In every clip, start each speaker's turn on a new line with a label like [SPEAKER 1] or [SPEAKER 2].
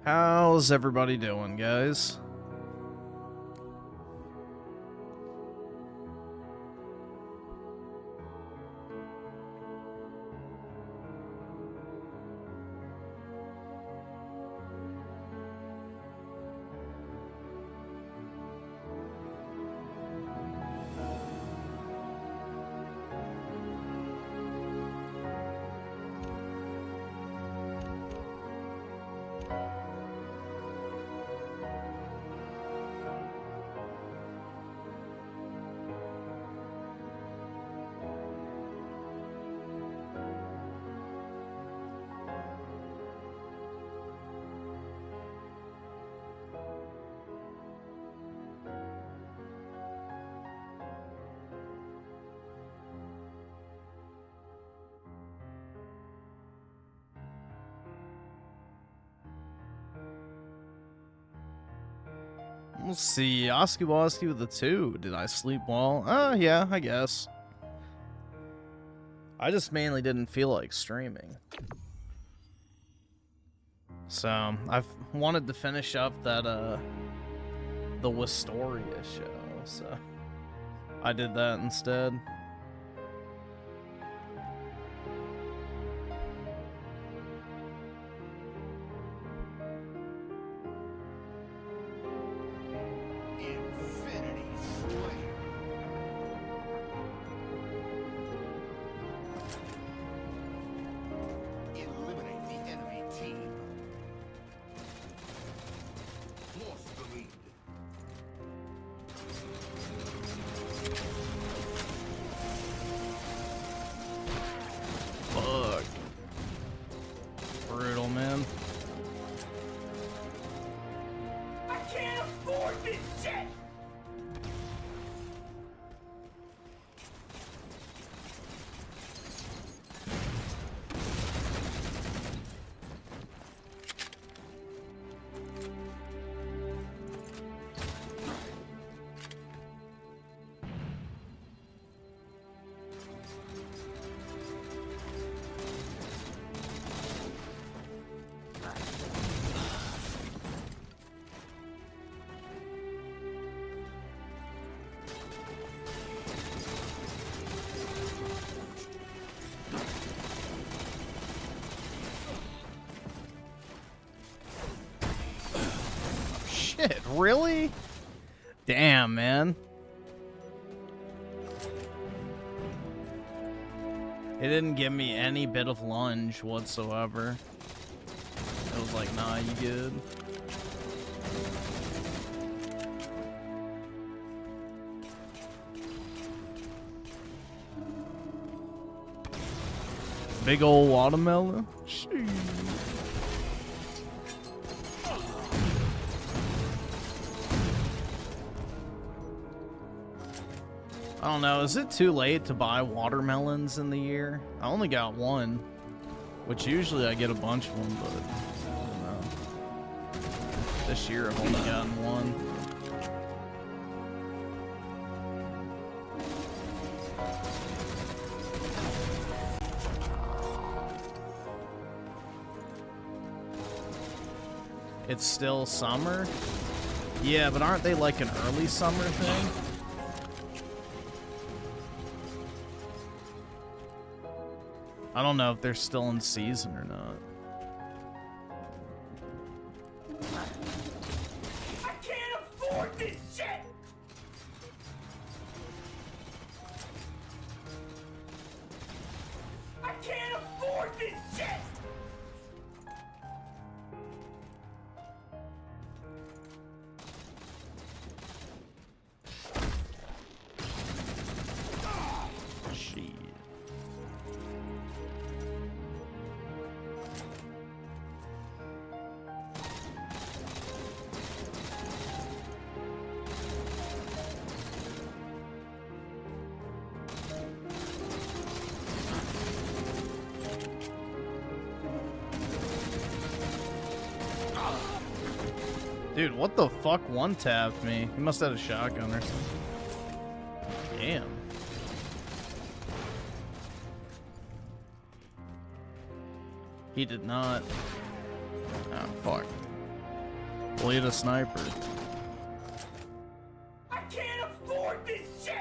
[SPEAKER 1] How's everybody doing, guys? Let's see, Oski Woski with a 2. Did I sleep well? Yeah, I guess. I just mainly didn't feel like streaming. So, I've wanted to finish up that, the Wistoria show, so I did that instead. Shit, really? Damn, man. It didn't give me any bit of lunge whatsoever. It was like, nah, you good? Big old watermelon? Sheesh. I don't know, is it too late to buy watermelons in the year? I only got one, which usually I get a bunch of them, but I don't know. This year I've only gotten one. It's still summer? Yeah, but aren't they like an early summer thing? I don't know if they're still in season or not.
[SPEAKER 2] I can't afford this shit! I can't afford this shit!
[SPEAKER 1] Dude, what the fuck one-tapped me? He must have had a shotgun or something. Damn. He did not. Oh, fuck. Bleed a sniper.
[SPEAKER 2] I can't afford this shit!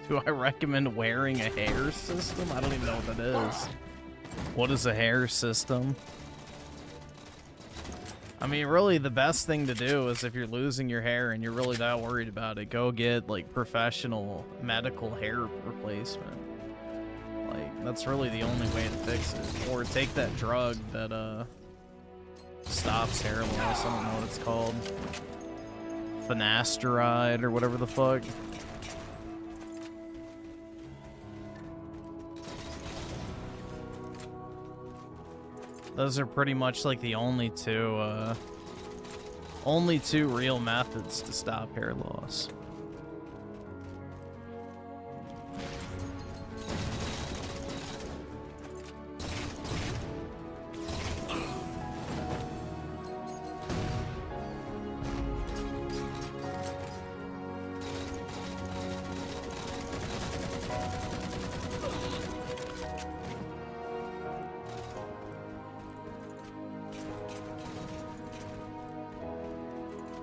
[SPEAKER 1] Do I recommend wearing a hair system? I don't even know what that is. What is a hair system? I mean, really, the best thing to do is if you're losing your hair and you're really that worried about it, go get, like, professional medical hair replacement. Like, that's really the only way to fix it. Or take that drug that, stops hair loss. I don't know what it's called. Finasteride or whatever the fuck. Those are pretty much like the only two real methods to stop hair loss.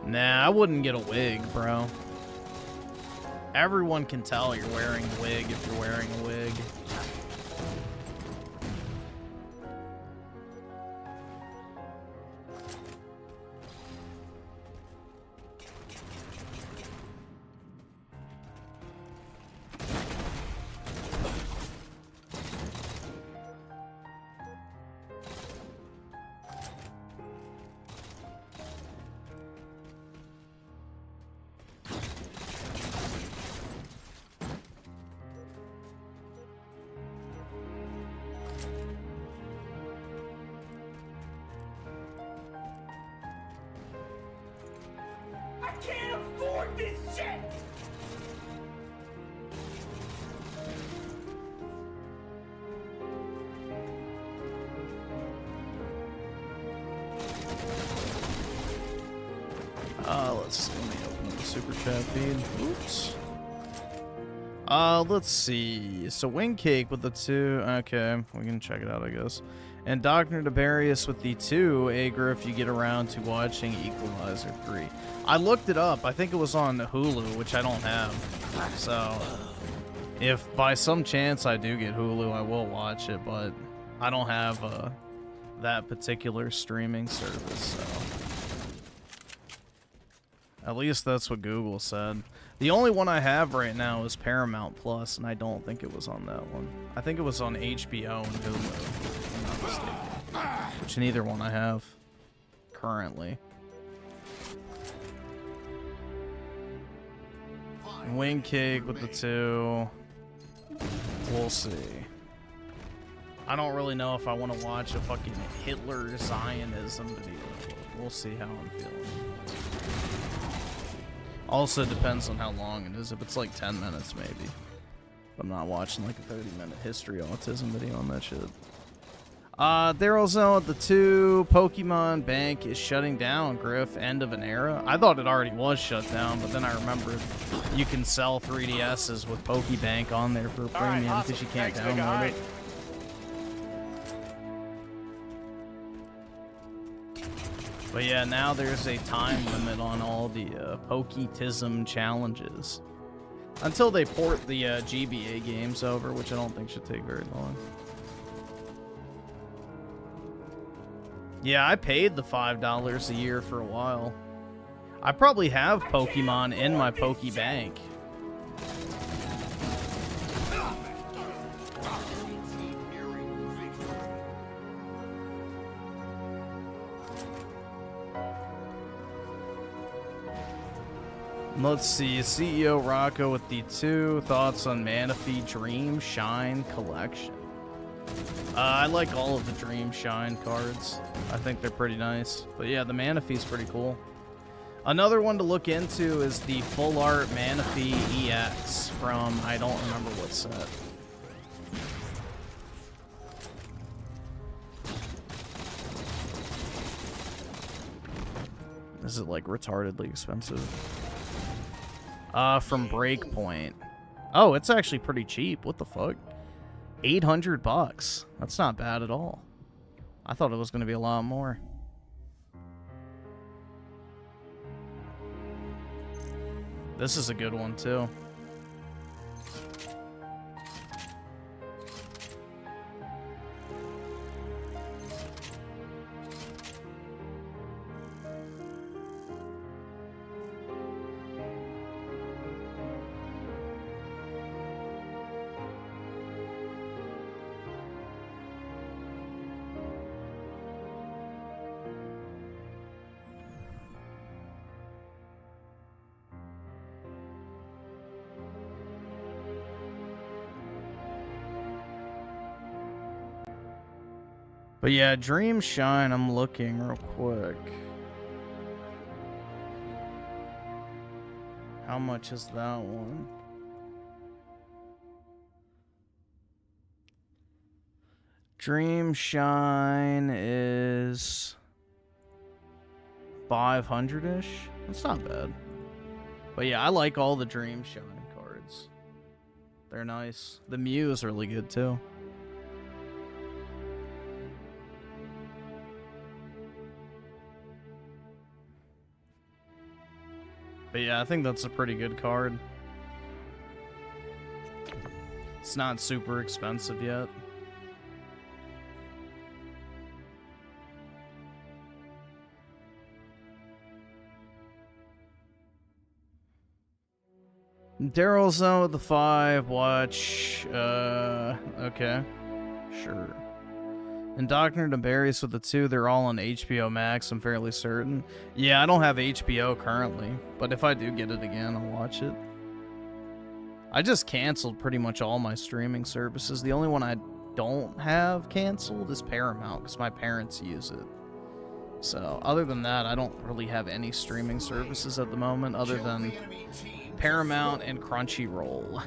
[SPEAKER 1] Nah, I wouldn't get a wig, bro. Everyone can tell you're wearing a wig if you're wearing a wig.
[SPEAKER 2] I can't afford this shit!
[SPEAKER 1] Let me open the super chat feed. Oops. Let's see. So Wingcake with the 2. Okay, we can check it out, I guess. And Dr. Tiberius with the 2. Ager, if you get around to watching Equalizer 3. I looked it up. I think it was on Hulu, which I don't have. So, if by some chance I do get Hulu, I will watch it, but I don't have that particular streaming service, so. At least that's what Google said. The only one I have right now is Paramount Plus, and I don't think it was on that one. I think it was on HBO and Hulu, if I'm not mistaken. Which neither one I have currently. Wing Cake with the 2. We'll see. I don't really know if I want to watch a fucking Hitler Zionism video. We'll see how I'm feeling. Also depends on how long it is. If it's like 10 minutes, maybe. I'm not watching like a 30-minute history autism video on that shit. Daryl Zone at the 2. Pokemon Bank is shutting down, Griff. End of an era. I thought it already was shut down, but then I remembered you can sell 3DSs with Pokebank on there for a premium because you can't download it. But yeah, now there's a time limit on all the Poketism challenges. Until they port the GBA games over, which I don't think should take very long. Yeah, I paid the $5 a year for a while. I probably have Pokemon in my Pokebank. Let's see, CEO Rocco with the 2. Thoughts on Manaphy Dream Shine Collection. I like all of the Dream Shine cards. I think they're pretty nice. But yeah, the Manaphy's pretty cool. Another one to look into is the Full Art Manaphy EX from, I don't remember what set. This is like retardedly expensive. From Breakpoint. Oh, it's actually pretty cheap. What the fuck? $800. That's not bad at all. I thought it was going to be a lot more. This is a good one too. But yeah, Dream Shine, I'm looking real quick. How much is that one? Dream Shine is 500-ish. That's not bad. But yeah, I like all the Dream Shine cards. They're nice. The Mew is really good too. But yeah, I think that's a pretty good card. It's not super expensive yet. Daryl's on with the 5. Watch. Okay. Sure. Indoctrinated and Berries with the 2, they're all on HBO Max, I'm fairly certain. Yeah, I don't have HBO currently, but if I do get it again, I'll watch it. I just canceled pretty much all my streaming services. The only one I don't have canceled is Paramount, because my parents use it. So, other than that, I don't really have any streaming services at the moment, other than Paramount and Crunchyroll.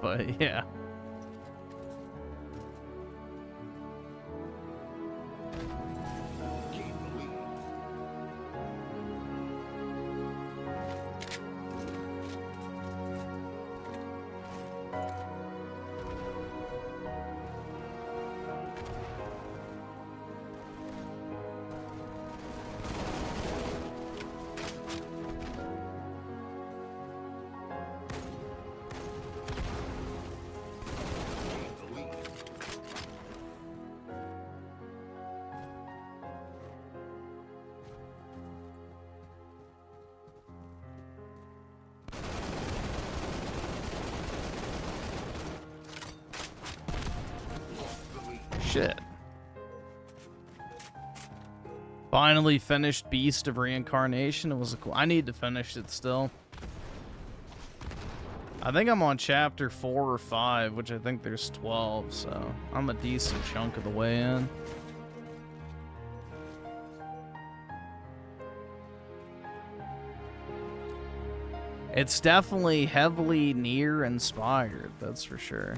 [SPEAKER 1] But, yeah. Shit. Finally finished Beast of Reincarnation. It was a cool. I need to finish it still. I think I'm on chapter 4 or 5, which I think there's 12, so I'm a decent chunk of the way in. It's definitely heavily Nier inspired, that's for sure.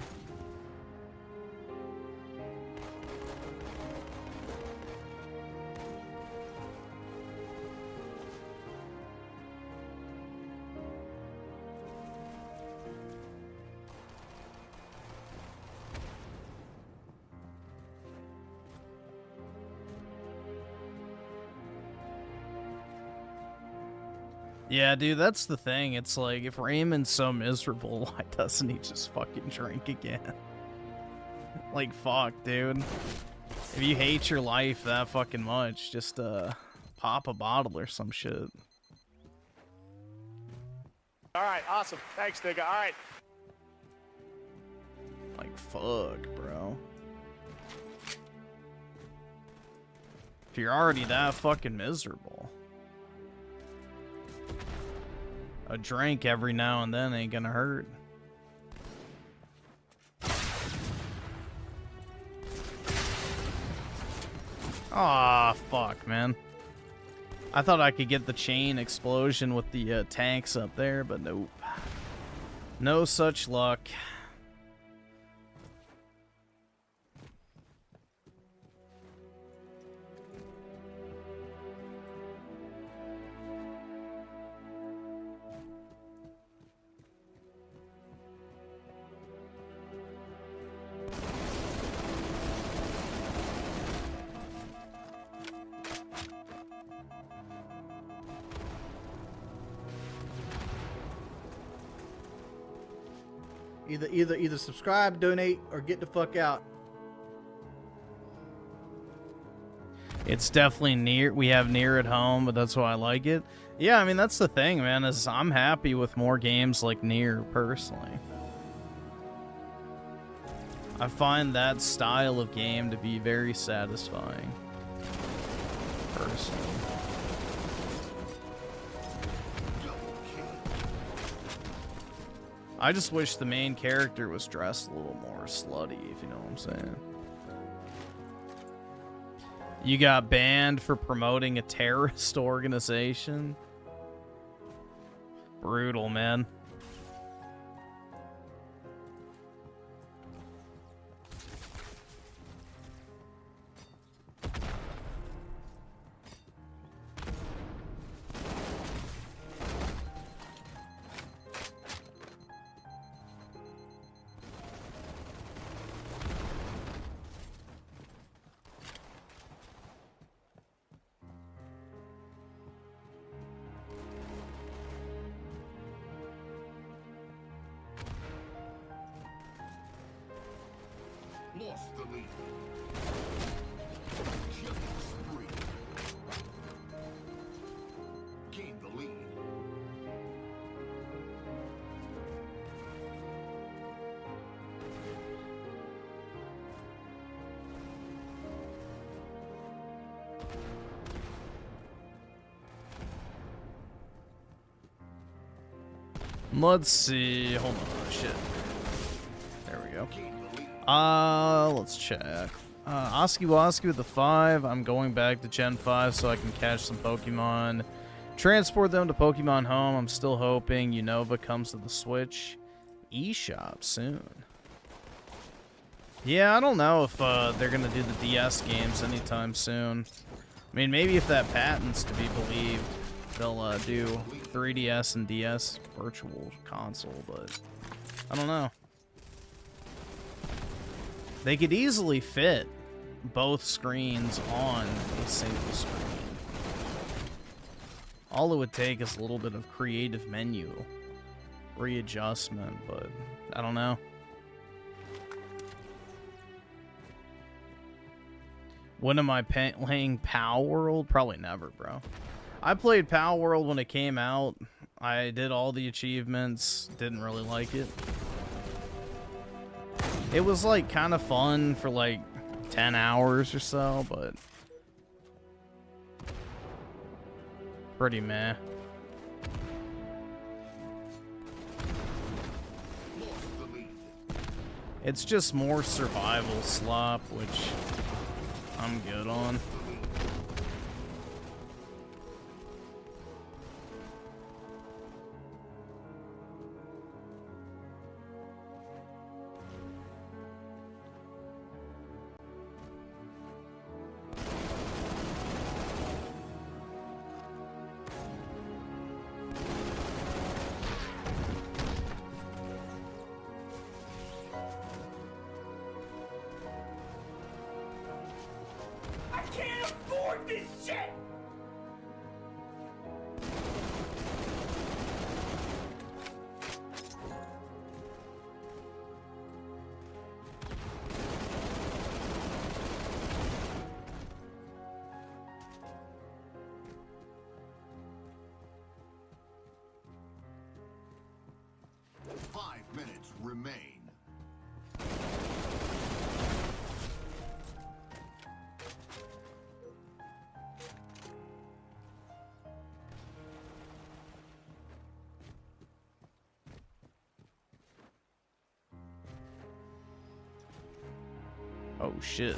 [SPEAKER 1] Yeah, dude, that's the thing. It's like, if Raymond's so miserable, why doesn't he just fucking drink again? Like, fuck, dude. If you hate your life that fucking much, just, pop a bottle or some shit.
[SPEAKER 3] Alright, awesome. Thanks, nigga. Alright.
[SPEAKER 1] Like, fuck, bro. If you're already that fucking miserable. A drink every now and then ain't gonna hurt. Aw, fuck, man. I thought I could get the chain explosion with the tanks up there, but nope. No such luck.
[SPEAKER 4] Either subscribe, donate, or get the fuck out.
[SPEAKER 1] It's definitely near. We have near at home, but that's why I like it. Yeah, I mean, that's the thing, man, is I'm happy with more games like Nier, personally. I find that style of game to be very satisfying, personally. I just wish the main character was dressed a little more slutty, if you know what I'm saying. You got banned for promoting a terrorist organization? Brutal, man.
[SPEAKER 5] Lost the lead. Killing spree. Gained the lead.
[SPEAKER 1] Let's see. Hold on. Shit. There we go.
[SPEAKER 5] Gained the lead.
[SPEAKER 1] Let's check. Oski Woski with the 5. I'm going back to Gen 5 so I can catch some Pokemon. Transport them to Pokemon Home. I'm still hoping Unova comes to the Switch eShop soon. Yeah, I don't know if they're going to do the DS games anytime soon. I mean, maybe if that patent's to be believed, they'll do 3DS and DS Virtual Console, but I don't know. They could easily fit both screens on a single screen. All it would take is a little bit of creative menu readjustment, but I don't know. When am I playing Power World? Probably never, bro. I played Power World when it came out. I did all the achievements. Didn't really like it. It was like kind of fun for like 10 hours or so, but pretty meh.
[SPEAKER 5] Lost the lead.
[SPEAKER 1] It's just more survival slop, which I'm good on.
[SPEAKER 2] I can't afford this shit!
[SPEAKER 5] Five minutes remain.
[SPEAKER 1] Oh shit.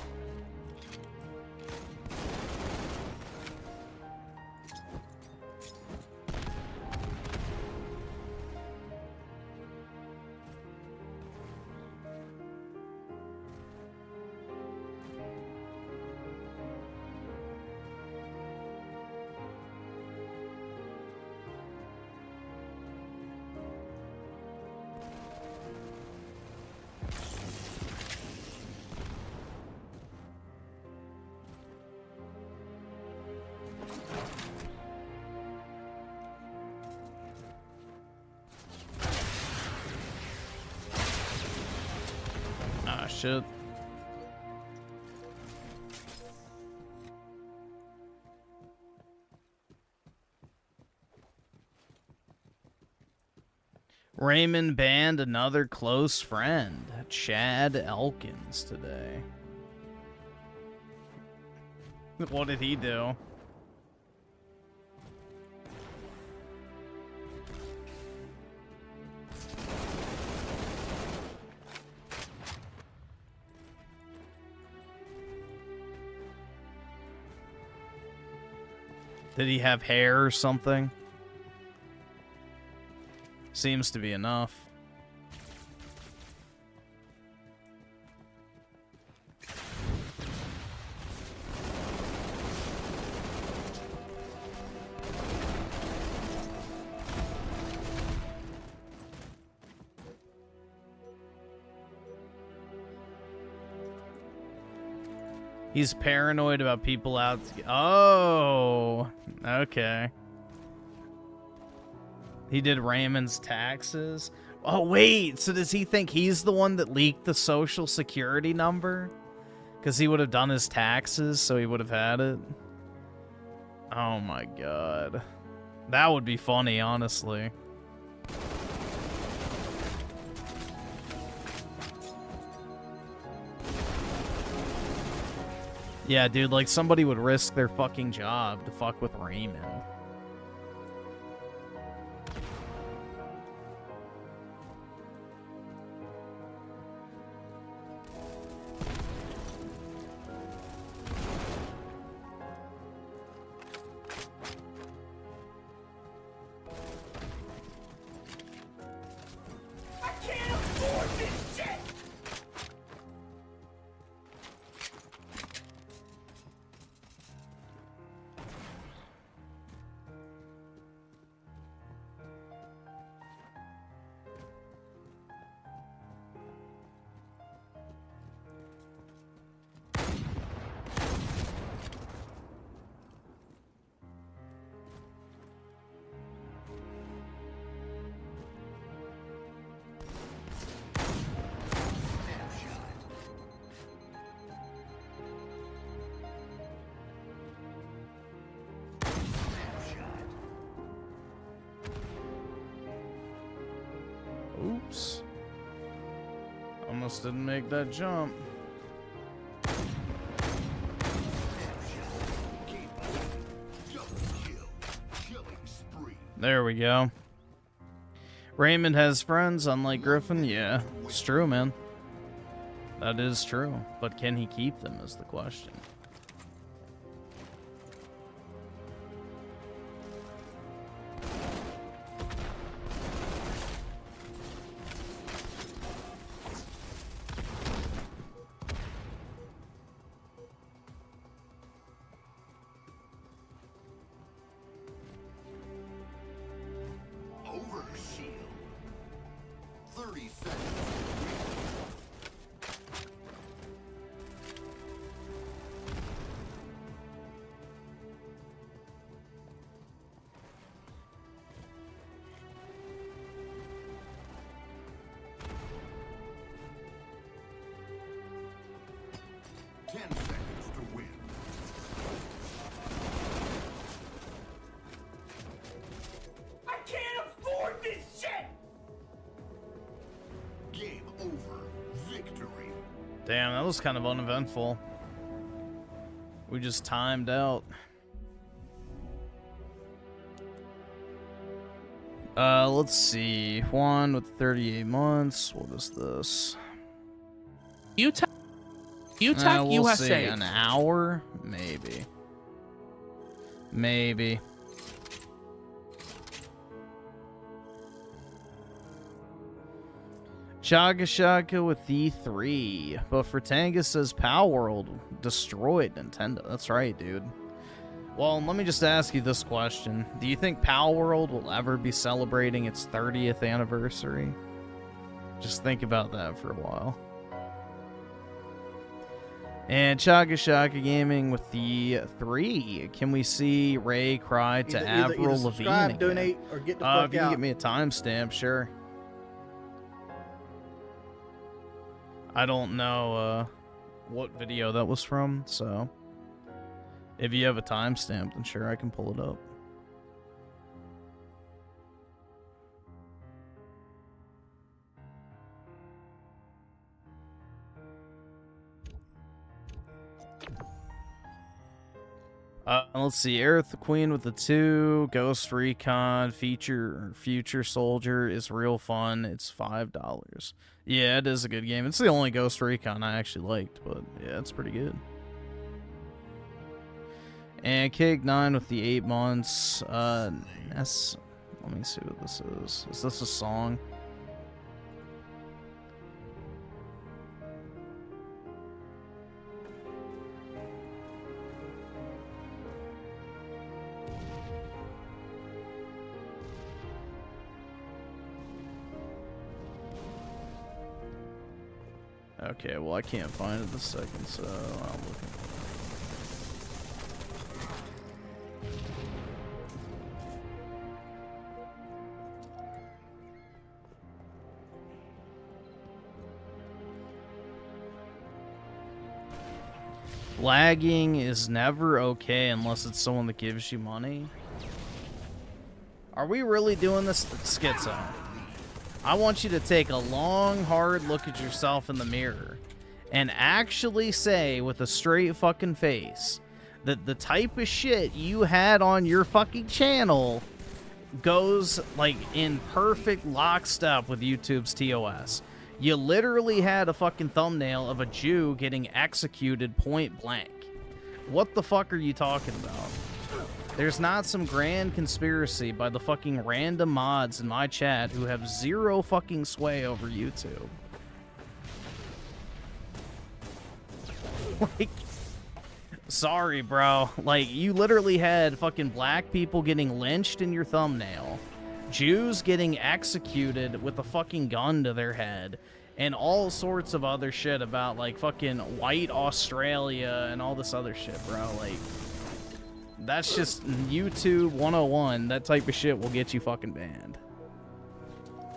[SPEAKER 1] shit. Raymond banned another close friend, Chad Elkins, today. What did he do? Did he have hair or something? Seems to be enough. He's paranoid about people out. Oh, okay. He did Raymond's taxes. Oh, wait. So does he think he's the one that leaked the social security number? Because he would have done his taxes, so he would have had it. Oh, my God. That would be funny, honestly. Yeah, dude, like somebody would risk their fucking job to fuck with Raymond.
[SPEAKER 2] I can't afford this shit!
[SPEAKER 1] Oops. Almost didn't make that jump. There we go. Raymond has friends, unlike Griffin. Yeah, it's true, man. That is true. But can he keep them is the question.
[SPEAKER 5] Overshield. 30 seconds. To win.
[SPEAKER 2] I can't afford this shit!
[SPEAKER 5] Game over. Victory.
[SPEAKER 1] Damn, that was kind of uneventful. We just timed out. Let's see. Juan with 38 months. What is this?
[SPEAKER 6] UTech
[SPEAKER 1] We'll
[SPEAKER 6] USA.
[SPEAKER 1] see. An hour? Maybe. Maybe. Chaga Shaka with E3. But Fratanga says Power World destroyed Nintendo. That's right, dude. Well, let me just ask you this question. Do you think Power World will ever be celebrating its 30th anniversary? Just think about that for a while. And Chaga Shaka Gaming with the 3. Can we see Ray cry to Avril Lavigne
[SPEAKER 4] subscribe,
[SPEAKER 1] again?
[SPEAKER 4] donate, or get the
[SPEAKER 1] if
[SPEAKER 4] fuck
[SPEAKER 1] you can
[SPEAKER 4] out.
[SPEAKER 1] get me a timestamp, sure. I don't know what video that was from, so if you have a timestamp, then sure, I can pull it up. Let's see. Aerith the Queen with the 2, Ghost Recon, Future Soldier is real fun. It's $5. Yeah, it is a good game. It's the only Ghost Recon I actually liked, but yeah, it's pretty good. And Kig 9 with the 8 months. Let me see what this is. Is this a song? Okay, well, I can't find it this second, so I'm looking. Lagging is never okay unless it's someone that gives you money. Are we really doing this? Schizo. I want you to take a long, hard look at yourself in the mirror and actually say with a straight fucking face that the type of shit you had on your fucking channel goes like in perfect lockstep with YouTube's TOS. You literally had a fucking thumbnail of a Jew getting executed point blank. What the fuck are you talking about? There's not some grand conspiracy by the fucking random mods in my chat who have zero fucking sway over YouTube. Like, sorry, bro. Like, you literally had fucking black people getting lynched in your thumbnail, Jews getting executed with a fucking gun to their head, and all sorts of other shit about, like, fucking white Australia and all this other shit, bro. Like, that's just YouTube 101. That type of shit will get you fucking banned.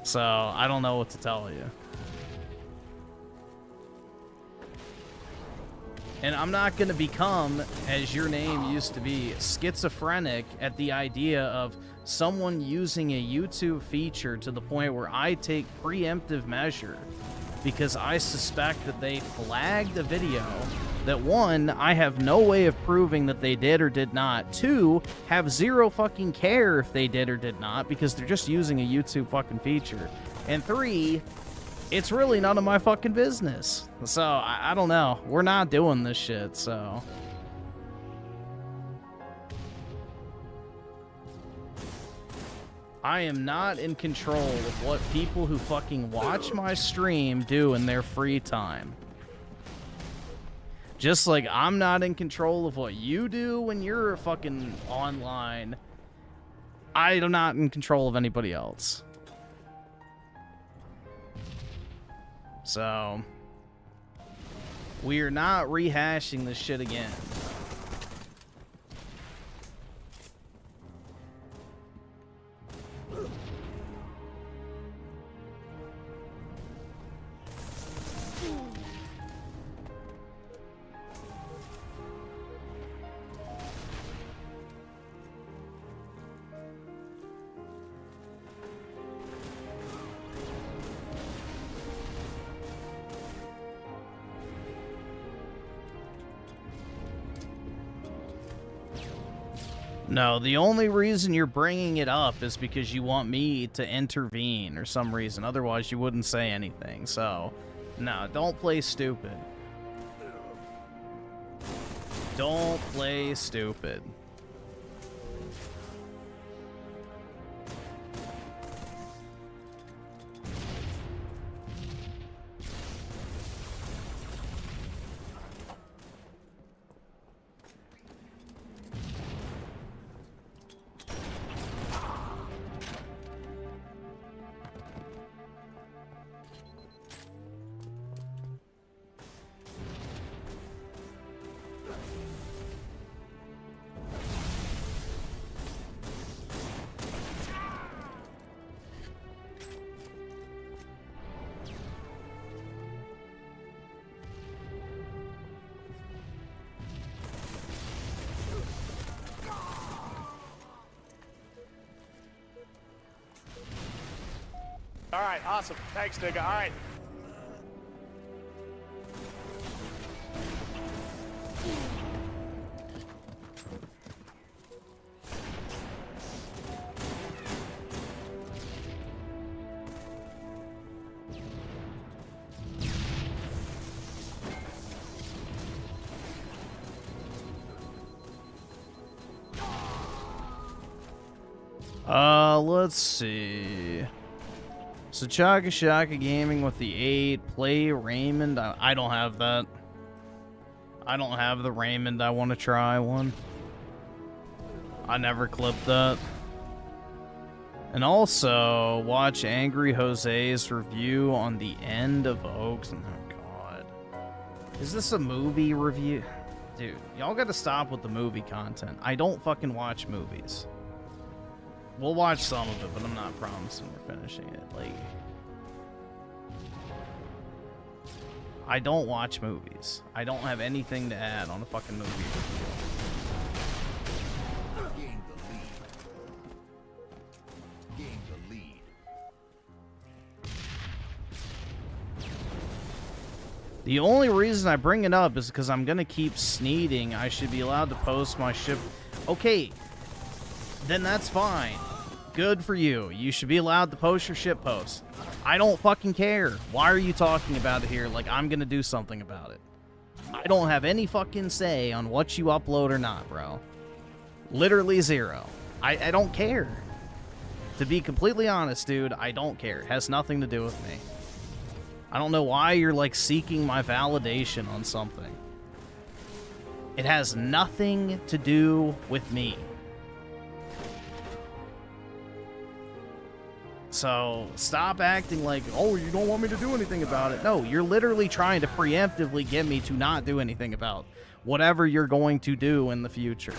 [SPEAKER 1] So, I don't know what to tell you. And I'm not going to become, as your name used to be, schizophrenic at the idea of someone using a YouTube feature to the point where I take preemptive measure because I suspect that they flagged a video that, 1, I have no way of proving that they did or did not, 2, have zero fucking care if they did or did not because they're just using a YouTube fucking feature, and 3, it's really none of my fucking business. So, I don't know. We're not doing this shit, so. I am not in control of what people who fucking watch my stream do in their free time. Just like I'm not in control of what you do when you're fucking online. I am not in control of anybody else. So, we are not rehashing this shit again. No, the only reason you're bringing it up is because you want me to intervene or some reason. Otherwise, you wouldn't say anything. So, no, don't play stupid. Don't play stupid.
[SPEAKER 3] All right, awesome. Thanks, nigga. All right.
[SPEAKER 1] Let's see. So Chaka Shaka Gaming with the 8. Play Raymond. I don't have that. I don't have the Raymond. I want to try one. I never clipped that. And also, watch Angry Jose's review on the end of Oaks. Oh, God. Is this a movie review? Dude, y'all gotta stop with the movie content. I don't fucking watch movies. We'll watch some of it, but I'm not promising we're finishing it. Like, I don't watch movies. I don't have anything to add on a fucking movie review.
[SPEAKER 5] Gain the lead. Gain the lead.
[SPEAKER 1] The only reason I bring it up is because I'm gonna keep sneeding. I should be allowed to post my ship. Okay, then that's fine. Good for you. You should be allowed to post your shit posts. I don't fucking care. Why are you talking about it here like I'm gonna do something about it? I don't have any fucking say on what you upload or not, bro. Literally zero. I don't care. To be completely honest, dude, I don't care. It has nothing to do with me. I don't know why you're, like, seeking my validation on something. It has nothing to do with me. So, stop acting like, oh, you don't want me to do anything about it. No, you're literally trying to preemptively get me to not do anything about whatever you're going to do in the future.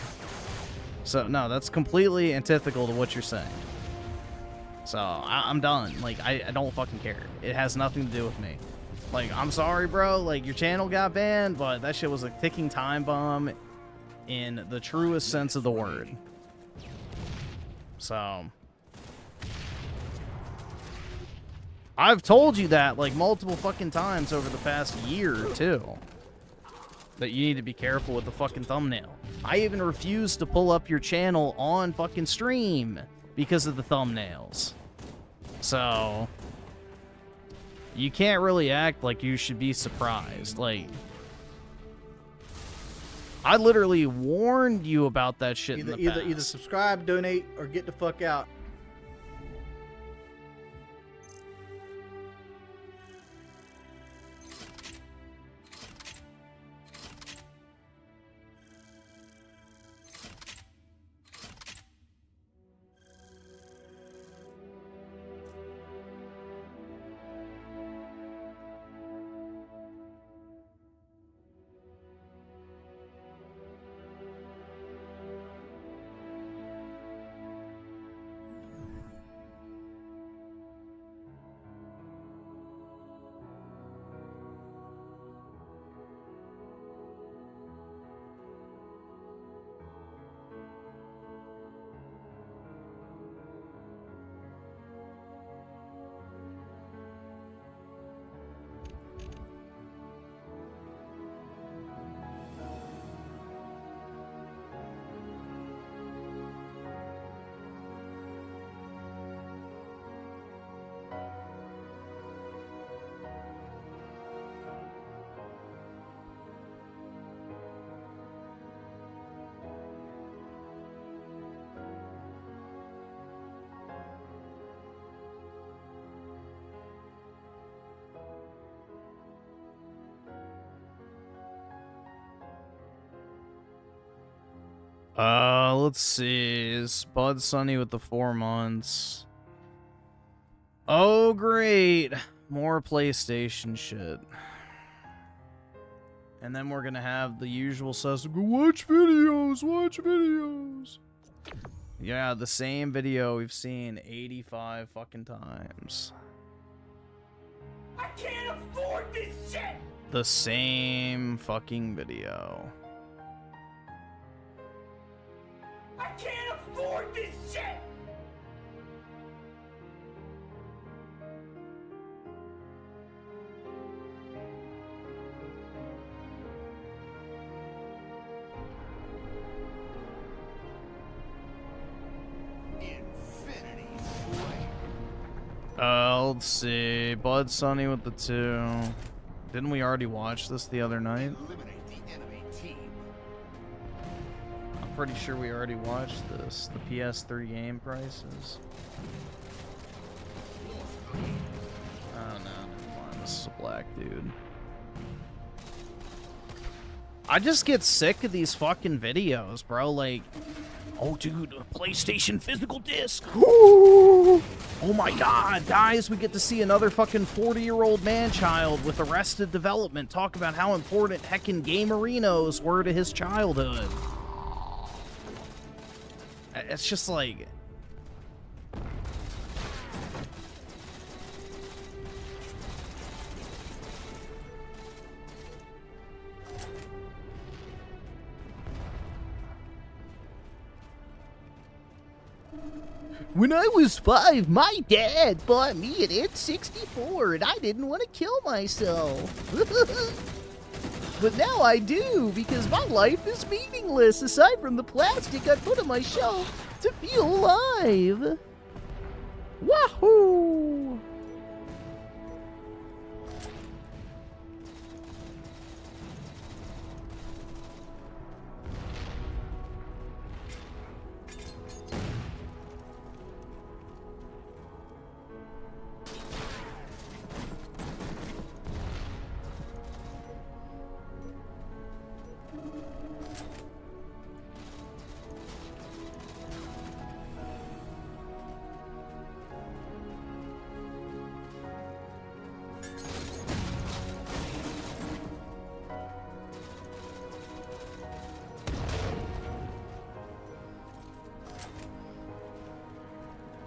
[SPEAKER 1] So, no, that's completely antithetical to what you're saying. So, I'm done. Like, I don't fucking care. It has nothing to do with me. Like, I'm sorry, bro. Like, your channel got banned, but that shit was a ticking time bomb in the truest sense of the word. So, I've told you that, like, multiple fucking times over the past year, too. That you need to be careful with the fucking thumbnail. I even refused to pull up your channel on fucking stream because of the thumbnails. So, you can't really act like you should be surprised. Like, I literally warned you about that shit in the past.
[SPEAKER 4] Either subscribe, donate, or get the fuck out.
[SPEAKER 1] Let's see. Is Bud Sunny with the 4 months? Oh, great. More PlayStation shit. And then we're gonna have the usual suspect. Watch videos, watch videos. Yeah, the same video we've seen 85 fucking times.
[SPEAKER 2] I can't afford this shit!
[SPEAKER 1] The same fucking video.
[SPEAKER 2] I can't afford this shit!
[SPEAKER 5] Infinity Flame.
[SPEAKER 1] Let's see. Bud Sunny with the 2. Didn't we already watch this the other night?
[SPEAKER 5] Eliminate the enemy team.
[SPEAKER 1] I'm pretty sure we already watched this. The PS3 game prices. Oh no, never mind. This is a black dude. I just get sick of these fucking videos, bro. Like, oh, dude, a PlayStation physical disc. Ooh. Oh my god, guys, we get to see another fucking 40-year-old man-child with Arrested Development talk about how important heckin' gamerinos were to his childhood. It's just like...
[SPEAKER 7] When I was 5, my dad bought me an N64 and I didn't want to kill myself. But now I do, because my life is meaningless aside from the plastic I put on my shelf to feel alive. Wahoo!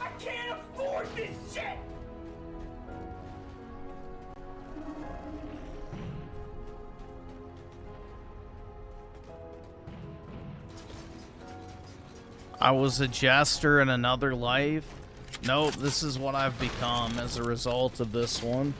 [SPEAKER 2] I can't afford this shit!
[SPEAKER 1] I was a jester in another life. Nope, this is what I've become as a result of this one.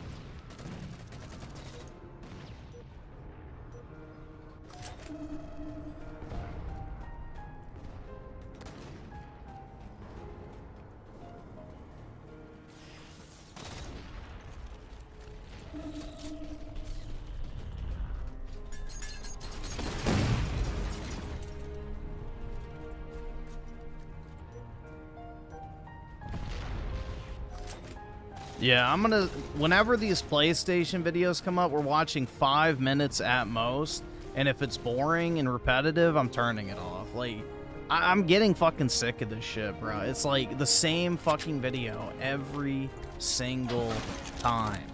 [SPEAKER 1] Yeah, I'm gonna... Whenever these PlayStation videos come up, we're watching 5 minutes at most. And if it's boring and repetitive, I'm turning it off. Like, I'm getting fucking sick of this shit, bro. It's like the same fucking video every single time.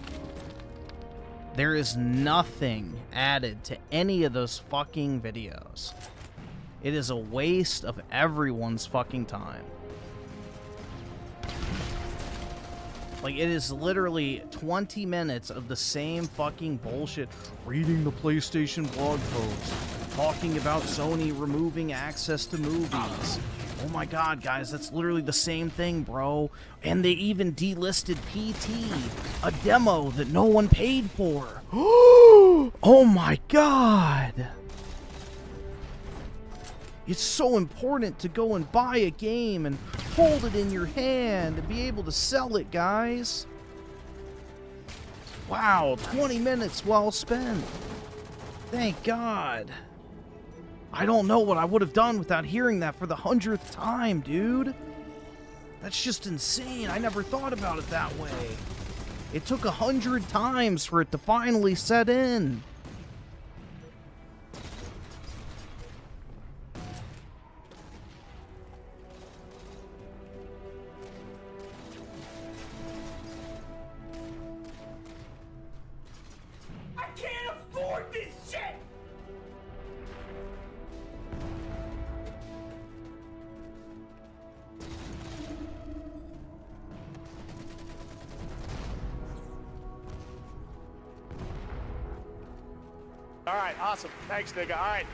[SPEAKER 1] There is nothing added to any of those fucking videos. It is a waste of everyone's fucking time. Like, it is literally 20 minutes of the same fucking bullshit. Reading the PlayStation blog post. Talking about Sony removing access to movies. Oh my god, guys, that's literally the same thing, bro. And they even delisted PT. A demo that no one paid for. Oh my god. It's so important to go and buy a game and hold it in your hand and be able to sell it, guys. Wow, 20 minutes well spent. Thank God. I don't know what I would have done without hearing that for the 100th time, dude. That's just insane. I never thought about it that way. It took 100 times for it to finally set in.
[SPEAKER 2] I can't afford this shit!
[SPEAKER 3] All right, awesome. Thanks, nigga. All right.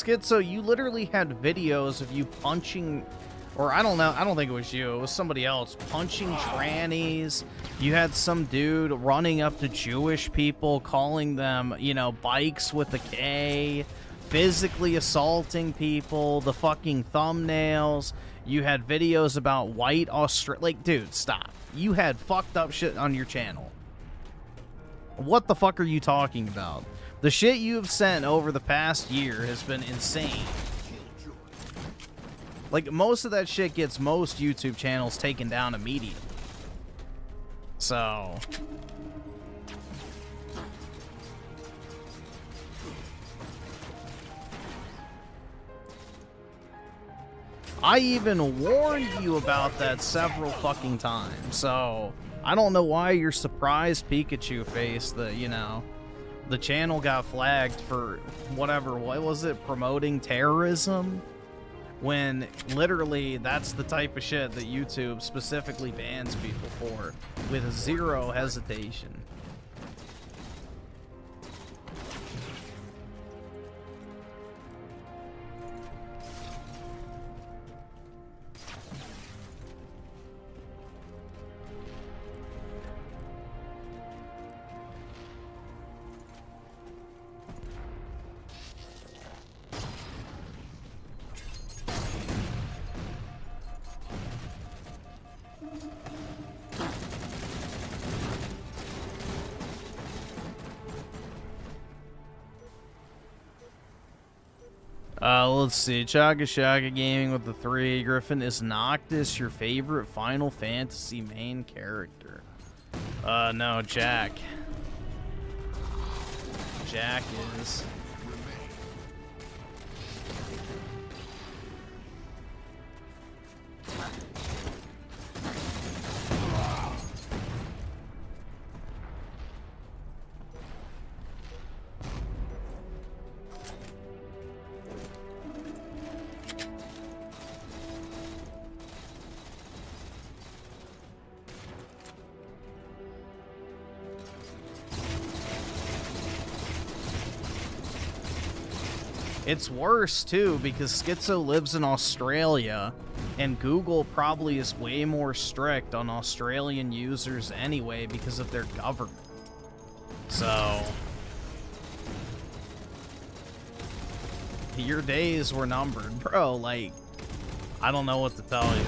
[SPEAKER 1] Schizo, you literally had videos of you punching, or I don't know, I don't think it was you, it was somebody else, punching trannies. You had some dude running up to Jewish people, calling them, you know, bikes with a K, physically assaulting people, the fucking thumbnails. You had videos about white Australia. Like, dude, stop. You had fucked up shit on your channel. What the fuck are you talking about? The shit you have sent over the past year has been insane. Like, most of that shit gets most YouTube channels taken down immediately. So... I even warned you about that several fucking times, so I don't know why you're surprised, Pikachu face, that, you know, the channel got flagged for whatever, what was it, promoting terrorism? When literally that's the type of shit that YouTube specifically bans people for with zero hesitation. Let's see. Chaga Shaga Gaming with the 3. Griffin, is Noctis your favorite Final Fantasy main character? No, Jack. Jack is. It's worse, too, because Schizo lives in Australia, and Google probably is way more strict on Australian users anyway because of their government. So... your days were numbered. Bro, like, I don't know what to tell you.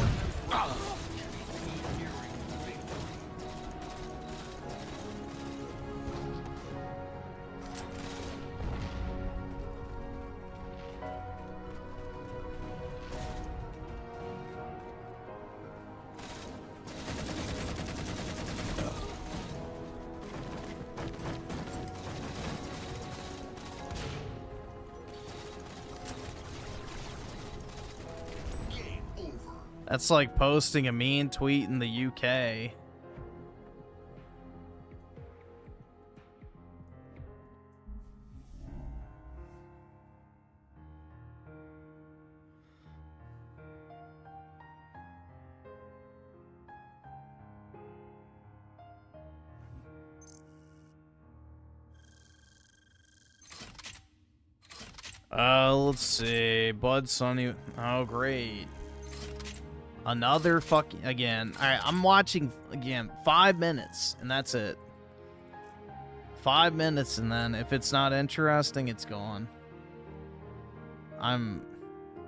[SPEAKER 1] That's like posting a mean tweet in the UK. Let's see. Bud Sunny. Oh, great. Another fucking... Again. Alright, I'm watching, again, 5 minutes, and that's it. 5 minutes, and then if it's not interesting, it's gone.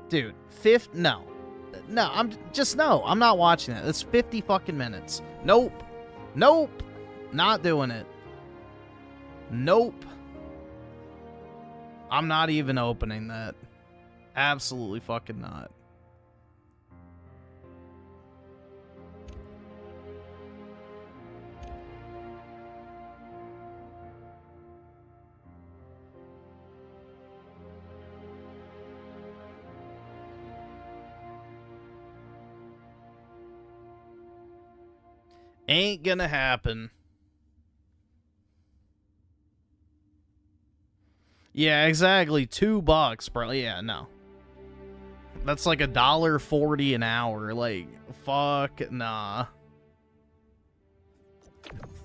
[SPEAKER 1] Dude, no. No, I'm not watching it. It's 50 fucking minutes. Nope. Nope. Not doing it. Nope. I'm not even opening that. Absolutely fucking not. Ain't gonna happen. Yeah, exactly. $2, bro. Yeah, no. That's like $1.40 an hour. Like, fuck, nah.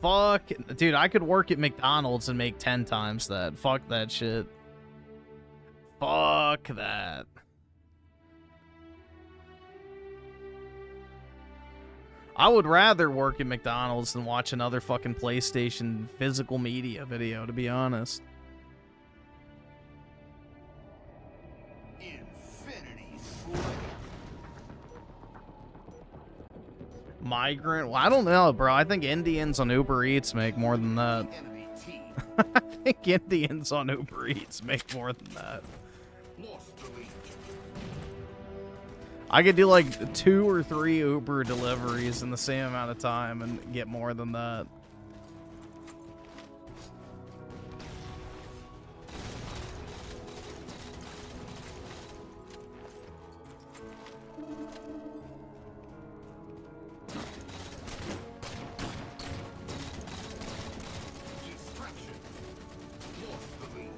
[SPEAKER 1] Fuck. Dude, I could work at McDonald's and make 10 times that. Fuck that shit. Fuck that. I would rather work at McDonald's than watch another fucking PlayStation physical media video, to be honest.
[SPEAKER 5] Infinity Slay.
[SPEAKER 1] Migrant? Well, I don't know, bro. I think Indians on Uber Eats make more than that.
[SPEAKER 5] Enemy team
[SPEAKER 1] I think Indians on Uber Eats make more than that.
[SPEAKER 5] lost the lead.
[SPEAKER 1] I could do like 2 or 3 Uber deliveries in the same amount of time and get more than that.
[SPEAKER 5] Distraction. Lost the lead.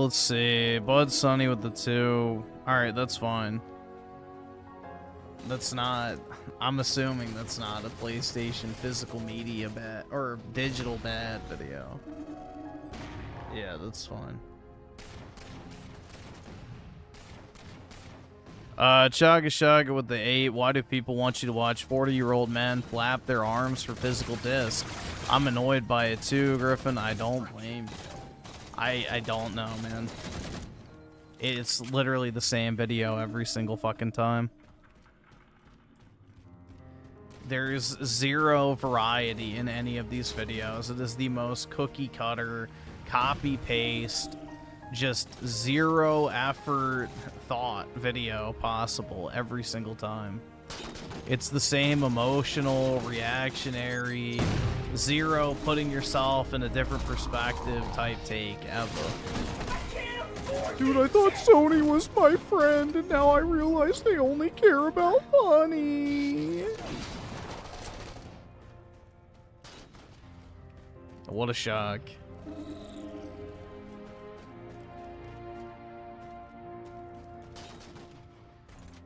[SPEAKER 1] Let's see. Bud Sunny with the 2. Alright, that's fine. That's not... I'm assuming that's not a PlayStation physical media bad... or digital bad video. Yeah, that's fine. Chaga Shaga with the 8. Why do people want you to watch 40-year-old men flap their arms for physical disc? I'm annoyed by it too, Griffin. I don't blame you. I don't know, man. It's literally the same video every single fucking time. There's zero variety in any of these videos. It is the most cookie cutter, copy paste, just zero effort thought video possible every single time. It's the same emotional, reactionary, zero putting yourself in a different perspective type take ever.
[SPEAKER 2] Dude,
[SPEAKER 1] I thought Sony was my friend, and now I realize they only care about money. What a shock.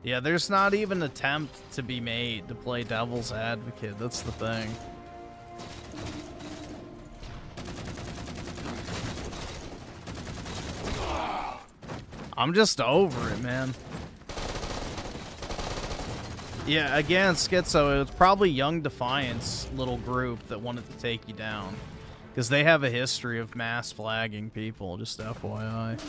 [SPEAKER 1] Yeah, there's not even an attempt to be made to play devil's advocate. That's the thing. I'm just over it, man. Yeah, again, Schizo, it was probably Young Defiant's little group that wanted to take you down. Because they have a history of mass flagging people, just FYI.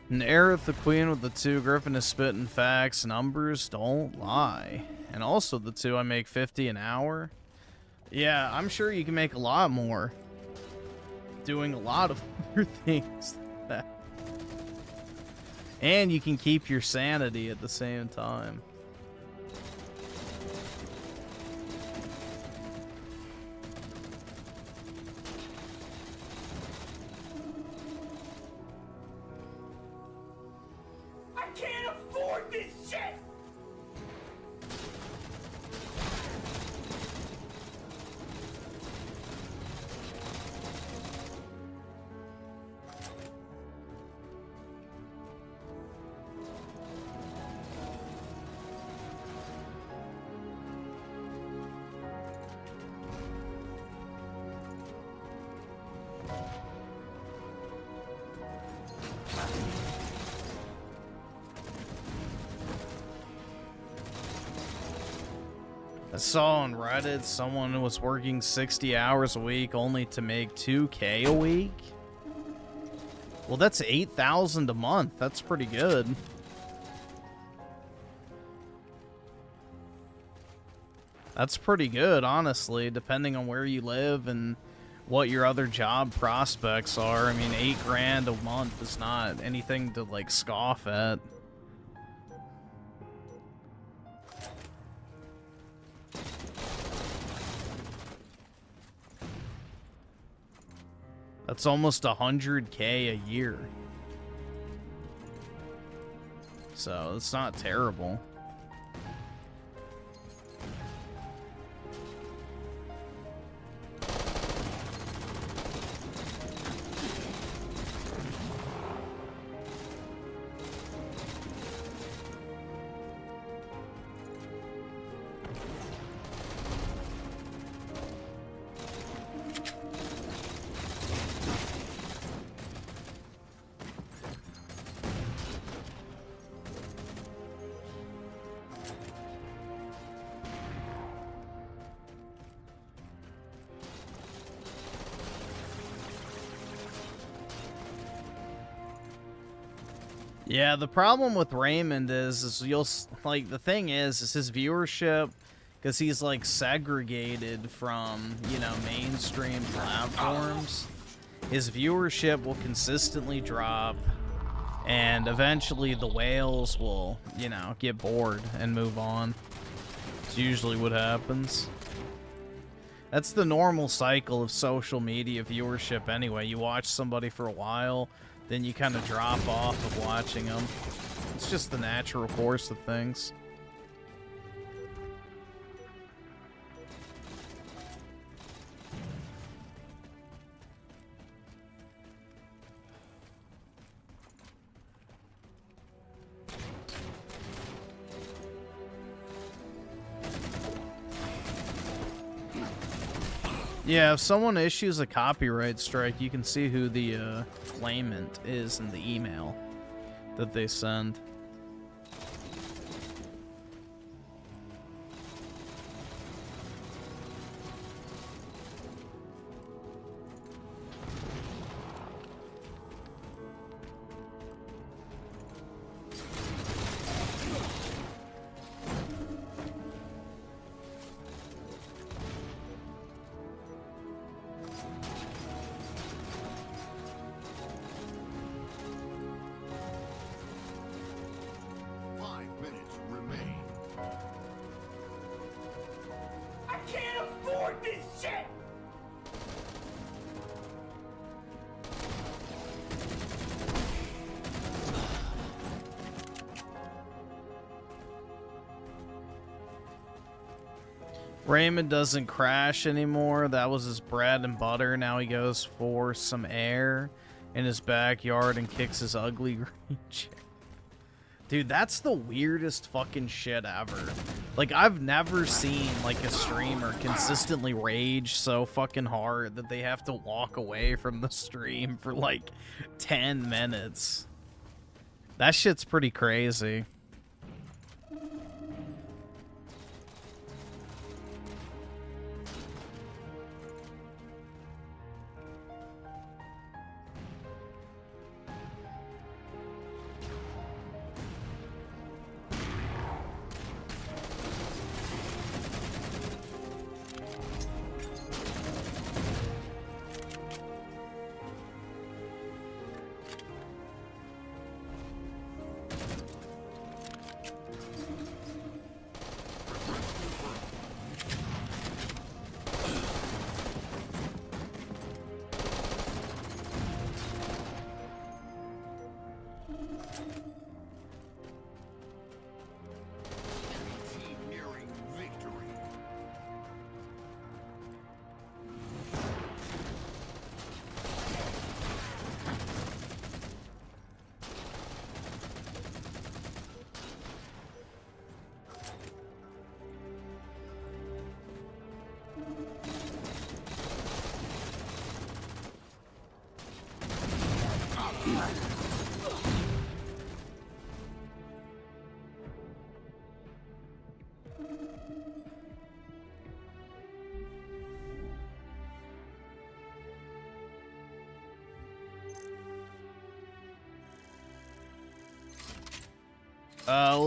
[SPEAKER 1] And Aerith the Queen with the 2. Griffin is spitting facts. Numbers don't lie. And also the 2, I make 50 an hour. Yeah, I'm sure you can make a lot more. Doing a lot of other things than that. And you can keep your sanity at the same time.
[SPEAKER 2] I can't afford this shit!
[SPEAKER 1] I saw on Reddit someone was working 60 hours a week only to make 2K a week. Well, that's 8,000 a month. That's pretty good. That's pretty good, honestly, depending on where you live and what your other job prospects are. I mean, 8 grand a month is not anything to, like, scoff at. That's almost 100K a year. So it's not terrible. Yeah, the problem with Raymond is you'll, like, the thing is his viewership, because he's, like, segregated from, you know, mainstream platforms, his viewership will consistently drop, and eventually the whales will, you know, get bored and move on. It's usually what happens. That's the normal cycle of social media viewership anyway. You watch somebody for a while, then you kind of drop off of watching them. It's just the natural course of things. Yeah, if someone issues a copyright strike, you can see who the claimant is in the email that they send. Raymond doesn't crash anymore. That was his bread and butter. Now he goes for some air in his backyard and kicks his ugly green chair. Dude, that's the weirdest fucking shit ever. Like, I've never seen, like, a streamer consistently rage so fucking hard that they have to walk away from the stream for, like, 10 minutes. That shit's pretty crazy.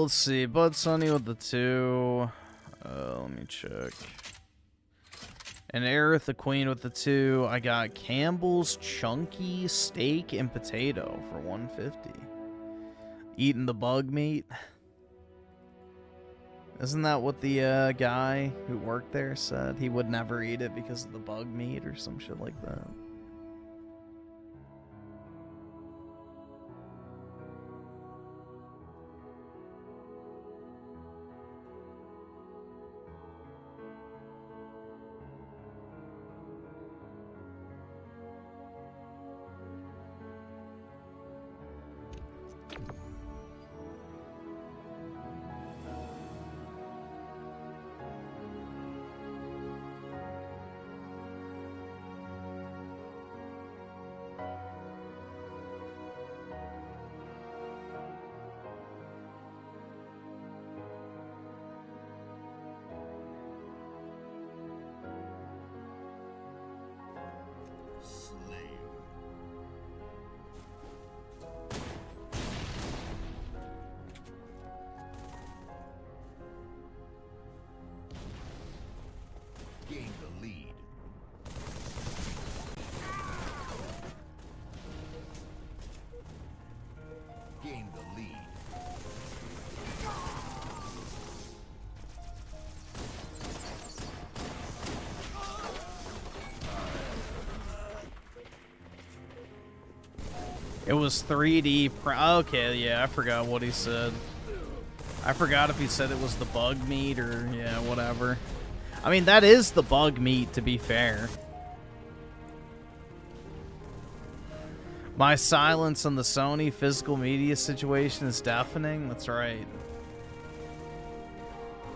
[SPEAKER 1] Let's see. Bud Sunny with the 2. Let me check. And Aerith the Queen with the 2. I got Campbell's Chunky Steak and Potato for 150. Eating the bug meat. Isn't that what the guy who worked there said? He would never eat it because of the bug meat or some shit like that. It was 3D. Okay, yeah, I forgot what he said. I forgot if he said it was the bug meat or, yeah, whatever. I mean, that is the bug meat, to be fair. My silence on the Sony physical media situation is deafening. That's right.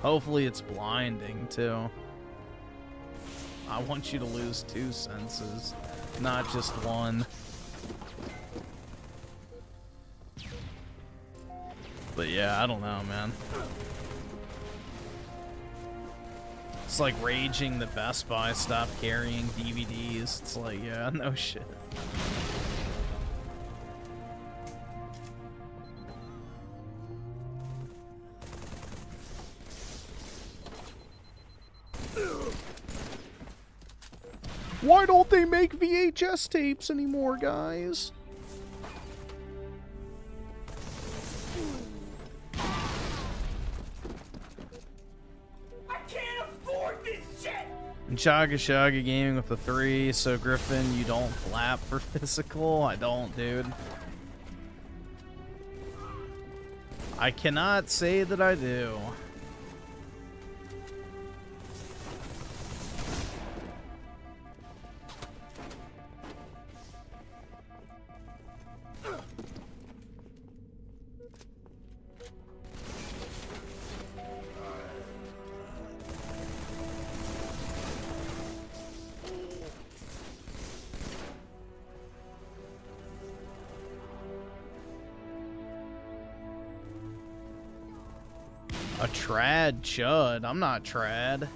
[SPEAKER 1] Hopefully it's blinding, too. I want you to lose 2 senses, not just 1. But yeah, I don't know, man. It's like raging that Best Buy stopped carrying DVDs. It's like, yeah, no shit. Why don't they make VHS tapes anymore, guys?
[SPEAKER 2] I can't afford this shit!
[SPEAKER 1] And Shaga Gaming with the 3, so Griffin, you don't flap for physical? I don't, dude. I cannot say that I do. A trad chud. I'm not trad.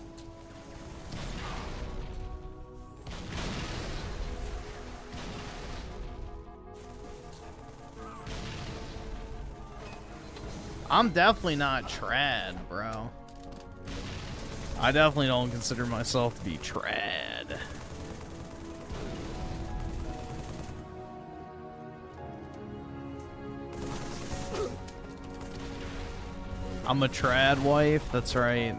[SPEAKER 1] I'm definitely not trad, bro. I definitely don't consider myself to be trad. I'm a trad wife, that's right.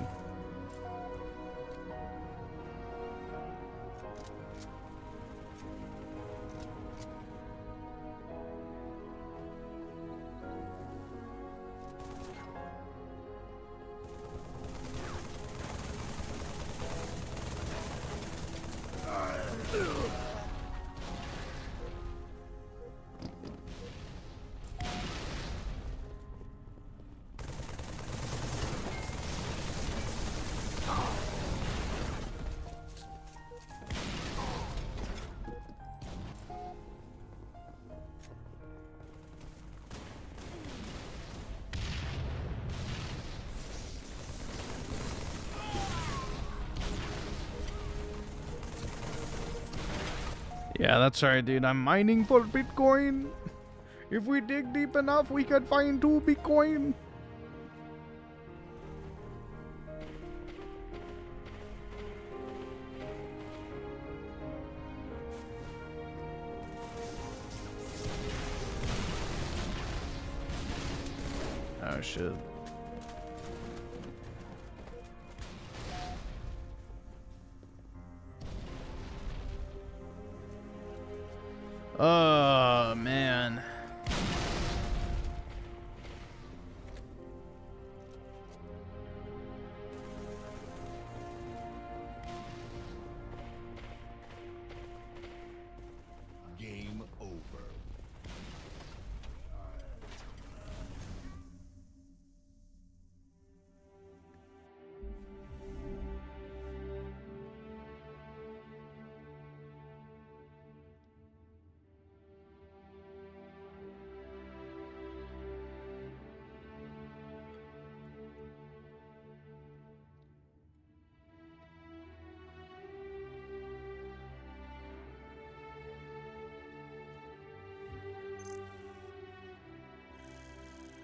[SPEAKER 1] Yeah, that's right, dude. I'm mining for Bitcoin. If we dig deep enough, we could find 2 Bitcoin. Oh, shit. Oh, man.
[SPEAKER 5] Game over.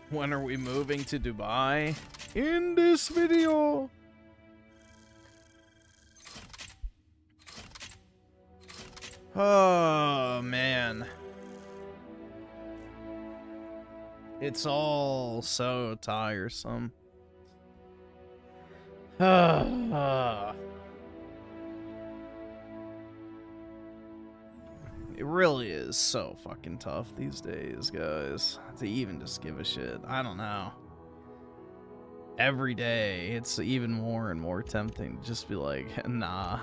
[SPEAKER 1] When are we moving to Dubai? In this video. Oh, man. It's all so tiresome. It really is so fucking tough these days, guys, to even just give a shit. I don't know. Every day, it's even more and more tempting to just be like, nah.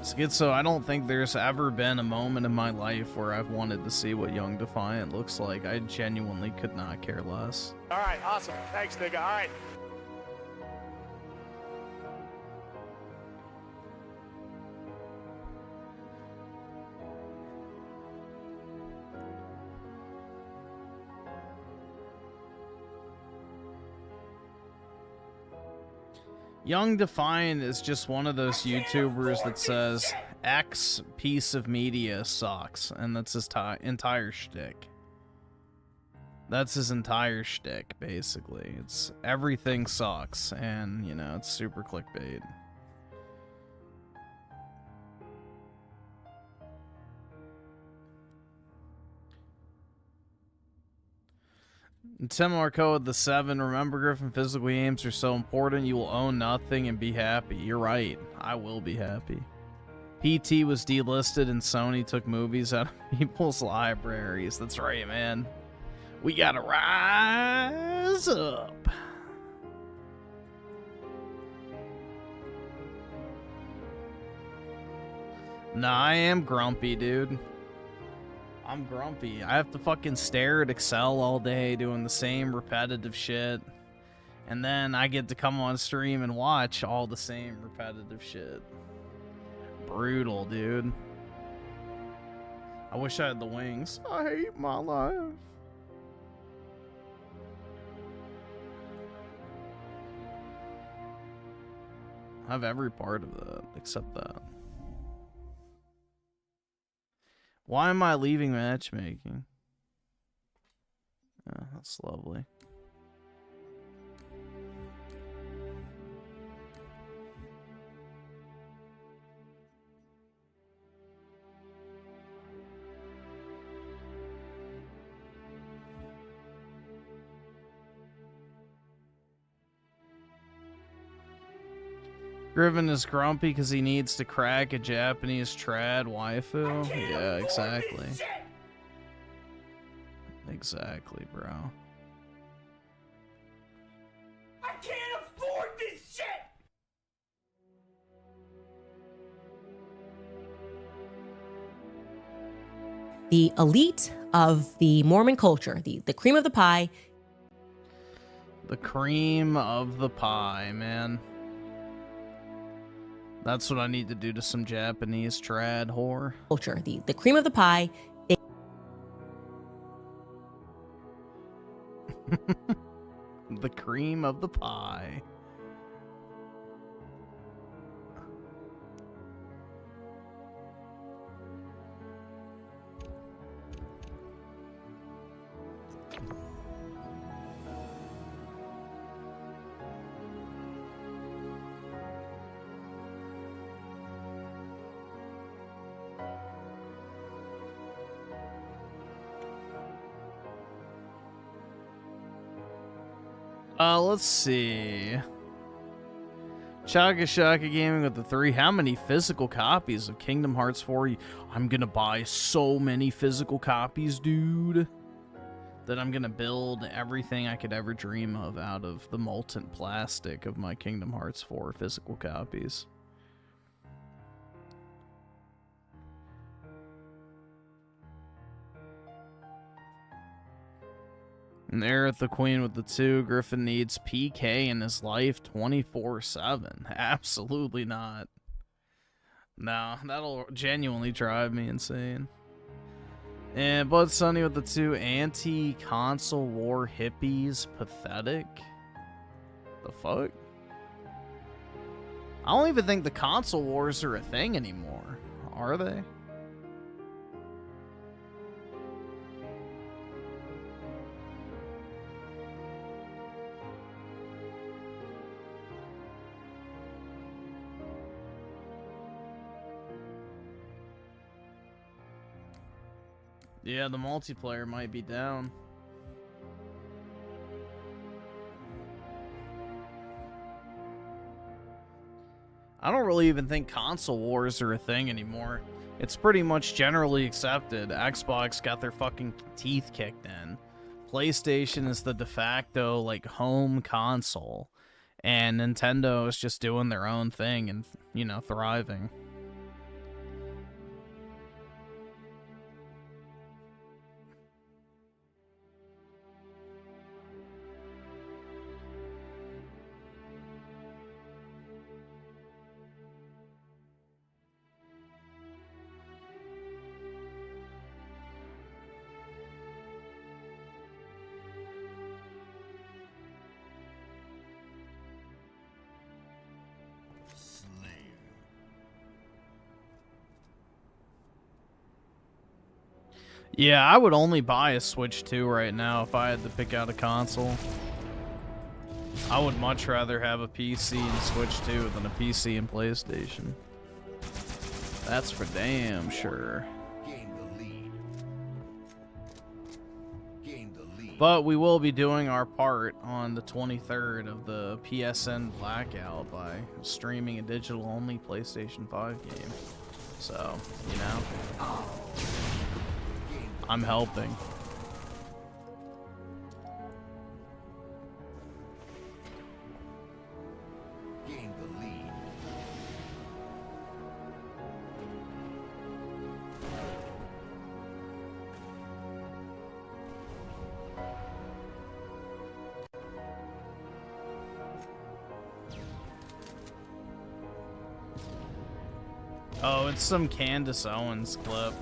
[SPEAKER 1] Schizo, I don't think there's ever been a moment in my life where I've wanted to see what Young Defiant looks like. I genuinely could not care less.
[SPEAKER 3] All right, awesome. Thanks, nigga. All right.
[SPEAKER 1] Young Defiant is just one of those YouTubers that says X piece of media sucks, and that's his entire shtick. That's his entire shtick, basically. It's everything sucks, and, you know, it's super clickbait. Tim Marco with the 7. Remember, Griffin, physical games are so important. You will own nothing and be happy. You're right. I will be happy. PT was delisted and Sony took movies out of people's libraries. That's right, man. We gotta rise up. Nah, I am grumpy, dude. I'm grumpy. I have to fucking stare at Excel all day doing the same repetitive shit. And then I get to come on stream and watch all the same repetitive shit. Brutal, dude. I wish I had the wings. I hate my life. I have every part of that except that. Why am I leaving matchmaking? Oh, that's lovely. Griffin is grumpy because he needs to crack a Japanese trad waifu. Yeah, exactly. Exactly, bro.
[SPEAKER 2] I can't afford this shit!
[SPEAKER 8] The elite of the Mormon culture, the cream of the pie.
[SPEAKER 1] The cream of the pie, man. That's what I need to do to some Japanese trad whore.
[SPEAKER 8] Culture, the cream of the pie.
[SPEAKER 1] The cream of the pie. Let's see. Chaka Shaka Gaming with the 3. How many physical copies of Kingdom Hearts 4? I'm gonna buy so many physical copies, dude, that I'm gonna build everything I could ever dream of out of the molten plastic of my Kingdom Hearts 4 physical copies. And Aerith the Queen with the 2. Griffin needs PK in his life 24/7. Absolutely not. No, that'll genuinely drive me insane. And Bud Sunny with the 2. Anti-console war hippies. Pathetic. The fuck? I don't even think the console wars are a thing anymore. Are they? Yeah, the multiplayer might be down. I don't really even think console wars are a thing anymore. It's pretty much generally accepted. Xbox got their fucking teeth kicked in. PlayStation is the de facto, like, home console. And Nintendo is just doing their own thing and, you know, thriving. Yeah, I would only buy a Switch 2 right now if I had to pick out a console. I would much rather have a PC and Switch 2 than a PC and PlayStation. That's for damn sure. But we will be doing our part on the 23rd of the PSN Blackout by streaming a digital-only PlayStation 5 game. So, you know, I'm helping.
[SPEAKER 5] Gain the lead.
[SPEAKER 1] Oh, it's some Candace Owens clip.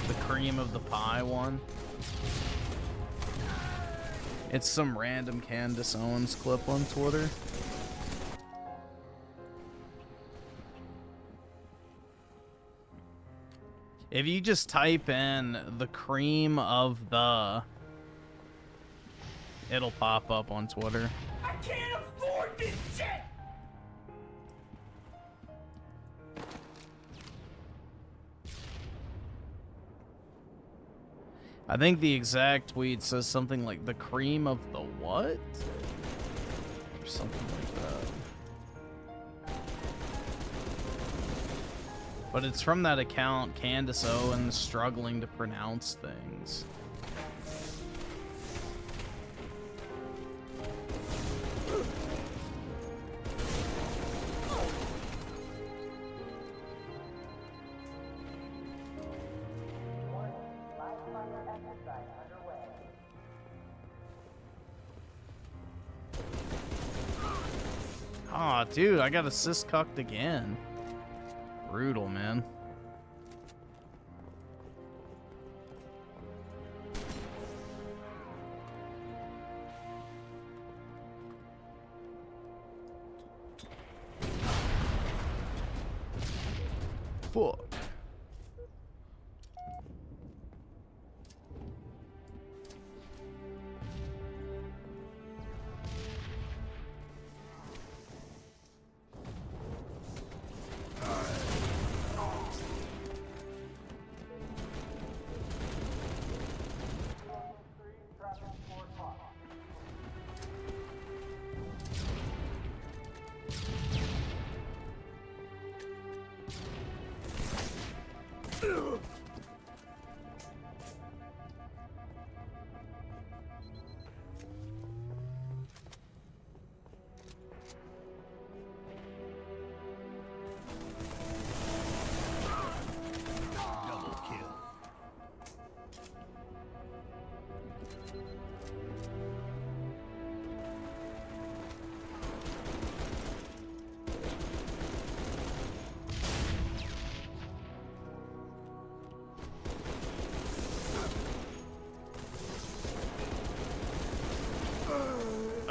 [SPEAKER 1] The cream of the pie one. It's some random Candace Owens clip on Twitter. If you just type in the cream of the, it'll pop up on Twitter.
[SPEAKER 2] I can't afford this shit!
[SPEAKER 1] I think the exact tweet says something like the cream of the what? Or something like that. But it's from that account, Candace Owens struggling to pronounce things. Aw, dude, I got assist cucked again. Brutal, man. Fuck.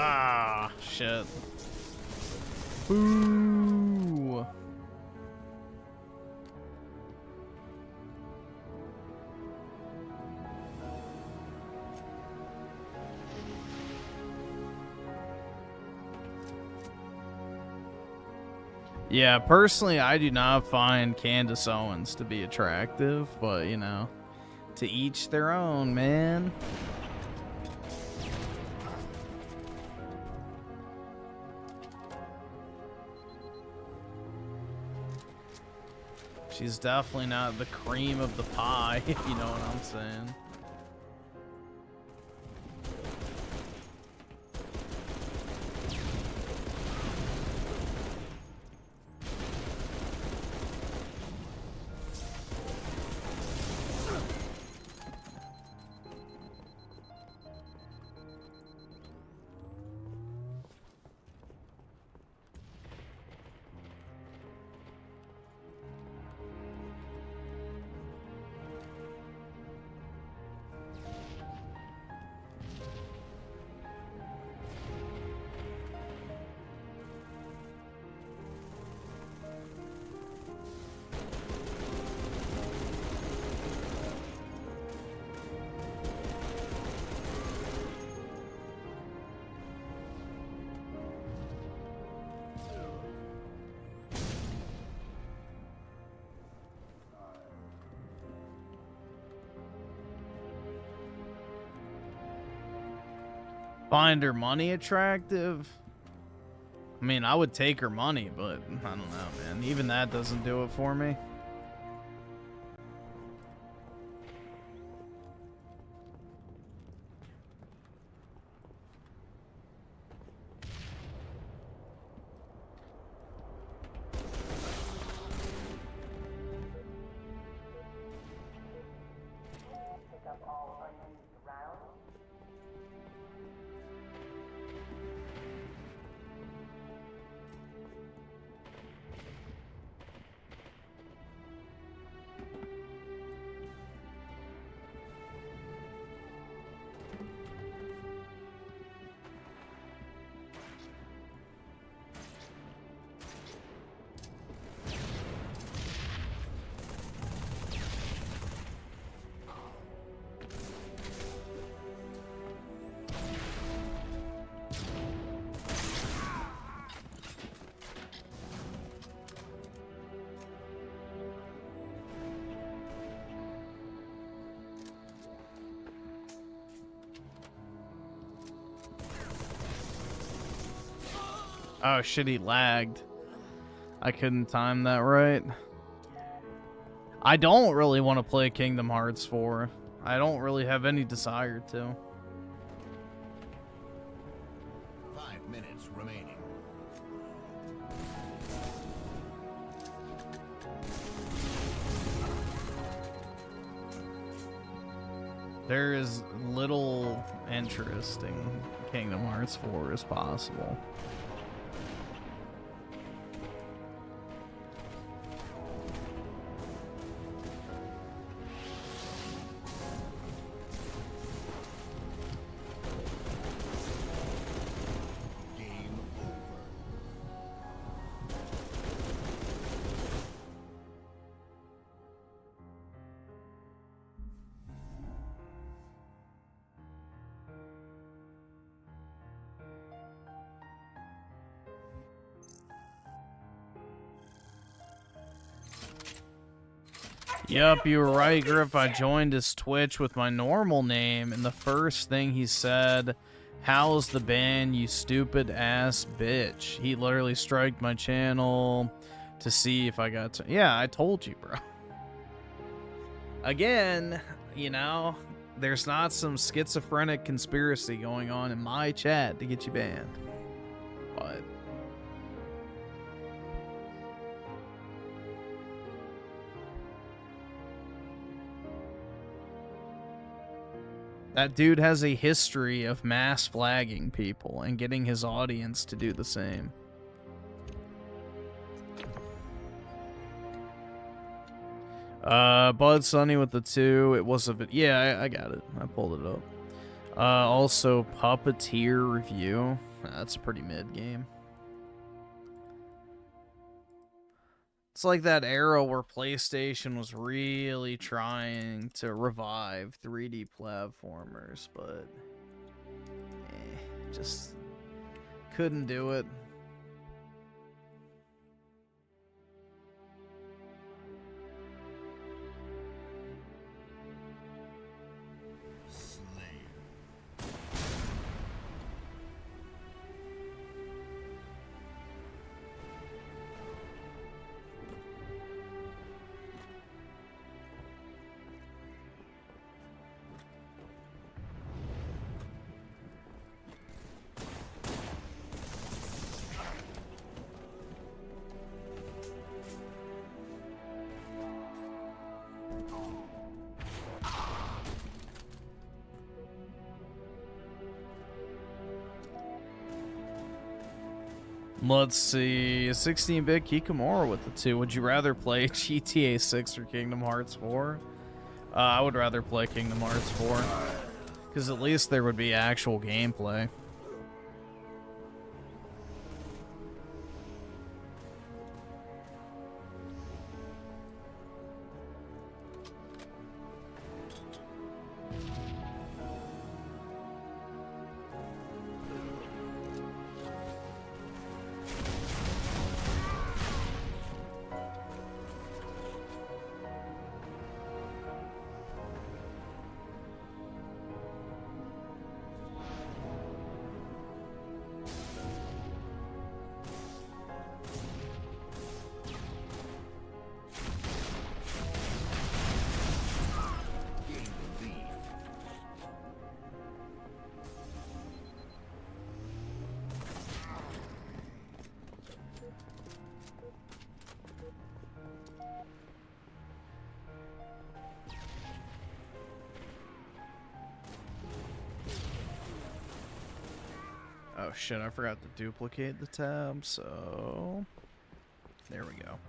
[SPEAKER 1] Ah, shit. Boo. Yeah, personally, I do not find Candace Owens to be attractive, but, you know, to each their own, man. She's definitely not the cream of the pie, if you know what I'm saying. Find her money attractive? I mean, I would take her money, but I don't know, man. Even that doesn't do it for me. Oh shit, he lagged. I couldn't time that right. I don't really want to play Kingdom Hearts 4. I don't really have any desire to.
[SPEAKER 5] 5 minutes remaining.
[SPEAKER 1] There is little interest in Kingdom Hearts 4 as possible. Yep, you were right, Griff. I joined his Twitch with my normal name, and the first thing he said, "How's the band, you stupid ass bitch?" He literally striked my channel to see if I got to... Yeah, I told you, bro. Again, you know, there's not some schizophrenic conspiracy going on in my chat to get you banned. But... that dude has a history of mass flagging people and getting his audience to do the same. Bud Sunny with the 2. It was a bit... yeah, I got it. I pulled it up. Also, Puppeteer review. That's a pretty mid game. It's like that era where PlayStation was really trying to revive 3D platformers, but just couldn't do it. Let's see. 16-bit Kikamura with the 2. Would you rather play GTA 6 or Kingdom Hearts 4? I would rather play Kingdom Hearts 4. Because at least there would be actual gameplay. Oh shit, I forgot to duplicate the tab, so there we go.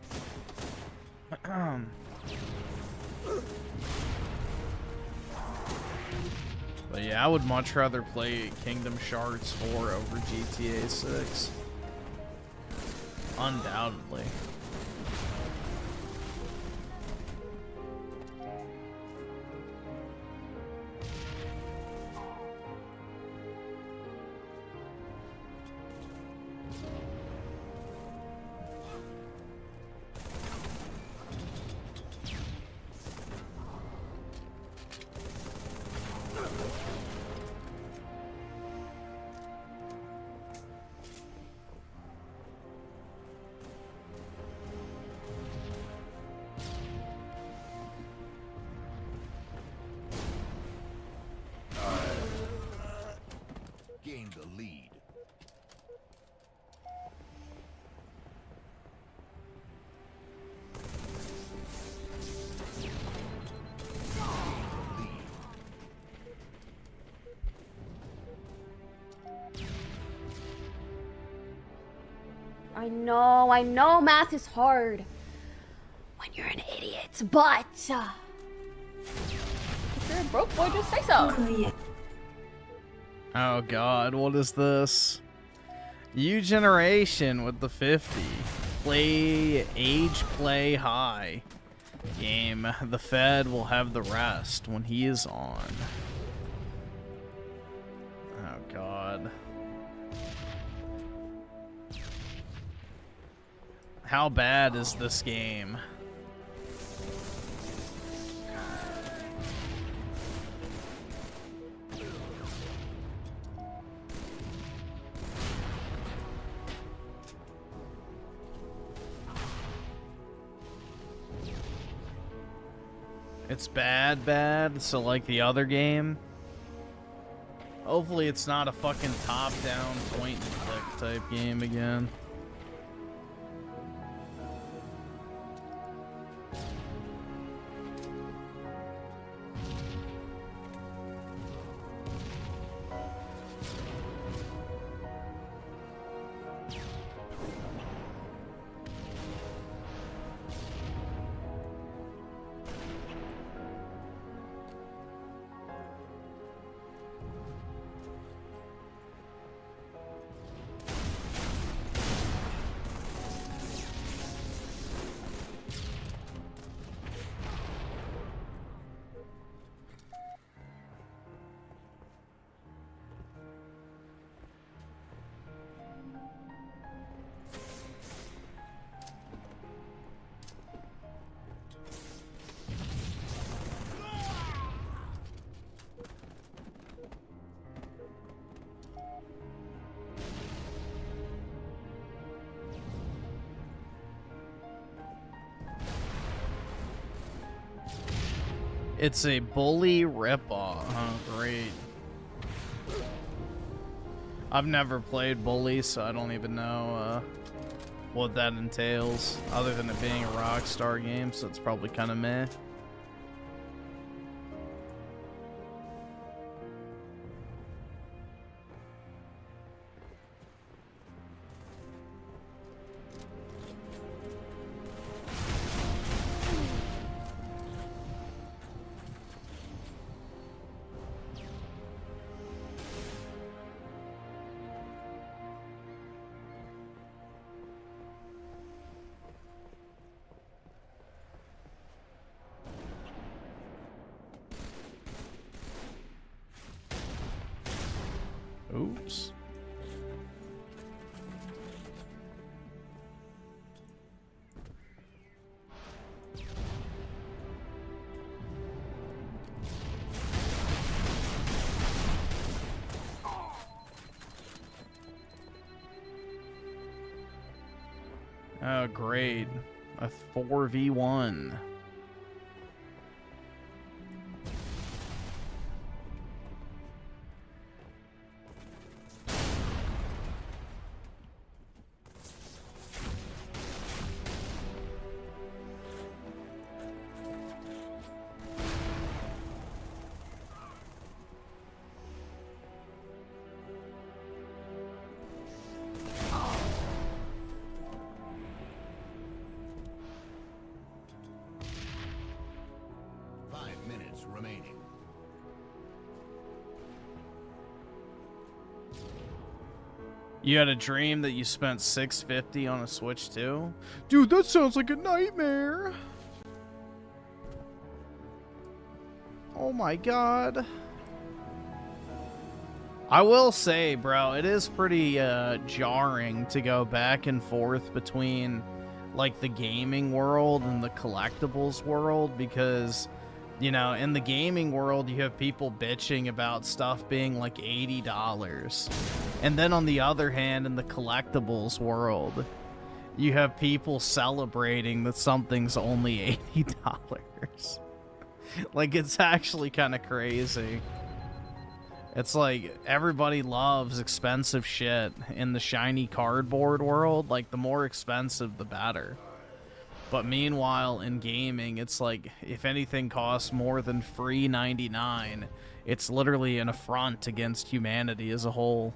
[SPEAKER 1] But yeah, I would much rather play Kingdom Hearts 4 over GTA 6. Undoubtedly.
[SPEAKER 5] Gain the lead.
[SPEAKER 9] I know math is hard when you're an idiot, but if you're a broke boy, just say so.
[SPEAKER 1] Oh god, what is this? U Generation with the 50. Play high. Game. The Fed will have the rest when he is on. Oh god. How bad is this game? It's bad, so like the other game. Hopefully it's not a fucking top-down point-and-click type game again. It's a bully ripoff. Oh, great. I've never played Bully, so I don't even know what that entails, other than it being a Rockstar game, so it's probably kind of meh. Oh, great. A 4v1.
[SPEAKER 5] Remaining.
[SPEAKER 1] You had a dream that you spent $650 on a Switch too? Dude, that sounds like a nightmare. Oh my god. I will say, bro, it is pretty jarring to go back and forth between like the gaming world and the collectibles world, because you know, in the gaming world, you have people bitching about stuff being like $80. And then on the other hand, in the collectibles world, you have people celebrating that something's only $80. Like, it's actually kind of crazy. It's like everybody loves expensive shit in the shiny cardboard world. Like, the more expensive, the better. But meanwhile, in gaming, it's like, if anything costs more than free $99, it's literally an affront against humanity as a whole.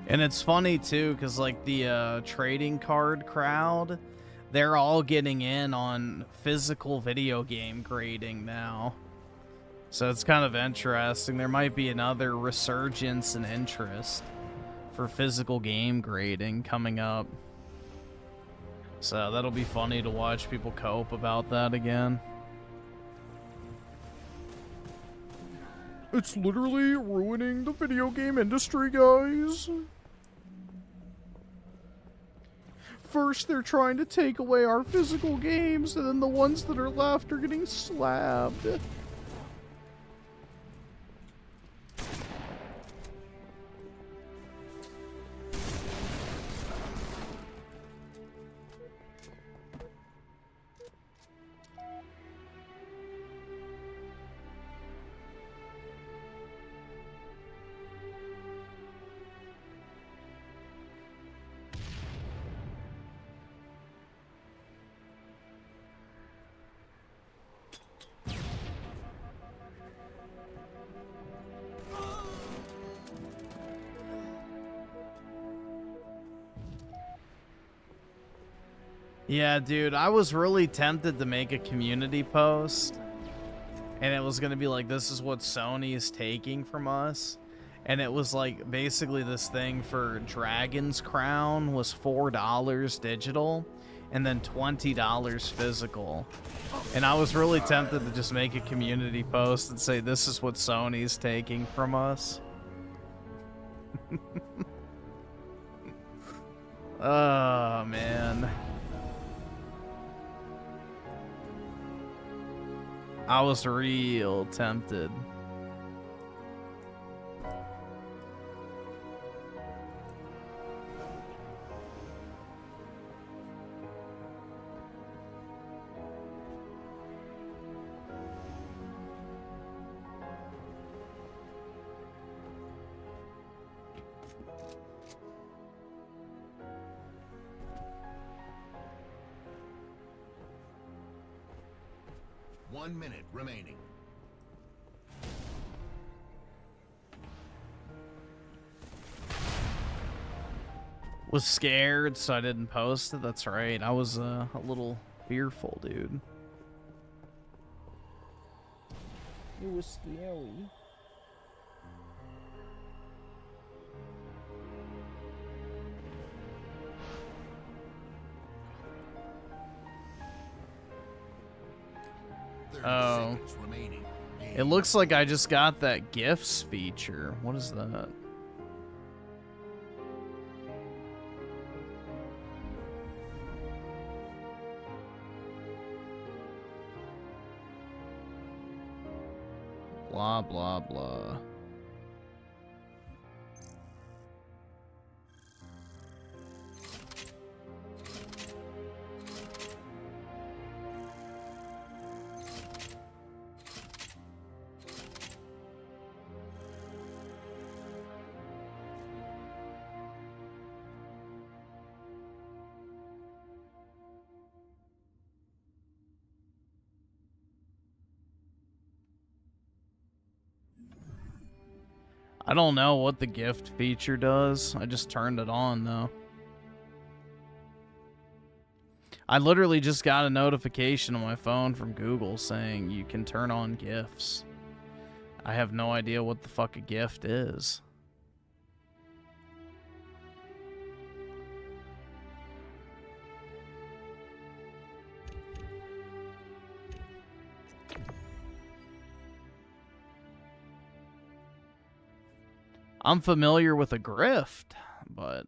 [SPEAKER 1] And it's funny too, because like the trading card crowd, they're all getting in on physical video game grading now. So it's kind of interesting. There might be another resurgence in interest for physical game grading coming up. So that'll be funny to watch people cope about that again. It's literally ruining the video game industry, guys. First, they're trying to take away our physical games, and then the ones that are left are getting slabbed. Yeah, dude, I was really tempted to make a community post, and it was going to be like, this is what Sony is taking from us. And it was like, basically this thing for Dragon's Crown was $4 digital, and then $20 physical. And I was really tempted to just make a community post and say, this is what Sony's taking from us. Oh, man. I was real tempted.
[SPEAKER 5] One minute remaining.
[SPEAKER 1] Was scared, so I didn't post it. That's right. I was a little fearful, dude.
[SPEAKER 7] It was scary.
[SPEAKER 1] Oh.
[SPEAKER 5] Seconds remaining.
[SPEAKER 1] It looks like I just got that gifts feature. What is that? Blah, blah, blah. I don't know what the gift feature does. I just turned it on, though. I literally just got a notification on my phone from Google saying you can turn on gifts. I have no idea what the fuck a gift is. I'm familiar with a grift, but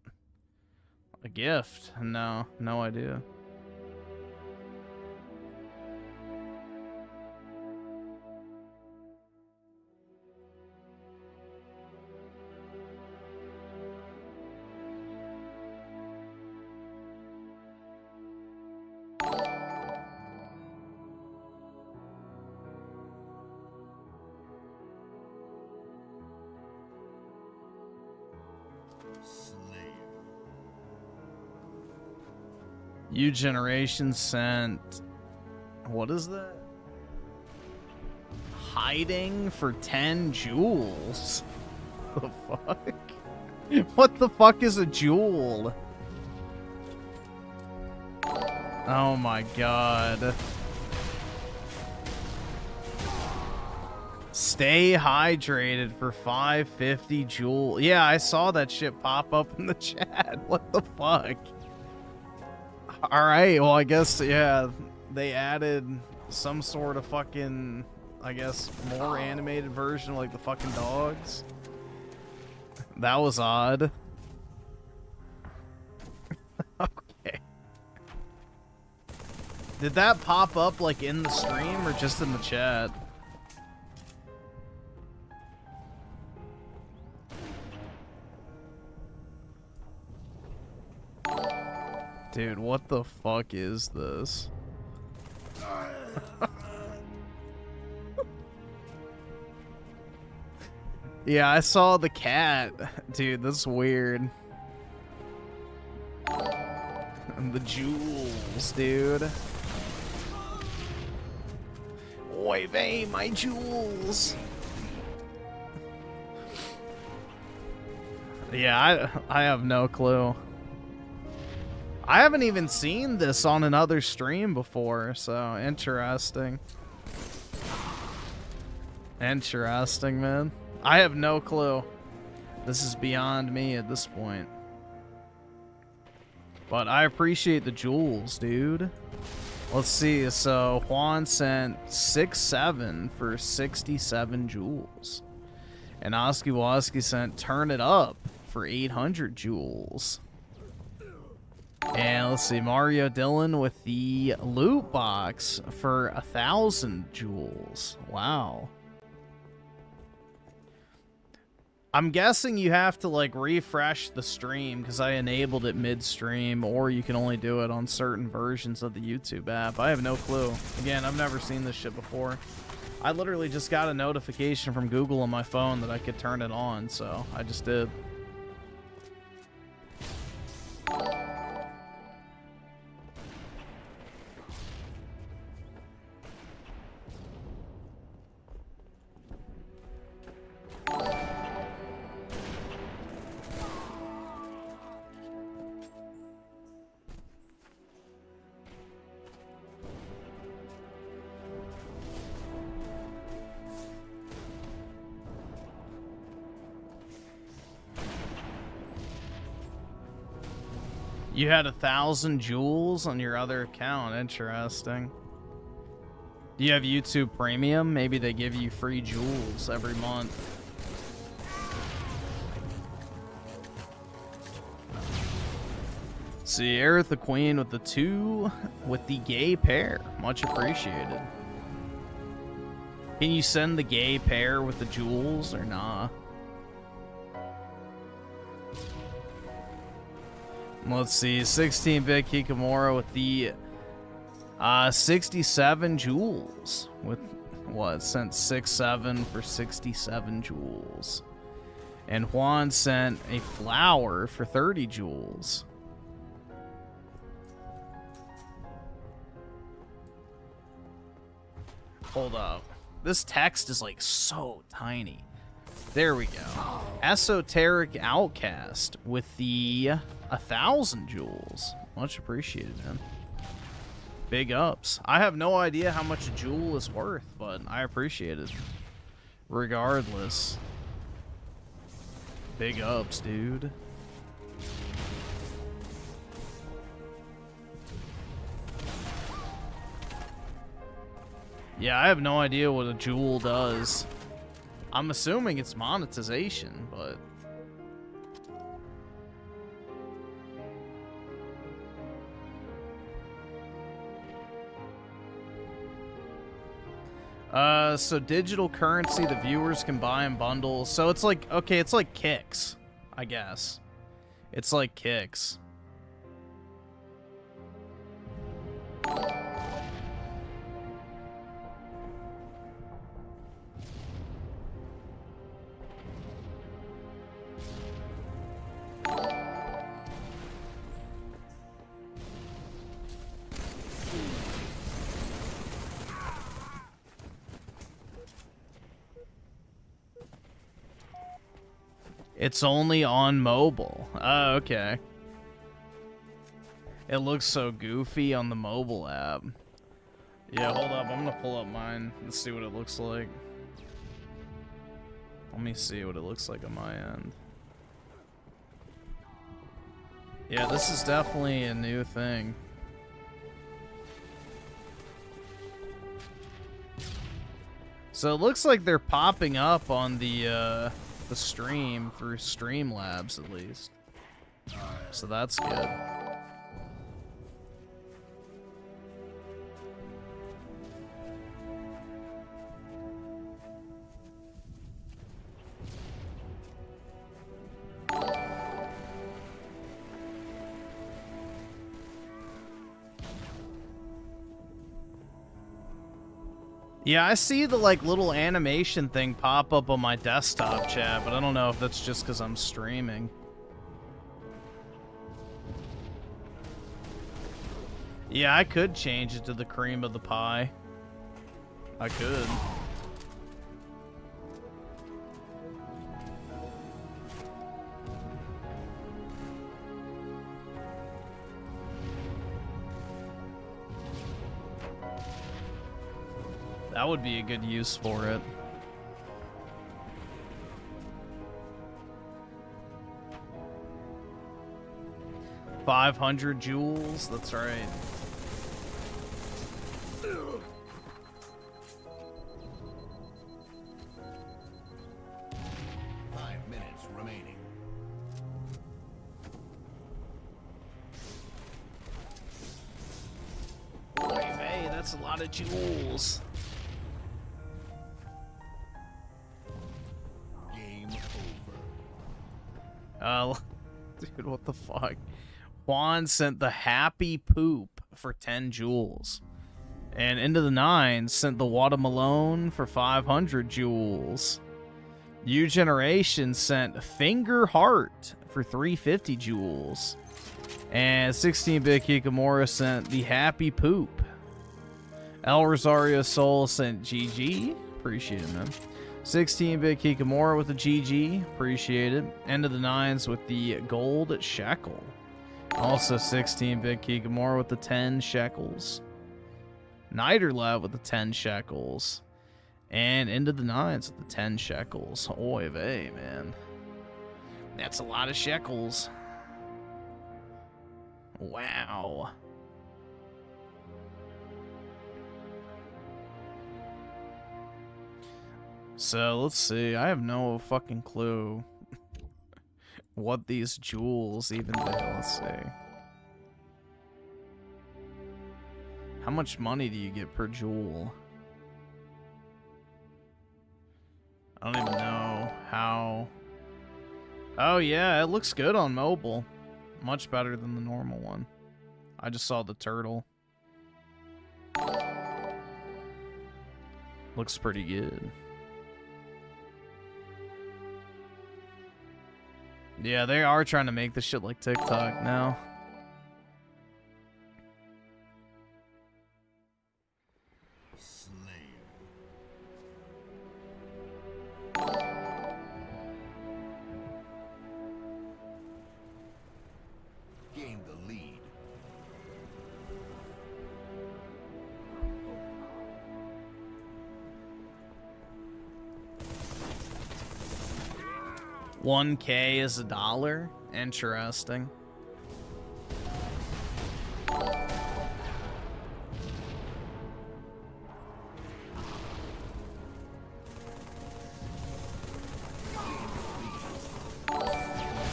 [SPEAKER 1] a gift, no idea. U Generation sent... What is that? Hiding for 10 jewels. The fuck? What the fuck is a jewel? Oh my god. Stay hydrated for 550 jewels. Yeah, I saw that shit pop up in the chat. What the fuck? Alright, well, I guess, yeah, they added some sort of fucking, I guess, more animated version of, like, the fucking dogs. That was odd. Okay. Did that pop up, like, in the stream or just in the chat? Dude, what the fuck is this? Yeah, I saw the cat. Dude, that's weird. And the jewels, dude. Oy vey, my jewels. Yeah, I have no clue. I haven't even seen this on another stream before, so interesting. Interesting, man. I have no clue. This is beyond me at this point. But I appreciate the jewels, dude. Let's see. So Juan sent 6-7 for 67 jewels. And Oski Woski sent Turn It Up for 800 jewels. And let's see, Mario Dillon with the loot box for 1,000 jewels. Wow. I'm guessing you have to, like, refresh the stream because I enabled it mid-stream, or you can only do it on certain versions of the YouTube app. I have no clue. Again, I've never seen this shit before. I literally just got a notification from Google on my phone that I could turn it on, so I just did. You had 1,000 jewels on your other account. Interesting. Do you have YouTube Premium? Maybe they give you free jewels every month. See, Aerith the Queen with the 2 with the gay pair. Much appreciated. Can you send the gay pair with the jewels or nah? Let's see, 16-bit Kikamura with the 67 jewels. With what? Sent 6-7 for 67 jewels. And Juan sent a flower for 30 jewels. Hold up. This text is like so tiny. There we go. Esoteric Outcast with the 1,000 jewels. Much appreciated, man. Big ups. I have no idea how much a jewel is worth, but I appreciate it. Regardless. Big ups, dude. Yeah, I have no idea what a jewel does. I'm assuming it's monetization, but... So digital currency the viewers can buy in bundles. So it's like, okay, it's like kicks, I guess. It's like kicks. It's only on mobile. Oh, okay. It looks so goofy on the mobile app. Yeah, hold up. I'm gonna pull up mine and see what it looks like. Let me see what it looks like on my end. Yeah, this is definitely a new thing. So it looks like they're popping up on the stream through Streamlabs at least. So that's good. Yeah, I see the like little animation thing pop up on my desktop chat, but I don't know if that's just because I'm streaming. Yeah, I could change it to the cream of the pie. I could. That would be a good use for it. $500 jewels, that's right.
[SPEAKER 5] Remaining.
[SPEAKER 1] Boy, hey, that's a lot of jewels.
[SPEAKER 5] Game over.
[SPEAKER 1] Dude, what the fuck? Juan sent the happy poop for 10 jewels. And Into the Nines sent the Watermelon for 500 jewels. U Generation sent Finger Heart for 350 jewels. And 16-bit Kikamura sent the Happy Poop. El Rosario Soul sent GG. Appreciate it, man. 16-bit Kikamura with the GG. Appreciate it. End of the Nines with the gold shekel. Also 16-bit Kikamura with the 10 shekels. Niderlab with the 10 shekels. And Into the Nines with the 10 shekels. Oy vey, man. That's a lot of shekels. Wow. So let's see. I have no fucking clue what these jewels even do. Let's see. How much money do you get per jewel? I don't even know how. Oh yeah, it looks good on mobile. Much better than the normal one. I just saw the turtle. Looks pretty good. Yeah, they are trying to make this shit like TikTok now.
[SPEAKER 5] Gain the lead.
[SPEAKER 1] $1K is $1. Interesting.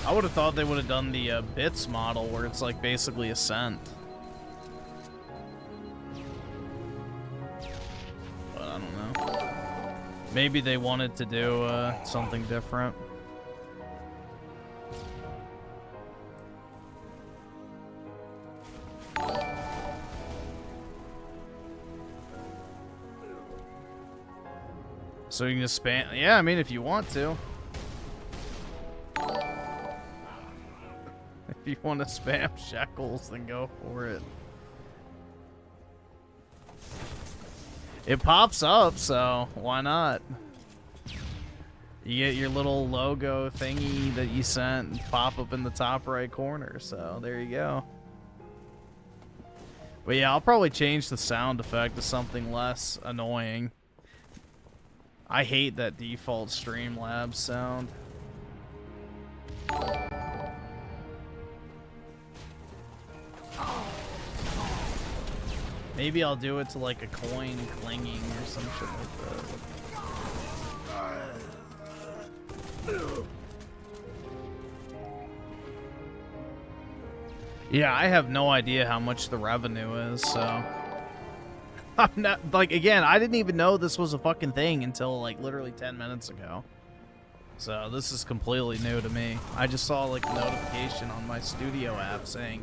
[SPEAKER 1] I would have thought they would have done the bits model where it's like basically a cent. But I don't know. Maybe they wanted to do something different. So you can just spam. Yeah, I mean, if you want to. If you want to spam shekels, then go for it. It pops up, so why not? You get your little logo thingy that you sent and pop up in the top right corner, so there you go. But yeah, I'll probably change the sound effect to something less annoying. I hate that default Streamlabs sound. Maybe I'll do it to like a coin clinging or some shit like that. Yeah, I have no idea how much the revenue is, so... I'm not, like, again, I didn't even know this was a fucking thing until, like, literally 10 minutes ago. So, this is completely new to me. I just saw, like, a notification on my studio app saying,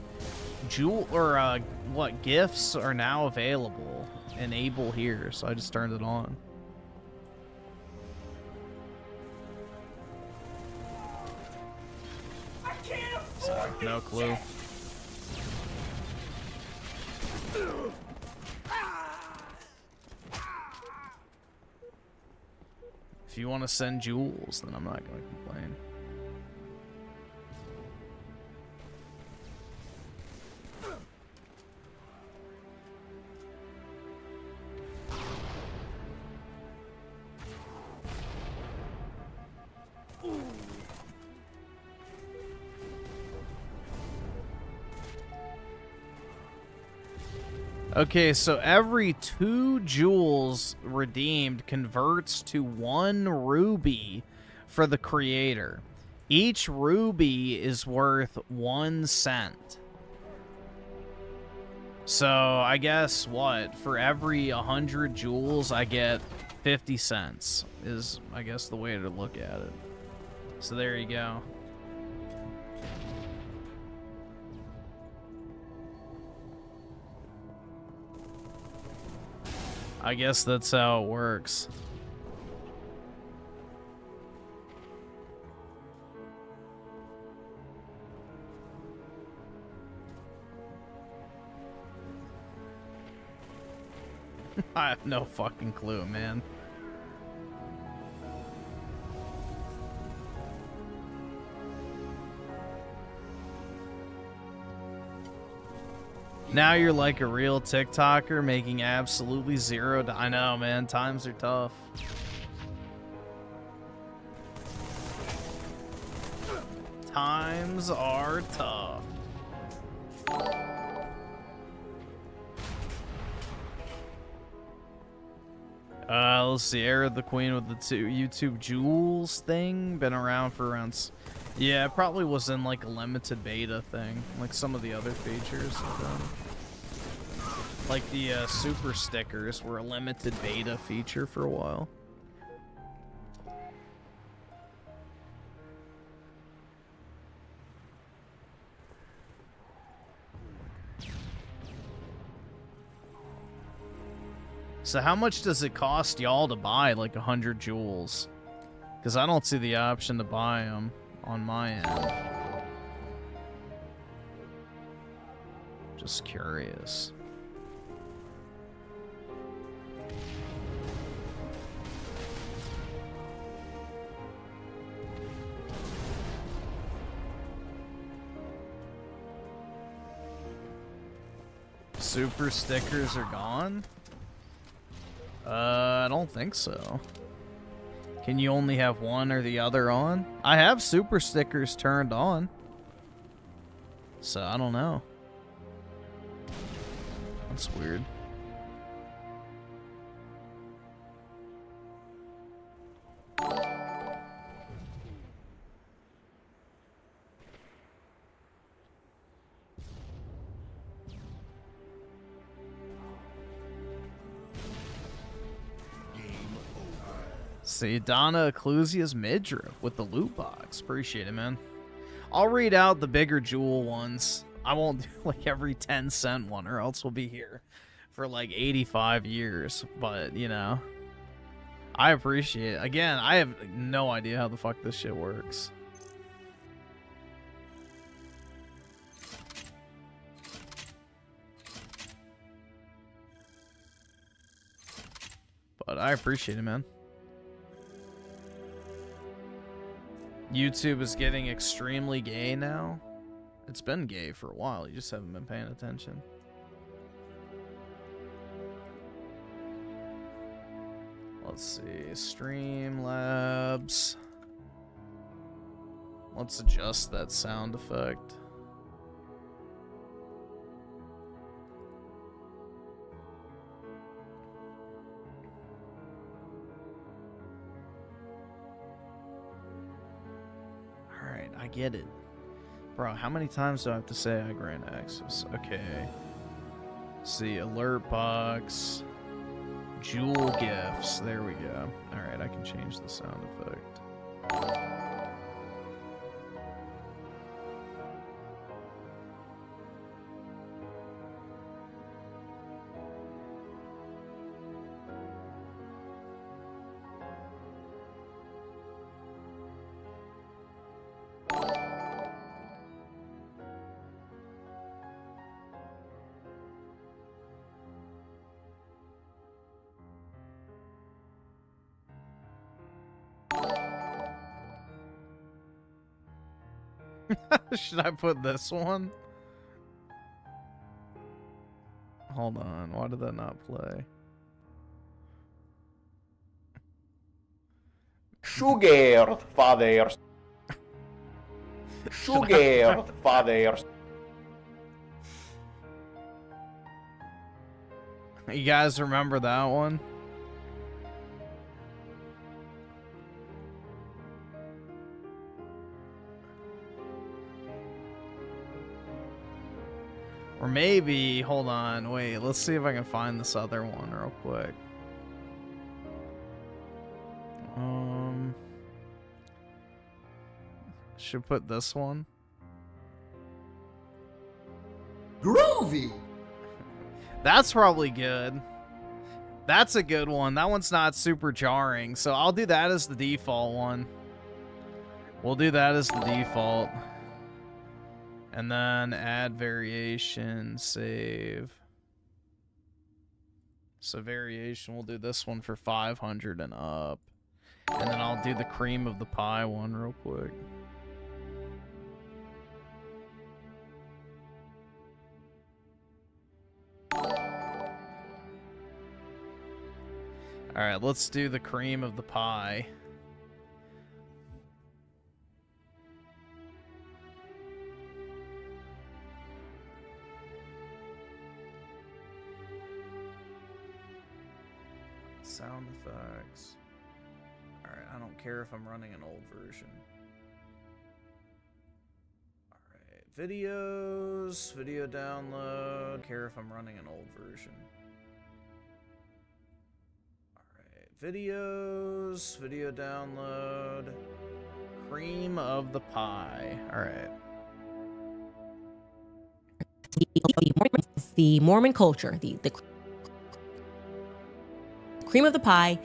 [SPEAKER 1] gifts are now available. Enable here, so I just turned it on.
[SPEAKER 2] I can't afford
[SPEAKER 1] So, no
[SPEAKER 2] this
[SPEAKER 1] clue. If you want to send jewels, then I'm not going to complain. Okay, so every 2 jewels redeemed converts to 1 ruby for the creator. Each ruby is worth 1 cent. So, I guess, what? For every 100 jewels, I get 50 cents, is, I guess, the way to look at it. So, there you go. I guess that's how it works. I have no fucking clue, man. Now you're like a real TikToker making absolutely zero. I know, man. Times are tough. Times are tough. Let's see. Era the Queen with the two YouTube Jewels thing. Been around for around... Yeah, it probably was in like a limited beta thing. Like some of the other features of them. Like the super stickers were a limited beta feature for a while. So how much does it cost y'all to buy like 100 jewels? Because I don't see the option to buy them on my end. Just curious. Super stickers are gone? I don't think so. Can you only have one or the other on? I have super stickers turned on. So, I don't know. That's weird. See, Donna Ecclesia's midriff with the loot box. Appreciate it, man. I'll read out the bigger jewel ones. I won't do like every 10-cent one, or else we'll be here for like 85 years. But, you know, I appreciate it. Again, I have no idea how the fuck this shit works. But I appreciate it, man. YouTube is getting extremely gay now. It's been gay for a while. You just haven't been paying attention. Let's see. Streamlabs. Let's adjust that sound effect. I get it. Bro, how many times do I have to say I grant access? Okay. See, alert box. Jewel gifts. There we go. Alright, I can change the sound effect. Should I put this one? Hold on. Why did that not play?
[SPEAKER 3] Sugar fathers. Sugar fathers.
[SPEAKER 1] You guys remember that one? Or maybe, hold on, wait, let's see if I can find this other one real quick. Should put this one.
[SPEAKER 5] Groovy.
[SPEAKER 1] That's probably good. That's a good one. That one's not super jarring, so I'll do that as the default one. We'll do that as the default. And then add variation, save. So variation, we'll do this one for 500 and up. And then I'll do the cream of the pie one real quick. Alright, let's do the cream of the pie. sound effects. Alright, I don't care if I'm running an old version. Alright, videos, video download. Care if I'm running an old version. Alright, videos, video download. Cream of the pie. Alright.
[SPEAKER 8] The Mormon culture, the cream of the pie.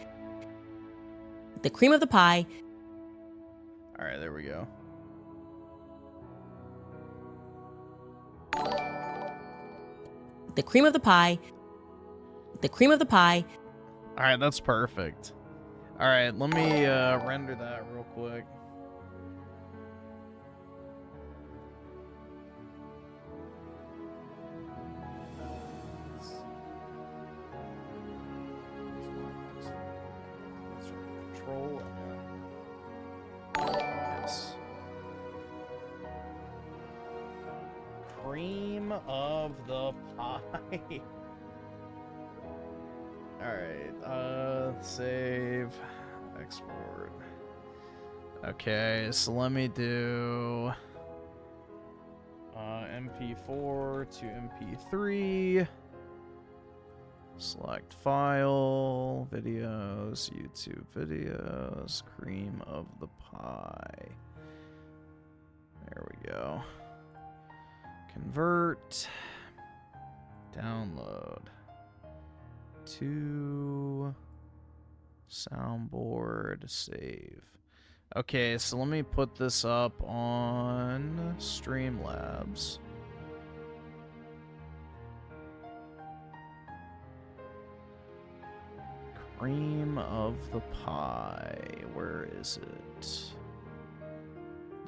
[SPEAKER 8] The cream of the pie.
[SPEAKER 1] All right, there we go.
[SPEAKER 8] The cream of the pie. The cream of the pie.
[SPEAKER 1] All right, that's perfect. All right, let me render that real quick. Control. Yes. Cream of the pie. Alright, save, export. Okay, so let me do MP4 to MP3. Select file, videos, YouTube videos, cream of the pie. There we go. Convert, download to soundboard, save. Okay, so let me put this up on Streamlabs. Cream of the pie. Where is it?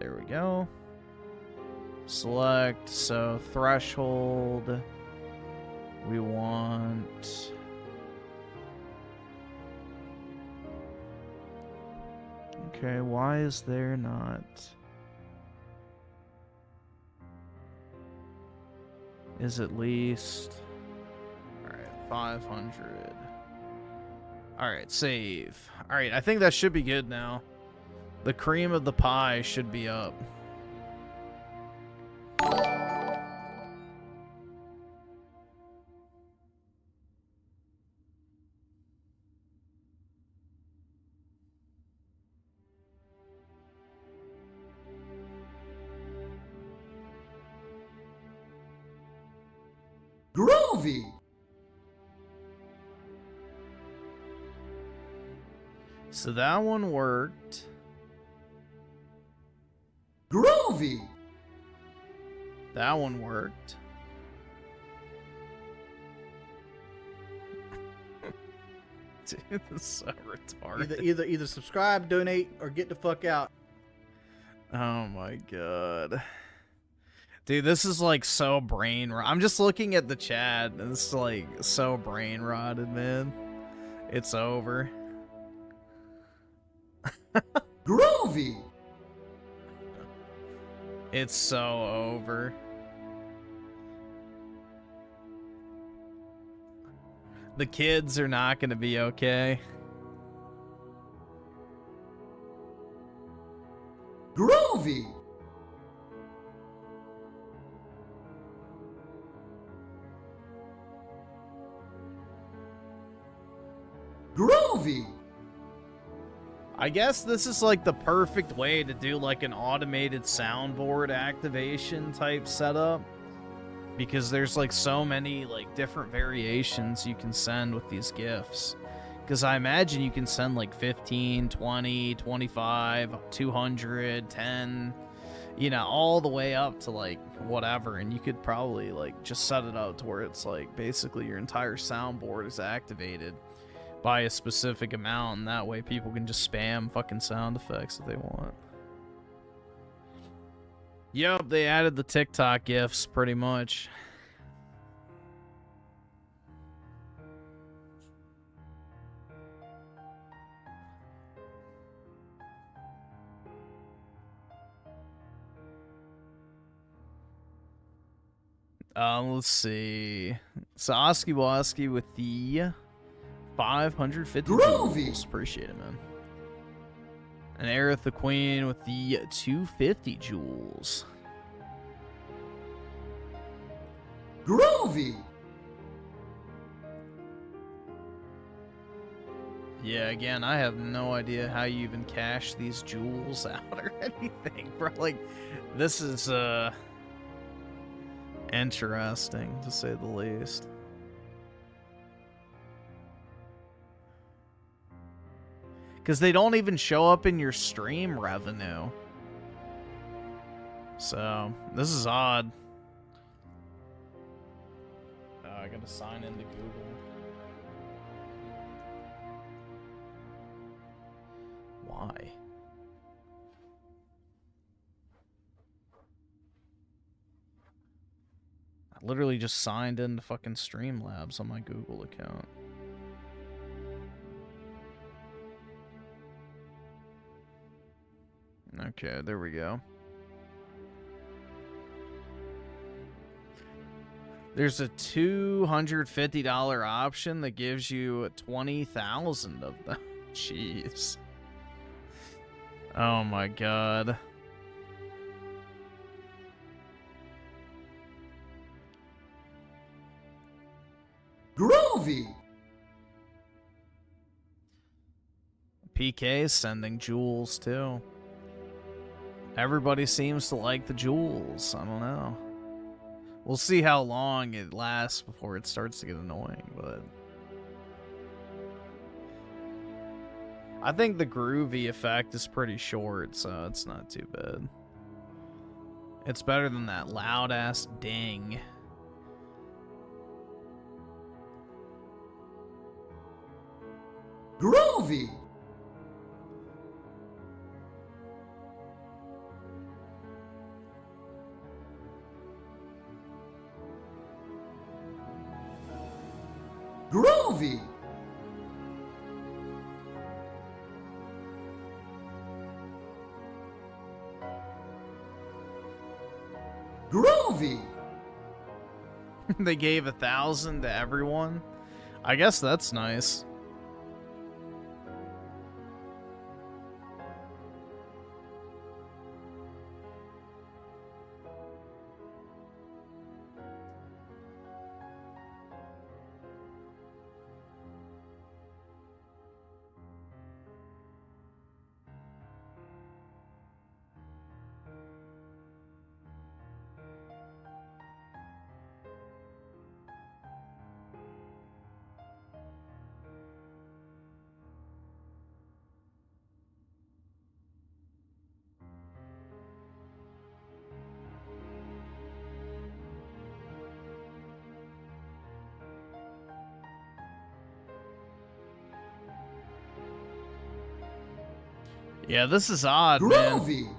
[SPEAKER 1] There we go. Select. So threshold. We want. Okay, why is there not? Is at least. Alright, 500. Alright, save. Alright, I think that should be good now. The cream of the pie should be up.
[SPEAKER 5] Groovy.
[SPEAKER 1] So that one worked.
[SPEAKER 5] Groovy.
[SPEAKER 1] That one worked. Dude, this is so retarded.
[SPEAKER 4] Either subscribe, donate, or get the fuck out.
[SPEAKER 1] Oh my god. Dude, this is like so brain rot. I'm just looking at the chat and it's like so brain rotted, man. It's over.
[SPEAKER 5] Groovy.
[SPEAKER 1] It's so over. The kids are not gonna be okay.
[SPEAKER 5] Groovy. Groovy.
[SPEAKER 1] I guess this is like the perfect way to do like an automated soundboard activation type setup, because there's like so many like different variations you can send with these GIFs. Because I imagine you can send like 15, 20, 25, 200, 10, you know, all the way up to like whatever, and you could probably like just set it up to where it's like basically your entire soundboard is activated by a specific amount, and that way people can just spam fucking sound effects if they want. Yup, they added the TikTok GIFs pretty much. Let's see. So Oski Woski with the 550
[SPEAKER 5] Groovy.
[SPEAKER 1] jewels. Appreciate it, man. And Aerith the Queen with the 250 jewels.
[SPEAKER 5] Groovy.
[SPEAKER 1] Yeah, again, I have no idea how you even cash these jewels out or anything, bro. Like, this is, interesting, to say the least. Because they don't even show up in your stream revenue. So, this is odd. I gotta sign into Google. Why? I literally just signed into fucking Streamlabs on my Google account. Okay, there we go. There's a $250 option that gives you 20,000 of them. Jeez. Oh my god.
[SPEAKER 5] Groovy.
[SPEAKER 1] PK is sending jewels too. Everybody seems to like the jewels. I don't know. We'll see how long it lasts before it starts to get annoying, but I think the groovy effect is pretty short, so it's not too bad. It's better than that loud ass ding.
[SPEAKER 5] Groovy. Groovy. Groovy.
[SPEAKER 1] They gave 1,000 to everyone. I guess that's nice. Yeah, this is odd,
[SPEAKER 5] Groovy.
[SPEAKER 1] man.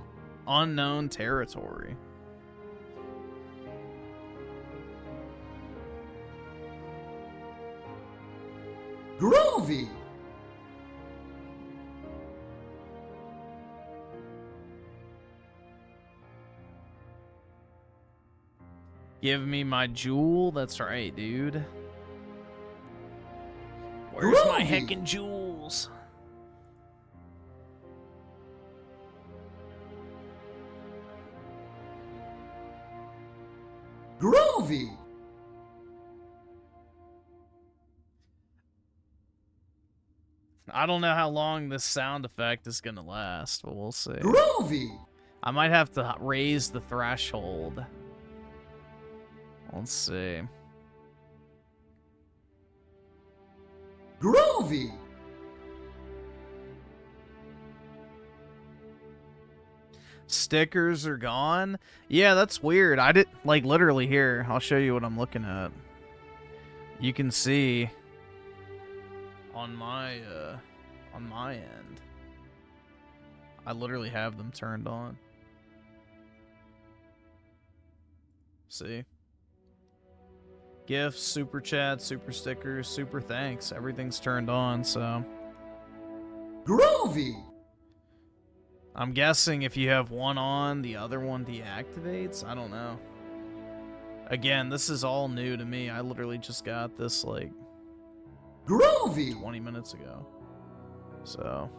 [SPEAKER 1] Unknown territory.
[SPEAKER 5] Groovy.
[SPEAKER 1] Give me my jewel. That's right, dude. Where's my
[SPEAKER 5] Groovy.
[SPEAKER 1] heckin' jewels?
[SPEAKER 5] Groovy.
[SPEAKER 1] I don't know how long this sound effect is gonna last, but we'll see.
[SPEAKER 5] Groovy.
[SPEAKER 1] I might have to raise the threshold. Let's see.
[SPEAKER 5] Groovy.
[SPEAKER 1] Stickers are gone? Yeah, that's weird. I did, like, literally here. I'll show you what I'm looking at. You can see on my end. I literally have them turned on. See? Gifts, super chat, super stickers, super thanks. Everything's turned on, so
[SPEAKER 5] Groovy.
[SPEAKER 1] I'm guessing if you have one on, the other one deactivates? I don't know. Again, this is all new to me. I literally just got this, like,
[SPEAKER 5] Groovy.
[SPEAKER 1] 20 minutes ago. So.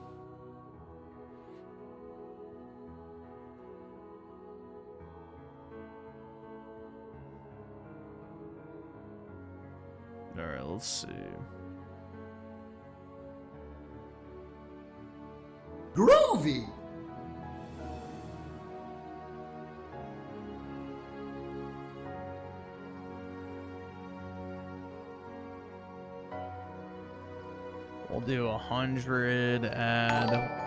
[SPEAKER 1] Alright, let's see.
[SPEAKER 5] Groovy.
[SPEAKER 1] We'll do 100 add.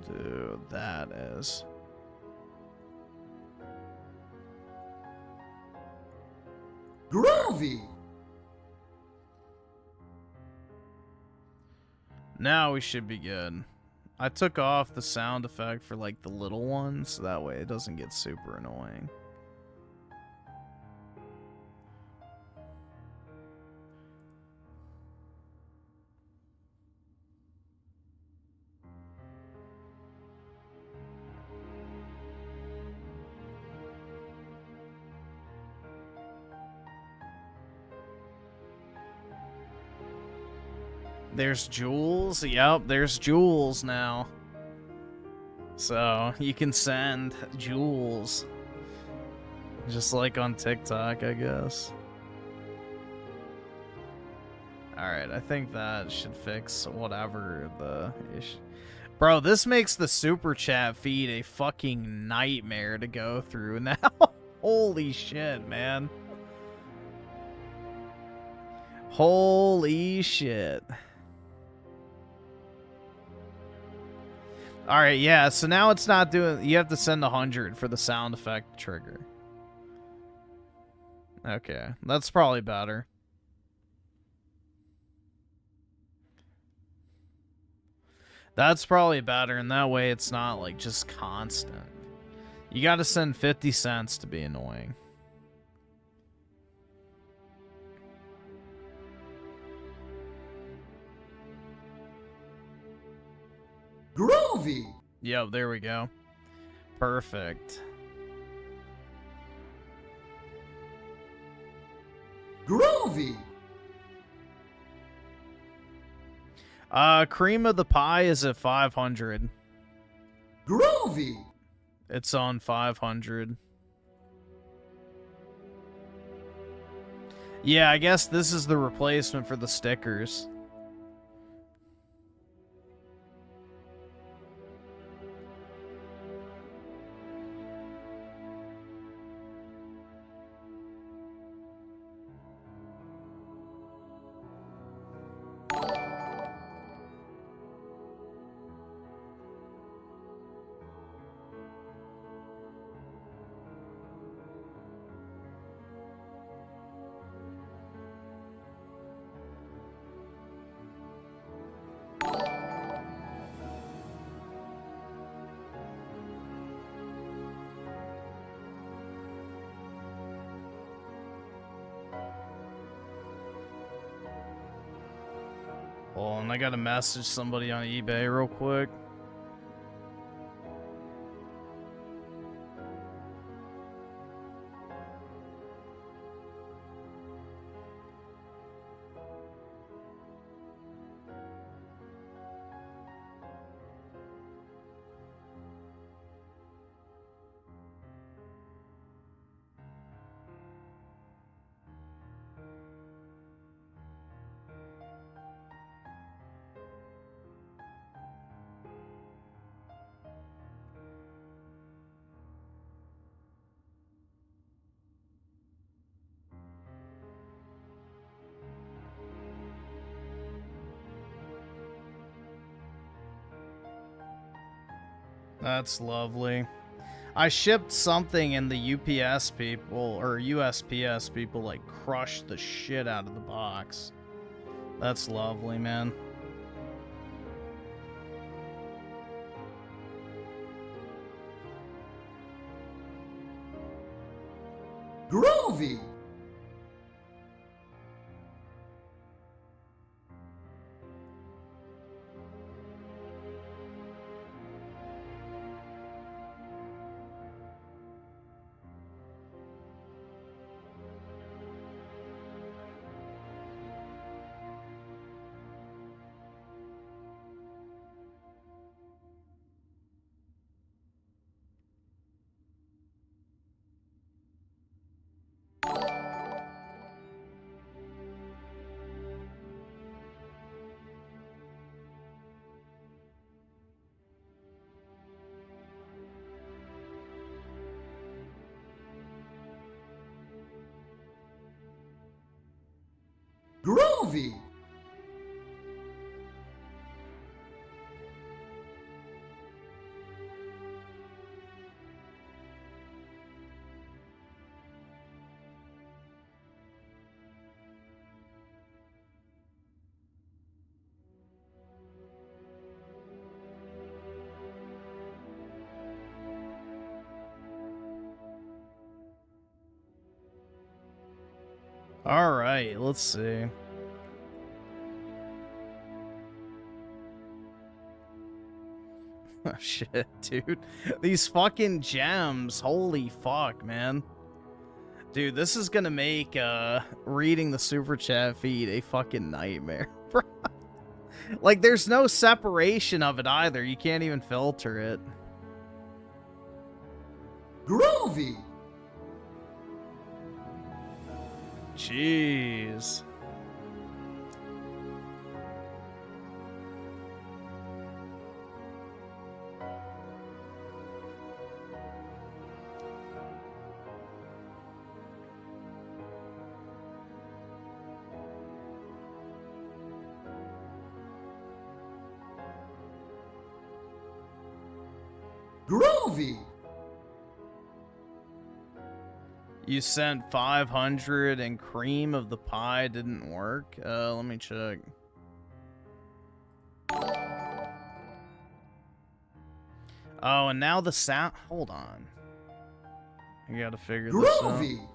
[SPEAKER 1] Do that as
[SPEAKER 5] Groovy.
[SPEAKER 1] now we should be good. I took off the sound effect for like the little ones, so that way it doesn't get super annoying. There's jewels. Yep, there's jewels now. So you can send jewels. Just like on TikTok, I guess. Alright, I think that should fix whatever the issue. Bro, this makes the super chat feed a fucking nightmare to go through now. Holy shit, man. Holy shit. Alright, yeah, so now it's not doing... You have to send 100 for the sound effect trigger. Okay, that's probably better. That's probably better, and that way it's not, like, just constant. You gotta send 50 cents to be annoying.
[SPEAKER 5] Groovy.
[SPEAKER 1] Yep, there we go. Perfect.
[SPEAKER 5] Groovy.
[SPEAKER 1] Cream of the pie is at 500.
[SPEAKER 5] Groovy.
[SPEAKER 1] It's on 500. Yeah, I guess this is the replacement for the stickers. Hold on, I gotta message somebody on eBay real quick. That's lovely. I shipped something and the UPS people, or USPS people, like, crushed the shit out of the box. That's lovely, man.
[SPEAKER 5] Groovy. Groovy.
[SPEAKER 1] All right, let's see. Oh, shit, dude. These fucking gems. Holy fuck, man. Dude, this is gonna make reading the super chat feed a fucking nightmare, bro. Like, there's no separation of it either. You can't even filter it.
[SPEAKER 5] Groovy.
[SPEAKER 1] Jeez.
[SPEAKER 5] Groovy.
[SPEAKER 1] You sent 500 and cream of the pie didn't work? Let me check. Oh, and now the sound. Hold on. I gotta figure this out.
[SPEAKER 5] Groovy.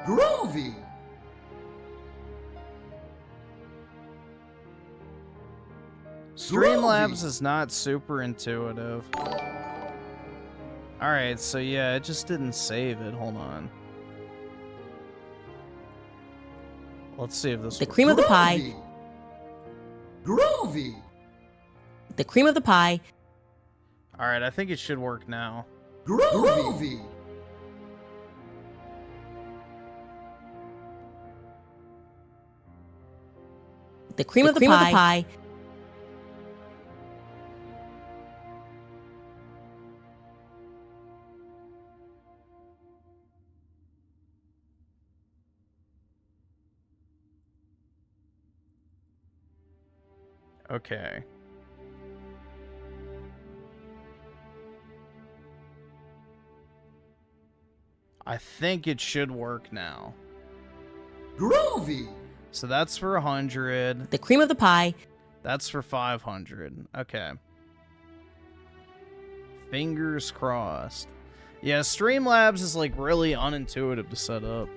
[SPEAKER 5] Groovy.
[SPEAKER 1] Streamlabs is not super intuitive. Alright, so yeah, it just didn't save it. Hold on. Let's see if this
[SPEAKER 8] The
[SPEAKER 1] works.
[SPEAKER 8] cream of the pie.
[SPEAKER 5] Groovy.
[SPEAKER 8] The cream of the pie.
[SPEAKER 1] Alright, I think it should work now.
[SPEAKER 5] Groovy.
[SPEAKER 8] The cream of the pie.
[SPEAKER 1] Okay. I think it should work now.
[SPEAKER 5] Groovy.
[SPEAKER 1] So that's for 100.
[SPEAKER 8] The cream of the pie.
[SPEAKER 1] That's for 500. Okay. Fingers crossed. Yeah, Streamlabs is like really unintuitive to set up.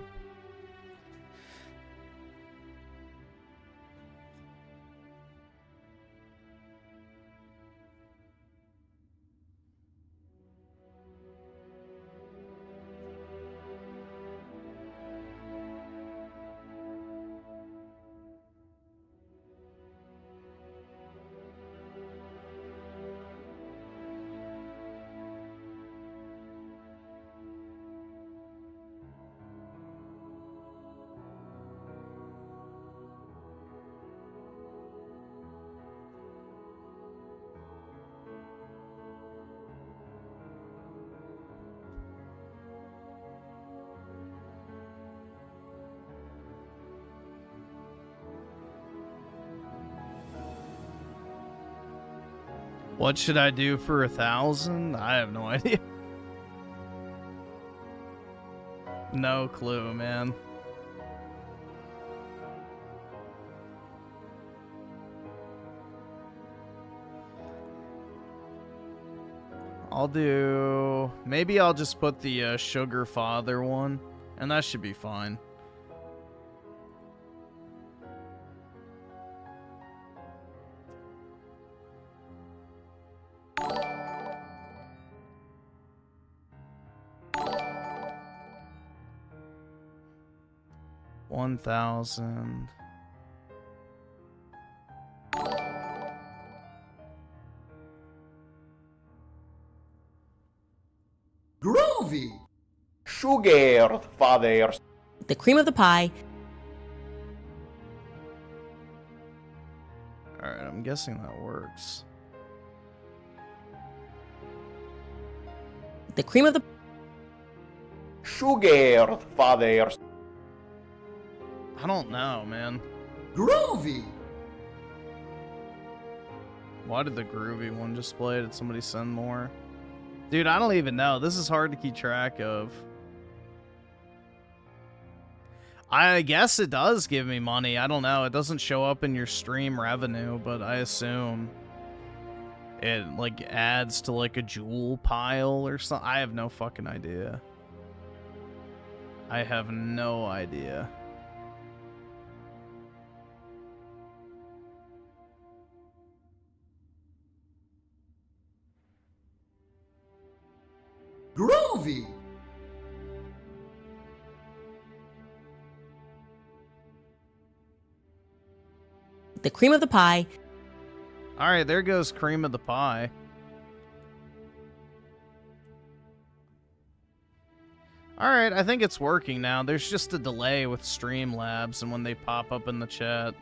[SPEAKER 1] What should I do for 1,000? I have no idea. No clue, man. I'll do... Maybe I'll just put the Sugar Father one, and that should be fine. $1,000.
[SPEAKER 5] Groovy.
[SPEAKER 3] Sugar Father.
[SPEAKER 8] The cream of the pie.
[SPEAKER 1] Alright, I'm guessing that works.
[SPEAKER 8] The cream of the
[SPEAKER 3] Sugar fathers.
[SPEAKER 1] I don't know, man.
[SPEAKER 5] Groovy.
[SPEAKER 1] Why did the groovy one just play? Did somebody send more? Dude, I don't even know. This is hard to keep track of. I guess it does give me money. I don't know. It doesn't show up in your stream revenue, but I assume it, like, adds to, like, a jewel pile or something. I have no fucking idea. I have no idea.
[SPEAKER 5] Groovy.
[SPEAKER 8] The cream of the pie.
[SPEAKER 1] Alright, there goes cream of the pie. Alright, I think it's working now. There's just a delay with Streamlabs and when they pop up in the chat.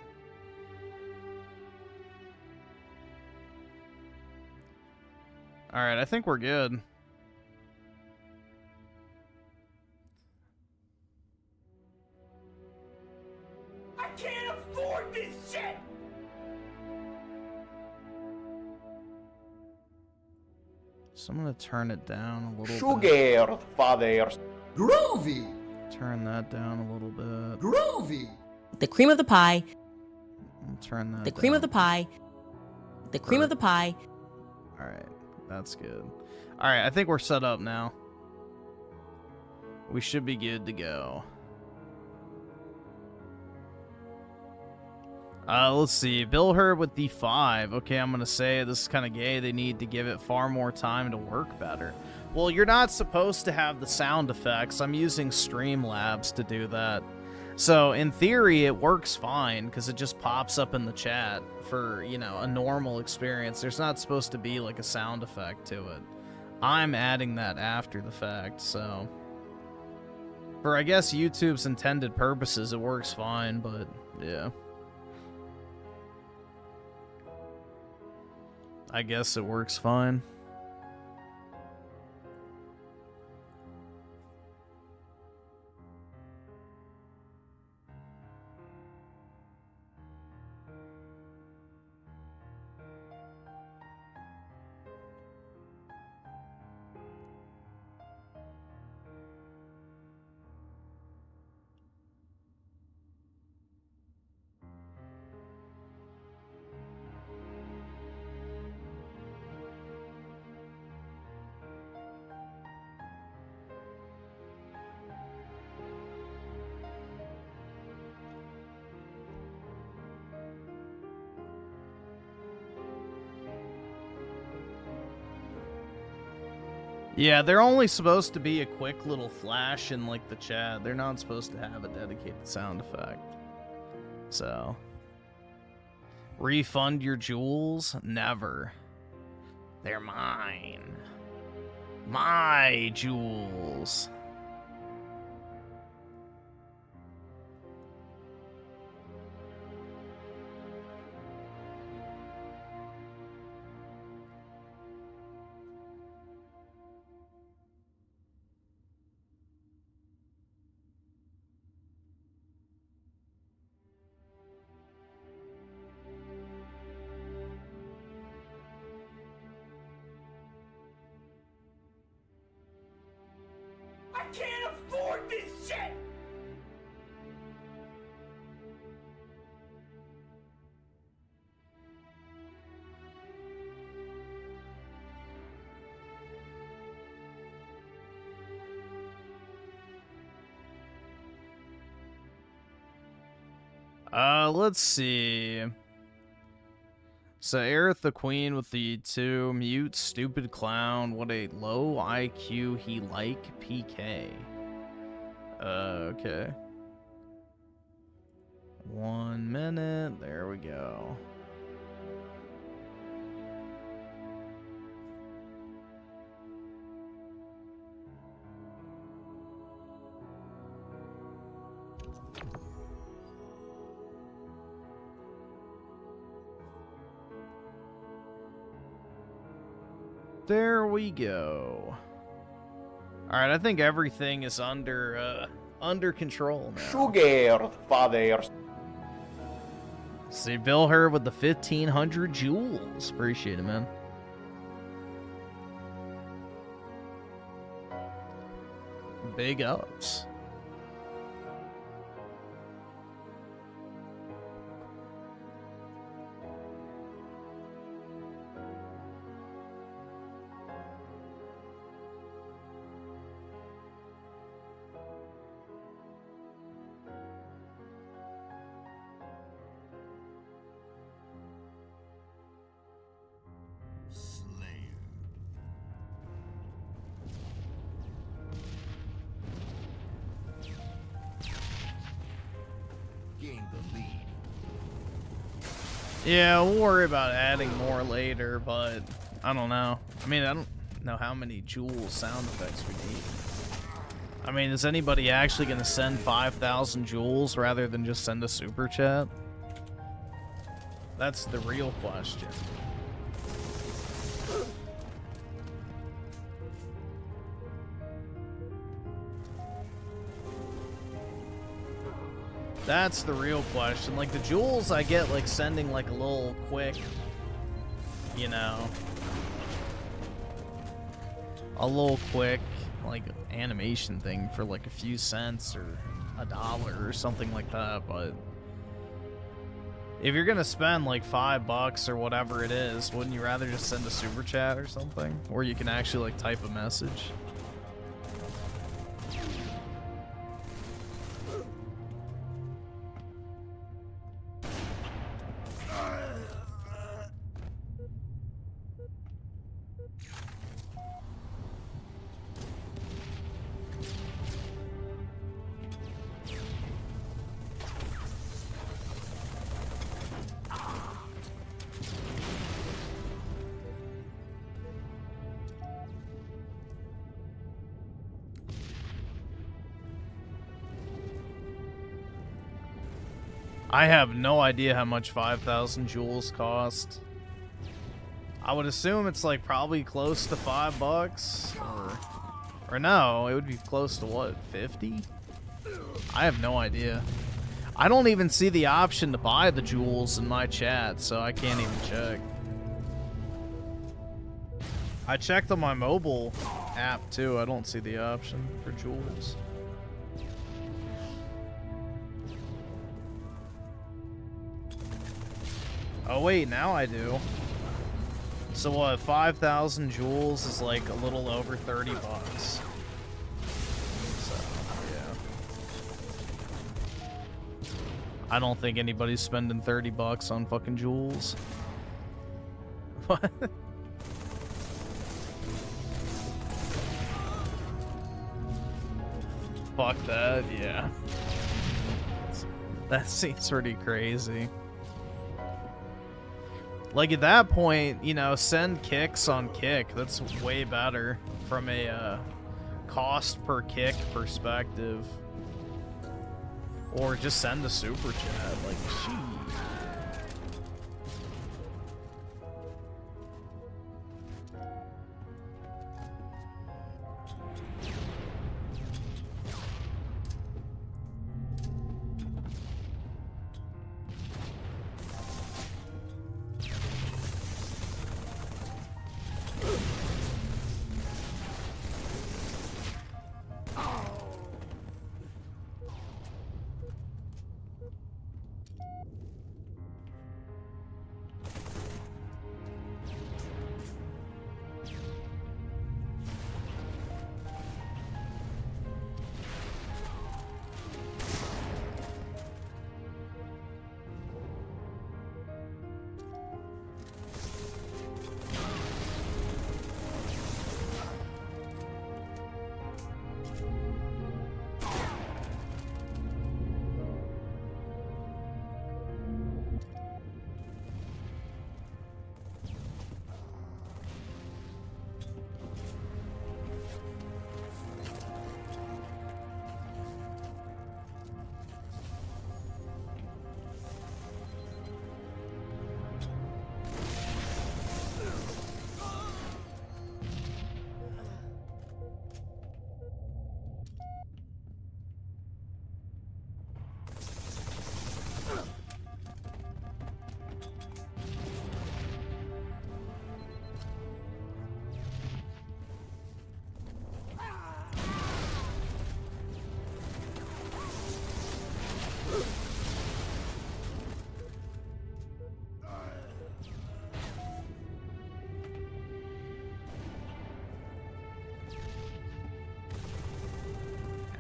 [SPEAKER 1] Alright, I think we're good.
[SPEAKER 2] I can't afford this shit!
[SPEAKER 1] So I'm gonna turn it down a little bit.
[SPEAKER 3] Sugar fathers.
[SPEAKER 5] Groovy.
[SPEAKER 1] Turn that down a little bit.
[SPEAKER 5] Groovy.
[SPEAKER 8] The cream of the pie.
[SPEAKER 1] I'll turn that
[SPEAKER 8] The cream
[SPEAKER 1] down.
[SPEAKER 8] of the pie. The cream of the pie.
[SPEAKER 1] Alright, that's good. Alright, I think we're set up now. We should be good to go. Let's see. Bill Herb with the 5. Okay, I'm gonna say this is kind of gay. They need to give it far more time to work better. Well, you're not supposed to have the sound effects. I'm using Streamlabs to do that. So, in theory, it works fine, because it just pops up in the chat for, you know, a normal experience. There's not supposed to be, like, a sound effect to it. I'm adding that after the fact, so... For, I guess, YouTube's intended purposes, it works fine, but, yeah. I guess it works fine. Yeah, they're only supposed to be a quick little flash in, like, the chat. They're not supposed to have a dedicated sound effect. So. Refund your jewels? Never. They're mine. My jewels.
[SPEAKER 2] I can't afford this shit!
[SPEAKER 1] Let's see. So Aerith the Queen with the 2, mute, stupid clown, what a low IQ he like, PK. Okay. 1 minute, there we go. There we go. All right, I think everything is under control now.
[SPEAKER 3] Sugar fathers.
[SPEAKER 1] See, Bill Herr with the 1,500 joules. Appreciate it, man. Big ups. Yeah, we'll worry about adding more later, but I don't know. I mean, I don't know how many Joule sound effects we need. I mean, is anybody actually going to send 5,000 joules rather than just send a super chat? That's the real question. That's the real question. Like, the joules, I get, like, sending, like, a little quick, you know, a little quick, like, animation thing for, like, a few cents or $1 or something like that, but if you're gonna spend, like, $5 or whatever it is, wouldn't you rather just send a super chat or something? Or you can actually, like, type a message? I have no idea how much 5,000 joules cost. I would assume it's like probably close to $5, or no, it would be close to what, 50? I have no idea. I don't even see the option to buy the joules in my chat, so I can't even check. I checked on my mobile app too. I don't see the option for joules. Oh wait, now I do. So what, 5,000 joules is like a little over $30. So, yeah. I don't think anybody's spending $30 on fucking joules. What? Fuck that, yeah. That seems pretty crazy. Like, at that point, you know, send kicks on kick. That's way better from a cost per kick perspective. Or just send a super chat. Like, sheesh.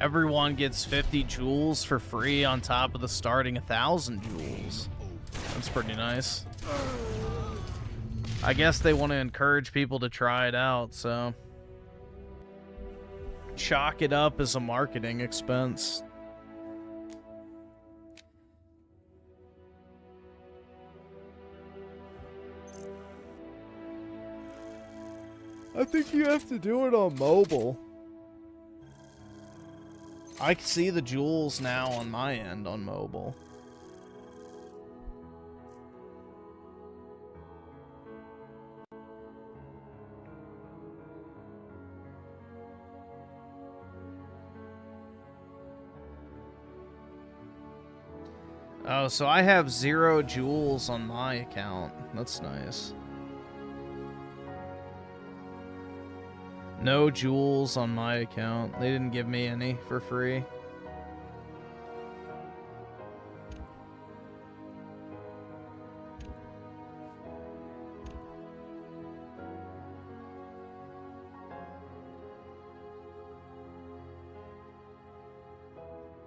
[SPEAKER 1] Everyone gets 50 jewels for free on top of the starting 1,000 jewels. That's pretty nice. I guess they want to encourage people to try it out, so chalk it up as a marketing expense. I think you have to do it on mobile. I can see the jewels now on my end on mobile. Oh, so I have 0 jewels on my account. That's nice. No jewels on my account. They didn't give me any for free.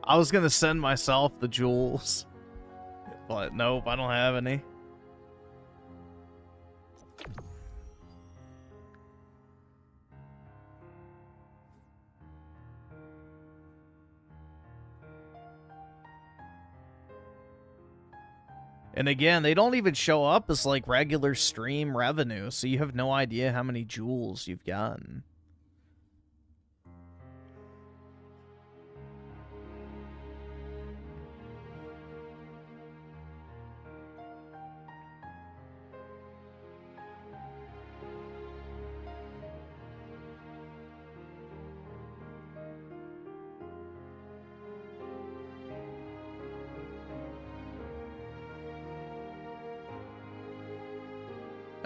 [SPEAKER 1] I was gonna send myself the jewels, but nope, I don't have any. And again, they don't even show up as like regular stream revenue, so you have no idea how many jewels you've gotten.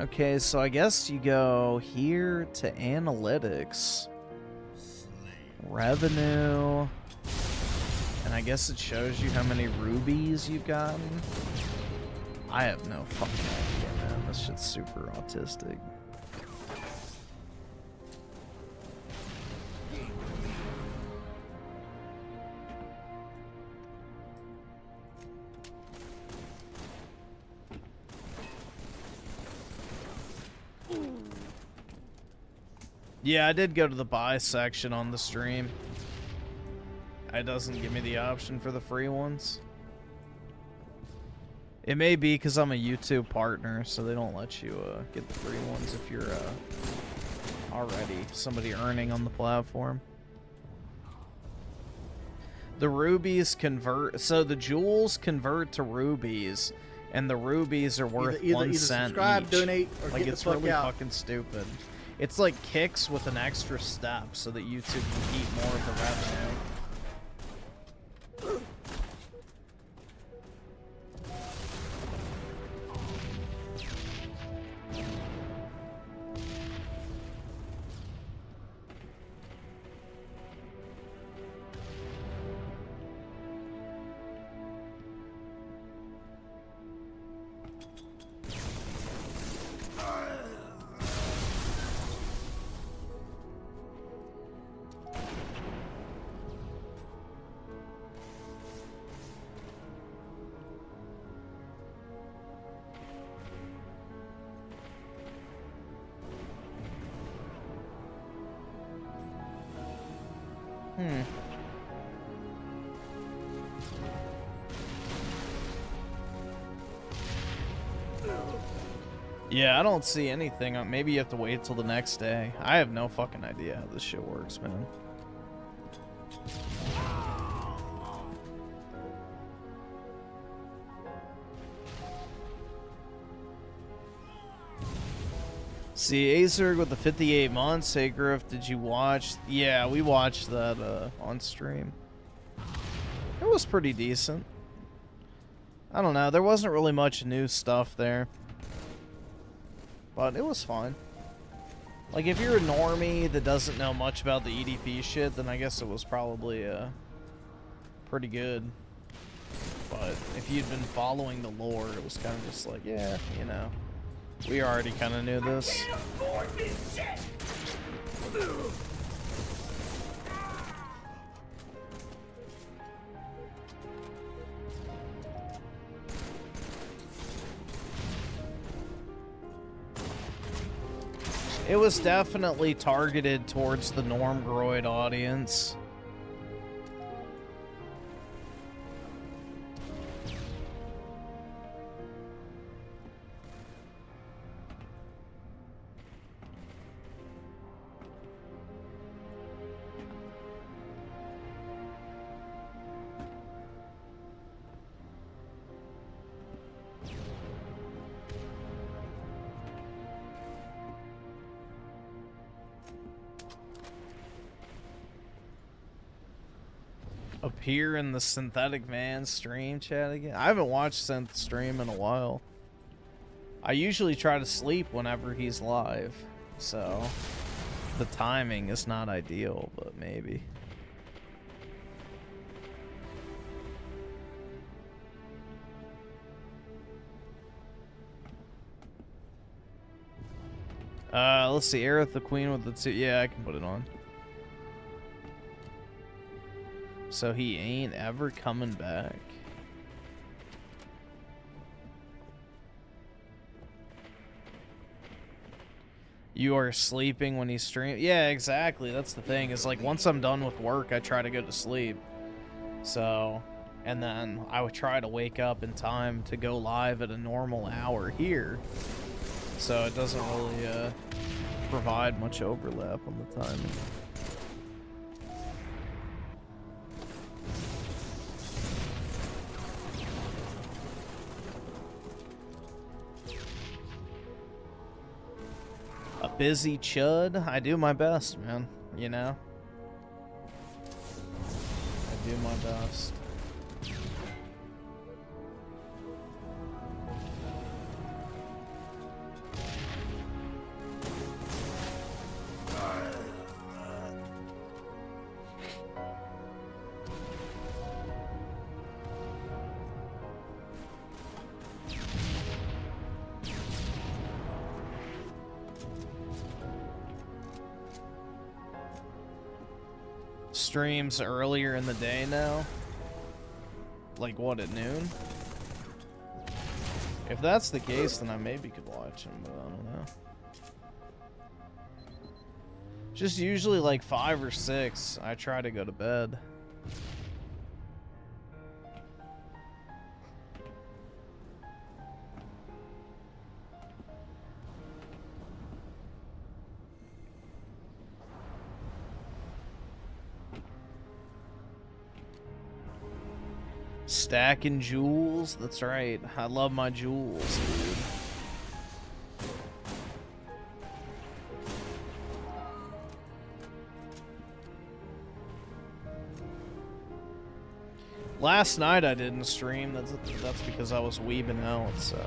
[SPEAKER 1] Okay, so I guess you go here to analytics, revenue, and I guess it shows you how many rubies you've gotten. I have no fucking idea, man. This shit's super autistic. Yeah, I did go to the buy section on the stream. It doesn't give me the option for the free ones. It may be because I'm a YouTube partner, so they don't let you get the free ones if you're already somebody earning on the platform. The rubies convert, so the jewels convert to rubies, and the rubies are worth 1 cent
[SPEAKER 4] subscribe,
[SPEAKER 1] each.
[SPEAKER 4] donate, or
[SPEAKER 1] like,
[SPEAKER 4] get
[SPEAKER 1] it's
[SPEAKER 4] the fuck
[SPEAKER 1] really
[SPEAKER 4] out.
[SPEAKER 1] fucking stupid. It's like kicks with an extra step so that YouTube can keep more of the revenue. Yeah, I don't see anything. Maybe you have to wait till the next day. I have no fucking idea how this shit works, man. See, Azerg with the 58 months. Hey, Griff, did you watch? Yeah, we watched that on stream. It was pretty decent. I don't know. There wasn't really much new stuff there. But it was fine. Like, if you're a normie that doesn't know much about the EDP shit, then I guess it was probably pretty good. But if you'd been following the lore, it was kind of just like, yeah, you know. We already kind of knew this.
[SPEAKER 2] I can't afford this shit!
[SPEAKER 1] It was definitely targeted towards the Normgroid audience. Appear in the Synthetic Man stream chat again. I haven't watched Synth stream in a while. I usually try to sleep whenever he's live, so the timing is not ideal, but maybe. Let's see, Aerith the Queen with the two. Yeah, I can put it on. So he ain't ever coming back. You are sleeping when he's streaming? Yeah, exactly. That's the thing. Is like once I'm done with work, I try to go to sleep. So, and then I would try to wake up in time to go live at a normal hour here. So it doesn't really provide much overlap on the timing. A busy chud. I do my best, man. You know? I do my best. Streams earlier in the day now? Like what, at noon? If that's the case, then I maybe could watch him, but I don't know. Just usually like 5 or 6, I try to go to bed. Stacking jewels? That's right. I love my jewels, dude. Last night I didn't stream. That's because I was weebing out, so.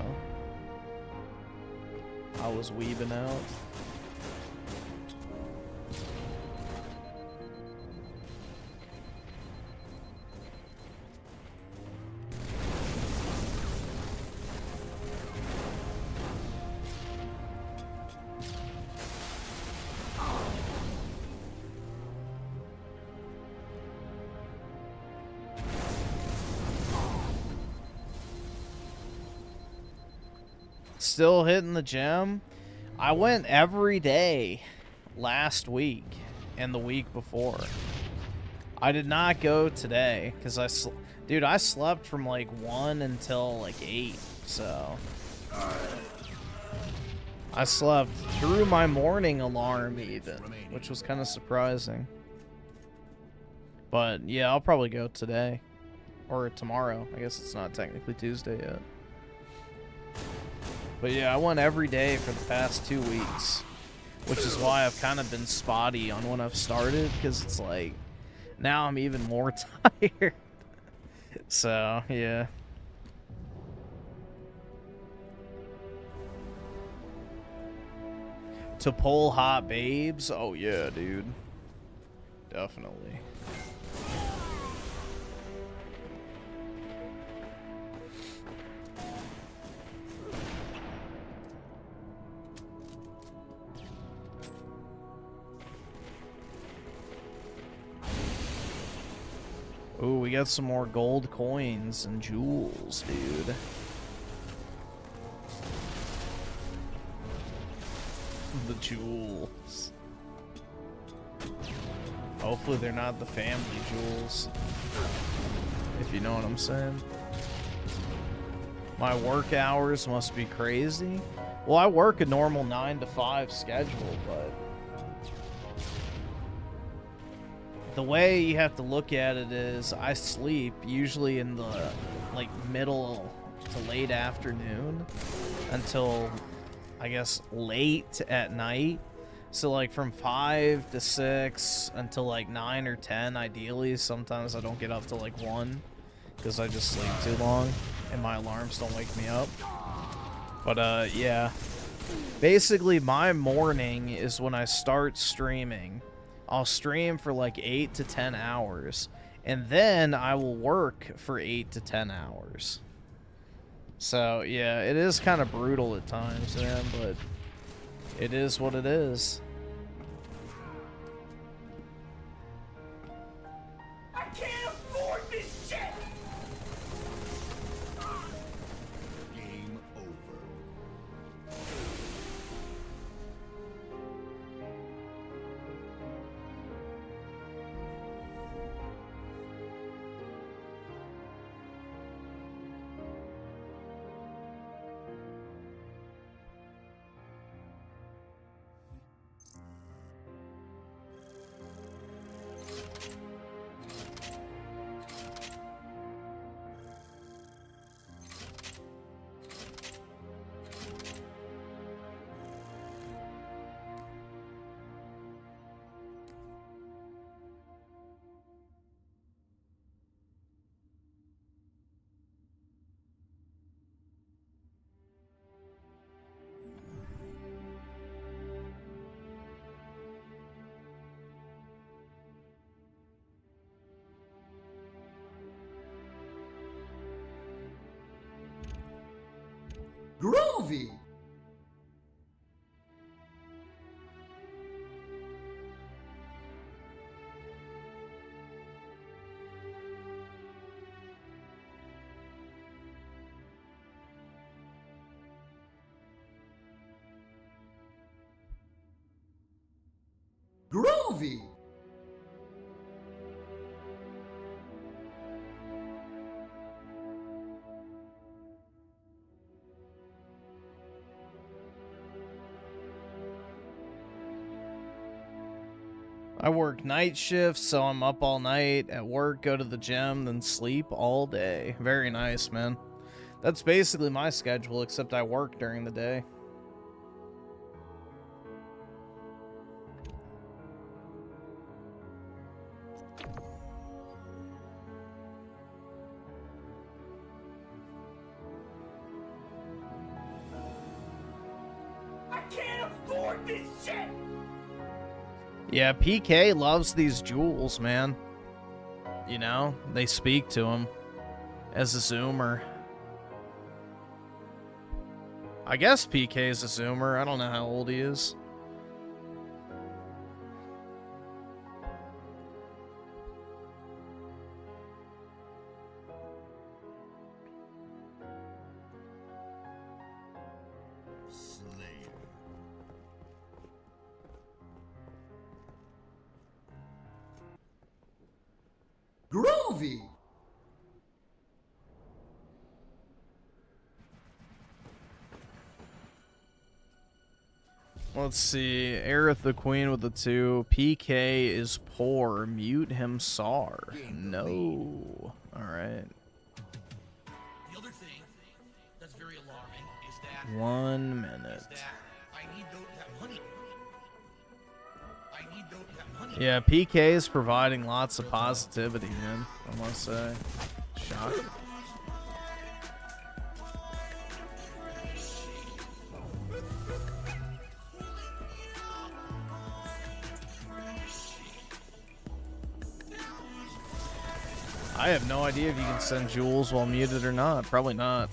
[SPEAKER 1] I was weebing out. Still hitting the gym. I went every day last week and the week before. I did not go today because dude, I slept from like 1 until like 8, so I slept through my morning alarm even, which was kind of surprising. But yeah, I'll probably go today or tomorrow. I guess it's not technically Tuesday yet. But yeah, I went every day for the past 2 weeks, which is why I've kind of been spotty on when I've started, because it's like, now I'm even more tired. So, yeah. To pull hot babes? Oh yeah, dude. Definitely. Ooh, we got some more gold coins and jewels, dude. The jewels. Hopefully they're not the family jewels. If you know what I'm saying. My work hours must be crazy. Well, I work a normal 9 to 5 schedule, but the way you have to look at it is I sleep usually in the like middle to late afternoon until I guess late at night. So like from 5 to 6 until like 9 or 10 ideally. Sometimes I don't get up till like 1 because I just sleep too long and my alarms don't wake me up. But yeah, basically my morning is when I start streaming. I'll stream for like 8 to 10 hours and then I will work for 8 to 10 hours. So yeah, it is kind of brutal at times, man, but it is what it is.
[SPEAKER 2] I can't afford this shit!
[SPEAKER 5] Game over. Groovy. Groovy.
[SPEAKER 1] I work night shifts, so I'm up all night at work, go to the gym, then sleep all day. Very nice, man. That's basically my schedule, except I work during the day.
[SPEAKER 2] I can't afford this shit!
[SPEAKER 1] Yeah, PK loves these jewels, man. You know, they speak to him as a zoomer. I guess PK is a zoomer. I don't know how old he is.
[SPEAKER 5] Groovy.
[SPEAKER 1] Let's see. Aerith the Queen with the 2. PK is poor. Mute him, Sar. No. Alright.
[SPEAKER 10] The other thing that's very alarming is that
[SPEAKER 1] 1 minute.
[SPEAKER 10] I need that money. I need that money.
[SPEAKER 1] Yeah, PK is providing lots of positivity, man. I must say. Shocking. I have no idea if you can send jewels while muted or not. Probably not.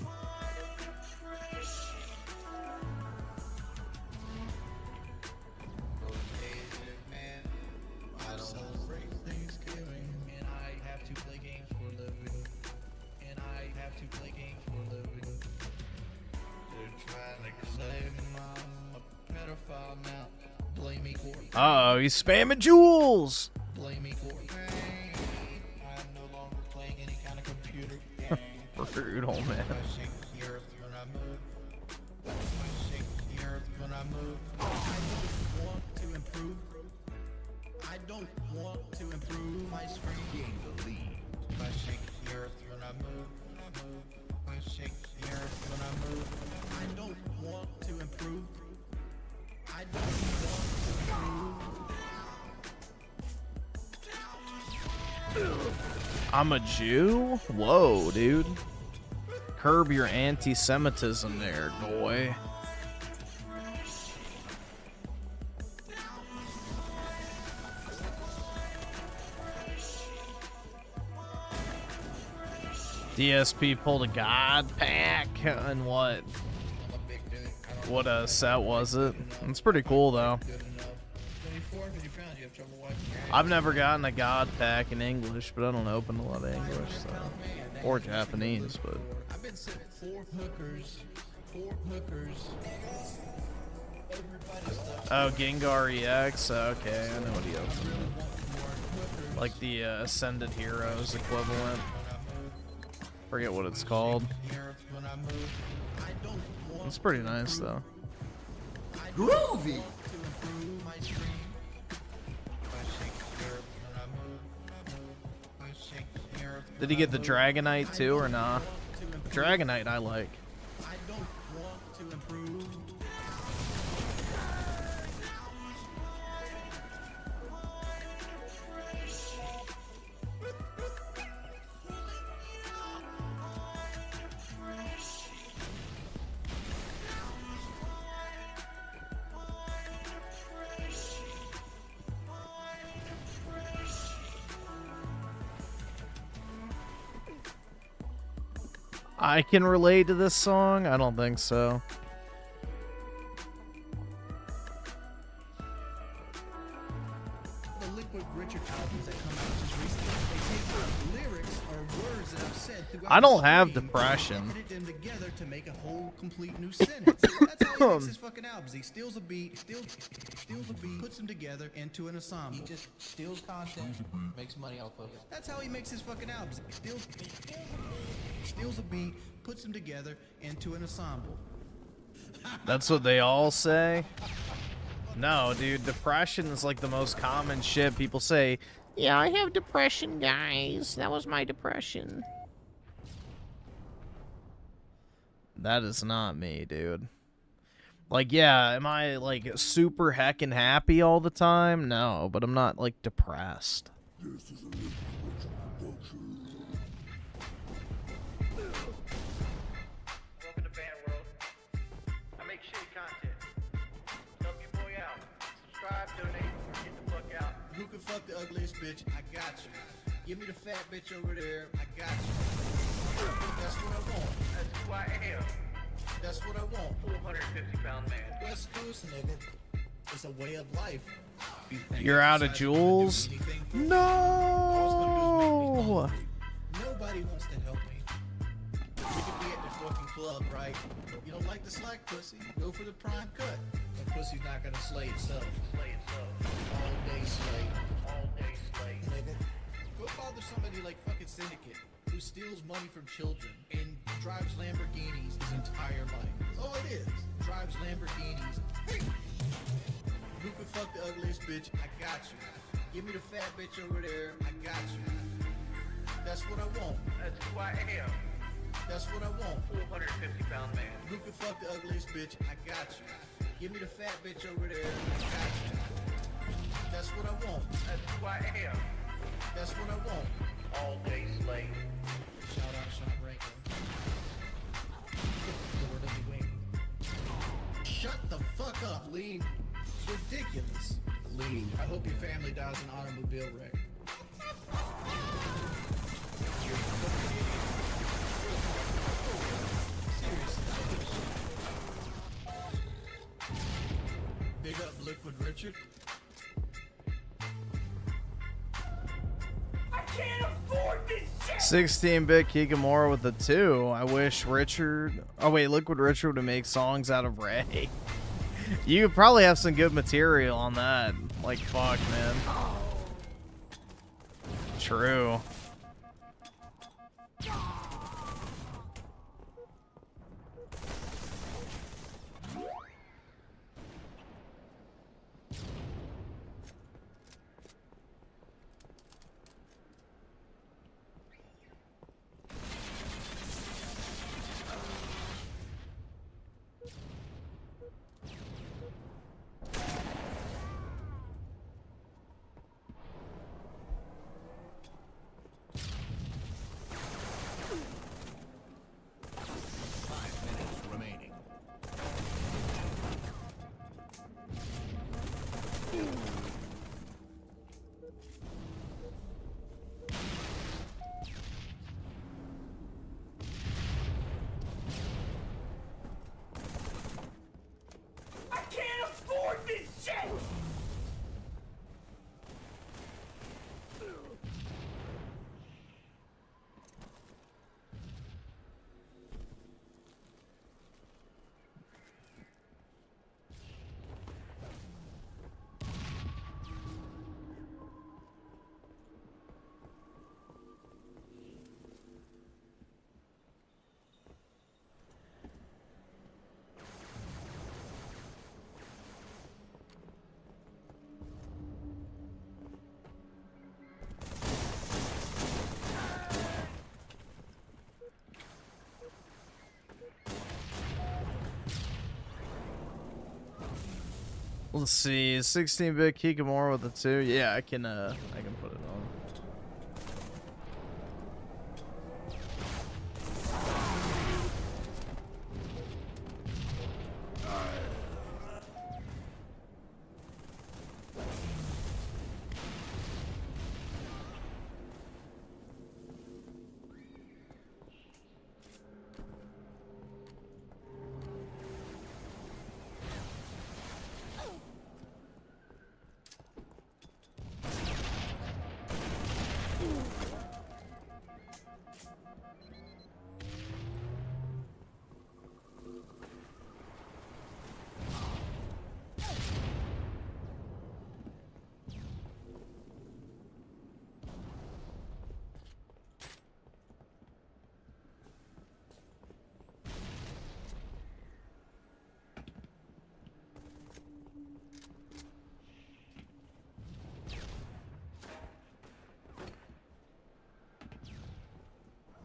[SPEAKER 10] They're trying to claim I'm a pedophile now.
[SPEAKER 1] Uh-oh, he's spamming jewels. Rude, old man.
[SPEAKER 10] I don't want to improve my screen. The lead. I shake the earth when I move. I shake the earth when I move. I don't want to improve. I don't want to improve.
[SPEAKER 1] I'm a Jew? Whoa, dude. Curb your anti-Semitism there, boy. DSP pulled a god pack and what set was it? It's pretty cool though. I've never gotten a god pack in English, but I don't open a lot of English, so. Or Japanese, but.
[SPEAKER 10] I've been sitting 4 hookers.
[SPEAKER 1] Oh, Gengar EX. Okay, I know what he opened. Like the Ascended Heroes equivalent. Forget what it's called. It's pretty nice though.
[SPEAKER 5] Groovy.
[SPEAKER 1] Did he get the Dragonite too or nah? Dragonite I like.
[SPEAKER 10] I don't want to improve.
[SPEAKER 1] I can relate to this song? I don't think so.
[SPEAKER 10] The Liquid Richard albums that come out just recently, they take the lyrics or words that I've said throughout
[SPEAKER 1] I don't
[SPEAKER 10] the
[SPEAKER 1] have
[SPEAKER 10] stream
[SPEAKER 1] depression.
[SPEAKER 10] and edit them together to make a whole complete new sentence. That's how he makes his fucking albums. He steals a beat, puts them together into an ensemble. He just steals content, makes money off of it. That's how he makes his fucking albums. He steals a beat, puts them together into an ensemble.
[SPEAKER 1] That's what they all say? No, dude, depression is like the most common shit people say. Yeah, I have depression, guys. That was my depression. That is not me, dude. Like, yeah, am I, like, super heckin' happy all the time? No, but I'm not, like, depressed.
[SPEAKER 2] Welcome to Band World. I make shitty content. Help your boy out. Subscribe, donate, get the fuck out.
[SPEAKER 10] Who can fuck the ugliest bitch? I got you. Give me the fat bitch over there. I got you. That's what I want.
[SPEAKER 2] That's who I am.
[SPEAKER 10] That's what I want.
[SPEAKER 2] 450-pound man.
[SPEAKER 10] West Coast, nigga. It's a way of life.
[SPEAKER 1] You're out of jewels? No!
[SPEAKER 10] Nobody wants to help me. We could be at the fucking club, right? You don't like the slack pussy? Go for the prime cut. The pussy's not gonna slay itself.
[SPEAKER 2] Play it slow.
[SPEAKER 10] All day slay.
[SPEAKER 2] All day slay.
[SPEAKER 10] Nigga. Go bother somebody like fucking Syndicate, who steals money from children and drives Lamborghinis his entire life. That's all it is. Drives Lamborghinis. Hey! Who can fuck the ugliest bitch? I got you. Give me the fat bitch over there. I got you. That's what I want.
[SPEAKER 2] That's who I am.
[SPEAKER 10] That's what I want.
[SPEAKER 2] 450-pound man.
[SPEAKER 10] Who can fuck the ugliest bitch? I got you. Give me the fat bitch over there. I got you. That's what I want.
[SPEAKER 2] That's who I am.
[SPEAKER 10] That's what I want.
[SPEAKER 2] All day slay.
[SPEAKER 10] Shout out Sean Rankin. Lord of the Wing. Shut the fuck up, Lean. It's ridiculous. Lean. I hope your family dies in an automobile wreck. Big up Liquid Richard.
[SPEAKER 2] I can't afford this shit!
[SPEAKER 1] 16-bit Kikamura with a 2. I wish Richard... Oh, wait, Liquid Richard would make songs out of Ray. You probably have some good material on that. Like, fuck, man. True. Let's see, 16-bit Kikamura with the 2. Yeah, I can put it on.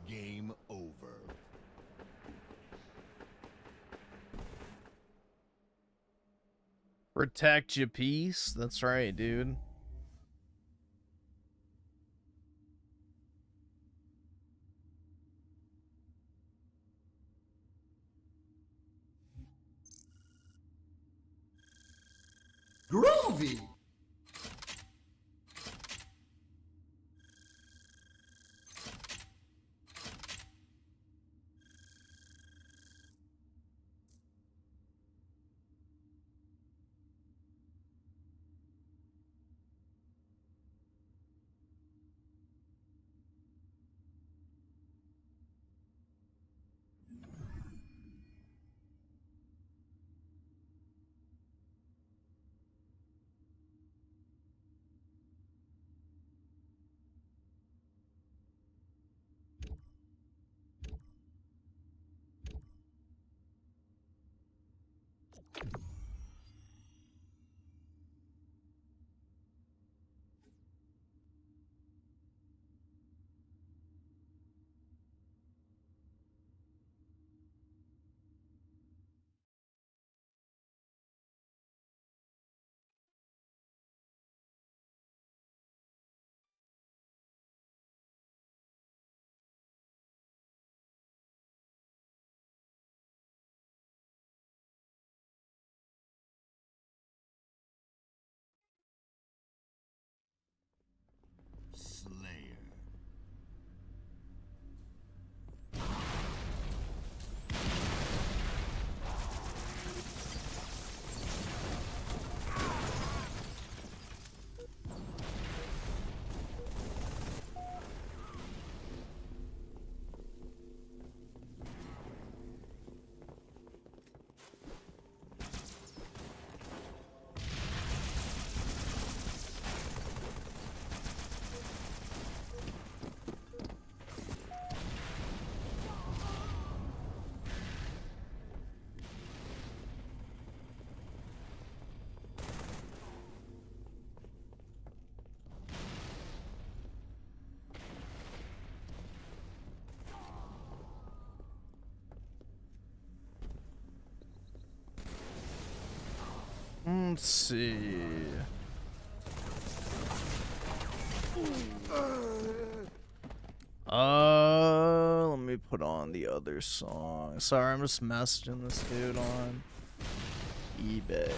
[SPEAKER 5] Game over.
[SPEAKER 1] Protect your peace. That's right, dude.
[SPEAKER 5] Groovy!
[SPEAKER 1] Let's see. Let me put on the other song. Sorry, I'm just messaging this dude on eBay.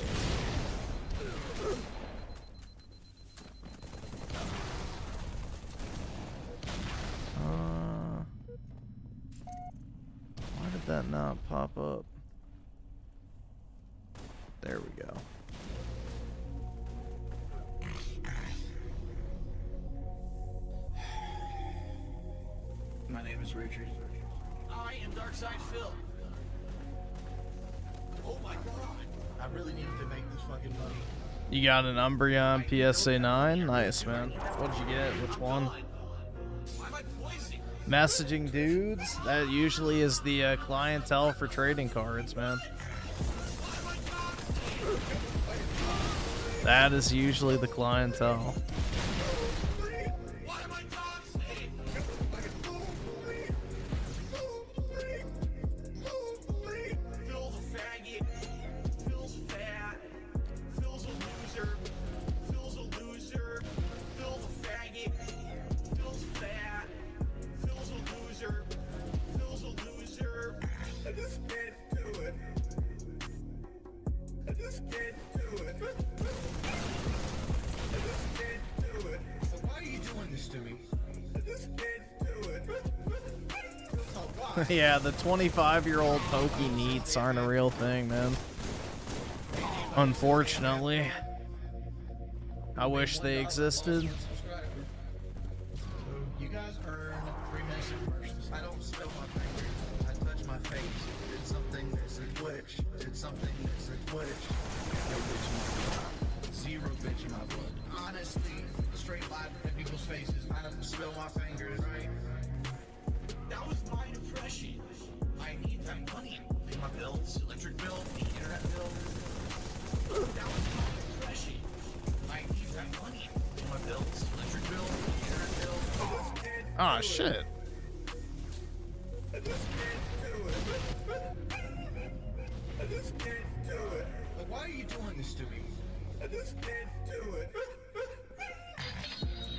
[SPEAKER 1] Why did that not pop up? There we go.
[SPEAKER 10] My name is Richard. I am Darkside Phil. Oh my god. I really needed to make this fucking money.
[SPEAKER 1] You got an Umbreon PSA 9? Nice, man. What'd you get? Which one? Messaging dudes? That usually is the clientele for trading cards, man. That is usually the clientele. Yeah, the 25-year-old pokey neats aren't a real thing, man. Unfortunately. I wish they existed.
[SPEAKER 10] You guys earn 3 minutes of commercials. I don't spill my fingers. I touch my face. Did something that's a twitch. Did something that's a twitch. No bitch in my blood. Zero bitch in my blood. Honestly, straight live in people's faces. I don't spill my fingers, right? That was my depression. I need that money. Pay my bills, electric bill, the internet bill. That was my depression. I need that money. Pay my bills, electric bill, the internet bill.
[SPEAKER 1] Ah, shit.
[SPEAKER 10] I just can't do it. I just can't do it. But why are you doing this to me? I just can't do it.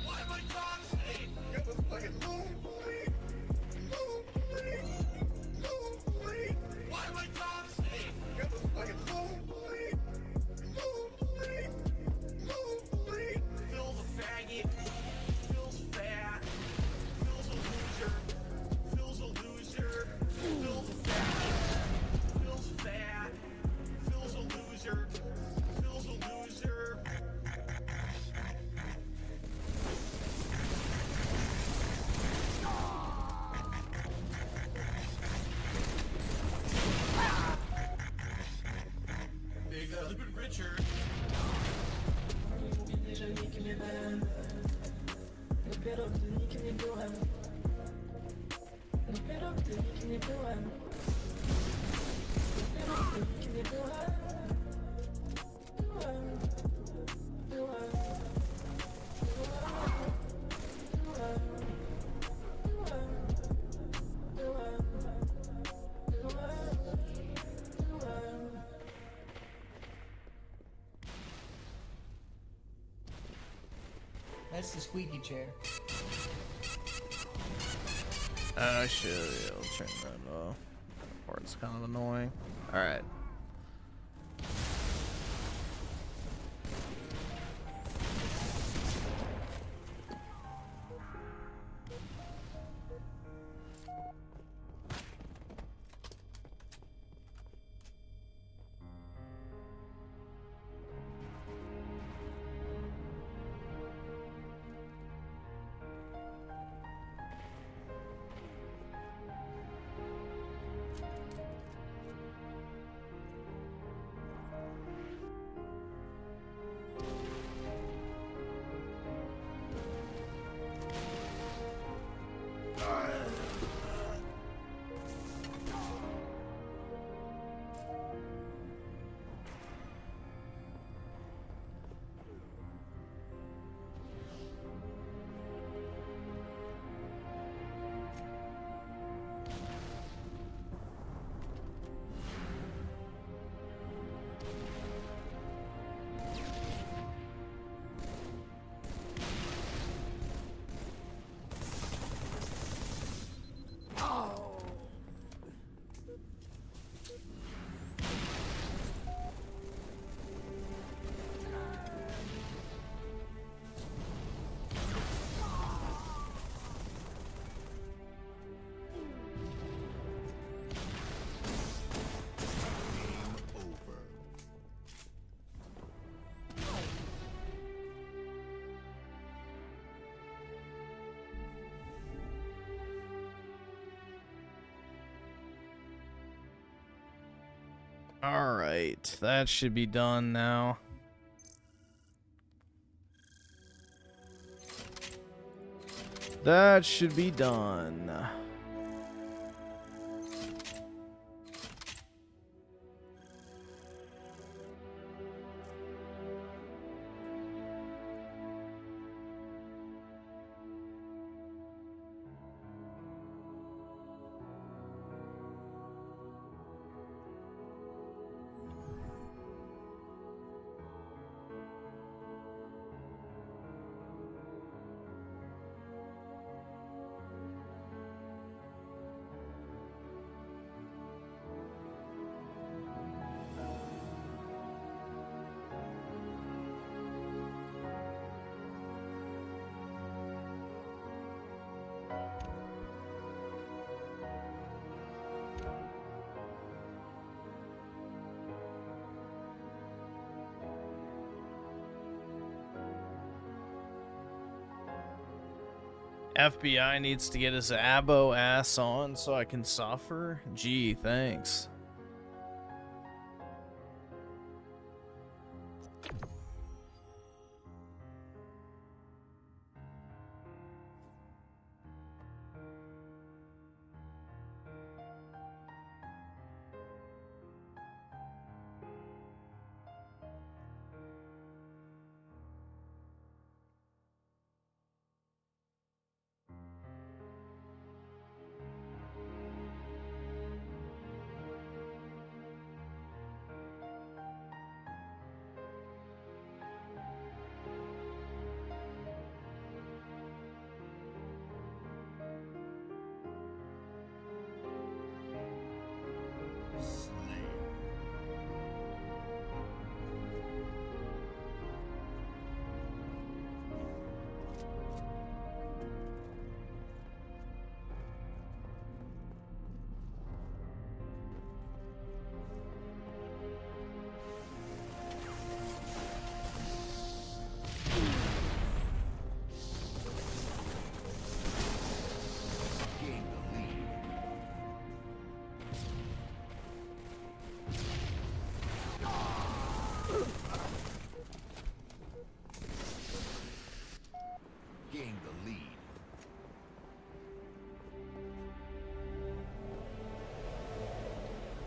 [SPEAKER 10] Why am I toxic? You're the fucking lonely. Why am I toxic? You're the fucking lonely. Phil's a faggot. Phil's fat. Phil's a loser. Phil's a loser. Phil's a faggot. Phil's fat. Phil's a loser. Phil's a loser. Big husband Richard. That's the squeaky chair.
[SPEAKER 1] I should be able to turn that off. That part's kind of annoying. Alright. Alright, that should be done now. That should be done. FBI needs to get his abo ass on so I can suffer? Gee, thanks.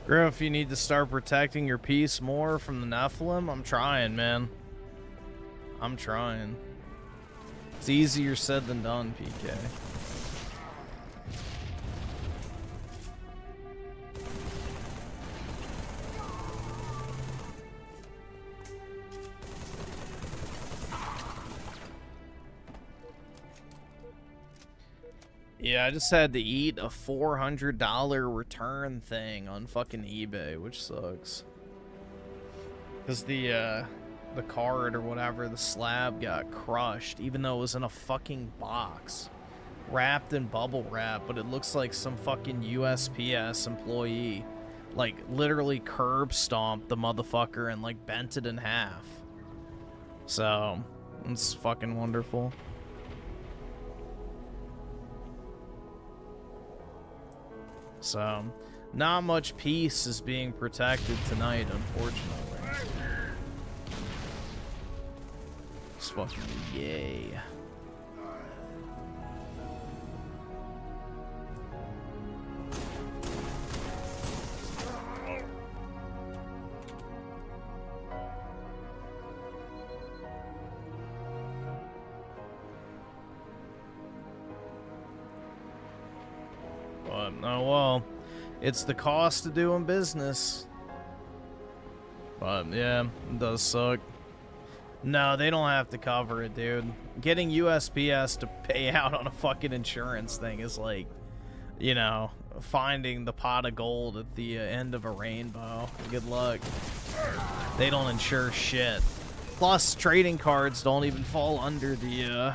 [SPEAKER 1] Griff, you need to start protecting your peace more from the Nephilim. I'm trying, man. I'm trying. It's easier said than done, PK. Yeah, I just had to eat a $400 return thing on fucking eBay, which sucks. Because the card or whatever, the slab got crushed, even though it was in a fucking box. Wrapped in bubble wrap, but it looks like some fucking USPS employee, like, literally curb stomped the motherfucker and, like, bent it in half. So, it's fucking wonderful. So, not much peace is being protected tonight, unfortunately. It's fucking yay. But, oh well, it's the cost of doing business. But, yeah, it does suck. No, they don't have to cover it, dude. Getting USPS to pay out on a fucking insurance thing is like, you know, finding the pot of gold at the end of a rainbow. Good luck. They don't insure shit. Plus, trading cards don't even fall under the,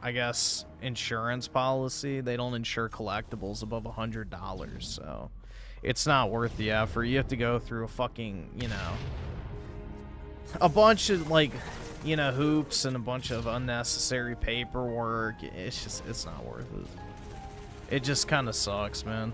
[SPEAKER 1] I guess, insurance policy. They don't insure collectibles above $100, so it's not worth the effort. You have to go through a fucking, you know, a bunch of, like, you know, hoops and a bunch of unnecessary paperwork. It's just, it's not worth it. It just kind of sucks, man.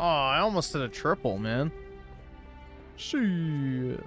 [SPEAKER 1] I almost did a triple, man. Shit.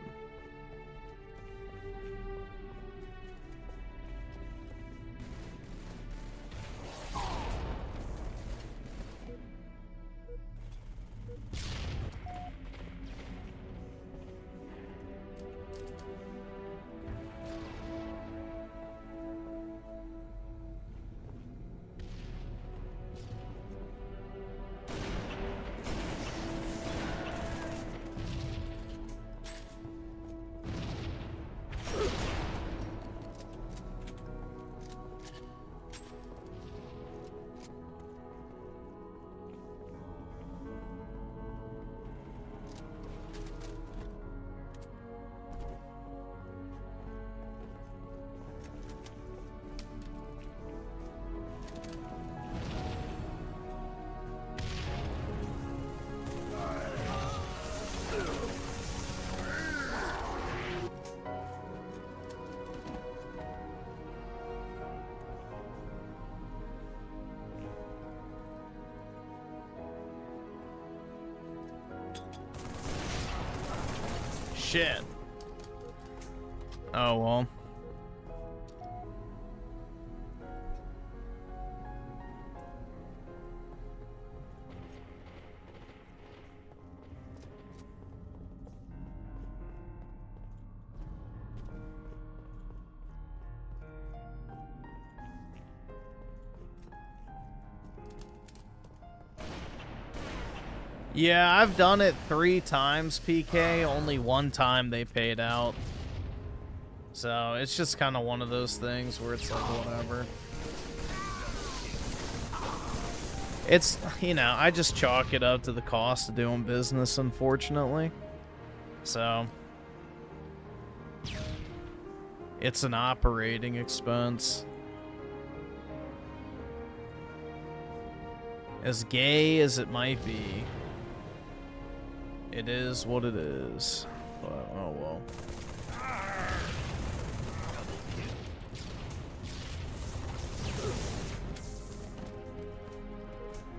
[SPEAKER 1] Shit. Oh, well. Yeah, I've done it 3 times, PK. Only 1 time they paid out. So, it's just kind of one of those things where it's like, whatever. It's, you know, I just chalk it up to the cost of doing business, unfortunately. So, it's an operating expense. As gay as it might be, it is what it is. But, oh well.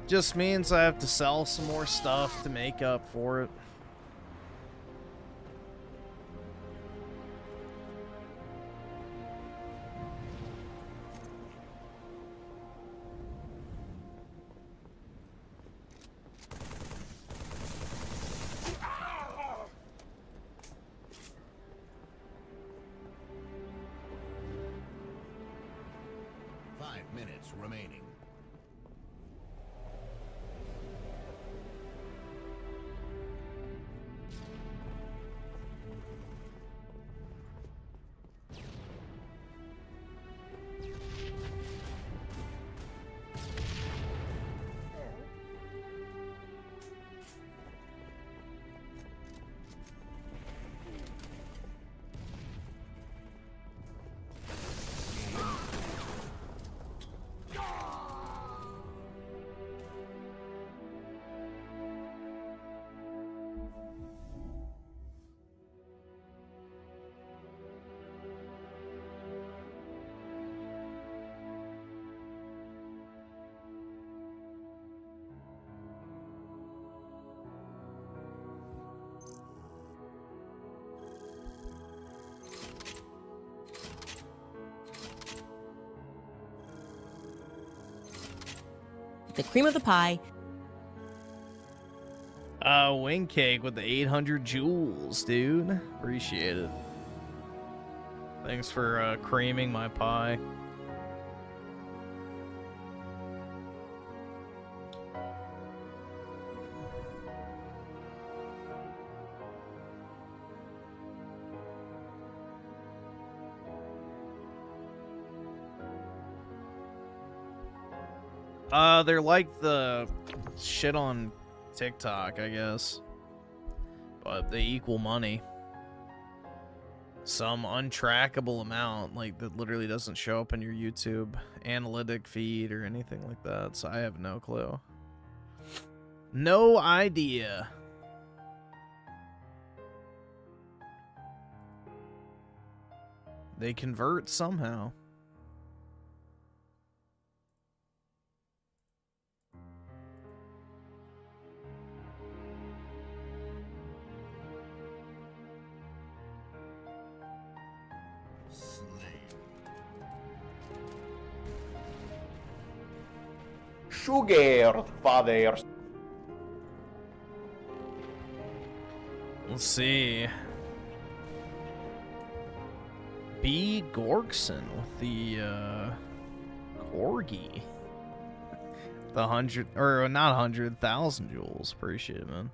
[SPEAKER 1] Just means I have to sell some more stuff to make up for it.
[SPEAKER 5] Remaining.
[SPEAKER 8] The cream of the pie.
[SPEAKER 1] Wing cake with the 800 jewels, dude. Appreciate it. Thanks for creaming my pie. They're like the shit on TikTok, I guess. But they equal money. Some untrackable amount, like, that literally doesn't show up in your YouTube analytic feed or anything like that, so I have no clue. No idea. They convert somehow.
[SPEAKER 3] sugar fathers.
[SPEAKER 1] Let's see. B. Gorkson with the Corgi. The 100, or not 100, 1,000 joules. Appreciate it, man.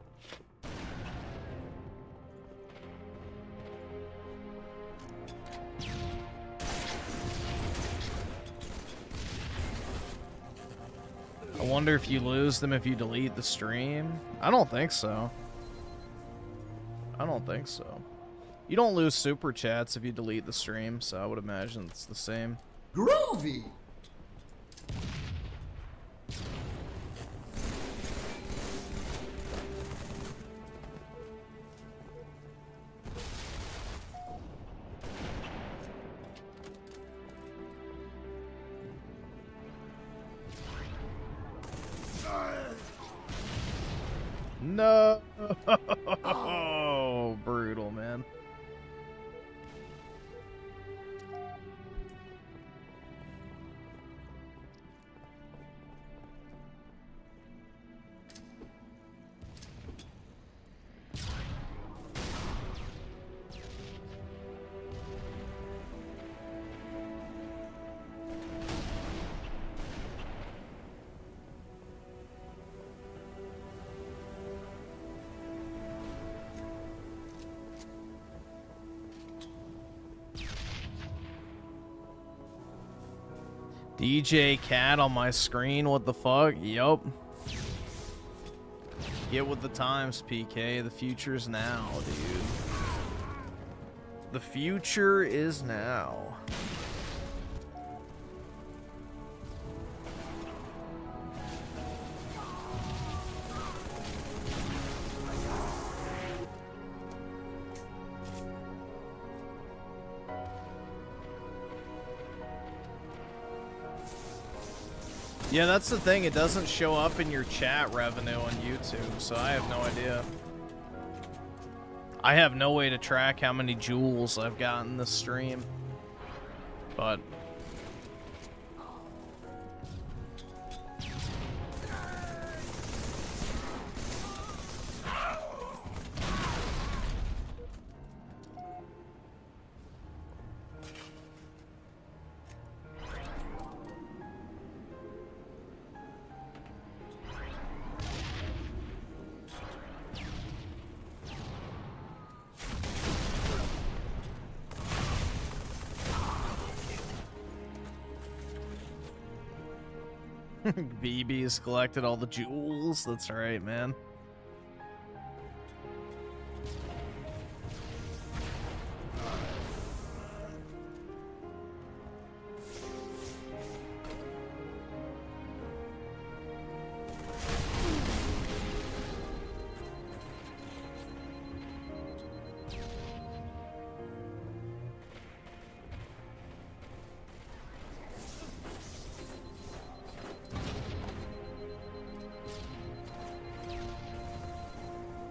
[SPEAKER 1] I wonder if you lose them if you delete the stream. I don't think so. I don't think so. You don't lose super chats if you delete the stream, so I would imagine it's the same.
[SPEAKER 10] Groovy!
[SPEAKER 1] No! Oh, brutal, man. DJ Cat on my screen, what the fuck? Yup. Get with the times, PK. The future's now, dude. The future is now. Yeah, that's the thing. It doesn't show up in your chat revenue on YouTube, so I have no idea. I have no way to track how many joules I've gotten this stream. But BB's collected all the jewels. That's right, man.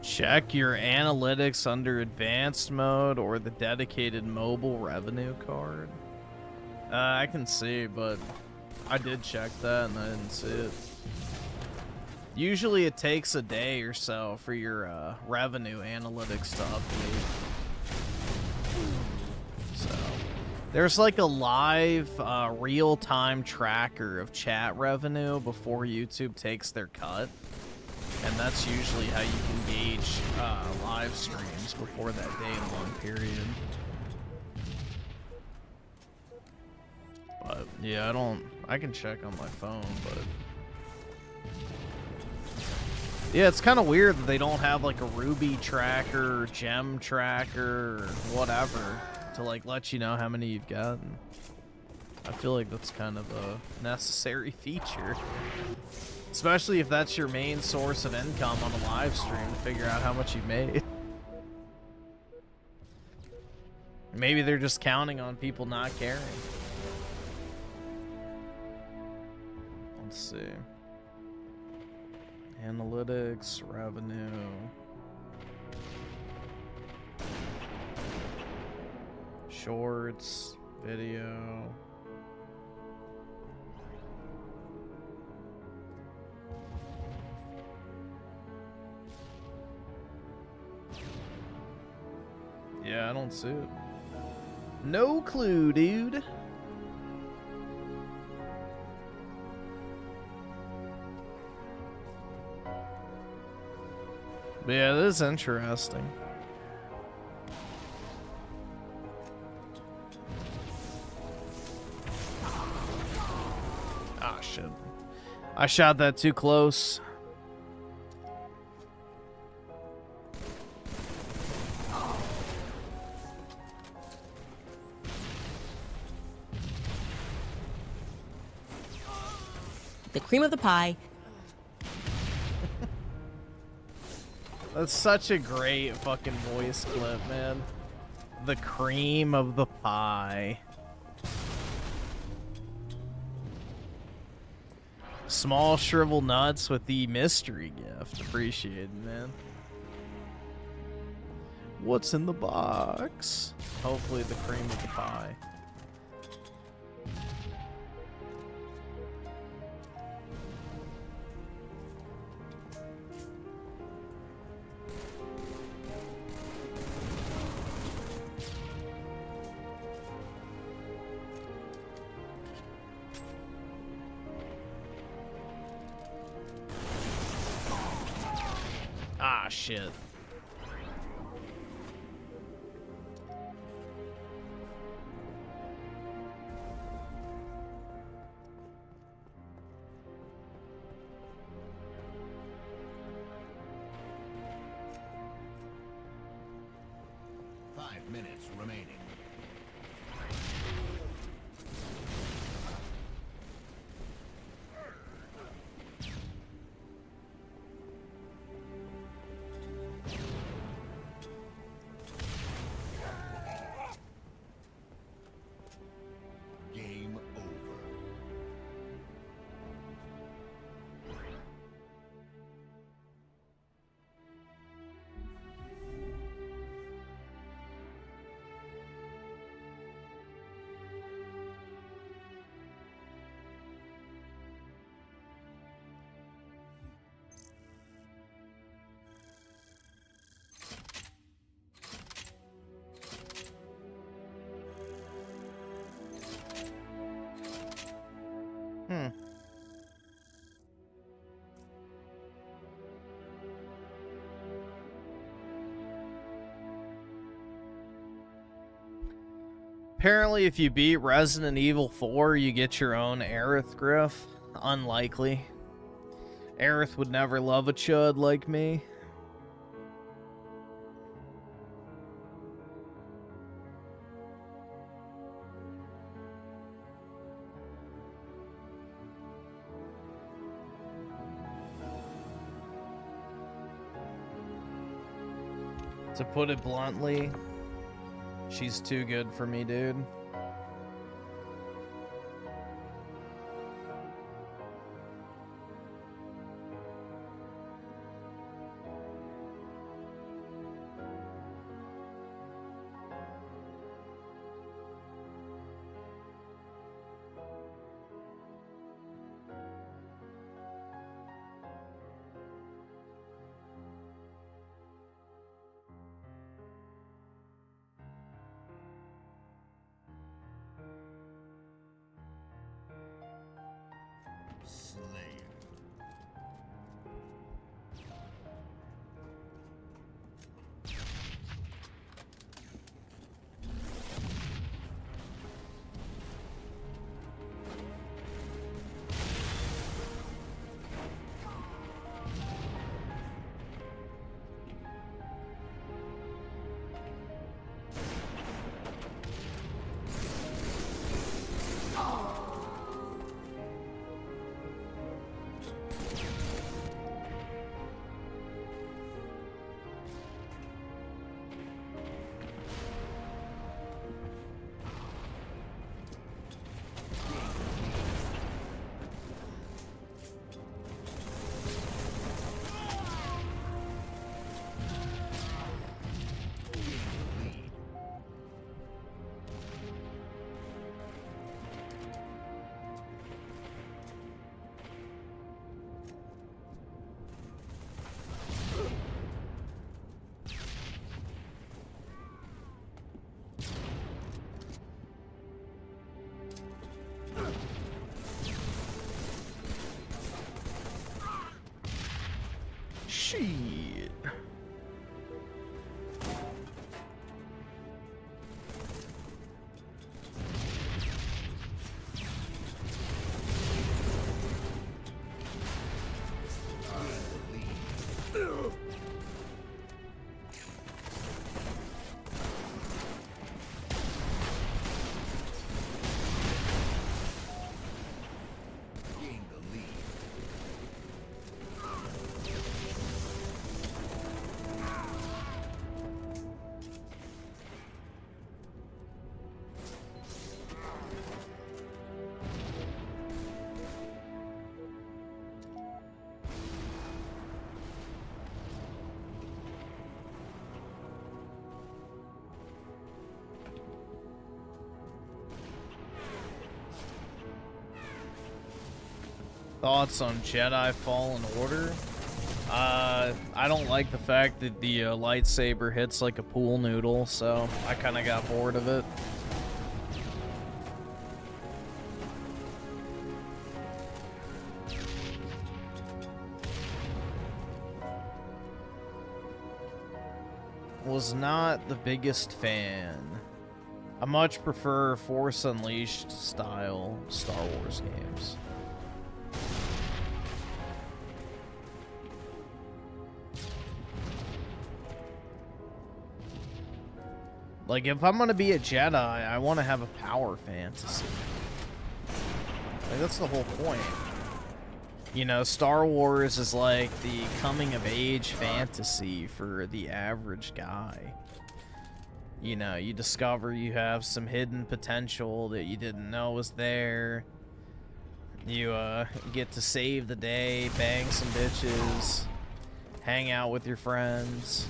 [SPEAKER 1] Check your analytics under advanced mode or the dedicated mobile revenue card. I can see, but I did check that and I didn't see it. Usually it takes a day or so for your revenue analytics to update. So there's like a live real-time tracker of chat revenue before YouTube takes their cut. And that's usually how you can gauge live streams before that day-long period. But yeah, I can check on my phone, but yeah, it's kind of weird that they don't have like a ruby tracker or gem tracker or whatever to like let you know how many you've gotten. I feel like that's kind of a necessary feature. Especially if that's your main source of income on a live stream to figure out how much you've made. Maybe they're just counting on people not caring. Let's see. Analytics, revenue. Shorts, video. Yeah, I don't see it.
[SPEAKER 7] No clue, dude.
[SPEAKER 1] But yeah, this is interesting. Ah, shit. I shot that too close.
[SPEAKER 8] The cream of the pie.
[SPEAKER 1] That's such a great fucking voice clip, man. The cream of the pie. Small shriveled nuts with the mystery gift. Appreciated, man. What's in the box? Hopefully the cream of the pie. Ah, shit.
[SPEAKER 5] Five minutes remaining. Game over.
[SPEAKER 1] Apparently, if you beat Resident Evil 4, you get your own Aerith Griff. Unlikely. Aerith would never love a chud like me. To put it bluntly, she's too good for me, dude. Shit.
[SPEAKER 5] Gain the lead.
[SPEAKER 1] Thoughts on Jedi Fallen Order? I don't like the fact that the lightsaber hits like a pool noodle, so I kind of got bored of it. Was not the biggest fan. I much prefer Force Unleashed style Star Wars games. Like, if I'm gonna be a Jedi, I want to have a power fantasy. Like, that's the whole point. You know, Star Wars is like the coming-of-age fantasy for the average guy. You know, you discover you have some hidden potential that you didn't know was there. You get to save the day, bang some bitches, hang out with your friends.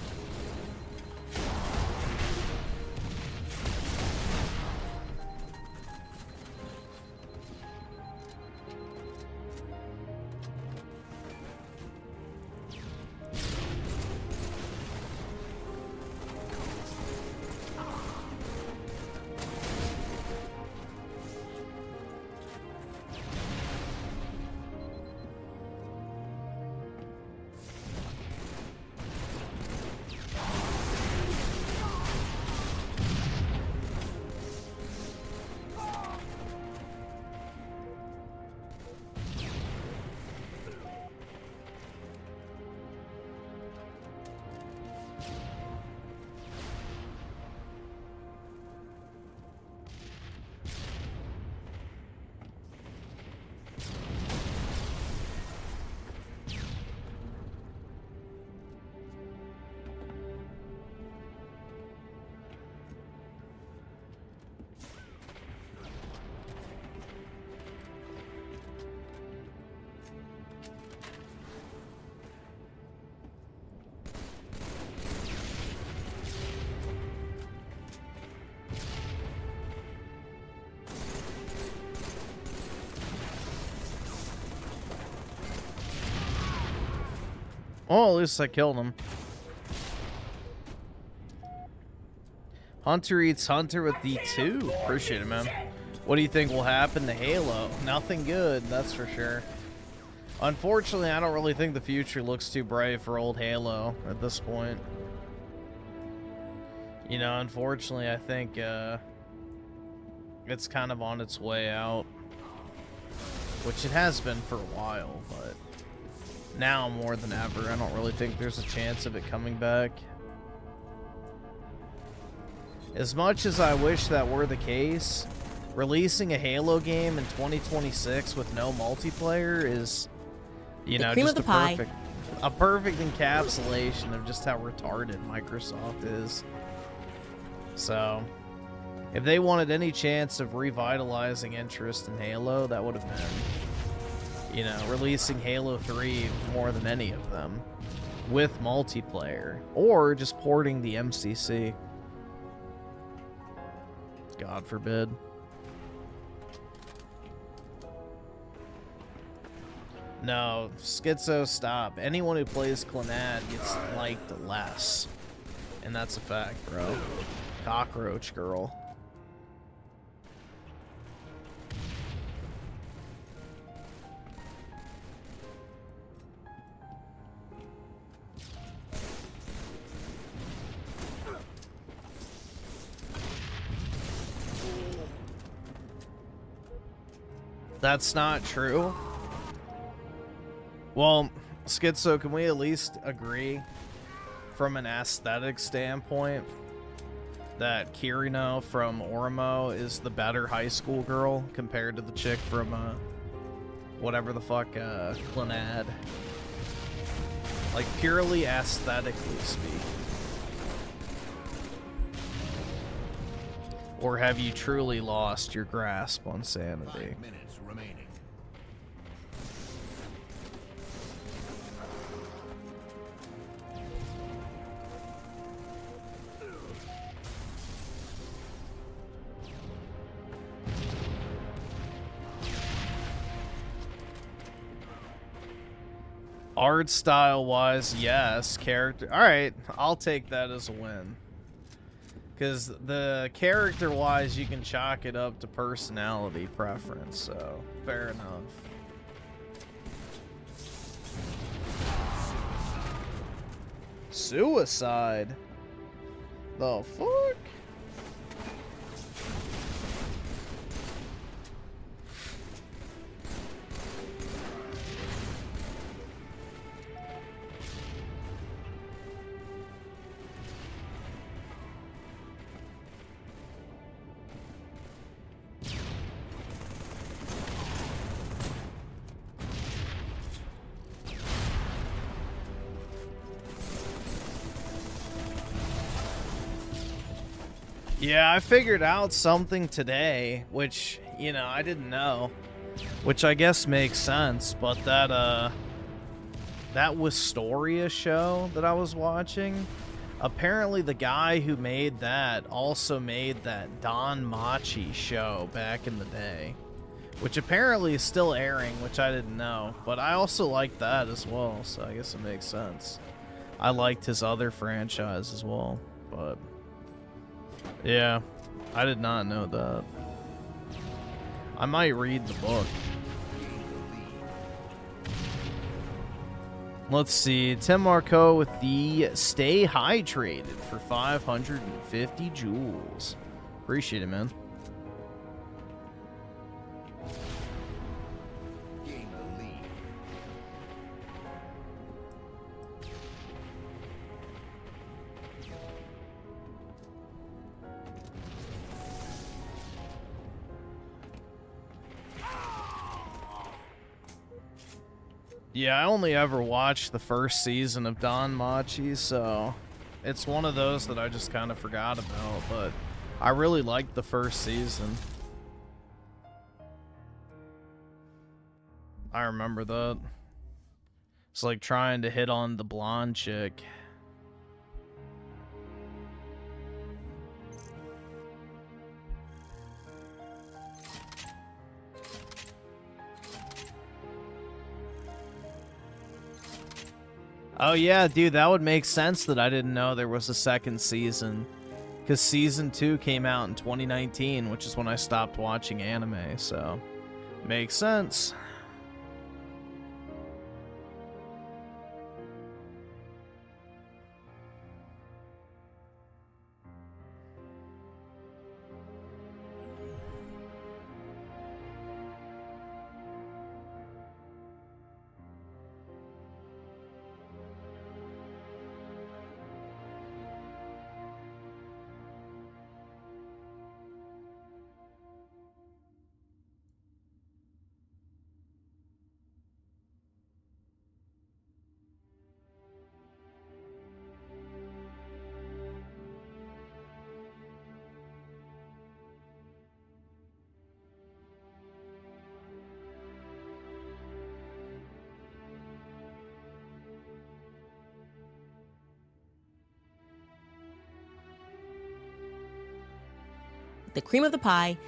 [SPEAKER 1] Oh, at least I killed him. Hunter eats Hunter with D2. Appreciate it, man. What do you think will happen to Halo? Nothing good, that's for sure. Unfortunately, I don't really think the future looks too bright for old Halo at this point. You know, unfortunately, I think it's kind of on its way out. Which it has been for a while, but now more than ever, I don't really think there's a chance of it coming back. As much as I wish that were the case, releasing a Halo game in 2026 with no multiplayer is, you know, just a perfect encapsulation of just how retarded Microsoft is. So, if they wanted any chance of revitalizing interest in Halo, that would have been, you know, releasing Halo 3 more than any of them with multiplayer, or just porting the MCC. God forbid. No, Schizo, stop. Anyone who plays Clannad gets liked less. And that's a fact, bro. Cockroach girl. That's not true. Well, Schizo, can we at least agree from an aesthetic standpoint that Kirino from Orimo is the better high school girl compared to the chick from whatever the fuck Clanad? Like, purely aesthetically speaking. Or have you truly lost your grasp on sanity?
[SPEAKER 5] 5 minutes remaining.
[SPEAKER 1] Art style wise, yes. Character, all right, I'll take that as a win. Because the character wise, you can chalk it up to personality preference, so fair enough. Suicide? The fuck? Yeah, I figured out something today, which, you know, I didn't know. Which I guess makes sense, but that Wistoria show that I was watching, apparently the guy who made that also made that Don Machi show back in the day. Which apparently is still airing, which I didn't know. But I also liked that as well, so I guess it makes sense. I liked his other franchise as well, but... yeah, I did not know that. I might read the book. Let's see. Tim Marco with the Stay Hydrated for 550 jewels. Appreciate it, man.
[SPEAKER 5] Gain the lead.
[SPEAKER 1] Yeah, I only ever watched the first season of Don Machi, so it's one of those that I just kind of forgot about, but I really liked the first season. I remember that. It's like trying to hit on the blonde chick. Oh yeah, dude, that would make sense that I didn't know there was a second season. Because season 2 came out in 2019, which is when I stopped watching anime, so... makes sense.
[SPEAKER 8] The cream of the pie.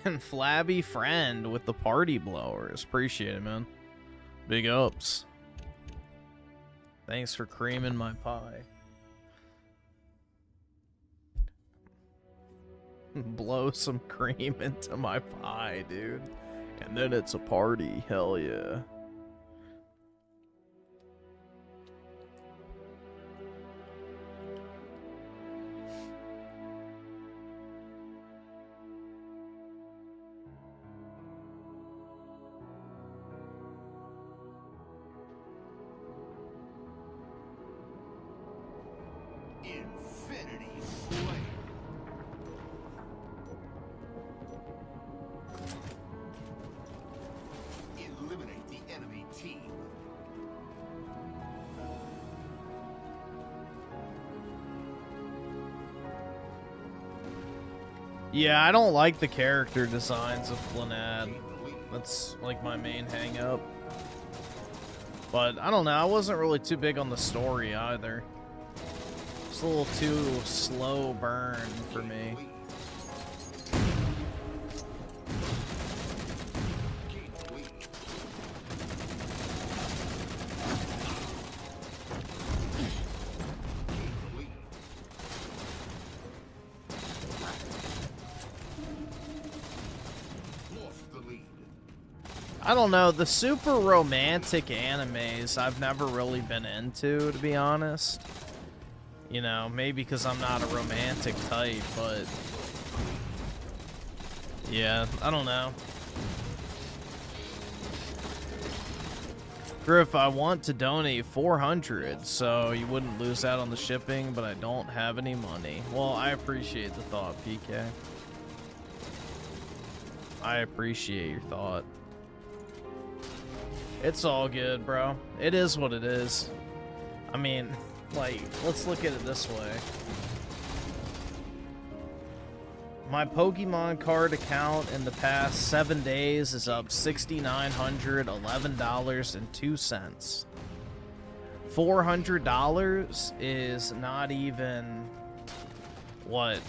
[SPEAKER 1] And Flabby Friend with the party blowers. Appreciate it, man. Big ups. Thanks for creaming my pie. Blow some cream into my pie, dude. And then it's a party. Hell yeah.
[SPEAKER 5] Humanity slain. Eliminate the enemy team.
[SPEAKER 1] Yeah, I don't like the character designs of Glenad. That's like my main hang up. But I don't know, I wasn't really too big on the story either. It's a little too slow burn for me. I don't know, the super romantic animes I've never really been into, to be honest. You know, maybe because I'm not a romantic type, but... yeah, I don't know. Griff, I want to donate 400 so you wouldn't lose out on the shipping, but I don't have any money. Well, I appreciate the thought, PK. I appreciate your thought. It's all good, bro. It is what it is. I mean, like, let's look at it this way. My Pokemon card account in the past 7 days is up $6,911.02. $400 is not even, what,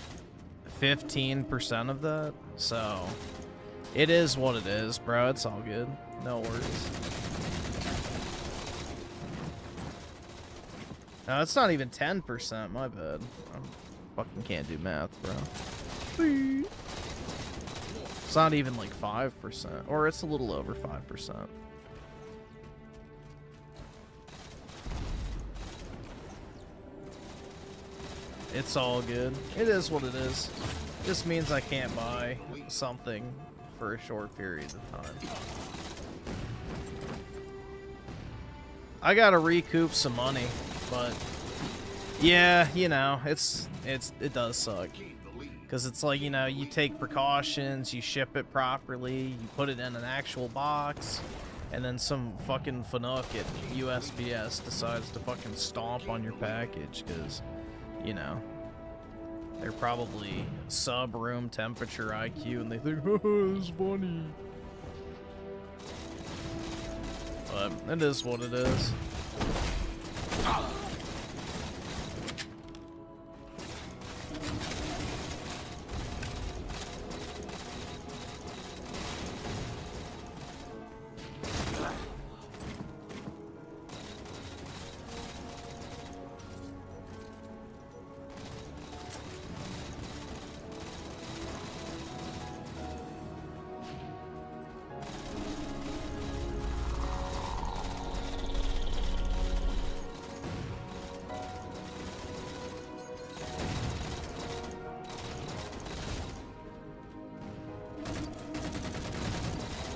[SPEAKER 1] 15% of that? So, it is what it is, bro. It's all good. No worries. No, it's not even 10%. My bad. I fucking can't do math, bro. It's not even like 5%. Or it's a little over 5%. It's all good. It is what it is. Just means I can't buy something for a short period of time. I gotta recoup some money, but yeah, you know, it does suck. Because it's like, you know, you take precautions, you ship it properly, you put it in an actual box, and then some fucking fanook at USPS decides to fucking stomp on your package because, you know, they're probably sub-room temperature IQ and they think, oh, it's funny. But it is what it is.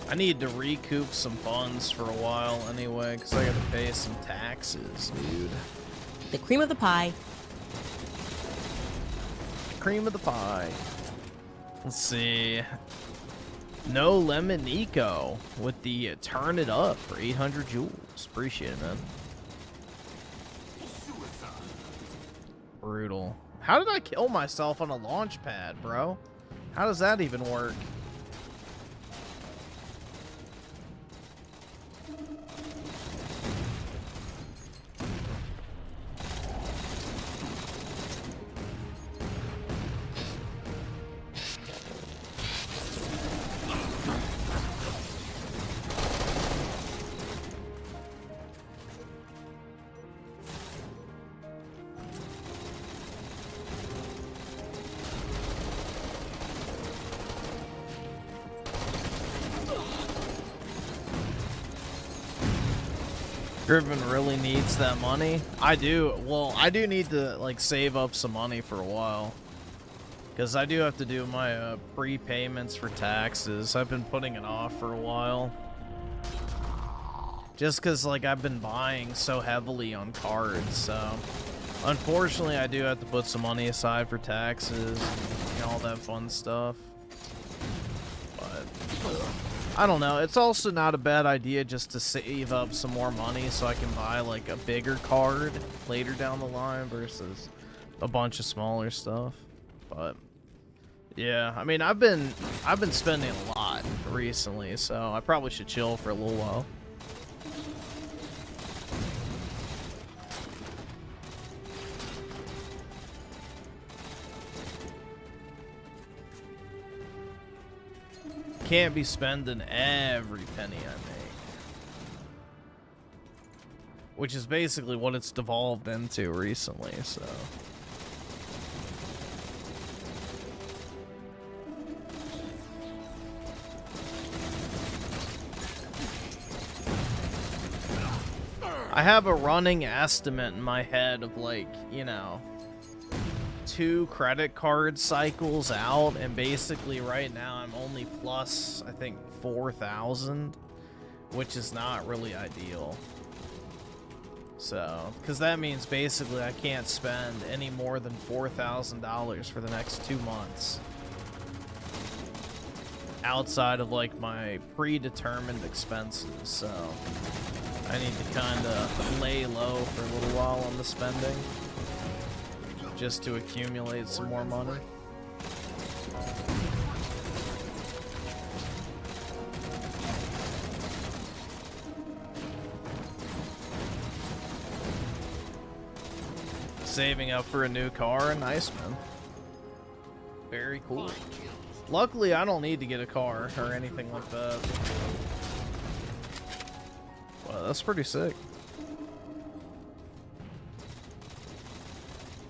[SPEAKER 1] I need to recoup some funds for a while anyway, because I gotta pay some taxes, dude.
[SPEAKER 8] The cream of the pie.
[SPEAKER 1] Cream of the pie. Let's see. No Lemon Nico with the Turn It Up for 800 jewels. Appreciate it, man. Brutal. How did I kill myself on a launch pad, bro? How does that even work? Griffin really needs that money. I do. Well, I do need to like save up some money for a while, because I do have to do my prepayments for taxes. I've been putting it off for a while, just because like I've been buying so heavily on cards. So Unfortunately, I do have to put some money aside for taxes and all that fun stuff. But I don't know. It's also not a bad idea just to save up some more money so I can buy like a bigger card later down the line versus a bunch of smaller stuff. But yeah, I mean, I've been spending a lot recently, so I probably should chill for a little while. Can't be spending every penny I make, which is basically what it's devolved into recently, so. I have a running estimate in my head of like, you know, 2 credit card cycles out, and basically right now I'm only plus, I think, 4,000, which is not really ideal. So, because that means basically I can't spend any more than $4,000 for the next 2 months. Outside of like my predetermined expenses, so I need to kind of lay low for a little while on the spending, just to accumulate some more money. Saving up for a new car, nice, man. Very cool. Luckily, I don't need to get a car or anything like that. Wow, that's pretty sick.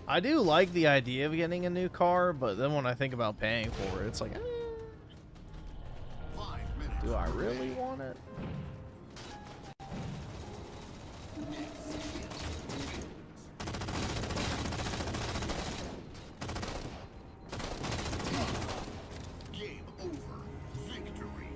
[SPEAKER 1] I do like the idea of getting a new car, but then when I think about paying for it, it's like, do I really want it?
[SPEAKER 5] Game over. Victory.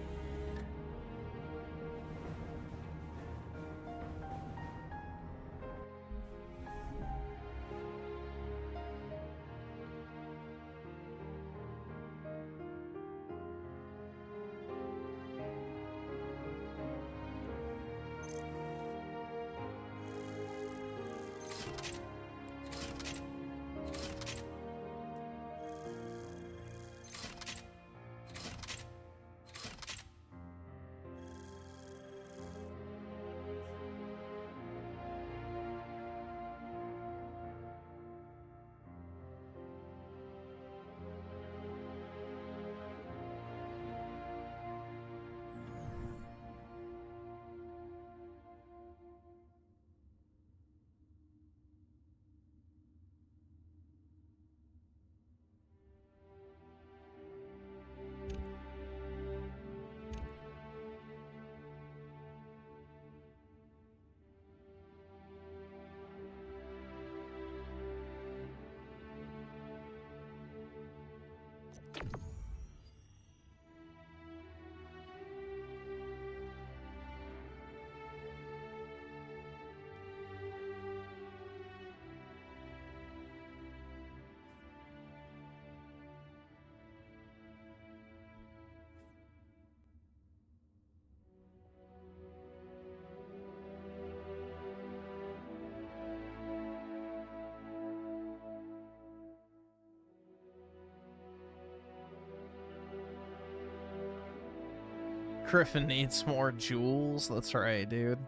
[SPEAKER 1] Griffin needs more jewels. That's right, dude.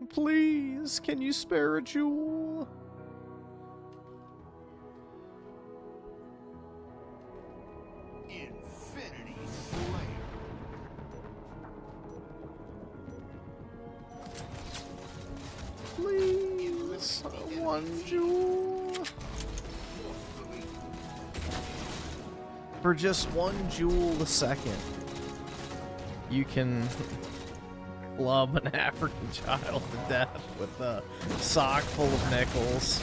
[SPEAKER 1] Please, can you spare a jewel?
[SPEAKER 5] Infinity Slayer.
[SPEAKER 1] Please, one jewel. For just 1 jewel a second, you can club an African child to death with a sock full of nickels.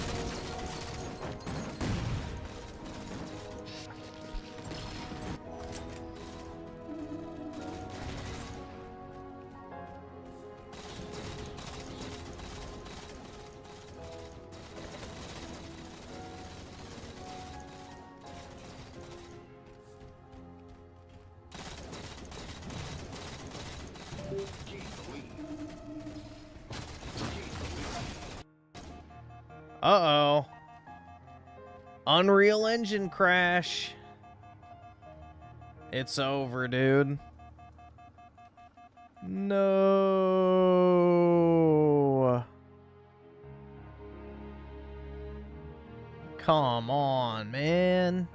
[SPEAKER 1] Uh-oh. Unreal Engine crash. It's over, dude. No. Come on, man.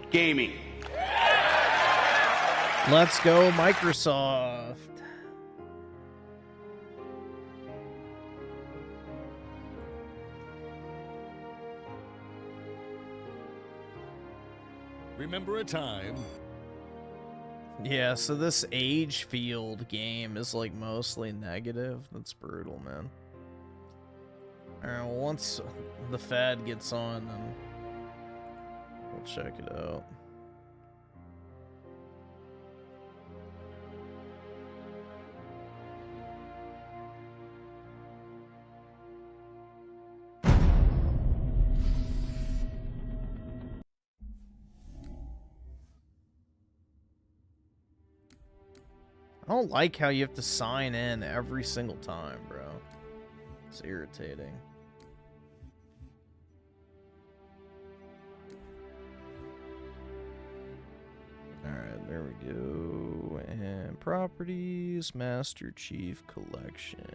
[SPEAKER 3] Gaming.
[SPEAKER 1] Let's go, Microsoft.
[SPEAKER 5] Remember a time?
[SPEAKER 1] Yeah, so this Agefield game is like mostly negative. That's brutal, man. Alright, well, once the Fed gets on, then we'll check it out. I don't like how you have to sign in every single time, bro. It's irritating. Alright, there we go. And properties, Master Chief Collection.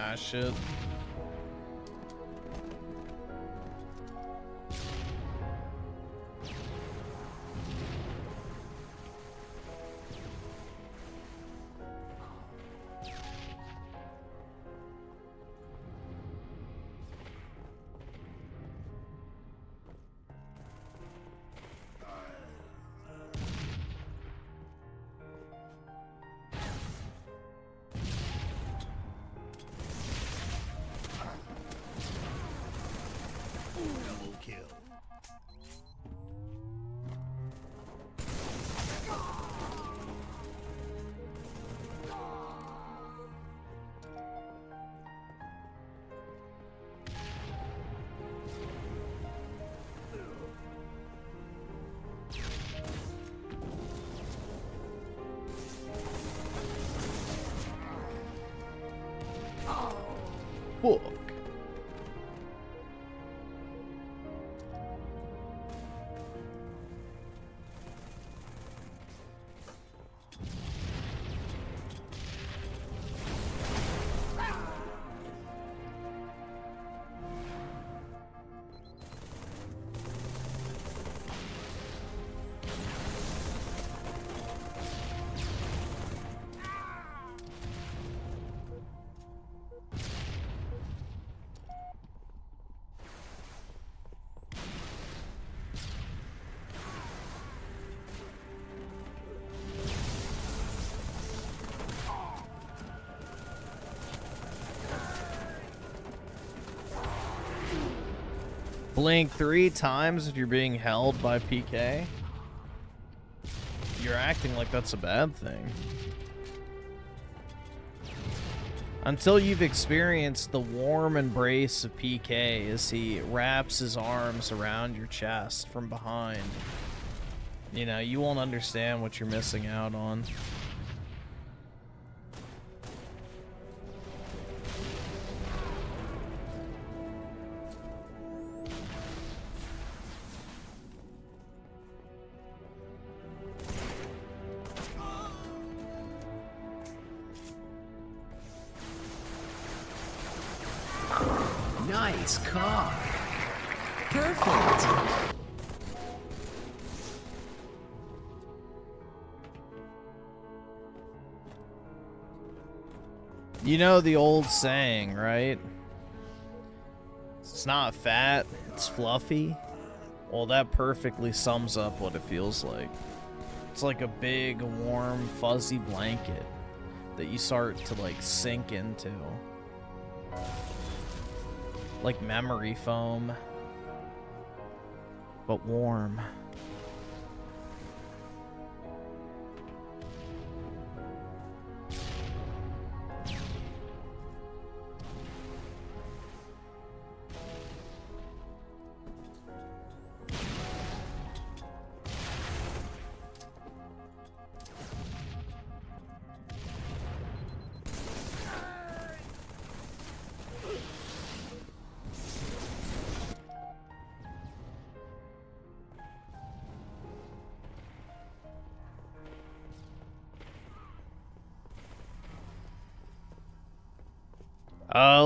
[SPEAKER 1] Ah, shit. Fuck. Blink 3 times if you're being held by PK. You're acting like that's a bad thing. Until you've experienced the warm embrace of PK as he wraps his arms around your chest from behind, you know, you won't understand what you're missing out on.
[SPEAKER 6] Nice car. Perfect.
[SPEAKER 1] You know the old saying, right? It's not fat, it's fluffy. Well, that perfectly sums up what it feels like. It's like a big, warm, fuzzy blanket that you start to, like, sink into. Like memory foam, but warm.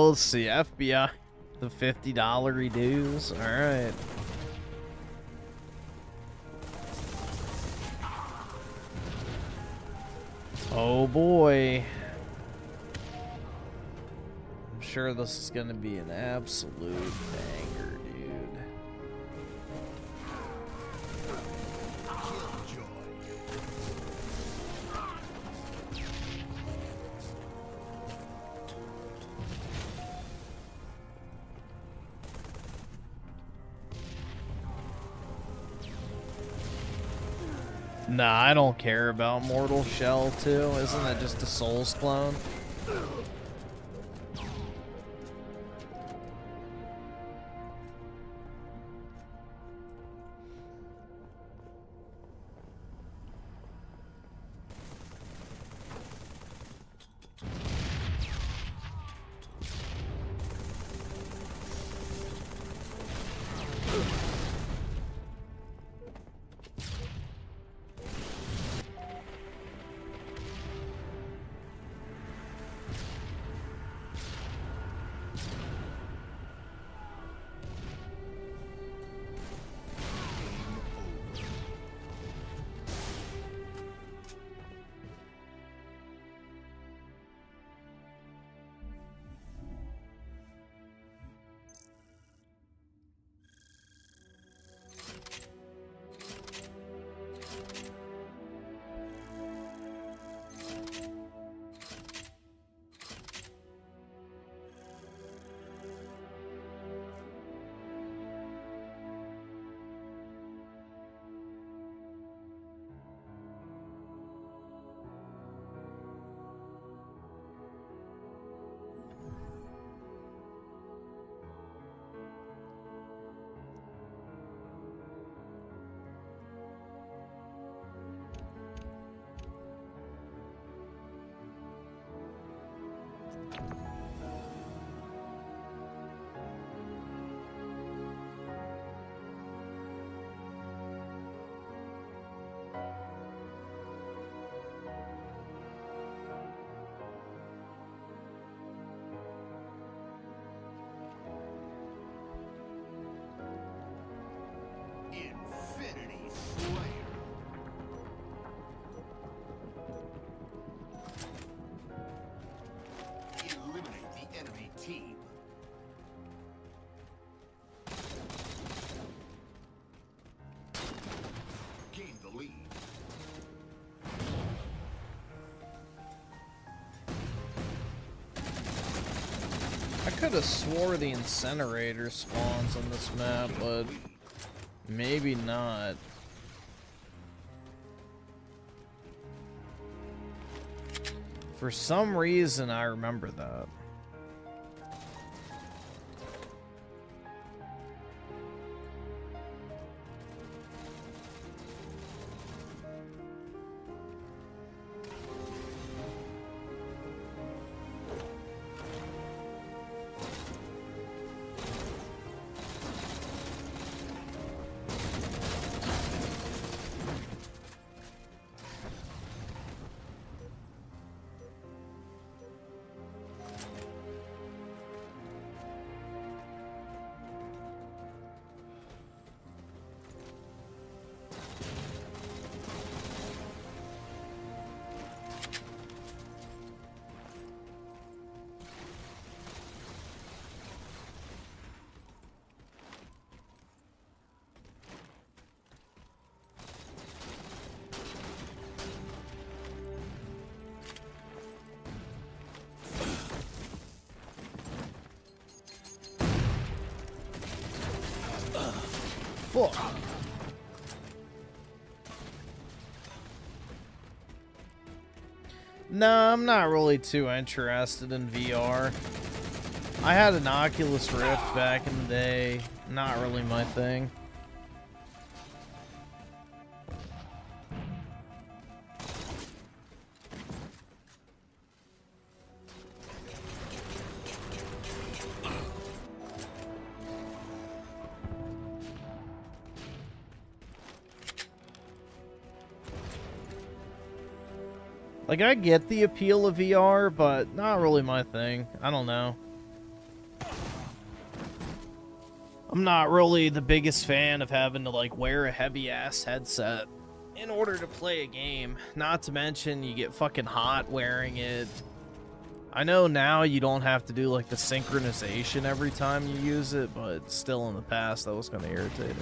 [SPEAKER 1] Let's see, FBI, the $50 dues. All right. Oh boy. I'm sure this is gonna be an absolute banger, dude. Nah, I don't care about Mortal Shell 2. Isn't that just a Souls clone?
[SPEAKER 5] Infinity Slayer. Eliminate the enemy team. Gain the lead.
[SPEAKER 1] I could have swore the incinerator spawns on this map, but maybe not. For some reason, I remember that. Fuck. No, I'm not really too interested in VR. I had an Oculus Rift back in the day. Not really my thing. Like, I get the appeal of VR, but not really my thing. I don't know. I'm not really the biggest fan of having to, like, wear a heavy-ass headset in order to play a game. Not to mention, you get fucking hot wearing it. I know now you don't have to do, like, the synchronization every time you use it, but still in the past, that was kind of irritating.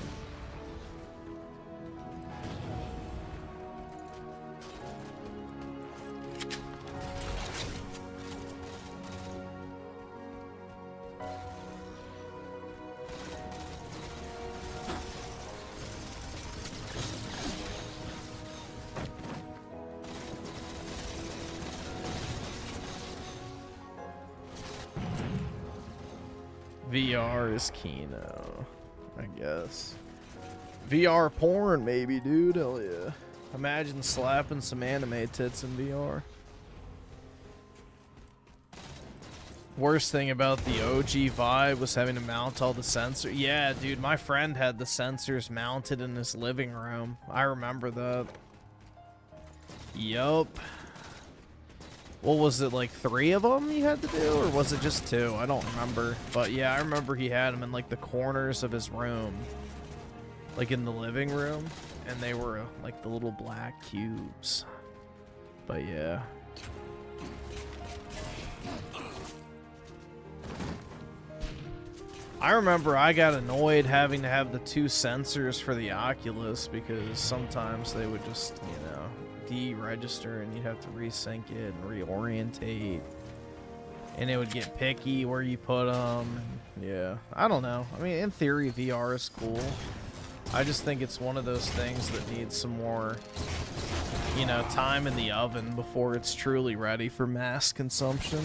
[SPEAKER 1] VR is Kino, I guess. VR porn, maybe, dude. Hell yeah. Imagine slapping some anime tits in VR. Worst thing about the OG Vive was having to mount all the sensors. Yeah, dude, my friend had the sensors mounted in his living room. I remember that. Yup. What was it, like 3 of them you had to do, or was it just 2? I don't remember. But yeah, I remember he had them in like the corners of his room, like in the living room, and they were like the little black cubes. But yeah. I remember I got annoyed having to have the 2 sensors for the Oculus because sometimes they would just, you know, deregister and you'd have to resync it and reorientate, and it would get picky where you put them. Yeah, I don't know. I mean, in theory, VR is cool. I just think it's one of those things that needs some more, you know, time in the oven before it's truly ready for mass consumption.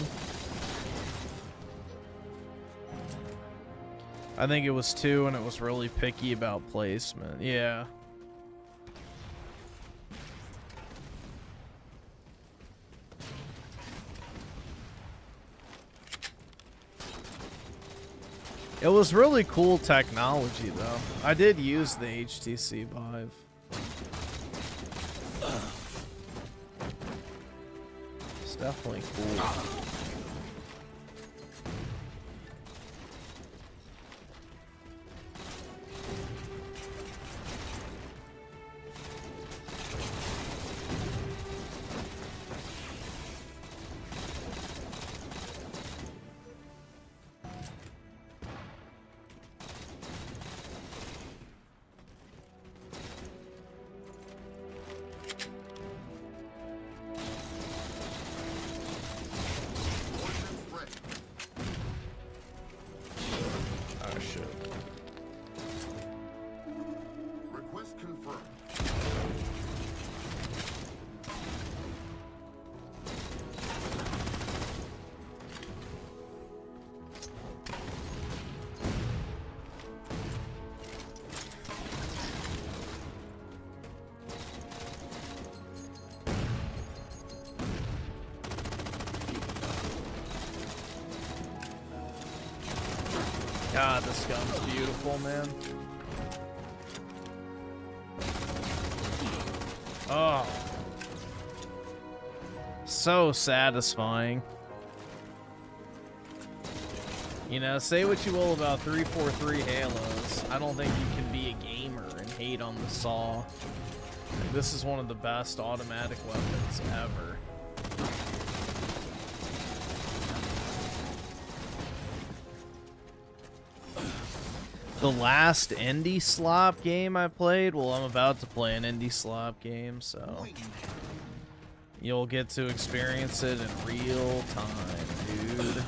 [SPEAKER 1] I think it was 2 and it was really picky about placement. Yeah. It was really cool technology, though. I did use the HTC Vive. It's definitely cool. God, this gun's beautiful, man. Oh. So satisfying. You know, say what you will about 343 Halos. I don't think you can be a gamer and hate on the saw. Like, this is one of the best automatic weapons ever. The last indie slop game I played, well, I'm about to play an indie slop game, so you'll get to experience it in real time, dude.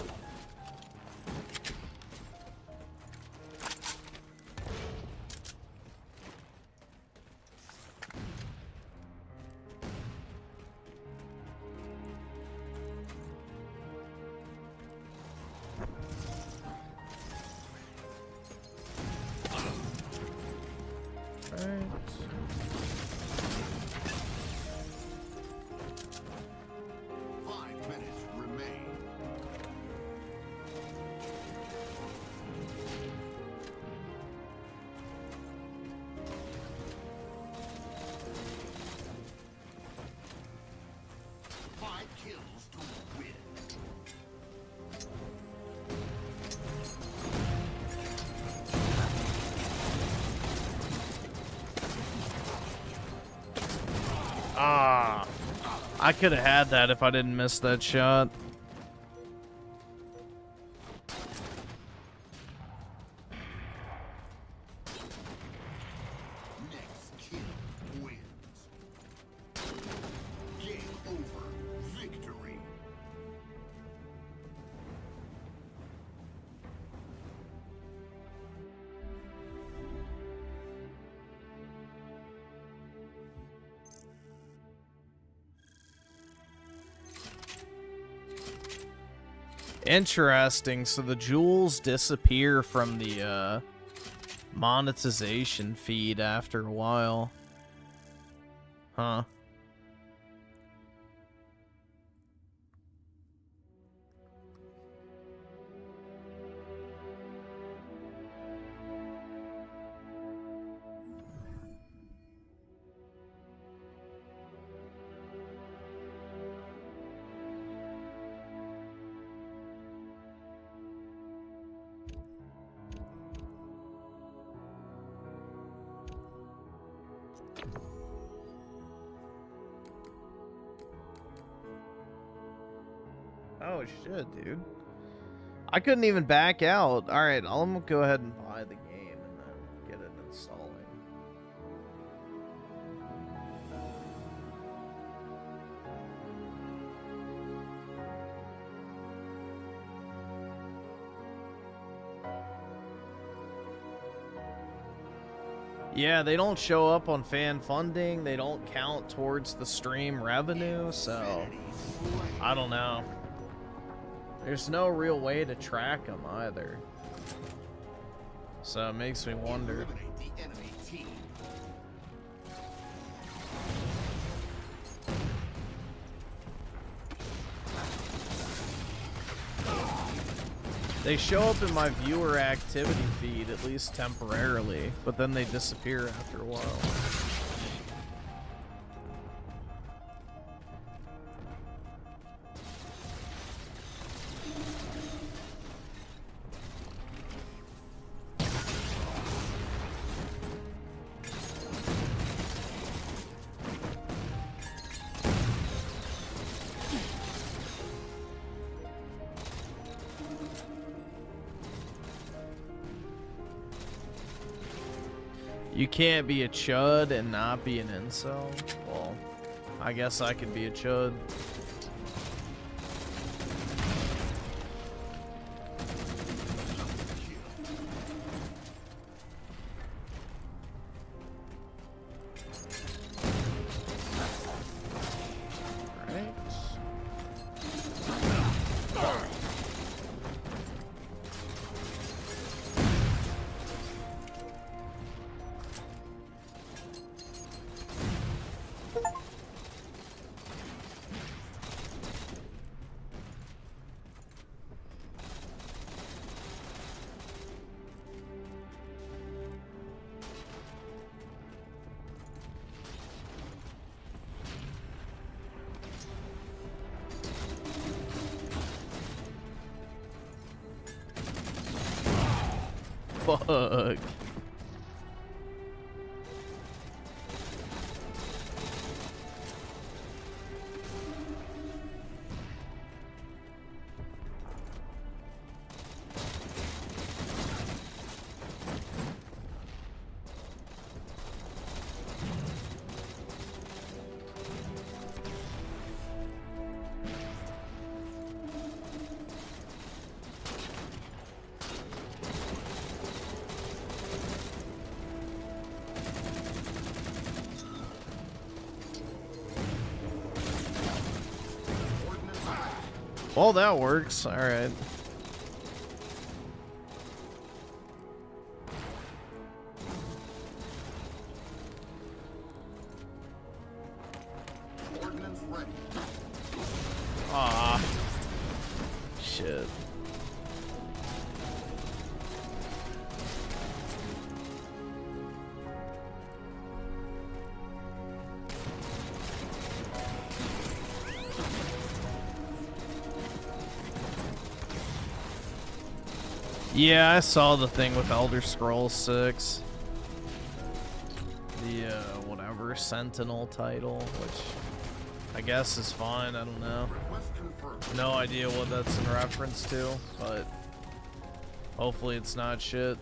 [SPEAKER 5] kills to win.
[SPEAKER 1] Ah, I could have had that if I didn't miss that shot.
[SPEAKER 5] Next kill wins. Game over. Victory.
[SPEAKER 1] Interesting. So the jewels disappear from the monetization feed after a while. Huh. Oh shit, dude. I couldn't even back out. Alright, I'm gonna go ahead and buy the game and then get it installing. Yeah, they don't show up on fan funding. They don't count towards the stream revenue, so I don't know. There's no real way to track them either. So it makes me wonder.
[SPEAKER 5] Eliminate the enemy team.
[SPEAKER 1] They show up in my viewer activity feed, at least temporarily, but then they disappear after a while. You can't be a chud and not be an incel? Well, I guess I could be a chud. Fuck. Well, that works. All right.
[SPEAKER 5] Ordnance ready.
[SPEAKER 1] Ah. Shit. Yeah, I saw the thing with Elder Scrolls 6. The, whatever, Sentinel title, which I guess is fine, I don't know. No idea what that's in reference to, but hopefully it's not shit.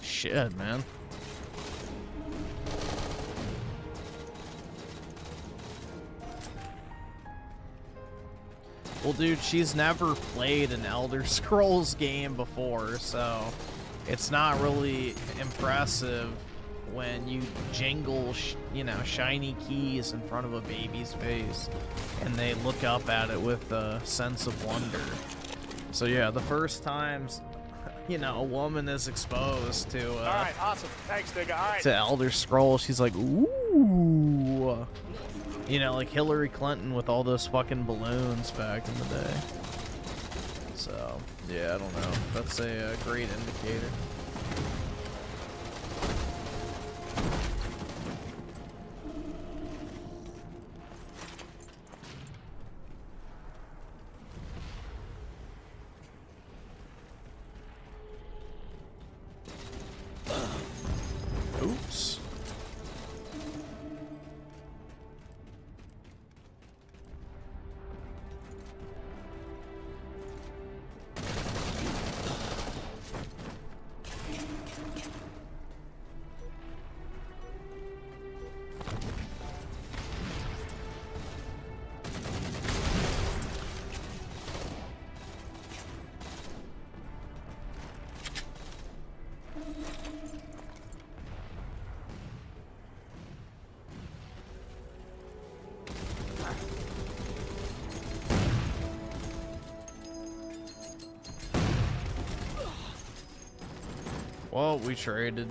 [SPEAKER 1] Shit, man. Well, dude, she's never played an Elder Scrolls game before, so it's not really impressive when you jingle, you know, shiny keys in front of a baby's face and they look up at it with a sense of wonder. So yeah, the first times, you know, a woman is exposed to
[SPEAKER 2] All right, awesome. Thanks, nigga. All right.
[SPEAKER 1] to Elder Scrolls, she's like, ooh. You know, like Hillary Clinton with all those fucking balloons back in the day. So, yeah, I don't know. That's a great indicator. Oops. Well, we traded.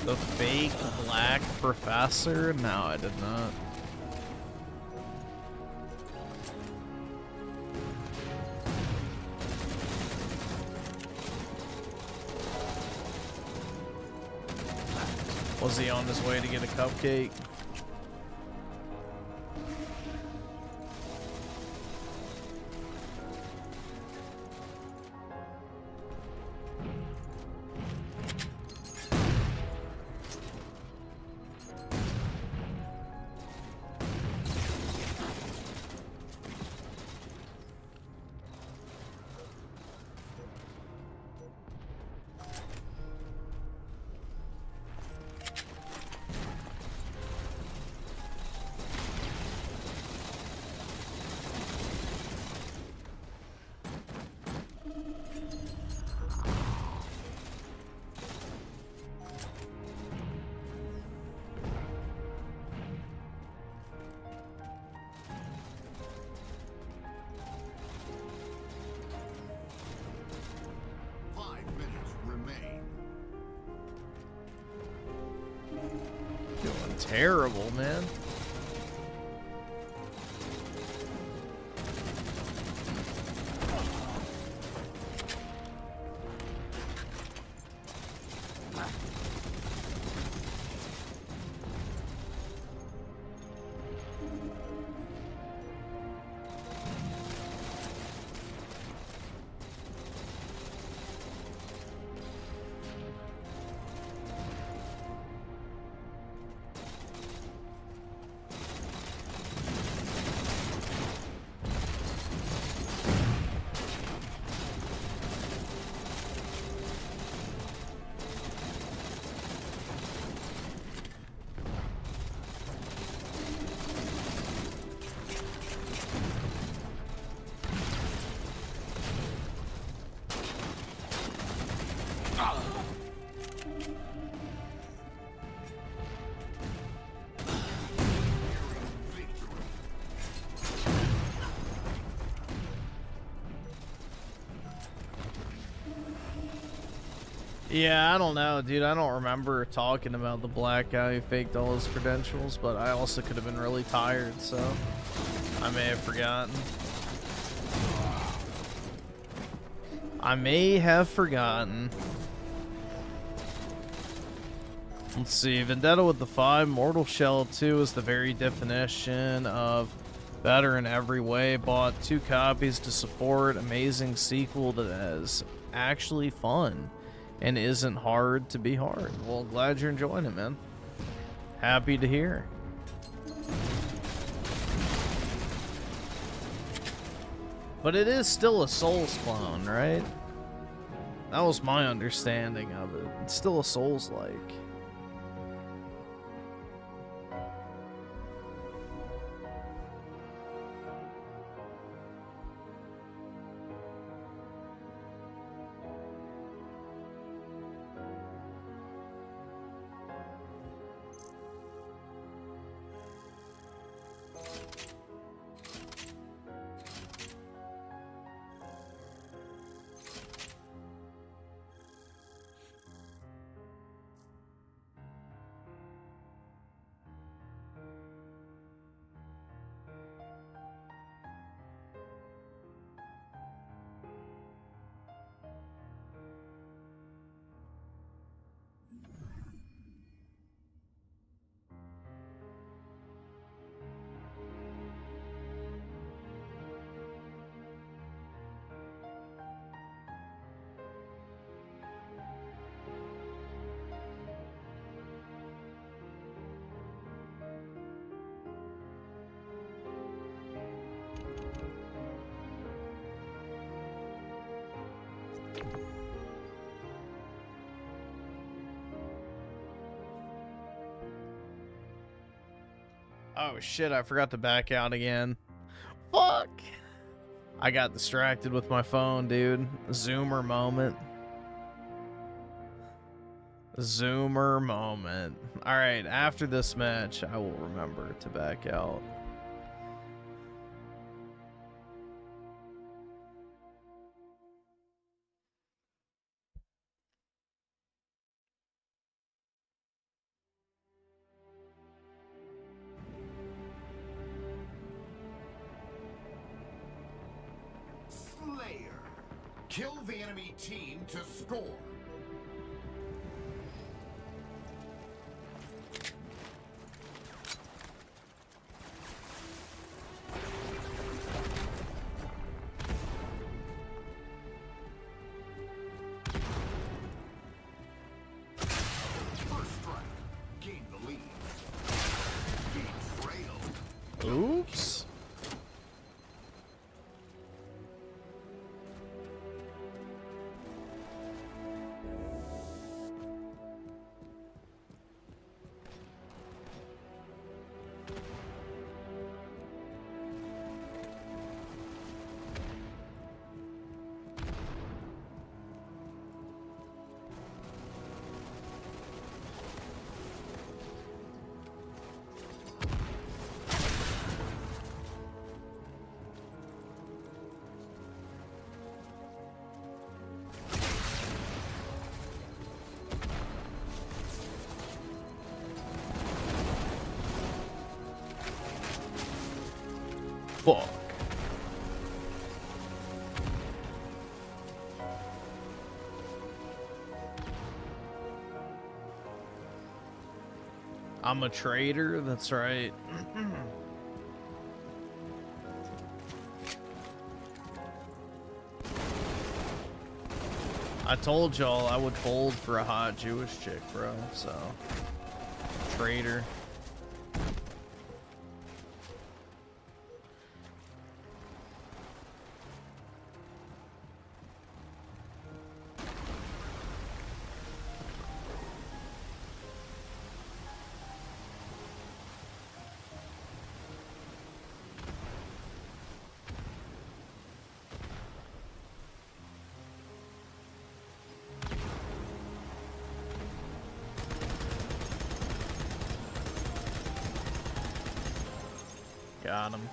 [SPEAKER 1] The fake black professor? No, I did not. Was he on his way to get a cupcake? Terrible, man. Yeah, I don't know, dude. I don't remember talking about the black guy who faked all his credentials, but I also could have been really tired, so I may have forgotten. I may have forgotten. Let's see. Vendetta with the 5. Mortal Shell 2 is the very definition of better in every way. Bought 2 copies to support. Amazing sequel that is actually fun and isn't hard to be hard. Well, glad you're enjoying it, man. Happy to hear. But it is still a Souls clone, right? That was my understanding of it. It's still a Souls-like. Oh shit, I forgot to back out again. Fuck! I got distracted with my phone, dude. Zoomer moment. Zoomer moment. Alright, after this match, I will remember to back out.
[SPEAKER 5] Slayer. Kill the enemy team to score. First strike. Gain the lead. Betrayal.
[SPEAKER 1] Oops. Fuck. I'm a traitor, that's right. I told y'all I would fold for a hot Jewish chick, bro, so. Traitor. Got him.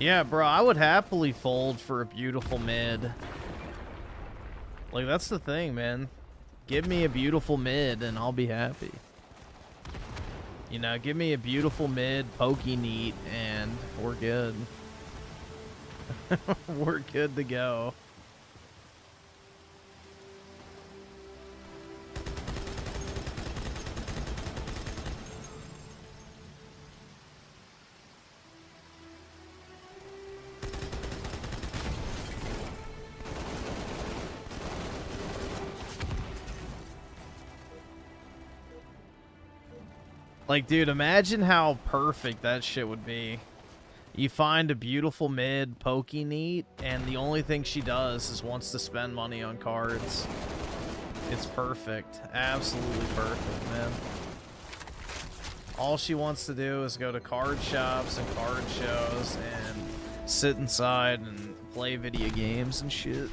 [SPEAKER 1] Yeah, bro, I would happily fold for a beautiful mid. Like, that's the thing, man. Give me a beautiful mid and I'll be happy. You know, give me a beautiful mid, pokey neat, and we're good. We're good to go. Like, dude, imagine how perfect that shit would be. You find a beautiful mid, pokey neat, and the only thing she does is wants to spend money on cards. It's perfect. Absolutely perfect, man. All she wants to do is go to card shops and card shows and sit inside and play video games and shit.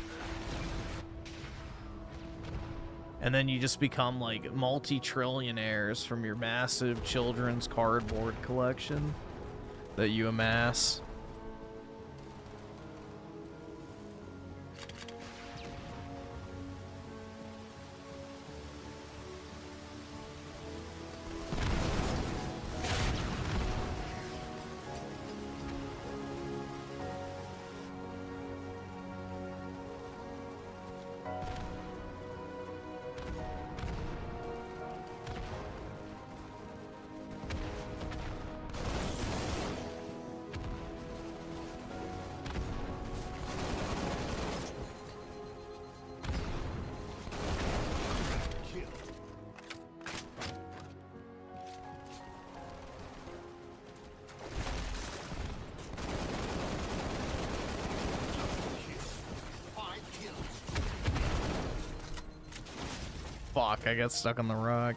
[SPEAKER 1] And then you just become like multi-trillionaires from your massive children's cardboard collection that you amass. Fuck, I got stuck on the rock.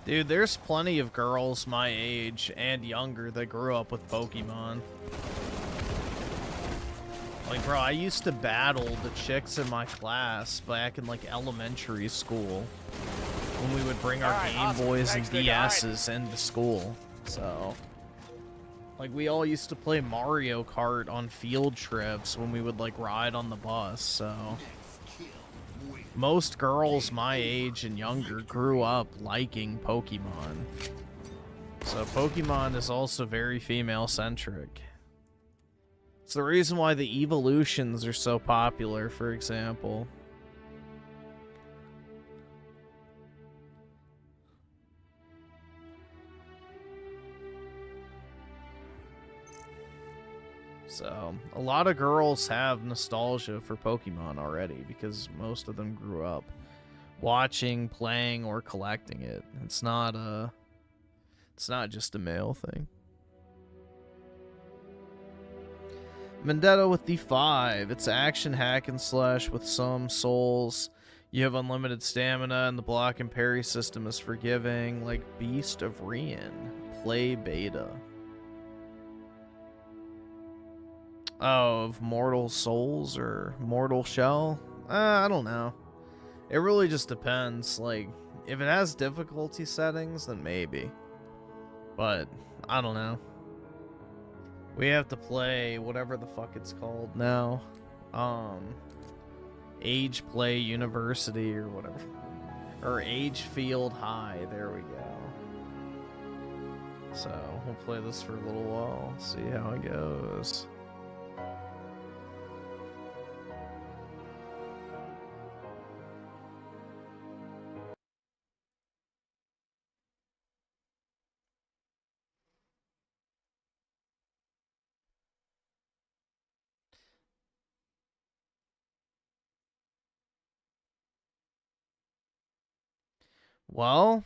[SPEAKER 1] Dude, there's plenty of girls my age and younger that grew up with Pokemon. Like, bro, I used to battle the chicks in my class back in, like, elementary school when we would bring our Game Boys and DSs into school. So, like, we all used to play Mario Kart on field trips when we would, like, ride on the bus, so... Most girls my age and younger grew up liking Pokemon. So Pokemon is also very female-centric. It's the reason why the evolutions are so popular, for example. So, a lot of girls have nostalgia for Pokemon already because most of them grew up watching, playing, or collecting it. It's not just a male thing. Vendetta with the 5. It's action hack and slash with some souls. You have unlimited stamina and the block and parry system is forgiving, like Beast of Rian. Play beta. Oh, of Mortal Souls or Mortal Shell? I don't know. It really just depends. Like, if it has difficulty settings, then maybe. But, I don't know. We have to play whatever the fuck it's called now. Age Play University or whatever. Or Agefield High. There we go. So, we'll play this for a little while. See how it goes. Well,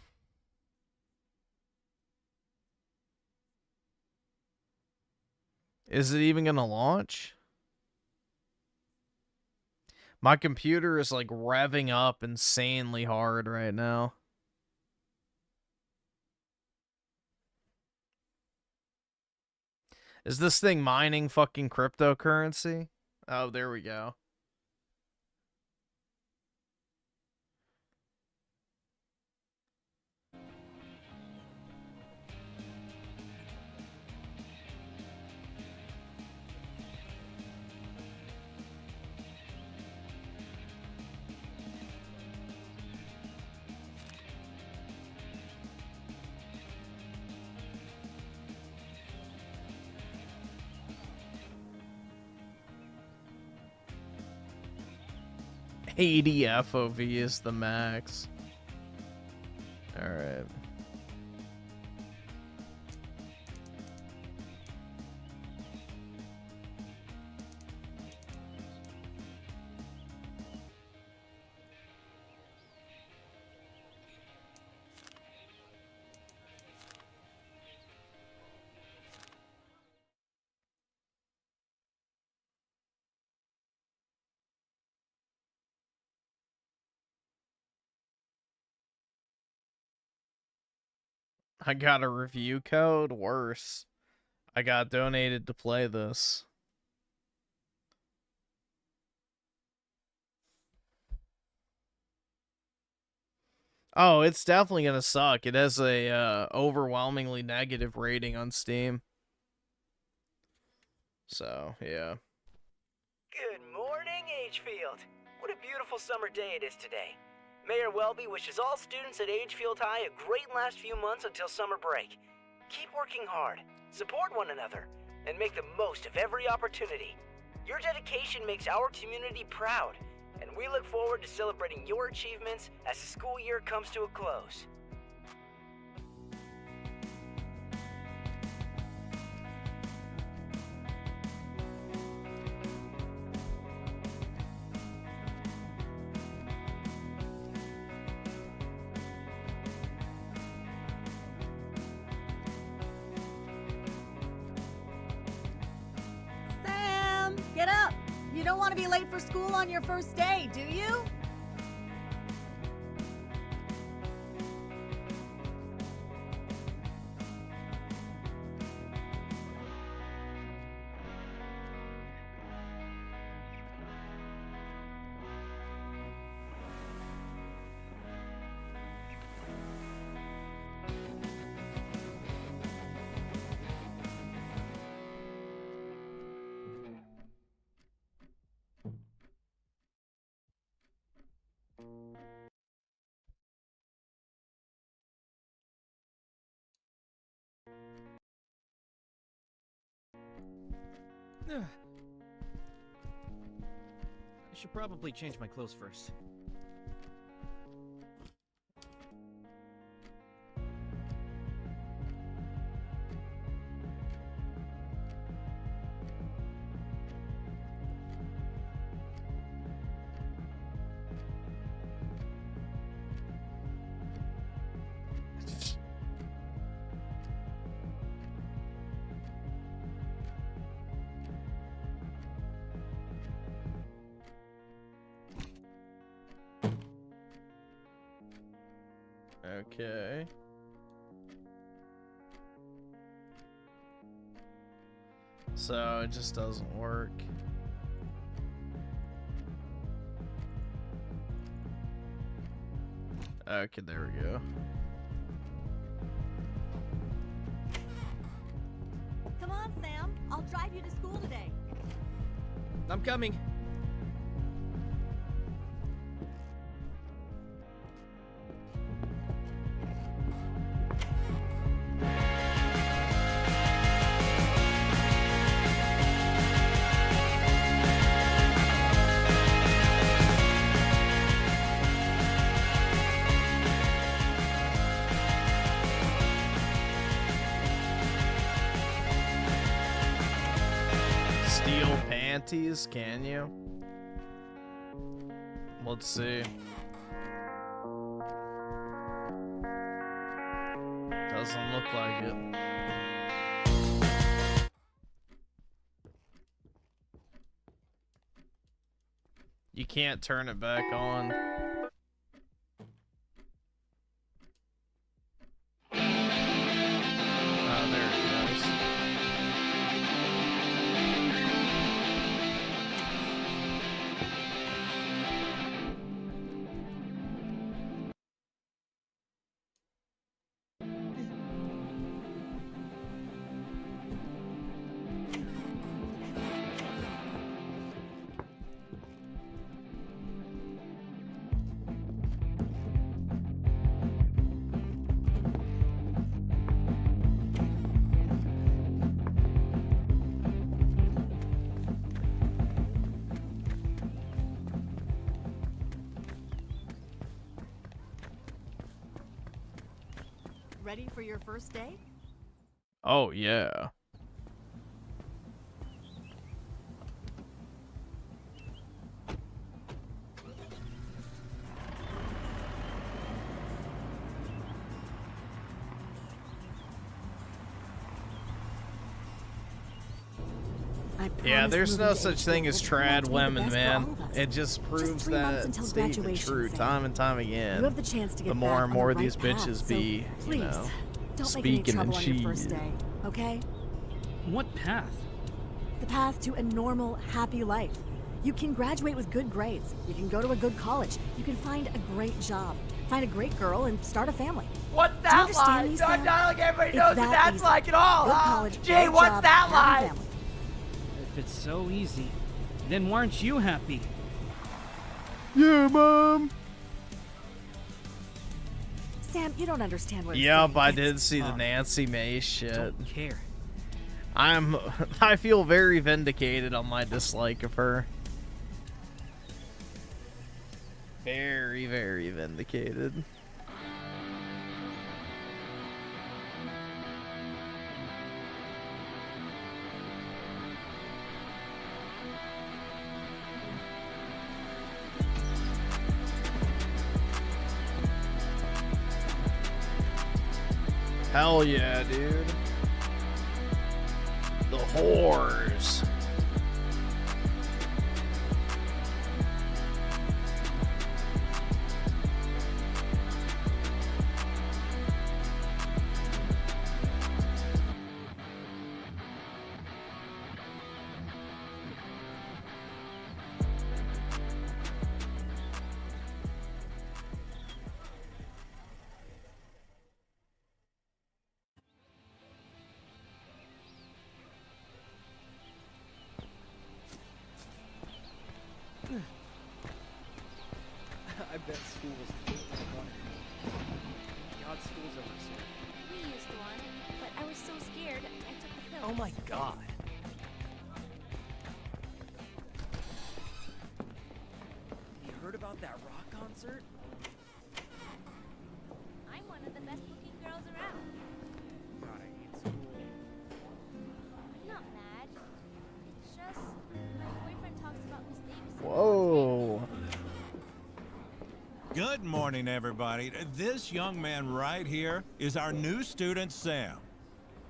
[SPEAKER 1] is it even gonna launch? My computer is like revving up insanely hard right now. Is this thing mining fucking cryptocurrency? Oh, there we go. ADFOV is the max. Alright. I got a review code? Worse. I got donated to play this. Oh, it's definitely gonna suck. It has a overwhelmingly negative rating on Steam. So, yeah.
[SPEAKER 11] Good morning, Agefield. What a beautiful summer day it is today. Mayor Welby wishes all students at Agefield High a great last few months until summer break. Keep working hard, support one another, and make the most of every opportunity. Your dedication makes our community proud, and we look forward to celebrating your achievements as the school year comes to a close.
[SPEAKER 12] Sam, get up! You don't want to be late for school on your first day, do you?
[SPEAKER 13] I should probably change my clothes first.
[SPEAKER 1] Okay. So it just doesn't work. Okay, there we go.
[SPEAKER 12] Come on, Sam. I'll drive you to school today.
[SPEAKER 13] I'm coming.
[SPEAKER 1] Can you? Let's see. Doesn't look like it. You can't turn it back on. Oh, there it goes.
[SPEAKER 12] Ready for your first day?
[SPEAKER 1] Oh, yeah. Yeah, there's no such thing as trad women, man. It just proves that statement true time and time again.
[SPEAKER 12] You have the chance to get
[SPEAKER 1] the more
[SPEAKER 12] back
[SPEAKER 1] and
[SPEAKER 12] on
[SPEAKER 1] more
[SPEAKER 12] the
[SPEAKER 1] these
[SPEAKER 12] right path,
[SPEAKER 1] bitches
[SPEAKER 12] so
[SPEAKER 1] be,
[SPEAKER 12] please,
[SPEAKER 1] you know,
[SPEAKER 12] don't make any
[SPEAKER 1] speaking
[SPEAKER 12] trouble
[SPEAKER 1] and
[SPEAKER 12] on your
[SPEAKER 1] shit.
[SPEAKER 12] first day, okay?
[SPEAKER 13] What path?
[SPEAKER 12] The path to a normal, happy life. You can graduate with good grades. You can go to a good college. You can find a great job. Find a great girl and start a family.
[SPEAKER 11] What's
[SPEAKER 12] Do you
[SPEAKER 11] that
[SPEAKER 12] understand
[SPEAKER 11] line?
[SPEAKER 12] me,
[SPEAKER 11] Not
[SPEAKER 12] Sam?
[SPEAKER 11] like everybody
[SPEAKER 12] It's
[SPEAKER 11] knows what
[SPEAKER 12] that
[SPEAKER 11] that's
[SPEAKER 12] easy.
[SPEAKER 11] like at all,
[SPEAKER 12] Good
[SPEAKER 11] huh?
[SPEAKER 12] college,
[SPEAKER 11] Gee,
[SPEAKER 12] great
[SPEAKER 11] what's
[SPEAKER 12] job,
[SPEAKER 11] that
[SPEAKER 12] happy
[SPEAKER 11] line?
[SPEAKER 12] family.
[SPEAKER 13] If it's so easy, then why aren't you happy?
[SPEAKER 1] Yeah, Mom.
[SPEAKER 12] Sam, you don't understand what I'm
[SPEAKER 1] Yep,
[SPEAKER 12] saying.
[SPEAKER 1] I did see the Nancy May shit.
[SPEAKER 13] Don't care.
[SPEAKER 1] I feel very vindicated on my dislike of her. Very, very vindicated. Hell yeah, dude. The whores.
[SPEAKER 13] I bet school was God, school's over soon.
[SPEAKER 9] We used one, but I was so scared I took the pill.
[SPEAKER 11] Oh my god.
[SPEAKER 13] You heard about that rock concert?
[SPEAKER 9] I'm one of the best looking girls around.
[SPEAKER 13] God, I hate school.
[SPEAKER 9] I'm not mad. It's just my boyfriend talks about Miss Davis.
[SPEAKER 1] Whoa.
[SPEAKER 14] Good morning, everybody. This young man right here is our new student, Sam.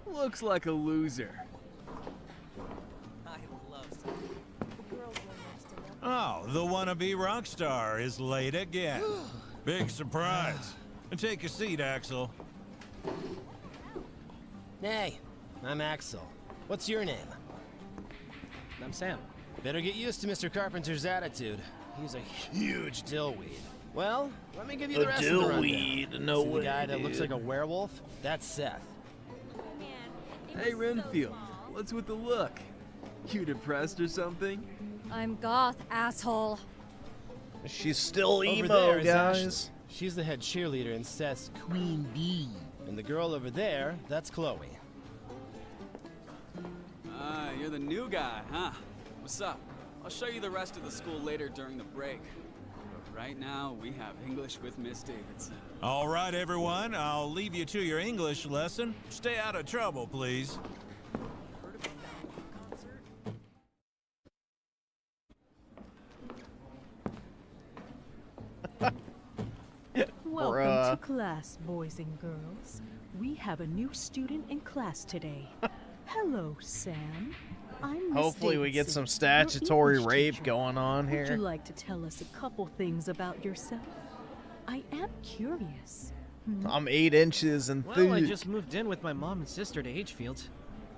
[SPEAKER 13] Looks like a loser.
[SPEAKER 11] I love
[SPEAKER 14] Oh, the wannabe rock star is late again. Big surprise. Take a seat, Axel.
[SPEAKER 15] Hey, I'm Axel. What's your name?
[SPEAKER 13] I'm Sam.
[SPEAKER 15] Better get used to Mr. Carpenter's attitude. He's a huge dillweed. Well, let me give you the rest of the rundown.
[SPEAKER 1] Dillweed, no
[SPEAKER 15] See
[SPEAKER 1] way,
[SPEAKER 15] the guy that looks
[SPEAKER 1] dude.
[SPEAKER 15] like a werewolf? That's Seth.
[SPEAKER 13] Hey, Renfield. What's with the look? You depressed or something?
[SPEAKER 12] I'm goth, asshole.
[SPEAKER 1] She's still emo,
[SPEAKER 15] Over there is
[SPEAKER 1] guys.
[SPEAKER 15] Ashley. She's the head cheerleader in Seth's Queen Bee. And the girl over there, that's Chloe.
[SPEAKER 16] Ah, you're the new guy, huh? What's up? I'll show you the rest of the school later during the break. But right now, we have English with Miss Davidson.
[SPEAKER 14] All right, everyone. I'll leave you to your English lesson. Stay out of trouble, please.
[SPEAKER 17] Welcome to class, boys and girls. We have a new student in class today. Hello, Sam. I'm Miss
[SPEAKER 1] Hopefully we get
[SPEAKER 17] Davidson,
[SPEAKER 1] some
[SPEAKER 17] your
[SPEAKER 1] statutory
[SPEAKER 17] English
[SPEAKER 1] rape
[SPEAKER 17] teacher.
[SPEAKER 1] going on
[SPEAKER 17] Would you
[SPEAKER 1] here.
[SPEAKER 17] like to tell us a couple things about yourself? I am curious.
[SPEAKER 1] I'm 8 inches and
[SPEAKER 18] Well, I
[SPEAKER 1] thick.
[SPEAKER 18] just moved in with my mom and sister to Agefield.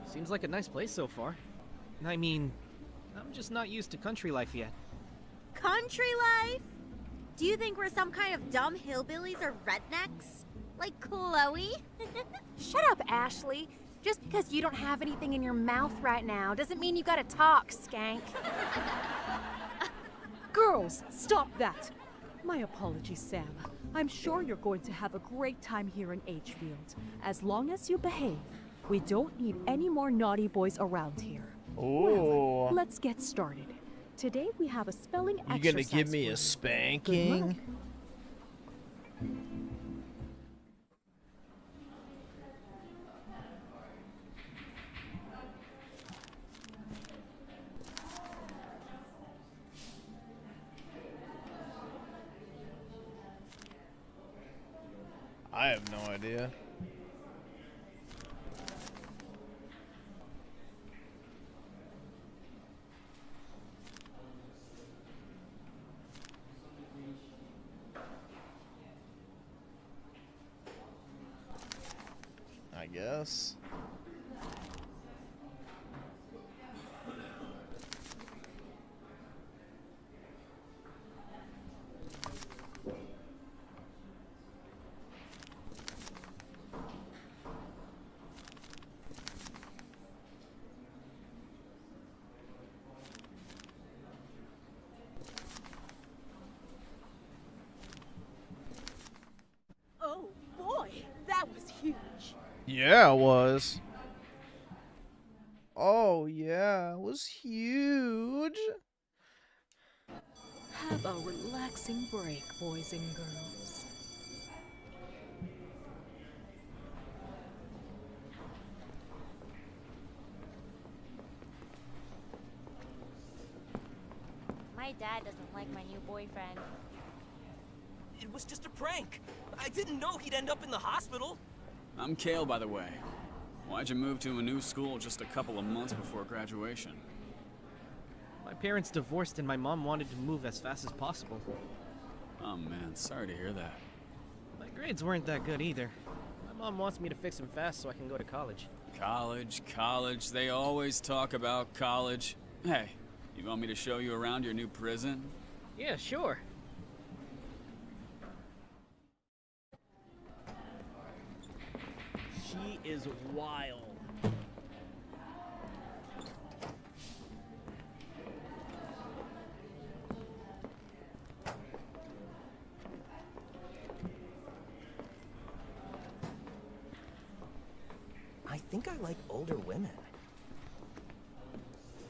[SPEAKER 18] Seems like a nice place so far. I mean, I'm just not used to country life yet.
[SPEAKER 19] Country life? Do you think we're some kind of dumb hillbillies or rednecks? Like Chloe?
[SPEAKER 20] Shut up, Ashley. Just because you don't have anything in your mouth right now doesn't mean you gotta talk, skank.
[SPEAKER 17] Girls, stop that! My apologies, Sam. I'm sure you're going to have a great time here in Agefield. As long as you behave, we don't need any more naughty boys around here.
[SPEAKER 1] Ooh.
[SPEAKER 17] Well, let's get started. Today we have a spelling
[SPEAKER 1] You
[SPEAKER 17] exercise.
[SPEAKER 1] gonna give me
[SPEAKER 17] for
[SPEAKER 1] a
[SPEAKER 17] you.
[SPEAKER 1] spanking?
[SPEAKER 17] Good luck.
[SPEAKER 1] I have no idea. I guess.
[SPEAKER 17] Oh boy, that was huge.
[SPEAKER 1] Yeah, it was. Oh, yeah, it was huge.
[SPEAKER 17] Have a relaxing break, boys and girls.
[SPEAKER 19] My dad doesn't like my new boyfriend.
[SPEAKER 15] It was just a prank. I didn't know he'd end up in the hospital.
[SPEAKER 16] I'm Kale, by the way. Why'd you move to a new school just a couple of months before graduation?
[SPEAKER 18] My parents divorced and my mom wanted to move as fast as possible.
[SPEAKER 16] Oh man, sorry to hear that.
[SPEAKER 18] My grades weren't that good either. My mom wants me to fix them fast so I can go to college.
[SPEAKER 16] College, they always talk about college. Hey, you want me to show you around your new prison?
[SPEAKER 18] Yeah, sure.
[SPEAKER 4] She is wild.
[SPEAKER 15] I think I like older women.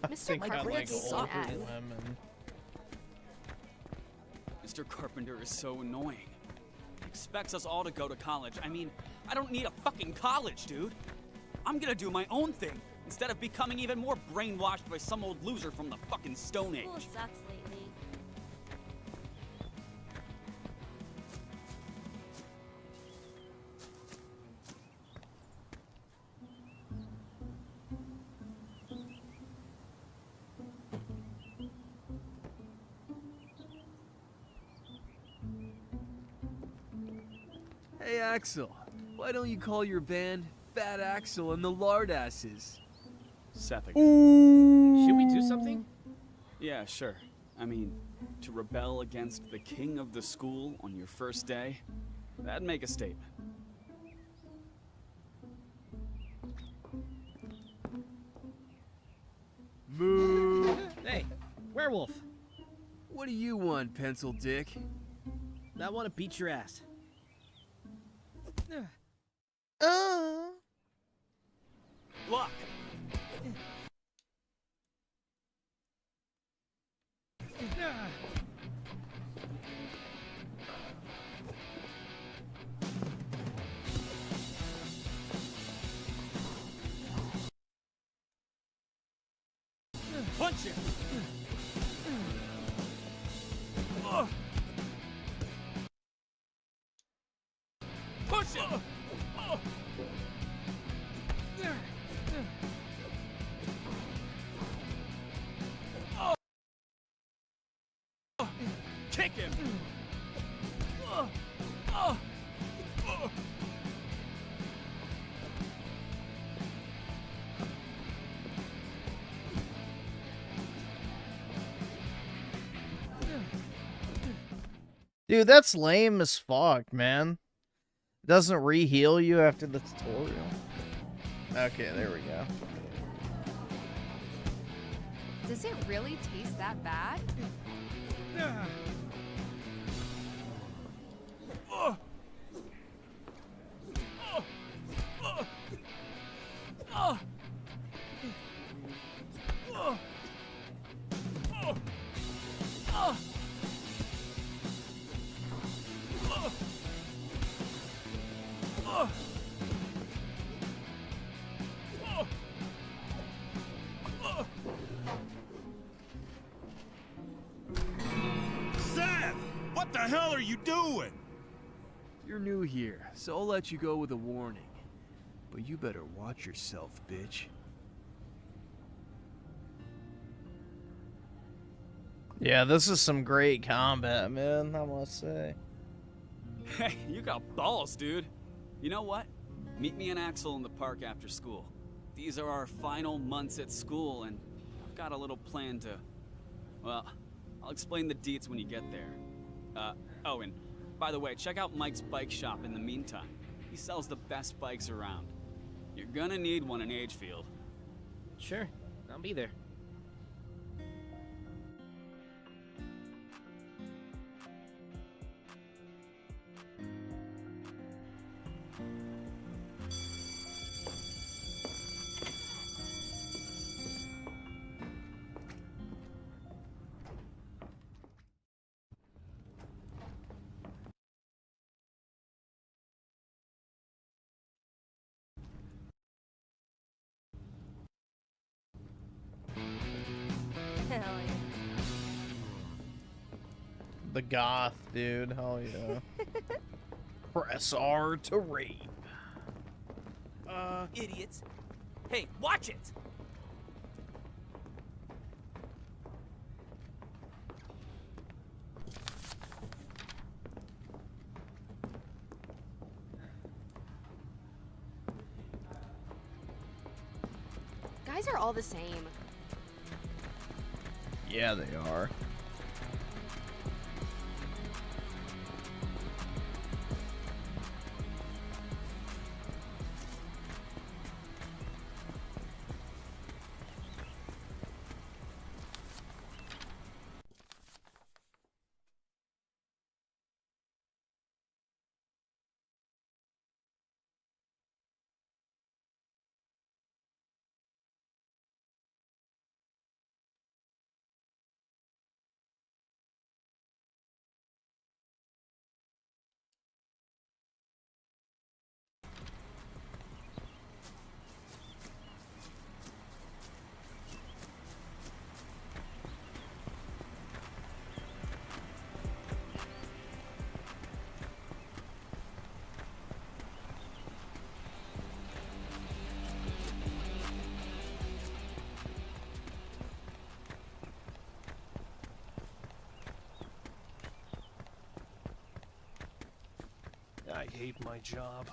[SPEAKER 1] I think I like older women.
[SPEAKER 16] Mr. Carpenter is so annoying. He expects us all to go to college. I mean, I don't need a fucking college, dude. I'm gonna do my own thing, instead of becoming even more brainwashed by some old loser from the fucking Stone Age.
[SPEAKER 19] School sucks lately.
[SPEAKER 13] Hey, Axel. Why don't you call your band Fat Axel and the Lardasses?
[SPEAKER 16] Seth
[SPEAKER 18] Should we do something?
[SPEAKER 16] Yeah, sure. I mean, to rebel against the king of the school on your first day, that'd make a statement.
[SPEAKER 13] Moo.
[SPEAKER 18] Hey, werewolf.
[SPEAKER 13] What do you want, Pencil Dick?
[SPEAKER 18] I want to beat your ass.
[SPEAKER 15] Look.
[SPEAKER 18] Punch it!
[SPEAKER 16] position! Kick him!
[SPEAKER 1] Dude, that's lame as fuck, man. Doesn't re-heal you after the tutorial. Okay, there we go.
[SPEAKER 20] Does it really taste that bad?
[SPEAKER 14] Seth! What the hell are you doing?
[SPEAKER 13] You're new here, so I'll let you go with a warning. But you better watch yourself, bitch.
[SPEAKER 1] Yeah, this is some great combat, man, I must say.
[SPEAKER 16] Hey, you got balls, dude. You know what? Meet me and Axel in the park after school. These are our final months at school, and I've got a little plan to... Well, I'll explain the deets when you get there. Oh, and by the way, check out Mike's bike shop in the meantime. He sells the best bikes around. You're gonna need one in Agefield.
[SPEAKER 18] Sure, I'll be there.
[SPEAKER 1] The goth, dude. Hell yeah. Press R to rape.
[SPEAKER 16] Idiots. Hey, watch it!
[SPEAKER 20] Guys are all the same.
[SPEAKER 1] Yeah, they are.
[SPEAKER 13] I hate my job.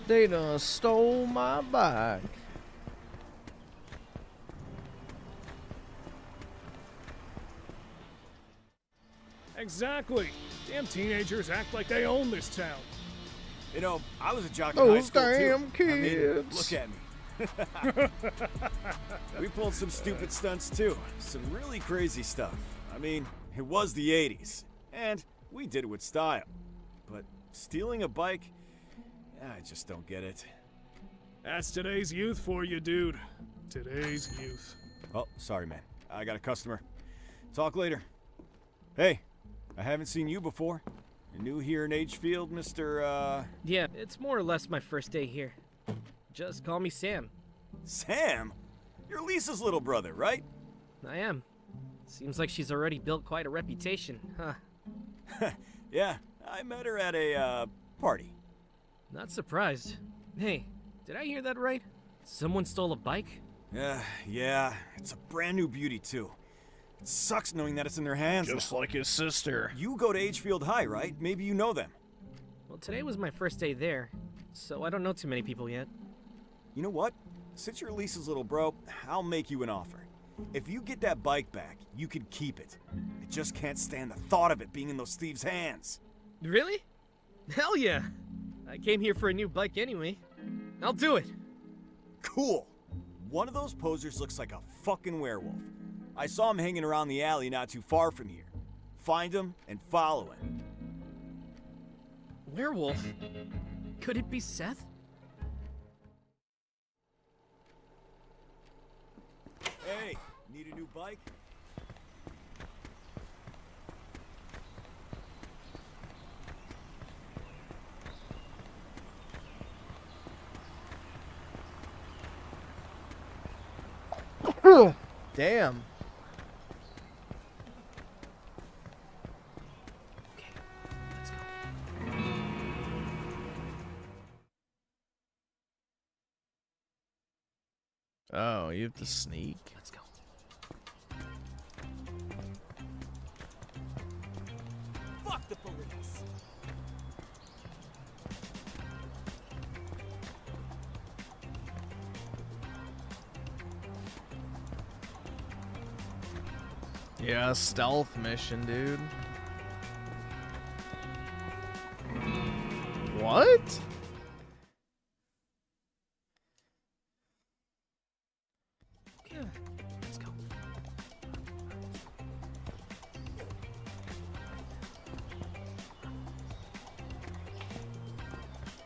[SPEAKER 1] They done stole my bike.
[SPEAKER 21] Exactly. Damn teenagers act like they own this town.
[SPEAKER 13] You know, I was a jock in high school
[SPEAKER 1] damn
[SPEAKER 13] too. I mean,
[SPEAKER 1] kids.
[SPEAKER 13] look at me. We pulled some stupid stunts too. Some really crazy stuff. I mean, it was the 80s. And we did it with style. But stealing a bike, I just don't get it.
[SPEAKER 21] That's today's youth for you, dude. Today's youth.
[SPEAKER 13] Oh, sorry, man. I got a customer. Talk later. Hey, I haven't seen you before. You're new here in Agefield, Mr.
[SPEAKER 18] Yeah, it's more or less my first day here. Just call me Sam.
[SPEAKER 13] Sam? You're Lisa's little brother, right?
[SPEAKER 18] I am. Seems like she's already built quite a reputation, huh?
[SPEAKER 13] Yeah, I met her at a, party.
[SPEAKER 18] Not surprised. Hey, did I hear that right? Someone stole a bike?
[SPEAKER 13] Yeah, it's a brand new beauty, too. It sucks knowing that it's in their hands.
[SPEAKER 1] Just like his sister.
[SPEAKER 13] You go to Agefield High, right? Maybe you know them.
[SPEAKER 18] Well, today was my first day there, so I don't know too many people yet.
[SPEAKER 13] You know what? Since you're Lisa's little bro, I'll make you an offer. If you get that bike back, you can keep it. I just can't stand the thought of it being in those thieves' hands.
[SPEAKER 18] Really? Hell yeah! I came here for a new bike anyway. I'll do it.
[SPEAKER 13] Cool. One of those posers looks like a fucking werewolf. I saw him hanging around the alley not too far from here. Find him and follow him.
[SPEAKER 18] Werewolf? Could it be Seth?
[SPEAKER 13] Hey, need a new bike?
[SPEAKER 1] Damn. Oh, you have to sneak.
[SPEAKER 18] Let's go.
[SPEAKER 16] Fuck the police!
[SPEAKER 1] Yeah, stealth mission, dude. What?
[SPEAKER 18] Okay, let's go.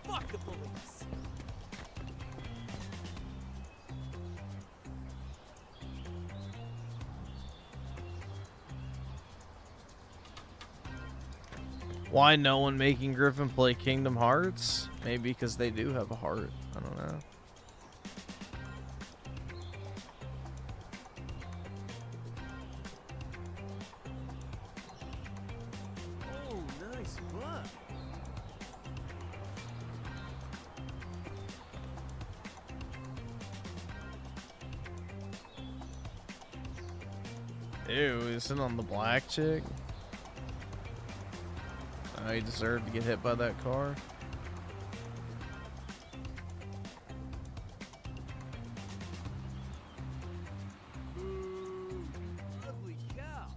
[SPEAKER 16] Fuck the police!
[SPEAKER 1] Why no one making Griffin play Kingdom Hearts? Maybe because they do have a heart. I don't know.
[SPEAKER 13] Oh, nice butt.
[SPEAKER 1] Ew, he's sitting on the black chick. Oh, he deserved to get hit by that car.
[SPEAKER 13] Lovely cow.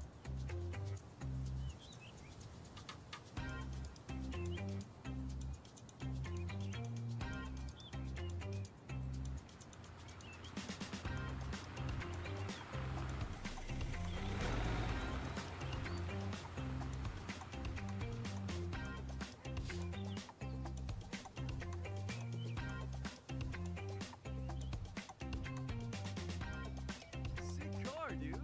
[SPEAKER 13] Sick car, dude.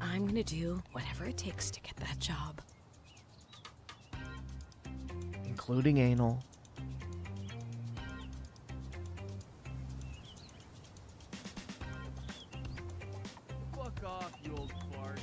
[SPEAKER 8] I'm gonna do whatever it takes to get that job.
[SPEAKER 1] Including anal.
[SPEAKER 13] Fuck off, you old fart.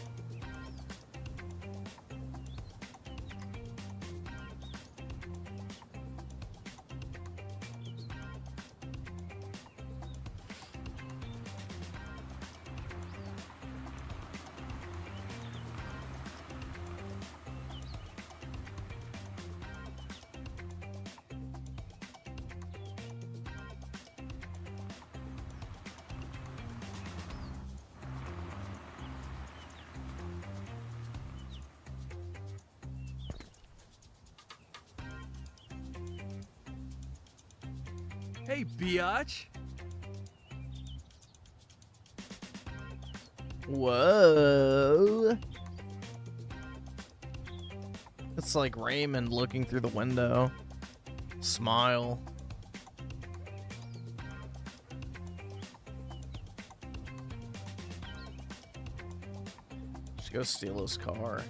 [SPEAKER 15] Hey, biatch.
[SPEAKER 1] Whoa. It's like Raymond looking through the window. Smile. Should go steal his car.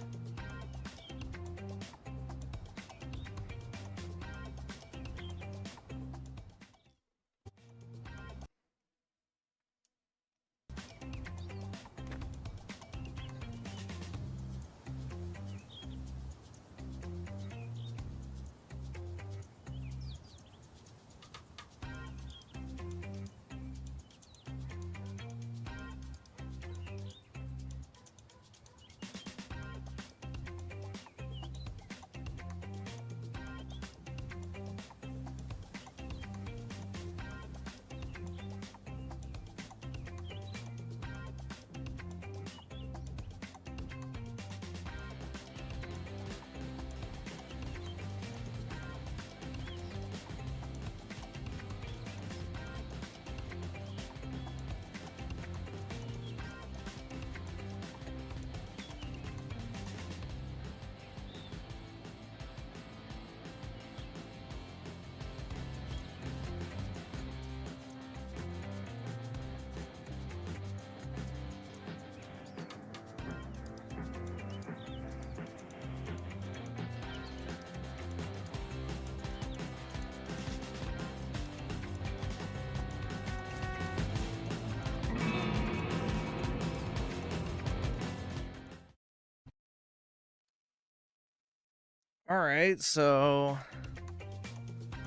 [SPEAKER 1] Alright, so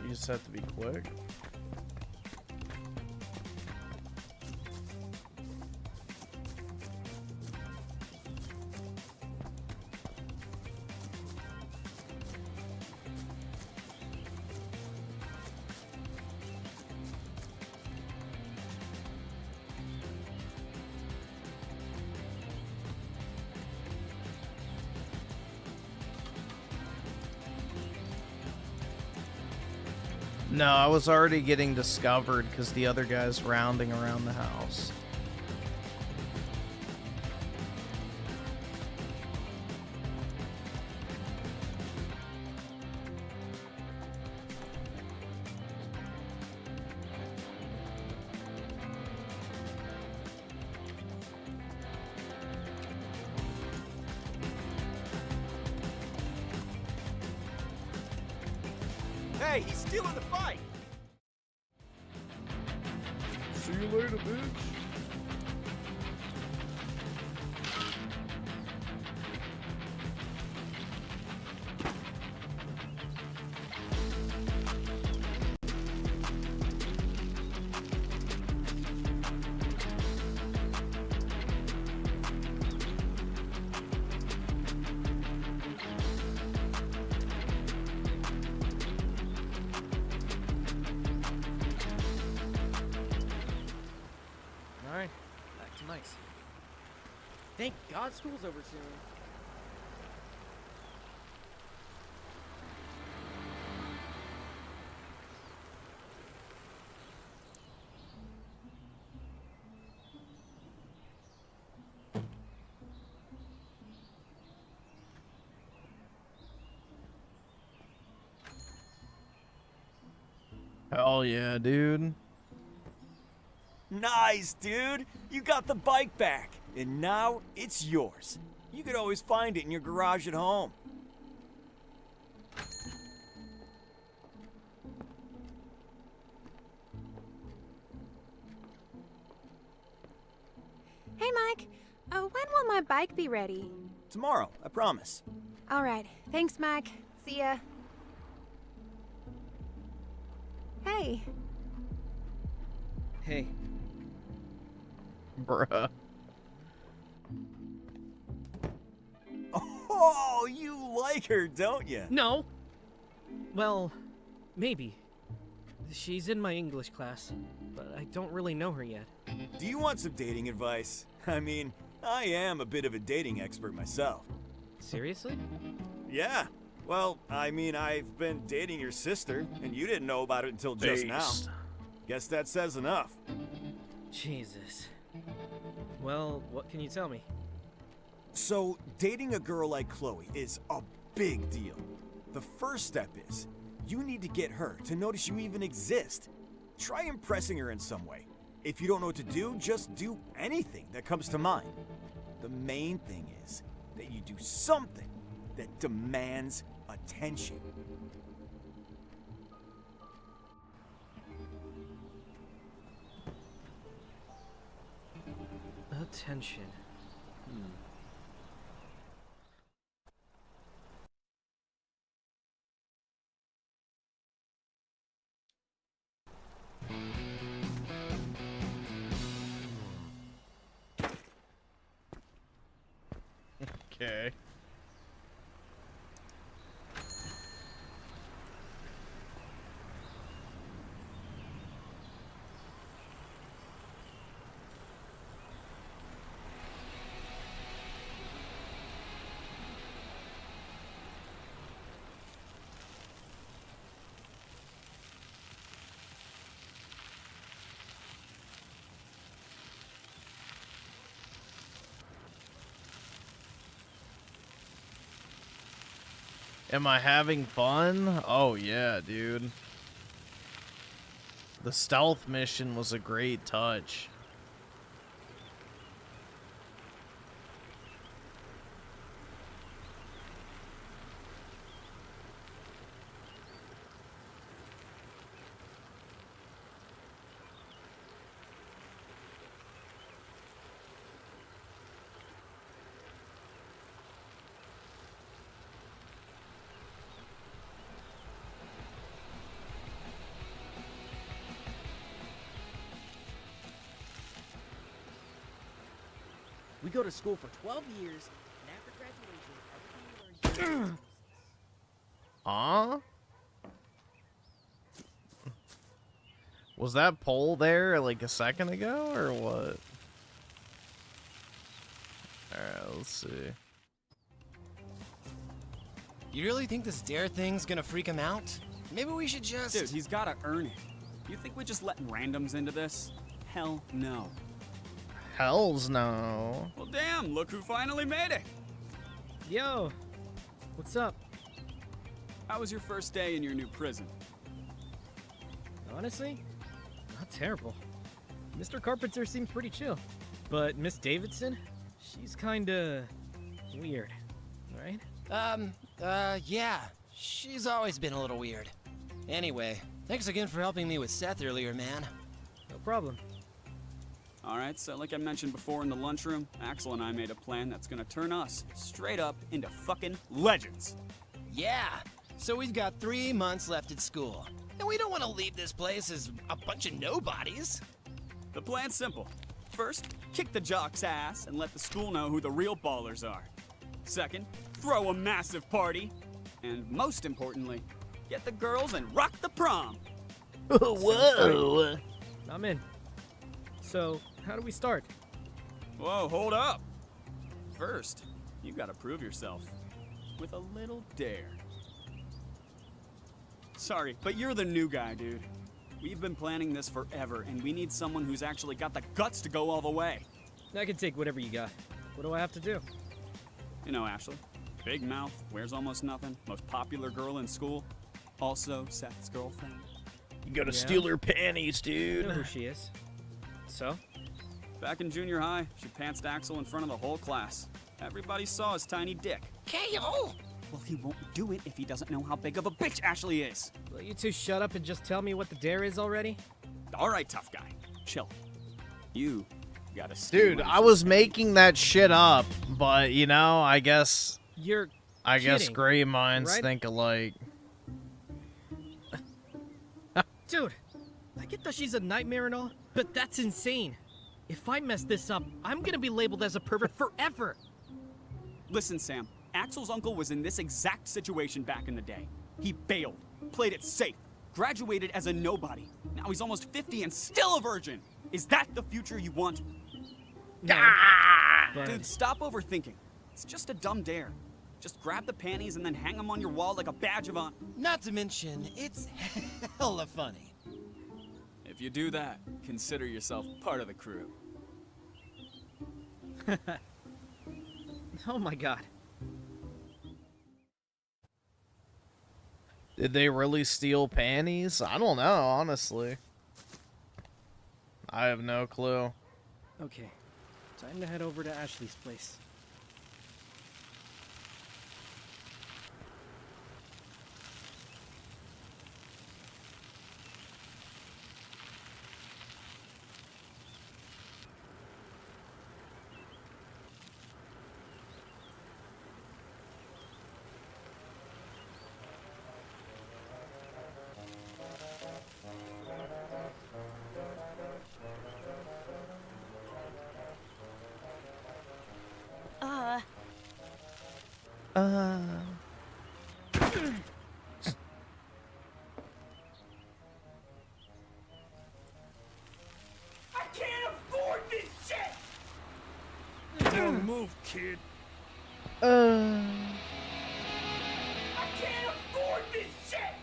[SPEAKER 1] you just have to be quick. No, I was already getting discovered because the other guy's rounding around the house.
[SPEAKER 13] Hey, he's stealing the fight!
[SPEAKER 1] See you later, bitch.
[SPEAKER 18] Alright, back to Mike's.
[SPEAKER 15] Thank God school's over soon.
[SPEAKER 1] Hell yeah, dude.
[SPEAKER 13] Nice, dude! You got the bike back, and now it's yours. You could always find it in your garage at home.
[SPEAKER 20] Hey, Mike. When will my bike be ready?
[SPEAKER 13] Tomorrow, I promise.
[SPEAKER 20] All right. Thanks, Mike. See ya. Hey.
[SPEAKER 18] Hey.
[SPEAKER 1] Bruh.
[SPEAKER 13] Oh, you like her, don't you?
[SPEAKER 18] No. Well, maybe. She's in my English class, but I don't really know her yet.
[SPEAKER 13] Do you want some dating advice? I mean, I am a bit of a dating expert myself.
[SPEAKER 18] Seriously?
[SPEAKER 13] Yeah. Well, I mean, I've been dating your sister, and you didn't know about it until just now. Guess that says enough.
[SPEAKER 18] Jesus. Well, what can you tell me?
[SPEAKER 13] So, dating a girl like Chloe is a big deal. The first step is, you need to get her to notice you even exist. Try impressing her in some way. If you don't know what to do, just do anything that comes to mind. The main thing is that you do something that demands attention.
[SPEAKER 18] Attention.
[SPEAKER 1] Okay. Am I having fun? Oh yeah, dude. The stealth mission was a great touch.
[SPEAKER 15] We go to school for 12 years, and after graduation, everything we learn
[SPEAKER 1] Huh? Was that poll there like a second ago or what? Alright, let's see.
[SPEAKER 15] You really think this dare thing's gonna freak him out? Maybe we should just...
[SPEAKER 16] Dude, he's gotta earn it. You think we just let randoms into this? Hell no.
[SPEAKER 1] Hells no.
[SPEAKER 16] Well, damn, look who finally made it.
[SPEAKER 18] Yo, what's up?
[SPEAKER 16] How was your first day in your new prison?
[SPEAKER 18] Honestly, not terrible. Mr. Carpenter seems pretty chill. But Miss Davidson, she's kinda weird, right?
[SPEAKER 15] Yeah. She's always been a little weird. Anyway, thanks again for helping me with Seth earlier, man.
[SPEAKER 18] No problem.
[SPEAKER 16] Alright, so like I mentioned before in the lunchroom, Axel and I made a plan that's gonna turn us straight up into fucking legends.
[SPEAKER 15] Yeah, so we've got 3 months left at school. And we don't want to leave this place as a bunch of nobodies.
[SPEAKER 16] The plan's simple. First, kick the jock's ass and let the school know who the real ballers are. Second, throw a massive party. And most importantly, get the girls and rock the prom.
[SPEAKER 18] Whoa! I'm in. So, how do we start?
[SPEAKER 16] Whoa, hold up. First, you gotta prove yourself with a little dare. Sorry, but you're the new guy, dude. We've been planning this forever, and we need someone who's actually got the guts to go all the way.
[SPEAKER 18] I can take whatever you got. What do I have to do?
[SPEAKER 16] You know Ashley. Big mouth, wears almost nothing, most popular girl in school. Also Seth's girlfriend.
[SPEAKER 1] You gotta steal her panties, dude.
[SPEAKER 18] I know who she is. So?
[SPEAKER 16] Back in junior high, she pantsed Axel in front of the whole class. Everybody saw his tiny dick.
[SPEAKER 15] KO!
[SPEAKER 16] Well, he won't do it if he doesn't know how big of a bitch Ashley is.
[SPEAKER 18] Will you two shut up and just tell me what the dare is already?
[SPEAKER 16] All right, tough guy. Chill. You gotta
[SPEAKER 1] Dude, I was making that shit up, but you know, I guess
[SPEAKER 18] You're
[SPEAKER 1] I guess
[SPEAKER 18] kidding,
[SPEAKER 1] gray minds
[SPEAKER 18] right?
[SPEAKER 1] think alike.
[SPEAKER 18] Dude, I get that she's a nightmare and all, but that's insane. If I mess this up, I'm gonna be labeled as a pervert forever.
[SPEAKER 16] Listen, Sam. Axel's uncle was in this exact situation back in the day. He bailed, played it safe, graduated as a nobody. Now he's almost 50 and still a virgin. Is that the future you want?
[SPEAKER 18] No, but...
[SPEAKER 16] Dude, stop overthinking. It's just a dumb dare. Just grab the panties and then hang them on your wall like a badge of honor.
[SPEAKER 15] Not to mention, it's hella funny.
[SPEAKER 16] If If you do that, consider yourself part of the crew.
[SPEAKER 18] Oh my god.
[SPEAKER 1] Did they really steal panties? I don't know, honestly. I have no clue.
[SPEAKER 18] Okay, time to head over to Ashley's place.
[SPEAKER 2] I can't afford this shit!
[SPEAKER 21] Don't move, kid.
[SPEAKER 2] I can't afford this shit!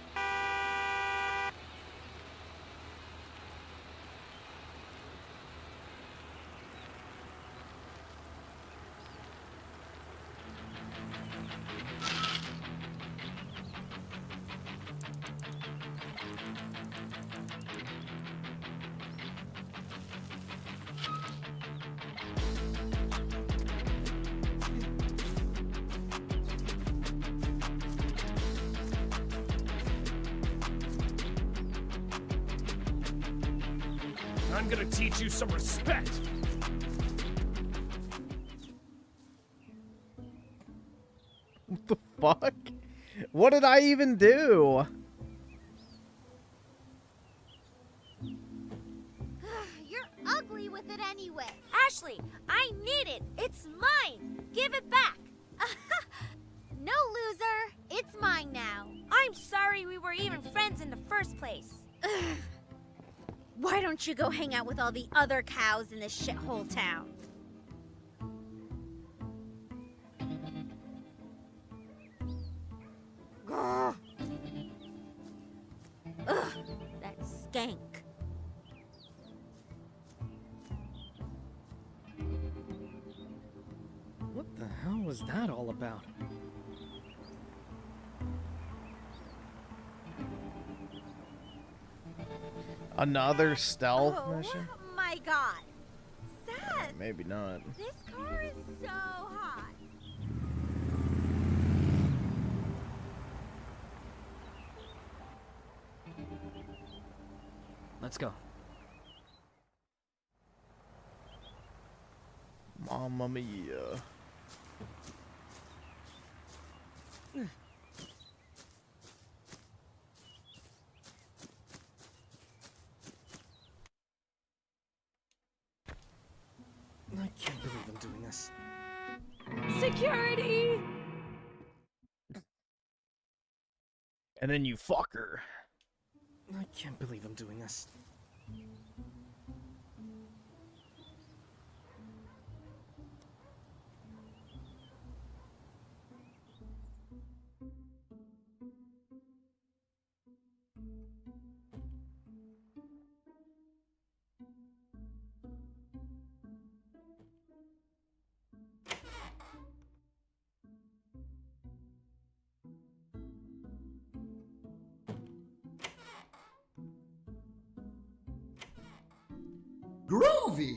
[SPEAKER 21] I'm gonna teach you some respect.
[SPEAKER 1] What the fuck? What did I even do?
[SPEAKER 19] You're ugly with it anyway. Ashley, I need it. It's mine. Give it back. No, loser. It's mine now. I'm sorry we were even friends in the first place. Why don't you go hang out with all the other cows in this shithole town? Ugh, that skank.
[SPEAKER 18] What the hell was that all about?
[SPEAKER 1] Another stealth mission?
[SPEAKER 19] My God. Seth,
[SPEAKER 1] Maybe not.
[SPEAKER 19] this car is so hot.
[SPEAKER 18] Let's go.
[SPEAKER 1] Mamma mia.
[SPEAKER 18] I can't believe I'm doing this.
[SPEAKER 17] Security!
[SPEAKER 1] And then you fuck her.
[SPEAKER 18] I can't believe I'm doing this.
[SPEAKER 5] Groovy!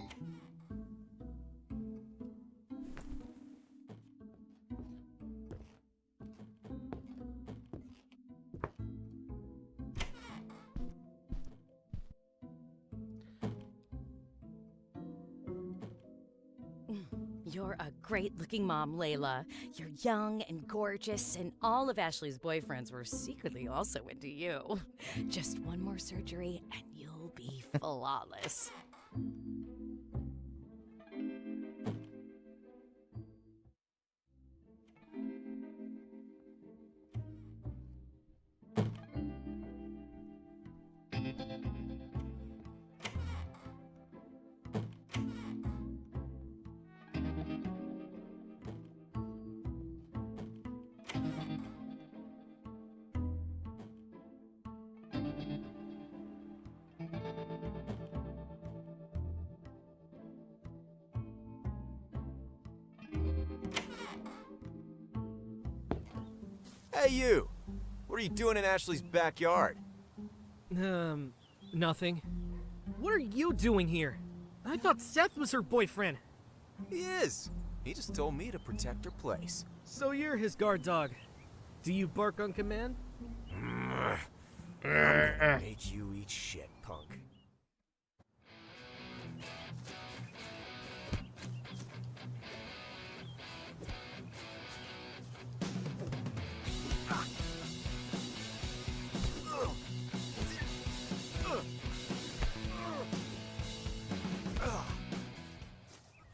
[SPEAKER 10] You're a great-looking mom, Layla. You're young and gorgeous, and all of Ashley's boyfriends were secretly also into you. Just one more surgery, and you'll be flawless.
[SPEAKER 13] Hey, you! What are you doing in Ashley's backyard?
[SPEAKER 18] Nothing. What are you doing here? I thought Seth was her boyfriend.
[SPEAKER 13] He is. He just told me to protect her place.
[SPEAKER 18] So you're his guard dog. Do you bark on command?
[SPEAKER 13] I'm gonna make you eat shit, punk.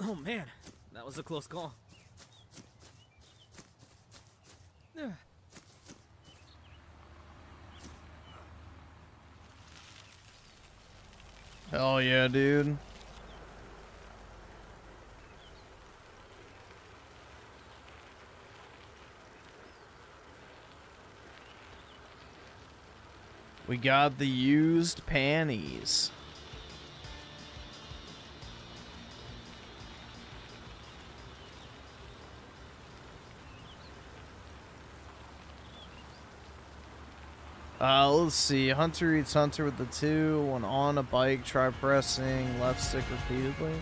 [SPEAKER 18] Oh man, that was a close call.
[SPEAKER 1] Hell yeah, dude. We got the used panties. Let's see. Hunter eats Hunter with the 2. When on a bike, try pressing left stick repeatedly.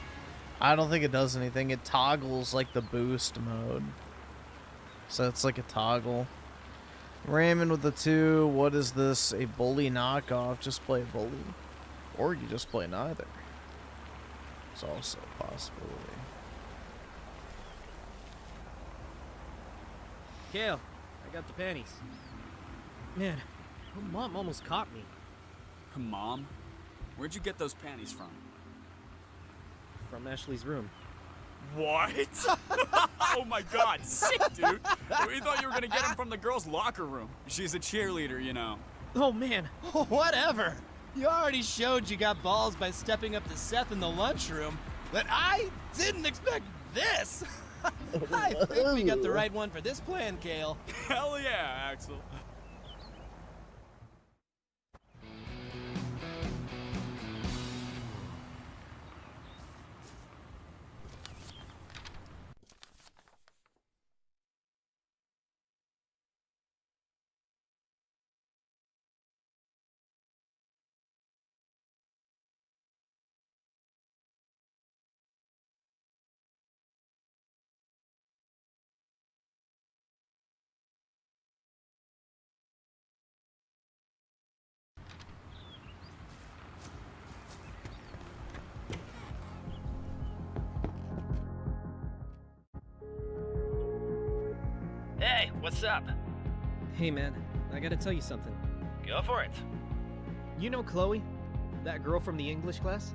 [SPEAKER 1] I don't think it does anything. It toggles like the boost mode. So it's like a toggle. Raymond with the 2. What is this? A bully knockoff. Just play bully. Or you just play neither. It's also a possibility.
[SPEAKER 18] Kale, I got the panties. Man, her mom almost caught me.
[SPEAKER 16] Her mom? Where'd you get those panties from?
[SPEAKER 18] From Ashley's room.
[SPEAKER 16] What? Oh my god, sick, dude. We thought you were gonna get them from the girls' locker room. She's a cheerleader, you know.
[SPEAKER 18] Oh man.
[SPEAKER 15] Whatever. You already showed you got balls by stepping up to Seth in the lunchroom, but I didn't expect this. I think we got the right one for this plan, Kale.
[SPEAKER 16] Hell yeah, Axel.
[SPEAKER 15] Hey, what's up?
[SPEAKER 18] Hey man, I gotta tell you something.
[SPEAKER 15] Go for it.
[SPEAKER 18] You know Chloe? That girl from the English class?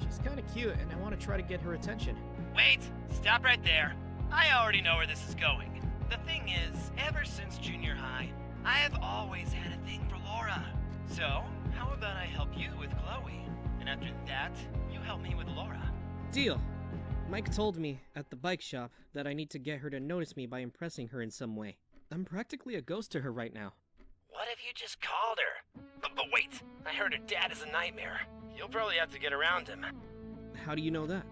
[SPEAKER 18] She's kinda cute and I wanna try to get her attention.
[SPEAKER 15] Wait, stop right there. I already know where this is going. The thing is, ever since junior high, I have always had a thing for Laura. So, how about I help you with Chloe? And after that, you help me with Laura.
[SPEAKER 18] Deal. Mike told me at the bike shop that I need to get her to notice me by impressing her in some way. I'm practically a ghost to her right now.
[SPEAKER 15] What if you just called her? But wait, I heard her dad is a nightmare. You'll probably have to get around him.
[SPEAKER 18] How do you know that?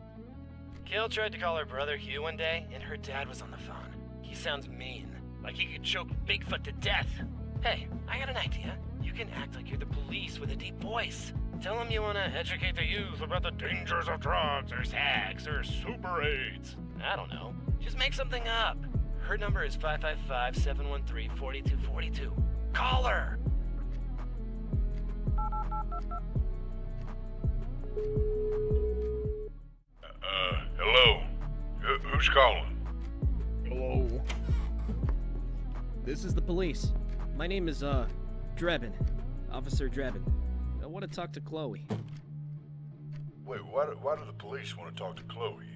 [SPEAKER 15] Kale tried to call her brother Hugh one day, and her dad was on the phone. He sounds mean, like he could choke Bigfoot to death. Hey, I got an idea. You can act like you're the police with a deep voice. Tell them you want to educate the youth about the dangers of drugs or sex or Super AIDS. I don't know. Just make something up. Her number is 555-713-4242. Call her!
[SPEAKER 7] Hello? Who's calling?
[SPEAKER 1] Hello.
[SPEAKER 18] This is the police. My name is, Drebin. Officer Drebin. I want to talk to Chloe.
[SPEAKER 7] Wait, why do the police want to talk to Chloe?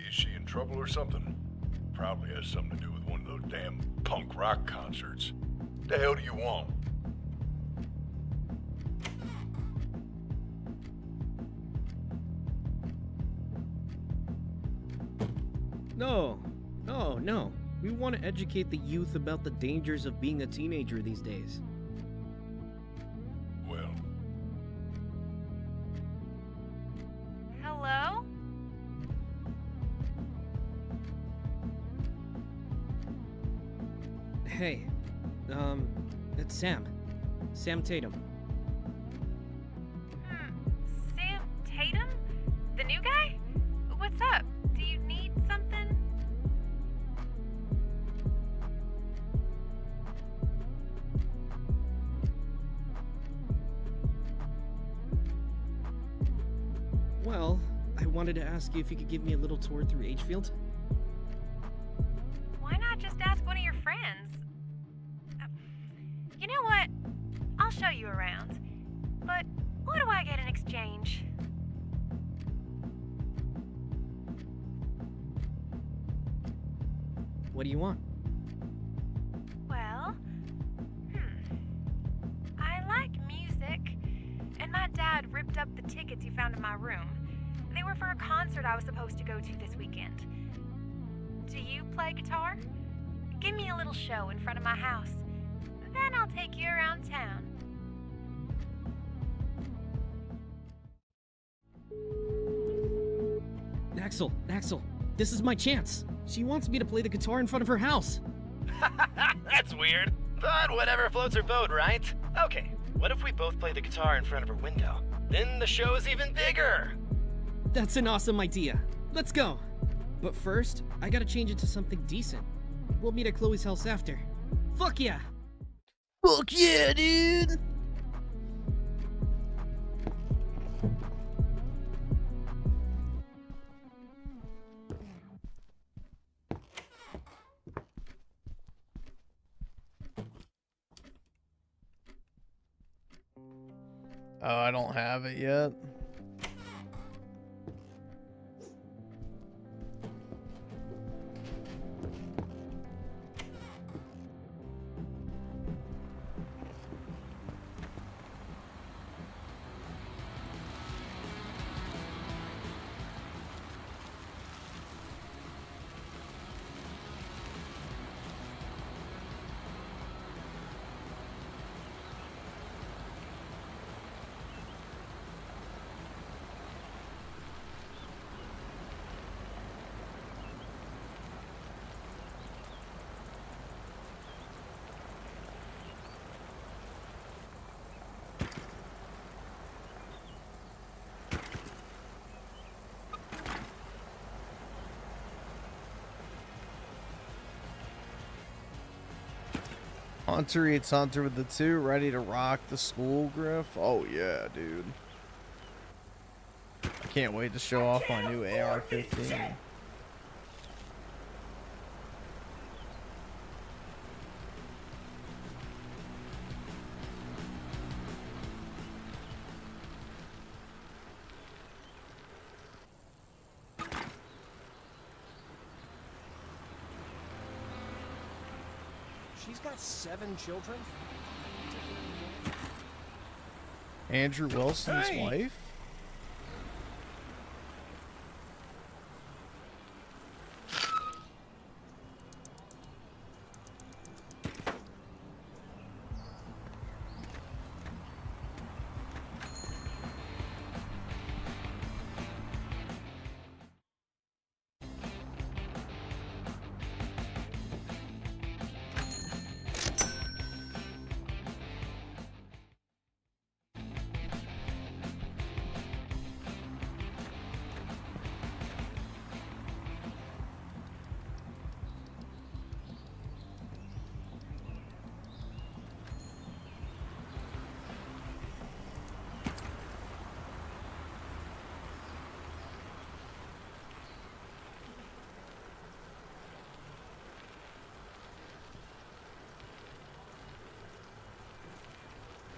[SPEAKER 7] Is she in trouble or something? Probably has something to do with one of those damn punk rock concerts. The hell do you want?
[SPEAKER 18] No. We want to educate the youth about the dangers of being a teenager these days.
[SPEAKER 7] Well.
[SPEAKER 19] Hello?
[SPEAKER 18] Hey, It's Sam. Sam Tatum.
[SPEAKER 20] Sam Tatum? The new guy? What's up? Do you need something?
[SPEAKER 18] Well, I wanted to ask you if you could give me a little tour through Agefield.
[SPEAKER 20] Why not just ask one of your friends? You know what? I'll show you around. But what do I get in exchange?
[SPEAKER 18] What do you want?
[SPEAKER 20] Well, I like music, and my dad ripped up the tickets he found in my room. They were for a concert I was supposed to go to this weekend. Do you play guitar? Give me a little show in front of my house. Then I'll take you around town.
[SPEAKER 18] Axel, this is my chance. She wants me to play the guitar in front of her house.
[SPEAKER 15] That's weird. But whatever floats her boat, right? Okay, what if we both play the guitar in front of her window? Then the show is even bigger.
[SPEAKER 18] That's an awesome idea. Let's go. But first, I gotta change it to something decent. We'll meet at Chloe's house after. Fuck yeah!
[SPEAKER 1] Fuck yeah, dude! Oh, I don't have it yet. Hunter eats Hunter with the 2, ready to rock the school, Griff. Oh yeah, dude. I can't wait to show off my new AR-15.
[SPEAKER 21] She's got 7 children?
[SPEAKER 1] Andrew Wilson's
[SPEAKER 21] Hey!
[SPEAKER 1] wife?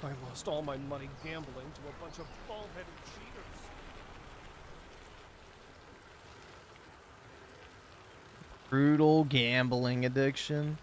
[SPEAKER 21] I lost all my money gambling to a bunch of bald-headed cheaters.
[SPEAKER 1] Brutal gambling addiction.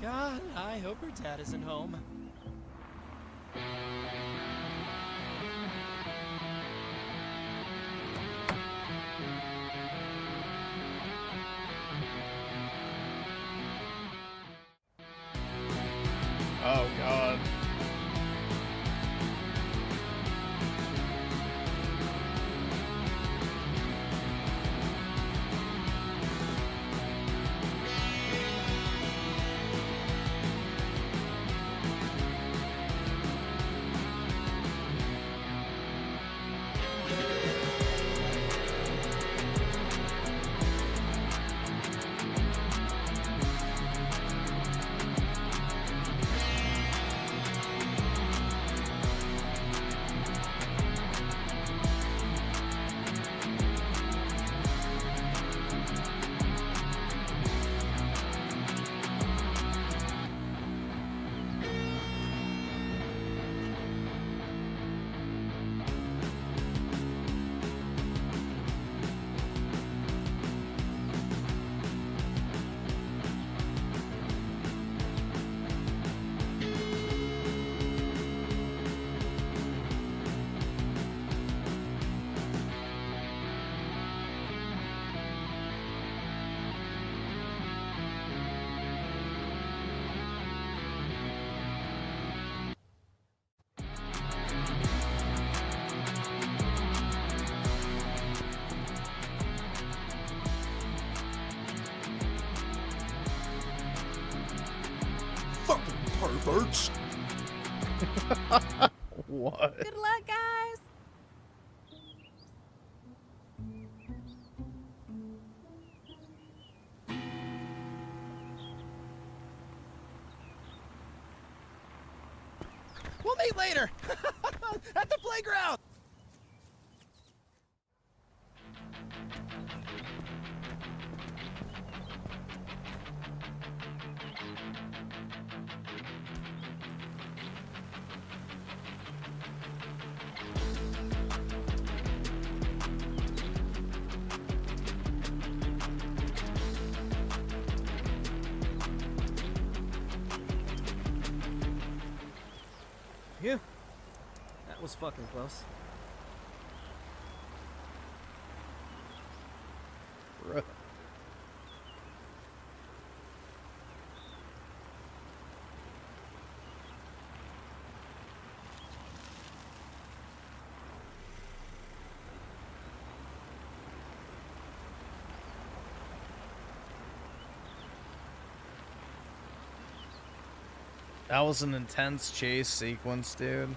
[SPEAKER 3] God, I hope her dad isn't home.
[SPEAKER 1] Oh, God.
[SPEAKER 5] Perverts.
[SPEAKER 1] What?
[SPEAKER 10] Good luck, guys.
[SPEAKER 15] We'll meet later at the playground.
[SPEAKER 18] Phew. That was fucking close.
[SPEAKER 1] Bruh. That was an intense chase sequence, dude.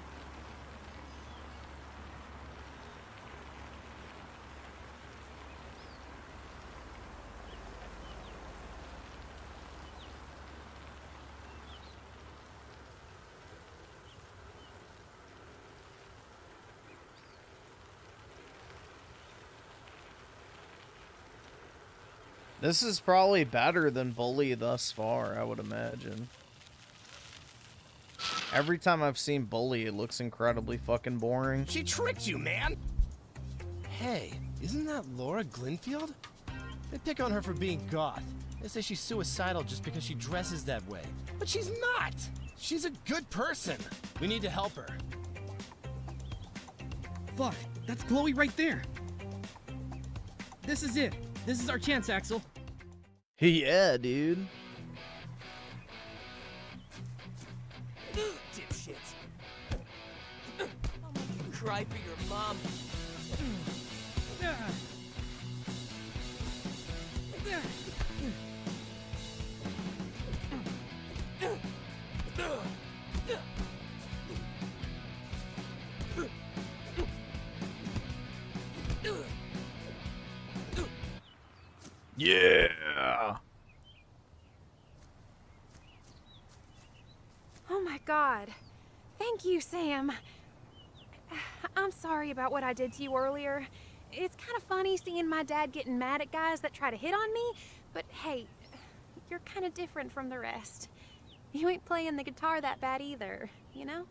[SPEAKER 1] This is probably better than Bully thus far, I would imagine. Every time I've seen Bully, it looks incredibly fucking boring.
[SPEAKER 15] She tricked you, man! Hey, isn't that Laura Glinfield? They pick on her for being goth. They say she's suicidal just because she dresses that way. But she's not! She's a good person. We need to help her.
[SPEAKER 4] Fuck, that's Chloe right there. This is it. This is our chance, Axel.
[SPEAKER 1] Yeah, dude.
[SPEAKER 11] Dipshits. I'll make you cry for your mom.
[SPEAKER 1] Yeah.
[SPEAKER 20] Oh my god. Thank you, Sam. I'm sorry about what I did to you earlier. It's kind of funny seeing my dad getting mad at guys that try to hit on me, but hey, you're kind of different from the rest. You ain't playing the guitar that bad either, you know?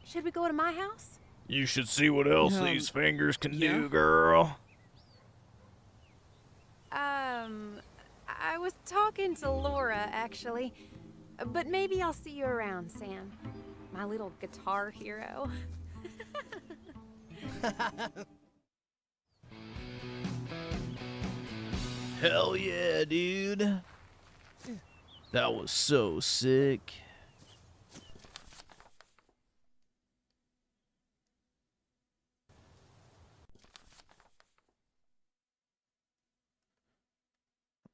[SPEAKER 20] Should we go to my house?
[SPEAKER 1] You should see what else these fingers can do, girl.
[SPEAKER 20] I was talking to Laura, actually. But maybe I'll see you around, Sam. My little guitar hero.
[SPEAKER 1] Hell yeah, dude. That was so sick.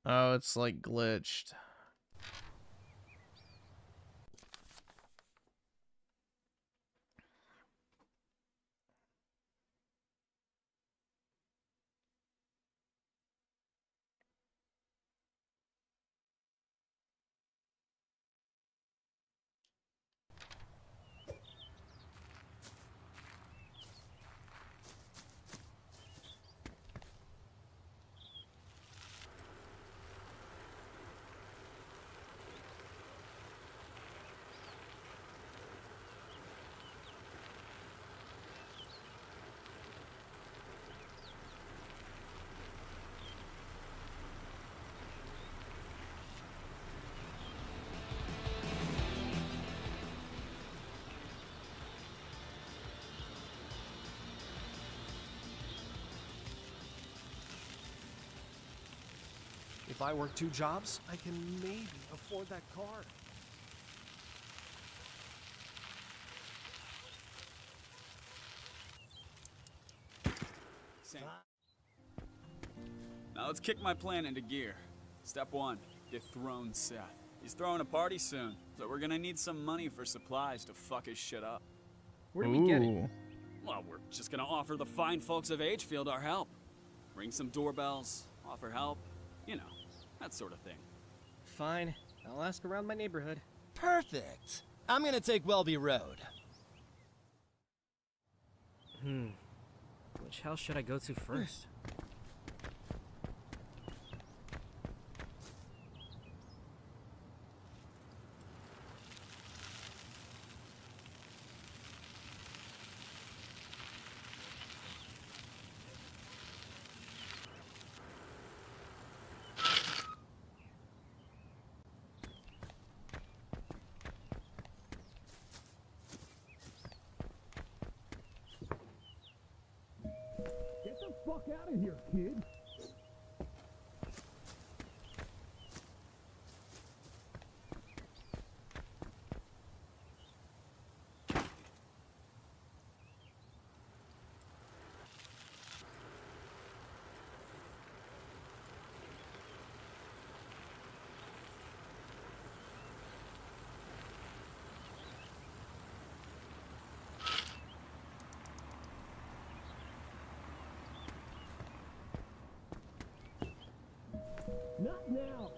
[SPEAKER 1] Oh, it's like glitched.
[SPEAKER 3] If I work 2 jobs, I can maybe afford that car.
[SPEAKER 16] Sam. Now let's kick my plan into gear. Step 1, dethrone Seth. He's throwing a party soon, so we're gonna need some money for supplies to fuck his shit up.
[SPEAKER 18] Where do we get it?
[SPEAKER 16] Well, we're just gonna offer the fine folks of Agefield our help. Ring some doorbells, offer help, you know, that sort of thing.
[SPEAKER 18] Fine. I'll ask around my neighborhood.
[SPEAKER 22] Perfect. I'm gonna take Welby Road.
[SPEAKER 18] Which house should I go to first?
[SPEAKER 21] Get the fuck out of here, kid. Not now.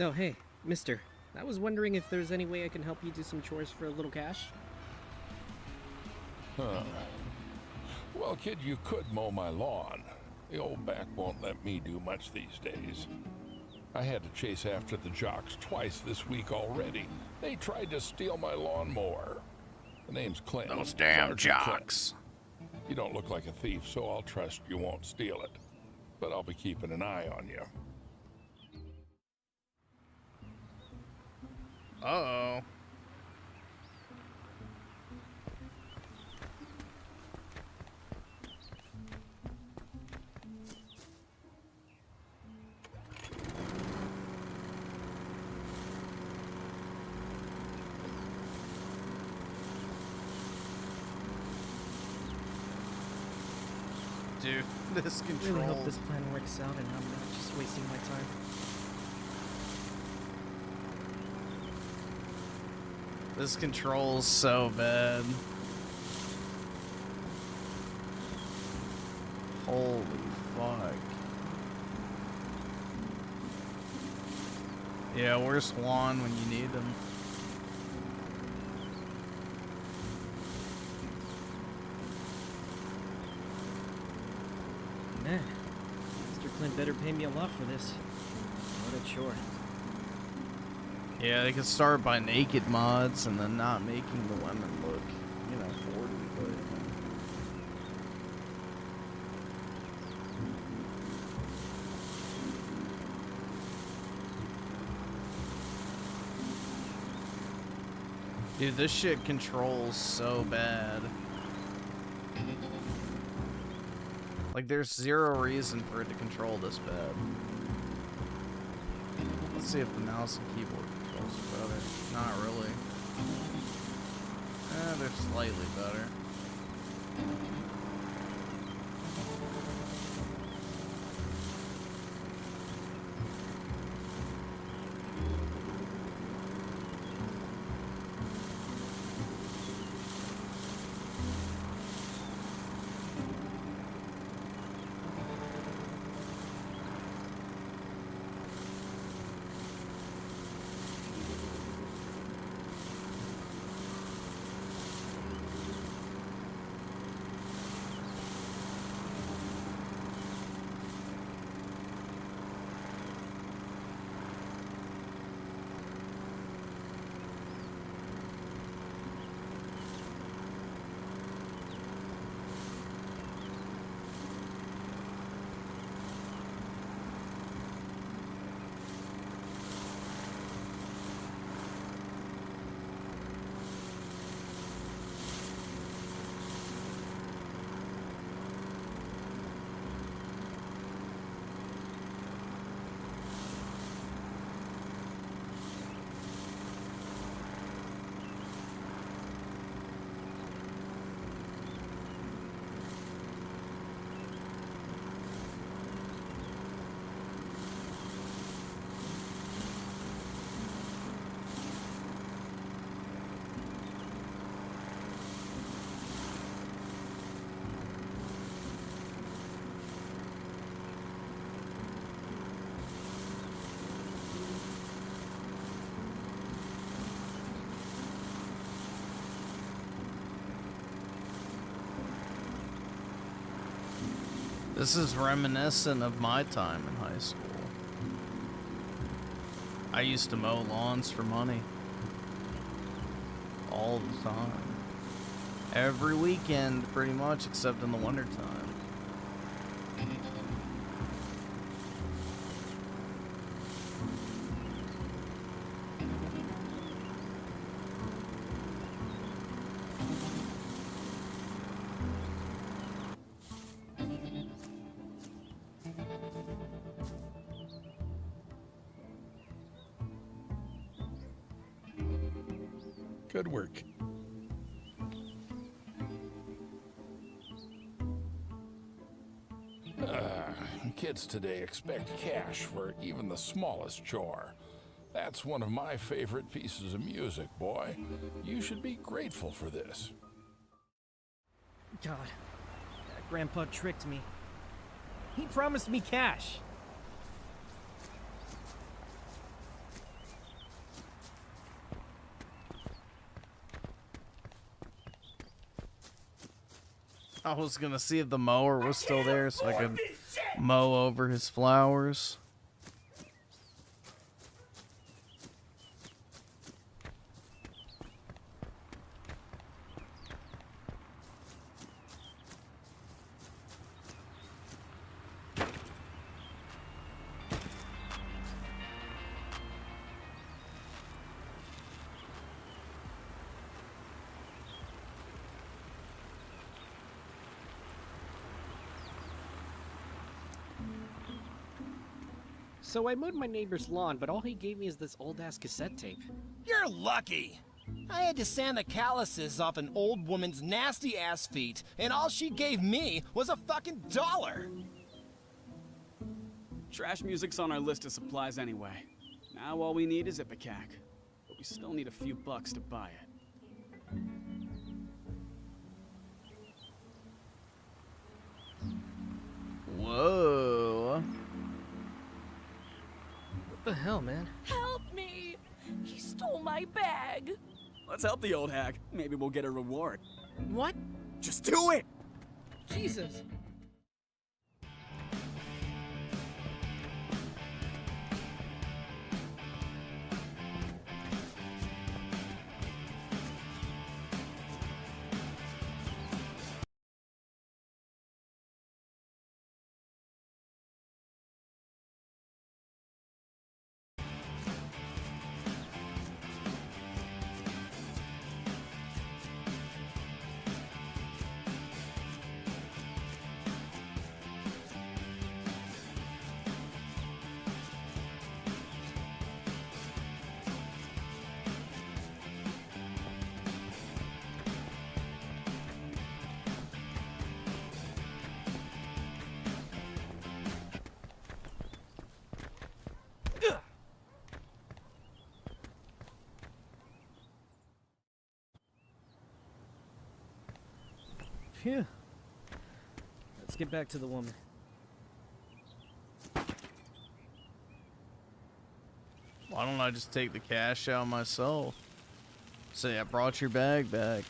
[SPEAKER 18] Oh, hey, mister. I was wondering if there's any way I can help you do some chores for a little cash?
[SPEAKER 23] Huh. Well, kid, you could mow my lawn. The old back won't let me do much these days. I had to chase after the jocks twice this week already. They tried to steal my lawnmower. The name's Clint.
[SPEAKER 1] Those damn
[SPEAKER 23] Sergeant
[SPEAKER 1] jocks.
[SPEAKER 23] Clint. You don't look like a thief, so I'll trust you won't steal it. But I'll be keeping an eye on you.
[SPEAKER 1] Uh-oh. Dude, this control.
[SPEAKER 18] Really hope this plan works out and I'm not just wasting my time.
[SPEAKER 1] This control's so bad. Holy fuck. Yeah, where's Juan when you need him?
[SPEAKER 18] Man, Mr. Clint better pay me a lot for this. What a chore.
[SPEAKER 1] Yeah, they could start by naked mods and then not making the women look, you know, 40, but... Dude, this shit controls so bad. Like, there's zero reason for it to control this bad. Let's see if the mouse and keyboard controls better. Not really. They're slightly better. This is reminiscent of my time in high school. I used to mow lawns for money. All the time. Every weekend, pretty much, except in the wintertime.
[SPEAKER 23] Good work. Kids today expect cash for even the smallest chore. That's one of my favorite pieces of music, boy. You should be grateful for this.
[SPEAKER 18] God, that grandpa tricked me. He promised me cash.
[SPEAKER 1] I was gonna see if the mower was still there so I could mow over his flowers.
[SPEAKER 18] So I mowed my neighbor's lawn, but all he gave me is this old-ass cassette tape.
[SPEAKER 22] You're lucky! I had to sand the calluses off an old woman's nasty-ass feet, and all she gave me was a fucking $1!
[SPEAKER 16] Trash music's on our list of supplies anyway. Now all we need is Ipecac. But we still need a few bucks to buy it.
[SPEAKER 1] Whoa.
[SPEAKER 18] What the hell, man?
[SPEAKER 10] Help stole my bag.
[SPEAKER 16] Let's help the old hag. Maybe we'll get a reward.
[SPEAKER 18] What?
[SPEAKER 16] Just do it!
[SPEAKER 18] Jesus. Phew. Let's get back to the woman.
[SPEAKER 1] Why don't I just take the cash out myself? Say I brought your bag back.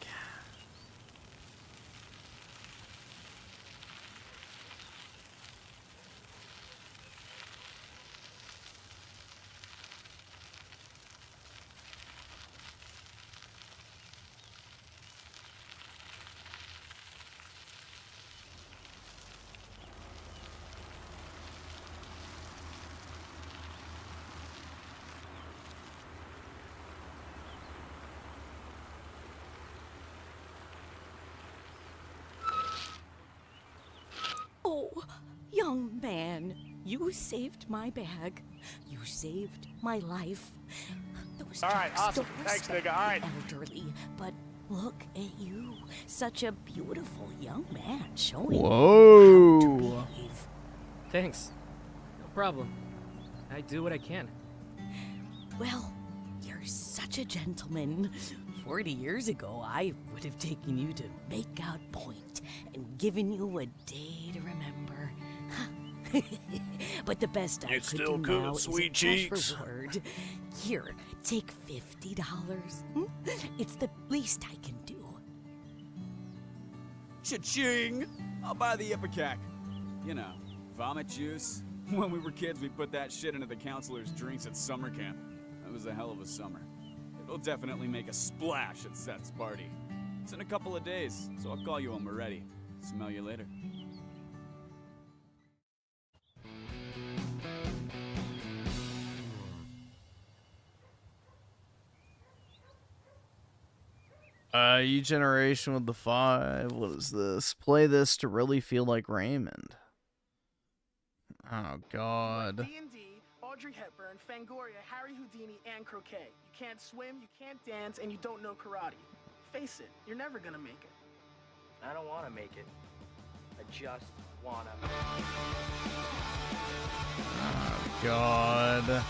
[SPEAKER 10] Oh, young man, you saved my bag. You saved my life. Those
[SPEAKER 2] All right,
[SPEAKER 10] jokes
[SPEAKER 2] awesome.
[SPEAKER 10] don't
[SPEAKER 2] Thanks,
[SPEAKER 10] respect
[SPEAKER 2] nigga. All right.
[SPEAKER 10] the elderly, but look at you, such a beautiful young man showing
[SPEAKER 1] Whoa.
[SPEAKER 10] how to behave.
[SPEAKER 18] Thanks. No problem. I do what I can.
[SPEAKER 10] Well, you're such a gentleman. 40 years ago, I would have taken you to Makeout Point and given you a day to remember. But the best I
[SPEAKER 21] It's
[SPEAKER 10] could
[SPEAKER 21] still
[SPEAKER 10] do
[SPEAKER 21] good,
[SPEAKER 10] now is
[SPEAKER 21] sweet
[SPEAKER 10] a cash
[SPEAKER 21] cheeks.
[SPEAKER 10] reward. Here, take $50. It's the least I can do.
[SPEAKER 16] Cha-ching! I'll buy the Ipecac. You know, vomit juice. When we were kids, we put that shit into the counselor's drinks at summer camp. That was a hell of a summer. It'll definitely make a splash at Seth's party. It's in a couple of days, so I'll call you when we're ready. Smell you later.
[SPEAKER 1] You generation with the 5. What is this? Play this to really feel like Raymond. Oh, God.
[SPEAKER 6] D&D, Audrey Hepburn, Fangoria, Harry Houdini, and croquet. You can't swim, you can't dance, and you don't know karate. Face it, you're never gonna make it.
[SPEAKER 2] I don't want to make it. I just want to.
[SPEAKER 1] Oh, God.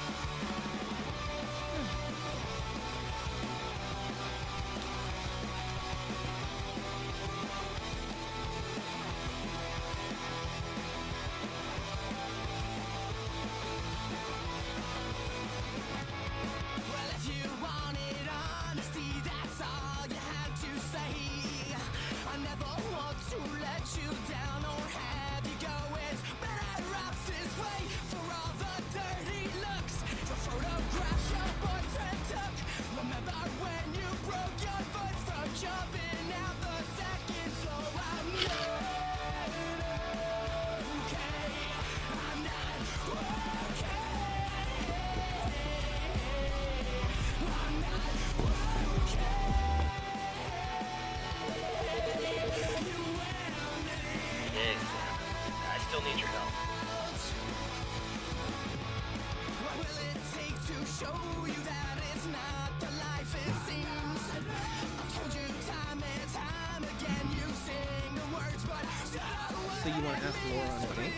[SPEAKER 18] So you want to ask Laura on a date?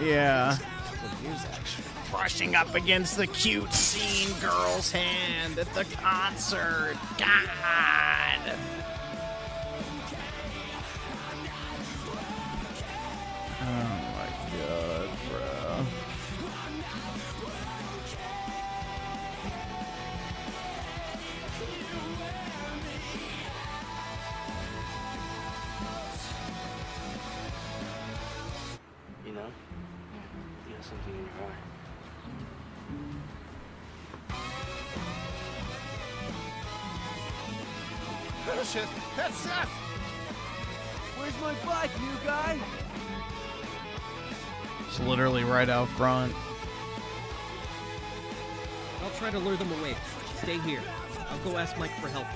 [SPEAKER 1] Yeah. Brushing up against the cute scene girl's hand at the concert. God. Oh my God, bro.
[SPEAKER 22] Oh shit, that's Seth!
[SPEAKER 3] Where's my bike, new guy?
[SPEAKER 1] It's literally right out front.
[SPEAKER 18] I'll try to lure them away. Stay here. I'll go ask Mike for help.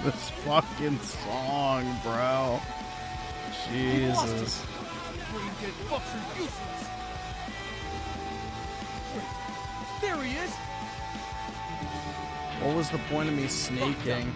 [SPEAKER 1] This fucking song, bro. Jesus.
[SPEAKER 3] There he is.
[SPEAKER 1] What was the point of me sneaking?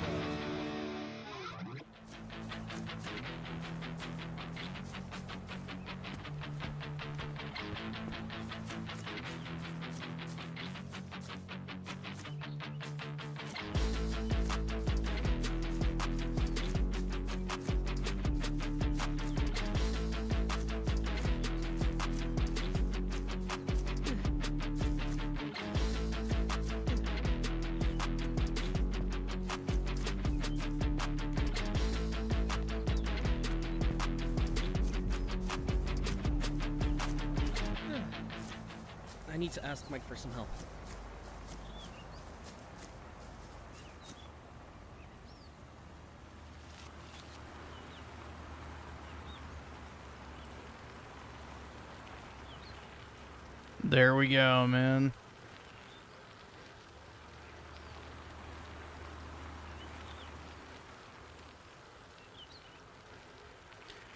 [SPEAKER 18] I need to ask Mike for some help.
[SPEAKER 1] There we go, man.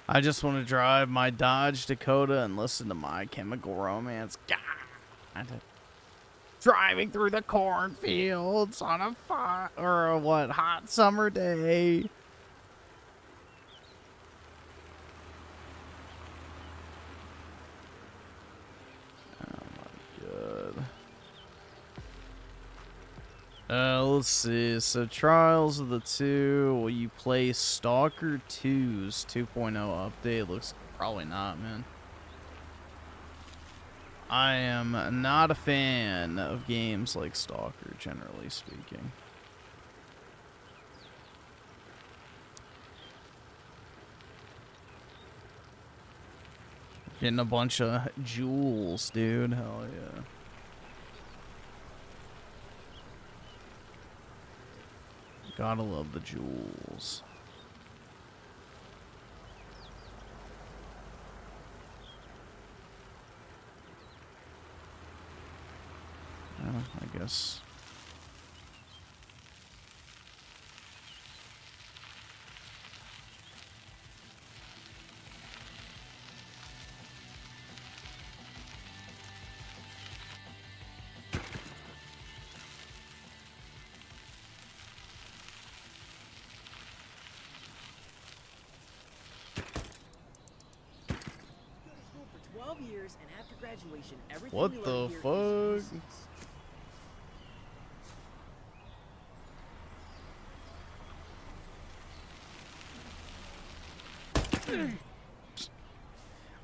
[SPEAKER 1] I just want to drive my Dodge Dakota and listen to My Chemical Romance. God. Driving through the cornfields on a hot summer day. Let's see. So, Trials of the 2. Will you play Stalker 2's 2.0 update? Looks probably not, man. I am not a fan of games like Stalker, generally speaking. Getting a bunch of jewels, dude. Hell yeah. Gotta love the jewels. I guess.
[SPEAKER 18] For 12 years, and after graduation, everything
[SPEAKER 1] What
[SPEAKER 18] we
[SPEAKER 1] the
[SPEAKER 18] learned here is
[SPEAKER 1] fuck?
[SPEAKER 18] useless.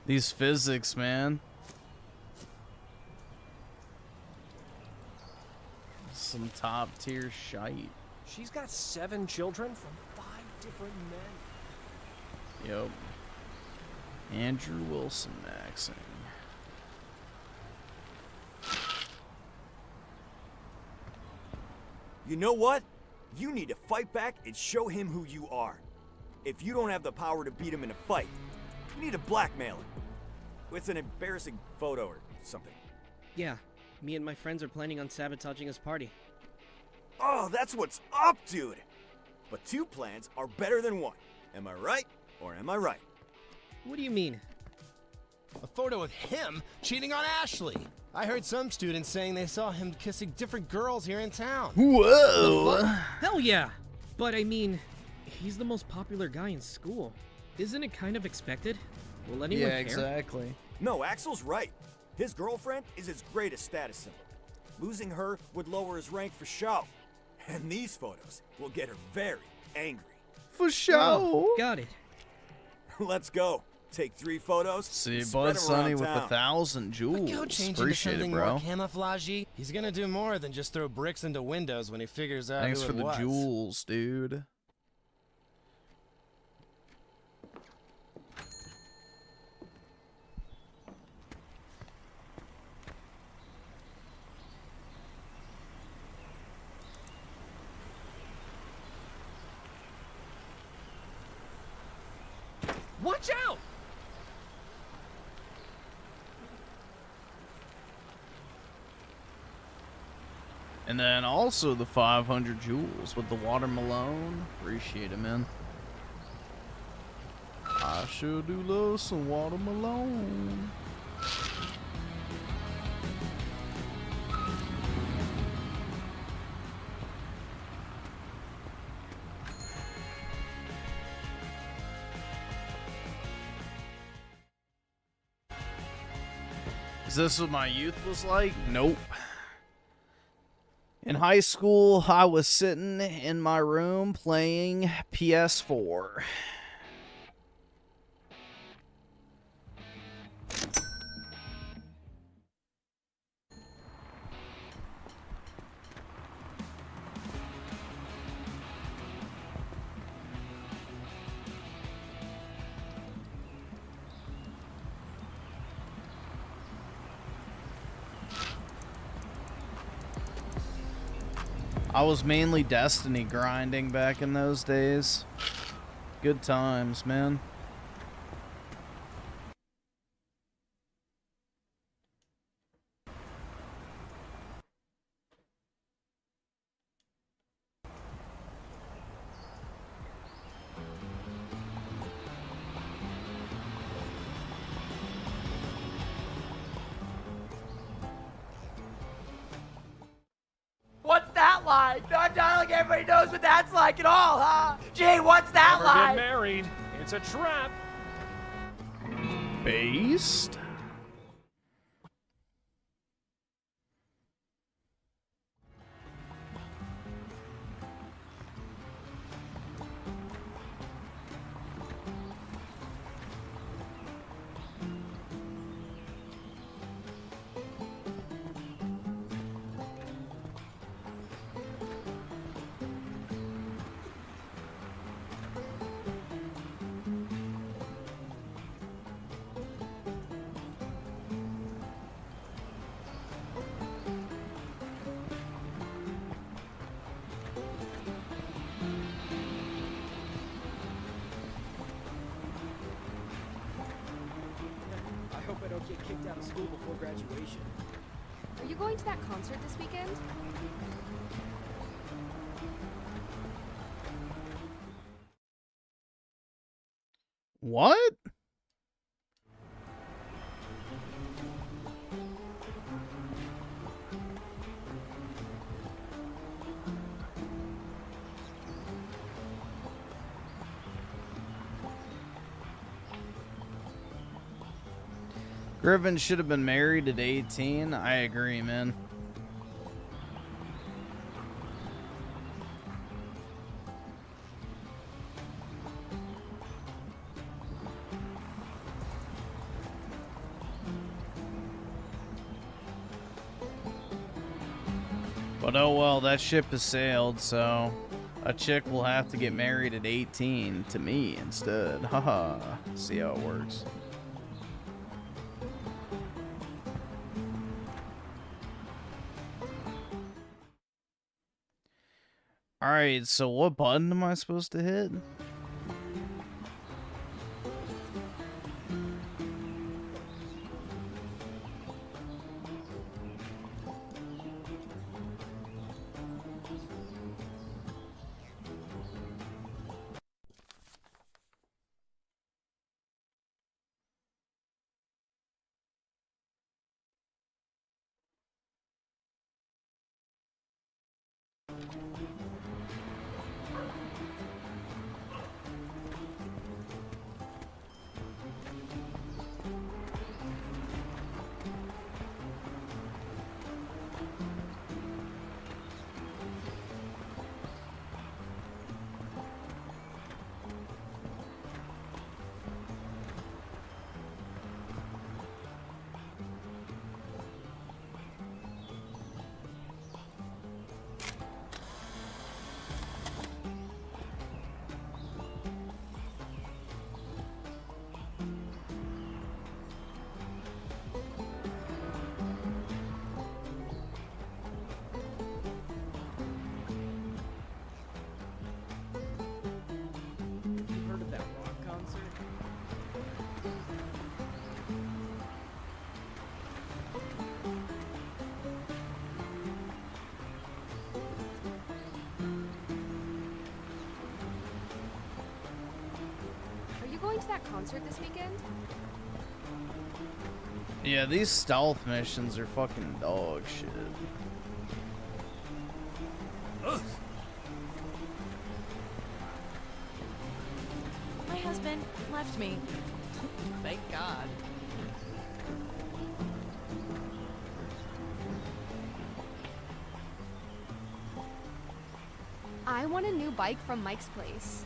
[SPEAKER 1] These physics, man. Some top tier shite.
[SPEAKER 3] She's got 7 children from 5 different men.
[SPEAKER 1] Yep. Andrew Wilson maxing.
[SPEAKER 13] You know what? You need to fight back and show him who you are. If you don't have the power to beat him in a fight, you need to blackmail him. With an embarrassing photo or something.
[SPEAKER 18] Yeah, me and my friends are planning on sabotaging his party.
[SPEAKER 13] Oh, that's what's up, dude! But 2 plans are better than 1. Am I right, or am I right?
[SPEAKER 18] What do you mean?
[SPEAKER 22] A photo of him cheating on Ashley. I heard some students saying they saw him kissing different girls here in town.
[SPEAKER 1] Whoa!
[SPEAKER 18] Hell yeah! But I mean, he's the most popular guy in school. Isn't it kind of expected? Will anyone
[SPEAKER 1] Yeah,
[SPEAKER 18] care?
[SPEAKER 1] exactly.
[SPEAKER 13] No, Axel's right. His girlfriend is his greatest status symbol. Losing her would lower his rank for show. And these photos will get her very angry.
[SPEAKER 1] For sure.
[SPEAKER 18] Oh, got it.
[SPEAKER 13] Let's go. Take 3 photos.
[SPEAKER 1] See,
[SPEAKER 13] and
[SPEAKER 1] Bud
[SPEAKER 13] spread 'em
[SPEAKER 1] Sunny
[SPEAKER 13] around
[SPEAKER 1] with
[SPEAKER 13] town.
[SPEAKER 1] 1,000 jewels.
[SPEAKER 22] Go change into
[SPEAKER 1] Appreciate it,
[SPEAKER 22] something
[SPEAKER 1] bro.
[SPEAKER 22] more camouflagey. He's gonna do more than just throw bricks into windows when he figures out
[SPEAKER 1] Thanks
[SPEAKER 22] who
[SPEAKER 1] for
[SPEAKER 22] it
[SPEAKER 1] the
[SPEAKER 22] was.
[SPEAKER 1] jewels, dude.
[SPEAKER 3] Watch out!
[SPEAKER 1] And then also the 500 jewels with the watermelon. Appreciate it, man. I sure do love some watermelon. Is this what my youth was like? Nope. In high school, I was sitting in my room playing PS4. I was mainly Destiny grinding back in those days. Good times, man.
[SPEAKER 11] What's that like? Not like everybody knows what that's like at all, huh? Gee, what's that
[SPEAKER 3] Never
[SPEAKER 11] like?
[SPEAKER 3] get married. It's a trap.
[SPEAKER 1] Based?
[SPEAKER 3] I hope I don't get kicked out of school before graduation.
[SPEAKER 9] Are you going to that concert this weekend?
[SPEAKER 1] What? Griffin should have been married at 18. I agree, man. But oh well, that ship has sailed, so a chick will have to get married at 18 to me instead. Haha. See how it works. Alright, so what button am I supposed to hit?
[SPEAKER 9] going to that concert this weekend?
[SPEAKER 1] Yeah, these stealth missions are fucking dog shit.
[SPEAKER 10] My husband left me. Thank God.
[SPEAKER 9] I want a new bike from Mike's place.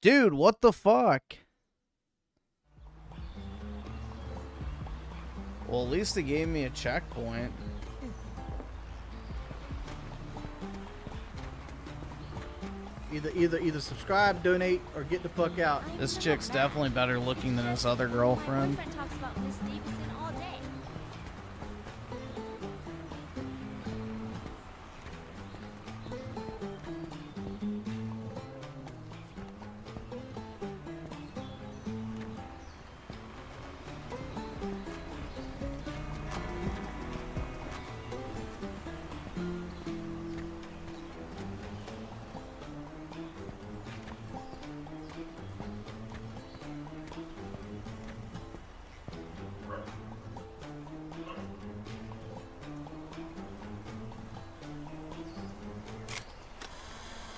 [SPEAKER 1] Dude, what the fuck? Well, at least they gave me a checkpoint.
[SPEAKER 8] Either subscribe, donate, or get the fuck out.
[SPEAKER 1] This chick's definitely better looking than his other girlfriend.
[SPEAKER 19] My boyfriend talks about Miss Davidson all day.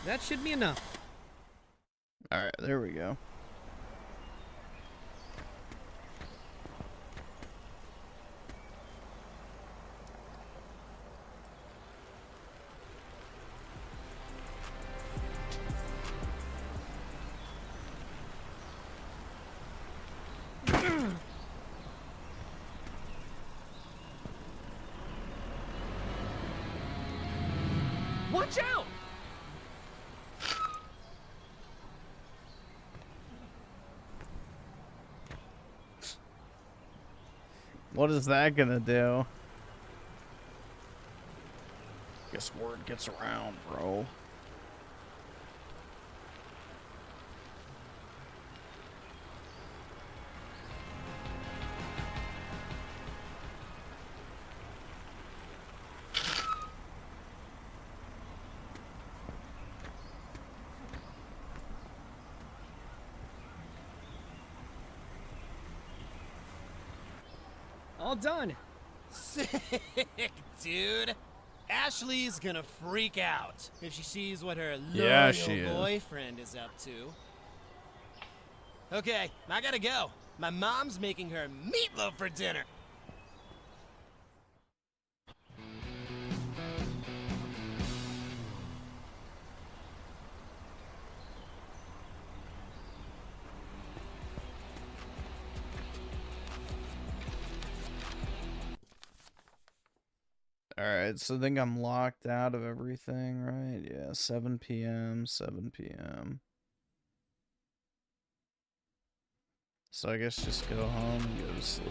[SPEAKER 18] That should be enough.
[SPEAKER 1] Alright, there we go.
[SPEAKER 3] Watch out!
[SPEAKER 1] What is that gonna do? Guess word gets around, bro.
[SPEAKER 3] All done.
[SPEAKER 22] Sick, dude. Ashley's gonna freak out if she sees what her
[SPEAKER 1] Yeah,
[SPEAKER 22] loyal
[SPEAKER 1] she is.
[SPEAKER 22] boyfriend is up to. Okay, I gotta go. My mom's making her meatloaf for dinner.
[SPEAKER 1] Alright, so I think I'm locked out of everything, right? Yeah, 7 p.m., 7 p.m. So I guess just go home and go to sleep.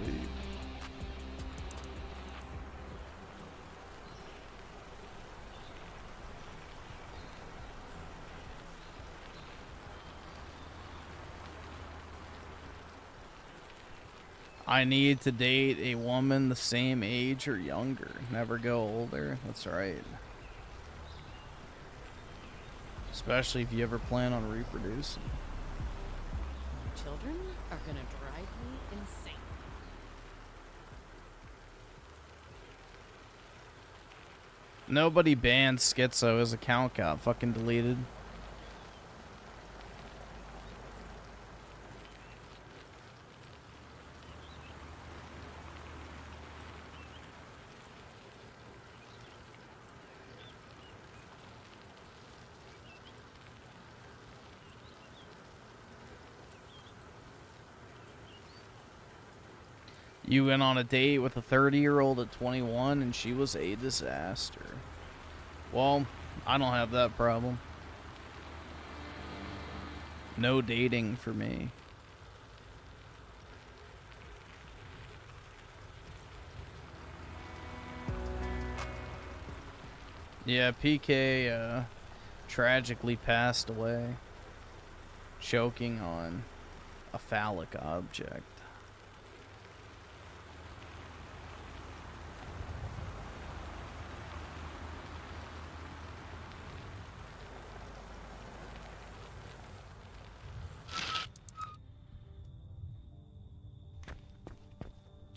[SPEAKER 1] I need to date a woman the same age or younger. Never go older. That's right. Especially if you ever plan on reproducing.
[SPEAKER 10] Children are gonna drive me insane.
[SPEAKER 1] Nobody banned Schizo. His account got fucking deleted. You went on a date with a 30-year-old at 21 and she was a disaster. Well, I don't have that problem. No dating for me. Yeah, PK tragically passed away, choking on a phallic object.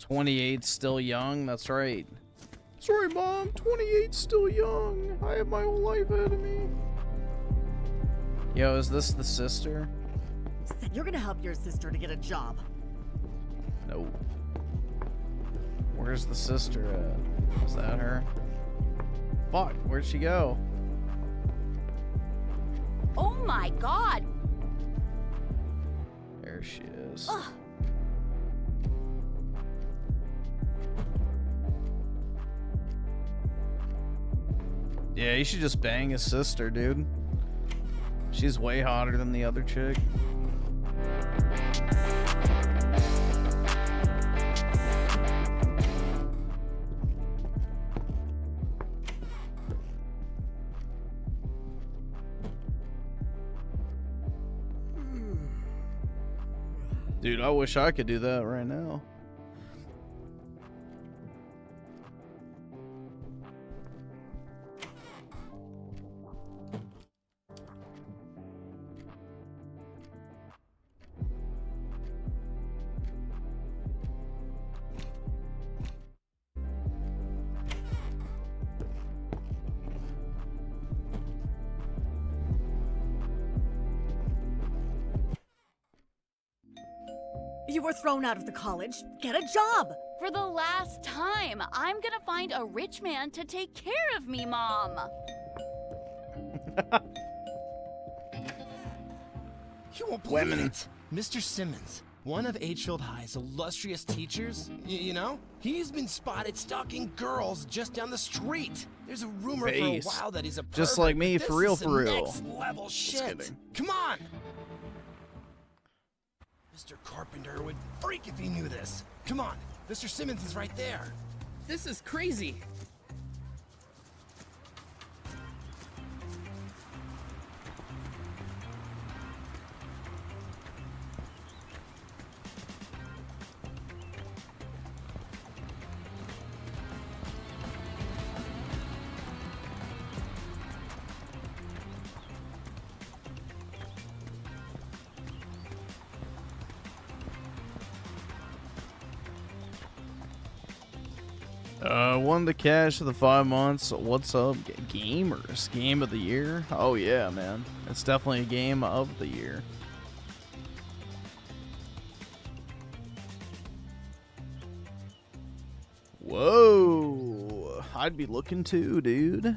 [SPEAKER 1] 28 still young. That's right. That's right, Mom. 28 still young. I have my whole life ahead of me. Yo, is this the sister?
[SPEAKER 12] Said you're gonna help your sister to get a job.
[SPEAKER 1] Nope. Where's the sister at? Is that her? Fuck, where'd she go?
[SPEAKER 10] Oh my god!
[SPEAKER 1] There she is.
[SPEAKER 10] Ugh.
[SPEAKER 1] Yeah, you should just bang his sister, dude. She's way hotter than the other chick. Dude, I wish I could do that right now.
[SPEAKER 12] You were thrown out of the college. Get a job.
[SPEAKER 14] For the last time, I'm gonna find a rich man to take care of me, Mom.
[SPEAKER 22] You won't believe it. Mr. Simmons, one of Agefield High's illustrious teachers, you know, he's been spotted stalking girls just down the street. There's a rumor for a while that he's a pervert,
[SPEAKER 1] just like me,
[SPEAKER 22] but
[SPEAKER 1] for real,
[SPEAKER 22] this is
[SPEAKER 1] for real.
[SPEAKER 22] Next level shit. Come on. Mr. Carpenter would freak if he knew this. Come on, Mr. Simmons is right there.
[SPEAKER 4] This is crazy.
[SPEAKER 1] Won the cash of the 5 months. What's up, Gamers? Game of the year? Oh yeah, man. It's definitely a game of the year. Whoa. I'd be looking too, dude.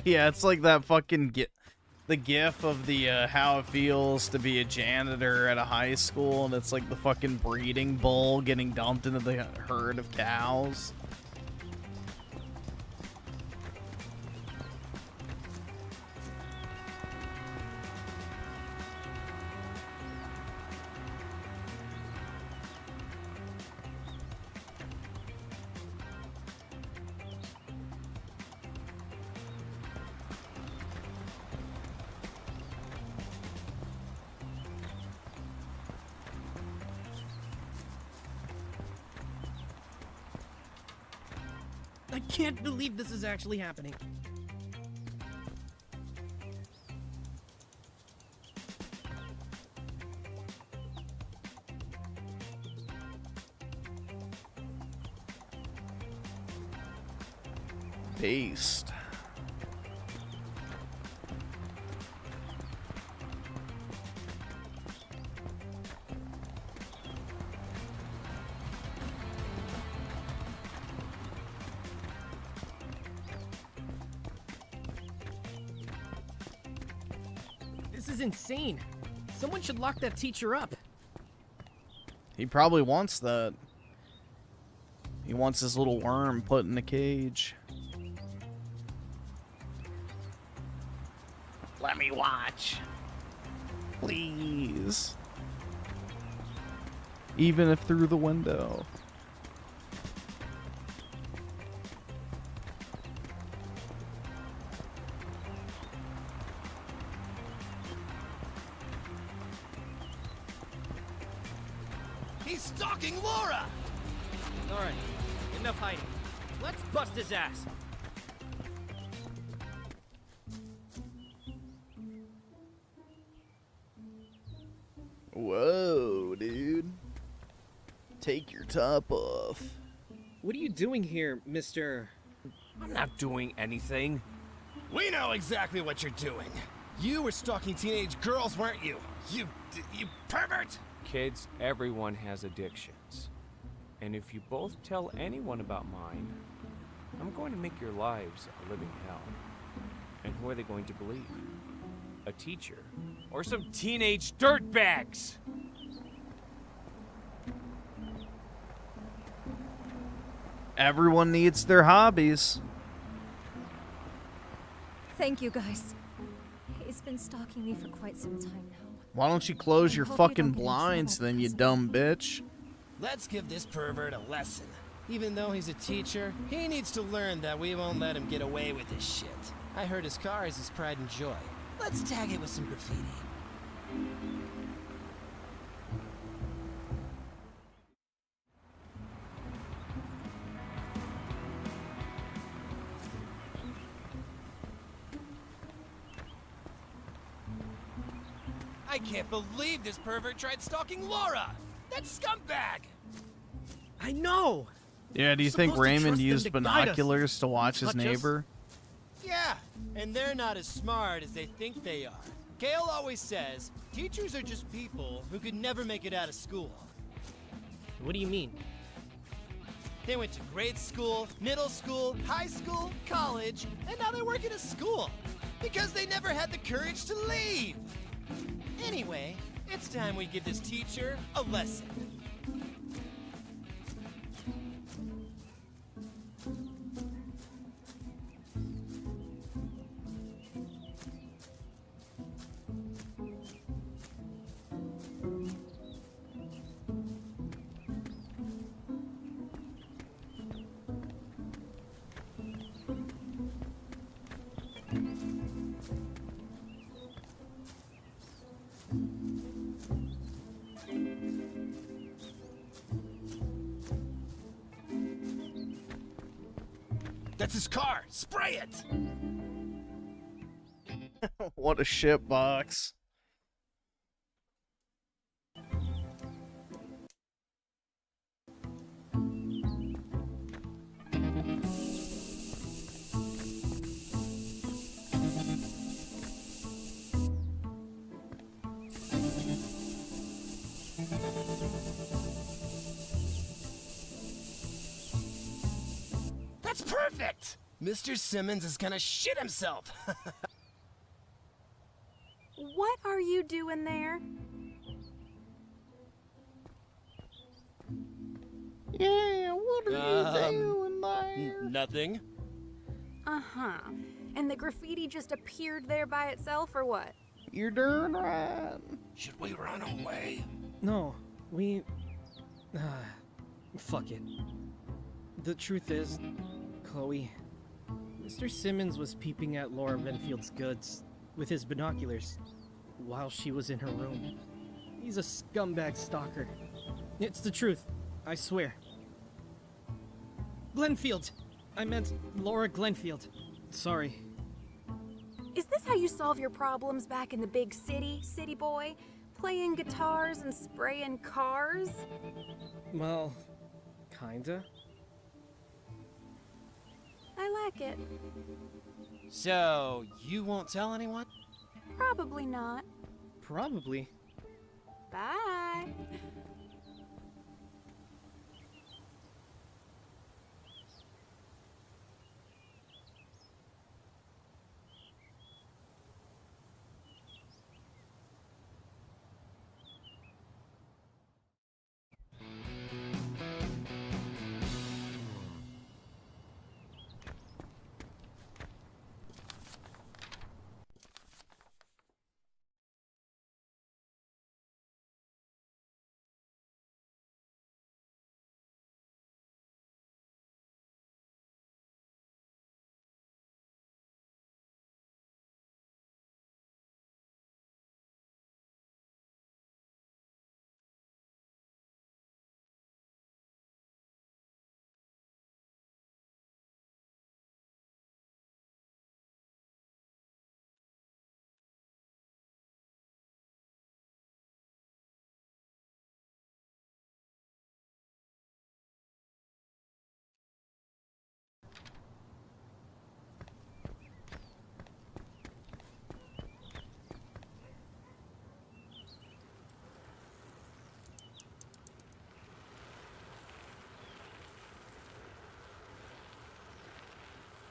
[SPEAKER 1] Yeah, it's like that fucking the gif of the how it feels to be a janitor at a high school, and it's like the fucking breeding bull getting dumped into the herd of cows.
[SPEAKER 4] I can't believe this is actually happening.
[SPEAKER 1] Based.
[SPEAKER 4] This is insane. Someone should lock that teacher up.
[SPEAKER 1] He probably wants that. He wants his little worm put in a cage. Let me watch. Please. Even if through the window.
[SPEAKER 22] He's stalking Laura!
[SPEAKER 18] Alright, enough hiding. Let's bust his ass.
[SPEAKER 1] Whoa, dude. Take your top off.
[SPEAKER 18] What are you doing here, Mr.
[SPEAKER 5] I'm not doing anything.
[SPEAKER 22] We know exactly what you're doing. You were stalking teenage girls, weren't you? You pervert!
[SPEAKER 5] Kids, everyone has addictions. And if you both tell anyone about mine, I'm going to make your lives a living hell. And who are they going to believe? A teacher? Or some teenage dirtbags?
[SPEAKER 1] Everyone needs their hobbies.
[SPEAKER 7] Thank you, guys. He's been stalking me for quite some time now.
[SPEAKER 1] Why don't you close your
[SPEAKER 7] I hope you
[SPEAKER 1] fucking
[SPEAKER 7] don't get in
[SPEAKER 1] blinds
[SPEAKER 7] trouble
[SPEAKER 1] then, you
[SPEAKER 7] because of
[SPEAKER 1] dumb bitch?
[SPEAKER 22] Let's give this pervert a lesson. Even though he's a teacher, he needs to learn that we won't let him get away with this shit. I heard his car is his pride and joy. Let's tag it with some graffiti. I can't believe this pervert tried stalking Laura! That scumbag!
[SPEAKER 18] I know!
[SPEAKER 1] Yeah, do you think
[SPEAKER 22] Supposed to
[SPEAKER 1] Raymond
[SPEAKER 22] trust them
[SPEAKER 1] used
[SPEAKER 22] to guide us,
[SPEAKER 1] binoculars to watch his
[SPEAKER 22] touch us.
[SPEAKER 1] neighbor?
[SPEAKER 22] Yeah, and they're not as smart as they think they are. Kale always says, teachers are just people who could never make it out of school.
[SPEAKER 18] What do you mean?
[SPEAKER 22] They went to grade school, middle school, high school, college, and now they work at a school. Because they never had the courage to leave. Anyway, it's time we give this teacher a lesson. That's his car! Spray it!
[SPEAKER 1] What a shit box.
[SPEAKER 22] That's perfect! Mr. Simmons is gonna shit himself!
[SPEAKER 20] What are you doing there?
[SPEAKER 1] Yeah, what are you doing there?
[SPEAKER 22] Nothing.
[SPEAKER 20] Uh-huh. And the graffiti just appeared there by itself, or what?
[SPEAKER 1] You're darn right.
[SPEAKER 22] Should we run away?
[SPEAKER 18] No, we... fuck it. The truth is, Chloe, Mr. Simmons was peeping at Laura Renfield's goods with his binoculars while she was in her room. He's a scumbag stalker. It's the truth, I swear. Glenfield! I meant Laura Glenfield. Sorry.
[SPEAKER 20] Is this how you solve your problems back in the big city, city boy? Playing guitars and spraying cars?
[SPEAKER 18] Well, kinda.
[SPEAKER 20] I like it.
[SPEAKER 22] So, you won't tell anyone?
[SPEAKER 20] Probably not.
[SPEAKER 18] Probably.
[SPEAKER 20] Bye.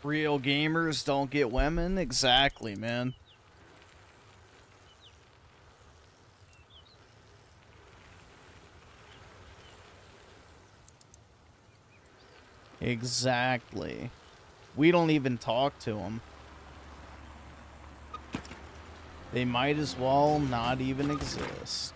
[SPEAKER 1] Real gamers don't get women? Exactly, man. Exactly. We don't even talk to them. They might as well not even exist.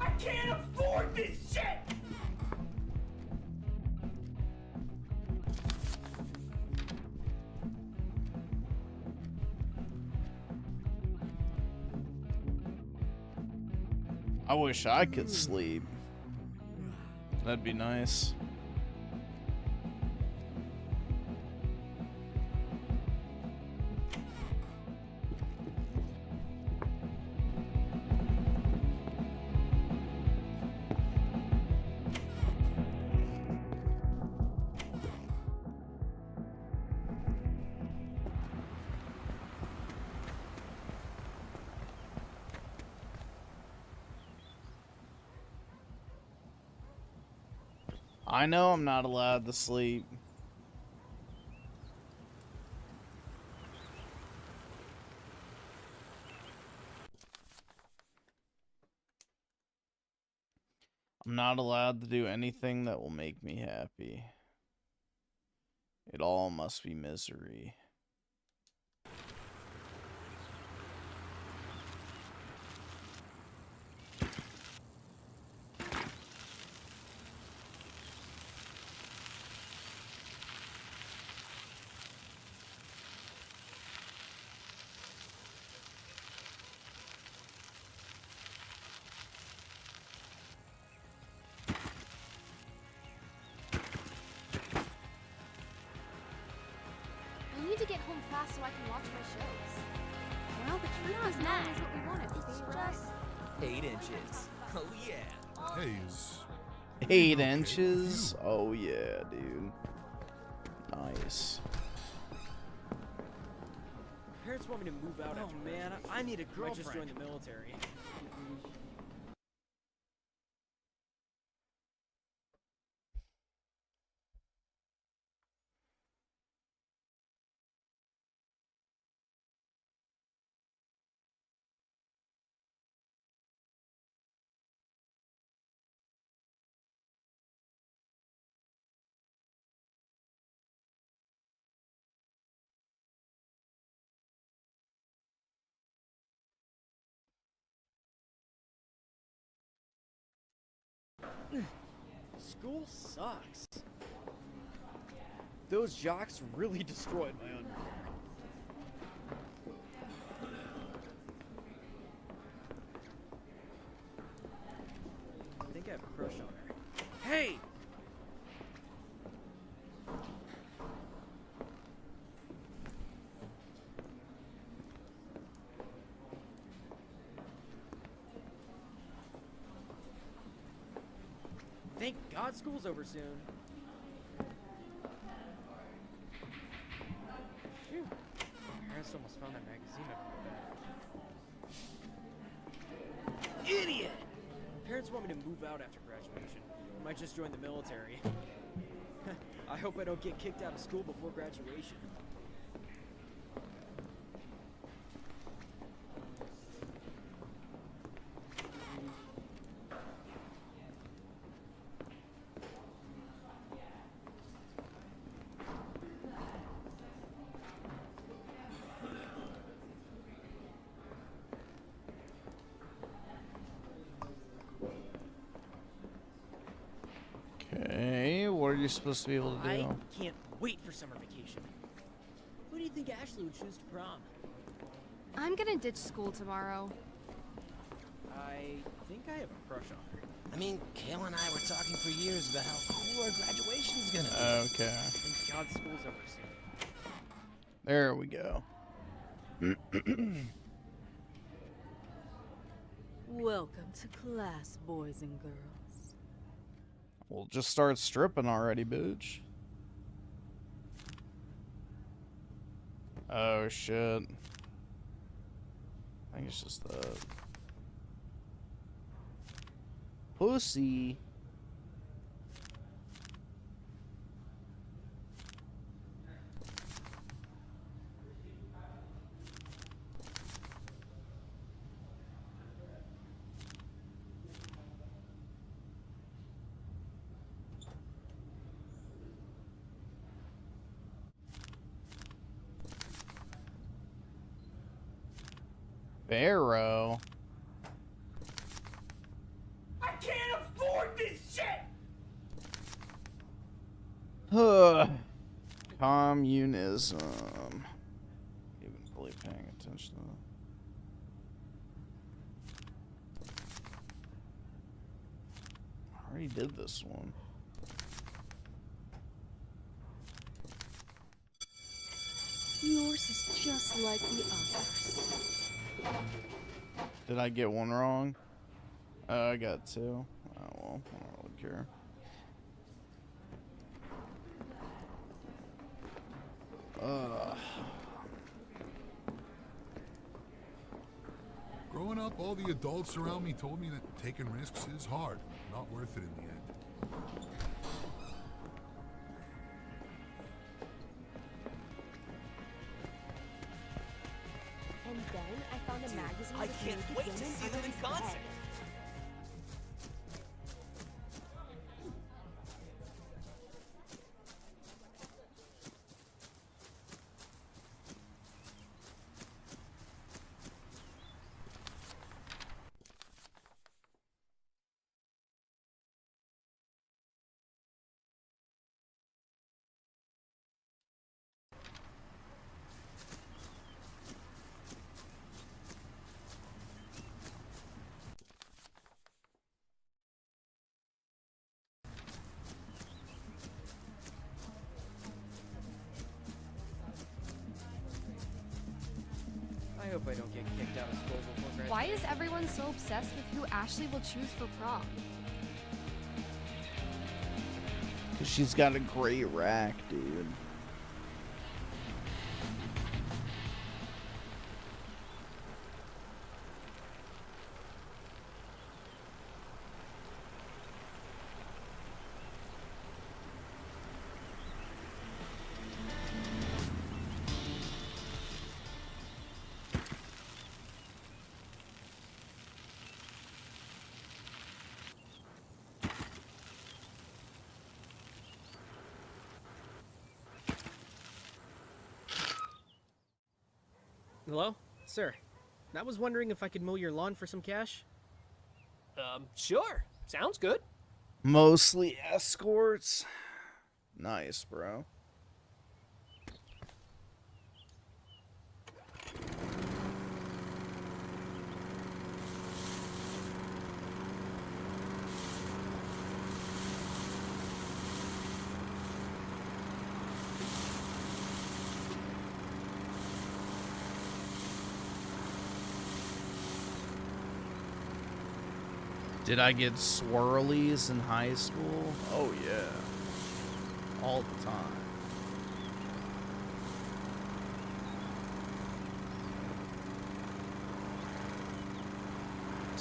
[SPEAKER 2] I can't afford this shit!
[SPEAKER 1] I wish I could sleep. That'd be nice. I know I'm not allowed to sleep. I'm not allowed to do anything that will make me happy. It all must be misery.
[SPEAKER 9] I need to get home fast so I can watch my shows. Well, the truth is now is what we want it to be, right?
[SPEAKER 15] 8 inches. Oh yeah.
[SPEAKER 21] Haze.
[SPEAKER 1] 8 inches? Oh yeah, dude. Nice.
[SPEAKER 18] Parents want me to move out. Oh man, I need a girlfriend. I just joined the military. School sucks. Those jocks really destroyed my underwear. I think I have a crush on her. Hey! Thank God school's over soon. Phew. My parents almost found that magazine I bought. Idiot! Parents want me to move out after graduation. I might just join the military. I hope I don't get kicked out of school before graduation.
[SPEAKER 1] we supposed to be able to do?
[SPEAKER 18] I can't wait for summer vacation. Who do you think Ashley would choose to prom?
[SPEAKER 9] I'm gonna ditch school tomorrow.
[SPEAKER 18] I think I have a crush on her.
[SPEAKER 22] I mean, Kayla and I were talking for years about how cool our graduation's gonna be.
[SPEAKER 1] Okay.
[SPEAKER 18] Thank God school's over soon.
[SPEAKER 1] There we go.
[SPEAKER 16] Welcome to class, boys and girls.
[SPEAKER 1] We'll just start stripping already, bitch. Oh shit. I think it's just the pussy. Barrow.
[SPEAKER 11] I can't afford this shit!
[SPEAKER 1] Communism. Even really paying attention to that. I already did this one.
[SPEAKER 16] Yours is just like the others.
[SPEAKER 1] Did I get one wrong? I got two. Oh well, I don't really care.
[SPEAKER 17] Growing up, all the adults around me told me that taking risks is hard, not worth it in the end.
[SPEAKER 9] And then I found a magazine
[SPEAKER 15] I
[SPEAKER 9] with
[SPEAKER 15] can't
[SPEAKER 9] naked
[SPEAKER 15] wait to
[SPEAKER 9] women
[SPEAKER 15] see
[SPEAKER 9] on
[SPEAKER 15] them in
[SPEAKER 9] its
[SPEAKER 15] concert.
[SPEAKER 9] bed.
[SPEAKER 18] I hope I don't get kicked out of school before graduation.
[SPEAKER 9] Why is everyone so obsessed with who Ashley will choose for prom?
[SPEAKER 1] Cause she's got a great rack, dude.
[SPEAKER 18] Hello? Sir, I was wondering if I could mow your lawn for some cash?
[SPEAKER 3] Sure. Sounds good.
[SPEAKER 1] Mostly escorts. Nice, bro. Did I get swirlies in high school? Oh yeah. All the time.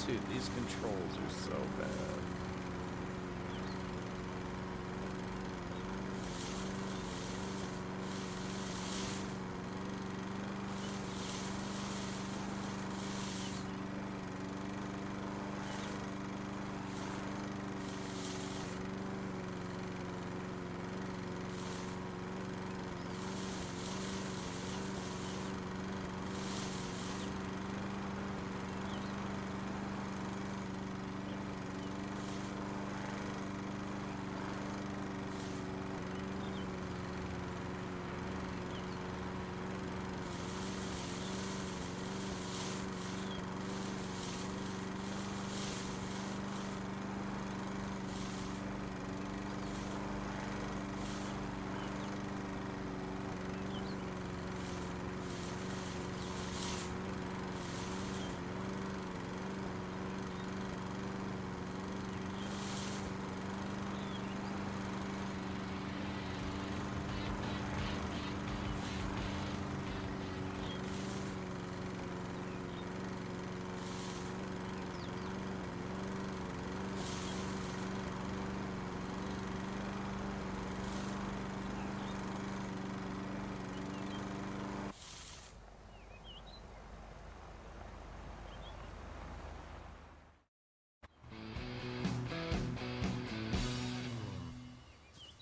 [SPEAKER 1] Dude, these controls are so bad.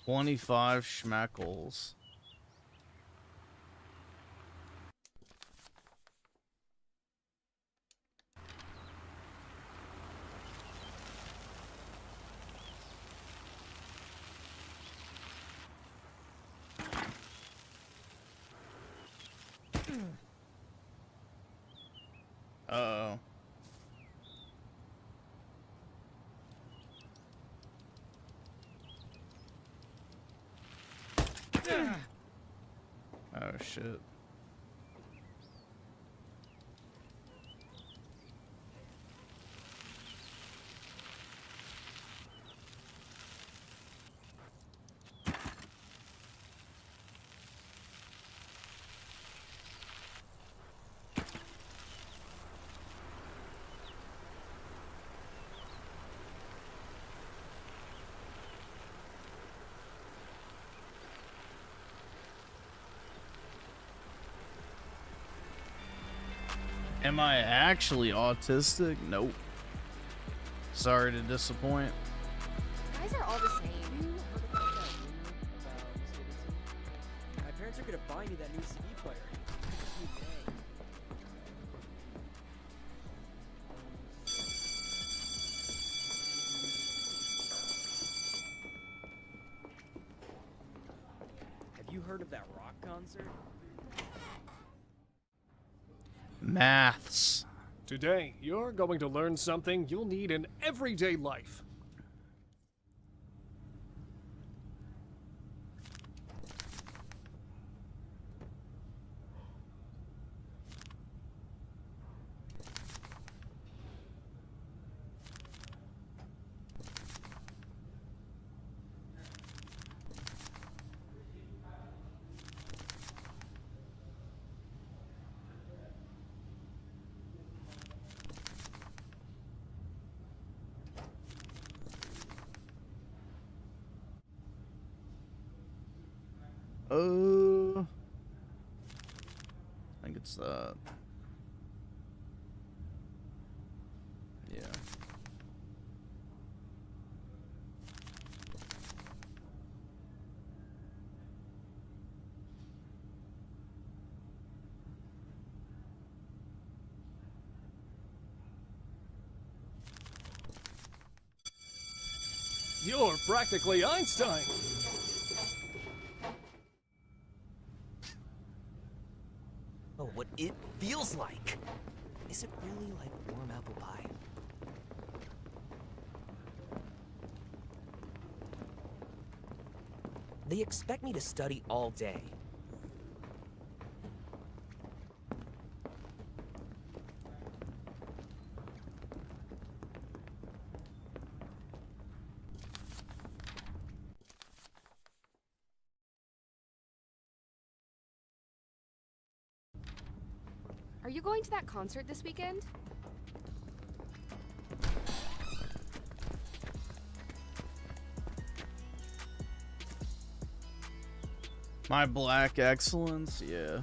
[SPEAKER 1] 25 schmeckles. Uh-oh. Oh shit. Am I actually autistic? Nope. Sorry to disappoint.
[SPEAKER 9] Guys are all the same.
[SPEAKER 3] My parents are gonna buy me that new CD player. I just need May. Have you heard of that rock concert?
[SPEAKER 1] Maths.
[SPEAKER 21] Today, you're going to learn something you'll need in everyday life.
[SPEAKER 1] I think it's that. Yeah.
[SPEAKER 21] You're practically Einstein.
[SPEAKER 15] Oh, what it feels like. Is it really like warm apple pie? They expect me to study all day.
[SPEAKER 9] Are you going to that concert this weekend?
[SPEAKER 1] My black excellence, yeah.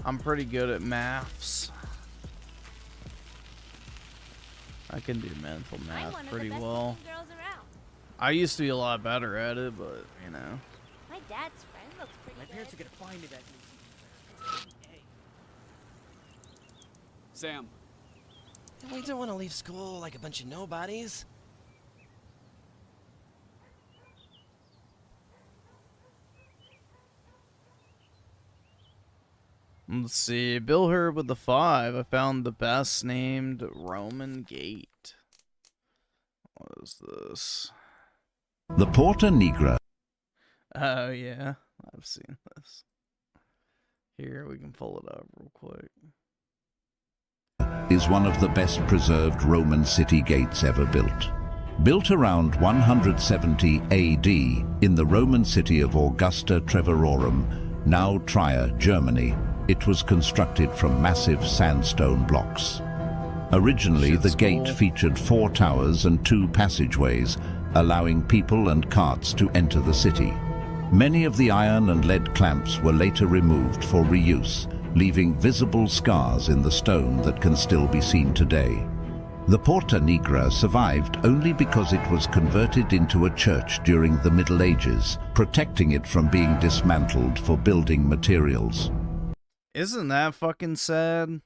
[SPEAKER 1] I'm pretty good at maths. I can do mental math pretty well. I used to be a lot better at it, but you know.
[SPEAKER 19] My dad's friend looks pretty
[SPEAKER 3] My parents are gonna find me that new CD player. Hey.
[SPEAKER 21] Sam.
[SPEAKER 22] We don't want to leave school like a bunch of nobodies.
[SPEAKER 1] Let's see. Bill Herb with the 5. I found the best named Roman gate. What is this?
[SPEAKER 6] The Porta Nigra
[SPEAKER 1] Oh, yeah. I've seen this. Here, we can pull it up real quick.
[SPEAKER 6] is one of the best preserved Roman city gates ever built. Built around 170 AD in the Roman city of Augusta Treverorum, now Trier, Germany, it was constructed from massive sandstone blocks. Originally, the gate featured 4 towers and 2 passageways, allowing people and carts to enter the city. Many of the iron and lead clamps were later removed for reuse, leaving visible scars in the stone that can still be seen today. The Porta Nigra survived only because it was converted into a church during the Middle Ages, protecting it from being dismantled for building materials.
[SPEAKER 1] Isn't that fucking sad?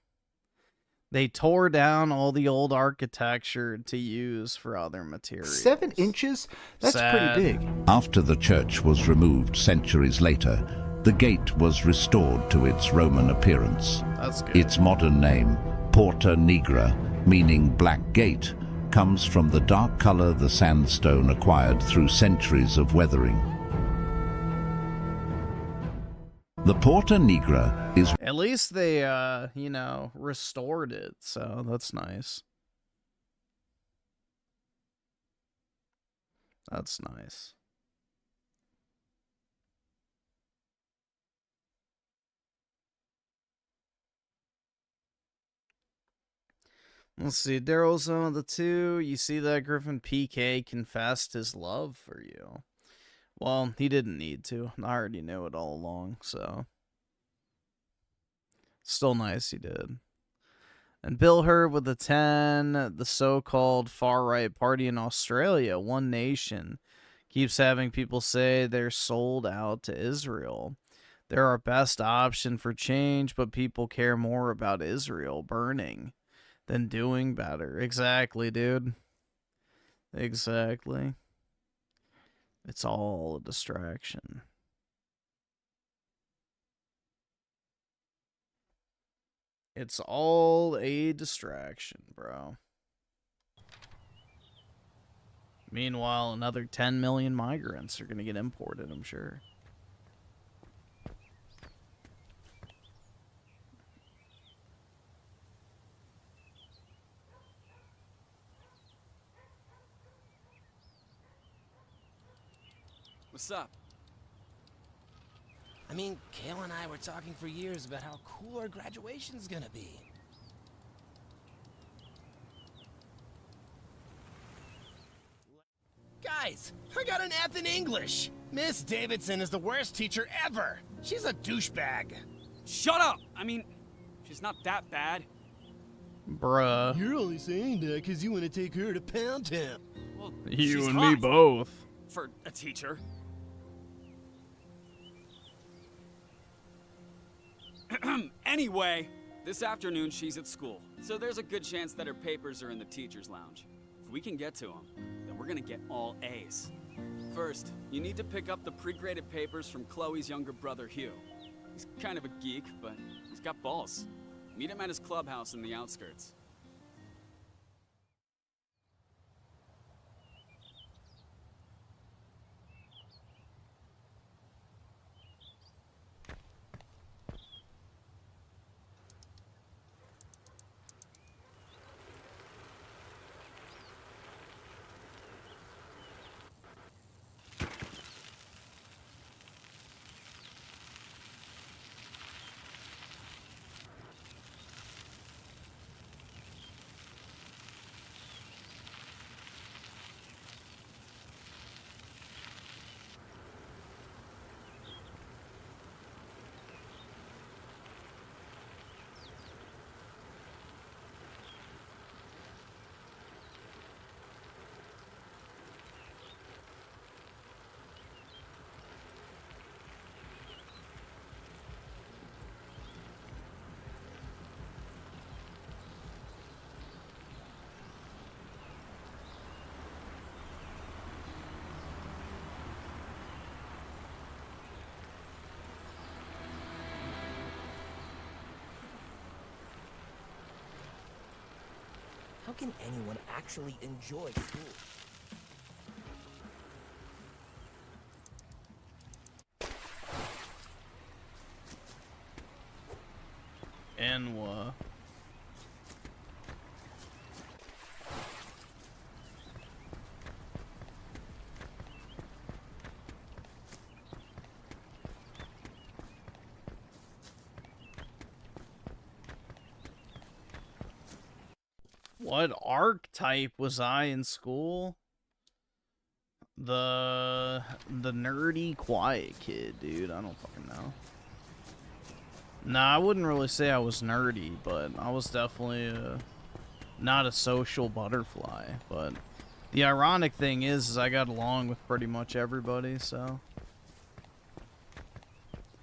[SPEAKER 1] They tore down all the old architecture to use for other materials.
[SPEAKER 8] 7 inches? That's
[SPEAKER 1] Sad.
[SPEAKER 8] pretty big.
[SPEAKER 6] After the church was removed centuries later, the gate was restored to its Roman appearance.
[SPEAKER 1] That's good.
[SPEAKER 6] Its modern name, Porta Nigra, meaning Black Gate, comes from the dark color the sandstone acquired through centuries of weathering. The Porta Nigra is...
[SPEAKER 1] At least they, you know, restored it, so that's nice. That's nice. Let's see, Daryl's one of the two. You see that Griffin PK confessed his love for you. Well, he didn't need to. I already knew it all along, so. Still nice he did. And Bill Hurd with the 10, the so-called far-right party in Australia, One Nation, keeps having people say they're sold out to Israel. They're our best option for change, but people care more about Israel burning than doing better. Exactly, dude. Exactly. It's all a distraction. It's all a distraction, bro. Meanwhile, another 10 million migrants are going to get imported, I'm sure.
[SPEAKER 13] What's up?
[SPEAKER 22] I mean, Kale and I were talking for years about how cool our graduation's gonna be. Guys, I got an F in English. Miss Davidson is the worst teacher ever. She's a douchebag.
[SPEAKER 13] Shut up! I mean, she's not that bad.
[SPEAKER 1] Bruh.
[SPEAKER 22] You're only saying that because you want to take her to Pound Town.
[SPEAKER 13] Well,
[SPEAKER 1] You
[SPEAKER 13] she's
[SPEAKER 1] and me
[SPEAKER 13] hot
[SPEAKER 1] both.
[SPEAKER 13] for a teacher. Anyway, this afternoon she's at school, so there's a good chance that her papers are in the teacher's lounge. If we can get to them, then we're gonna get all A's. First, you need to pick up the pre-graded papers from Chloe's younger brother, Hugh. He's kind of a geek, but he's got balls. Meet him at his clubhouse in the outskirts.
[SPEAKER 15] How can anyone actually enjoy school?
[SPEAKER 1] And what? What archetype was I in school? The nerdy quiet kid, dude. I don't fucking know. Nah, I wouldn't really say I was nerdy, but I was definitely not a social butterfly. But the ironic thing is I got along with pretty much everybody, so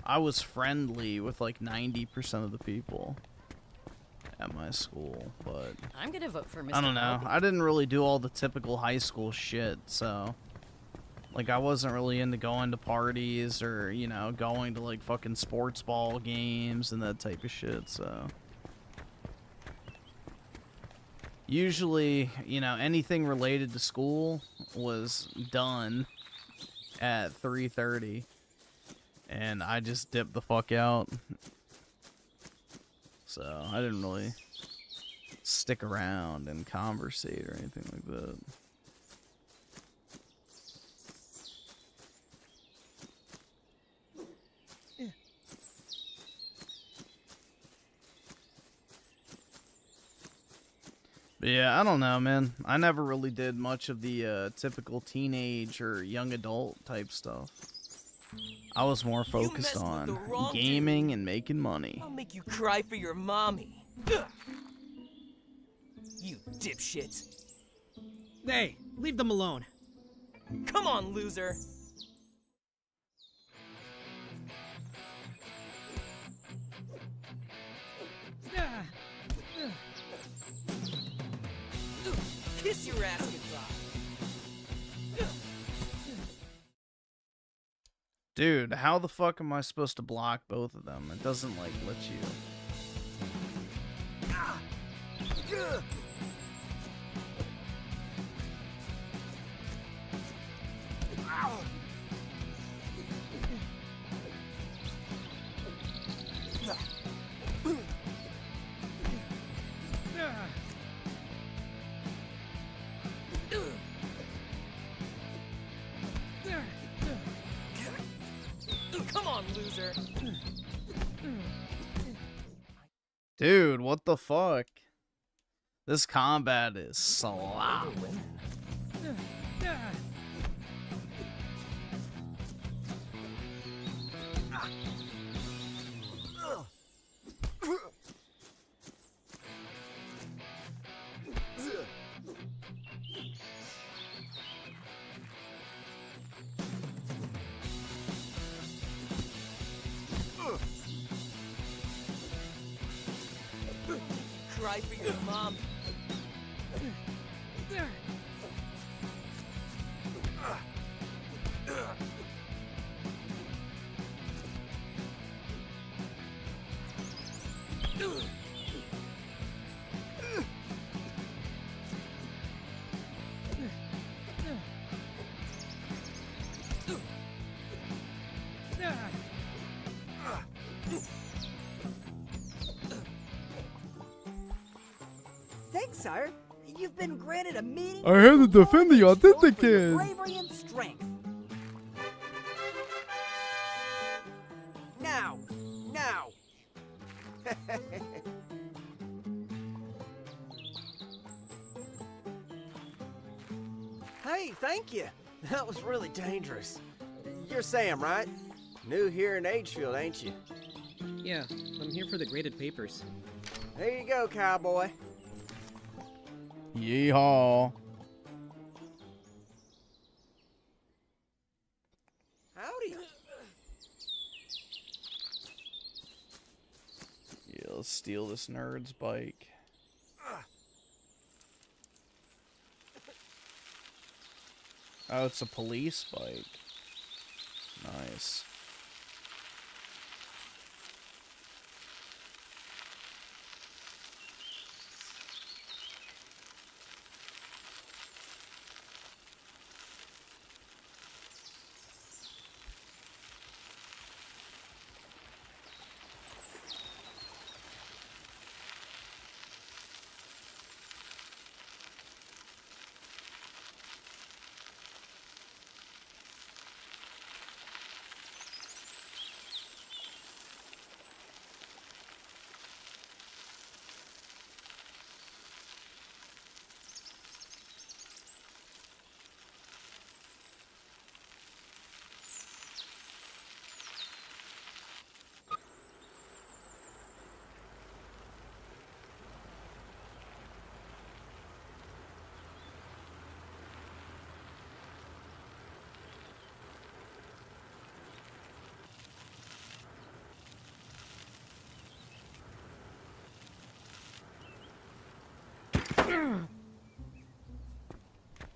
[SPEAKER 1] I was friendly with like 90% of the people at my school, but
[SPEAKER 8] I'm gonna vote for Mr.
[SPEAKER 1] I don't know.
[SPEAKER 8] Welby.
[SPEAKER 1] I didn't really do all the typical high school shit, so like I wasn't really into going to parties or, you know, going to like fucking sports ball games and that type of shit, so usually, you know, anything related to school was done at 3:30 and I just dipped the fuck out. So I didn't really stick around and conversate or anything like that. But yeah, I don't know, man. I never really did much of the typical teenage or young adult type stuff. I was more focused on gaming and making money.
[SPEAKER 15] I'll make you cry for your mommy. You dipshit.
[SPEAKER 4] Hey, leave them alone.
[SPEAKER 15] Come on, loser. Kiss your ass goodbye.
[SPEAKER 1] Dude, how the fuck am I supposed to block both of them? It doesn't, like, let you.
[SPEAKER 15] Come on, loser.
[SPEAKER 1] Dude, what the fuck? This combat is slop.
[SPEAKER 15] Cry for your mom.
[SPEAKER 12] Thanks, sir. You've been granted a meeting.
[SPEAKER 1] I had to defend the authentic
[SPEAKER 12] for your
[SPEAKER 1] kid.
[SPEAKER 12] bravery and strength.
[SPEAKER 22] Now! Now! Hey, thank you. That was really dangerous. You're Sam, right? New here in Agefield, ain't you?
[SPEAKER 18] Yeah, I'm here for the graded papers.
[SPEAKER 22] There you go, cowboy.
[SPEAKER 1] Yeehaw.
[SPEAKER 22] Howdy.
[SPEAKER 1] Yeah, let's steal this nerd's bike. Oh, it's a police bike. Nice.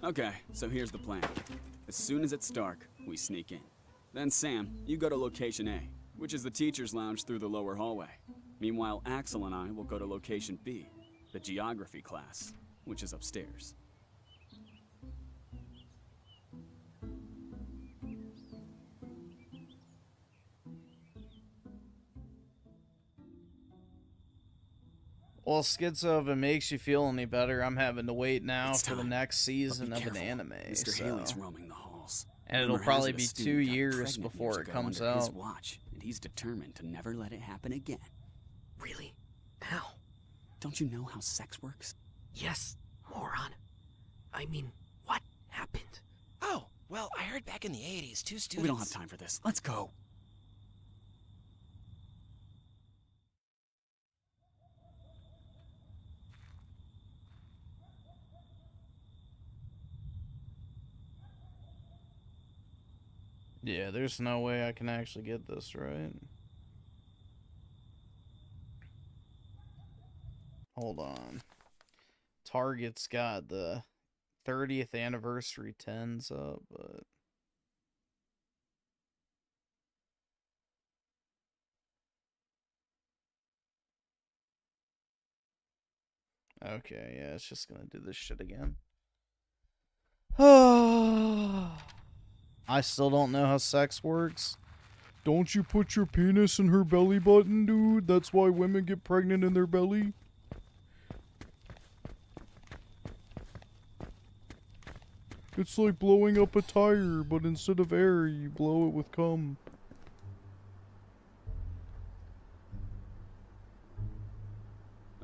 [SPEAKER 13] Okay, so here's the plan. As soon as it's dark, we sneak in. Then Sam, you go to location A, which is the teacher's lounge through the lower hallway. Meanwhile, Axel and I will go to location B, the geography class, which is upstairs.
[SPEAKER 1] Well, Schizo, if it makes you feel any better, I'm having to wait now for the next season of an anime.
[SPEAKER 13] Mr.
[SPEAKER 1] So.
[SPEAKER 13] Haley's roaming the halls.
[SPEAKER 1] And it'll
[SPEAKER 13] Rumor has
[SPEAKER 1] probably
[SPEAKER 13] it a
[SPEAKER 1] be
[SPEAKER 13] student
[SPEAKER 1] 2
[SPEAKER 13] got
[SPEAKER 1] years
[SPEAKER 13] pregnant
[SPEAKER 1] before
[SPEAKER 13] years
[SPEAKER 1] it
[SPEAKER 13] ago
[SPEAKER 1] comes
[SPEAKER 13] under his
[SPEAKER 1] out.
[SPEAKER 13] watch, and he's determined to never let it happen again.
[SPEAKER 3] Really? How?
[SPEAKER 13] Don't you know how sex works?
[SPEAKER 3] Yes, moron. I mean, what happened?
[SPEAKER 22] Oh, well, I heard back in the 80s, 2 students...
[SPEAKER 13] We don't have time for this. Let's go.
[SPEAKER 1] Yeah, there's no way I can actually get this right. Hold on. Target's got the 30th anniversary 10s up, but... Okay, yeah, it's just gonna do this shit again. I still don't know how sex works. Don't you put your penis in her belly button, dude? That's why women get pregnant in their belly. It's like blowing up a tire, but instead of air, you blow it with cum.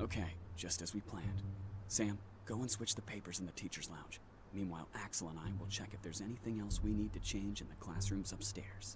[SPEAKER 13] Okay, just as we planned. Sam, go and switch the papers in the teacher's lounge. Meanwhile, Axel and I will check if there's anything else we need to change in the classrooms upstairs.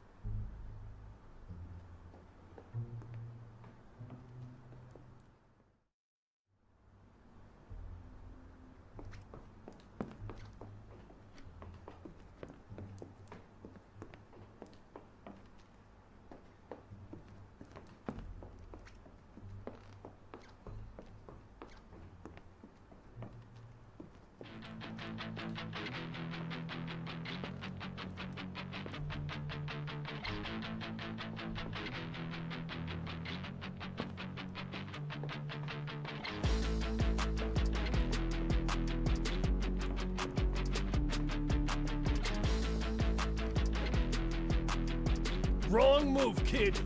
[SPEAKER 3] Wrong move, kid!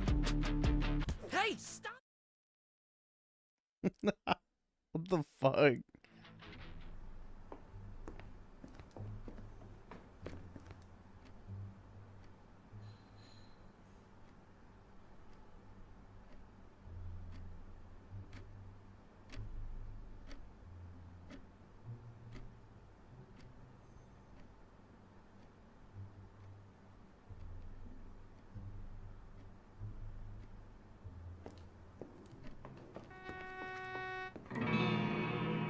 [SPEAKER 3] Hey, stop!
[SPEAKER 1] What the fuck?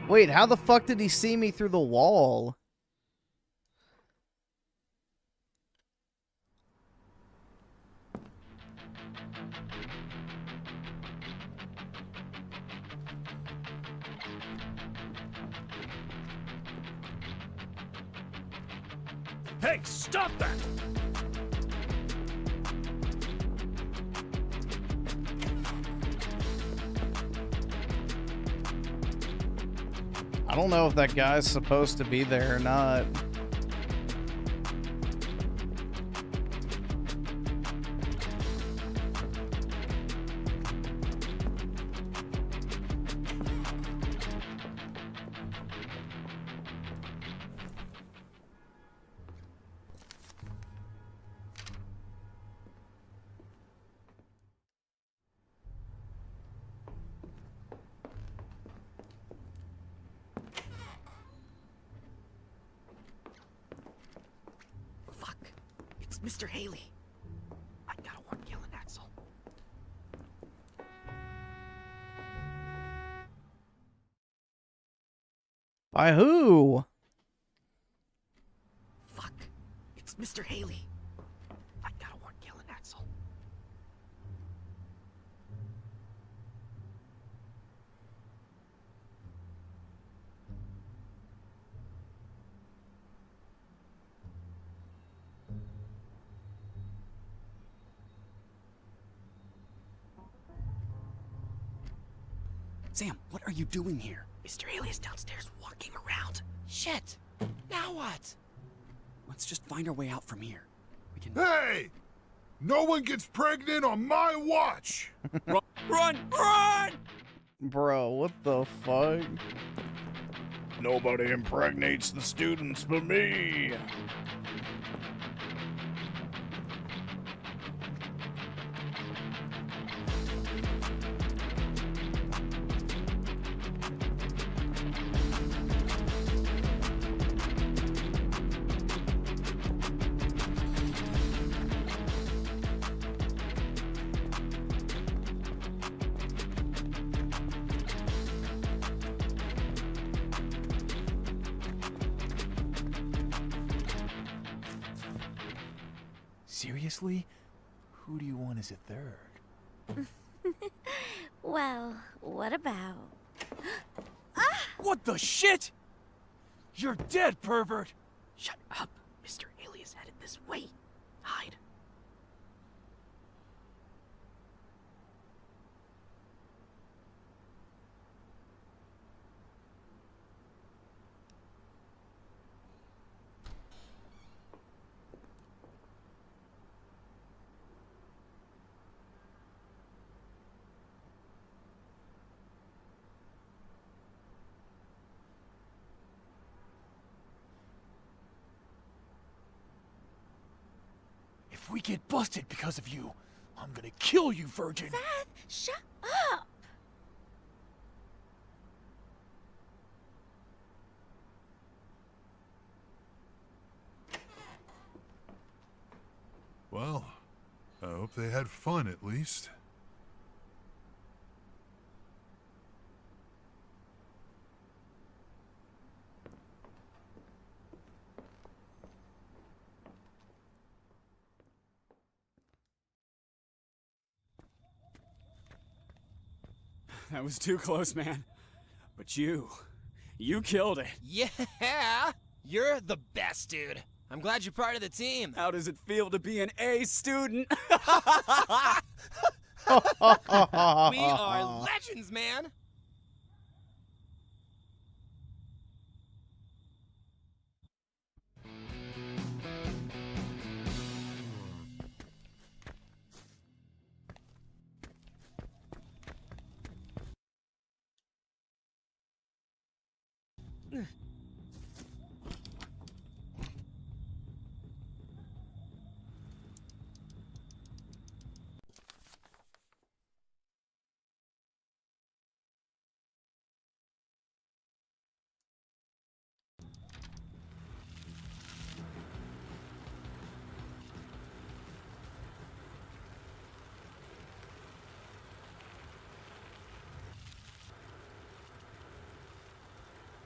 [SPEAKER 1] Wait, how the fuck did he see me through the wall?
[SPEAKER 3] Hey, stop that!
[SPEAKER 1] I don't know if that guy's supposed to be there or not.
[SPEAKER 3] Mr. Haley. I gotta warn Gil and Axel.
[SPEAKER 1] By who?
[SPEAKER 3] Fuck. It's Mr. Haley. I gotta warn Gil and Axel.
[SPEAKER 13] Sam, what are you doing here?
[SPEAKER 12] Mr. Alias downstairs walking around. Shit! Now what?
[SPEAKER 13] Let's just find our way out from here. We can.
[SPEAKER 17] Hey! No one gets pregnant on my watch!
[SPEAKER 13] Run! Run! Run!
[SPEAKER 1] Bro, what the fuck? Nobody impregnates the students but me.
[SPEAKER 8] Seriously? Who do you want as a third?
[SPEAKER 19] Well, what about?
[SPEAKER 8] What the shit? You're dead, pervert!
[SPEAKER 12] Shut up. Mr. Alias headed this way. Hide.
[SPEAKER 8] If we get busted because of you, I'm gonna kill you, virgin!
[SPEAKER 19] Seth, shut up!
[SPEAKER 17] Well, I hope they had fun at least.
[SPEAKER 13] That was too close, man. But you killed it.
[SPEAKER 22] Yeah! You're the best, dude. I'm glad you're part of the team.
[SPEAKER 13] How does it feel to be an A student?
[SPEAKER 22] We are legends, man!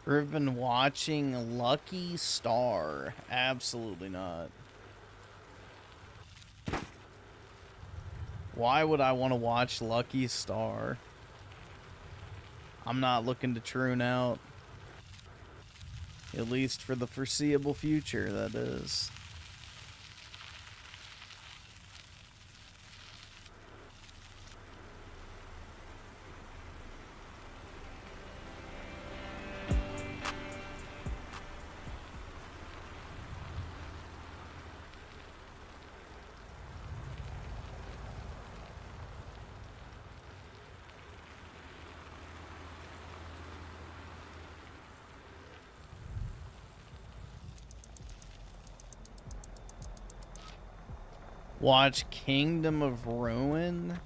[SPEAKER 1] We've been watching Lucky Star. Absolutely not. Why would I want to watch Lucky Star? I'm not looking to tune out. At least for the foreseeable future, that is. Watch Kingdom of Ruin.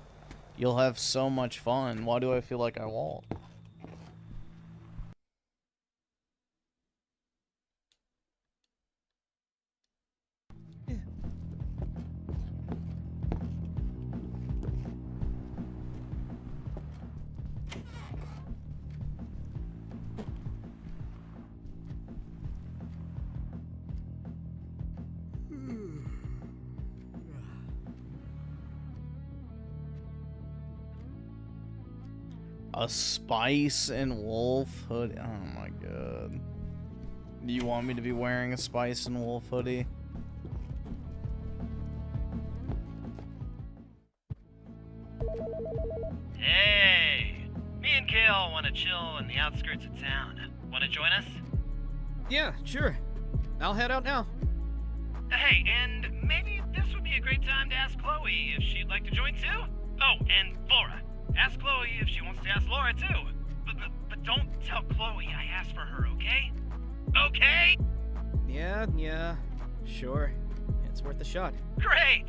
[SPEAKER 1] You'll have so much fun. Why do I feel like I won't? A Spice and Wolf hoodie. Oh my god. Do you want me to be wearing a Spice and Wolf hoodie?
[SPEAKER 2] Hey! Me and Kale want
[SPEAKER 10] outskirts of town. Want to join us?
[SPEAKER 18] Yeah, sure. I'll head out now.
[SPEAKER 10] Hey, and maybe this would be a great time to ask Chloe if she'd like to join too? Oh, and Laura. Ask Chloe if she wants to ask Laura too. But don't tell Chloe I asked for her, okay? Okay?
[SPEAKER 18] Yeah, sure. It's worth a shot.
[SPEAKER 10] Great!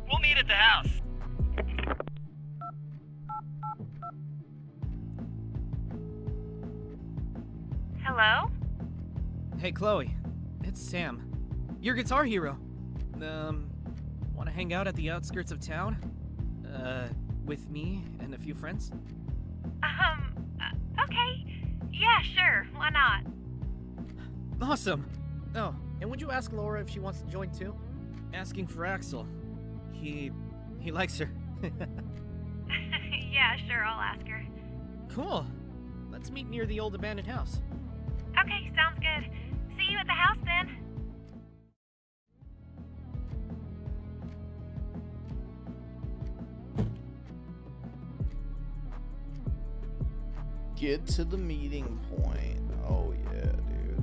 [SPEAKER 10] We'll meet at the house.
[SPEAKER 20] Hello?
[SPEAKER 18] Hey, Chloe. It's Sam. Your guitar hero. Wanna hang out at the outskirts of town? With me and a few friends?
[SPEAKER 20] Okay. Yeah, sure. Why not?
[SPEAKER 18] Awesome. Oh, and would you ask Laura if she wants to join too? Asking for Axel. He likes her.
[SPEAKER 20] Yeah, sure. I'll ask her.
[SPEAKER 18] Cool. Let's meet near the old abandoned house.
[SPEAKER 20] Okay, sounds good. See you at the house then.
[SPEAKER 1] Get to the meeting point. Oh yeah, dude.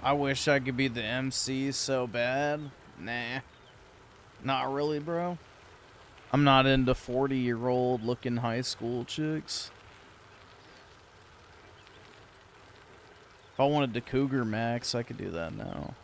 [SPEAKER 1] I wish I could be the MC so bad. Nah. Not really, bro. I'm not into 40-year-old looking high school chicks. If I wanted to Cougar Max, I could do that now.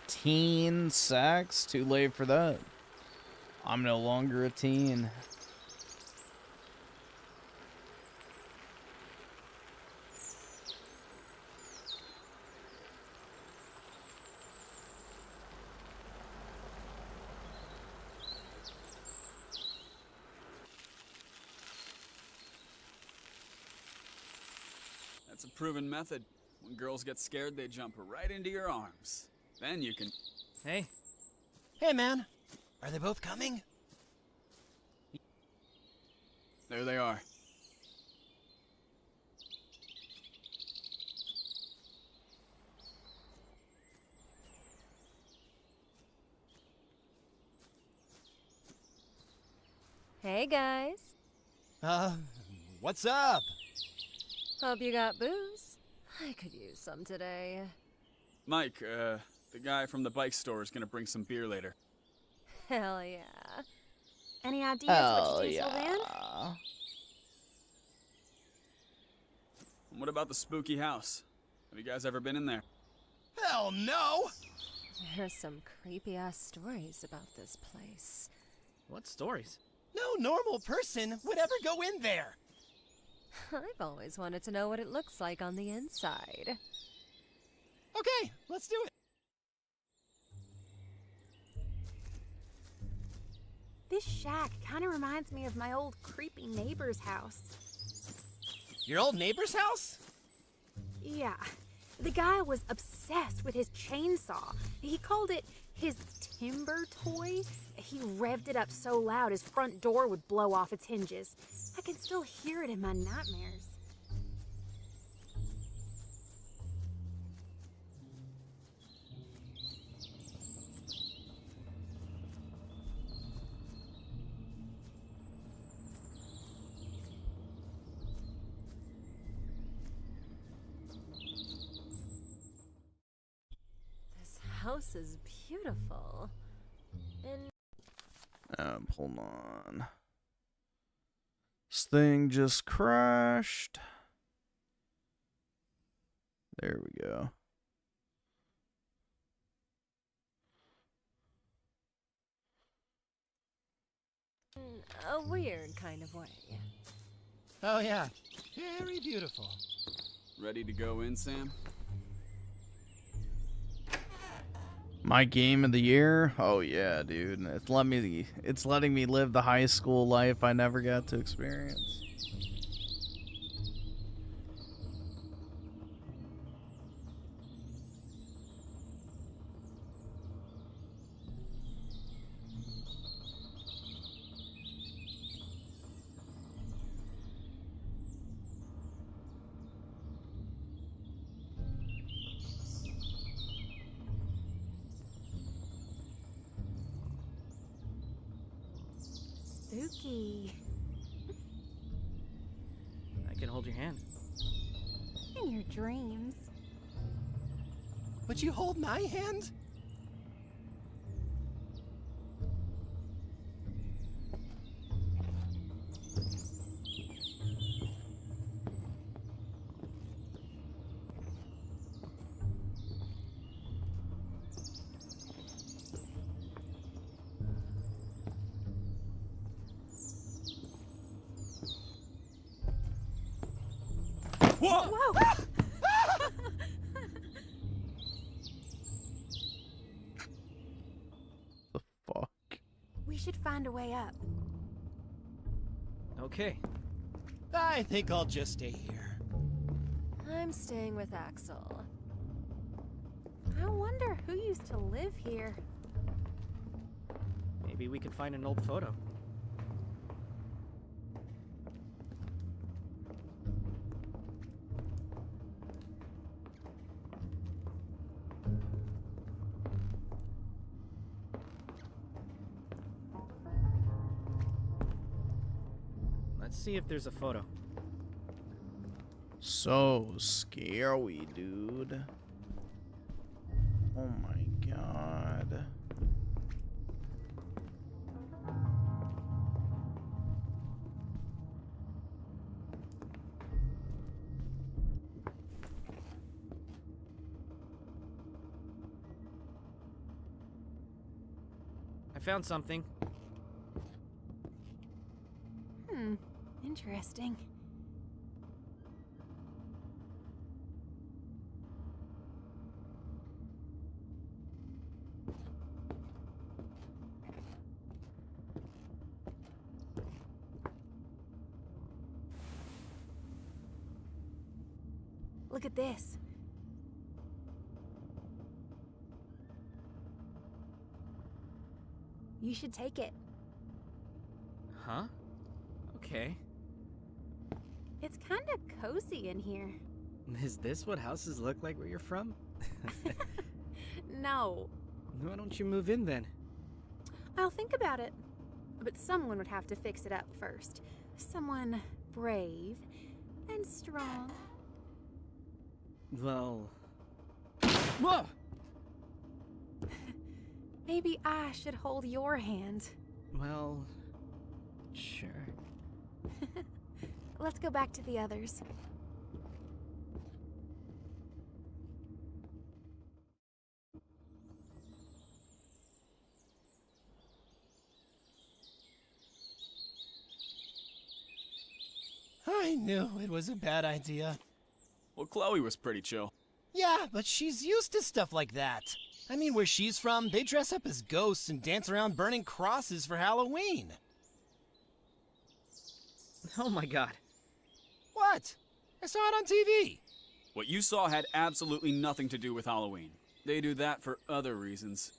[SPEAKER 1] Teen sex? Too late for that. I'm no longer a teen.
[SPEAKER 13] That's a proven method. When girls get scared, they jump right into your arms. Then you can...
[SPEAKER 18] Hey.
[SPEAKER 22] Hey, man. Are they both coming?
[SPEAKER 13] There they are.
[SPEAKER 14] Hey, guys.
[SPEAKER 22] What's up?
[SPEAKER 14] Hope you got booze. I could use some today.
[SPEAKER 13] Mike, the guy from the bike store is gonna bring some beer later.
[SPEAKER 14] Hell yeah.
[SPEAKER 19] Any ideas what to do till then?
[SPEAKER 13] What about the spooky house? Have you guys ever been in there?
[SPEAKER 22] Hell no!
[SPEAKER 14] There's some creepy-ass stories about this place.
[SPEAKER 18] What stories?
[SPEAKER 22] No normal person would ever go in there.
[SPEAKER 14] I've always wanted to know what it looks like on the inside.
[SPEAKER 22] Okay, let's do it.
[SPEAKER 9] This shack kind of reminds me of my old creepy neighbor's house.
[SPEAKER 22] Your old neighbor's house?
[SPEAKER 20] Yeah. The guy was obsessed with his chainsaw. He called it his timber toy. He revved it up so loud his front door would blow off its hinges. I can still hear it in my nightmares.
[SPEAKER 14] This house is beautiful. And
[SPEAKER 1] Hold on. This thing just crashed. There we go.
[SPEAKER 14] in a weird kind of way.
[SPEAKER 22] Oh yeah, very beautiful.
[SPEAKER 13] Ready to go in, Sam?
[SPEAKER 1] My game of the year? Oh yeah, dude. It's letting me live the high school life I never got to experience.
[SPEAKER 20] Spooky.
[SPEAKER 18] I can hold your hand.
[SPEAKER 20] In your dreams.
[SPEAKER 22] Would you hold my hand?
[SPEAKER 20] Whoa! Whoa!
[SPEAKER 1] The fuck?
[SPEAKER 20] We should find a way up.
[SPEAKER 18] Okay.
[SPEAKER 22] I think I'll just stay here.
[SPEAKER 14] I'm staying with Axel.
[SPEAKER 20] I wonder who used to live here.
[SPEAKER 18] Maybe we could find an old photo. Let's see if there's a photo.
[SPEAKER 1] So scary, dude. Oh my god.
[SPEAKER 18] I found something.
[SPEAKER 20] Interesting. Look at this. You should take it.
[SPEAKER 18] Huh? Okay.
[SPEAKER 20] It's kind of cozy in here.
[SPEAKER 18] Is this what houses look like where you're from?
[SPEAKER 20] No.
[SPEAKER 18] Why don't you move in then?
[SPEAKER 20] I'll think about it. But someone would have to fix it up first. Someone brave and strong.
[SPEAKER 18] Well... Whoa!
[SPEAKER 20] Maybe I should hold your hand.
[SPEAKER 18] Well... Sure.
[SPEAKER 20] Let's go back to the others.
[SPEAKER 22] I knew it was a bad idea.
[SPEAKER 13] Well, Chloe was pretty chill.
[SPEAKER 22] Yeah, but she's used to stuff like that. I mean, where she's from, they dress up as ghosts and dance around burning crosses for Halloween.
[SPEAKER 18] Oh my god.
[SPEAKER 22] What? I saw it on TV.
[SPEAKER 13] What you saw had absolutely nothing to do with Halloween. They do that for other reasons.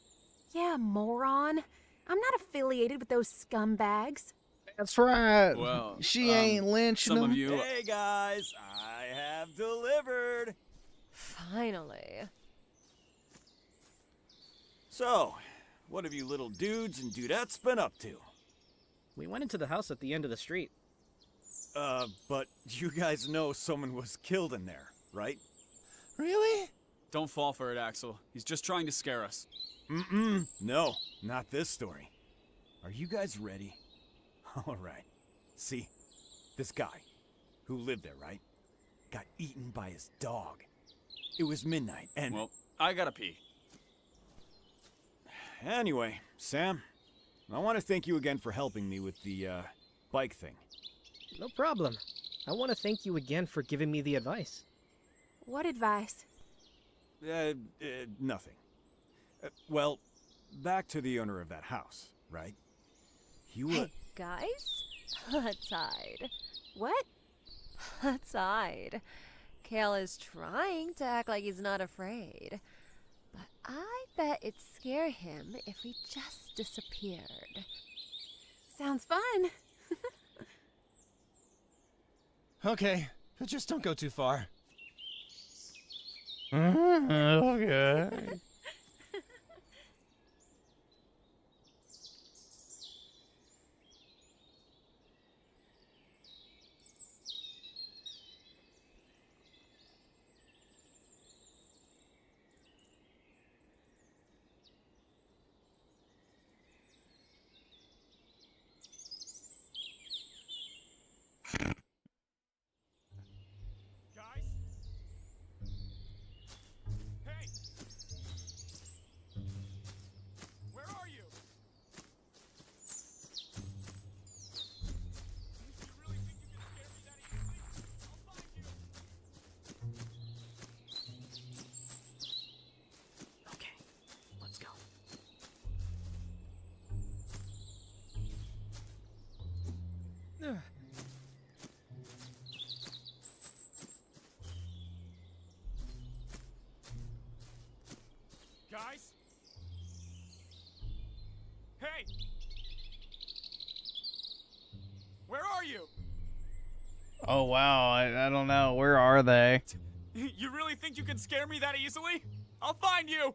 [SPEAKER 20] Yeah, moron. I'm not affiliated with those scumbags.
[SPEAKER 1] That's right.
[SPEAKER 13] Well,
[SPEAKER 1] she ain't lynching
[SPEAKER 13] some
[SPEAKER 1] them.
[SPEAKER 13] of you.
[SPEAKER 8] Hey guys, I have delivered.
[SPEAKER 14] Finally.
[SPEAKER 8] So, what have you little dudes and dudettes been up to?
[SPEAKER 18] We went into the house at the end of the street.
[SPEAKER 8] But you guys know someone was killed in there, right?
[SPEAKER 13] Really? Don't fall for it, Axel. He's just trying to scare us.
[SPEAKER 8] No, not this story. Are you guys ready? All right. See, this guy, who lived there, right? Got eaten by his dog. It was midnight, and...
[SPEAKER 13] Well, I gotta pee.
[SPEAKER 8] Anyway, Sam, I want to thank you again for helping me with the, bike thing.
[SPEAKER 18] No problem. I want to thank you again for giving me the advice.
[SPEAKER 20] What advice?
[SPEAKER 8] Nothing. Well, back to the owner of that house, right? You were...
[SPEAKER 14] Hey, guys? Let's hide.
[SPEAKER 20] What?
[SPEAKER 14] Let's hide. Kale is trying to act like he's not afraid. But I bet it'd scare him if we just disappeared.
[SPEAKER 20] Sounds fun.
[SPEAKER 15] Okay, but just don't go too far.
[SPEAKER 1] Okay.
[SPEAKER 21] Guys? Hey! Where are you?
[SPEAKER 1] Oh wow, I don't know. Where are they?
[SPEAKER 21] You really think you can scare me that easily? I'll find you!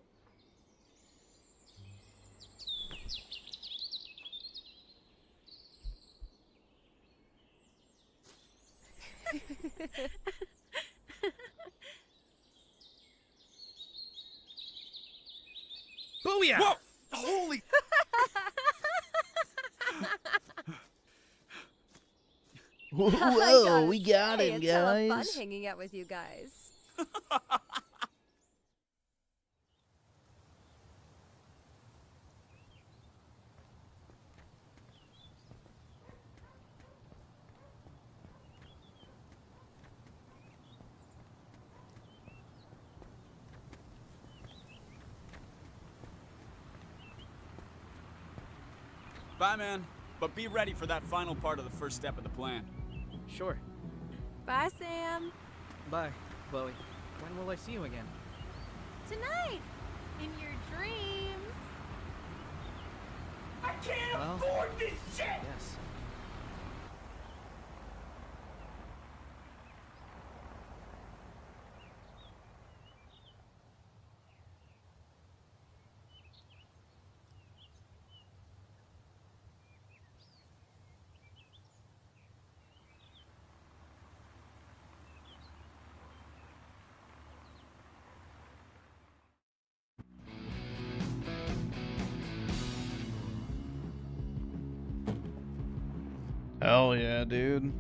[SPEAKER 18] Booyah!
[SPEAKER 21] Whoa! Holy...
[SPEAKER 1] Whoa, we got him,
[SPEAKER 14] It's hella fun
[SPEAKER 1] guys.
[SPEAKER 14] hanging out with you guys.
[SPEAKER 13] Bye, man. But be ready for that final part of the first step of the plan.
[SPEAKER 18] Sure.
[SPEAKER 20] Bye, Sam.
[SPEAKER 18] Bye, Chloe. When will I see you again?
[SPEAKER 19] Tonight, in your dreams.
[SPEAKER 11] I can't
[SPEAKER 18] Well,
[SPEAKER 11] afford this shit!
[SPEAKER 18] Yes.
[SPEAKER 1] Hell yeah, dude.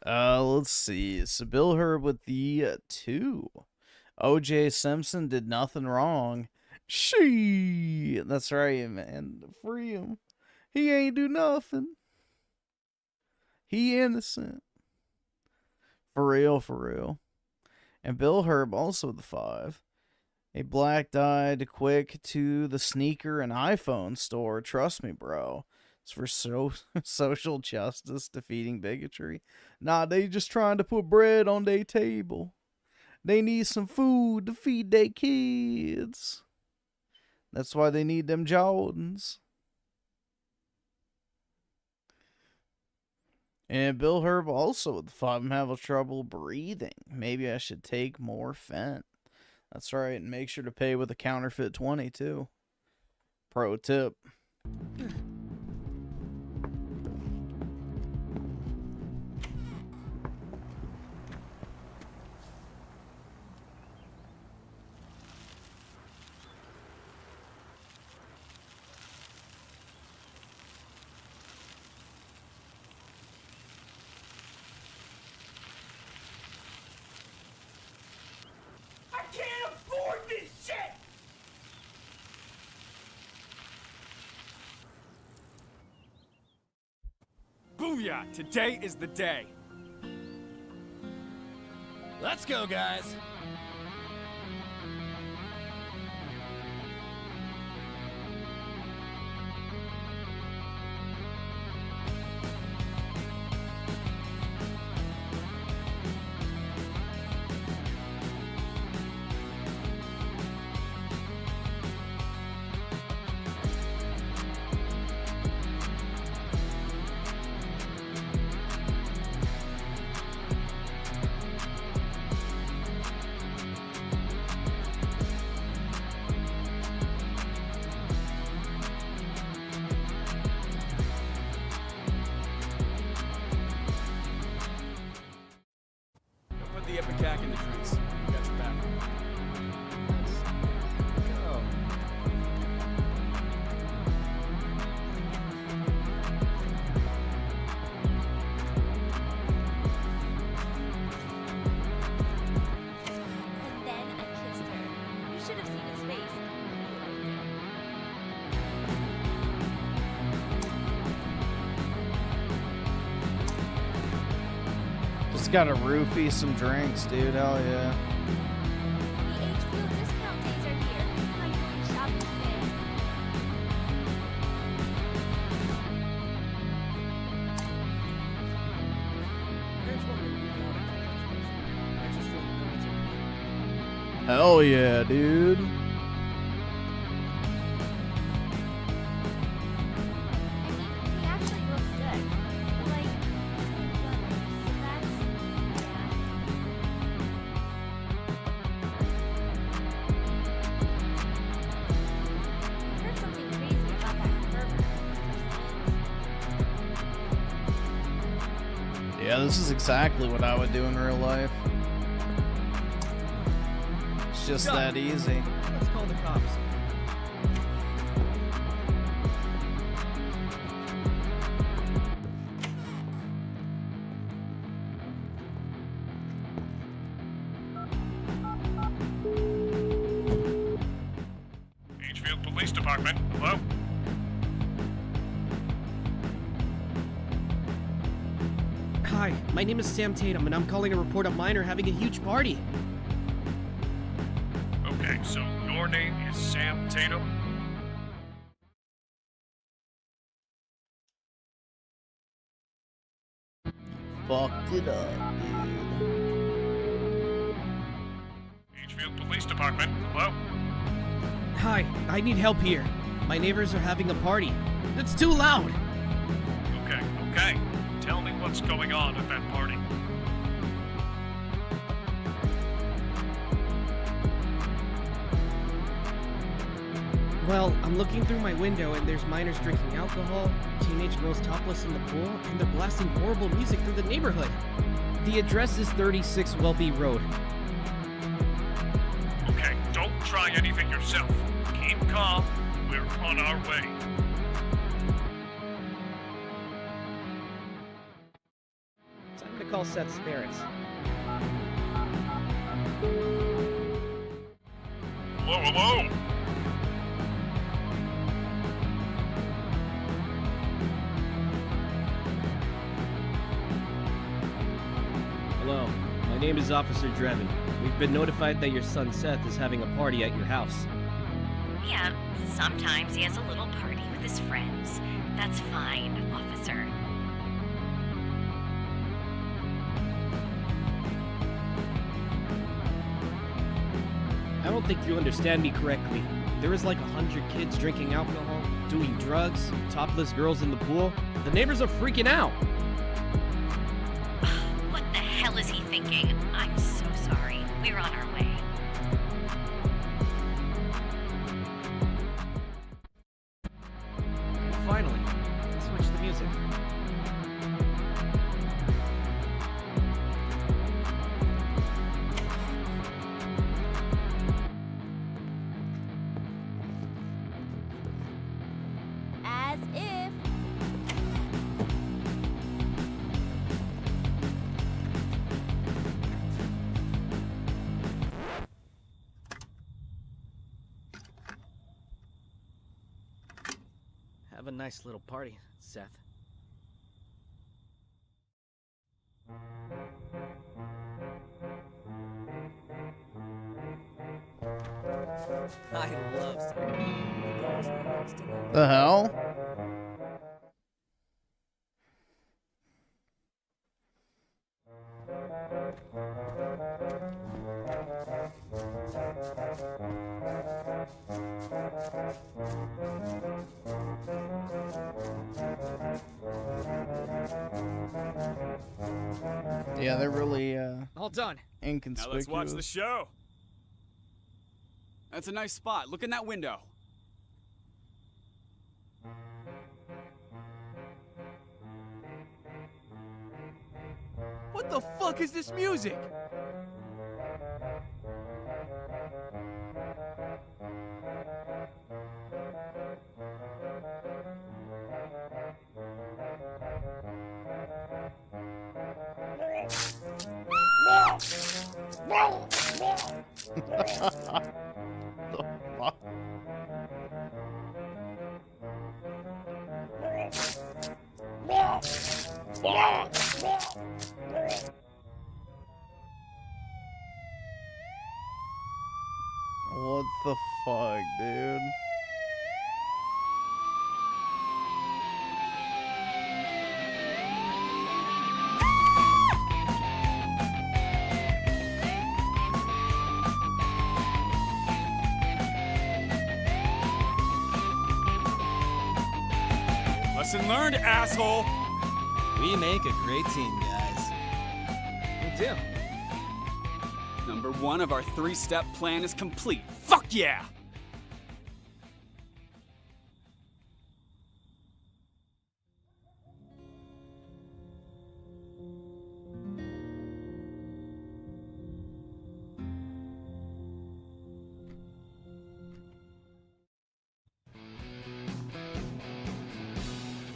[SPEAKER 1] Let's see. So Bill Herb with the 2. OJ Simpson did nothing wrong. She. That's right, man. Free him. He ain't do nothing. He innocent. For real, for real. And Bill Herb also with the 5. A black died quick to the sneaker and iPhone store. Trust me, bro. It's for social justice, defeating bigotry. Nah, they just trying to put bread on their table. They need some food to feed their kids. That's why they need them Jordans. And Bill Herb also with 5. I'm having trouble breathing. Maybe I should take more Fent. That's right, and make sure to pay with a counterfeit 20 too. Pro tip.
[SPEAKER 13] Booyah! Today is the day.
[SPEAKER 22] Let's go, guys.
[SPEAKER 13] The Ipecac in the drinks. Got your back. Let's go.
[SPEAKER 19] And then I kissed her. You should have seen his face.
[SPEAKER 1] Just gotta roofie some drinks, dude. Hell yeah.
[SPEAKER 19] The Agefield discount days are here. I'm going shopping today.
[SPEAKER 1] Hell yeah, dude.
[SPEAKER 19] He actually looks good. Like, so that's, I heard something crazy about that pervert.
[SPEAKER 1] Yeah, this is exactly what I would do in real life. It's just that easy.
[SPEAKER 18] Let's call the cops.
[SPEAKER 21] Agefield Police Department. Hello?
[SPEAKER 18] Hi, my name is Sam Tatum, and I'm calling to report a minor having a huge party.
[SPEAKER 21] Okay, so your name is Sam Tatum?
[SPEAKER 1] Fucked it up, dude.
[SPEAKER 21] Agefield Police Department. Hello?
[SPEAKER 18] Hi, I need help here. My neighbors are having a party. It's too loud.
[SPEAKER 21] Okay. Tell me what's going on at that party.
[SPEAKER 18] Well, I'm looking through my window and there's minors drinking alcohol, teenage girls topless in the pool, and they're blasting horrible music through the neighborhood. The address is 36 Welby Road.
[SPEAKER 21] Okay, don't try anything yourself. Keep calm. We're on our way.
[SPEAKER 18] Time to call Seth's parents.
[SPEAKER 21] Hello?
[SPEAKER 18] Hello, my name is Officer Drebin. We've been notified that your son Seth is having a party at your house.
[SPEAKER 5] Yeah, sometimes he has a little party with his friends. That's fine, officer.
[SPEAKER 18] I don't think you understand me correctly. There is like 100 kids drinking alcohol, doing drugs, topless girls in the pool. The neighbors are freaking out.
[SPEAKER 5] What the hell is he thinking? I'm so sorry. We're on our way.
[SPEAKER 18] Finally, switch the music.
[SPEAKER 19] As if.
[SPEAKER 18] Have a nice little party, Seth.
[SPEAKER 15] I love
[SPEAKER 1] The hell? Yeah, they're really
[SPEAKER 18] all done.
[SPEAKER 1] Inconspicuous.
[SPEAKER 13] Now let's watch the show. That's a nice spot. Look in that window.
[SPEAKER 12] What the fuck is this music?
[SPEAKER 1] What the fuck, dude?
[SPEAKER 13] Lesson learned, asshole.
[SPEAKER 15] We make a great team, guys.
[SPEAKER 18] We do.
[SPEAKER 13] Number 1 of our 3-step plan is complete. Fuck yeah!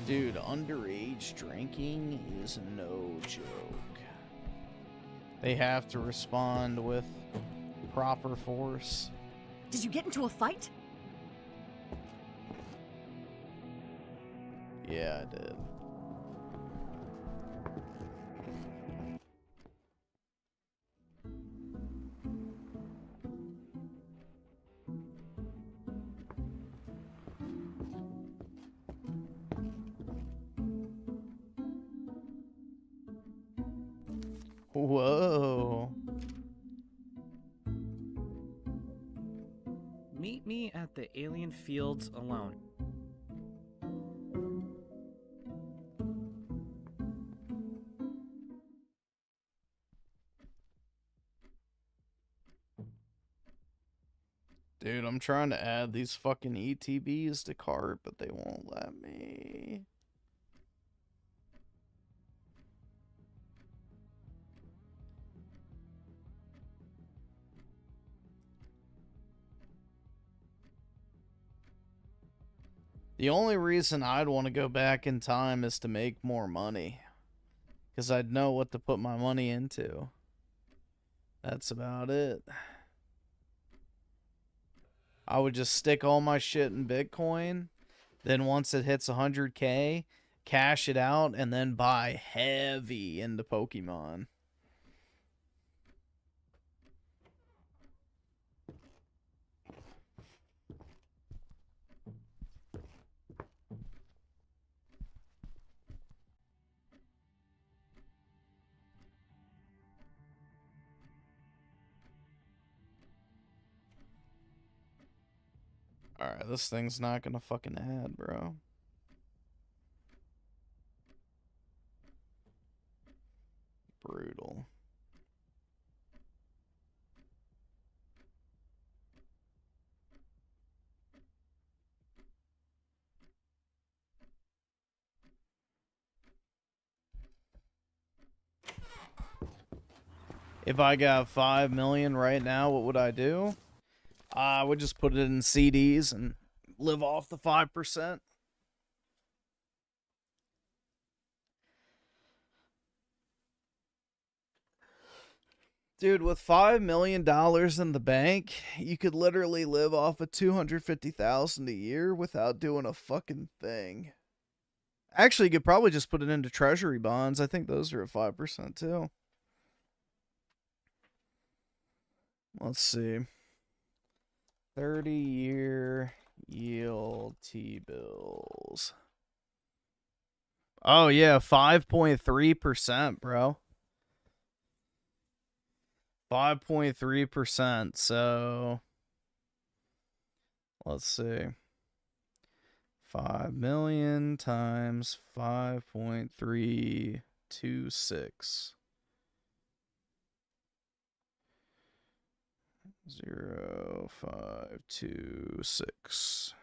[SPEAKER 1] Dude, underage drinking is no joke. They have to respond with proper force.
[SPEAKER 7] Did you get into a fight?
[SPEAKER 1] Yeah, I did. Whoa.
[SPEAKER 18] Meet me at the alien fields alone.
[SPEAKER 1] Dude, I'm trying to add these fucking ETBs to cart, but they won't let me. The only reason I'd want to go back in time is to make more money. Because I'd know what to put my money into. That's about it. I would just stick all my shit in Bitcoin. Then once it hits 100K, cash it out, and then buy heavy into Pokemon. Alright, this thing's not gonna fucking add, bro. Brutal. If I got 5 million right now, what would I do? I would just put it in CDs and live off the 5%. Dude, with $5 million in the bank, you could literally live off of $250,000 a year without doing a fucking thing. Actually, you could probably just put it into treasury bonds. I think those are at 5% too. Let's see. 30-year yield T-bills. Oh, yeah, 5.3%, bro. 5.3%, so... Let's see. 5 million times 5.326. 0.526.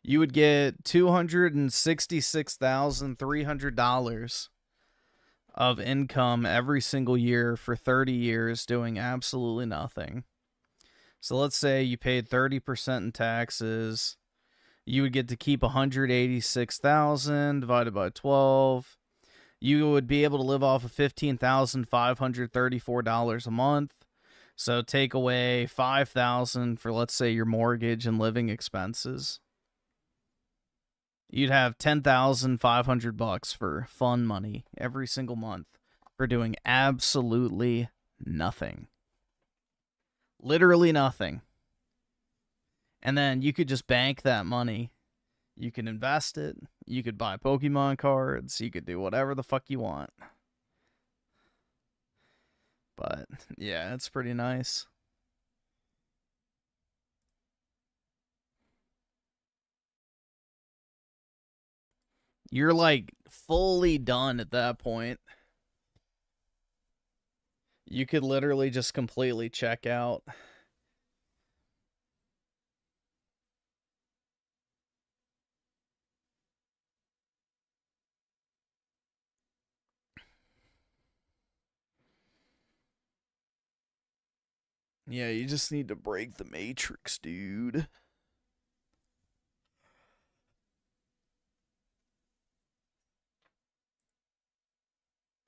[SPEAKER 1] You would get $266,300 of income every single year for 30 years doing absolutely nothing. So let's say you paid 30% in taxes. You would get to keep $186,000 divided by 12. You would be able to live off of $15,534 a month. So take away $5,000 for, let's say, your mortgage and living expenses. You'd have $10,500 for fun money every single month for doing absolutely nothing. Literally nothing. And then you could just bank that money. You can invest it. You could buy Pokemon cards. You could do whatever the fuck you want. But, yeah, it's pretty nice. You're, like, fully done at that point. You could literally just completely check out. Yeah, you just need to break the matrix, dude.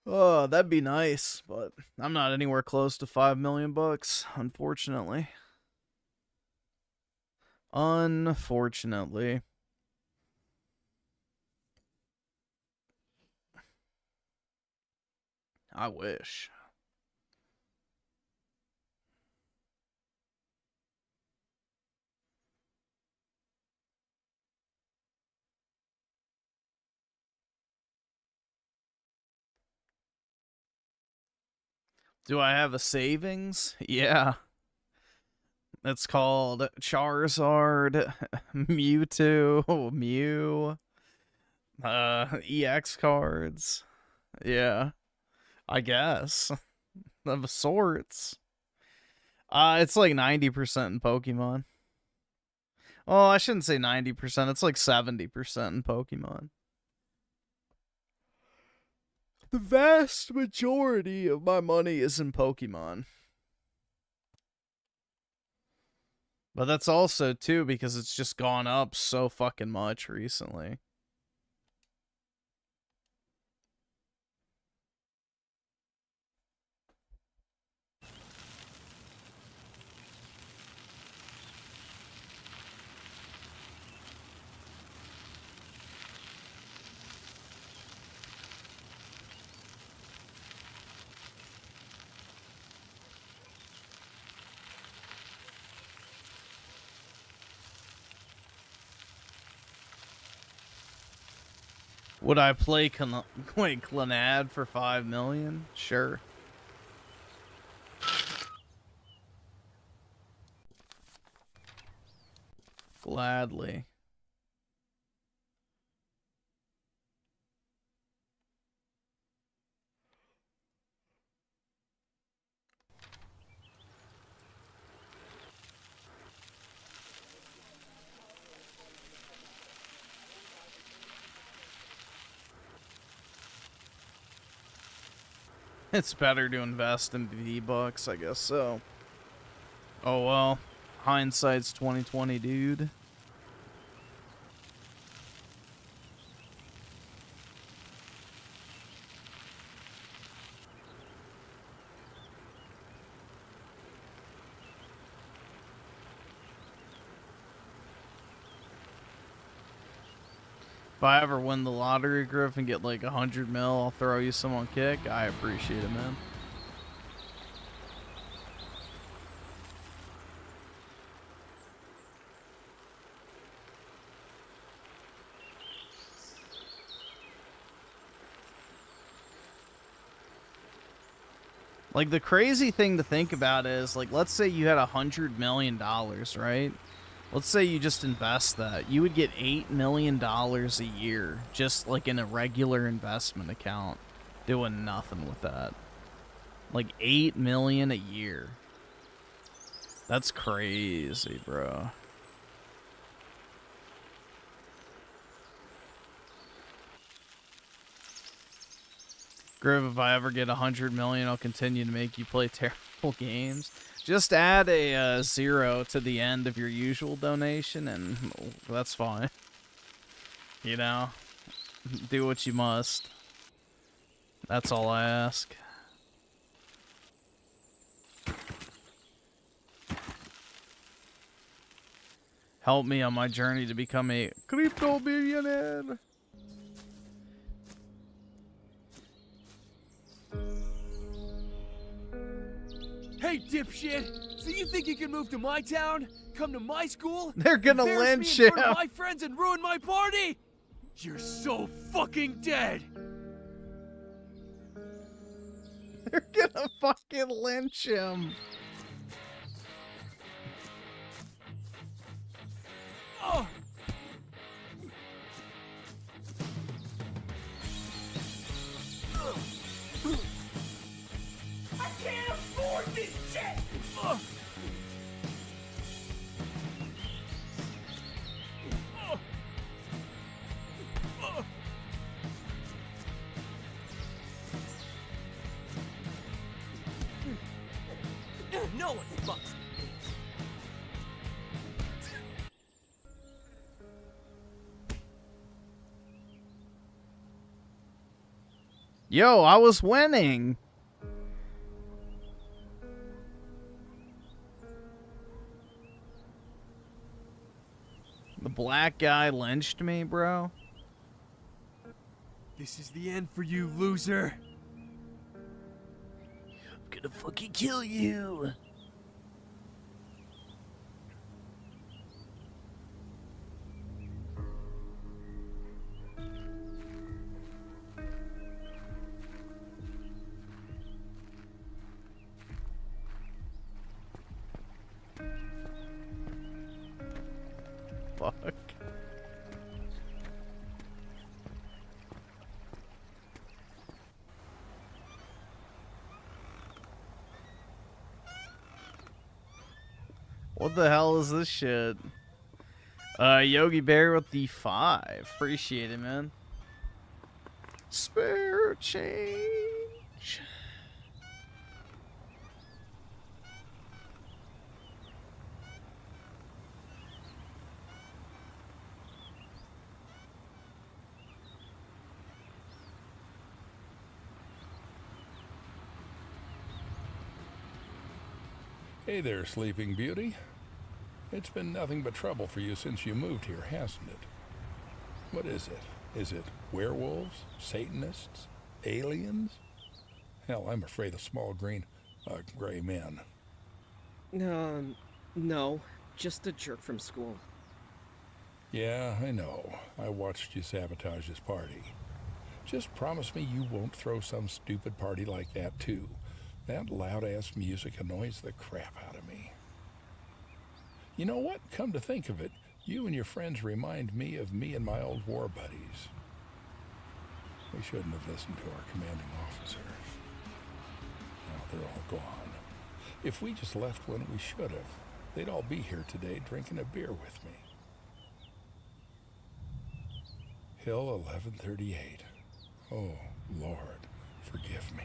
[SPEAKER 1] Oh, that'd be nice, but I'm not anywhere close to 5 million bucks, unfortunately. Unfortunately. I wish. Do I have a savings? Yeah. It's called Charizard, Mewtwo, Mew, EX cards. Yeah. I guess. Of sorts. It's like 90% in Pokemon. Oh, I shouldn't say 90%. It's like 70% in Pokemon. The vast majority of my money is in Pokemon. But that's also, too, because it's just gone up so fucking much recently. Would I play Clannad for 5 million? Sure. Gladly. It's better to invest in V-Bucks, I guess so. Oh well. Hindsight's 20/20, dude. If I ever win the lottery, Griff, and get like 100 mil, I'll throw you some on Kick. I appreciate it, man. Like, the crazy thing to think about is, like, let's say you had $100 million, right? Let's say you just invest that. You would get $8 million a year, just like in a regular investment account, doing nothing with that. Like $8 million a year. That's crazy, bro. Griff, if I ever get 100 million, I'll continue to make you play terrible games. Just add a 0 to the end of your usual donation, and that's fine. You know, do what you must. That's all I ask. Help me on my journey to become a crypto billionaire.
[SPEAKER 6] Hey, dipshit! So you think you can move to my town, come to my school?
[SPEAKER 1] They're gonna lynch him.
[SPEAKER 6] My friends and ruin my party? You're so fucking dead.
[SPEAKER 1] They're gonna fucking lynch him.
[SPEAKER 6] Oh. I can't afford this shit! No one fucks.
[SPEAKER 1] Yo, I was winning. The black guy lynched me, bro.
[SPEAKER 6] This is the end for you, loser.
[SPEAKER 1] I'm gonna fucking kill you. Fuck. What the hell is this shit? Yogi Bear with the 5. Appreciate it, man. Spare change.
[SPEAKER 16] Hey there, Sleeping Beauty. It's been nothing but trouble for you since you moved here, hasn't it? What is it? Is it werewolves? Satanists? Aliens? Hell, I'm afraid of small green, gray men.
[SPEAKER 18] No. Just a jerk from school.
[SPEAKER 16] Yeah, I know. I watched you sabotage his party. Just promise me you won't throw some stupid party like that, too. That loud-ass music annoys the crap out of me. You know what? Come to think of it, You and your friends remind me of me and my old war buddies. We shouldn't have listened to our commanding officers. Now they're all gone. If we just left when we should have, they'd all be here today drinking a beer with me. Hill 1138. Oh, Lord, forgive me.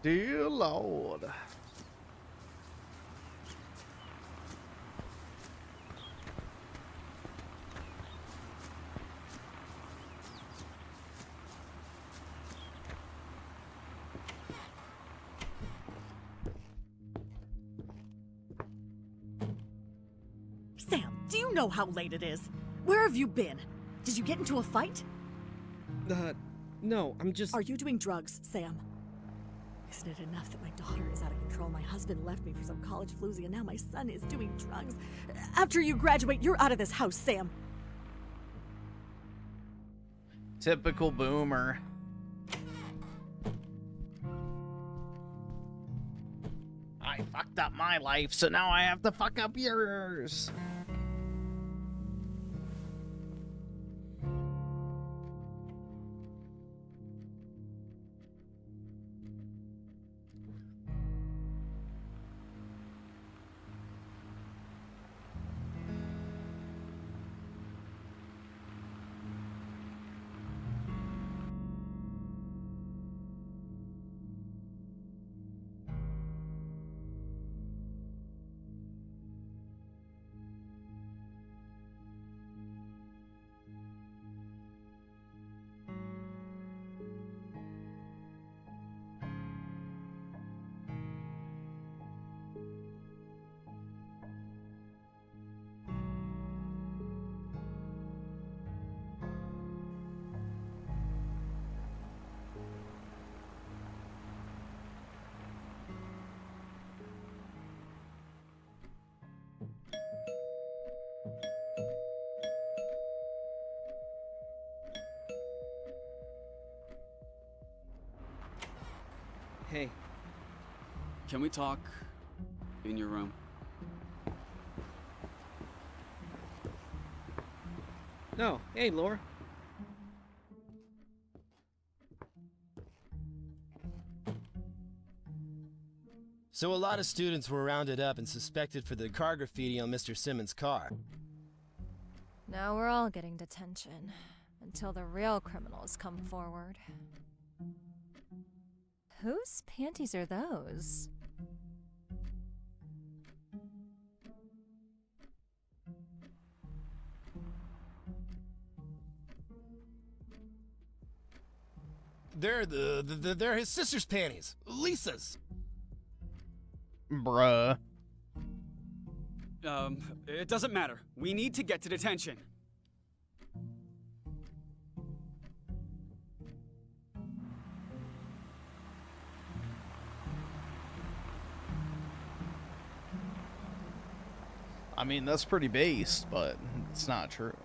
[SPEAKER 1] Dear Lord.
[SPEAKER 7] Sam, do you know how late it is? Where have you been? Did you get into a fight?
[SPEAKER 18] No, I'm just...
[SPEAKER 7] Are you doing drugs, Sam? Isn't it enough that my daughter is out of control, my husband left me for some college floozy, and now my son is doing drugs? After you graduate, you're out of this house, Sam.
[SPEAKER 1] Typical boomer. I fucked up my life, so now I have to fuck up yours.
[SPEAKER 18] Hey.
[SPEAKER 13] Can we talk in your room?
[SPEAKER 18] No. Hey, Laura.
[SPEAKER 22] So a lot of students were rounded up and suspected for the car graffiti on Mr. Simmons' car.
[SPEAKER 14] Now we're all getting detention until the real criminals come forward. Whose panties are those?
[SPEAKER 22] They're his sister's panties. Lisa's.
[SPEAKER 1] Bruh.
[SPEAKER 13] It doesn't matter. We need to get to detention.
[SPEAKER 1] I mean, that's pretty based, but it's not true.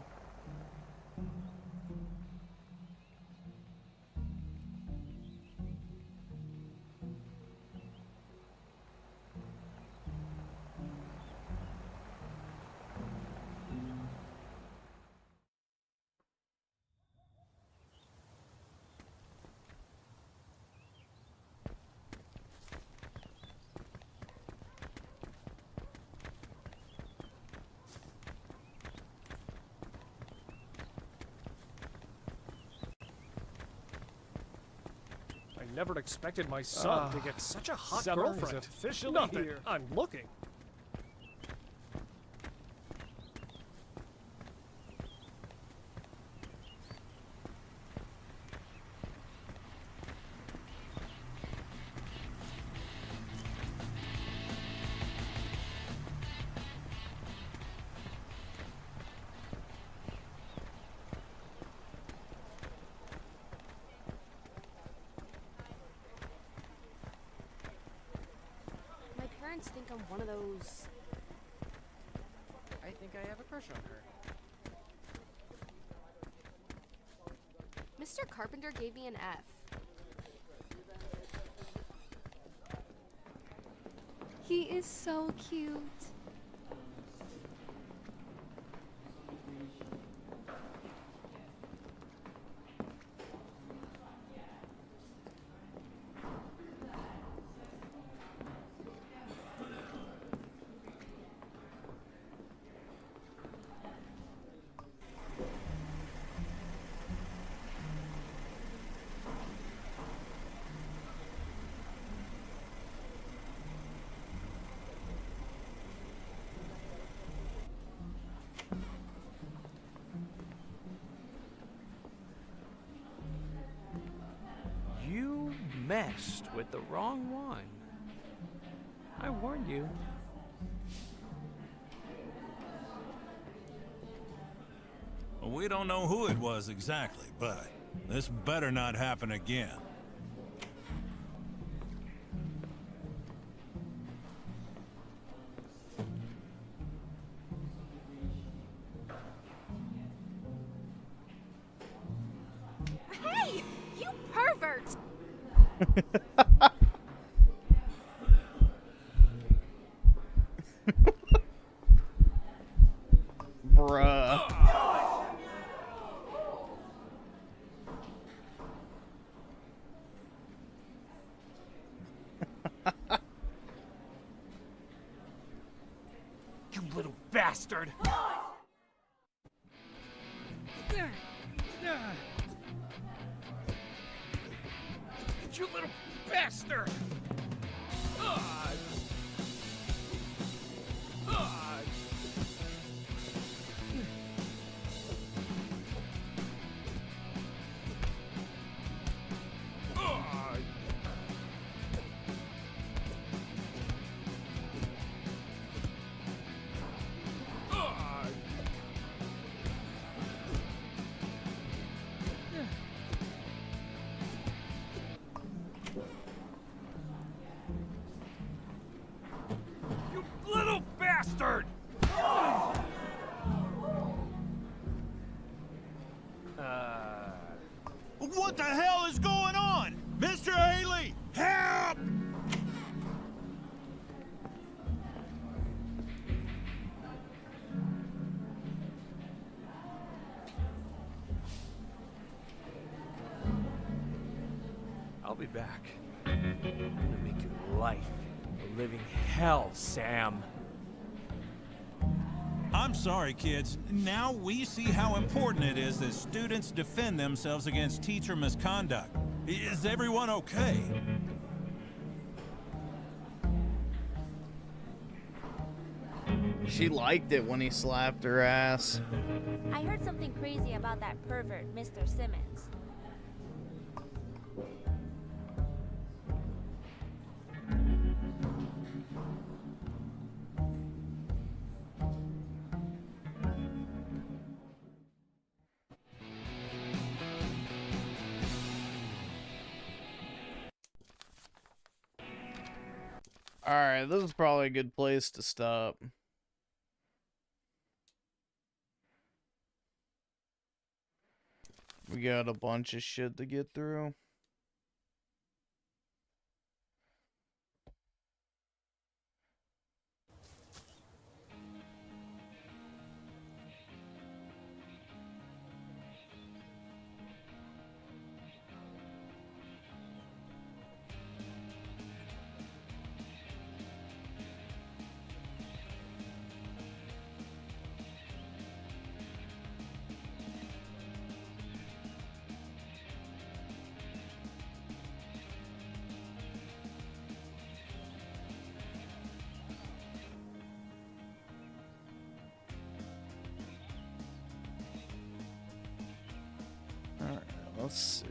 [SPEAKER 21] I never expected my son to get such a hot
[SPEAKER 6] summer is
[SPEAKER 21] girlfriend.
[SPEAKER 6] officially
[SPEAKER 21] Not that
[SPEAKER 6] here.
[SPEAKER 21] I'm looking.
[SPEAKER 9] My parents think I'm one of those.
[SPEAKER 3] I think I have a crush on her.
[SPEAKER 9] Mr. Carpenter gave me an F.
[SPEAKER 4] He is so cute.
[SPEAKER 17] You messed with the wrong one. I warned you.
[SPEAKER 23] Well, we don't know who it was exactly, but this better not happen again.
[SPEAKER 19] Hey! You pervert!
[SPEAKER 1] Bruh.
[SPEAKER 17] You little bastard! You little bastard! You little bastard!
[SPEAKER 23] What the hell is going on? Mr. Haley, help!
[SPEAKER 17] I'll be back. I'm gonna make your life a living hell, Sam.
[SPEAKER 23] I'm sorry, kids. Now we see how important it is that students defend themselves against teacher misconduct. Is everyone okay?
[SPEAKER 1] She liked it when he slapped her ass.
[SPEAKER 19] I heard something crazy about that pervert, Mr. Simmons.
[SPEAKER 1] Alright, this is probably a good place to stop. We got a bunch of shit to get through. Alright, let's see.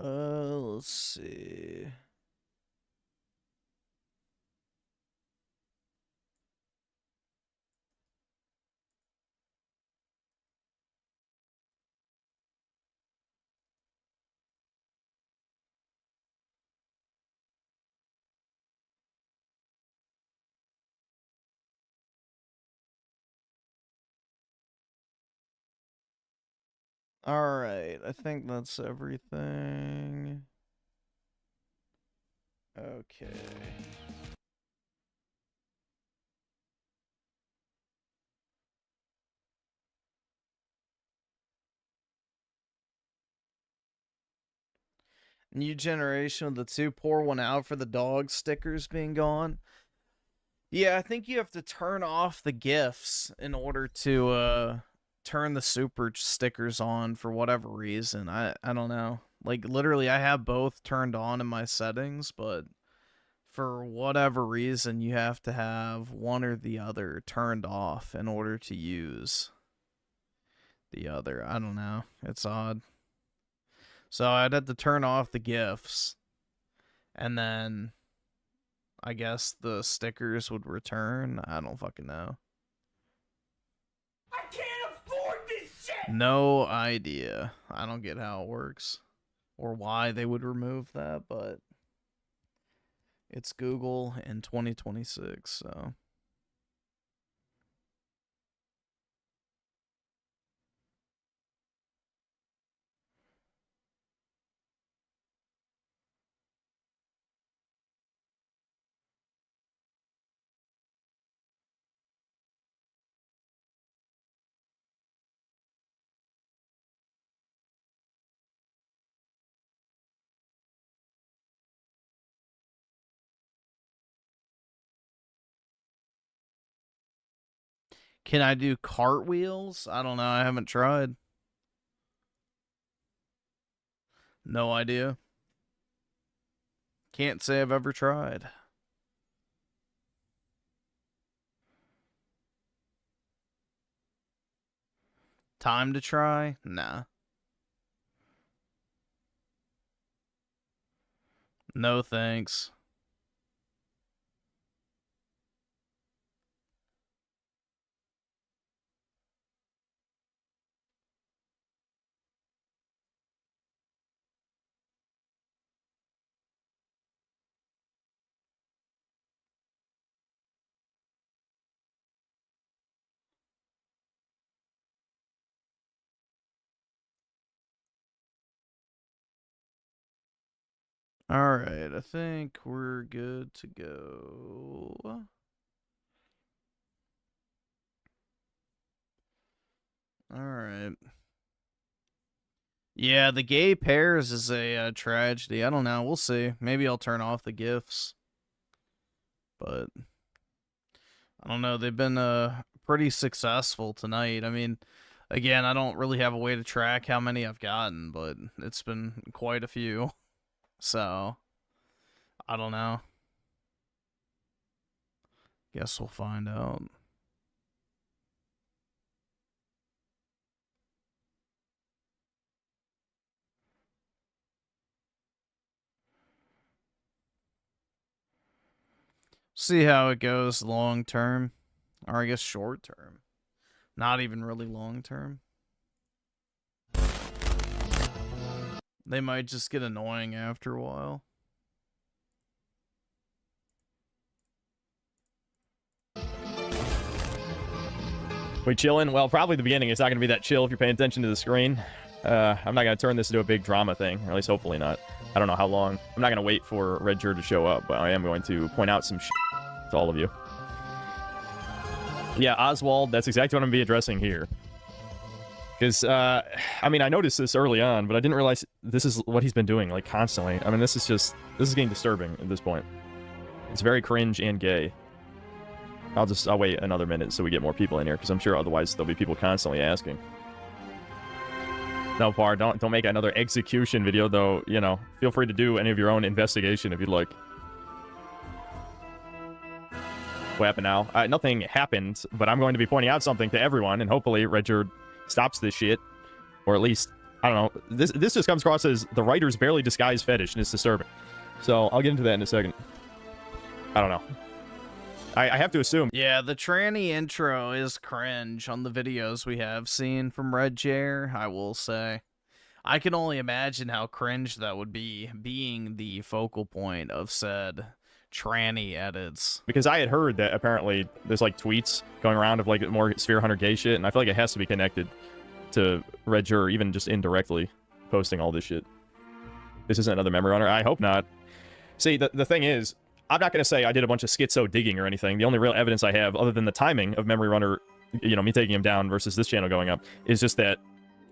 [SPEAKER 1] Let's see. Alright, I think that's everything. Okay. New generation with the 2 pour one out for the dog stickers being gone. Yeah, I think you have to turn off the GIFs in order to turn the super stickers on for whatever reason. I don't know. Like, literally, I have both turned on in my settings, but for whatever reason, you have to have one or the other turned off in order to use the other. I don't know. It's odd. So I'd have to turn off the GIFs, and then I guess the stickers would return. I don't fucking know.
[SPEAKER 6] I can't afford this shit!
[SPEAKER 1] No idea. I don't get how it works or why they would remove that, but it's Google in 2026, so. Can I do cartwheels? I don't know. I haven't tried. No idea. Can't say I've ever tried. Time to try? Nah. No thanks. Alright, I think we're good to go. Alright. Yeah, the gay pairs is a tragedy. I don't know. We'll see. Maybe I'll turn off the GIFs. But I don't know. They've been pretty successful tonight. I mean, again, I don't really have a way to track how many I've gotten, but it's been quite a few. So, I don't know. Guess we'll find out. See how it goes long term. Or I guess short term. Not even really long term. They might just get annoying after a while.
[SPEAKER 2] We chilling? Well, probably the beginning. It's not going to be that chill if you're paying attention to the screen. I'm not going to turn this into a big drama thing, or at least hopefully not. I don't know how long. I'm not going to wait for Red Jer to show up, but I am going to point out some shit to all of you. Yeah, Oswald, that's exactly what I'm going to be addressing here. Because, I mean, I noticed this early on, but I didn't realize this is what he's been doing, like, constantly. I mean, this is getting disturbing at this point. It's very cringe and gay. I'll wait another minute so we get more people in here, because I'm sure otherwise there'll be people constantly asking. No, Puar, don't make another execution video, though, you know, feel free to do any of your own investigation if you'd like. What happened now? Nothing happened, but I'm going to be pointing out something to everyone, and hopefully Red Jer stops this shit, or at least I don't know. This just comes across as the writer's barely disguised fetish, and it's disturbing. So I'll get into that in a second. I don't know. I have to assume.
[SPEAKER 1] Yeah, the tranny intro is cringe on the videos we have seen from Red Jer, I will say. I can only imagine how cringe that would be, being the focal point of said tranny edits.
[SPEAKER 2] Because I had heard that apparently there's like tweets going around of like more Sphere Hunter gay shit, and I feel like it has to be connected to Red Jer, even just indirectly posting all this shit. This isn't another memory runner. I hope not. See, the thing is, I'm not going to say I did a bunch of schizo digging or anything. The only real evidence I have, other than the timing of Memory Runner, you know, me taking him down versus this channel going up, is just that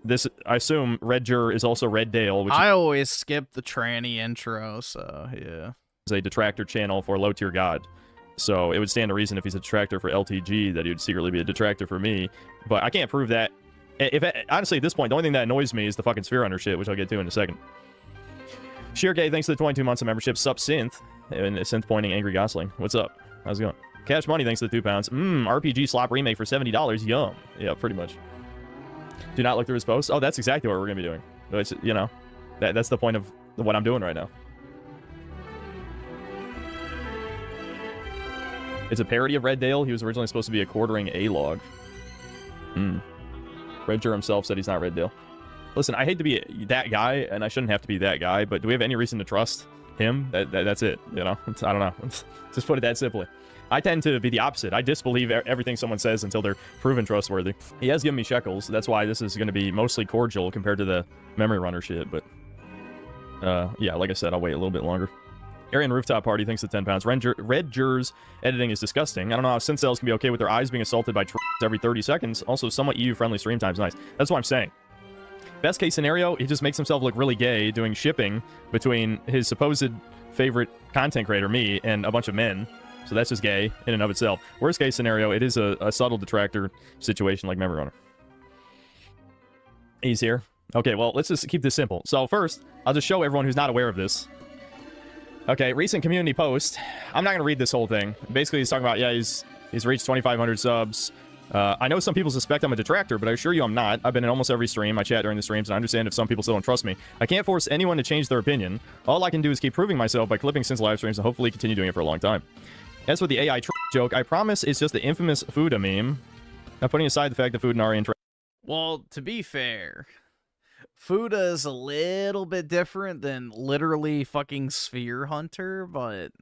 [SPEAKER 2] this, I assume Red Jer is also Red Dale, which
[SPEAKER 1] I always skip the tranny intro, so yeah.
[SPEAKER 2] Is a detractor channel for low tier god. So it would stand to reason if he's a detractor for LTG that he would secretly be a detractor for me. But I can't prove that. Honestly, at this point, the only thing that annoys me is the fucking Sphere Hunter shit, which I'll get to in a second. Sheer Gay, thanks for the 22 months of membership. Sup, Synth. And Synth pointing Angry Gosling. What's up? How's it going? Cash Money, thanks to the 2 pounds. RPG slop remake for $70. Yum. Yeah, pretty much. Do not look through his posts. Oh, that's exactly what we're going to be doing. It's, you know, that's the point of what I'm doing right now. It's a parody of Red Dale. He was originally supposed to be a quartering A-log. Red Jer himself said he's not Red Dale. Listen, I hate to be that guy, and I shouldn't have to be that guy, but do we have any reason to trust him? That's it, you know? I don't know. Just put it that simply. I tend to be the opposite. I disbelieve everything someone says until they're proven trustworthy. He has given me shekels. That's why this is going to be mostly cordial compared to the Memory Runner shit, but... yeah, like I said, I'll wait a little bit longer. Aryan Rooftop Party thinks the 10 pounds. Red Jer's editing is disgusting. I don't know how synth cells can be okay with their eyes being assaulted by every 30 seconds. Also, somewhat EU-friendly stream time's nice. That's what I'm saying. Best case scenario, he just makes himself look really gay doing shipping between his supposed favorite content creator, me, and a bunch of men. So that's just gay in and of itself. Worst case scenario, it is a subtle detractor situation like Memory Runner. He's here. Okay, well, let's just keep this simple. So first, I'll just show everyone who's not aware of this. Okay, recent community post. I'm not going to read this whole thing. Basically, he's talking about, yeah, he's reached 2,500 subs. I know some people suspect I'm a detractor, but I assure you I'm not. I've been in almost every stream. I chat during the streams, and I understand if some people still don't trust me. I can't force anyone to change their opinion. All I can do is keep proving myself by clipping Synth's live streams and hopefully continue doing it for a long time. As for the AI joke, I promise it's just the infamous Fuda meme. Now, putting aside the fact that Fuda and Ari and
[SPEAKER 1] well, to be fair, Fuda is a little bit different than literally fucking Sphere Hunter, but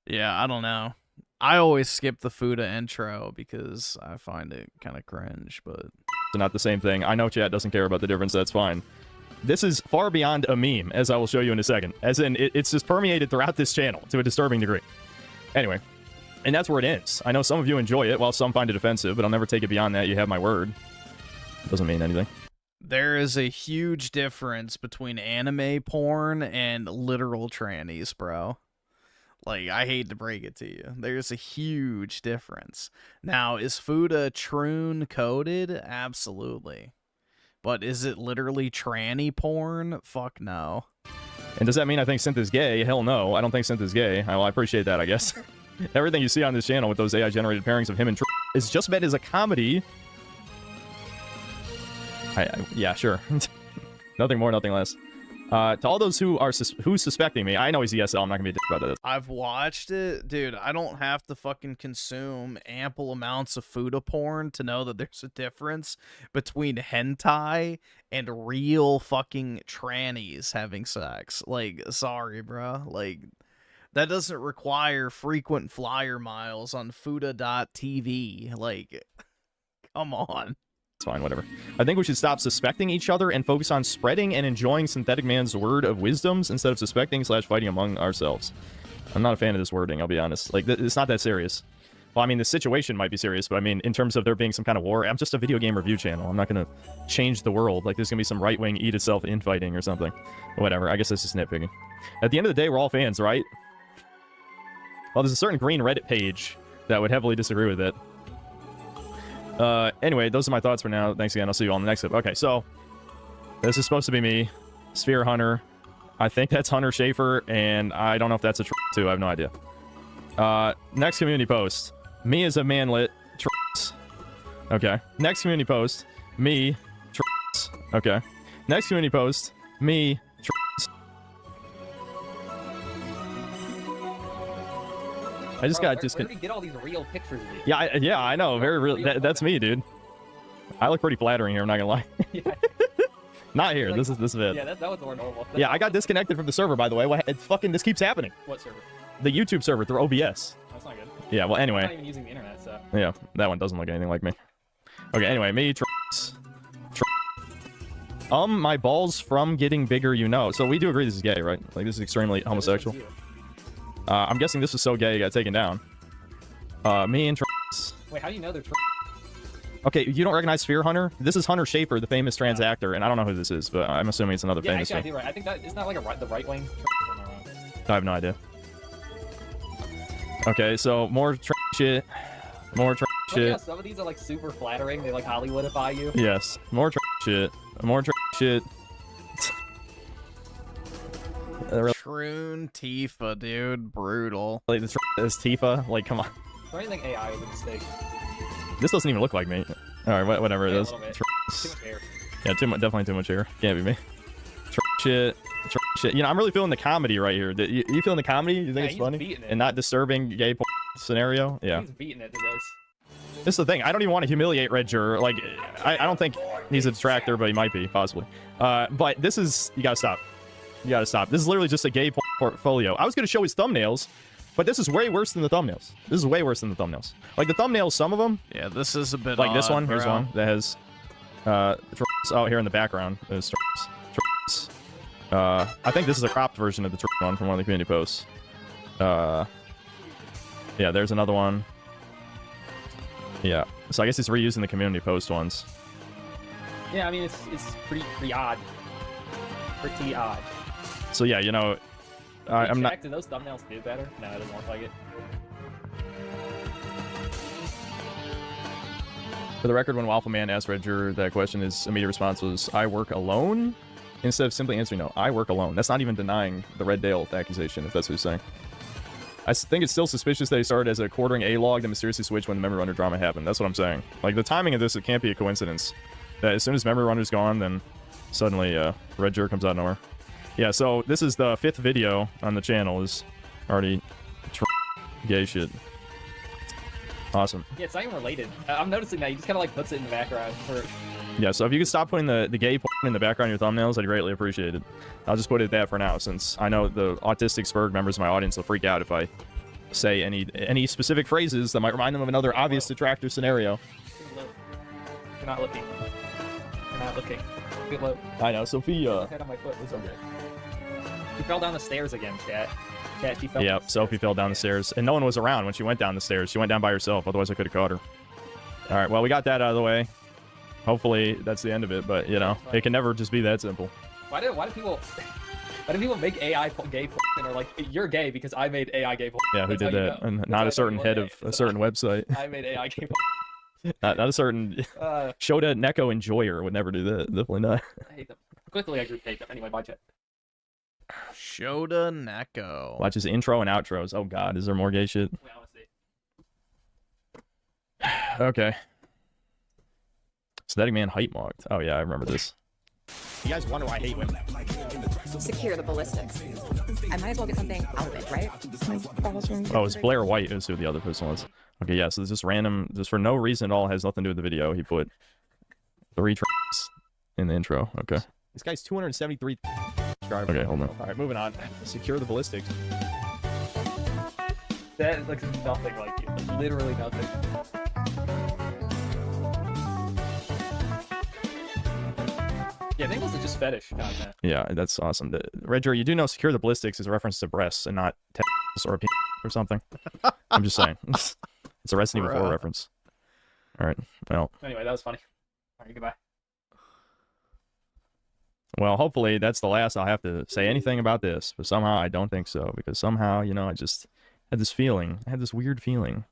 [SPEAKER 1] yeah, I don't know. I always skip the Fuda intro because I find it kind of cringe, but...
[SPEAKER 2] not the same thing. I know chat doesn't care about the difference, that's fine. This is far beyond a meme, as I will show you in a second. As in, it's just permeated throughout this channel to a disturbing degree. Anyway, and that's where it ends. I know some of you enjoy it, while some find it offensive, but I'll never take it beyond that. You have my word. Doesn't mean anything.
[SPEAKER 1] There is a huge difference between anime porn and literal trannies, bro. Like, I hate to break it to you. There's a huge difference. Now, is Fuda troon coded? Absolutely. But is it literally tranny porn? Fuck no.
[SPEAKER 2] And does that mean I think Synth is gay? Hell no. I don't think Synth is gay. Well, I appreciate that, I guess. Everything you see on this channel with those AI-generated pairings of him and is just meant as a comedy. Yeah, sure. Nothing more, nothing less. To all those who are who's suspecting me, I know he's ESL. I'm not gonna be a dick about this.
[SPEAKER 1] I've watched it, dude. I don't have to fucking consume ample amounts of Fuda porn to know that there's a difference between hentai and real fucking trannies having sex. Like, sorry, bro. Like, that doesn't require frequent flyer miles on Fuda.tv. Like, come on.
[SPEAKER 2] It's fine, whatever. I think we should stop suspecting each other and focus on spreading and enjoying Synthetic Man's word of wisdoms instead of suspecting/fighting among ourselves. I'm not a fan of this wording, I'll be honest. Like, it's not that serious. Well, I mean, the situation might be serious, but I mean, in terms of there being some kind of war, I'm just a video game review channel. I'm not going to change the world. Like, there's going to be some right-wing eat-itself infighting or something. Whatever, I guess that's just nitpicking. At the end of the day, we're all fans, right? Well, there's a certain green Reddit page that would heavily disagree with it. Anyway, those are my thoughts for now. Thanks again. I'll see you on the next clip. Okay, so this is supposed to be me, Sphere Hunter. I think that's Hunter Schaefer, and I don't know if that's a too. I have no idea. Next community post. Me as a manlet. Okay. Next community post. Me. Okay. Next community post. Me. I just got
[SPEAKER 4] Where did he get all these real pictures of you?
[SPEAKER 2] Yeah, I know. Very real. That's me, dude. I look pretty flattering here. I'm not gonna lie. Not here.
[SPEAKER 4] Like,
[SPEAKER 2] this is it.
[SPEAKER 4] Yeah, that was more normal.
[SPEAKER 2] Yeah, I got disconnected from the server, by the way. This keeps happening.
[SPEAKER 4] What server?
[SPEAKER 2] The YouTube server through OBS.
[SPEAKER 4] That's not good.
[SPEAKER 2] Yeah. Well, anyway.
[SPEAKER 4] I'm not even using the internet, so.
[SPEAKER 2] Yeah, that one doesn't look anything like me. Okay. Anyway, me. My balls from getting bigger, you know. So we do agree this is gay, right? Like this is extremely homosexual. I'm guessing this was so gay it got taken down. Me and
[SPEAKER 4] Wait, how do you know they're
[SPEAKER 2] Okay, you don't recognize Sphere Hunter? This is Hunter Schafer, the famous trans actor, and I don't know who this is, but I'm assuming it's another famous
[SPEAKER 4] actually, I do, right. I think that isn't that like the right wing.
[SPEAKER 2] I have no idea. Okay, so more shit. More shit.
[SPEAKER 4] Yeah, some of these are like super flattering. They like Hollywoodify you.
[SPEAKER 2] Yes, more shit. More shit.
[SPEAKER 1] Troon Tifa, dude. Brutal.
[SPEAKER 2] Like, this Tifa? Like, come on.
[SPEAKER 4] Or anything AI is a mistake.
[SPEAKER 2] This doesn't even look like me. Alright, whatever it is.
[SPEAKER 4] Too much hair.
[SPEAKER 2] Yeah, definitely too much hair. Can't be me. Shit. You know, I'm really feeling the comedy right here. You feeling the comedy? You think it's funny? And not disturbing gay scenario? Yeah.
[SPEAKER 4] He's beating it to this.
[SPEAKER 2] This is the thing. I don't even want to humiliate Red Jur. Like, I don't think he's a detractor, but he might be, possibly. But this is... You gotta stop. You gotta stop. This is literally just a gay portfolio. I was gonna show his thumbnails, but this is way worse than the thumbnails. This is way worse than the thumbnails. Like, the thumbnails, some of them...
[SPEAKER 1] Yeah, this is a bit
[SPEAKER 2] like this
[SPEAKER 1] odd,
[SPEAKER 2] one. Here's
[SPEAKER 1] bro.
[SPEAKER 2] one that has... oh, here in the background is... I think this is a cropped version of the one from one of the community posts. Yeah, there's another one. Yeah. So I guess it's reusing the community post ones.
[SPEAKER 4] Yeah, I mean, it's pretty odd. Pretty odd.
[SPEAKER 2] So yeah, you know... I'm not...
[SPEAKER 4] Do those thumbnails do better? No, it doesn't look like it.
[SPEAKER 2] For the record, when Waffle Man asked Redger that question, his immediate response was, I work alone? Instead of simply answering, no, I work alone. That's not even denying the Red Dale accusation, if that's what he's saying. I think it's still suspicious that he started as a quartering A-log, then mysteriously switched when the Memory Runner drama happened. That's what I'm saying. Like, the timing of this, it can't be a coincidence. That as soon as Memory Runner's gone, then suddenly Redger comes out of nowhere. Yeah, so this is the 5th video on the channel. Is already gay shit. Awesome.
[SPEAKER 4] Yeah, it's not even related. I'm noticing that he just kind of like puts it in the background for...
[SPEAKER 2] Yeah, so if you could stop putting the gay in the background of your thumbnails, I'd greatly appreciate it. I'll just put it at that for now, since I know the autistic Spurg members of my audience will freak out if I say any specific phrases that might remind them of another obvious detractor scenario.
[SPEAKER 4] You're not looking. You're not looking. Good look.
[SPEAKER 2] I know, Sophia.
[SPEAKER 4] Head on my foot. It's okay. She fell down the stairs again, chat. She fell.
[SPEAKER 2] Yeah, Sophie fell down the stairs, and no one was around when she went down the stairs. She went down by herself, otherwise I could have caught her. All right, well, we got that out of the way. Hopefully that's the end of it, but you know, it can never just be that simple.
[SPEAKER 4] Why do people make AI gay and are like, you're gay because I made AI gay?
[SPEAKER 2] Yeah, who did that? And not a certain head of a certain website.
[SPEAKER 4] I made AI gay.
[SPEAKER 2] Not a certain Shota Neko enjoyer would never do that. Definitely not.
[SPEAKER 4] I hate them. Quickly, I group hate them. Anyway, bye, chat.
[SPEAKER 1] Shota Neko.
[SPEAKER 2] Watch his intro and outros. Oh god, is there more gay shit? Okay. Synthetic Man height mocked. Oh yeah, I remember this. You guys wonder why I hate women.
[SPEAKER 8] Secure the ballistics. I might as well get something out of it, right?
[SPEAKER 2] Oh, it's Blair White is who the other person was. Okay, yeah, so this is random, just for no reason at all, has nothing to do with the video. He put 3 tracks in the intro. Okay. This guy's 273 subscribers. Okay, hold on. Alright, moving on. Secure the ballistics.
[SPEAKER 4] That looks nothing like you. Literally nothing. Yeah, I think this is just fetish content.
[SPEAKER 2] Yeah, that's awesome. Redger, you do know secure the ballistics is a reference to breasts and not or a penis or something. I'm just saying. It's a Resident Evil 4 reference. Alright, well.
[SPEAKER 4] Anyway, that was funny. Alright, goodbye.
[SPEAKER 2] Well, hopefully that's the last I'll have to say anything about this, but somehow I don't think so, because somehow, you know, I just had this feeling, I had this weird feeling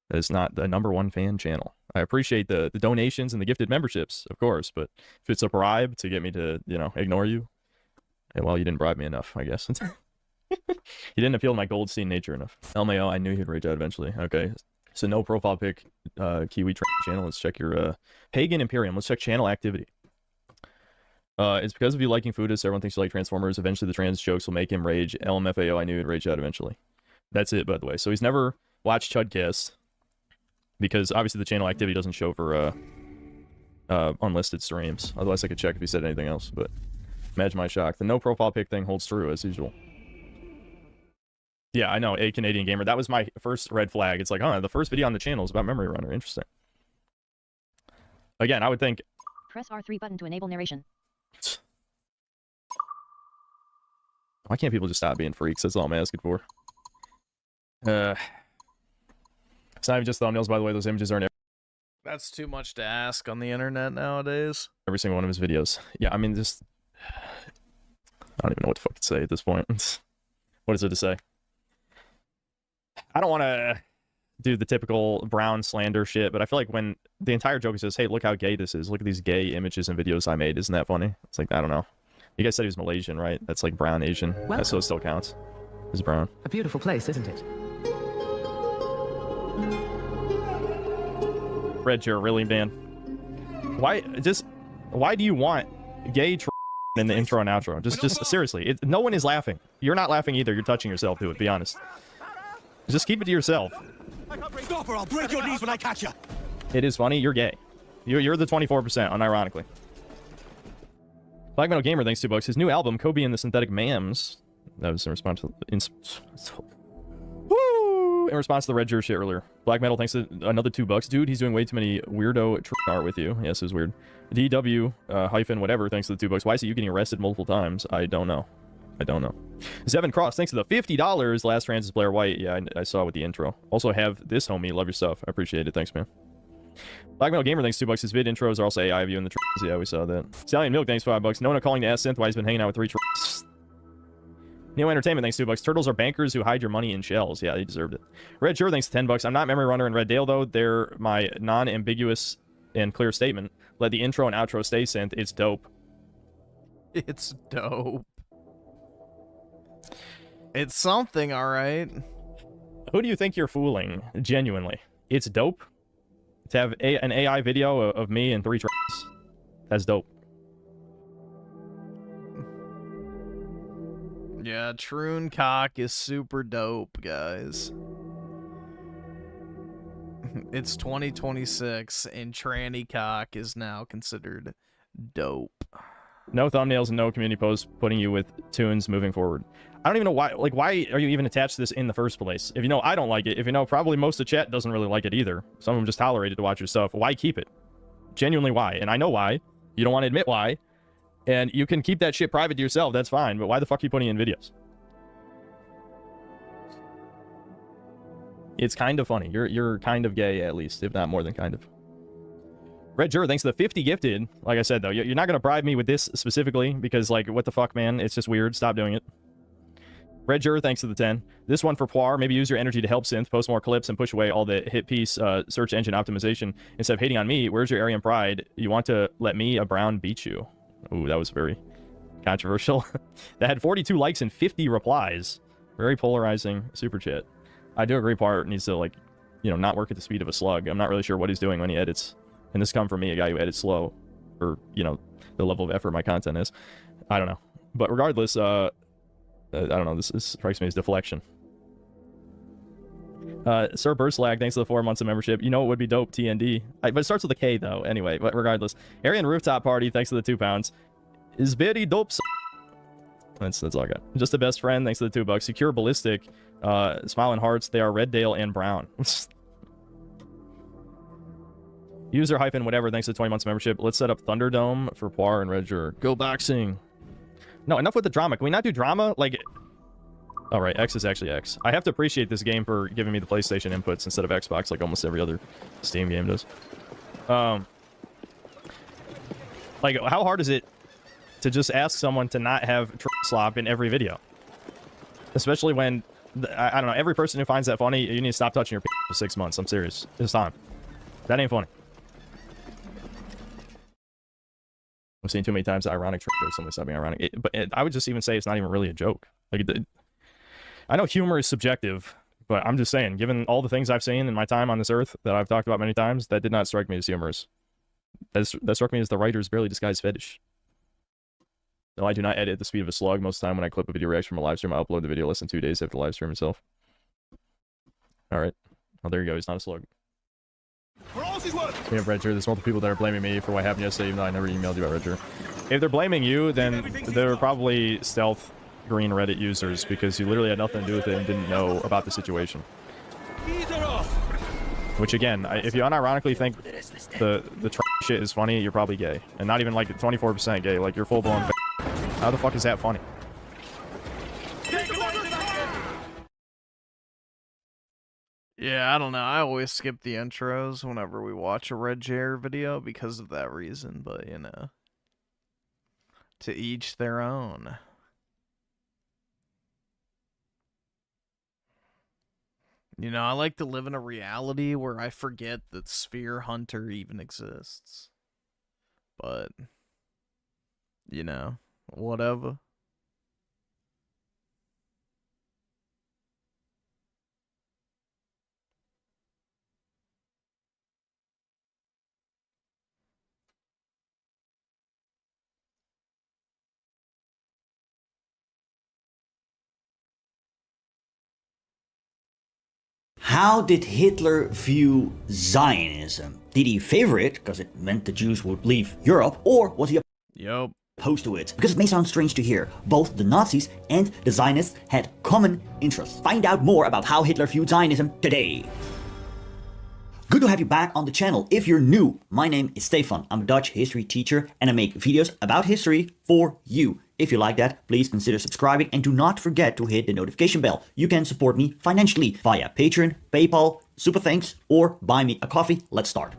[SPEAKER 2] that it's not the #1 fan channel. I appreciate the donations and the gifted memberships, of course, but if it's a bribe to get me to, you know, ignore you, well, you didn't bribe me enough, I guess. You didn't appeal to my Goldstein nature enough. LMAO, I knew he'd rage out eventually. Okay, so no profile pic, Kiwi channel. Let's check your Pagan Imperium. Let's check channel activity. It's because of you liking Foodist, everyone thinks you like Transformers. Eventually the trans jokes will make him rage. LMFAO, I knew he'd rage out eventually. That's it, by the way. So he's never watched Chudcast, because obviously the channel activity doesn't show for unlisted streams. Otherwise I could check if he said anything else, but imagine my shock. The no profile pic thing holds true, as usual. Yeah, I know, a Canadian gamer. That was my first red flag. It's like, the first video on the channel is about Memory Runner. Interesting. Again, I would think...
[SPEAKER 10] Press R3 button to enable narration.
[SPEAKER 2] Why can't people just stop being freaks? That's all I'm asking for. It's not even just thumbnails, by the way. Those images aren't
[SPEAKER 1] That's too much to ask on the internet nowadays.
[SPEAKER 2] every single one of his videos. Yeah, I mean, just... I don't even know what to fucking say at this point. What is it to say? I don't want to do the typical brown slander shit, but I feel like when the entire joke is just, hey, look how gay this is. Look at these gay images and videos I made. Isn't that funny? It's like, I don't know. You guys said he was Malaysian, right? That's like brown Asian. That so it still counts. He's brown.
[SPEAKER 10] A beautiful place, isn't it?
[SPEAKER 2] Red Chair, really, man? Why do you want gay in the intro and outro? Just seriously, no one is laughing. You're not laughing either. You're touching yourself to it, be honest. Just keep it to yourself.
[SPEAKER 12] Stop or I'll break your knees when I catch you.
[SPEAKER 2] It is funny. You're gay. You're the 24%, unironically. Black Metal Gamer, thanks $2. His new album, Kobe and the Synthetic Mams. That was in response to... In response to the Red Jer shit earlier. Black Metal, thanks to another $2. Dude, he's doing way too many weirdo art with you. Yes, it was weird. DW, hyphen whatever, thanks to the $2. Why is it you getting arrested multiple times? I don't know. Zevin Cross, thanks to the $50. Last Trans is Blair White. Yeah, I saw with the intro. Also have this homie. Love your stuff. I appreciate it. Thanks, man. Black Metal Gamer, thanks $2. His vid intros are also AI view in the trans. Yeah, we saw that. Stallion Milk, thanks $5. Nona calling to ask Synth why he's been hanging out with 3 trans. Neo Entertainment, thanks $2. Turtles are bankers who hide your money in shells. Yeah, they deserved it. Red Sure, thanks $10. I'm not Memory Runner and Red Dale, though. They're my non-ambiguous and clear statement. Let the intro and outro stay synth. It's dope.
[SPEAKER 1] It's dope. It's something, alright.
[SPEAKER 2] Who do you think you're fooling? Genuinely. It's dope. To have an AI video of me and 3 trans. That's dope.
[SPEAKER 1] Yeah, Troon cock is super dope, guys. It's 2026, and tranny cock is now considered dope.
[SPEAKER 2] No thumbnails and no community posts putting you with tunes moving forward. I don't even know why, like, why are you even attached to this in the first place? If you know I don't like it, if you know probably most of the chat doesn't really like it either. Some of them just tolerate it to watch your stuff. Why keep it? Genuinely why? And I know why. You don't want to admit why. And you can keep that shit private to yourself, that's fine, but why the fuck are you putting in videos? It's kind of funny. You're kind of gay, at least, if not more than kind of. Red Jur, thanks to the 50 gifted. Like I said, though, you're not going to bribe me with this specifically, because, like, what the fuck, man? It's just weird. Stop doing it. Red Jur, thanks to the 10. This one for Puar. Maybe use your energy to help Synth, post more clips, and push away all the hit piece search engine optimization. Instead of hating on me, where's your Aryan pride? You want to let me, a brown, beat you. Ooh, that was very controversial. That had 42 likes and 50 replies. Very polarizing super chat. I do agree Puar needs to, like, you know, not work at the speed of a slug. I'm not really sure what he's doing when he edits. And this come from me, a guy who edits slow, or, you know, the level of effort my content is. I don't know. But regardless, I don't know, this strikes me as deflection. Sir Burslag, thanks to the 4 months of membership. You know it would be dope, TND. But it starts with a K, though, anyway. But regardless. Aryan Rooftop Party, thanks to the 2 pounds. Is very dope. That's all I got. Just the best friend, thanks to the $2. Secure Ballistic, Smiling Hearts, they are Red Dale and Brown. User hyphen whatever, thanks to 20 months of membership. Let's set up Thunderdome for Puar and Red Jur. Go boxing. No, enough with the drama. Can we not do drama? Like, alright, X is actually X. I have to appreciate this game for giving me the PlayStation inputs instead of Xbox, like almost every other Steam game does. Like, how hard is it to just ask someone to not have slop in every video? Especially when, I don't know, every person who finds that funny, you need to stop touching your for 6 months. I'm serious. It's time. That ain't funny. I've seen too many times the ironic trick jokes, somebody stop being ironic. I would just even say it's not even really a joke. Like, I know humor is subjective, but I'm just saying, given all the things I've seen in my time on this earth that I've talked about many times, that did not strike me as humorous. That struck me as the writer's barely disguised fetish. No, I do not edit at the speed of a slug. Most of the time when I clip a video reaction from a live stream, I upload the video less than 2 days after the live stream itself. Alright. Oh, there you go. He's not a slug. We have Redger. There's multiple people that are blaming me for what happened yesterday, even though I never emailed you about Redger. If they're blaming you, then they're probably stealth green Reddit users, because you literally had nothing to do with it and didn't know about the situation. Which again, if you unironically think the shit is funny, you're probably gay. And not even like 24% gay, like you're full blown. How the fuck is that funny?
[SPEAKER 1] Yeah, I don't know. I always skip the intros whenever we watch a Red Chair video because of that reason, but you know. To each their own. You know, I like to live in a reality where I forget that Sphere Hunter even exists. But, you know, whatever.
[SPEAKER 5] How did Hitler view Zionism? Did he favor it because it meant the Jews would leave Europe, or was he opposed to it? Because it may sound strange to hear, both the Nazis and the Zionists had common interests. Find out more about how Hitler viewed Zionism today. Good to have you back on the channel. If you're new, my name is Stefan. I'm a Dutch history teacher and I make videos about history for you. If you like that, please consider subscribing and do not forget to hit the notification bell. You can support me financially via Patreon, PayPal, Super Thanks, or buy me a coffee. Let's start.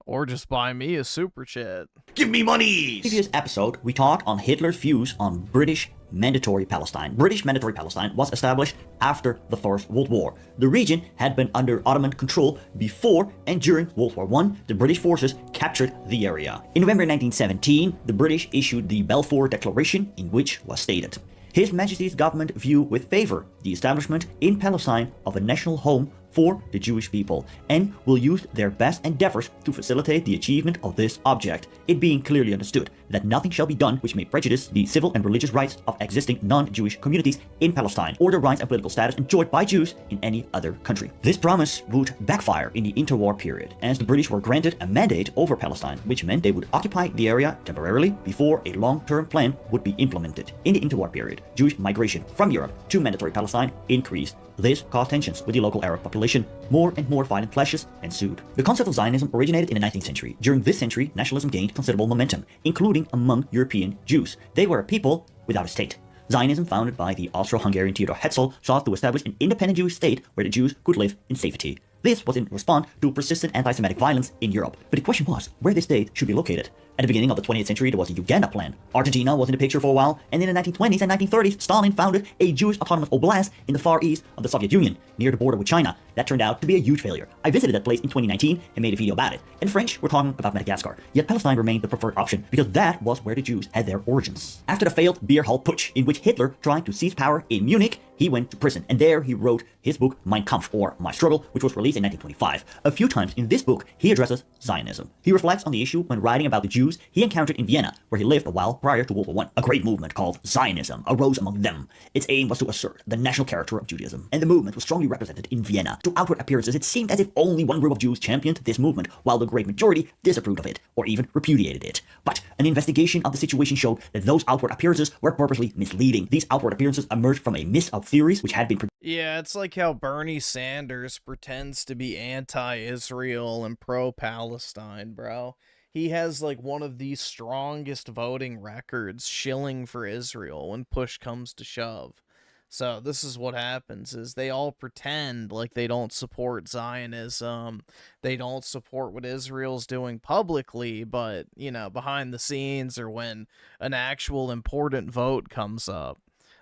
[SPEAKER 1] Or just buy me a super chat.
[SPEAKER 5] Give me money! In the previous episode, we talked on Hitler's views on British Mandatory Palestine. British Mandatory Palestine was established after the First World War. The region had been under Ottoman control before and during World War I. The British forces captured the area. In November 1917, the British issued the Balfour Declaration, in which was stated, His Majesty's government view with favor the establishment in Palestine of a national home for the Jewish people, and will use their best endeavors to facilitate the achievement of this object, it being clearly understood that nothing shall be done which may prejudice the civil and religious rights of existing non-Jewish communities in Palestine, or the rights and political status enjoyed by Jews in any other country. This promise would backfire in the interwar period, as the British were granted a mandate over Palestine, which meant they would occupy the area temporarily before a long-term plan would be implemented. In the interwar period, Jewish migration from Europe to Mandatory Palestine increased. This caused tensions with the local Arab population. More and more violent clashes ensued. The concept of Zionism originated in the 19th century. During this century, nationalism gained considerable momentum, including among European Jews. They were a people without a state. Zionism, founded by the Austro-Hungarian Theodor Herzl, sought to establish an independent Jewish state where the Jews could live in safety. This was in response to persistent anti-Semitic violence in Europe. But the question was where this state should be located. At the beginning of the 20th century, there was a Uganda plan. Argentina was in the picture for a while, and in the 1920s and 1930s, Stalin founded a Jewish autonomous oblast in the far east of the Soviet Union, near the border with China. That turned out to be a huge failure. I visited that place in 2019 and made a video about it. And the French were talking about Madagascar. Yet Palestine remained the preferred option, because that was where the Jews had their origins. After the failed beer hall putsch, in which Hitler tried to seize power in Munich, he went to prison, and there he wrote his book Mein Kampf, or My Struggle, which was released in 1925. A few times in this book, he addresses Zionism. He reflects on the issue when writing about the Jews he encountered in Vienna, where he lived a while prior to World War I. A great movement called Zionism arose among them. Its aim was to assert the national character of Judaism, and the movement was strongly represented in Vienna. To outward appearances, it seemed as if only one group of Jews championed this movement, while the great majority disapproved of it, or even repudiated it. But an investigation of the situation showed that those outward appearances were purposely misleading. These outward appearances emerged from a mist of theories which had been
[SPEAKER 1] Yeah, it's like how Bernie Sanders pretends to be anti-Israel and pro-Palestine, bro. He has like one of the strongest voting records shilling for Israel when push comes to shove. So this is what happens, is they all pretend like they don't support Zionism, they don't support what Israel's doing publicly, but, you know, behind the scenes or when an actual important vote comes up,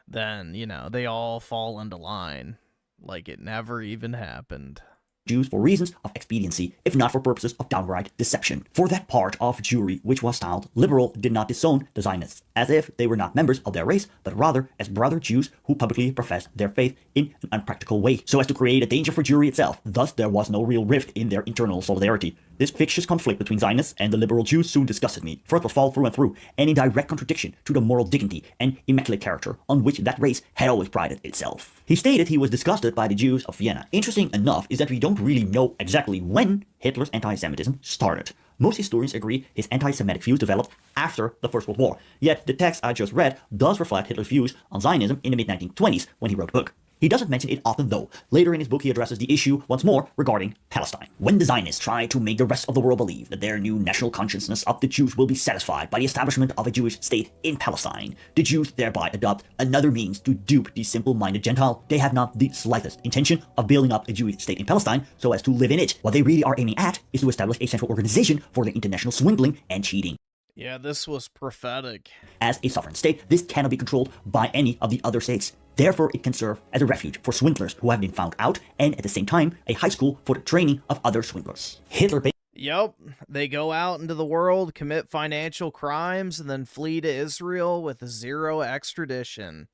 [SPEAKER 1] then, you know, they all fall into line like it never even happened.
[SPEAKER 5] Jews for reasons of expediency, if not for purposes of downright deception. For that part of Jewry which was styled liberal did not disown the Zionists, as if they were not members of their race, but rather as brother Jews who publicly professed their faith in an unpractical way, so as to create a danger for Jewry itself. Thus there was no real rift in their internal solidarity. This fictitious conflict between Zionists and the liberal Jews soon disgusted me, for it was fall through and through, and in direct contradiction to the moral dignity and immaculate character on which that race had always prided itself. He stated he was disgusted by the Jews of Vienna. Interesting enough is that we don't really know exactly when Hitler's anti-Semitism started. Most historians agree his anti-Semitic views developed after the First World War, yet the text I just read does reflect Hitler's views on Zionism in the mid-1920s when he wrote the book. He doesn't mention it often though. Later in his book he addresses the issue once more regarding Palestine. When the Zionists try to make the rest of the world believe that their new national consciousness of the Jews will be satisfied by the establishment of a Jewish state in Palestine, the Jews thereby adopt another means to dupe the simple-minded Gentile. They have not the slightest intention of building up a Jewish state in Palestine so as to live in it. What they really are aiming at is to establish a central organization for their international swindling and cheating.
[SPEAKER 1] Yeah, this was prophetic.
[SPEAKER 5] As a sovereign state, this cannot be controlled by any of the other states. Therefore, it can serve as a refuge for swindlers who have been found out, and at the same time, a high school for the training of other swindlers. Hitler
[SPEAKER 1] Yup, they go out into the world, commit financial crimes, and then flee to Israel with 0 extradition.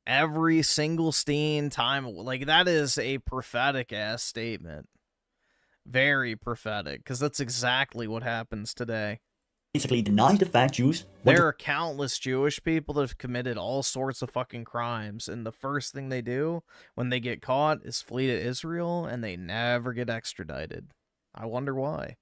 [SPEAKER 1] Every single time, like, that is a prophetic-ass statement. Very prophetic, because that's exactly what happens today.
[SPEAKER 5] Basically denies the fact Jews...
[SPEAKER 1] There are countless Jewish people that have committed all sorts of fucking crimes, and the first thing they do when they get caught is flee to Israel, and they never get extradited. I wonder why.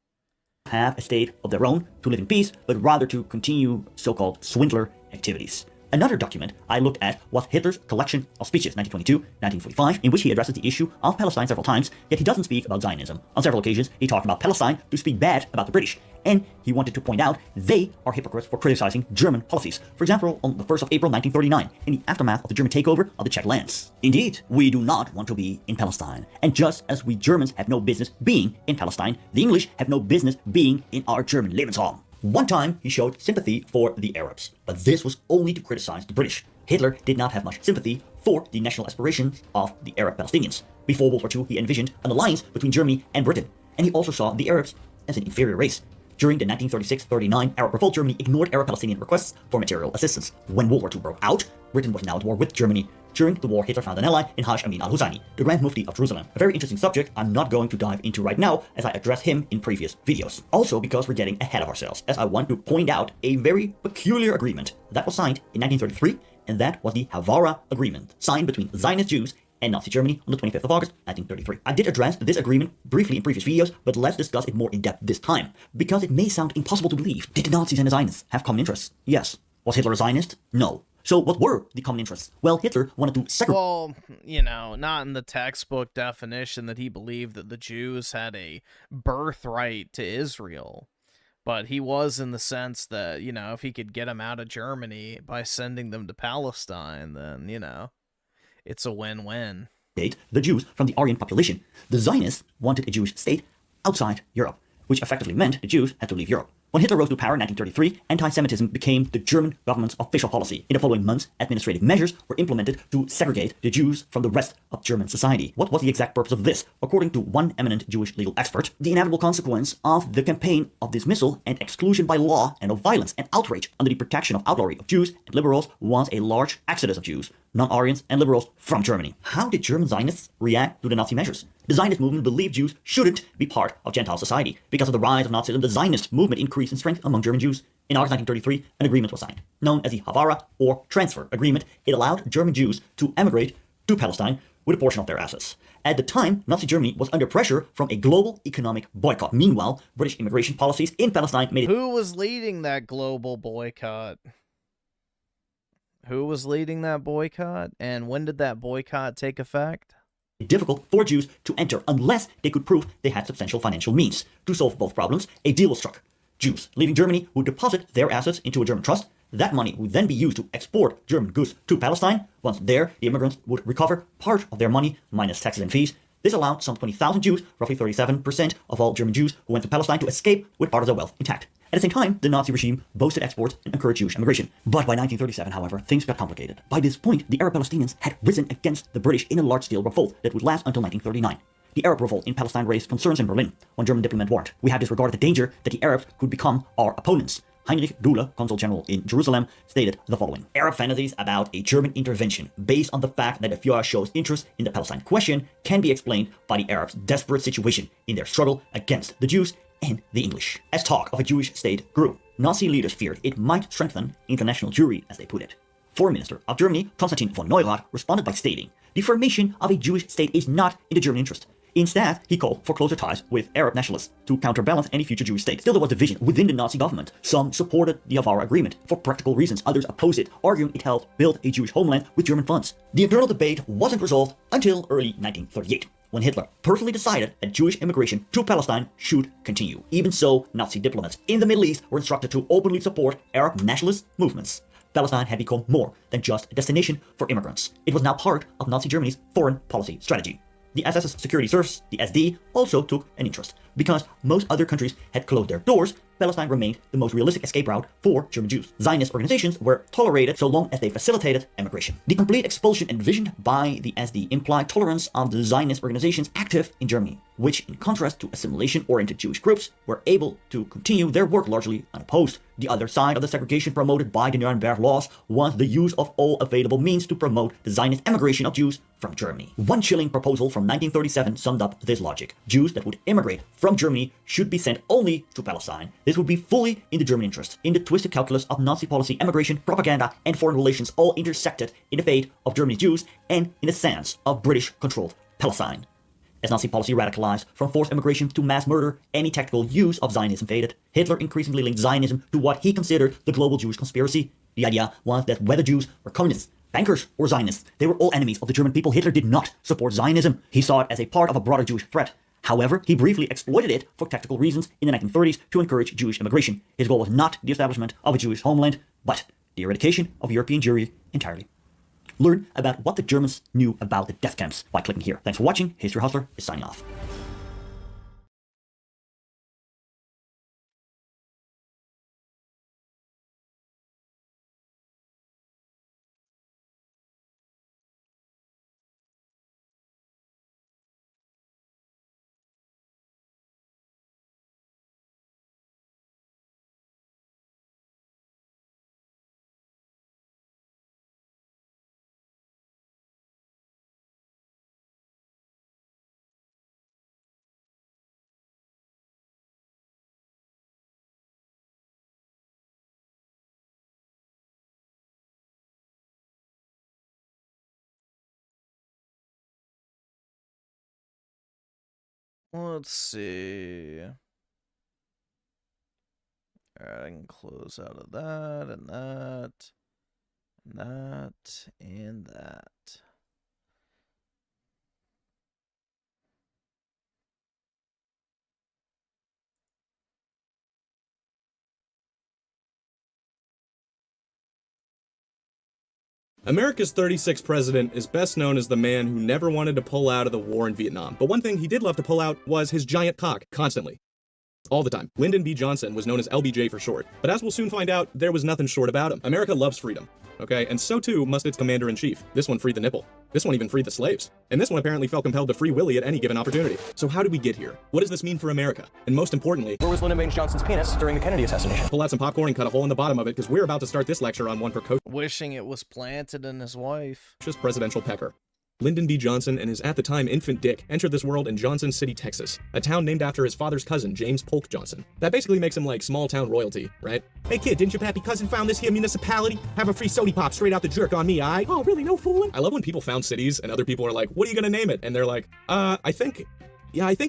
[SPEAKER 5] Have a state of their own to live in peace, but rather to continue so-called swindler activities. Another document I looked at was Hitler's collection of speeches, 1922-1945, in which he addresses the issue of Palestine several times, yet he doesn't speak about Zionism. On several occasions, he talked about Palestine to speak bad about the British, and he wanted to point out they are hypocrites for criticizing German policies. For example, on the 1st of April 1939, in the aftermath of the German takeover of the Czech lands. Indeed, we do not want to be in Palestine, and just as we Germans have no business being in Palestine, the English have no business being in our German Lebensraum. One time, he showed sympathy for the Arabs, but this was only to criticize the British. Hitler did not have much sympathy for the national aspirations of the Arab Palestinians. Before World War II, he envisioned an alliance between Germany and Britain, and he also saw the Arabs as an inferior race. During the 1936-39 Arab Revolt, Germany ignored Arab Palestinian requests for material assistance. When World War II broke out, Britain was now at war with Germany. During the war, Hitler found an ally in Haj Amin al-Husseini, the Grand Mufti of Jerusalem. A very interesting subject I'm not going to dive into right now, as I address him in previous videos. Also because we're getting ahead of ourselves, as I want to point out a very peculiar agreement that was signed in 1933, and that was the Havara Agreement, signed between Zionist Jews and Nazi Germany on the 25th of August, 1933. I did address this agreement briefly in previous videos, but let's discuss it more in depth this time, because it may sound impossible to believe. Did the Nazis and the Zionists have common interests? Yes. Was Hitler a Zionist? No. So what were the common interests? Well, Hitler wanted to sacrifice...
[SPEAKER 1] Well, you know, not in the textbook definition that he believed that the Jews had a birthright to Israel. But he was in the sense that, you know, if he could get them out of Germany by sending them to Palestine, then, you know, it's a win-win.
[SPEAKER 5] The Jews from the Aryan population. The Zionists wanted a Jewish state outside Europe, which effectively meant the Jews had to leave Europe. When Hitler rose to power in 1933, anti-Semitism became the German government's official policy. In the following months, administrative measures were implemented to segregate the Jews from the rest of German society. What was the exact purpose of this? According to one eminent Jewish legal expert, the inevitable consequence of the campaign of dismissal and exclusion by law and of violence and outrage under the protection of outlawry of Jews and liberals was a large exodus of Jews, non-Aryans and liberals from Germany. How did German Zionists react to the Nazi measures? The Zionist movement believed Jews shouldn't be part of Gentile society. Because of the rise of Nazism, the Zionist movement increased in strength among German Jews. In August 1933, an agreement was signed, known as the Havara or Transfer Agreement. It allowed German Jews to emigrate to Palestine with a portion of their assets. At the time, Nazi Germany was under pressure from a global economic boycott. Meanwhile, British immigration policies in Palestine made it...
[SPEAKER 1] Who was leading that global boycott? Who was leading that boycott? And when did that boycott take effect?
[SPEAKER 5] Difficult for Jews to enter unless they could prove they had substantial financial means. To solve both problems, a deal was struck. Jews leaving Germany would deposit their assets into a German trust. That money would then be used to export German goods to Palestine. Once there, the immigrants would recover part of their money minus taxes and fees. This allowed some 20,000 Jews, roughly 37% of all German Jews who went to Palestine, to escape with part of their wealth intact. At the same time, the Nazi regime boasted exports and encouraged Jewish immigration. But by 1937, however, things got complicated. By this point, the Arab Palestinians had risen against the British in a large-scale revolt that would last until 1939. The Arab revolt in Palestine raised concerns in Berlin. One German diplomat warned, "We have disregarded the danger that the Arabs could become our opponents." Heinrich Dule, consul general in Jerusalem, stated the following: "Arab fantasies about a German intervention based on the fact that the Fuhrer shows interest in the Palestine question can be explained by the Arabs' desperate situation in their struggle against the Jews and the English. As talk of a Jewish state grew, Nazi leaders feared it might strengthen international Jewry, as they put it. Foreign Minister of Germany, Konstantin von Neurath, responded by stating, "The formation of a Jewish state is not in the German interest." Instead, he called for closer ties with Arab nationalists to counterbalance any future Jewish state. Still, there was division within the Nazi government. Some supported the Avara Agreement for practical reasons, others opposed it, arguing it helped build a Jewish homeland with German funds. The internal debate wasn't resolved until early 1938, when Hitler personally decided that Jewish immigration to Palestine should continue. Even so, Nazi diplomats in the Middle East were instructed to openly support Arab nationalist movements. Palestine had become more than just a destination for immigrants. It was now part of Nazi Germany's foreign policy strategy. The SS security service, the SD, also took an interest. Because most other countries had closed their doors, Palestine remained the most realistic escape route for German Jews. Zionist organizations were tolerated so long as they facilitated emigration. The complete expulsion envisioned by the SD implied tolerance of the Zionist organizations active in Germany, which, in contrast to assimilation-oriented Jewish groups, were able to continue their work largely unopposed. The other side of the segregation promoted by the Nuremberg laws was the use of all available means to promote the Zionist emigration of Jews from Germany. One chilling proposal from 1937 summed up this logic. Jews that would immigrate from Germany should be sent only to Palestine. This would be fully in the German interest. In the twisted calculus of Nazi policy, emigration, propaganda, and foreign relations all intersected in the fate of Germany's Jews and in the sense of British-controlled Palestine. As Nazi policy radicalized from forced immigration to mass murder, any tactical use of Zionism faded. Hitler increasingly linked Zionism to what he considered the global Jewish conspiracy. The idea was that whether Jews were communists, bankers, or Zionists, they were all enemies of the German people. Hitler did not support Zionism. He saw it as a part of a broader Jewish threat. However, he briefly exploited it for tactical reasons in the 1930s to encourage Jewish immigration. His goal was not the establishment of a Jewish homeland, but the eradication of European Jewry entirely. Learn about what the Germans knew about the death camps by clicking here. Thanks for watching. History Hustler is signing off.
[SPEAKER 1] Let's see. Alright, I can close out of that, and that, and that, and that.
[SPEAKER 11] America's 36th president is best known as the man who never wanted to pull out of the war in Vietnam. But one thing he did love to pull out was his giant cock, constantly. All the time. Lyndon B. Johnson was known as LBJ for short. But as we'll soon find out, there was nothing short about him. America loves freedom. Okay, and so too must its commander-in-chief. This one freed the nipple. This one even freed the slaves. And this one apparently felt compelled to free Willie at any given opportunity. So how did we get here? What does this mean for America? And most importantly,
[SPEAKER 15] where was Lyndon Baines Johnson's penis during the Kennedy assassination?
[SPEAKER 11] Pull out some popcorn and cut a hole in the bottom of it, because we're about to start this lecture on one precocious
[SPEAKER 1] Wishing it was planted in his wife.
[SPEAKER 11] presidential pecker. Lyndon B. Johnson and his at-the-time infant dick entered this world in Johnson City, Texas, a town named after his father's cousin, James Polk Johnson. That basically makes him like small-town royalty, right? Hey kid, didn't your pappy cousin found this here municipality? Have a free sody pop straight out the jerk on me, aight? Oh, really? No fooling? I love when people found cities and other people are like, what are you gonna name it? And they're like, I think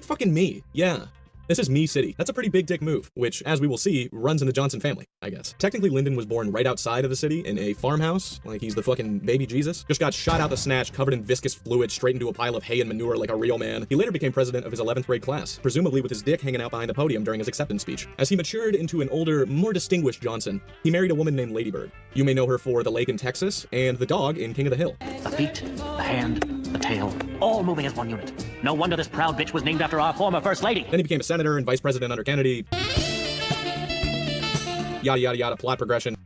[SPEAKER 11] fucking me. Yeah. This is Me City. That's a pretty big dick move, which, as we will see, runs in the Johnson family, I guess. Technically, Lyndon was born right outside of the city in a farmhouse, like he's the fucking baby Jesus. Just got shot out the snatch, covered in viscous fluid, straight into a pile of hay and manure like a real man. He later became president of his 11th grade class, presumably with his dick hanging out behind the podium during his acceptance speech. As he matured into an older, more distinguished Johnson, he married a woman named Lady Bird. You may know her for the lake in Texas and the dog in King of the Hill.
[SPEAKER 10] The feet, the hand, the tail, all moving as one unit. No wonder this proud bitch was named after our former First Lady.
[SPEAKER 11] Then he became a senator and vice president under Kennedy. Yada yada yada, plot progression.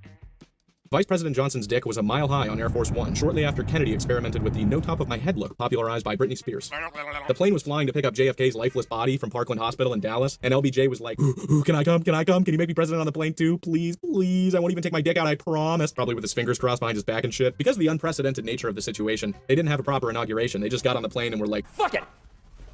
[SPEAKER 11] Vice President Johnson's dick was a mile high on Air Force One, shortly after Kennedy experimented with the no top of my head look popularized by Britney Spears. The plane was flying to pick up JFK's lifeless body from Parkland Hospital in Dallas, and LBJ was like, ooh, can I come? Can I come? Can you make me president on the plane too? Please, please. I won't even take my dick out, I promise. Probably with his fingers crossed behind his back and shit. Because of the unprecedented nature of the situation, they didn't have a proper inauguration. They just got on the plane and were like, fuck it!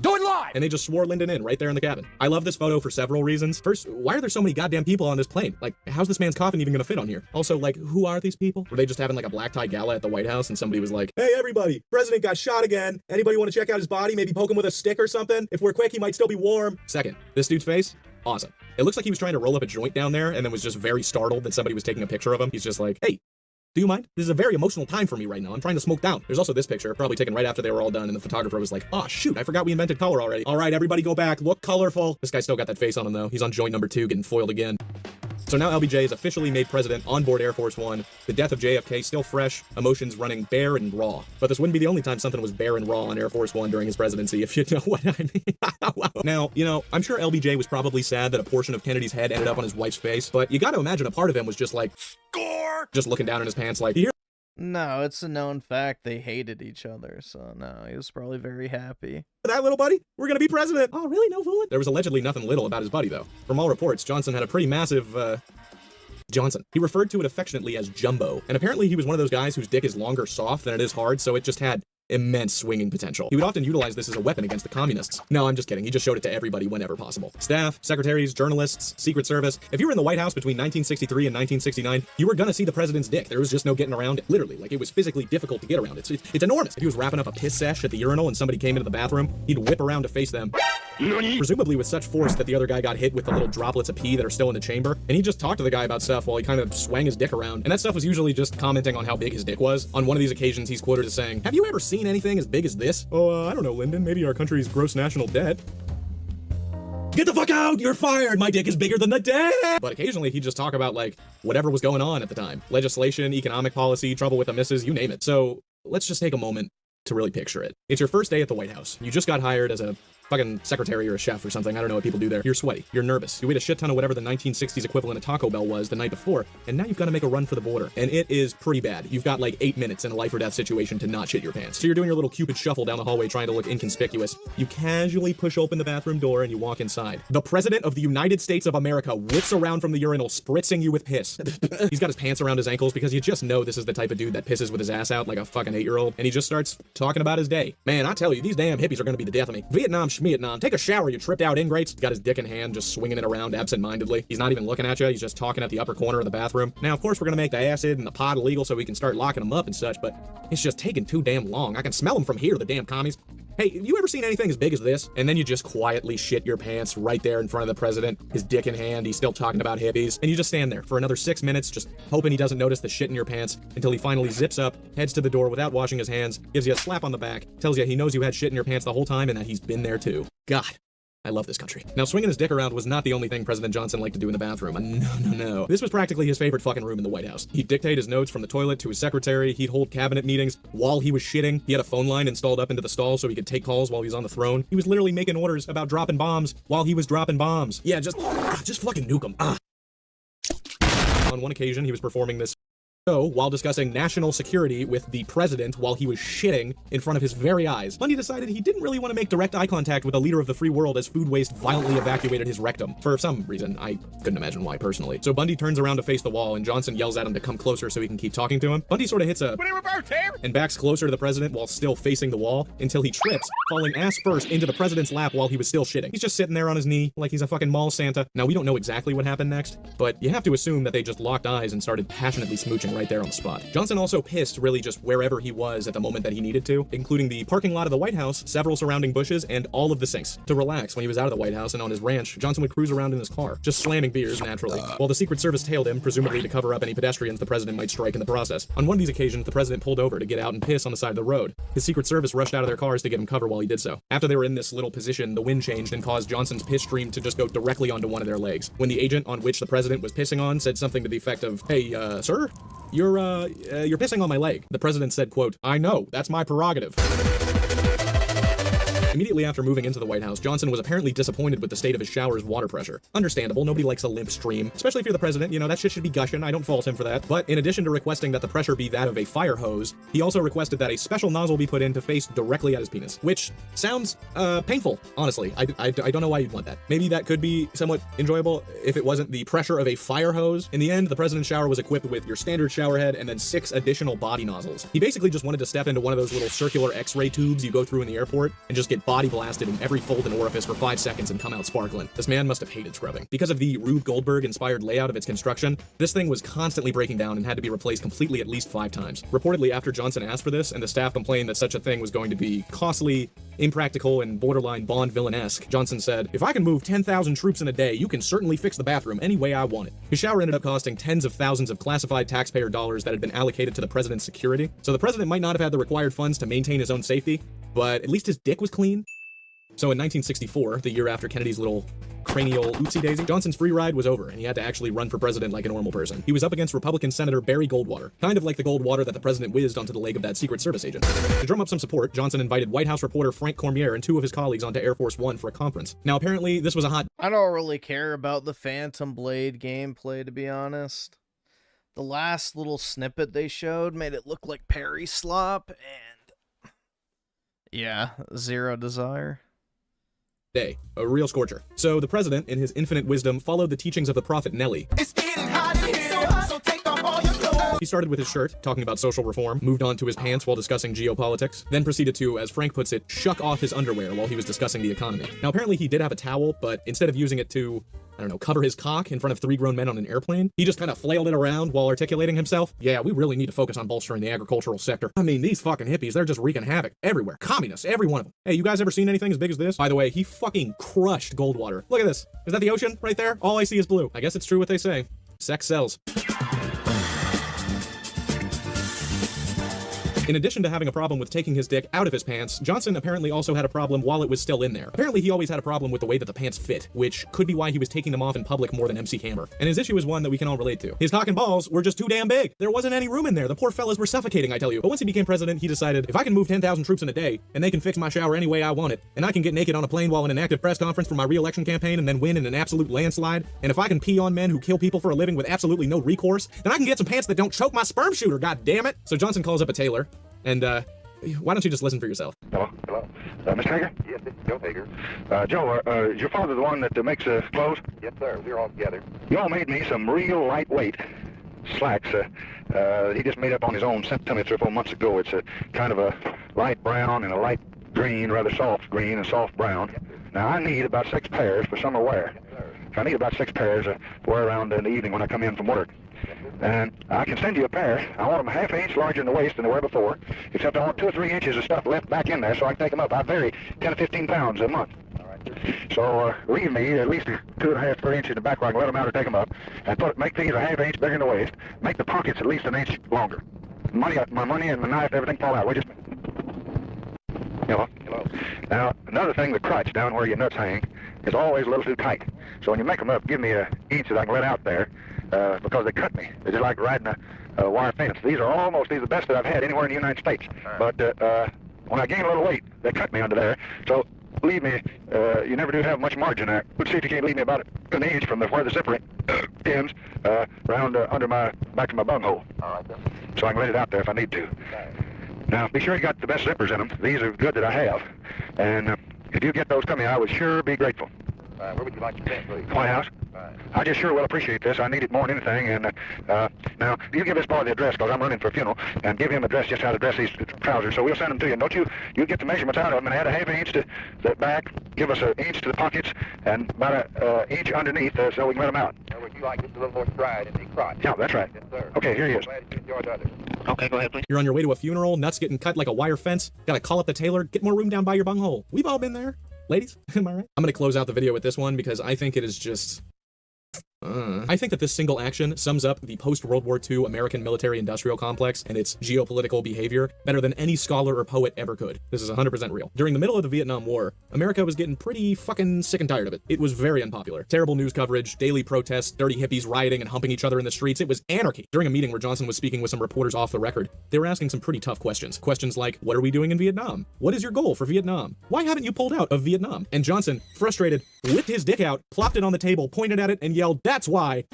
[SPEAKER 11] Do it live! And they just swore Lyndon in right there in the cabin. I love this photo for several reasons. First, why are there so many goddamn people on this plane? Like, how's this man's coffin even gonna fit on here? Also, like, who are these people? Were they just having like a black tie gala at the White House and somebody was like, hey everybody, president got shot again. Anybody want to check out his body? Maybe poke him with a stick or something? If we're quick, he might still be warm. Second, this dude's face, awesome. It looks like he was trying to roll up a joint down there and then was just very startled that somebody was taking a picture of him. He's just like, hey, do you mind? This is a very emotional time for me right now. I'm trying to smoke down. There's also this picture, probably taken right after they were all done, and the photographer was like, oh shoot, I forgot we invented color already. All right, everybody go back, look colorful. This guy still got that face on him though. He's on joint number 2 getting foiled again. So now LBJ is officially made president on board Air Force One. The death of JFK still fresh, emotions running bare and raw. But this wouldn't be the only time something was bare and raw on Air Force One during his presidency, if you know what I mean. Now, you know, I'm sure LBJ was probably sad that a portion of Kennedy's head ended up on his wife's face, but you gotta imagine a part of him was just like, score! Just looking down in his pants like, here.
[SPEAKER 1] No, it's a known fact they hated each other, so no, he was probably very happy.
[SPEAKER 11] That little buddy, we're gonna be president. Oh, really? No fooling? There was allegedly nothing little about his buddy, though. From all reports, Johnson had a pretty massive, Johnson. He referred to it affectionately as Jumbo, and apparently he was one of those guys whose dick is longer soft than it is hard, so it just had immense swinging potential. He would often utilize this as a weapon against the communists. No, I'm just kidding. He just showed it to everybody whenever possible. Staff, secretaries, journalists, Secret Service. If you were in the White House between 1963 and 1969, you were gonna see the president's dick. There was just no getting around it. Literally, like it was physically difficult to get around. It's enormous. If he was wrapping up a piss sesh at the urinal and somebody came into the bathroom, he'd whip around to face them. Presumably with such force that the other guy got hit with the little droplets of pee that are still in the chamber, and he just talked to the guy about stuff while he kind of swang his dick around. And that stuff was usually just commenting on how big his dick was. On one of these occasions, he's quoted as saying, have you ever seen anything as big as this? Oh, I don't know, Lyndon. Maybe our country's gross national debt. Get the fuck out! You're fired! My dick is bigger than the debt! But occasionally he'd just talk about, like, whatever was going on at the time. Legislation, economic policy, trouble with the missus, you name it. So let's just take a moment to really picture it. It's your first day at the White House. You just got hired as a fucking secretary or a chef or something. I don't know what people do there. You're sweaty. You're nervous. You ate a shit ton of whatever the 1960s equivalent of Taco Bell was the night before, and now you've got to make a run for the border. And it is pretty bad. You've got like 8 minutes in a life or death situation to not shit your pants. So you're doing your little Cupid shuffle down the hallway trying to look inconspicuous. You casually push open the bathroom door and you walk inside. The President of the United States of America whips around from the urinal, spritzing you with piss. He's got his pants around his ankles because you just know this is the type of dude that pisses with his ass out like a fucking 8-year-old. And he just starts talking about his day. Man, I tell you, these damn hippies are gonna be the death of me. Vietnam, Schmietnam, take a shower, you tripped out ingrates. He's got his dick in hand, just swinging it around absent-mindedly. He's not even looking at you, he's just talking at the upper corner of the bathroom. Now, of course, we're gonna make the acid and the pot illegal so we can start locking them up and such, but it's just taking too damn long. I can smell them from here, the damn commies. Hey, have you ever seen anything as big as this? And then you just quietly shit your pants right there in front of the president, his dick in hand, he's still talking about hippies, and you just stand there for another 6 minutes, just hoping he doesn't notice the shit in your pants, until he finally zips up, heads to the door without washing his hands, gives you a slap on the back, tells you he knows you had shit in your pants the whole time and that he's been there too. God. I love this country. Now, swinging his dick around was not the only thing President Johnson liked to do in the bathroom. No. This was practically his favorite fucking room in the White House. He'd dictate his notes from the toilet to his secretary. He'd hold cabinet meetings while he was shitting. He had a phone line installed up into the stall so he could take calls while he was on the throne. He was literally making orders about dropping bombs while he was dropping bombs. Yeah, just fucking nuke him. On one occasion, he was performing this while discussing national security with the president while he was shitting in front of his very eyes. Bundy decided he didn't really want to make direct eye contact with a leader of the free world as food waste violently evacuated his rectum. For some reason, I couldn't imagine why personally. So Bundy turns around to face the wall and Johnson yells at him to come closer so he can keep talking to him. Bundy sort of hits a and backs closer to the president while still facing the wall until he trips, falling ass first into the president's lap while he was still shitting. He's just sitting there on his knee like he's a fucking mall Santa. Now, we don't know exactly what happened next, but you have to assume that they just locked eyes and started passionately smooching right there on the spot. Johnson also pissed really just wherever he was at the moment that he needed to, including the parking lot of the White House, several surrounding bushes, and all of the sinks. To relax when he was out of the White House and on his ranch, Johnson would cruise around in his car, just slamming beers naturally, while the Secret Service tailed him, presumably to cover up any pedestrians the president might strike in the process. On one of these occasions, the president pulled over to get out and piss on the side of the road. His Secret Service rushed out of their cars to give him cover while he did so. After they were in this little position, the wind changed and caused Johnson's piss stream to just go directly onto one of their legs. When the agent on which the president was pissing on said something to the effect of, "Hey, sir, you're pissing on my leg." The president said, quote, "I know, that's my prerogative." Immediately after moving into the White House, Johnson was apparently disappointed with the state of his shower's water pressure. Understandable, nobody likes a limp stream, especially if you're the president, you know, that shit should be gushing, I don't fault him for that. But in addition to requesting that the pressure be that of a fire hose, he also requested that a special nozzle be put in to face directly at his penis, which sounds, painful, honestly. I don't know why you'd want that. Maybe that could be somewhat enjoyable if it wasn't the pressure of a fire hose. In the end, the president's shower was equipped with your standard shower head and then 6 additional body nozzles. He basically just wanted to step into one of those little circular X-ray tubes you go through in the airport and just get body blasted in every fold and orifice for 5 seconds and come out sparkling. This man must have hated scrubbing. Because of the Rube Goldberg-inspired layout of its construction, this thing was constantly breaking down and had to be replaced completely at least 5 times. Reportedly, after Johnson asked for this, and the staff complained that such a thing was going to be costly, impractical, and borderline Bond villain-esque, Johnson said, "If I can move 10,000 troops in a day, you can certainly fix the bathroom any way I want it." His shower ended up costing tens of thousands of classified taxpayer dollars that had been allocated to the president's security. So the president might not have had the required funds to maintain his own safety, but at least his dick was clean. So in 1964, the year after Kennedy's little cranial oopsie daisy, Johnson's free ride was over, and he had to actually run for president like a normal person. He was up against Republican Senator Barry Goldwater, kind of like the Goldwater that the president whizzed onto the leg of that Secret Service agent. To drum up some support, Johnson invited White House reporter Frank Cormier and 2 of his colleagues onto Air Force One for a conference. Now, apparently, this was a hot...
[SPEAKER 1] I don't really care about the Phantom Blade gameplay, to be honest. The last little snippet they showed made it look like Perry Slop, and... yeah, zero desire.
[SPEAKER 11] Day, a real scorcher. So the president, in his infinite wisdom, followed the teachings of the prophet Nelly. It's getting hot in here, so take off all your clothes. He started with his shirt, talking about social reform, moved on to his pants while discussing geopolitics, then proceeded to, as Frank puts it, shuck off his underwear while he was discussing the economy. Now apparently he did have a towel, but instead of using it to, I don't know, cover his cock in front of 3 grown men on an airplane, he just kind of flailed it around while articulating himself. Yeah, we really need to focus on bolstering the agricultural sector. I mean, these fucking hippies, they're just wreaking havoc everywhere. Communists, every one of them. Hey, you guys ever seen anything as big as this? By the way, he fucking crushed Goldwater. Look at this. Is that the ocean right there? All I see is blue. I guess it's true what they say. Sex sells. In addition to having a problem with taking his dick out of his pants, Johnson apparently also had a problem while it was still in there. Apparently he always had a problem with the way that the pants fit, which could be why he was taking them off in public more than MC Hammer. And his issue is one that we can all relate to. His cock and balls were just too damn big. There wasn't any room in there. The poor fellas were suffocating, I tell you. But once he became president, he decided, if I can move 10,000 troops in a day, and they can fix my shower any way I want it, and I can get naked on a plane while in an active press conference for my re-election campaign and then win in an absolute landslide, and if I can pee on men who kill people for a living with absolutely no recourse, then I can get some pants that don't choke my sperm shooter, god damn it. So Johnson calls up a tailor, and why don't you just listen for yourself?
[SPEAKER 7] Hello? Mr. Hager? Yes, this is Joe Hager. Joe, is your father the one that makes clothes? Yes, sir. We're all together. You all made me some real lightweight slacks. He just made up on his own, sent to me 3 or 4 months ago. It's a kind of a light brown and a light green, rather soft green and soft brown. Yes, now, I need about 6 pairs for summer wear. Yes, I need about 6 pairs to wear around in the evening when I come in from work. And I can send you a pair. I want them 1/2 inch larger in the waist than they were before, except I want 2 or 3 inches of stuff left back in there so I can take them up. I vary 10 to 15 pounds a month. So leave me at least 2.5 3 inches in the back where I can let them out or take them up, and make these 1/2 inch bigger in the waist. Make the pockets at least 1 inch longer. My money and my knife, everything fall out. Wait just a minute. Hello? Hello. Now, another thing, the crotch down where your nuts hang is always a little too tight. So when you make them up, give me 1 inch that I can let out there. Because they cut me. They're just like riding a wire fence. These are the best that I've had anywhere in the United States. But when I gain a little weight, they cut me under there. So leave me, you never do have much margin there. Let's see if you can't leave me about 1 inch from where the zipper ends, round under back to my bunghole. All right, then. So I can let it out there if I need to. Okay. Now, be sure you got the best zippers in them. These are good that I have. And if you get those to me, I would sure be grateful. Where would you like to send, please? White House. I just sure will appreciate this. I need it more than anything. And now, you give this boy the address, because I'm running for a funeral, and give him address just how to dress these trousers. So we'll send them to you. And don't you get the measurements out of them and add 1/2 inch to the back, give us 1 inch to the pockets, and about 1 inch underneath so we can let them out. Or would you like just a little more stride in the crotch? Yeah, that's right. Yes, sir. Okay, here he is. Okay, go ahead, please.
[SPEAKER 11] You're on your way to a funeral, nuts getting cut like a wire fence, gotta call up the tailor, get more room down by your bunghole. We've all been there. Ladies, am I right? I'm gonna close out the video with this one because I think it is just... I think that this single action sums up the post-World War II American military-industrial complex and its geopolitical behavior better than any scholar or poet ever could. This is 100% real. During the middle of the Vietnam War, America was getting pretty fucking sick and tired of it. It was very unpopular. Terrible news coverage, daily protests, dirty hippies rioting and humping each other in the streets. It was anarchy. During a meeting where Johnson was speaking with some reporters off the record, they were asking some pretty tough questions. Questions like, what are we doing in Vietnam? What is your goal for Vietnam? Why haven't you pulled out of Vietnam? And Johnson, frustrated, whipped his dick out, plopped it on the table, pointed at it, and yelled, "That's why!"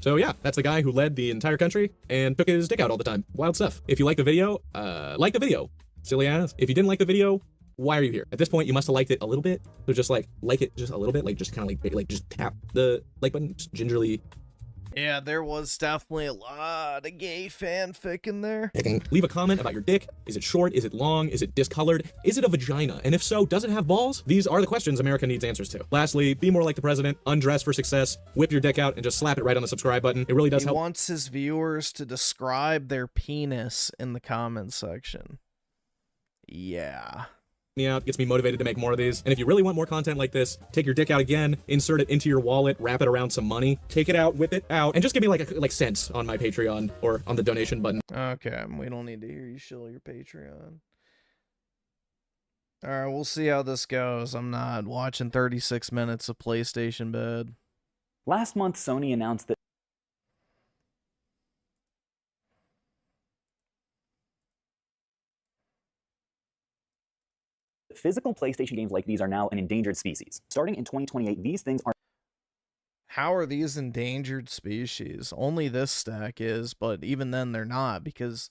[SPEAKER 11] So yeah, that's the guy who led the entire country and took his dick out all the time. Wild stuff. If you like the video, like the video. Silly ass. If you didn't like the video, why are you here? At this point, you must have liked it a little bit. So just like it just a little bit, like just kind of like just tap the like button, just gingerly.
[SPEAKER 1] Yeah, there was definitely a lot of gay fanfic in there.
[SPEAKER 11] Leave a comment about your dick. Is it short? Is it long? Is it discolored? Is it a vagina? And if so, does it have balls? These are the questions America needs answers to. Lastly, be more like the president, undress for success, whip your dick out, and just slap it right on the subscribe button. It really does help.
[SPEAKER 1] He wants his viewers to describe their penis in the comments section. Yeah.
[SPEAKER 11] Me out, gets me motivated to make more of these. And if you really want more content like this, take your dick out again, insert it into your wallet, wrap it around some money, take it out, whip it out, and just give me like cents on my Patreon or on the donation button.
[SPEAKER 1] Okay, we don't need to hear you shill your Patreon. Alright, we'll see how this goes. I'm not watching 36 minutes of PlayStation bed.
[SPEAKER 16] Last month, Sony announced that physical PlayStation games like these are now an endangered species. Starting in 2028, these things are...
[SPEAKER 1] How are these endangered species? Only this stack is, but even then they're not, because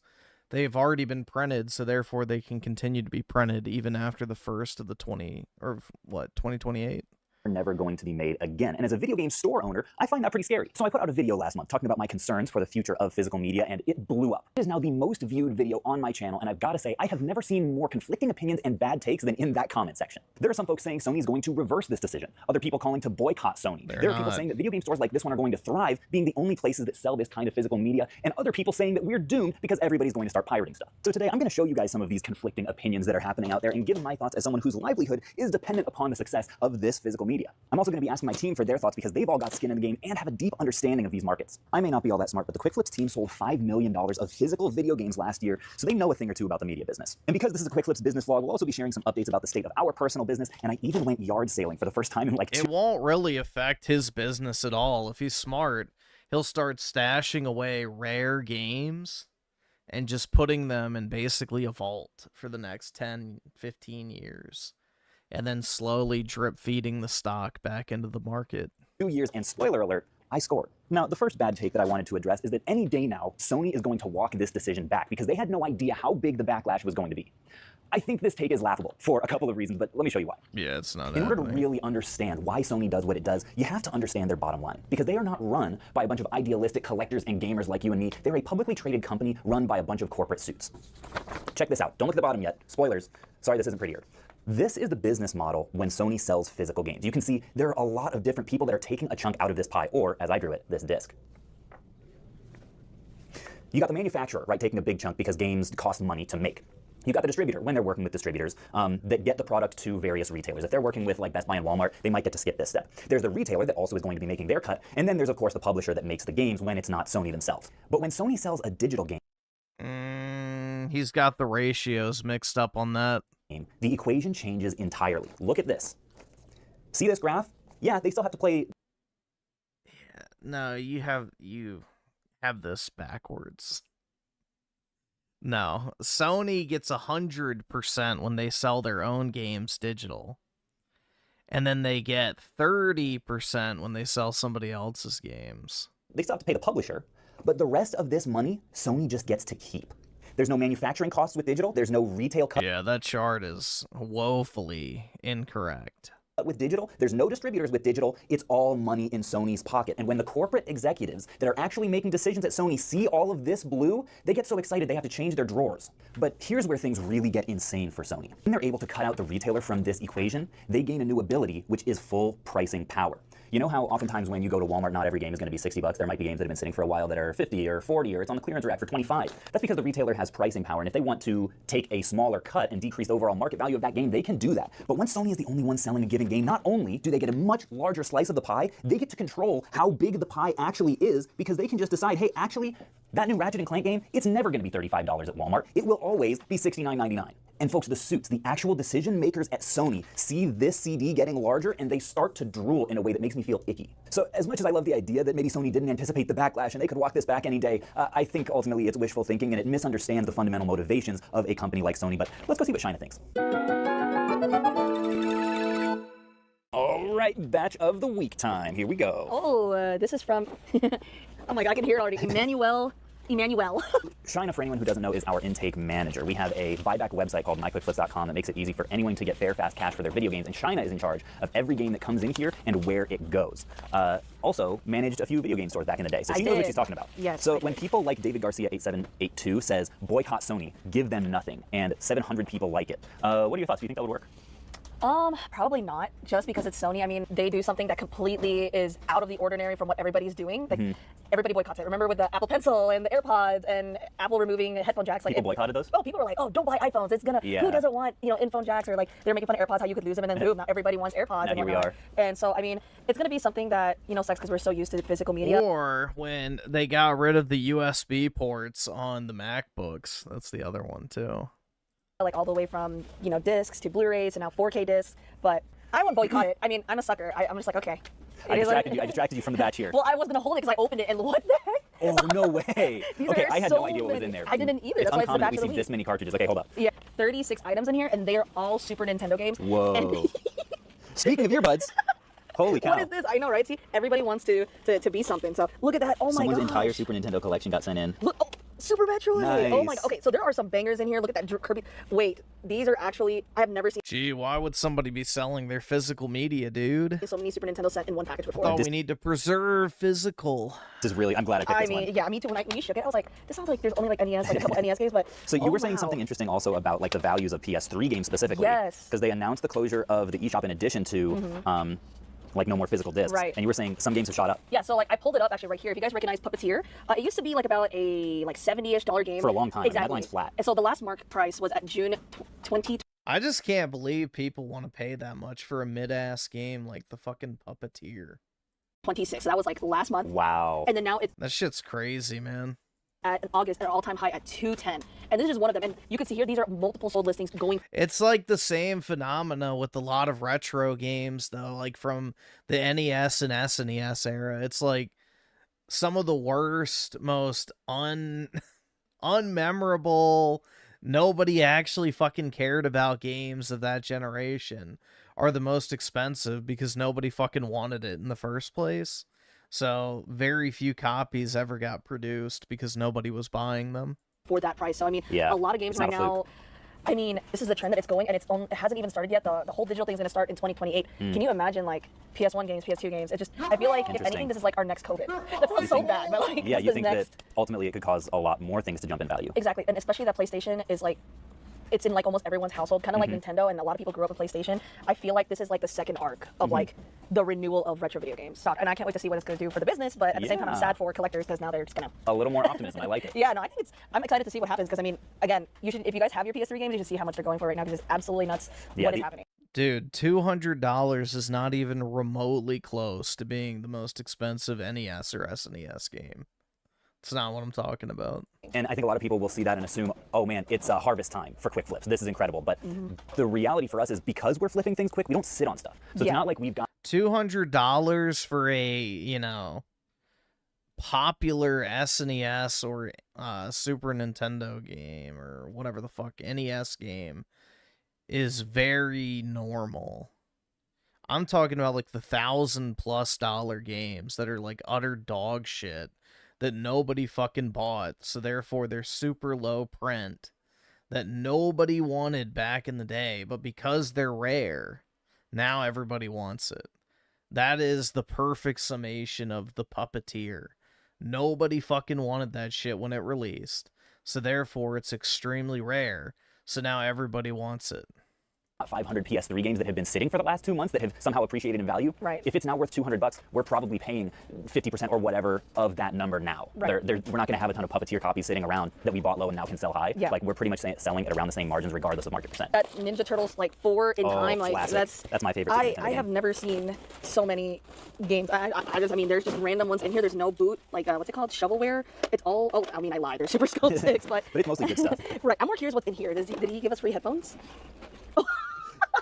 [SPEAKER 1] they've already been printed, so therefore they can continue to be printed even after the first of the 2028?
[SPEAKER 16] Are never going to be made again. And as a video game store owner, I find that pretty scary. So I put out a video last month talking about my concerns for the future of physical media, and it blew up. It is now the most viewed video on my channel, and I've got to say, I have never seen more conflicting opinions and bad takes than in that comment section. There are some folks saying Sony's going to reverse this decision. Other people calling to boycott Sony. There are people saying that video game stores like this one are going to thrive, being the only places that sell this kind of physical media, and other people saying that we're doomed because everybody's going to start pirating stuff. So today, I'm going to show you guys some of these conflicting opinions that are happening out there and give my thoughts as someone whose livelihood is dependent upon the success of this physical media. I'm also going to be asking my team for their thoughts because they've all got skin in the game and have a deep understanding of these markets. I may not be all that smart, but the QuickFlips team sold $5 million of physical video games last year, so they know a thing or two about the media business. And because this is a QuickFlips business vlog, we'll also be sharing some updates about the state of our personal business, and I even went yard sailing for the first time in like 2
[SPEAKER 1] It won't really affect his business at all. If he's smart, he'll start stashing away rare games and just putting them in basically a vault for the next 10, 15 years. And then slowly drip feeding the stock back into the market.
[SPEAKER 16] 2 years, and spoiler alert, I scored. Now, the first bad take that I wanted to address is that any day now, Sony is going to walk this decision back because they had no idea how big the backlash was going to be. I think this take is laughable for a couple of reasons, but let me show you why.
[SPEAKER 1] Yeah, it's not
[SPEAKER 16] In order to really understand why Sony does what it does, you have to understand their bottom line. Because they are not run by a bunch of idealistic collectors and gamers like you and me. They're a publicly traded company run by a bunch of corporate suits. Check this out. Don't look at the bottom yet. Spoilers. Sorry, this isn't prettier. This is the business model when Sony sells physical games. You can see there are a lot of different people that are taking a chunk out of this pie, or, as I drew it, this disc. You got the manufacturer, right, taking a big chunk because games cost money to make. You got the distributor, when they're working with distributors, that get the product to various retailers. If they're working with like Best Buy and Walmart, they might get to skip this step. There's the retailer that also is going to be making their cut, and then there's of course the publisher that makes the games when it's not Sony themselves. But when Sony sells a digital game,
[SPEAKER 1] he's got the ratios mixed up on that.
[SPEAKER 16] The equation changes entirely. Look at this. See this graph? Yeah, they still have to play.
[SPEAKER 1] Yeah, no, you have this backwards. No, Sony gets 100% when they sell their own games digital. And then they get 30% when they sell somebody else's games.
[SPEAKER 16] They still have to pay the publisher, but the rest of this money, Sony just gets to keep. There's no manufacturing costs with digital. There's no retail costs.
[SPEAKER 1] Yeah, that chart is woefully incorrect.
[SPEAKER 16] With digital, there's no distributors with digital. It's all money in Sony's pocket. And when the corporate executives that are actually making decisions at Sony see all of this blue, they get so excited they have to change their drawers. But here's where things really get insane for Sony. When they're able to cut out the retailer from this equation, they gain a new ability, which is full pricing power. You know how oftentimes when you go to Walmart, not every game is going to be 60 bucks. There might be games that have been sitting for a while that are 50 or 40, or it's on the clearance rack for 25. That's because the retailer has pricing power, and if they want to take a smaller cut and decrease the overall market value of that game, they can do that. But when Sony is the only one selling a given game, not only do they get a much larger slice of the pie, they get to control how big the pie actually is, because they can just decide, hey, actually, that new Ratchet & Clank game, it's never going to be $35 at Walmart. It will always be $69.99. And folks, the suits, the actual decision makers at Sony see this CD getting larger and they start to drool in a way that makes me feel icky. So as much as I love the idea that maybe Sony didn't anticipate the backlash and they could walk this back any day, I think ultimately it's wishful thinking and it misunderstands the fundamental motivations of a company like Sony. But let's go see what China thinks. All right, batch of the week time. Here we go.
[SPEAKER 18] Oh, this is from, oh my God, I can hear it already. Emmanuel
[SPEAKER 8] Emmanuel.
[SPEAKER 16] Shina, for anyone who doesn't know, is our intake manager. We have a buyback website called myquickflips.com that makes it easy for anyone to get fair, fast cash for their video games, and Shina is in charge of every game that comes in here and where it goes. Also managed a few video game stores back in the day, so she knows what she's talking about.
[SPEAKER 8] Yes.
[SPEAKER 16] So when people like David Garcia 8782 says, boycott Sony, give them nothing, and 700 people like it, what are your thoughts? Do you think that would work?
[SPEAKER 8] Probably not, just because it's Sony. I mean, they do something that completely is out of the ordinary from what everybody's doing. Like, everybody boycotts it. Remember with the Apple Pencil and the AirPods and Apple removing headphone jacks? Like,
[SPEAKER 16] people boycotted those?
[SPEAKER 8] Oh, people were like, oh, don't buy iPhones. It's gonna, who doesn't want, in-phone jacks? Or like, they're making fun of AirPods, how you could lose them, and then boom, now everybody wants AirPods.
[SPEAKER 16] Now here we are.
[SPEAKER 8] And so, I mean, it's gonna be something that, sucks because we're so used to physical media.
[SPEAKER 1] Or when they got rid of the USB ports on the MacBooks. That's the other one, too.
[SPEAKER 8] Like all the way from, discs to Blu-rays and now 4K discs, but I won't boycott it. I mean, I'm a sucker. I'm just like, okay.
[SPEAKER 16] I distracted you from the batch here.
[SPEAKER 8] Well, I was gonna hold it because I opened it and what the heck?
[SPEAKER 16] Oh, no way. Okay, I had no idea what was in there.
[SPEAKER 8] I didn't either.
[SPEAKER 16] It's
[SPEAKER 8] That's why it's the
[SPEAKER 16] uncommon
[SPEAKER 8] batch
[SPEAKER 16] that we
[SPEAKER 8] of the
[SPEAKER 16] see
[SPEAKER 8] week.
[SPEAKER 16] this many cartridges. Okay, hold up.
[SPEAKER 8] Yeah, 36 items in here, and they are all Super Nintendo games.
[SPEAKER 16] Whoa.
[SPEAKER 8] And
[SPEAKER 16] Speaking of earbuds, holy cow.
[SPEAKER 8] what is this? I know, right? See, everybody wants to be something. So look at that. Oh my god.
[SPEAKER 16] Someone's entire Super Nintendo collection got sent in.
[SPEAKER 8] Look, Super Metroid.
[SPEAKER 16] Nice.
[SPEAKER 8] Oh my god. Okay, so there are some bangers in here. Look at that Kirby. Wait, these are actually, I have never seen
[SPEAKER 1] Gee, why would somebody be selling their physical media, dude?
[SPEAKER 8] so many Super Nintendo sent in one package before.
[SPEAKER 1] Oh, we need to preserve physical.
[SPEAKER 16] This is really, I'm glad I picked this one.
[SPEAKER 8] Yeah, me too. When you shook it, I was like, this sounds like there's only like NES, like a couple NES games, but
[SPEAKER 16] So you were saying something interesting also about like the values of PS3 games specifically.
[SPEAKER 8] Yes.
[SPEAKER 16] Because they announced the closure of the eShop in addition to like no more physical discs.
[SPEAKER 8] Right.
[SPEAKER 16] And you were saying some games have shot up.
[SPEAKER 8] Yeah, so like I pulled it up actually right here. If you guys recognize Puppeteer, it used to be like about a $70-ish game.
[SPEAKER 16] For a long time.
[SPEAKER 8] Exactly.
[SPEAKER 16] That line's flat.
[SPEAKER 8] And so the last market price was at June 2020.
[SPEAKER 1] I just can't believe people want to pay that much for a mid-ass game like the fucking Puppeteer.
[SPEAKER 8] 26. So that was like last month.
[SPEAKER 16] Wow.
[SPEAKER 8] And then now it's
[SPEAKER 1] That shit's crazy, man.
[SPEAKER 8] at in August at an all-time high at 210. And this is just one of them. And you can see here these are multiple sold listings going.
[SPEAKER 1] It's like the same phenomena with a lot of retro games, though, like from the NES and SNES era. It's like some of the worst, most unmemorable, nobody actually fucking cared about games of that generation are the most expensive because nobody fucking wanted it in the first place. So very few copies ever got produced because nobody was buying them.
[SPEAKER 8] For that price. So I mean,
[SPEAKER 16] Yeah,
[SPEAKER 8] a lot of games
[SPEAKER 16] it's
[SPEAKER 8] right
[SPEAKER 16] not a fluke.
[SPEAKER 8] now. I mean, this is the trend that it's going, and it hasn't even started yet. The whole digital thing's going to start in 2028. Can you imagine like PS1 games, PS2 games? It just, I feel like if
[SPEAKER 16] Interesting.
[SPEAKER 8] anything, this is like our next COVID. That sounds so bad, but like
[SPEAKER 16] Yeah,
[SPEAKER 8] this
[SPEAKER 16] you
[SPEAKER 8] is
[SPEAKER 16] think
[SPEAKER 8] next.
[SPEAKER 16] that ultimately it could cause a lot more things to jump in value.
[SPEAKER 8] Exactly, and especially that PlayStation is like, it's in like almost everyone's household, kind of like Nintendo, and a lot of people grew up with PlayStation. I feel like this is like the second arc of like the renewal of retro video games. And I can't wait to see what it's going to do for the business, but at the same time, I'm
[SPEAKER 16] Yeah.
[SPEAKER 8] sad for collectors because now they're just going to.
[SPEAKER 16] A little more optimism. I like it.
[SPEAKER 8] Yeah, no, I think I'm excited to see what happens because I mean, again, you should, if you guys have your PS3 games, you should see how much they're going for right now because it's absolutely nuts
[SPEAKER 16] Yeah,
[SPEAKER 8] what is happening.
[SPEAKER 1] Dude, $200 is not even remotely close to being the most expensive NES or SNES game. It's not what I'm talking about.
[SPEAKER 16] And I think a lot of people will see that and assume, oh man, it's harvest time for quick flips. This is incredible. But the reality for us is because we're flipping things quick, we don't sit on stuff. So it's not like we've got
[SPEAKER 1] $200 for a, popular SNES or Super Nintendo game or whatever the fuck, NES game is very normal. I'm talking about like the $1,000+ games that are like utter dog shit that nobody fucking bought, so therefore they're super low print that nobody wanted back in the day, but because they're rare, now everybody wants it. That is the perfect summation of the Puppeteer. Nobody fucking wanted that shit when it released, so therefore it's extremely rare, so now everybody wants it.
[SPEAKER 16] 500 PS3 games that have been sitting for the last 2 months that have somehow appreciated in value.
[SPEAKER 8] Right.
[SPEAKER 16] If it's now worth $200, we're probably paying 50% or whatever of that number now.
[SPEAKER 8] Right.
[SPEAKER 16] We're not going to have a ton of Puppeteer copies sitting around that we bought low and now can sell high.
[SPEAKER 8] Yeah.
[SPEAKER 16] Like we're pretty much selling at around the same margins regardless of market percent.
[SPEAKER 8] That Ninja Turtles like 4 in time, like
[SPEAKER 16] classic. That's my favorite. Super Nintendo
[SPEAKER 8] I have
[SPEAKER 16] game.
[SPEAKER 8] never seen so many games. I mean, there's just random ones in here. There's no boot, like what's it called, shovelware. It's all. Oh, I mean, I lied. There's Super Skull 6, but
[SPEAKER 16] it's mostly good stuff.
[SPEAKER 8] Right. I'm more curious what's in here. Did he give us free headphones?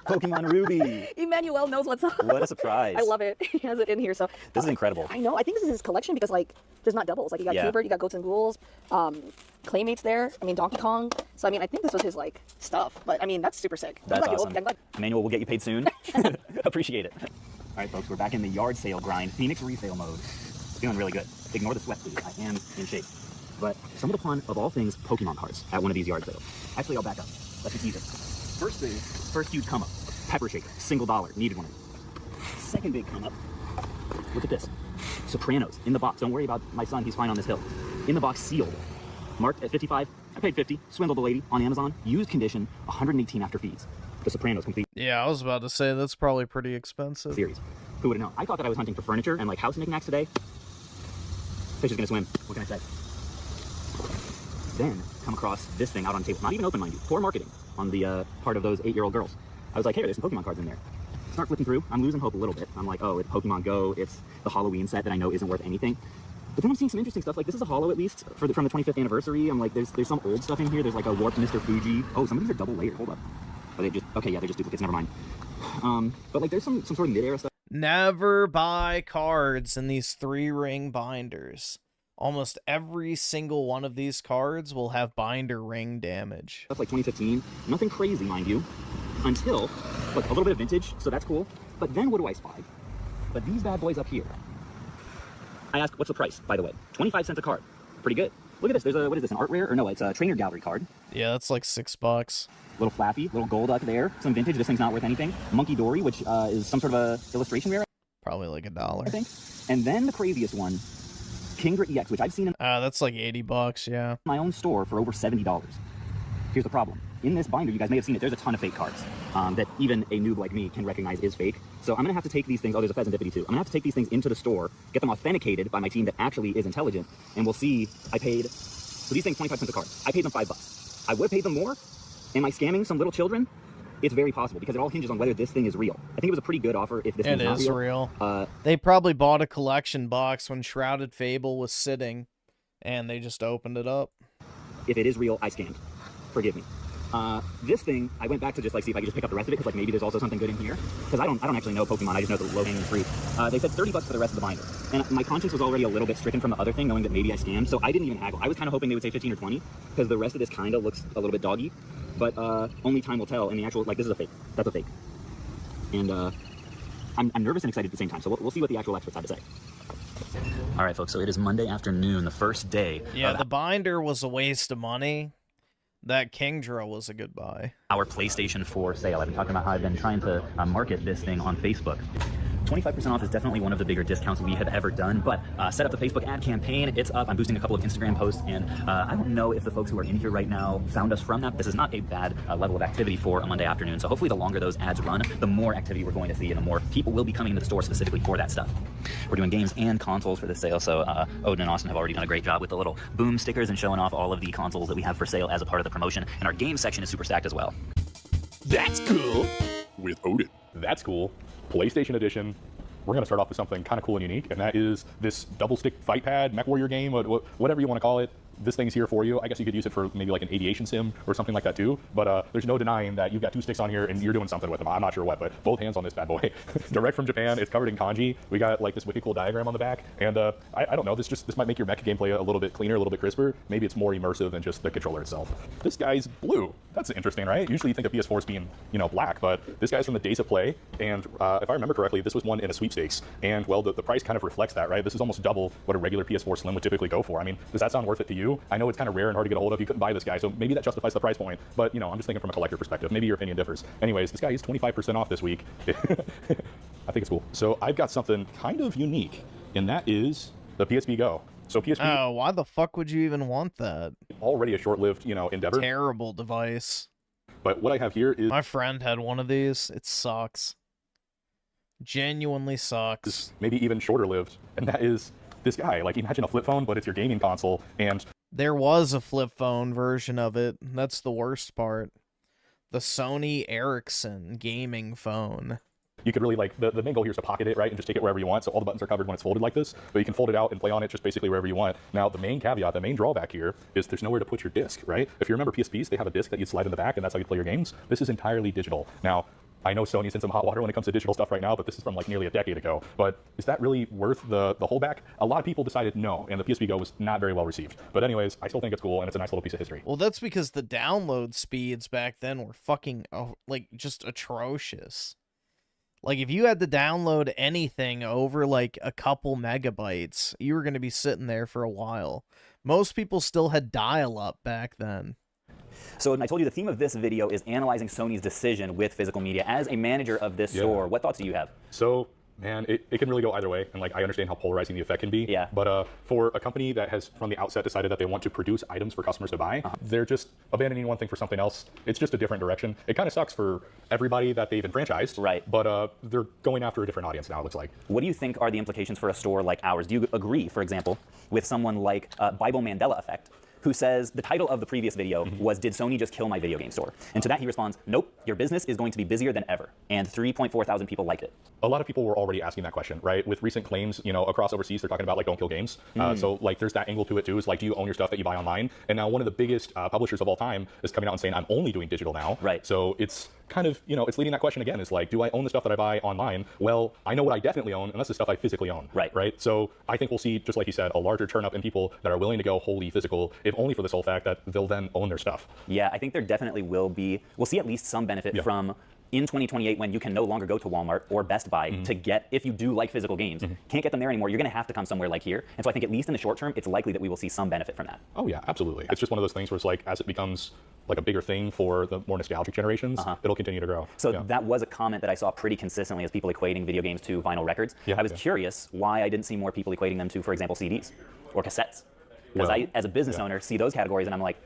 [SPEAKER 16] Pokemon Ruby.
[SPEAKER 8] Emmanuel knows what's up.
[SPEAKER 16] What a surprise.
[SPEAKER 8] I love it. He has it in here. So
[SPEAKER 16] This is incredible.
[SPEAKER 8] I know. I think this is his collection because like there's not doubles. Like you got Cooper, you got Goats and Ghouls, Claymates there. I mean Donkey Kong. So I mean I think this was his like stuff. But I mean that's super sick.
[SPEAKER 16] That's
[SPEAKER 8] I'm glad
[SPEAKER 16] awesome.
[SPEAKER 8] I'm glad.
[SPEAKER 16] Emmanuel will get you paid soon. Appreciate it. All right, folks, we're back in the yard sale grind, Phoenix resale mode. Feeling really good. Ignore the sweat, please. I am in shape. But some of the fun of all things Pokemon cards at one of these yard sales. Actually, I'll back up. Let's just tease it. First thing, first huge come up. Pepper shaker, $1, needed one. Second big come up. Look at this. Sopranos in the box. Don't worry about my son, he's fine on this hill. In the box, sealed. Marked at 55. I paid 50. Swindled a lady on Amazon. Used condition, 118 after fees. The Sopranos complete.
[SPEAKER 1] Yeah, I was about to say that's probably pretty expensive.
[SPEAKER 16] Series. Who would have known? I thought that I was hunting for furniture and like house knickknacks today. Fish is gonna swim. What can I say? Then come across this thing out on the table. Not even open, mind you. Poor marketing on the part of those 8-year-old girls. I was like, hey, there's some Pokemon cards in there. Start flipping through. I'm losing hope a little bit. I'm like, oh, it's Pokemon Go. It's the Halloween set that I know isn't worth anything. But then I'm seeing some interesting stuff. Like, this is a holo, at least, from the 25th anniversary. I'm like, there's some old stuff in here. There's like a warped Mr. Fuji. Oh, some of these are double layered. Hold up. Are they just, okay, yeah, they're just duplicates. Never mind. But like, there's some sort of mid-era stuff.
[SPEAKER 1] Never buy cards in these 3-ring binders. Almost every single one of these cards will have binder ring damage.
[SPEAKER 16] Stuff like 2015. Nothing crazy, mind you. Until, like, a little bit of vintage, so that's cool. But then what do I spy? But these bad boys up here. I ask, what's the price, by the way? 25 cents a card. Pretty good. Look at this. There's a, what is this, an art rare? Or no, it's a trainer gallery card.
[SPEAKER 1] Yeah, that's like $6.
[SPEAKER 16] Little flappy, little gold up there. Some vintage. This thing's not worth anything. Monkey Dory, which is some sort of a illustration rare.
[SPEAKER 1] Probably like $1.
[SPEAKER 16] I think. And then the craziest one, Kingra EX, which I've seen in
[SPEAKER 1] that's like $80, yeah.
[SPEAKER 16] My own store for over $70. Here's the problem. In this binder, you guys may have seen it, there's a ton of fake cards that even a noob like me can recognize is fake. So I'm going to have to take these things, oh, there's a Pheasantipity too. I'm going to have to take these things into the store, get them authenticated by my team that actually is intelligent, and we'll see. I paid, so these things, 25 cents a card. I paid them $5. I would have paid them more. Am I scamming some little children? It's very possible, because it all hinges on whether this thing is real. I think it was a pretty good offer if this thing's not real.
[SPEAKER 1] It is real. They probably bought a collection box when Shrouded Fable was sitting, and they just opened it up.
[SPEAKER 16] If it is real, I scammed. Forgive me. This thing, I went back to just like see if I could just pick up the rest of it, because like maybe there's also something good in here. Because I don't actually know Pokemon, I just know the low-hanging fruit. They said $30 for the rest of the binder. And my conscience was already a little bit stricken from the other thing, knowing that maybe I scammed, so I didn't even haggle. I was kind of hoping they would say 15 or 20, because the rest of this kind of looks a little bit doggy. But only time will tell, and the actual, like, this is a fake. That's a fake. And I'm nervous and excited at the same time, so we'll see what the actual experts have to say. All right, folks, so it is Monday afternoon, the first day.
[SPEAKER 1] Yeah, the binder was a waste of money. That Kingdra was a good buy.
[SPEAKER 16] Our PlayStation 4 sale. I've been talking about how I've been trying to market this thing on Facebook. 25% off is definitely one of the bigger discounts we have ever done, but set up the Facebook ad campaign. It's up. I'm boosting a couple of Instagram posts, and I don't know if the folks who are in here right now found us from that. This is not a bad level of activity for a Monday afternoon, so hopefully the longer those ads run, the more activity we're going to see, and the more people will be coming into the store specifically for that stuff. We're doing games and consoles for the sale, so Odin and Austin have already done a great job with the little boom stickers and showing off all of the consoles that we have for sale as a part of the promotion, and our game section is super stacked as well.
[SPEAKER 14] That's cool. With Odin. That's cool. PlayStation Edition. We're going to start off with something kind of cool and unique, and that is this double stick fight pad, Mech Warrior game, whatever you want to call it. This thing's here for you. I guess you could use it for maybe like an aviation sim or something like that too, but there's no denying that you've got 2 sticks on here and you're doing something with them. I'm not sure what, but both hands on this bad boy. Direct from Japan. It's covered in kanji. We got like this wicked cool diagram on the back, and I don't know, this might make your mecha gameplay a little bit cleaner, a little bit crisper. Maybe it's more immersive than just the controller itself. This guy's blue. That's interesting, right? Usually you think of PS4s being, you know, black, but this guy's from the Days of Play, and if I remember correctly, this was one in a sweepstakes, and well, the price kind of reflects that, right? This is almost double what a regular PS4 Slim would typically go for. I mean, does that sound worth it to you? I know it's kind of rare and hard to get a hold of. You couldn't buy this guy, so maybe that justifies the price point, but you know, I'm just thinking from a collector perspective. Maybe your opinion differs. Anyways, this guy is 25% off this week. I think it's cool. So I've got something kind of unique, and that is the PSP Go. So PSP.
[SPEAKER 1] Oh, why the fuck would you even want that?
[SPEAKER 14] Already a short-lived, you know, endeavor.
[SPEAKER 1] Terrible device.
[SPEAKER 14] But what I have here is...
[SPEAKER 1] My friend had one of these. It sucks. Genuinely sucks.
[SPEAKER 14] Maybe even shorter-lived, and that is this guy. Like, imagine a flip phone, but it's your gaming console, and...
[SPEAKER 1] There was a flip phone version of it. That's the worst part. The Sony Ericsson gaming phone.
[SPEAKER 14] You could really, like, the main goal here is to pocket it, right, and just take it wherever you want, so all the buttons are covered when it's folded like this, but you can fold it out and play on it just basically wherever you want. Now, the main caveat, the main drawback here is there's nowhere to put your disc, right? If you remember PSPs, they have a disc that you slide in the back, and that's how you play your games. This is entirely digital. Now, I know Sony's in some hot water when it comes to digital stuff right now, but this is from like nearly a decade ago. But is that really worth the holdback? A lot of people decided no, and the PSP Go was not very well received. But anyways, I still think it's cool, and it's a nice little piece of history.
[SPEAKER 1] Well, that's because the download speeds back then were fucking, like, just atrocious. Like, if you had to download anything over, like, a couple megabytes, you were going to be sitting there for a while. Most people still had dial-up back then.
[SPEAKER 16] So I told you the theme of this video is analyzing Sony's decision with physical media. As a manager of this store, what thoughts do you have?
[SPEAKER 14] So, man, it can really go either way, and like I understand how polarizing the effect can be.
[SPEAKER 16] Yeah.
[SPEAKER 14] But for a company that has from the outset decided that they want to produce items for customers to buy, they're just abandoning one thing for something else. It's just a different direction. It kind of sucks for everybody that they've enfranchised.
[SPEAKER 16] Right.
[SPEAKER 14] But they're going after a different audience now. It looks like.
[SPEAKER 16] What do you think are the implications for a store like ours? Do you agree, for example, with someone like Bible Mandela Effect, who says the title of the previous video was, "Did Sony just kill my video game store?" And to that he responds, "Nope, your business is going to be busier than ever." And 3.4 thousand people liked it.
[SPEAKER 14] A lot of people were already asking that question, right? With recent claims, you know, across overseas, they're talking about like don't kill games. So like there's that angle to it too. Is like, do you own your stuff that you buy online? And now one of the biggest publishers of all time is coming out and saying, I'm only doing digital now.
[SPEAKER 16] Right.
[SPEAKER 14] So it's kind of, you know, it's leading that question again. Is like, do I own the stuff that I buy online? Well, I know what I definitely own, and that's the stuff I physically own.
[SPEAKER 16] Right.
[SPEAKER 14] Right. So I think we'll see, just like you said, a larger turn up in people that are willing to go wholly physical, if only for the sole fact that they'll then own their stuff.
[SPEAKER 16] Yeah, I think there definitely will be. We'll see at least some benefit from in 2028 when you can no longer go to Walmart or Best Buy to get, if you do like physical games, can't get them there anymore, you're going to have to come somewhere like here. And so I think at least in the short term, it's likely that we will see some benefit from that.
[SPEAKER 14] Oh yeah, absolutely. It's just one of those things where it's like, as it becomes like a bigger thing for the more nostalgic generations, it'll continue to grow.
[SPEAKER 16] So that was a comment that I saw pretty consistently as people equating video games to vinyl records. I was curious why I didn't see more people equating them to, for example, CDs or cassettes. Because I, as a business owner, see those categories and I'm like,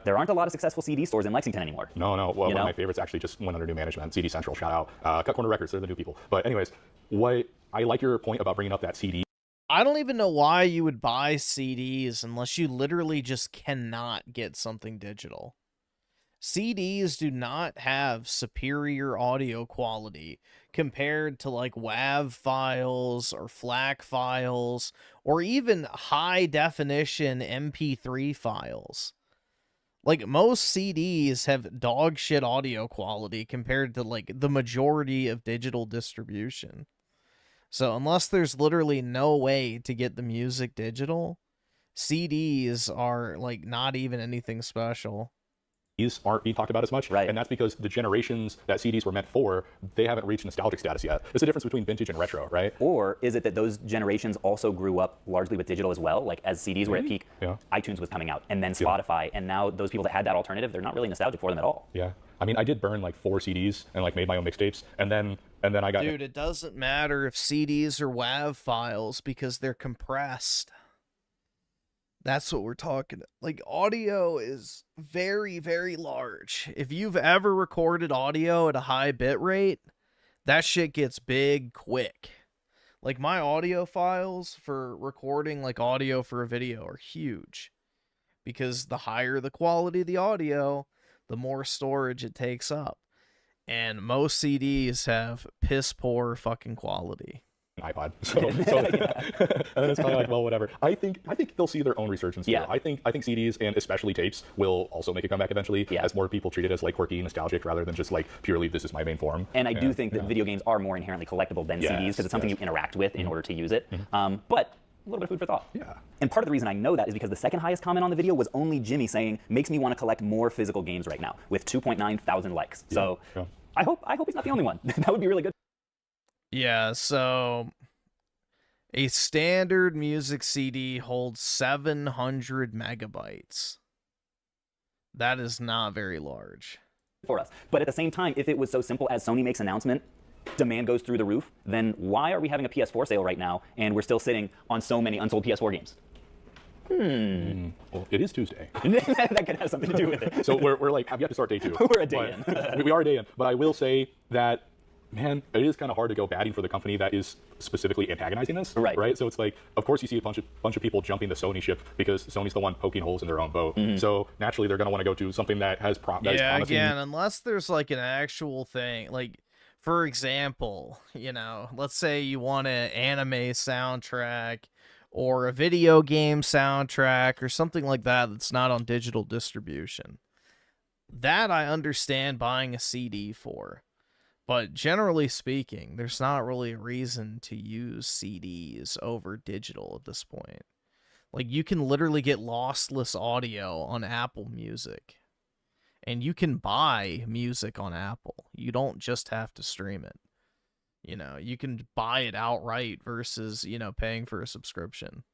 [SPEAKER 16] there aren't a lot of successful CD stores in Lexington anymore.
[SPEAKER 14] No. Well, one of my favorites actually just went under new management. CD Central, shout out. Cut Corner Records, they're the new people. But anyways, what I like your point about bringing up that CD.
[SPEAKER 1] I don't even know why you would buy CDs unless you literally just cannot get something digital. CDs do not have superior audio quality compared to like WAV files or FLAC files or even high definition MP3 files. Like, most CDs have dog shit audio quality compared to, like, the majority of digital distribution. So, unless there's literally no way to get the music digital, CDs are, like, not even anything special.
[SPEAKER 14] Aren't being talked about as much, and that's because the generations that CDs were meant for, they haven't reached nostalgic status yet. There's a difference between vintage and retro, right?
[SPEAKER 16] Or is it that those generations also grew up largely with digital as well? Like, as CDs were at peak, iTunes was coming out, and then Spotify, and now those people that had that alternative, they're not really nostalgic for them at all.
[SPEAKER 14] Yeah, I mean, I did burn like 4 CDs and like made my own mixtapes, and then I got.
[SPEAKER 1] Dude, it doesn't matter if CDs are WAV files because they're compressed. That's what we're talking. Like, audio is very, very large. If you've ever recorded audio at a high bit rate, that shit gets big quick. Like, my audio files for recording like audio for a video are huge. Because the higher the quality of the audio, the more storage it takes up. And most CDs have piss poor fucking quality.
[SPEAKER 14] iPod. So and then it's kind of like, well, whatever. I think they'll see their own resurgence. Yeah. I think CDs and especially tapes will also make a comeback eventually, as more people treat it as like quirky, nostalgic, rather than just like purely this is my main form.
[SPEAKER 16] And I do think that video games are more inherently collectible than CDs because it's something you interact with in order to use it. But a little bit of food for thought.
[SPEAKER 14] Yeah.
[SPEAKER 16] And part of the reason I know that is because the second highest comment on the video was only Jimmy saying, makes me want to collect more physical games right now, with 2.9 thousand likes. So I hope he's not the only one. That would be really good.
[SPEAKER 1] Yeah, so a standard music CD holds 700 megabytes. That is not very large.
[SPEAKER 16] For us. But at the same time, if it was so simple as Sony makes an announcement, demand goes through the roof, then why are we having a PS4 sale right now and we're still sitting on so many unsold PS4 games?
[SPEAKER 14] Well, it is Tuesday.
[SPEAKER 16] That could have something to do with it.
[SPEAKER 14] So we're like, have yet to start day 2.
[SPEAKER 16] We're a day in.
[SPEAKER 14] We are a day in. But I will say that, man, it is kind of hard to go batting for the company that is specifically antagonizing this. Right. So it's like, of course you see a bunch of people jumping the Sony ship because Sony's the one poking holes in their own boat. So naturally they're going to want to go to something that has that is promising.
[SPEAKER 1] Again, unless there's like an actual thing, like, for example, you know, let's say you want an anime soundtrack or a video game soundtrack or something like that that's not on digital distribution. That I understand buying a CD for. But generally speaking, there's not really a reason to use CDs over digital at this point. Like, you can literally get lossless audio on Apple Music. And you can buy music on Apple. You don't just have to stream it. You know, you can buy it outright versus, you know, paying for a subscription.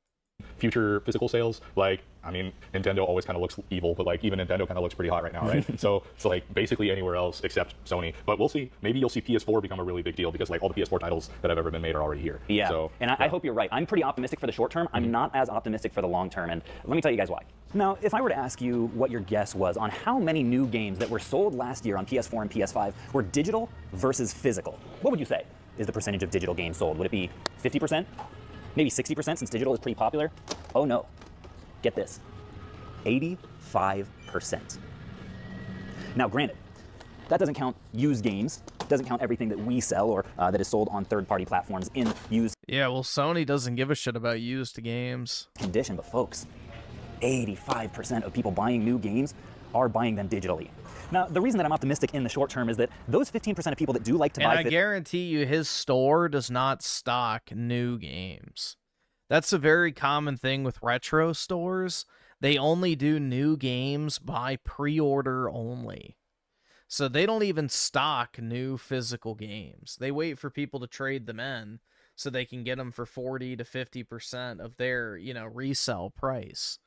[SPEAKER 14] future physical sales. Like, I mean, Nintendo always kind of looks evil, but like even Nintendo kind of looks pretty hot right now, right? So it's like basically anywhere else except Sony. But we'll see. Maybe you'll see PS4 become a really big deal because like all the PS4 titles that have ever been made are already here.
[SPEAKER 16] Yeah,
[SPEAKER 14] so,
[SPEAKER 16] and I hope you're right. I'm pretty optimistic for the short term. I'm not as optimistic for the long term, and let me tell you guys why. Now, if I were to ask you what your guess was on how many new games that were sold last year on PS4 and PS5 were digital versus physical, what would you say is the percentage of digital games sold? Would it be 50%? Maybe 60% since digital is pretty popular? Oh no. Get this. 85%. Now granted, that doesn't count used games, doesn't count everything that we sell or that is sold on third-party platforms in used
[SPEAKER 1] Yeah, well, Sony doesn't give a shit about used games.
[SPEAKER 16] condition, but folks, 85% of people buying new games are buying them digitally. Now, the reason that I'm optimistic in the short term is that those 15% of people that do like to
[SPEAKER 1] And
[SPEAKER 16] buy
[SPEAKER 1] I guarantee you his store does not stock new games. That's a very common thing with retro stores. They only do new games by pre-order only. So they don't even stock new physical games. They wait for people to trade them in so they can get them for 40 to 50% of their, resale price.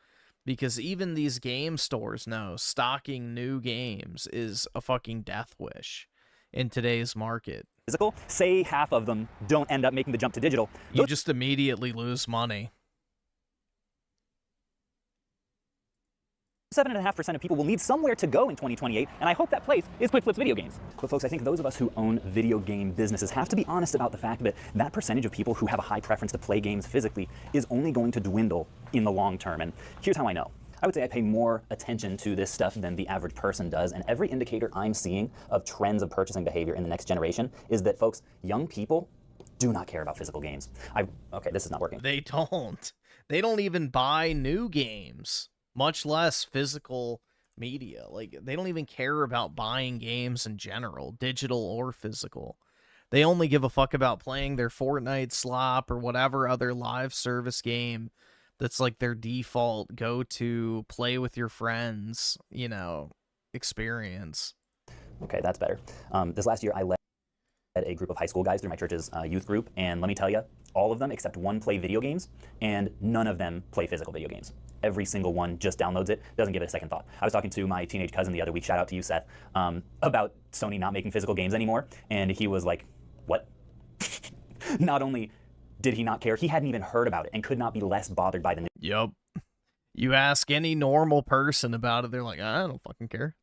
[SPEAKER 1] Because even these game stores know stocking new games is a fucking death wish in today's market.
[SPEAKER 16] Physical, say half of them don't end up making the jump to digital.
[SPEAKER 1] You just immediately lose money.
[SPEAKER 16] 7.5% of people will need somewhere to go in 2028, and I hope that place is Quick Flip's video games. But folks, I think those of us who own video game businesses have to be honest about the fact that that percentage of people who have a high preference to play games physically is only going to dwindle in the long term. And here's how I know. I would say I pay more attention to this stuff than the average person does, and every indicator I'm seeing of trends of purchasing behavior in the next generation is that, folks, young people do not care about physical games. Okay, this is not working.
[SPEAKER 1] They don't. They don't even buy new games, much less physical media. Like, they don't even care about buying games in general, digital or physical. They only give a fuck about playing their Fortnite slop or whatever other live service game that's like their default go-to play with your friends, experience.
[SPEAKER 16] Okay, that's better. This last year, I led a group of high school guys through my church's youth group, and let me tell you, all of them except one play video games, and none of them play physical video games. Every single one just downloads it, doesn't give it a second thought. I was talking to my teenage cousin the other week, shout out to you, Seth, about Sony not making physical games anymore, and he was like, what? Not only did he not care, he hadn't even heard about it and could not be less bothered by the news.
[SPEAKER 1] Yup. You ask any normal person about it, they're like, I don't fucking care.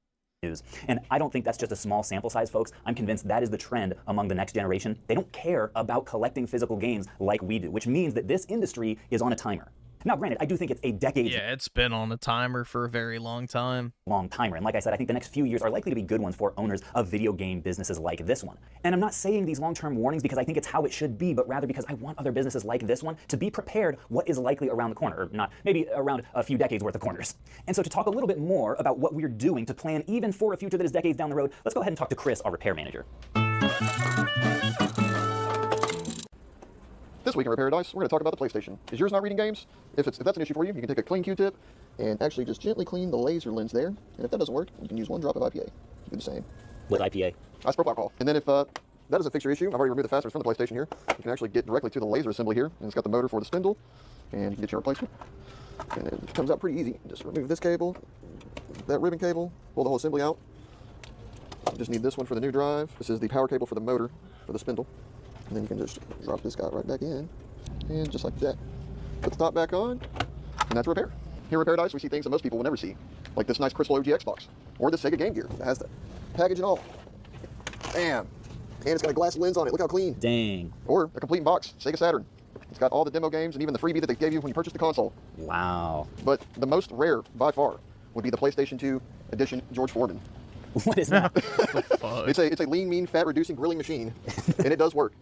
[SPEAKER 16] And I don't think that's just a small sample size, folks. I'm convinced that is the trend among the next generation. They don't care about collecting physical games like we do, which means that this industry is on a timer. Now, granted, I do think it's a decade.
[SPEAKER 1] Yeah, it's been on a timer for a very long time.
[SPEAKER 16] Long timer. And like I said, I think the next few years are likely to be good ones for owners of video game businesses like this one. And I'm not saying these long-term warnings because I think it's how it should be, but rather because I want other businesses like this one to be prepared what is likely around the corner, or not, maybe around a few decades worth of corners. And so to talk a little bit more about what we're doing to plan even for a future that is decades down the road, let's go ahead and talk to Chris, our repair manager.
[SPEAKER 18] This week in Repair Dice, we're going to talk about the PlayStation. Is yours not reading games? If that's an issue for you, you can take a clean Q-tip and actually just gently clean the laser lens there. And if that doesn't work, you can use 1 drop of IPA. Do the same.
[SPEAKER 16] With IPA?
[SPEAKER 18] Isopropyl alcohol. And then if that doesn't fix your issue, I've already removed the fasteners from the PlayStation here. You can actually get directly to the laser assembly here, and it's got the motor for the spindle, and you can get your replacement. And it comes out pretty easy. Just remove this cable, that ribbon cable, pull the whole assembly out. You just need this one for the new drive. This is the power cable for the motor for the spindle. And then you can just drop this guy right back in, and just like that. Put the top back on, and that's repair. Here at Repair Dice, we see things that most people will never see, like this nice Crystal OG Xbox, or the Sega Game Gear that has the package and all. Bam! And it's got a glass lens on it. Look how clean.
[SPEAKER 16] Dang.
[SPEAKER 18] Or a complete box, Sega Saturn. It's got all the demo games and even the freebie that they gave you when you purchased the console.
[SPEAKER 16] Wow.
[SPEAKER 18] But the most rare, by far, would be the PlayStation 2 edition George Foreman.
[SPEAKER 16] What is that?
[SPEAKER 18] It's a lean, mean, fat-reducing grilling machine, and it does work.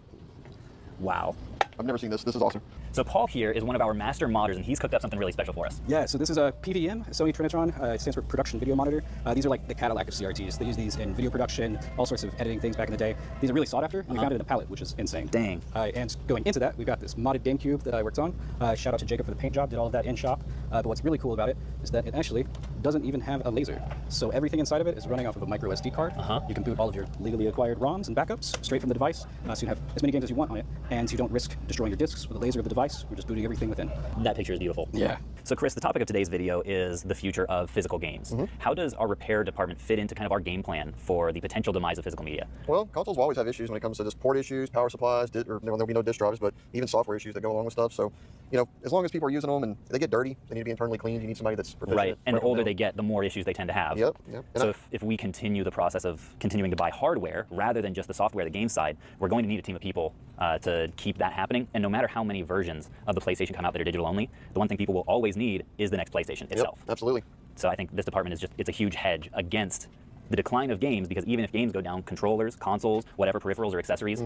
[SPEAKER 16] Wow.
[SPEAKER 18] I've never seen this. This is awesome.
[SPEAKER 16] So Paul here is one of our master modders, and he's cooked up something really special for us.
[SPEAKER 15] Yeah, so this is a PVM, Sony Trinitron. It stands for Production Video Monitor. These are like the Cadillac of CRTs. They use these in video production, all sorts of editing things back in the day. These are really sought after, and we found it in a pallet, which is insane.
[SPEAKER 16] Dang.
[SPEAKER 15] And going into that, we've got this modded GameCube that I worked on. Shout out to Jacob for the paint job, did all of that in shop. But what's really cool about it is that it actually doesn't even have a laser. So everything inside of it is running off of a micro SD card. You can boot all of your legally acquired ROMs and backups straight from the device, so you have as many games as you want on it, and you don't risk destroying your discs with the laser of the device. device. We're just booting everything within.
[SPEAKER 16] That picture is beautiful.
[SPEAKER 15] Yeah.
[SPEAKER 16] So Chris, the topic of today's video is the future of physical games. How does our repair department fit into kind of our game plan for the potential demise of physical media?
[SPEAKER 18] Well, consoles will always have issues when it comes to just port issues, power supplies, or there'll be no disk drives, but even software issues that go along with stuff. So, you know, as long as people are using them and they get dirty, they need to be internally cleaned. You need somebody that's proficient.
[SPEAKER 16] Right, and the older they get, the more issues they tend to have.
[SPEAKER 18] Yep.
[SPEAKER 16] So if we continue the process of continuing to buy hardware rather than just the software, the game side, we're going to need a team of people to keep that happening. And no matter how many versions of the PlayStation come out that are digital only, the one thing people will always need is the next PlayStation itself.
[SPEAKER 18] Yep, absolutely.
[SPEAKER 16] So I think this department is just, it's a huge hedge against the decline of games, because even if games go down, controllers, consoles, whatever peripherals or accessories,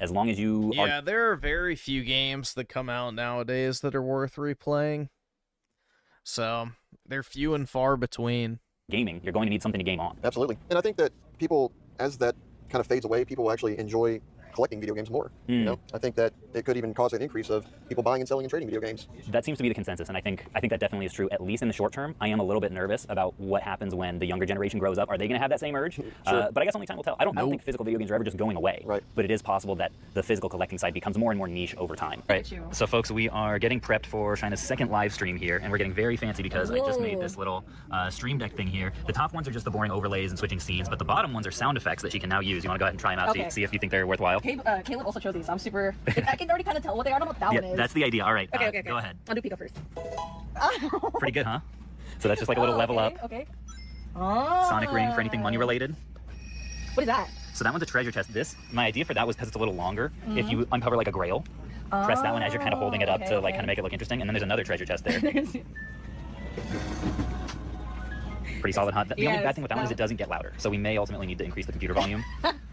[SPEAKER 16] as long as you
[SPEAKER 1] Yeah, there are very few games that come out nowadays that are worth replaying. So they're few and far between.
[SPEAKER 16] Gaming, you're going to need something to game on.
[SPEAKER 18] Absolutely. And I think that people, as that kind of fades away, people will actually enjoy collecting video games more. You know, I think that it could even cause an increase of people buying and selling and trading video games.
[SPEAKER 16] That seems to be the consensus, and I think that definitely is true, at least in the short term. I am a little bit nervous about what happens when the younger generation grows up. Are they going to have that same urge? But I guess only time will tell. I don't think physical video games are ever just going away.
[SPEAKER 18] Right.
[SPEAKER 16] But it is possible that the physical collecting side becomes more and more niche over time. Right. So folks, we are getting prepped for China's second live stream here, and we're getting very fancy because I just made this little stream deck thing here. The top ones are just the boring overlays and switching scenes, but the bottom ones are sound effects that she can now use. You want to go ahead and try them out, see if you think they're worthwhile?
[SPEAKER 8] Caleb also chose these. I'm super. I can already kind of tell what they are. I don't know what that one is.
[SPEAKER 16] That's the idea. All right.
[SPEAKER 8] Okay.
[SPEAKER 16] Go ahead.
[SPEAKER 8] I'll do Pico first.
[SPEAKER 16] Pretty good, huh? So that's just like a little level up.
[SPEAKER 8] Okay.
[SPEAKER 16] Sonic ring for anything money related.
[SPEAKER 8] What is that?
[SPEAKER 16] So that one's a treasure chest. My idea for that was because it's a little longer. If you uncover like a grail, press that one as you're kind of holding it up to like kind of make it look interesting. And then there's another treasure chest there. Pretty solid, huh? The only bad thing with that one is it doesn't get louder. So we may ultimately need to increase the computer volume,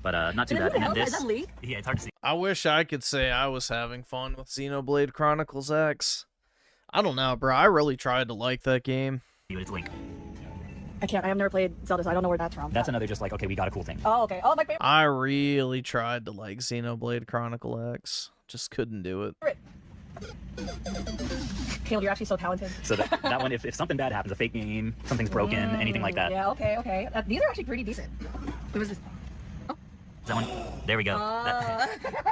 [SPEAKER 16] but not too bad. And then this, yeah, it's hard to see.
[SPEAKER 1] I wish I could say I was having fun with Xenoblade Chronicles X. I don't know, bro. I really tried to like that game.
[SPEAKER 16] It's Link.
[SPEAKER 8] I can't. I have never played Zelda, so I don't know where that's from.
[SPEAKER 16] That's another just like, okay, we got a cool thing.
[SPEAKER 8] Oh, okay. Oh, my favorite.
[SPEAKER 1] I really tried to like Xenoblade Chronicle X. Just couldn't do it.
[SPEAKER 8] Caleb, you're actually so talented.
[SPEAKER 16] So that one, if something bad happens, a fake game, something's broken, anything like that.
[SPEAKER 8] Yeah, okay. These are actually pretty decent. What was this?
[SPEAKER 16] Oh. That one? There we go.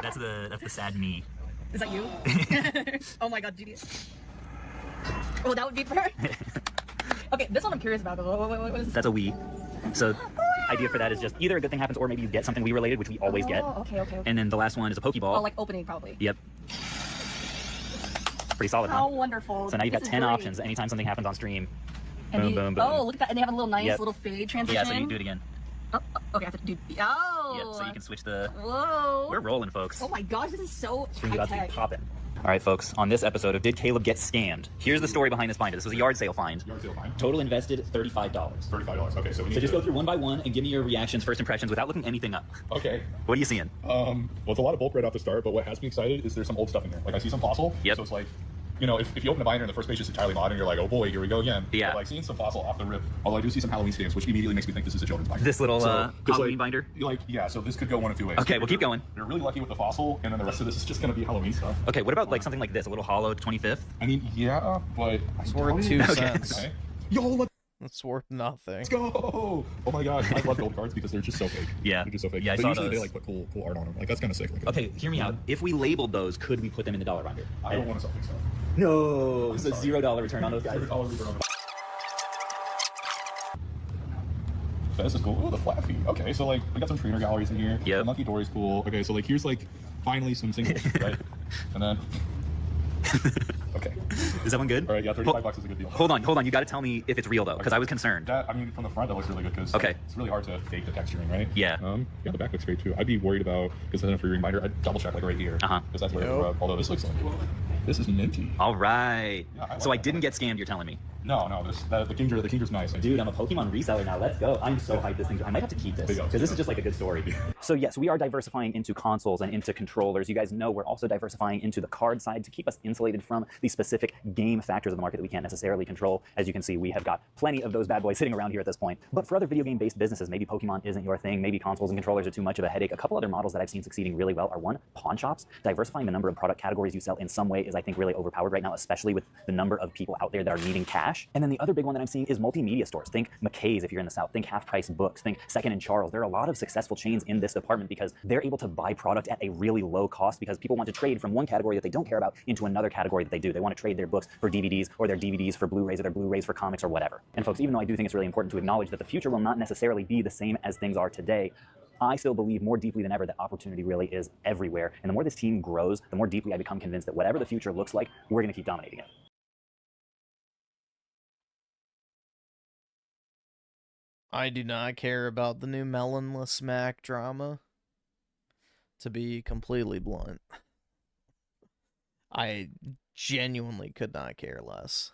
[SPEAKER 16] That's the sad me.
[SPEAKER 8] Is that you? Oh my god, genius. Oh, that would be perfect. Okay, this one I'm curious about. What is this?
[SPEAKER 16] That's a Wii. So idea for that is just either a good thing happens or maybe you get something Wii related, which we always get.
[SPEAKER 8] Okay.
[SPEAKER 16] And then the last one is a Pokeball.
[SPEAKER 8] Oh, like opening probably.
[SPEAKER 16] Yep. Pretty solid,
[SPEAKER 8] How
[SPEAKER 16] huh?
[SPEAKER 8] wonderful.
[SPEAKER 16] So now you've got 10 options anytime something happens on stream.
[SPEAKER 8] And
[SPEAKER 16] boom.
[SPEAKER 8] Oh, look at that. And they have a little nice little fade transition.
[SPEAKER 16] Yeah, so you can do it again.
[SPEAKER 8] Oh, okay, I have to do. Oh!
[SPEAKER 16] Yep, so you can switch the.
[SPEAKER 8] Whoa!
[SPEAKER 16] We're rolling, folks.
[SPEAKER 8] Oh my gosh, this is so
[SPEAKER 16] Stream about to be
[SPEAKER 8] high-tech.
[SPEAKER 16] popping. All right, folks, on this episode of Did Caleb Get Scammed? Here's the story behind this find. This was a yard sale find. Total invested $35.
[SPEAKER 14] $35, okay, so we need
[SPEAKER 16] So just go through one by one and give me your reactions, first impressions, without looking anything up.
[SPEAKER 14] Okay.
[SPEAKER 16] What are you seeing?
[SPEAKER 14] Well, it's a lot of bulk right off the start, but what has me excited is there's some old stuff in there. Like, I see some fossil, so it's like, you know, if you open a binder and the first page is entirely modern, you're like, oh boy, here we go again.
[SPEAKER 16] Yeah.
[SPEAKER 14] But, like, seeing some fossil off the rip, although I do see some Halloween stamps, which immediately makes me think this is a children's binder.
[SPEAKER 16] This little Halloween
[SPEAKER 14] like,
[SPEAKER 16] binder?
[SPEAKER 14] Like, yeah, so this could go one of two ways.
[SPEAKER 16] Okay, we'll keep going.
[SPEAKER 14] You're really lucky with the fossil, and then the rest of this is just going to be Halloween stuff.
[SPEAKER 16] Okay, what about like something like this, a little hollow 25th?
[SPEAKER 14] I mean, yeah, but
[SPEAKER 1] it's worth 2 cents.
[SPEAKER 14] Okay. Yo, look.
[SPEAKER 1] It's worth nothing.
[SPEAKER 14] Let's go! Oh my god, I love gold cards because they're just so fake.
[SPEAKER 16] Yeah.
[SPEAKER 14] They're just so fake.
[SPEAKER 16] Yeah, I
[SPEAKER 14] but
[SPEAKER 16] saw
[SPEAKER 14] usually
[SPEAKER 16] those.
[SPEAKER 14] they like put cool art on them. Like, that's kind of sick. Like,
[SPEAKER 16] Okay, hear me out. If we labeled those, could we put them in the dollar binder?
[SPEAKER 14] I don't want to sell fake stuff.
[SPEAKER 16] No, it's a $0 return on those guys.
[SPEAKER 14] $0 return on This is cool. Oh, the flat fee. Okay, so like we got some trainer galleries in here. Yeah. The Monkey Dory's cool. Okay, so like here's like finally some singles, right? And then okay.
[SPEAKER 16] Is that one good?
[SPEAKER 14] All right, yeah, $35 is a good deal.
[SPEAKER 16] Hold on. You got to tell me if it's real though, because I was concerned.
[SPEAKER 14] That, I mean, from the front that looks really good because it's really hard to fake the texturing, right?
[SPEAKER 16] Yeah.
[SPEAKER 14] Yeah, the back looks great too. I'd be worried about because then for your reminder, I'd double check like right here. Because that's where. Although this looks like this is minty.
[SPEAKER 16] All right.
[SPEAKER 14] Yeah,
[SPEAKER 16] so I didn't get scammed. You're telling me?
[SPEAKER 14] No, the Kinger's nice.
[SPEAKER 16] Dude, I'm a Pokemon reseller now. Let's go. I'm so hyped this thing. I might have to keep this because this is just like a good story. So yes, we are diversifying into consoles and into controllers. You guys know we're also diversifying into the card side to keep us insulated from the specific game factors of the market that we can't necessarily control. As you can see, we have got plenty of those bad boys sitting around here at this point. But for other video game based businesses, maybe Pokemon isn't your thing. Maybe consoles and controllers are too much of a headache. A couple other models that I've seen succeeding really well are one, pawn shops. Diversifying the number of product categories you sell in some way is, I think, really overpowered right now, especially with the number of people out there that are needing cash. cash. And then the other big one that I'm seeing is multimedia stores. Think McKay's if you're in the South, think Half Price Books, think Second and Charles. There are a lot of successful chains in this department because they're able to buy product at a really low cost because people want to trade from one category that they don't care about into another category that they do. They want to trade their books for DVDs or their DVDs for Blu-rays or their Blu-rays for comics or whatever. And folks, even though I do think it's really important to acknowledge that the future will not necessarily be the same as things are today, I still believe more deeply than ever that opportunity really is everywhere. And the more this team grows, the more deeply I become convinced that whatever the future looks like, we're going to keep dominating it.
[SPEAKER 1] I do not care about the new Melonless Mac drama, to be completely blunt. I genuinely could not care less.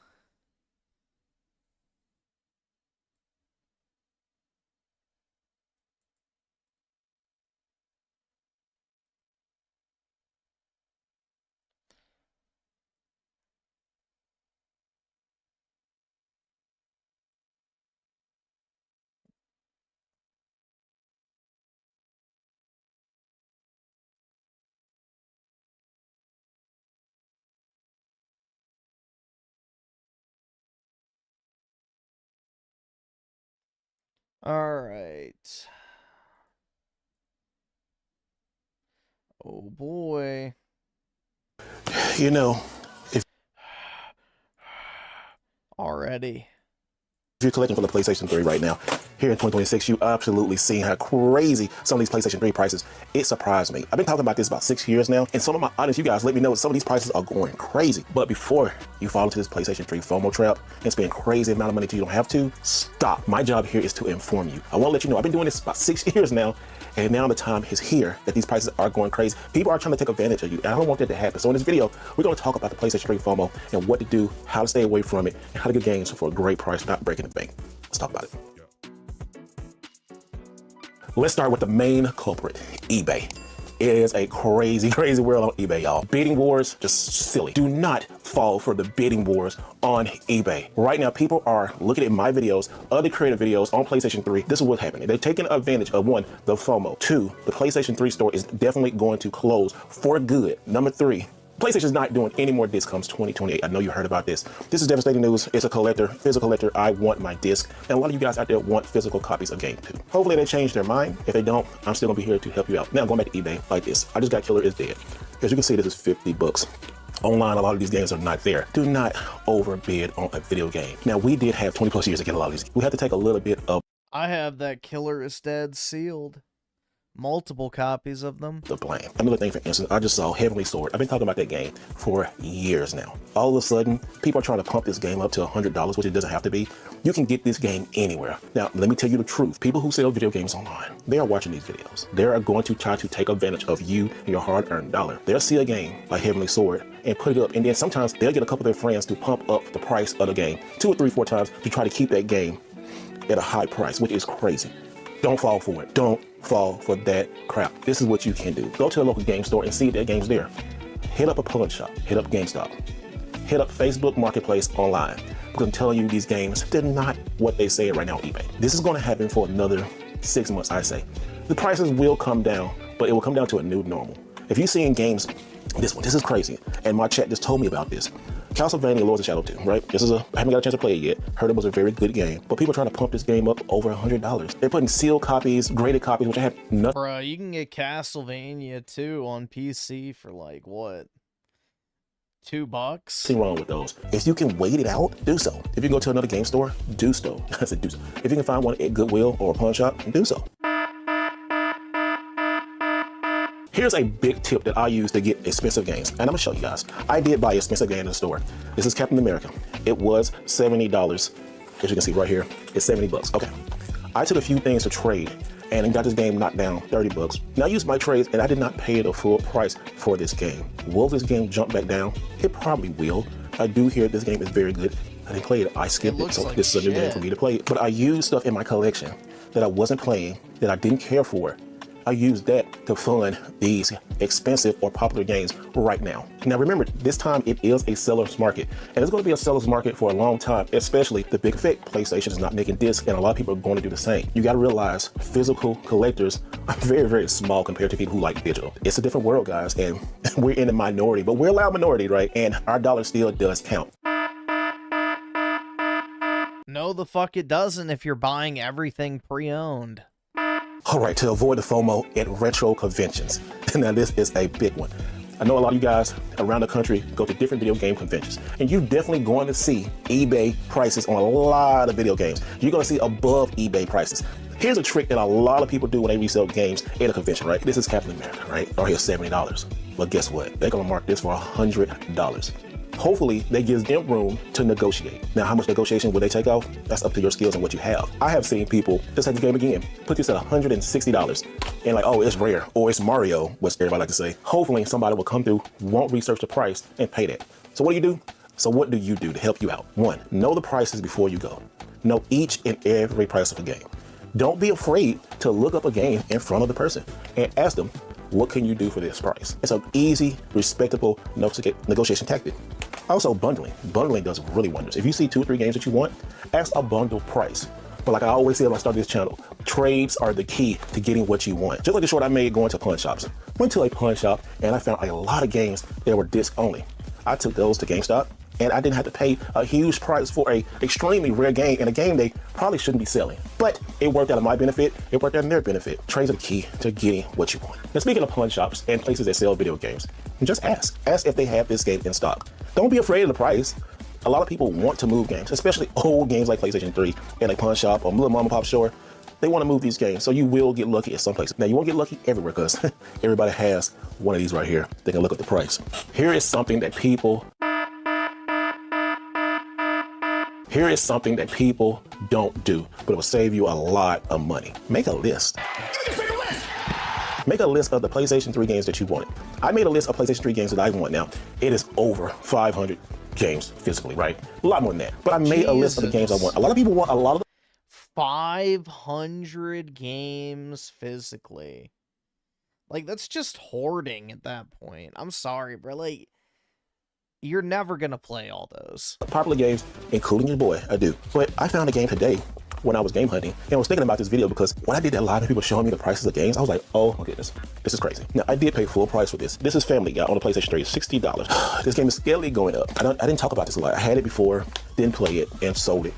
[SPEAKER 1] All right. Oh boy.
[SPEAKER 13] You know, if
[SPEAKER 1] already.
[SPEAKER 13] If you're collecting for the PlayStation 3 right now, here in 2026, you absolutely see how crazy some of these PlayStation 3 prices. It surprised me. I've been talking about this about 6 years now, and some of my audience, you guys let me know some of these prices are going crazy. But before you fall into this PlayStation 3 FOMO trap and spend crazy amount of money till you don't have to, stop. My job here is to inform you. I want to let you know I've been doing this about 6 years now, and now the time is here that these prices are going crazy. People are trying to take advantage of you, and I don't want that to happen. So in this video, we're going to talk about the PlayStation 3 FOMO and what to do, how to stay away from it, and how to get games for a great price, not breaking the bank. Let's talk about it. Let's start with the main culprit, eBay. It is a crazy, crazy world on eBay, y'all. Bidding wars, just silly. Do not fall for the bidding wars on eBay. Right now, people are looking at my videos, other creative videos on PlayStation 3. This is what's happening. They're taking advantage of, one, the FOMO. Two, the PlayStation 3 store is definitely going to close for good. Number three, PlayStation's not doing any more discs comes 2028. I know you heard about this. This is devastating news. It's a collector, physical collector. I want my disc. And a lot of you guys out there want physical copies of game too. Hopefully they change their mind. If they don't, I'm still gonna be here to help you out. Now going back to eBay like this. I just got Killer is Dead. As you can see, this is 50 bucks. Online, a lot of these games are not there. Do not overbid on a video game. Now we did have 20 plus years to get a lot of these. We have to take a little bit of
[SPEAKER 1] I have that Killer is Dead sealed. Multiple copies of them.
[SPEAKER 13] The blame. Another thing, for instance, I just saw Heavenly Sword. I've been talking about that game for years now. All of a sudden, people are trying to pump this game up to $100, which it doesn't have to be. You can get this game anywhere. Now, let me tell you the truth. People who sell video games online, they are watching these videos. They are going to try to take advantage of you and your hard-earned dollar. They'll see a game like Heavenly Sword and put it up, and then sometimes they'll get a couple of their friends to pump up the price of the game 2 or 3, 4 times to try to keep that game at a high price, which is crazy. Don't fall for it. Don't fall for that crap. This is what you can do. Go to a local game store and see if that game's there. Hit up a pawn shop. Hit up GameStop. Hit up Facebook Marketplace online. Because I'm telling you, these games, they're not what they say right now on eBay. This is going to happen for another 6 months, I say. The prices will come down, but it will come down to a new normal. If you're seeing games, this is crazy. And my chat just told me about this. Castlevania Lords of Shadow 2, right? I haven't got a chance to play it yet. Heard it was a very good game, but people are trying to pump this game up over $100. They're putting sealed copies, graded copies, which I have nothing.
[SPEAKER 1] Bruh, you can get Castlevania 2 on PC for like, what? $2?
[SPEAKER 13] Nothing wrong with those. If you can wait it out, do so. If you can go to another game store, do so. I said do so. If you can find one at Goodwill or a pawn shop, do so. Here's a big tip that I use to get expensive games, and I'm gonna show you guys. I did buy an expensive game in the store. This is Captain America. It was $70. As you can see right here, it's 70 bucks. Okay. I took a few things to trade and got this game knocked down 30 bucks. Now I used my trades and I did not pay the full price for this game. Will this game jump back down? It probably will. I do hear this game is very good. I didn't play it. I skipped it, so like this is a new game for me to play. But I used stuff in my collection that I wasn't playing, that I didn't care for. I use that to fund these expensive or popular games right now. Now remember, this time it is a seller's market, and it's going to be a seller's market for a long time, especially the big effect. PlayStation is not making discs, and a lot of people are going to do the same. You got to realize physical collectors are very, very small compared to people who like digital. It's a different world, guys, and we're in the minority, but we're a loud minority, right? And our dollar still does count.
[SPEAKER 1] No, the fuck it doesn't if you're buying everything pre-owned.
[SPEAKER 13] All right, to avoid the FOMO at retro conventions. Now, this is a big one. I know a lot of you guys around the country go to different video game conventions, and you're definitely going to see eBay prices on a lot of video games. You're going to see above eBay prices. Here's a trick that a lot of people do when they resell games at a convention, right? This is Captain America, right? Or here's $70. But guess what? They're going to mark this for $100. Hopefully, that gives them room to negotiate. Now, how much negotiation will they take off? That's up to your skills and what you have. I have seen people, just like the game again, put this at $160 and like, oh, it's rare, or it's Mario, which everybody like to say. Hopefully, somebody will come through, won't research the price, and pay that. So what do? So what do you do to help you out? 1, know the prices before you go. Know each and every price of a game. Don't be afraid to look up a game in front of the person and ask them, what can you do for this price? It's an easy, respectable negotiation tactic. Also, bundling. Bundling does really wonders. If you see 2 or 3 games that you want, ask a bundle price. But like I always say when I started this channel, trades are the key to getting what you want. Just like the short I made going to pawn shops. Went to a pawn shop and I found a lot of games that were disc only. I took those to GameStop and I didn't have to pay a huge price for a extremely rare game and a game they probably shouldn't be selling. But it worked out in my benefit, it worked out in their benefit. Trades are the key to getting what you want. Now, speaking of pawn shops and places that sell video games, just ask. Ask if they have this game in stock. Don't be afraid of the price. A lot of people want to move games, especially old games like PlayStation 3 and a pawn shop or little mom and pop store. They want to move these games, so you will get lucky at some places. Now, you won't get lucky everywhere because everybody has one of these right here. They can look at the price. Here is something that people don't do, but it will save you a lot of money. Make a list. Make a list of the PlayStation 3 games that you wanted. I made a list of PlayStation 3 games that I want now. It is over 500 games physically, right? A lot more than that. But I made a list of the games I want. A lot of people want a lot of
[SPEAKER 1] 500 games physically. Like, that's just hoarding at that point. I'm sorry, bro. Like, you're never gonna play all those.
[SPEAKER 13] popular games, including your boy, I do. But I found a game today when I was game hunting, and I was thinking about this video because when I did that live and people showing me the prices of games, I was like, oh my goodness, this is crazy. Now, I did pay full price for this. This is Family Guy on the PlayStation 3, $60. This game is steadily going up. I didn't talk about this a lot. I had it before, didn't play it, and sold it.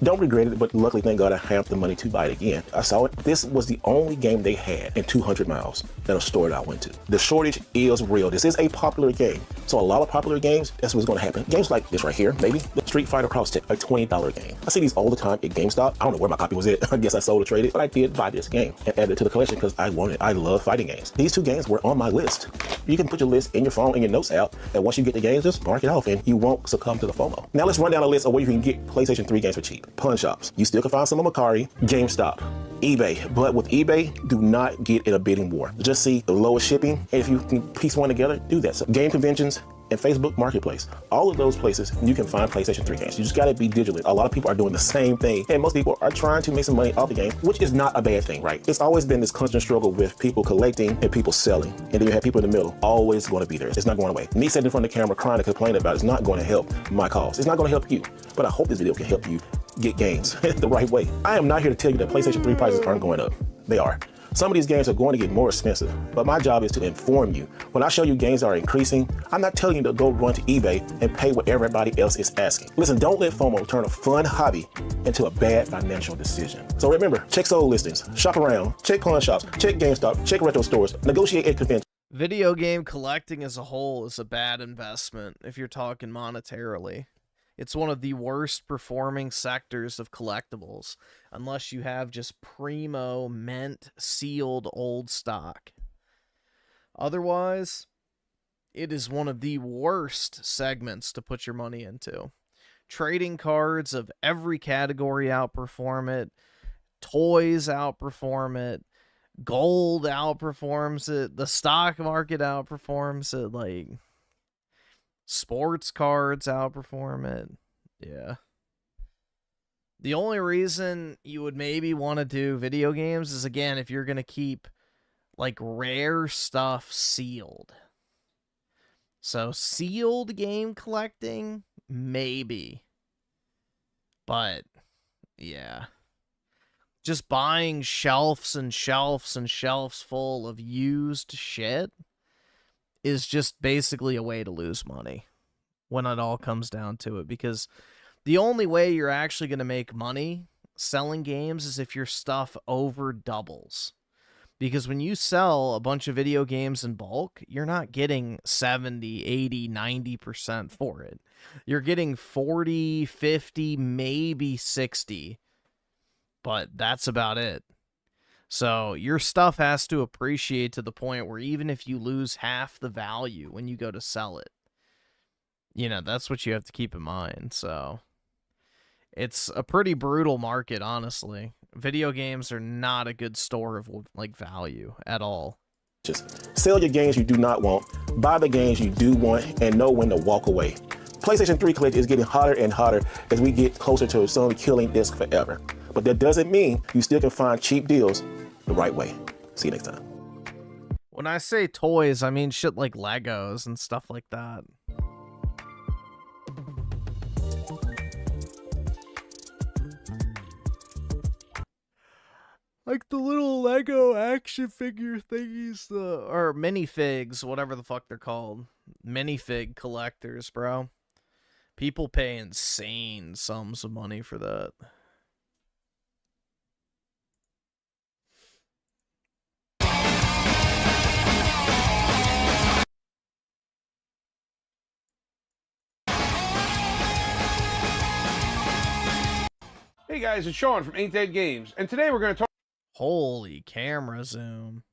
[SPEAKER 13] Don't regret it, but luckily, thank God, I have the money to buy it again. I saw it. This was the only game they had in 200 miles at a store that I went to. The shortage is real. This is a popular game. So a lot of popular games, that's what's going to happen. Games like this right here, maybe the Street Fighter Cross Tech, a $20 game. I see these all the time at GameStop. I don't know where my copy was at. I guess I sold or traded, but I did buy this game and add it to the collection because I wanted it. I love fighting games. These 2 games were on my list. You can put your list in your phone, in your notes app, and once you get the games, just mark it off and you won't succumb to the FOMO. Now let's run down a list of where you can get PlayStation 3 games for cheap. Pawn shops. You still can find some on Mercari, GameStop, eBay. But with eBay, do not get in a bidding war. Just see the lowest shipping, and if you can piece one together, do that. So game conventions and Facebook Marketplace. All of those places, you can find PlayStation 3 games. You just gotta be vigilant. A lot of people are doing the same thing, and most people are trying to make some money off the game, which is not a bad thing, right? It's always been this constant struggle with people collecting and people selling, and then you have people in the middle, always gonna be there. It's not going away. Me sitting in front of the camera crying to complain about it is not going to help my cause. It's not gonna help you, but I hope this video can help you get games the right way. I am not here to tell you that PlayStation 3 prices aren't going up. They are. Some of these games are going to get more expensive, but my job is to inform you. When I show you games are increasing, I'm not telling you to go run to eBay and pay what everybody else is asking. Listen, don't let FOMO turn a fun hobby into a bad financial decision. So remember, check sold listings, shop around, check pawn shops, check GameStop, check retro stores, negotiate at conventions.
[SPEAKER 1] Video game collecting as a whole is a bad investment if you're talking monetarily. It's one of the worst performing sectors of collectibles, unless you have just primo, mint, sealed old stock. Otherwise, it is one of the worst segments to put your money into. Trading cards of every category outperform it. Toys outperform it. Gold outperforms it. The stock market outperforms it. Like, sports cards outperform it. Yeah. The only reason you would maybe want to do video games is, again, if you're going to keep, like, rare stuff sealed. So, sealed game collecting, maybe. But, yeah. Just buying shelves and shelves and shelves full of used shit is just basically a way to lose money when it all comes down to it, because The only way you're actually going to make money selling games is if your stuff over doubles. Because when you sell a bunch of video games in bulk, you're not getting 70, 80, 90% for it. You're getting 40, 50, maybe 60. But that's about it. So your stuff has to appreciate to the point where even if you lose half the value when you go to sell it, you know, that's what you have to keep in mind. So it's a pretty brutal market, honestly. Video games are not a good store of like value at all.
[SPEAKER 13] Just sell your games you do not want, buy the games you do want, and know when to walk away. PlayStation 3 collection is getting hotter and hotter as we get closer to Sony killing this forever. But that doesn't mean you still can find cheap deals the right way. See you next time.
[SPEAKER 1] When I say toys, I mean shit like Legos and stuff like that. Like the little Lego action figure thingies, or minifigs, whatever the fuck they're called. Minifig collectors, bro. People pay insane sums of money for that.
[SPEAKER 20] Hey guys, it's Sean from Ain't Dead Games, and today we're going to talk.
[SPEAKER 1] Holy camera zoom.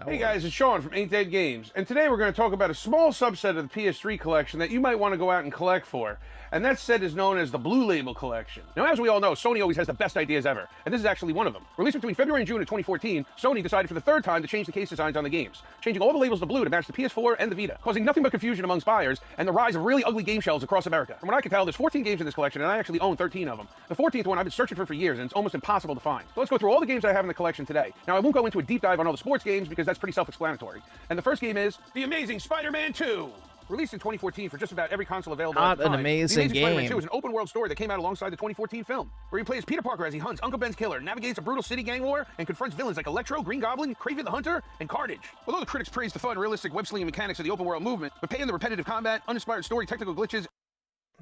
[SPEAKER 20] Hey guys, it's Sean from Ain't Dead Games, and today we're going to talk about a small subset of the PS3 collection that you might want to go out and collect for, and that set is known as the Blue Label collection. Now, as we all know, Sony always has the best ideas ever, and this is actually one of them. Released between February and June of 2014, Sony decided for the third time to change the case designs on the games, changing all the labels to blue to match the PS4 and the Vita, causing nothing but confusion amongst buyers and the rise of really ugly game shelves across America. From what I can tell, there's 14 games in this collection, and I actually own 13 of them. The 14th one I've been searching for years, and it's almost impossible to find. So let's go through all the games I have in the collection today. Now, I won't go into a deep dive on all the sports games because that's pretty self-explanatory. And the first game is The Amazing Spider-Man 2. Released in 2014 for just about every console available at the time.
[SPEAKER 1] Not an amazing
[SPEAKER 20] The Amazing Spider-Man
[SPEAKER 1] game.
[SPEAKER 20] 2 is an open-world story that came out alongside the 2014 film, where he plays Peter Parker as he hunts Uncle Ben's killer, navigates a brutal city gang war, and confronts villains like Electro, Green Goblin, Kraven the Hunter, and Carnage. Although the critics praised the fun, realistic web-slinging mechanics of the open-world movement, but paying the repetitive combat, uninspired story, technical glitches,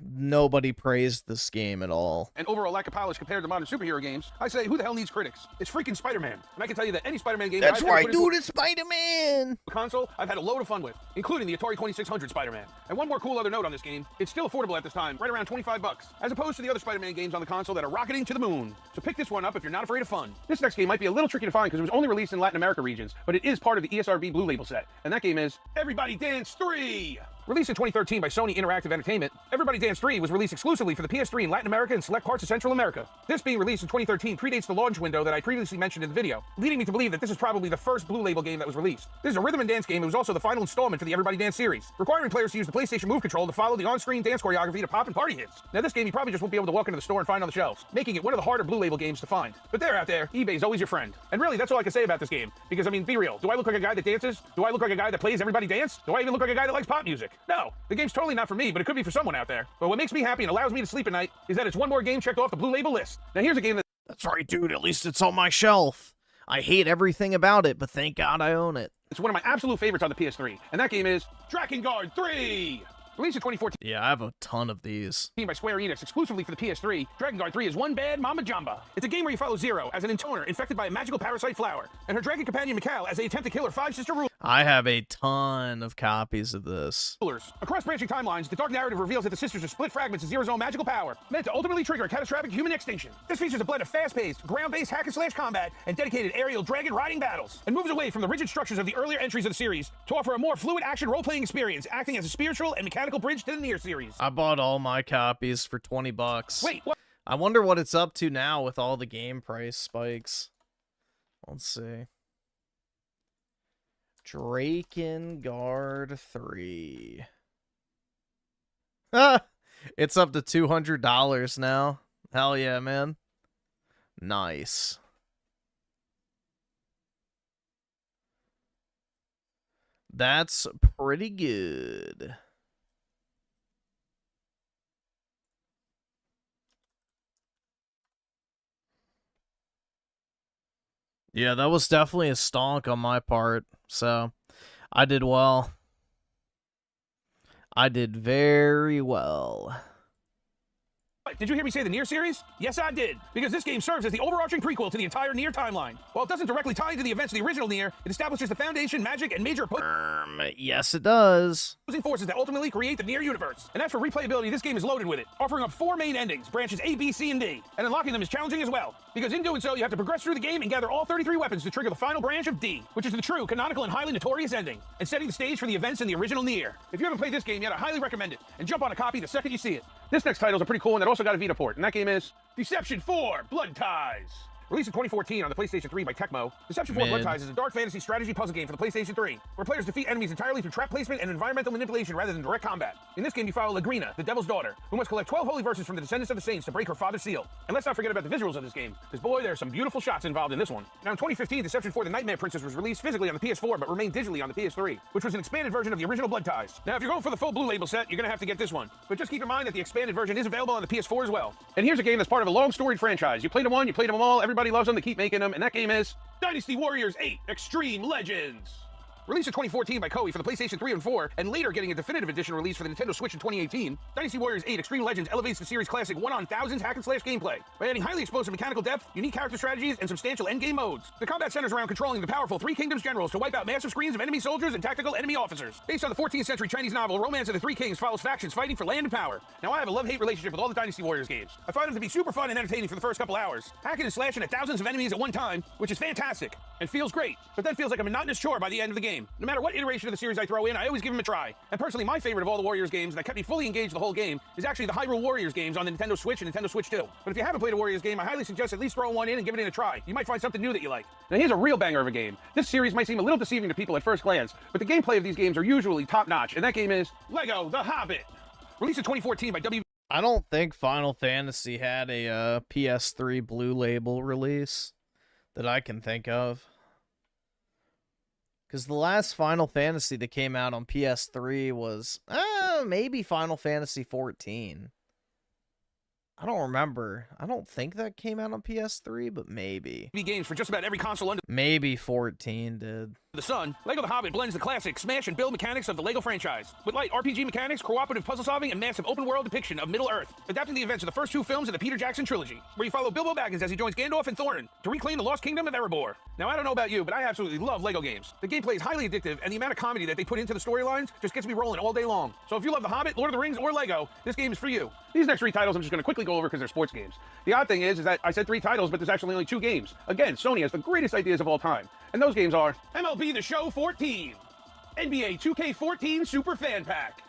[SPEAKER 1] Nobody praised this game at all.
[SPEAKER 20] and overall lack of polish compared to modern superhero games, I say, who the hell needs critics? It's freaking Spider-Man. And I can tell you that any Spider-Man game
[SPEAKER 1] That's
[SPEAKER 20] that I've
[SPEAKER 1] right,
[SPEAKER 20] ever put into
[SPEAKER 1] dude, it's Spider-Man!
[SPEAKER 20] a console, I've had a load of fun with, including the Atari 2600 Spider-Man. And one more cool other note on this game, it's still affordable at this time, right around $25, as opposed to the other Spider-Man games on the console that are rocketing to the moon. So pick this one up if you're not afraid of fun. This next game might be a little tricky to find because it was only released in Latin America regions, but it is part of the ESRB Blue Label set. And that game is Everybody Dance 3! Released in 2013 by Sony Interactive Entertainment, Everybody Dance 3 was released exclusively for the PS3 in Latin America and select parts of Central America. This being released in 2013 predates the launch window that I previously mentioned in the video, leading me to believe that this is probably the first Blue Label game that was released. This is a rhythm and dance game. It was also the final installment for the Everybody Dance series, requiring players to use the PlayStation Move control to follow the on-screen dance choreography to pop and party hits. Now this game you probably just won't be able to walk into the store and find on the shelves, making it one of the harder Blue Label games to find. But they're out there, eBay's always your friend. And really, that's all I can say about this game, because I mean, be real, do I look like a guy that dances? Do I look like a guy that plays Everybody Dance? Do I even look like a guy that likes pop music? No, the game's totally not for me, but it could be for someone out there. But what makes me happy and allows me to sleep at night is that it's one more game checked off the Blue Label list. Now here's a game
[SPEAKER 1] That's right, dude, at least it's on my shelf. I hate everything about it, but thank God I own it.
[SPEAKER 20] it's one of my absolute favorites on the PS3, and that game is Drakengard 3! Released in 2014
[SPEAKER 1] Yeah, I have a ton of these.
[SPEAKER 20] by Square Enix exclusively for the PS3, Drakengard 3 is one bad Mama Jamba. It's a game where you follow Zero as an intoner infected by a magical parasite flower, and her dragon companion Mikal as they attempt to kill her five sister
[SPEAKER 1] I have a ton of copies of this.
[SPEAKER 20] rulers. Across branching timelines, the dark narrative reveals that the sisters are split fragments of Zero's own magical power, meant to ultimately trigger a catastrophic human extinction. This features a blend of fast-paced, ground-based hack-and-slash combat and dedicated aerial dragon-riding battles, and moves away from the rigid structures of the earlier entries of the series to offer a more fluid action role-playing experience, acting as a spiritual and mechanical bridge to the near series.
[SPEAKER 1] I bought all my copies for 20 bucks.
[SPEAKER 20] Wait, what?
[SPEAKER 1] I wonder what it's up to now with all the game price spikes. Let's see. Drakengard 3. Ah! It's up to $200 now. Hell yeah, man. Nice. That's pretty good. Yeah, that was definitely a stonk on my part, so I did well. I did very well.
[SPEAKER 20] Did you hear me say the Nier series? Yes, I did. Because this game serves as the overarching prequel to the entire Nier timeline. While it doesn't directly tie into the events of the original Nier, it establishes the foundation, magic, and major
[SPEAKER 1] Yes, it does.
[SPEAKER 20] forces that ultimately create the Nier universe. And as for replayability, this game is loaded with it, offering up 4 main endings, branches A, B, C, and D. And unlocking them is challenging as well, because in doing so, you have to progress through the game and gather all 33 weapons to trigger the final branch of D, which is the true, canonical, and highly notorious ending, and setting the stage for the events in the original Nier. If you haven't played this game yet, I highly recommend it, and jump on a copy the second you see it. This next title is a pretty cool one that also got a Vita port, and that game is Deception 4 Blood Ties. Released in 2014 on the PlayStation 3 by Tecmo, Deception 4 Blood Ties is a dark fantasy strategy puzzle game for the PlayStation 3, where players defeat enemies entirely through trap placement and environmental manipulation rather than direct combat. In this game, you follow Lagrina, the Devil's Daughter, who must collect 12 holy verses from the descendants of the saints to break her father's seal. And let's not forget about the visuals of this game, because boy, there are some beautiful shots involved in this one. Now in 2015, Deception 4 The Nightmare Princess was released physically on the PS4, but remained digitally on the PS3, which was an expanded version of the original Blood Ties. Now if you're going for the full Blue Label set, you're gonna have to get this one. But just keep in mind that the expanded version is available on the PS4 as well. And here's a game that's part of a long storied franchise. You played them one, you played them all, everybody loves them, they keep making them, and that game is Dynasty Warriors 8 Extreme Legends. Released in 2014 by Koei for the PlayStation 3 and 4, and later getting a definitive edition release for the Nintendo Switch in 2018, Dynasty Warriors 8 Extreme Legends elevates the series' classic one-on-thousands hack-and-slash gameplay by adding highly explosive mechanical depth, unique character strategies, and substantial endgame modes. The combat centers around controlling the powerful Three Kingdoms generals to wipe out massive screens of enemy soldiers and tactical enemy officers. Based on the 14th century Chinese novel Romance of the Three Kings, follows factions fighting for land and power. Now I have a love-hate relationship with all the Dynasty Warriors games. I find them to be super fun and entertaining for the first couple hours, hacking and slashing at thousands of enemies at one time, which is fantastic and feels great, but then feels like a monotonous chore by the end of the game. No matter what iteration of the series I throw in, I always give them a try. And personally, my favorite of all the Warriors games that kept me fully engaged the whole game is actually the Hyrule Warriors games on the Nintendo Switch and Nintendo Switch 2. But if you haven't played a Warriors game, I highly suggest at least throwing one in and giving it a try. You might find something new that you like. Now here's a real banger of a game. This series might seem a little deceiving to people at first glance, but the gameplay of these games are usually top-notch, and that game is LEGO The Hobbit. Released in 2014 by
[SPEAKER 1] I don't think Final Fantasy had a PS3 Blue Label release that I can think of. Because the last Final Fantasy that came out on PS3 was, maybe Final Fantasy 14. I don't remember. I don't think that came out on PS3, but maybe.
[SPEAKER 20] Games for just about every console under
[SPEAKER 1] Maybe 14 did.
[SPEAKER 20] the sun, LEGO The Hobbit blends the classic smash and build mechanics of the LEGO franchise with light RPG mechanics, cooperative puzzle solving, and massive open world depiction of Middle-earth, adapting the events of the first 2 films of the Peter Jackson trilogy, where you follow Bilbo Baggins as he joins Gandalf and Thorin to reclaim the lost kingdom of Erebor. Now I don't know about you, but I absolutely love LEGO games. The gameplay is highly addictive, and the amount of comedy that they put into the storylines just gets me rolling all day long. So if you love The Hobbit, Lord of the Rings, or LEGO, this game is for you. These next 3 titles I'm just going to quickly go over because they're sports games. The odd thing is that I said 3 titles, but there's actually only 2 games. Again, Sony has the greatest ideas of all time. And those games are MLB The Show 14, NBA 2K14 Super Fan Pack,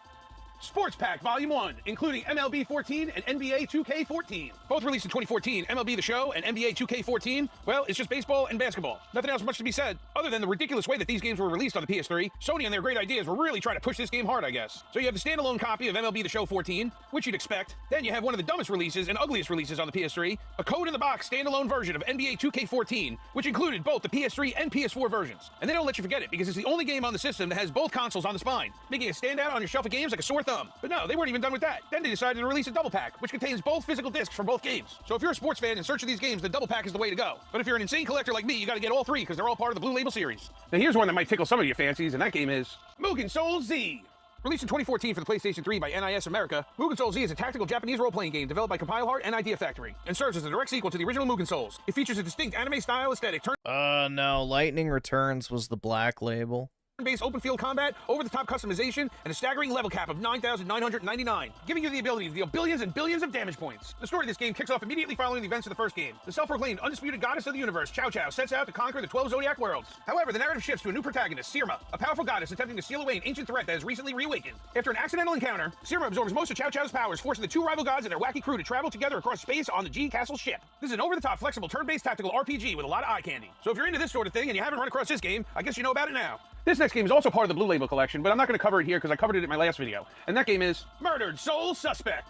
[SPEAKER 20] Sports Pack Volume 1, including MLB 14 and NBA 2K14. Both released in 2014, MLB The Show and NBA 2K14, well, it's just baseball and basketball. Nothing else much to be said, other than the ridiculous way that these games were released on the PS3. Sony and their great ideas were really trying to push this game hard, I guess. So you have the standalone copy of MLB The Show 14, which you'd expect. Then you have one of the dumbest releases and ugliest releases on the PS3, a code-in-the-box standalone version of NBA 2K14, which included both the PS3 and PS4 versions. And they don't let you forget it, because it's the only game on the system that has both consoles on the spine, making it stand out on your shelf of games like a sore thumb. But no, they weren't even done with that. Then they decided to release a double pack, which contains both physical discs from both games. So if you're a sports fan in search of these games, the double pack is the way to go. But if you're an insane collector like me, you gotta get all 3 because they're all part of the Blue Label series. Now here's one that might tickle some of your fancies, and that game is Mugen Soul Z. Released in 2014 for the PlayStation 3 by NIS America, Mugen Soul Z is a tactical Japanese role-playing game developed by Compile Heart and Idea Factory, and serves as a direct sequel to the original Mugen Souls. It features a distinct anime-style aesthetic.
[SPEAKER 1] No, Lightning Returns was the Black Label.
[SPEAKER 20] Based open field combat, over-the-top customization, and a staggering level cap of 9,999, giving you the ability to deal billions and billions of damage points. The story of this game kicks off immediately following the events of the first game. The self-proclaimed undisputed goddess of the universe, Cao Cao, sets out to conquer the 12 Zodiac worlds. However, the narrative shifts to a new protagonist, Sirma, a powerful goddess attempting to seal away an ancient threat that has recently reawakened. After an accidental encounter, Sirma absorbs most of Cao Cao's powers, forcing the 2 rival gods and their wacky crew to travel together across space on the G Castle ship. This is an over-the-top, flexible, turn-based tactical RPG with a lot of eye candy. So if you're into this sort of thing and you haven't run across this game, I guess you know about it now. This next game is also part of the Blue Label collection, but I'm not going to cover it here because I covered it in my last video. And that game is Murdered Soul Suspect.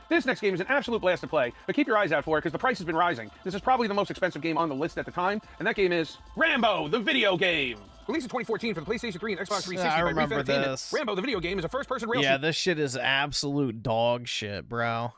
[SPEAKER 20] This next game is an absolute blast to play, but keep your eyes out for it because the price has been rising. This is probably the most expensive game on the list at the time, and that game is Rambo, the video game. Released in 2014 for the PlayStation 3 and Xbox 360
[SPEAKER 1] I
[SPEAKER 20] by
[SPEAKER 1] remember
[SPEAKER 20] Reef Entertainment,
[SPEAKER 1] this.
[SPEAKER 20] Rambo the video game is a first-person rail
[SPEAKER 1] Yeah,
[SPEAKER 20] shooter.
[SPEAKER 1] this shit is absolute dog shit, bro.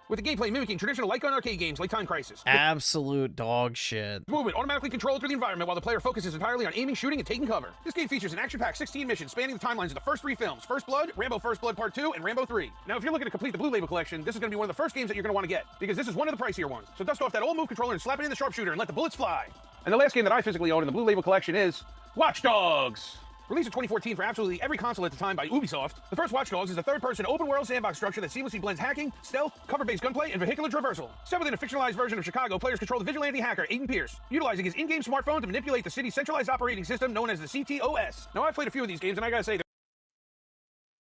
[SPEAKER 20] With the gameplay mimicking traditional light gun arcade games like Time Crisis.
[SPEAKER 1] Absolute dog shit.
[SPEAKER 20] Movement automatically controlled through the environment while the player focuses entirely on aiming, shooting, and taking cover. This game features an action-packed 16 missions spanning the timelines of the first 3 films: First Blood, Rambo First Blood Part 2, and Rambo 3. Now, if you're looking to complete the Blue Label collection, this is going to be one of the first games that you're going to want to get, because this is one of the pricier ones. So dust off that old move controller and slap it in the sharpshooter and let the bullets fly. And the last game that I physically own in the Blue Label collection is Watch Dogs. Released in 2014 for absolutely every console at the time by Ubisoft, the first Watch Dogs is a third-person open-world sandbox structure that seamlessly blends hacking, stealth, cover-based gunplay, and vehicular traversal. Set within a fictionalized version of Chicago, players control the vigilante hacker Aiden Pierce, utilizing his in-game smartphone to manipulate the city's centralized operating system known as the CTOS. Now, I've played a few of these games, and I gotta say,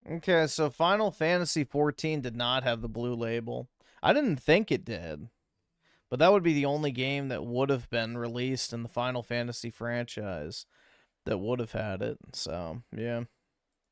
[SPEAKER 1] Okay, so Final Fantasy XIV did not have the Blue Label. I didn't think it did. But that would be the only game that would have been released in the Final Fantasy franchise that would have had it. So, yeah.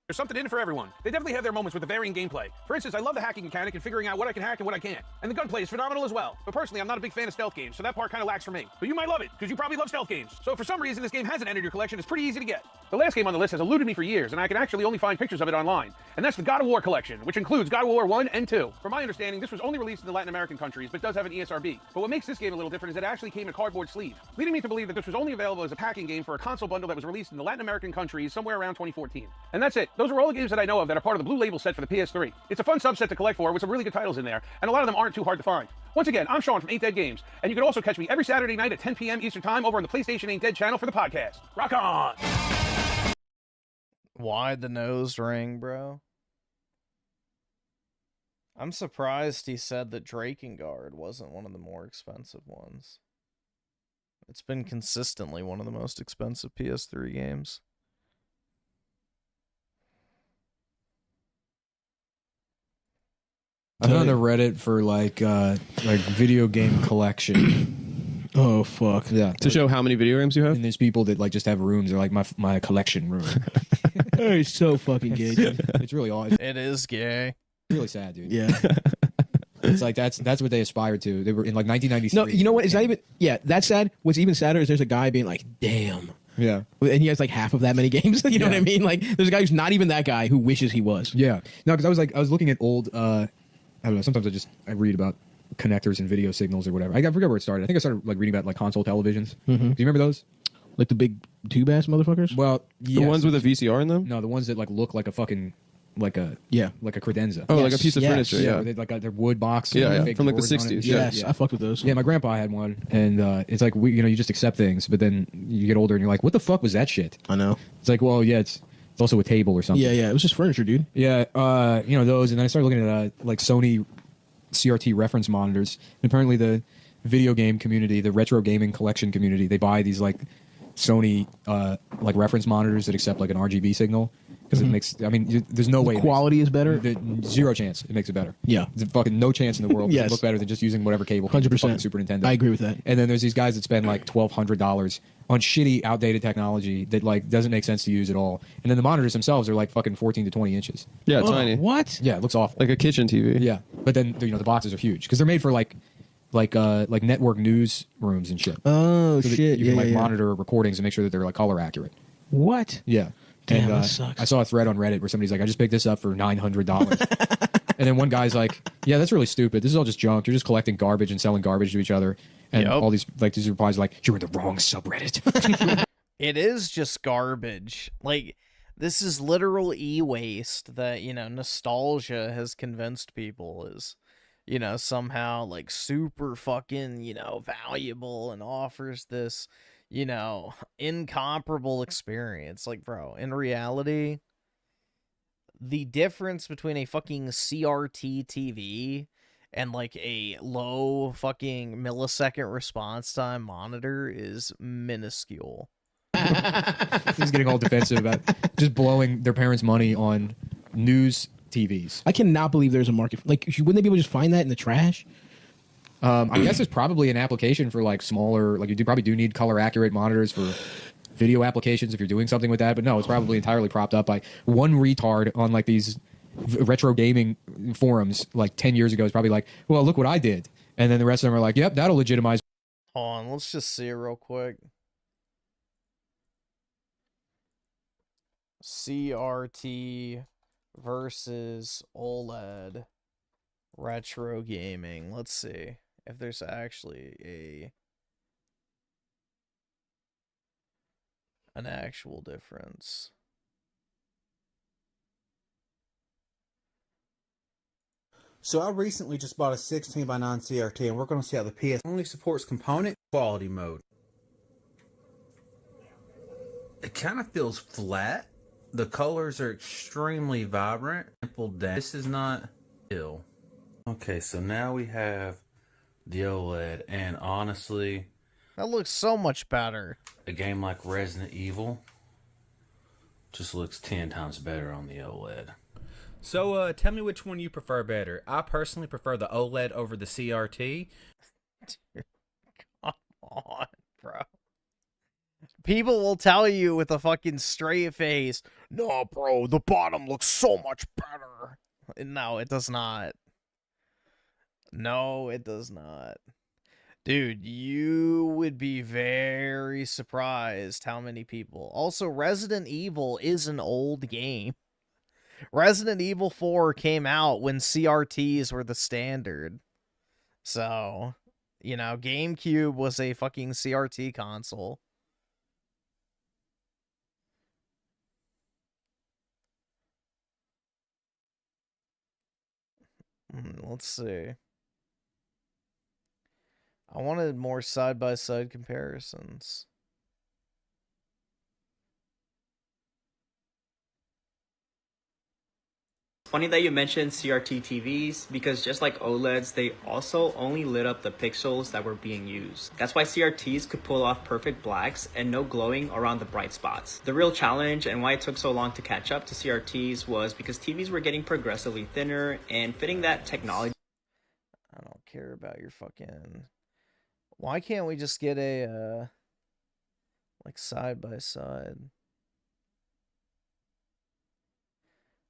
[SPEAKER 20] there's something in it for everyone. They definitely have their moments with the varying gameplay. For instance, I love the hacking mechanic and figuring out what I can hack and what I can't. And the gunplay is phenomenal as well. But personally, I'm not a big fan of stealth games, so that part kind of lacks for me. But you might love it, because you probably love stealth games. So if for some reason this game hasn't entered your collection, it's pretty easy to get. The last game on the list has eluded me for years, and I can actually only find pictures of it online. And that's the God of War collection, which includes God of War 1 and 2. From my understanding, this was only released in the Latin American countries, but does have an ESRB. But what makes this game a little different is that it actually came in a cardboard sleeve, leading me to believe that this was only available as a packing game for a console bundle that was released in the Latin American countries somewhere around 2014. And that's it. Those are all the games that I know of that are part of the Blue Label set for the PS3. It's a fun subset to collect for with some really good titles in there, and a lot of them aren't too hard to find. Once again, I'm Sean from Ain't Dead Games, and you can also catch me every Saturday night at 10 p.m. Eastern Time over on the PlayStation Ain't Dead channel for the podcast. Rock on!
[SPEAKER 1] Why the nose ring, bro? I'm surprised he said that Drakengard wasn't one of the more expensive ones. It's been consistently one of the most expensive PS3 games.
[SPEAKER 3] I found a Reddit for like video game collection.
[SPEAKER 21] Oh fuck!
[SPEAKER 3] Yeah,
[SPEAKER 21] to show how many video games you have.
[SPEAKER 3] And there's people that like just have rooms. They're like my collection room.
[SPEAKER 21] It's so fucking gay, dude.
[SPEAKER 3] It's really awesome.
[SPEAKER 1] It is gay.
[SPEAKER 3] Really sad, dude.
[SPEAKER 21] Yeah.
[SPEAKER 3] It's like that's what they aspired to. They were in like 1993.
[SPEAKER 21] No, you know what? It's not even. Yeah, that's sad. What's even sadder is there's a guy being like, "Damn."
[SPEAKER 3] Yeah.
[SPEAKER 21] And he has like half of that many games. You know what I mean? Like, there's a guy who's not even that guy who wishes he was.
[SPEAKER 3] Yeah. No, because I was looking at old. I don't know. Sometimes I read about connectors and video signals or whatever. I forget where it started. I think I started like reading about like console televisions.
[SPEAKER 21] Mm-hmm.
[SPEAKER 3] Do you remember those?
[SPEAKER 21] Like the big tube ass motherfuckers?
[SPEAKER 3] Well,
[SPEAKER 21] The ones with a VCR in them?
[SPEAKER 3] No, the ones that like look like a fucking like a credenza.
[SPEAKER 21] Oh, like a piece of furniture. Yeah.
[SPEAKER 3] They like their wood box.
[SPEAKER 21] Yeah,
[SPEAKER 3] fake
[SPEAKER 21] from like the
[SPEAKER 3] drawers on it.
[SPEAKER 21] 60s. Yes, I fucked with those.
[SPEAKER 3] Yeah, my grandpa had one, and it's like you just accept things, but then you get older and you're like, what the fuck was that shit?
[SPEAKER 21] I know.
[SPEAKER 3] It's like, well, yeah, it's also a table or something.
[SPEAKER 21] Yeah, it was just furniture, dude.
[SPEAKER 3] Yeah, those, and then I started looking at like Sony CRT reference monitors. And apparently, the video game community, the retro gaming collection community, they buy these like Sony like reference monitors that accept like an RGB signal because it makes. I mean, there's no way
[SPEAKER 21] quality is better.
[SPEAKER 3] Zero chance it makes it better.
[SPEAKER 21] Yeah,
[SPEAKER 3] there's fucking no chance in the world.
[SPEAKER 21] Yes.
[SPEAKER 3] It look better than just using whatever cable.
[SPEAKER 21] 100%.
[SPEAKER 3] Super Nintendo.
[SPEAKER 21] I agree with that.
[SPEAKER 3] And then there's these guys that spend like $1,200 on shitty, outdated technology that like doesn't make sense to use at all. And then the monitors themselves are like fucking 14 to 20 inches.
[SPEAKER 21] Yeah, tiny. What?
[SPEAKER 3] Yeah, it looks awful.
[SPEAKER 21] Like a kitchen TV.
[SPEAKER 3] Yeah, but then the boxes are huge because they're made for like network news rooms and shit.
[SPEAKER 21] Oh
[SPEAKER 3] so that
[SPEAKER 21] shit!
[SPEAKER 3] You can monitor recordings and make sure that they're like color accurate.
[SPEAKER 21] What?
[SPEAKER 3] Yeah.
[SPEAKER 21] Damn,
[SPEAKER 3] and
[SPEAKER 21] that sucks.
[SPEAKER 3] I saw a thread on Reddit where somebody's like, I just picked this up for $900. And then one guy's like, yeah, that's really stupid. This is all just junk. You're just collecting garbage and selling garbage to each other. And all these replies are like, you're in the wrong subreddit.
[SPEAKER 1] It is just garbage. Like, this is literal e-waste that, nostalgia has convinced people is, somehow, like, super fucking, valuable and offers this, incomparable experience. Like, bro, in reality, the difference between a fucking CRT TV and like a low fucking millisecond response time monitor is minuscule.
[SPEAKER 3] He's getting all defensive about just blowing their parents' money on news TVs.
[SPEAKER 21] I cannot believe there's a market. Like, wouldn't they be able to just find that in the trash?
[SPEAKER 3] I guess there's probably an application for like smaller, like you probably do need color accurate monitors for video applications if you're doing something with that. But no, it's probably entirely propped up by one retard on like these retro gaming forums like 10 years ago. Is probably like, well, look what I did. And then the rest of them are like, yep, that'll legitimize.
[SPEAKER 1] Hold on, let's just see it real quick. CRT versus OLED retro gaming. Let's see if there's actually an actual difference.
[SPEAKER 9] So I recently just bought a 16 by 9 CRT, and we're going to see how the PS only supports component quality mode. It kind of feels flat. The colors are extremely vibrant. This is not ill. Okay, so now we have the OLED, and honestly,
[SPEAKER 1] that looks so much better.
[SPEAKER 9] A game like Resident Evil just looks 10 times better on the OLED.
[SPEAKER 17] So, tell me which one you prefer better. I personally prefer the OLED over the CRT.
[SPEAKER 1] Dude, come on, bro. People will tell you with a fucking straight face, no, bro, the bottom looks so much better. No, it does not. No, it does not. Dude, you would be very surprised how many people. Also, Resident Evil is an old game. Resident Evil 4 came out when CRTs were the standard. So, you know, GameCube was a fucking CRT console. Let's see. I wanted more side-by-side comparisons.
[SPEAKER 22] Funny that you mentioned CRT TVs, because just like OLEDs, they also only lit up the pixels that were being used. That's why CRTs could pull off perfect blacks and no glowing around the bright spots. The real challenge and why it took so long to catch up to CRTs was because TVs were getting progressively thinner, and fitting that technology.
[SPEAKER 1] I don't care about your fucking... Why can't we just get a, like, side-by-side?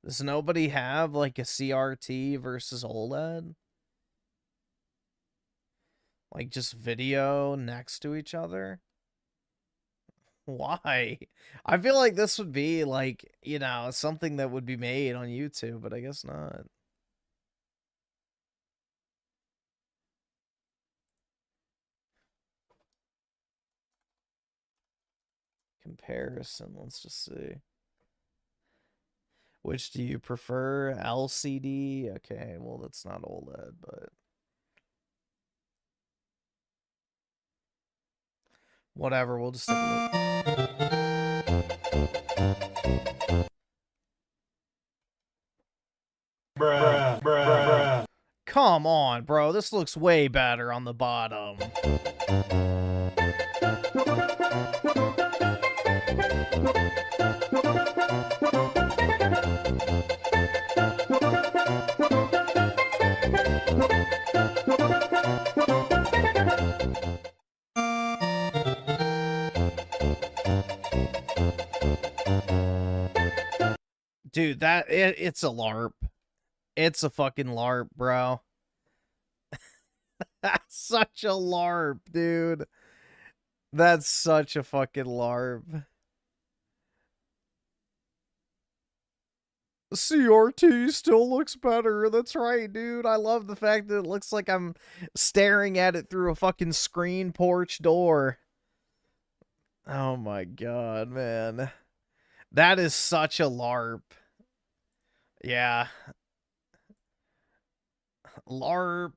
[SPEAKER 1] Does nobody have, like, a CRT versus OLED? Like, just video next to each other? Why? I feel like this would be, like, you know, something that would be made on YouTube, but I guess not. Comparison, let's just see. Which do you prefer? LCD? Okay, well, that's not OLED, but... Whatever, we'll just take a look. Bruh. Come on, bro. This looks way better on the bottom. Dude, it's a LARP. It's a fucking LARP, bro. That's such a LARP, dude. That's such a fucking LARP. CRT still looks better. That's right, dude. I love the fact that it looks like I'm staring at it through a fucking screen porch door. Oh my god, man. That is such a LARP. Yeah. LARP.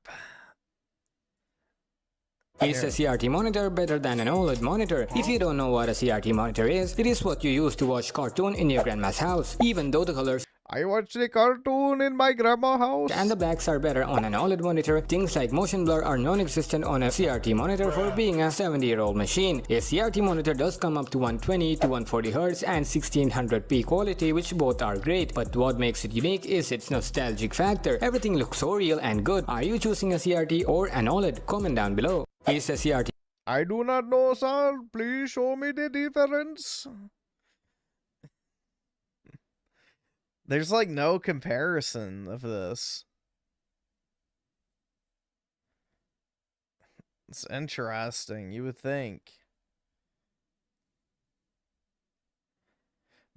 [SPEAKER 24] Is a CRT monitor better than an OLED monitor? If you don't know what a CRT monitor is, it is what you use to watch cartoon in your grandma's house. Even though the colors
[SPEAKER 1] I watched a cartoon in my grandma's house
[SPEAKER 24] and the blacks are better on an OLED monitor, things like motion blur are non-existent on a CRT monitor for being a 70-year-old machine. A CRT monitor does come up to 120 to 140 Hz and 1600p quality, which both are great, but what makes it unique is its nostalgic factor. Everything looks so real and good. Are you choosing a CRT or an OLED? Comment down below. Is a CRT...
[SPEAKER 1] I do not know, sir. Please show me the difference. There's like no comparison of this. It's interesting, you would think.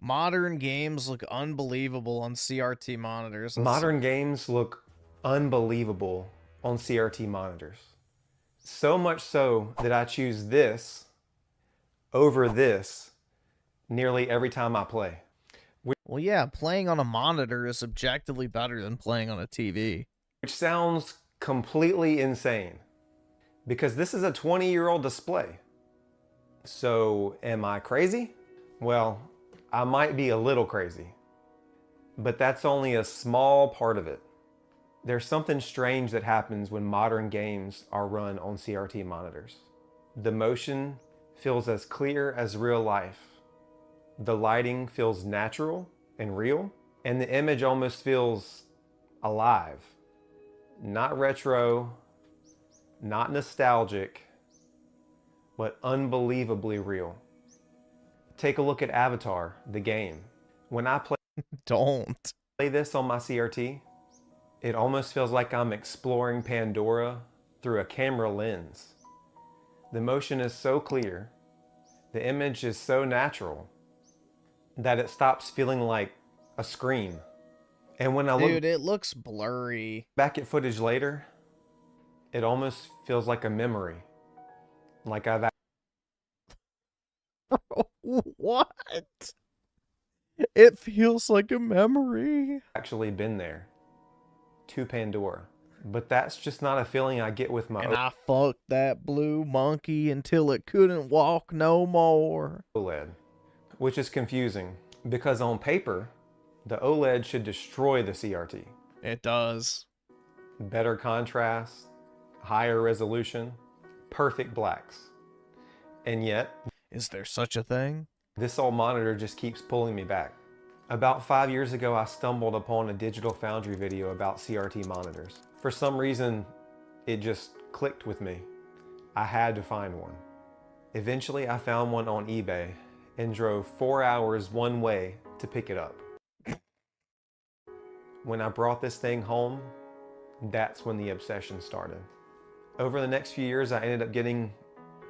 [SPEAKER 1] Modern games look unbelievable on CRT monitors.
[SPEAKER 4] Modern games look unbelievable on CRT monitors. So much so that I choose this over this nearly every time I play.
[SPEAKER 1] Well, yeah, playing on a monitor is objectively better than playing on a TV.
[SPEAKER 4] Which sounds completely insane because this is a 20-year-old display. So am I crazy? Well, I might be a little crazy, but that's only a small part of it. There's something strange that happens when modern games are run on CRT monitors. The motion feels as clear as real life. The lighting feels natural and real, and the image almost feels alive. Not retro, not nostalgic, but unbelievably real. Take a look at Avatar, the game. When I play this on my CRT, it almost feels like I'm exploring Pandora through a camera lens. The motion is so clear, the image is so natural, that it stops feeling like a screen. And when I look
[SPEAKER 1] it looks blurry.
[SPEAKER 4] Back at footage later, it almost feels like a memory. Like I've
[SPEAKER 1] What? It feels like a memory.
[SPEAKER 4] actually been there to Pandora. But that's just not a feeling I get with my
[SPEAKER 1] And I fucked that blue monkey until it couldn't walk no more.
[SPEAKER 4] OLED, which is confusing because on paper, the OLED should destroy the CRT.
[SPEAKER 1] It does.
[SPEAKER 4] Better contrast, higher resolution, perfect blacks. And yet,
[SPEAKER 1] is there such a thing?
[SPEAKER 4] This old monitor just keeps pulling me back. About 5 years ago, I stumbled upon a Digital Foundry video about CRT monitors. For some reason, it just clicked with me. I had to find one. Eventually, I found one on eBay and drove 4 hours one way to pick it up. When I brought this thing home, that's when the obsession started. Over the next few years, I ended up getting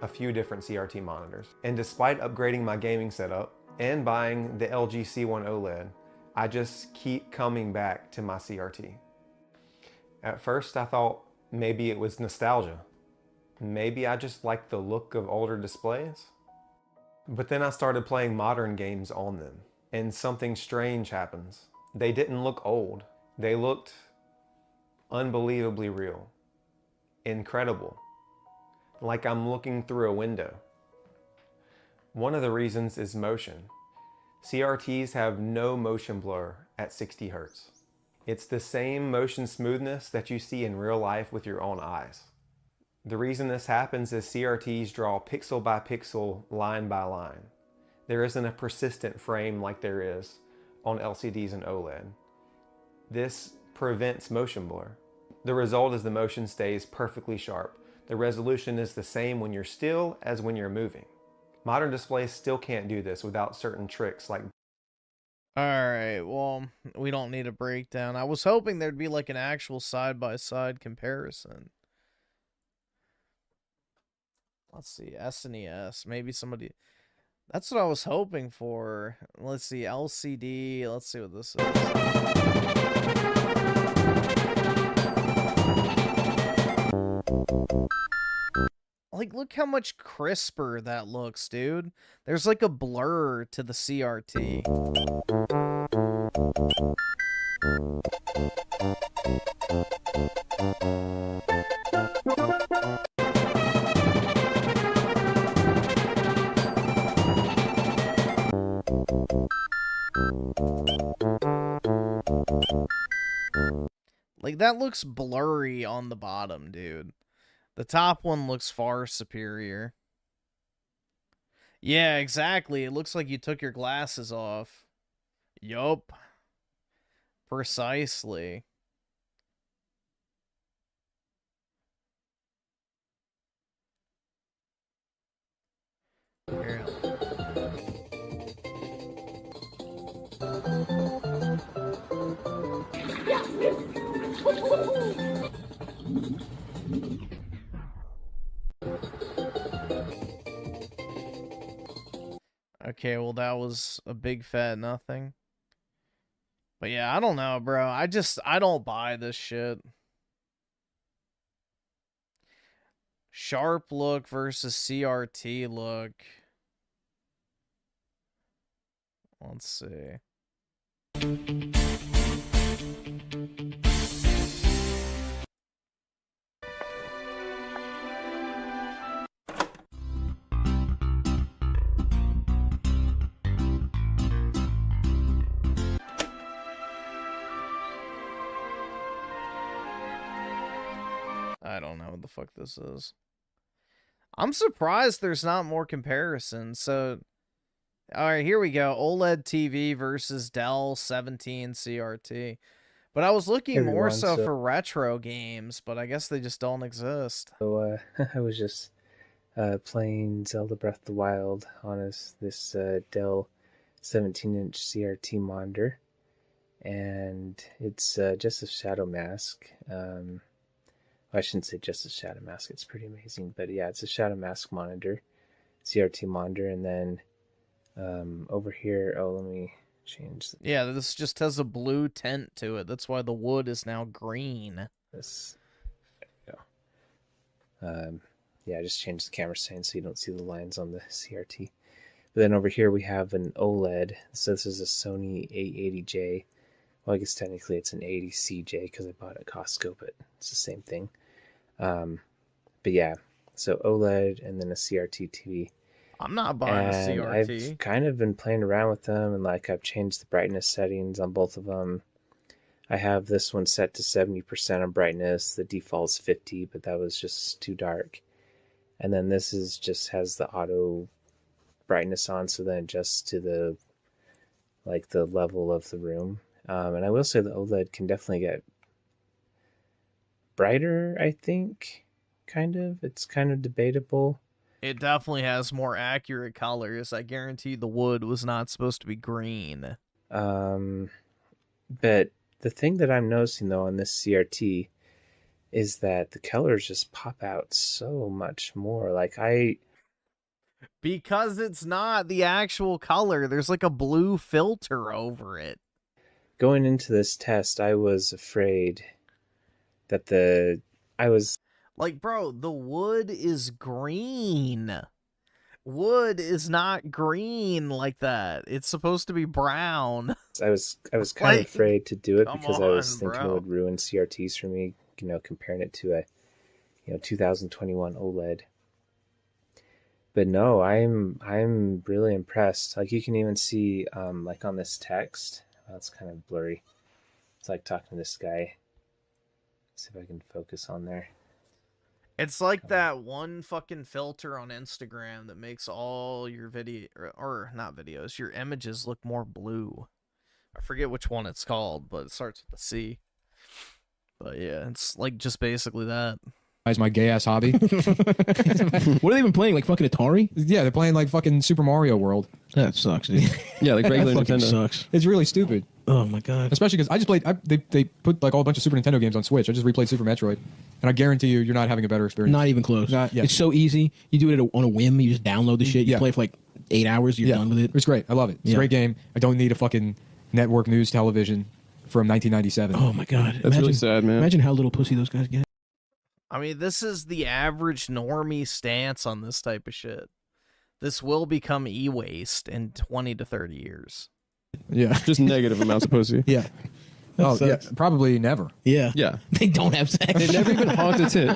[SPEAKER 4] a few different CRT monitors. And despite upgrading my gaming setup and buying the LG C1 OLED, I just keep coming back to my CRT. At first, I thought maybe it was nostalgia. Maybe I just like the look of older displays. But then I started playing modern games on them, and something strange happens. They didn't look old. They looked unbelievably real, incredible, like I'm looking through a window. One of the reasons is motion. CRTs have no motion blur at 60 Hz. It's the same motion smoothness that you see in real life with your own eyes. The reason this happens is CRTs draw pixel by pixel, line by line. There isn't a persistent frame like there is on LCDs and OLED. This prevents motion blur. The result is the motion stays perfectly sharp. The resolution is the same when you're still as when you're moving. Modern displays still can't do this without certain tricks like...
[SPEAKER 1] Alright, well, we don't need a breakdown. I was hoping there'd be like an actual side-by-side comparison. Let's see, SNES. Maybe somebody... That's what I was hoping for. Let's see, LCD. Let's see what this is. Like, look how much crisper that looks, dude. There's like a blur to the CRT. Like, that looks blurry on the bottom, dude. The top one looks far superior. Yeah, exactly. It looks like you took your glasses off. Yup. Precisely. Here. Okay, well, that was a big fat nothing. But yeah, I don't know, bro. I don't buy this shit. Sharp look versus CRT look. Let's see. I don't know what the fuck this is. I'm surprised there's not more comparisons. So, all right, here we go. OLED TV versus Dell 17 CRT. But I was looking more so for retro games, but I guess they just don't exist.
[SPEAKER 6] So I was just playing Zelda Breath of the Wild on this Dell 17-inch CRT monitor, and it's just a shadow mask. I shouldn't say just a shadow mask, it's pretty amazing, but yeah, it's a shadow mask monitor, CRT monitor, and then over here, let me change the...
[SPEAKER 1] Yeah, this just has a blue tint to it. That's why the wood is now green.
[SPEAKER 6] This, yeah, I just changed the camera setting so you don't see the lines on the CRT. But then over here we have an OLED. So this is a Sony A80J. Well, I guess technically it's an 80CJ because I bought it at Costco, but it's the same thing. But yeah, so OLED and then a CRT TV.
[SPEAKER 1] I'm not buying a CRT.
[SPEAKER 6] I've kind of been playing around with them, and like I've changed the brightness settings on both of them. I have this one set to 70% on brightness. The default's 50, but that was just too dark. And then this is just has the auto brightness on, so then adjusts to the level of the room. And I will say the OLED can definitely get brighter, I think, kind of. It's kind of debatable.
[SPEAKER 1] It definitely has more accurate colors. I guarantee the wood was not supposed to be green.
[SPEAKER 6] But the thing that I'm noticing, though, on this CRT is that the colors just pop out so much more.
[SPEAKER 1] Because it's not the actual color. There's like a blue filter over it.
[SPEAKER 6] Going into this test, I was afraid that
[SPEAKER 1] like, bro, the wood is green. Wood is not green like that. It's supposed to be brown.
[SPEAKER 6] I was kind of afraid to do it because I was thinking it would ruin CRTs for me, comparing it to a 2021 OLED. But no, I'm really impressed. Like, you can even see like on this text. That's kind of blurry. It's like talking to this guy. See if I can focus on there.
[SPEAKER 1] It's like that one fucking filter on Instagram that makes all your or not videos, your images look more blue. I forget which one it's called, but it starts with a C. But yeah, it's like just basically that.
[SPEAKER 3] Is my gay ass hobby.
[SPEAKER 21] What are they even playing? Like fucking Atari?
[SPEAKER 3] Yeah, they're playing like fucking Super Mario World.
[SPEAKER 21] That sucks, dude.
[SPEAKER 3] Yeah, like regular
[SPEAKER 21] That fucking
[SPEAKER 3] Nintendo.
[SPEAKER 21] sucks.
[SPEAKER 3] It's really stupid.
[SPEAKER 21] Oh my god.
[SPEAKER 3] Especially because I just played. They put like all a bunch of Super Nintendo games on Switch. I just replayed Super Metroid, and I guarantee you're not having a better experience.
[SPEAKER 21] Not even close.
[SPEAKER 3] Yeah.
[SPEAKER 21] It's so easy. You do it on a whim. You just download the shit. You play for like 8 hours. You're done with it.
[SPEAKER 3] It's great. I love it. It's a great game. I don't need a fucking network news television from 1997.
[SPEAKER 21] Oh my god.
[SPEAKER 3] That's really sad, man.
[SPEAKER 21] Imagine how little pussy those guys get.
[SPEAKER 1] I mean, this is the average normie stance on this type of shit. This will become e-waste in 20 to 30 years.
[SPEAKER 3] Yeah,
[SPEAKER 12] just negative amounts of pussy.
[SPEAKER 3] Yeah. Oh yeah, probably never.
[SPEAKER 21] Yeah.
[SPEAKER 12] Yeah.
[SPEAKER 21] They don't have sex.
[SPEAKER 12] They never even haunt a tit.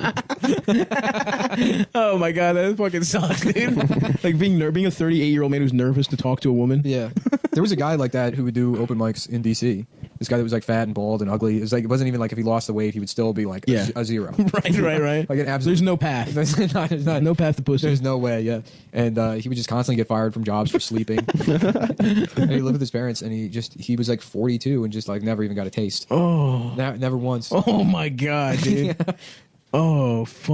[SPEAKER 21] Oh my god, that fucking sucks, dude. Like being a 38-year-old man who's nervous to talk to a woman.
[SPEAKER 3] Yeah. There was a guy like that who would do open mics in DC. This guy that was like fat and bald and ugly. It was like, it wasn't even like if he lost the weight, he would still be like a zero.
[SPEAKER 21] Right.
[SPEAKER 3] Like an absolute.
[SPEAKER 21] There's no path.
[SPEAKER 3] There's
[SPEAKER 21] no path to pussy.
[SPEAKER 3] There's no way. Yeah. And he would just constantly get fired from jobs for sleeping. And he lived with his parents, and he was like 42 and just like never even got a taste.
[SPEAKER 21] Oh.
[SPEAKER 3] Never once.
[SPEAKER 21] Oh my god, dude.
[SPEAKER 3] Yeah.
[SPEAKER 21] That's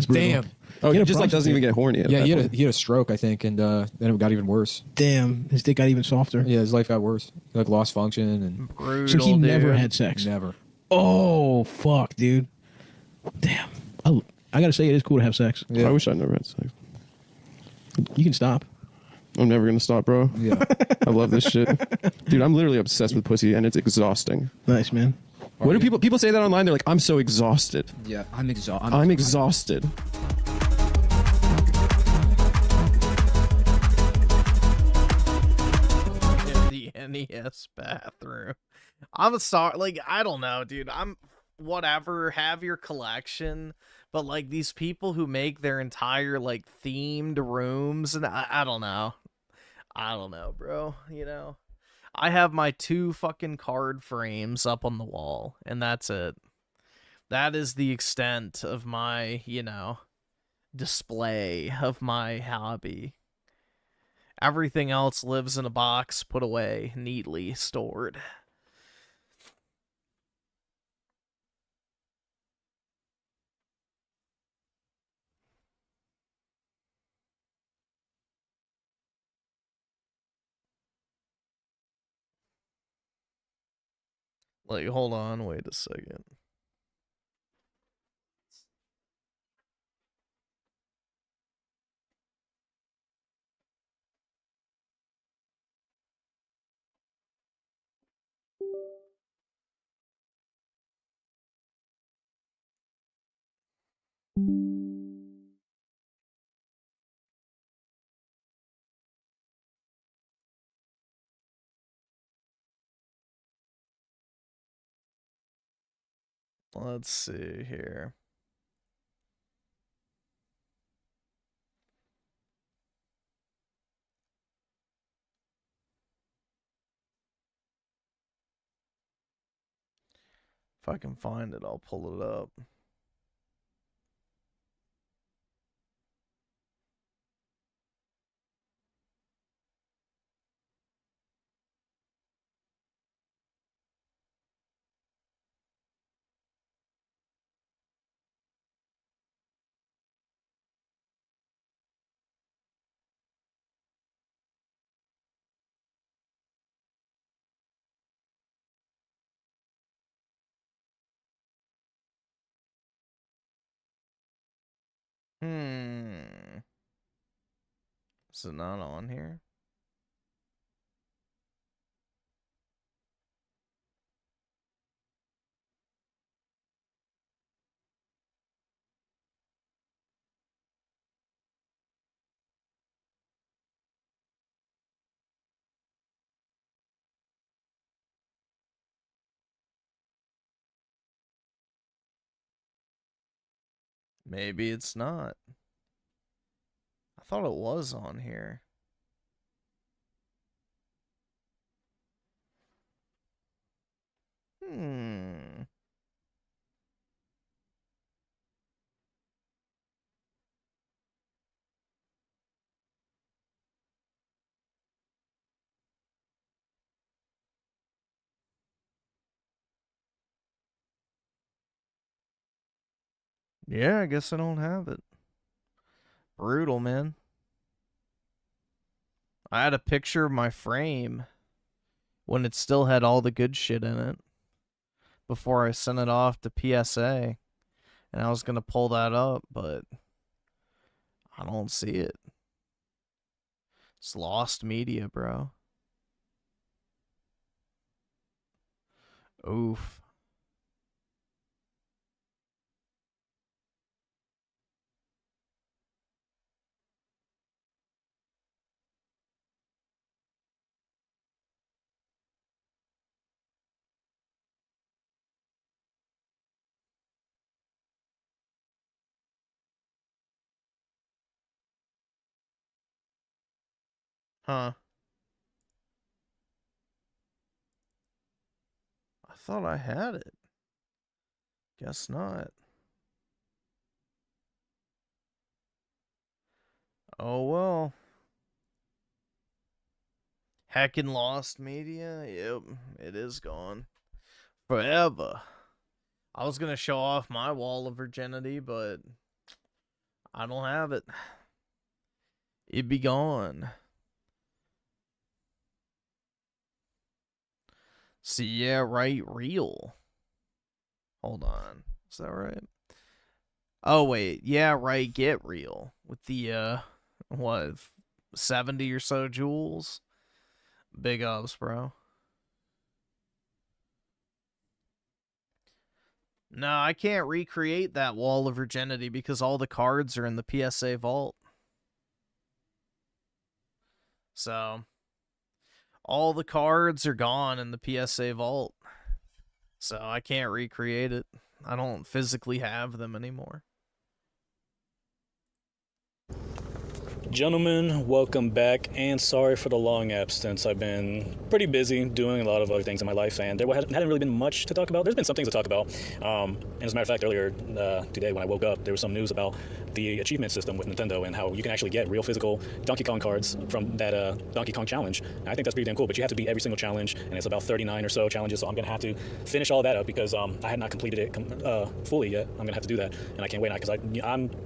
[SPEAKER 21] brutal.
[SPEAKER 3] Damn.
[SPEAKER 12] Oh, he just like doesn't even get horny.
[SPEAKER 3] Yeah, he had a stroke, I think, and then it got even worse.
[SPEAKER 21] Damn, his dick got even softer.
[SPEAKER 3] Yeah, his life got worse. He like lost function and
[SPEAKER 1] brutal.
[SPEAKER 21] So he never had sex.
[SPEAKER 3] Never.
[SPEAKER 21] Oh fuck, dude. I gotta say, it is cool to have sex.
[SPEAKER 12] I wish I never had sex.
[SPEAKER 21] You can stop.
[SPEAKER 12] I'm never gonna stop, bro.
[SPEAKER 21] Yeah.
[SPEAKER 12] I love this shit. Dude, I'm literally obsessed with pussy, and it's exhausting.
[SPEAKER 21] Nice, man.
[SPEAKER 12] What do people say that online? They're like, I'm so exhausted.
[SPEAKER 3] Yeah, I'm exhausted.
[SPEAKER 12] I'm exhausted.
[SPEAKER 1] In the NES bathroom. I'm sorry, like, I don't know, dude. I'm whatever, have your collection, but like these people who make their entire like themed rooms, and I don't know. I don't know, bro. You know, I have my 2 fucking card frames up on the wall, and that's it. That is the extent of my, you know, display of my hobby. Everything else lives in a box, put away, neatly stored. Like, hold on, wait a second. Let's see here. If I can find it, I'll pull it up. Is it not on here? Maybe it's not. I thought it was on here. Yeah, I guess I don't have it. Brutal, man. I had a picture of my frame when it still had all the good shit in it before I sent it off to PSA. And I was going to pull that up, but I don't see it. It's lost media, bro. Oof. Huh. I thought I had it. Guess not. Oh well. Heckin' lost media? Yep, it is gone. Forever. I was gonna show off my wall of virginity, but I don't have it. It'd be gone. See, yeah, right, real. Hold on. Is that right? Oh wait, yeah, right. Get real with the what, 70 or so joules. Big ups, bro. No, I can't recreate that wall of virginity because all the cards are in the PSA vault. So, all the cards are gone in the PSA vault. So, I can't recreate it. I don't physically have them anymore.
[SPEAKER 2] Gentlemen, welcome back, and sorry for the long absence. I've been pretty busy doing a lot of other things in my life, and there hadn't really been much to talk about. There's been some things to talk about. And as a matter of fact, earlier today when I woke up, there was some news about the achievement system with Nintendo and how you can actually get real physical Donkey Kong cards from that Donkey Kong challenge. And I think that's pretty damn cool, but you have to beat every single challenge, and it's about 39 or so challenges, so I'm going to have to finish all that up because I had not completed it fully yet. I'm going to have to do that, and I can't wait now because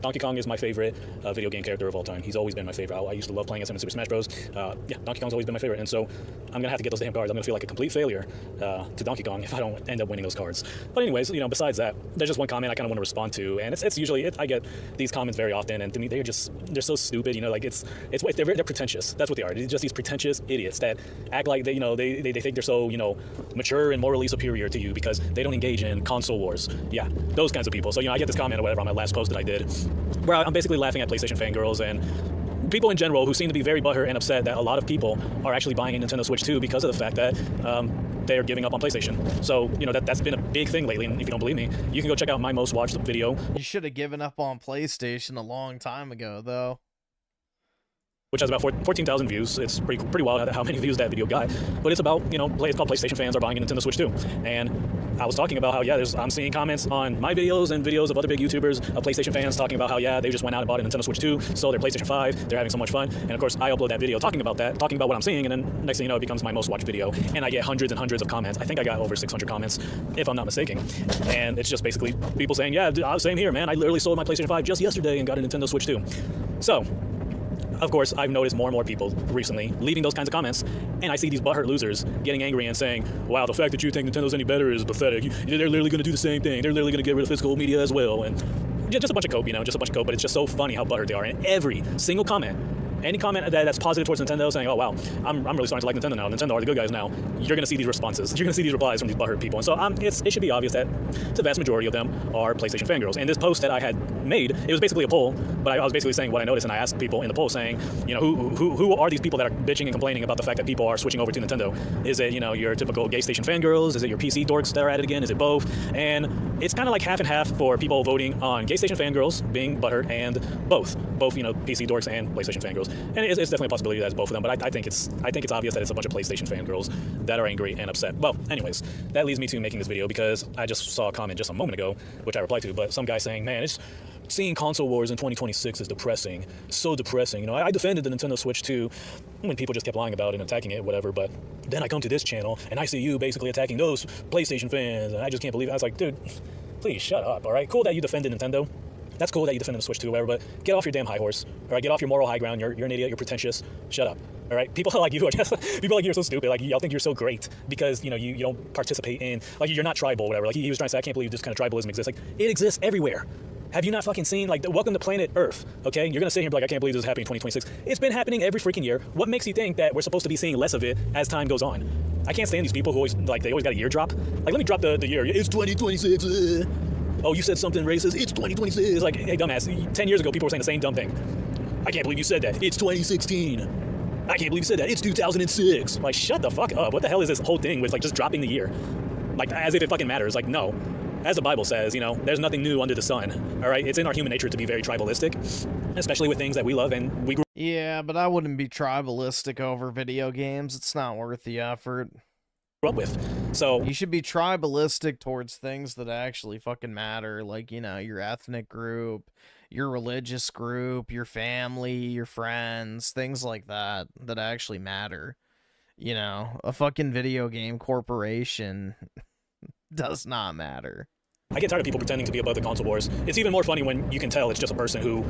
[SPEAKER 2] Donkey Kong is my favorite video game character of all time. He's always been my favorite. I used to love playing as him in Super Smash Bros. Yeah, Donkey Kong's always been my favorite, and so I'm gonna have to get those damn cards. I'm gonna feel like a complete failure to Donkey Kong if I don't end up winning those cards. But anyways, besides that, there's just one comment I kind of want to respond to, and it's usually I get these comments very often, and to me they're so stupid. They're pretentious. That's what they are. They're just these pretentious idiots that act like they think they're so mature and morally superior to you because they don't engage in console wars. Yeah, those kinds of people. So I get this comment or whatever on my last post that I did, where I'm basically laughing at PlayStation fangirls and people in general who seem to be very butthurt and upset that a lot of people are actually buying a Nintendo Switch 2 because of the fact that they're giving up on PlayStation. So, that's been a big thing lately, and if you don't believe me, you can go check out my most watched video.
[SPEAKER 1] You should have given up on PlayStation a long time ago, though.
[SPEAKER 2] Which has about 14,000 views. It's pretty wild how many views that video got. But it's about, it's called PlayStation fans are buying a Nintendo Switch 2. And I was talking about how, I'm seeing comments on my videos and videos of other big YouTubers of PlayStation fans talking about how, they just went out and bought a Nintendo Switch 2, sold their PlayStation 5, they're having so much fun. And of course, I upload that video talking about what I'm seeing, and then next thing you know, it becomes my most watched video. And I get hundreds and hundreds of comments. I think I got over 600 comments, if I'm not mistaken. And it's just basically people saying, yeah, same here, man. I literally sold my PlayStation 5 just yesterday and got a Nintendo Switch 2. So, of course, I've noticed more and more people recently leaving those kinds of comments, and I see these butthurt losers getting angry and saying, wow, the fact that you think Nintendo's any better is pathetic. They're literally going to do the same thing. They're literally going to get rid of physical media as well. And just a bunch of cope, just a bunch of cope, but it's just so funny how butthurt they are. And every single comment, any comment that's positive towards Nintendo, saying, oh, wow, I'm really starting to like Nintendo now. Nintendo are the good guys now. You're going to see these responses. You're going to see these replies from these butthurt people. And so it should be obvious that the vast majority of them are PlayStation fangirls. And this post that I had made, it was basically a poll, but I was basically saying what I noticed, and I asked people in the poll saying, who are these people that are bitching and complaining about the fact that people are switching over to Nintendo? Is it, your typical gay station fangirls? Is it your PC dorks that are at it again? Is it both? And it's kind of like half and half for people voting on gay station fangirls being butthurt and both PC dorks and PlayStation fangirls. And it's definitely a possibility that it's both of them, but I think it's obvious that it's a bunch of PlayStation fangirls that are angry and upset. Well, anyways, that leads me to making this video because I just saw a comment just a moment ago, which I replied to, but some guy saying, man, it's seeing console wars in 2026 is depressing. So depressing. I defended the Nintendo Switch 2 when people just kept lying about it and attacking it, whatever, but then I come to this channel and I see you basically attacking those PlayStation fans, and I just can't believe it. I was like, dude, please shut up, all right? Cool that you defended Nintendo. That's cool that you defended the Switch 2 or whatever, but get off your damn high horse, all right? Get off your moral high ground. You're an idiot. You're pretentious. Shut up, all right? People like you are so stupid. Like, y'all think you're so great because, you don't participate in, like, you're not tribal or whatever. Like, he was trying to say, I can't believe this kind of tribalism exists. Like, it exists everywhere. Have you not fucking seen, like, welcome to planet Earth, okay? You're gonna sit here and be like, I can't believe this is happening in 2026. It's been happening every freaking year. What makes you think that we're supposed to be seeing less of it as time goes on? I can't stand these people who always, like, they always got a year drop. Like, let me drop the year. It's 2026. Oh, you said something racist. It's 2026. It's like, hey, dumbass, 10 years ago, people were saying the same dumb thing. I can't believe you said that. It's 2016. I can't believe you said that. It's 2006. Like, shut the fuck up. What the hell is this whole thing with, like, just dropping the year? Like, as if it fucking matters. Like, no. As the Bible says, there's nothing new under the sun, all right? It's in our human nature to be very tribalistic, especially with things that we love and we grew
[SPEAKER 1] Yeah, but I wouldn't be tribalistic over video games. It's not worth the effort.
[SPEAKER 2] Up with. So
[SPEAKER 1] you should be tribalistic towards things that actually fucking matter, like, your ethnic group, your religious group, your family, your friends, things like that actually matter. A fucking video game corporation does not matter.
[SPEAKER 2] I get tired of people pretending to be above the console wars. It's even more funny when you can tell it's just a person who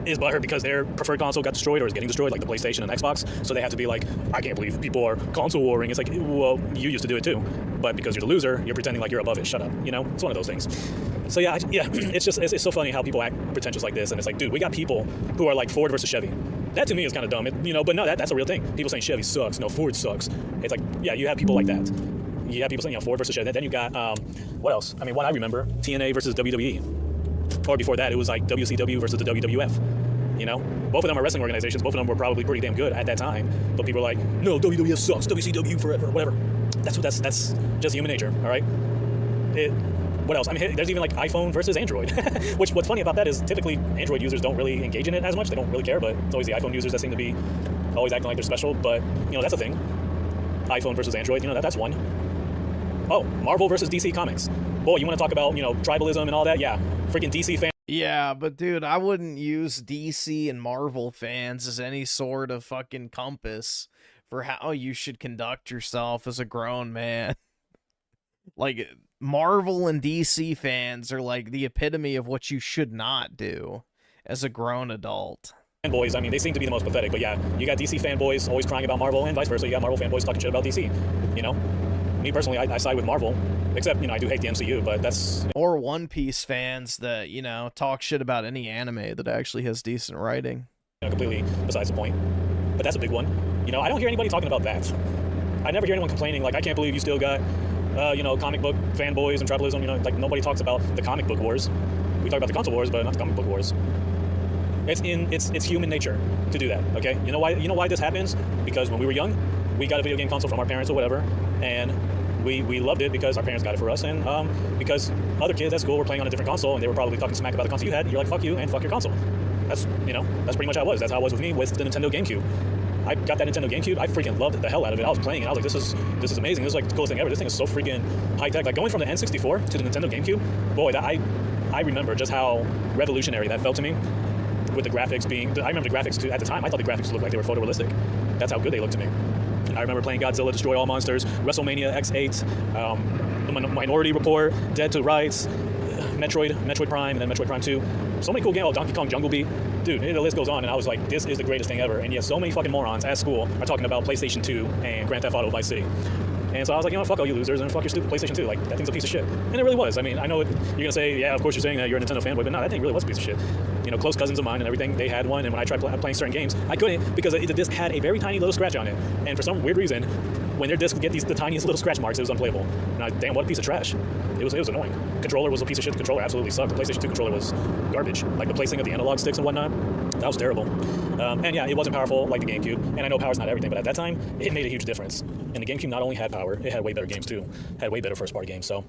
[SPEAKER 2] is butthurt because their preferred console got destroyed or is getting destroyed, like the PlayStation and Xbox. So they have to be like, I can't believe people are console warring. It's like, well, you used to do it too, but because you're the loser, you're pretending like you're above it. Shut up. You know, it's one of those things. So yeah, it's just it's so funny how people act pretentious like this, and it's like, dude, we got people who are like Ford versus Chevy. That to me is kind of dumb, but no, that's a real thing. People saying Chevy sucks, no, Ford sucks. It's like, yeah, you have people like that. You have people saying, Ford versus Chevy. Then you got what else? I mean, one I remember, TNA versus WWE, or before that, it was like WCW versus the WWF. Both of them are wrestling organizations. Both of them were probably pretty damn good at that time. But people are like, no, WWF sucks, WCW forever, whatever. That's just human nature, all right? What else? I mean, there's even like iPhone versus Android. Which, what's funny about that is typically Android users don't really engage in it as much. They don't really care, but it's always the iPhone users that seem to be always acting like they're special. But, that's a thing. iPhone versus Android, that's one. Oh, Marvel versus DC Comics. Boy, you want to talk about, tribalism and all that? Yeah, freaking DC fans.
[SPEAKER 1] Yeah, but dude, I wouldn't use DC and Marvel fans as any sort of fucking compass for how you should conduct yourself as a grown man. Like, Marvel and DC fans are like the epitome of what you should not do as a grown adult.
[SPEAKER 2] Fanboys, I mean, they seem to be the most pathetic, but yeah, you got DC fanboys always crying about Marvel, and vice versa. You got Marvel fanboys talking shit about DC, Me personally, I side with Marvel, except, I do hate the MCU, but that's...
[SPEAKER 1] Or One Piece fans that, talk shit about any anime that actually has decent writing.
[SPEAKER 2] Completely besides the point. But that's a big one. I don't hear anybody talking about that. I never hear anyone complaining, like, I can't believe you still got, comic book fanboys and tribalism, like, nobody talks about the comic book wars. We talk about the console wars, but not the comic book wars. It's human nature to do that, okay? You know why this happens? Because when we were young, we got a video game console from our parents or whatever, and we loved it because our parents got it for us, and because other kids at school were playing on a different console, and they were probably talking smack about the console you had, and you're like, fuck you, and fuck your console. That's pretty much how it was. That's how it was with me with the Nintendo GameCube. I got that Nintendo GameCube. I freaking loved the hell out of it. I was playing it. I was like, this is amazing. This is like the coolest thing ever. This thing is so freaking high tech. Like going from the N64 to the Nintendo GameCube, boy, I remember just how revolutionary that felt to me. With the graphics being, I remember the graphics too. At the time, I thought the graphics looked like they were photorealistic. That's how good they looked to me. And I remember playing Godzilla Destroy All Monsters, WrestleMania X8, the Minority Report, Dead to Rights, Metroid Prime, and then Metroid Prime 2. So many cool games. Oh, Donkey Kong Jungle Beat. Dude, the list goes on, and I was like, this is the greatest thing ever. And yet so many fucking morons at school are talking about PlayStation 2 and Grand Theft Auto Vice City. And so I was like, fuck all you losers, and fuck your stupid PlayStation 2. Like, that thing's a piece of shit. And it really was. I mean, I know you're going to say, yeah, of course you're saying that you're a Nintendo fanboy, but no, that thing really was a piece of shit. Close cousins of mine and everything, they had one, and when I tried playing certain games, I couldn't because the disc had a very tiny little scratch on it. And for some weird reason, when their disc would get the tiniest little scratch marks, it was unplayable. And damn, what a piece of trash. It was annoying. Controller was a piece of shit. The controller absolutely sucked. The PlayStation 2 controller was garbage. Like the placing of the analog sticks and whatnot, that was terrible. And yeah, it wasn't powerful like the GameCube. And I know power's not everything, but at that time, it made a huge difference. And the GameCube not only had power, it had way better games too. Had way better first-party games. So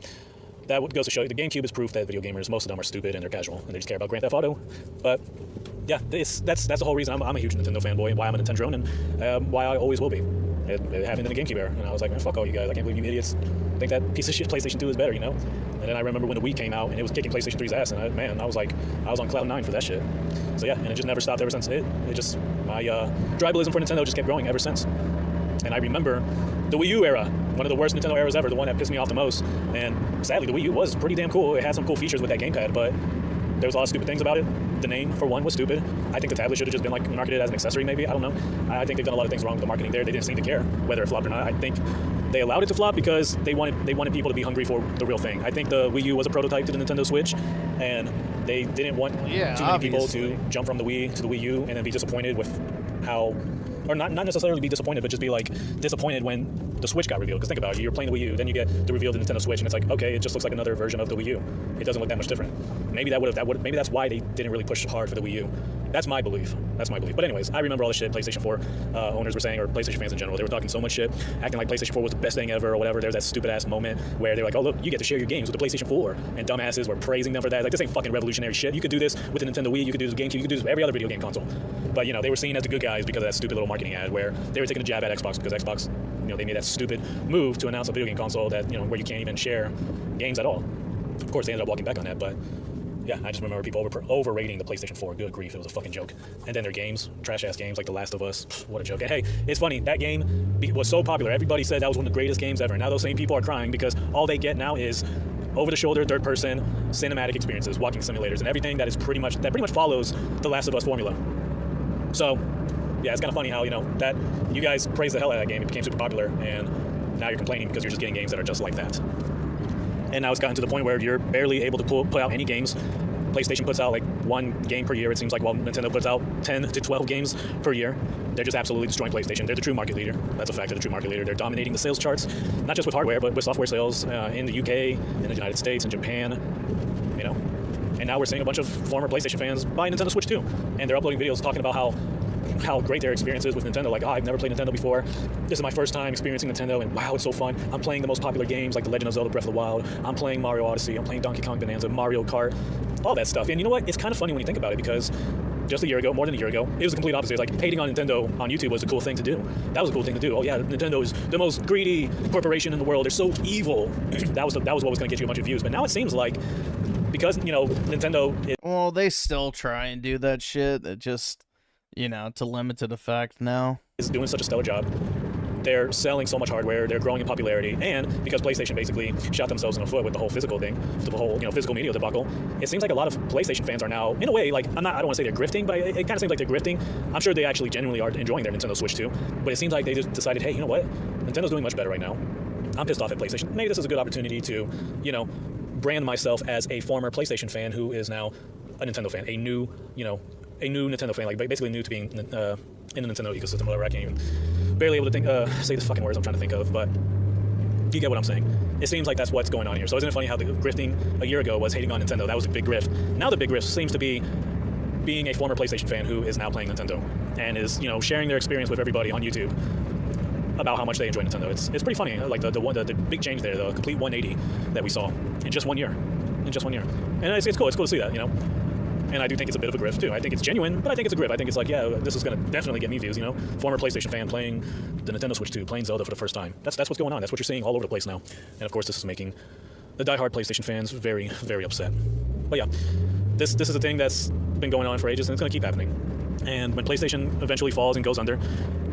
[SPEAKER 2] that goes to show you the GameCube is proof that video gamers, most of them are stupid and they're casual and they just care about Grand Theft Auto. But yeah, that's the whole reason I'm a huge Nintendo fanboy and why I'm a Nintendo drone and why I always will be. It happened in the GameCube era, and I was like, man, fuck all you guys. I can't believe you idiots think that piece of shit PlayStation 2 is better, And then I remember when the Wii came out and it was kicking PlayStation 3's ass, and I was on cloud 9 for that shit. So yeah, and it just never stopped ever since. It just my tribalism for Nintendo just kept growing ever since. And I remember the Wii U era, one of the worst Nintendo eras ever, the one that pissed me off the most. And sadly, the Wii U was pretty damn cool. It had some cool features with that gamepad, but there was a lot of stupid things about it. The name, for one, was stupid. I think the tablet should have just been like marketed as an accessory, maybe. I don't know. I think they've done a lot of things wrong with the marketing there. They didn't seem to care whether it flopped or not. I think they allowed it to flop because they wanted people to be hungry for the real thing. I think the Wii U was a prototype to the Nintendo Switch, and they didn't want too many people to jump from the Wii to the Wii U and then be disappointed with how, or not necessarily be disappointed, but just be like disappointed when the Switch got revealed. Because think about it, you're playing the Wii U, then you get the reveal of the Nintendo Switch, and it's like, okay, it just looks like another version of the Wii U. It doesn't look that much different. Maybe maybe that's why they didn't really push hard for the Wii U. That's my belief. But anyways, I remember all the shit PlayStation 4 owners were saying, or PlayStation fans in general. They were talking so much shit, acting like PlayStation 4 was the best thing ever or whatever. There's that stupid ass moment where they're like, oh look, you get to share your games with the PlayStation 4, and dumbasses were praising them for that. Like, this ain't fucking revolutionary shit. You could do this with the Nintendo Wii, you could do this with GameCube, you could do this with every other video game console. But they were seen as the good guys because of that stupid little marketing ad where they were taking a jab at Xbox because Xbox, they made that stupid move to announce a video game console that, where you can't even share games at all. Of course, they ended up walking back on that, but yeah, I just remember people overrating the PlayStation 4. Good grief, it was a fucking joke. And then their games, trash-ass games like The Last of Us, what a joke. And hey, it's funny, that game was so popular. Everybody said that was one of the greatest games ever. And now those same people are crying because all they get now is over-the-shoulder, third-person, cinematic experiences, walking simulators, and everything that pretty much follows the Last of Us formula. So, yeah, it's kind of funny how, that you guys praised the hell out of that game. It became super popular, and now you're complaining because you're just getting games that are just like that. And now it's gotten to the point where you're barely able to put out any games. PlayStation puts out like 1 game per year, it seems like, while Nintendo puts out 10 to 12 games per year. They're just absolutely destroying PlayStation. They're the true market leader. That's a fact. They're the true market leader. They're dominating the sales charts, not just with hardware, but with software sales in the UK, in the United States, in Japan, And now we're seeing a bunch of former PlayStation fans buy Nintendo Switch 2. And they're uploading videos talking about how great their experience is with Nintendo. Like, I've never played Nintendo before. This is my first time experiencing Nintendo, and wow, it's so fun. I'm playing the most popular games like The Legend of Zelda Breath of the Wild. I'm playing Mario Odyssey. I'm playing Donkey Kong Bonanza, Mario Kart, all that stuff. And you know what? It's kind of funny when you think about it, because just a year ago, more than a year ago, it was the complete opposite. It was like hating on Nintendo on YouTube was a cool thing to do. That was a cool thing to do. Oh yeah, Nintendo is the most greedy corporation in the world. They're so evil. that was what was going to get you a bunch of views. But now it seems like, because, Nintendo...
[SPEAKER 1] Well, they still try and do that shit. It just, to limited effect now.
[SPEAKER 2] Is doing such a stellar job. They're selling so much hardware, they're growing in popularity, and because PlayStation basically shot themselves in the foot with the whole physical thing, the whole physical media debacle, it seems like a lot of PlayStation fans are now, in a way, like, I don't want to say they're grifting, but it kind of seems like they're grifting. I'm sure they actually genuinely are enjoying their Nintendo Switch 2, but it seems like they just decided, hey, you know what? Nintendo's doing much better right now. I'm pissed off at PlayStation. Maybe this is a good opportunity to, brand myself as a former PlayStation fan who is now a Nintendo fan, a new Nintendo fan, like basically new to being in the Nintendo ecosystem, whatever. I can't even barely able to say the fucking words I'm trying to think of, but you get what I'm saying. It seems like that's what's going on here. So isn't it funny how the grifting a year ago was hating on Nintendo? That was a big grift. Now the big grift seems to be being a former PlayStation fan who is now playing Nintendo and is sharing their experience with everybody on YouTube about how much they enjoy Nintendo. It's pretty funny, like the big change there, the complete 180 that we saw in just 1 year. And it's cool to see that, And I do think it's a bit of a grift too. I think it's genuine, but I think it's a grift. I think it's like, yeah, this is going to definitely get me views, Former PlayStation fan playing the Nintendo Switch 2, playing Zelda for the first time. That's what's going on. That's what you're seeing all over the place now. And of course, this is making the diehard PlayStation fans very, very upset. But yeah, this is a thing that's been going on for ages, and it's going to keep happening. And when PlayStation eventually falls and goes under,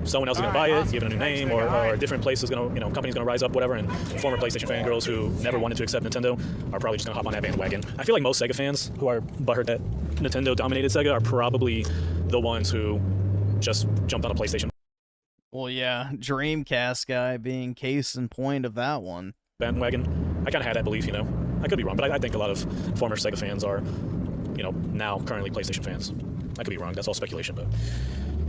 [SPEAKER 2] someone else is going to buy it, give it a new name, or a different place is going to, company's going to rise up, whatever, and former PlayStation fangirls who never wanted to accept Nintendo are probably just going to hop on that bandwagon. I feel like most Sega fans who are butthurt that Nintendo dominated Sega are probably the ones who just jumped on a PlayStation.
[SPEAKER 1] Well, yeah, Dreamcast guy being case in point of that one.
[SPEAKER 2] Bandwagon. I kind of had that belief, I could be wrong, but I think a lot of former Sega fans are, now currently PlayStation fans. I could be wrong. That's all speculation, but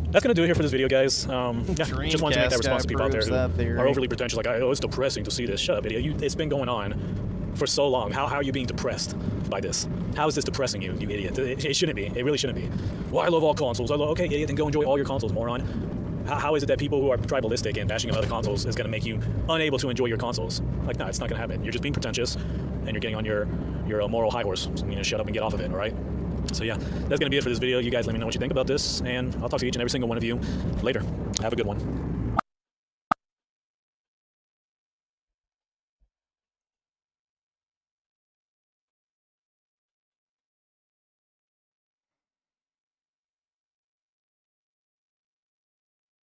[SPEAKER 2] that's going to do it here for this video, guys. Just wanted to make that response to people out there who are overly pretentious, like, oh, it's depressing to see this. Shut up, idiot. It's been going on for so long. How are you being depressed by this? How is this depressing you, you idiot? It shouldn't be. It really shouldn't be. Well, I love all consoles. Okay, idiot, then go enjoy all your consoles, moron. How is it that people who are tribalistic and bashing on other consoles is going to make you unable to enjoy your consoles? Like, no, it's not going to happen. You're just being pretentious, and you're getting on your moral high horse. So, shut up and get off of it, all right? So yeah, that's going to be it for this video. You guys let me know what you think about this, and I'll talk to each and every single one of you later. Have a good one.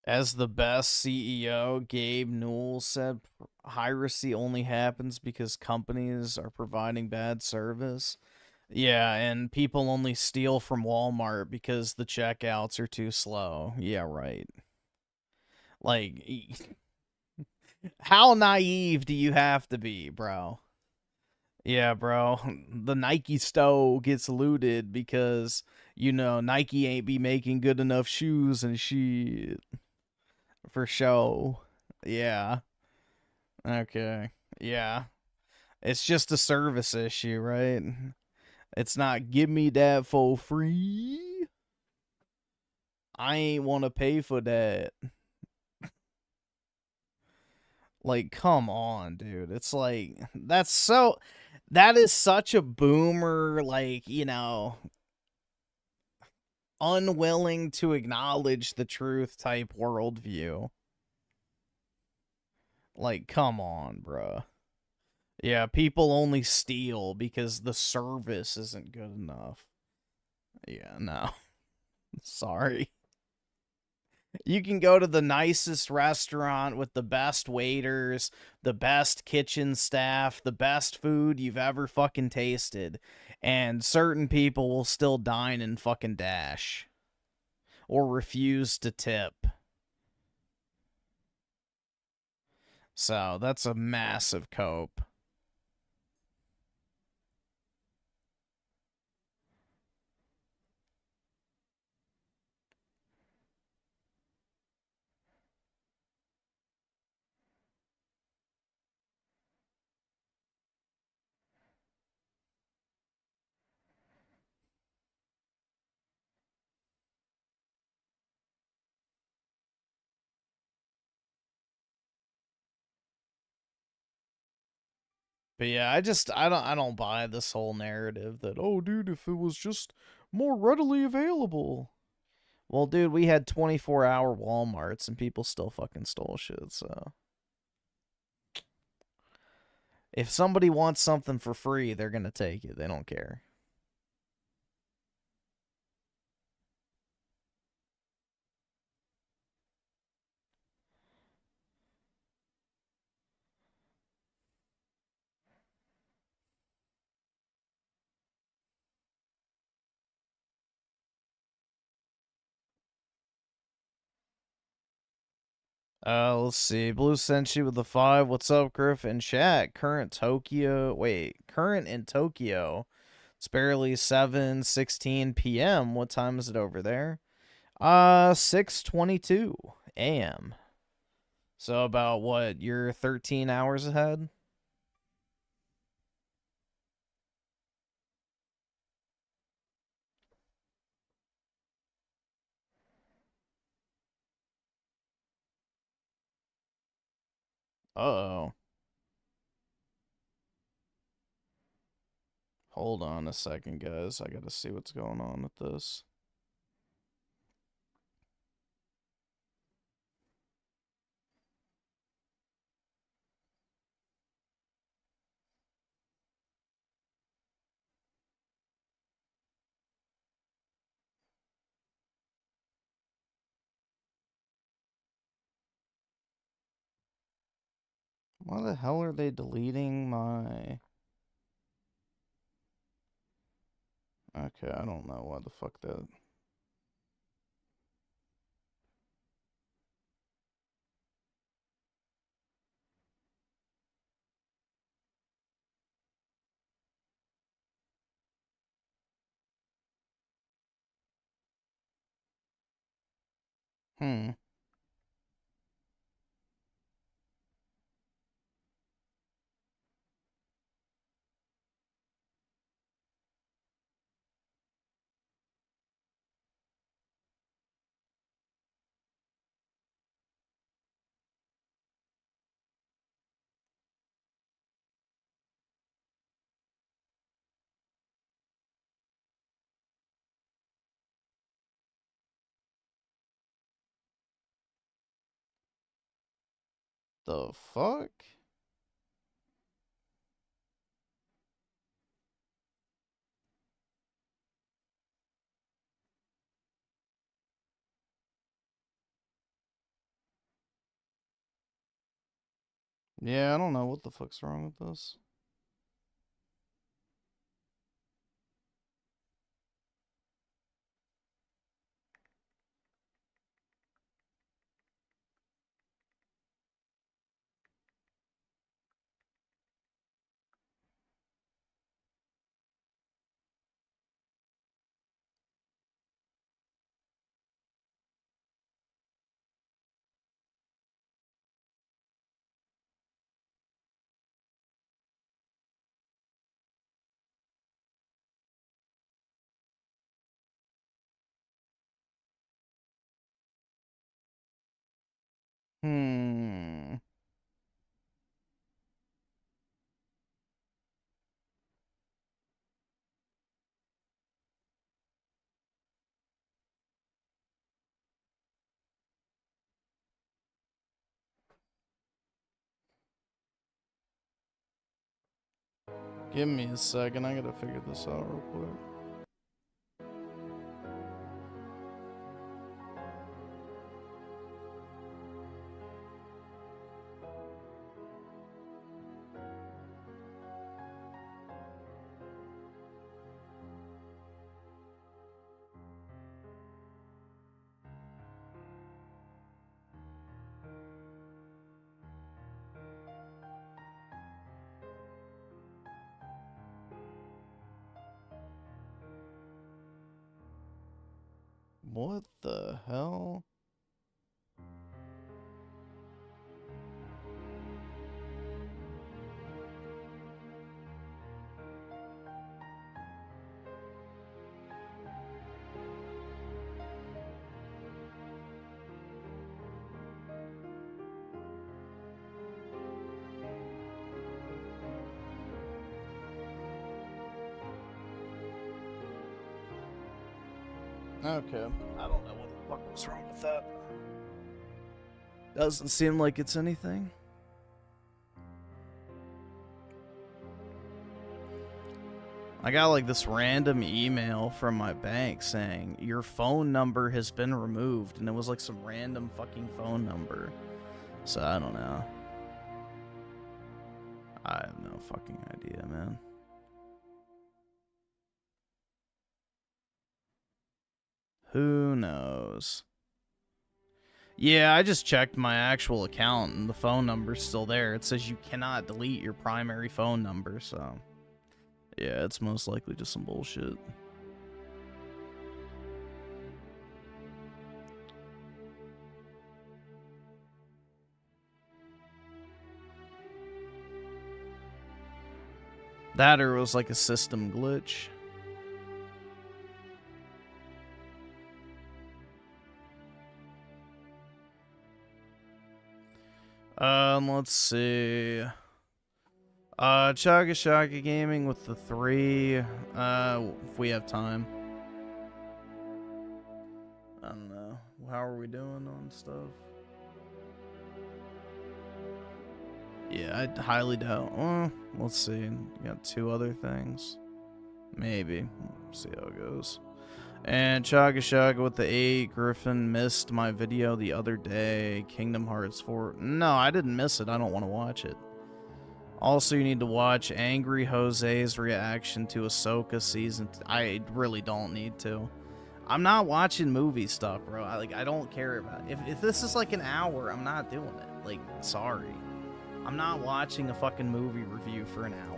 [SPEAKER 1] As the best CEO, Gabe Newell said, piracy only happens because companies are providing bad service. Yeah, and people only steal from Walmart because the checkouts are too slow. Yeah, right. Like, how naive do you have to be, bro? Yeah, bro. The Nike store gets looted because, Nike ain't be making good enough shoes and shit. For show. Yeah. Okay. Yeah. It's just a service issue, right? It's not give me that for free. I ain't want to pay for that. Like, come on, dude. It's like, that is such a boomer, like, unwilling to acknowledge the truth type worldview. Like, come on, bruh. Yeah, people only steal because the service isn't good enough. Yeah, no. Sorry. You can go to the nicest restaurant with the best waiters, the best kitchen staff, the best food you've ever fucking tasted, and certain people will still dine and fucking dash or refuse to tip. So that's a massive cope. But yeah, I don't buy this whole narrative that, oh dude, if it was just more readily available. Well, dude, we had 24-hour Walmarts and people still fucking stole shit, so if somebody wants something for free, they're going to take it. They don't care. Let's see. Blue Senshi with the 5. What's up, Griffin? Chat. Current in Tokyo. It's barely 7:16 p.m. What time is it over there? 6:22 a.m. So about what? You're 13 hours ahead? Uh-oh. Hold on a second, guys. I gotta see what's going on with this. Why the hell are they deleting my... Okay, I don't know why the fuck that... Hmm. The fuck? Yeah, I don't know what the fuck's wrong with this. Hmm. Give me a second, I gotta figure this out real quick. What the hell? Okay. I don't know what the fuck was wrong with that. Doesn't seem like it's anything. I got like this random email from my bank saying your phone number has been removed, and it was like some random fucking phone number. So I don't know. I have no fucking idea, man. Who knows? Yeah, I just checked my actual account and the phone number's still there. It says you cannot delete your primary phone number, so yeah, it's most likely just some bullshit. That or it was like a system glitch. Let's see. Chaga Shaka Gaming with the 3. If we have time. I don't know. How are we doing on stuff? Yeah, I highly doubt. Let's see. Got 2 other things. Maybe. See how it goes. And Chaga Shaga with the 8. Griffin missed my video the other day. Kingdom Hearts 4. No, I didn't miss it. I don't want to watch it. Also, you need to watch Angry Jose's reaction to Ahsoka season. I really don't need to. I'm not watching movie stuff, bro. I don't care about it. If this is like an hour, I'm not doing it. Like, sorry. I'm not watching a fucking movie review for an hour.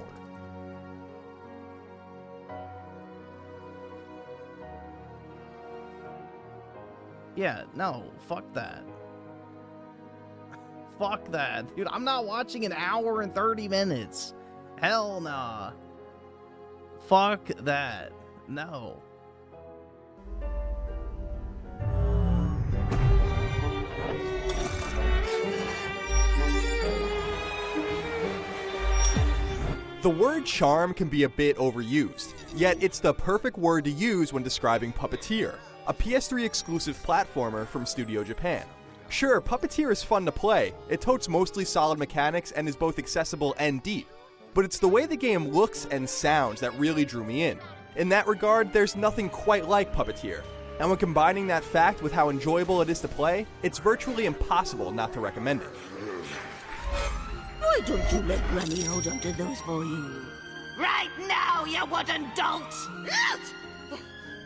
[SPEAKER 1] Yeah, no, fuck that. Fuck that. Dude, I'm not watching an hour and 30 minutes. Hell nah. Fuck that. No.
[SPEAKER 5] The word charm can be a bit overused, yet it's the perfect word to use when describing Puppeteer, a PS3 exclusive platformer from Studio Japan. Sure, Puppeteer is fun to play, it totes mostly solid mechanics and is both accessible and deep, but it's the way the game looks and sounds that really drew me in. In that regard, there's nothing quite like Puppeteer, and when combining that fact with how enjoyable it is to play, it's virtually impossible not to recommend it.
[SPEAKER 10] Why don't you let Granny hold on to those for you? Right now, you wooden dolt! Out!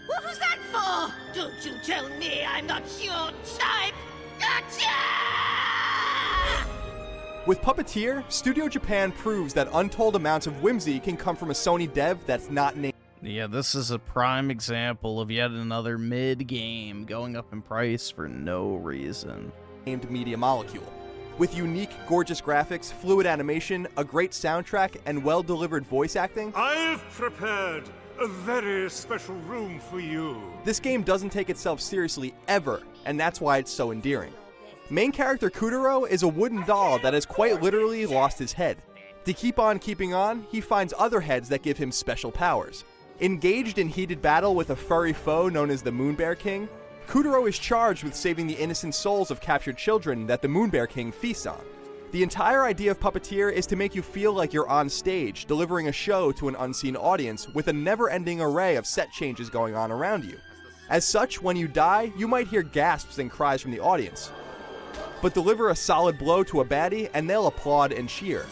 [SPEAKER 10] What was that for? Don't you tell me I'm not your type! Gotcha!
[SPEAKER 5] With Puppeteer, Studio Japan proves that untold amounts of whimsy can come from a Sony dev that's not named.
[SPEAKER 1] Yeah, this is a prime example of yet another mid-game going up in price for no reason.
[SPEAKER 5] Named Media Molecule. With unique, gorgeous graphics, fluid animation, a great soundtrack, and well-delivered voice acting,
[SPEAKER 19] I've prepared a very special room for you.
[SPEAKER 5] This game doesn't take itself seriously ever, and that's why it's so endearing. Main character Kudero is a wooden doll that has quite literally lost his head. To keep on keeping on, he finds other heads that give him special powers. Engaged in heated battle with a furry foe known as the Moonbear King, Kudero is charged with saving the innocent souls of captured children that the Moonbear King feasts on. The entire idea of Puppeteer is to make you feel like you're on stage, delivering a show to an unseen audience with a never-ending array of set changes going on around you. As such, when you die, you might hear gasps and cries from the audience. But deliver a solid blow to a baddie, and they'll applaud and cheer.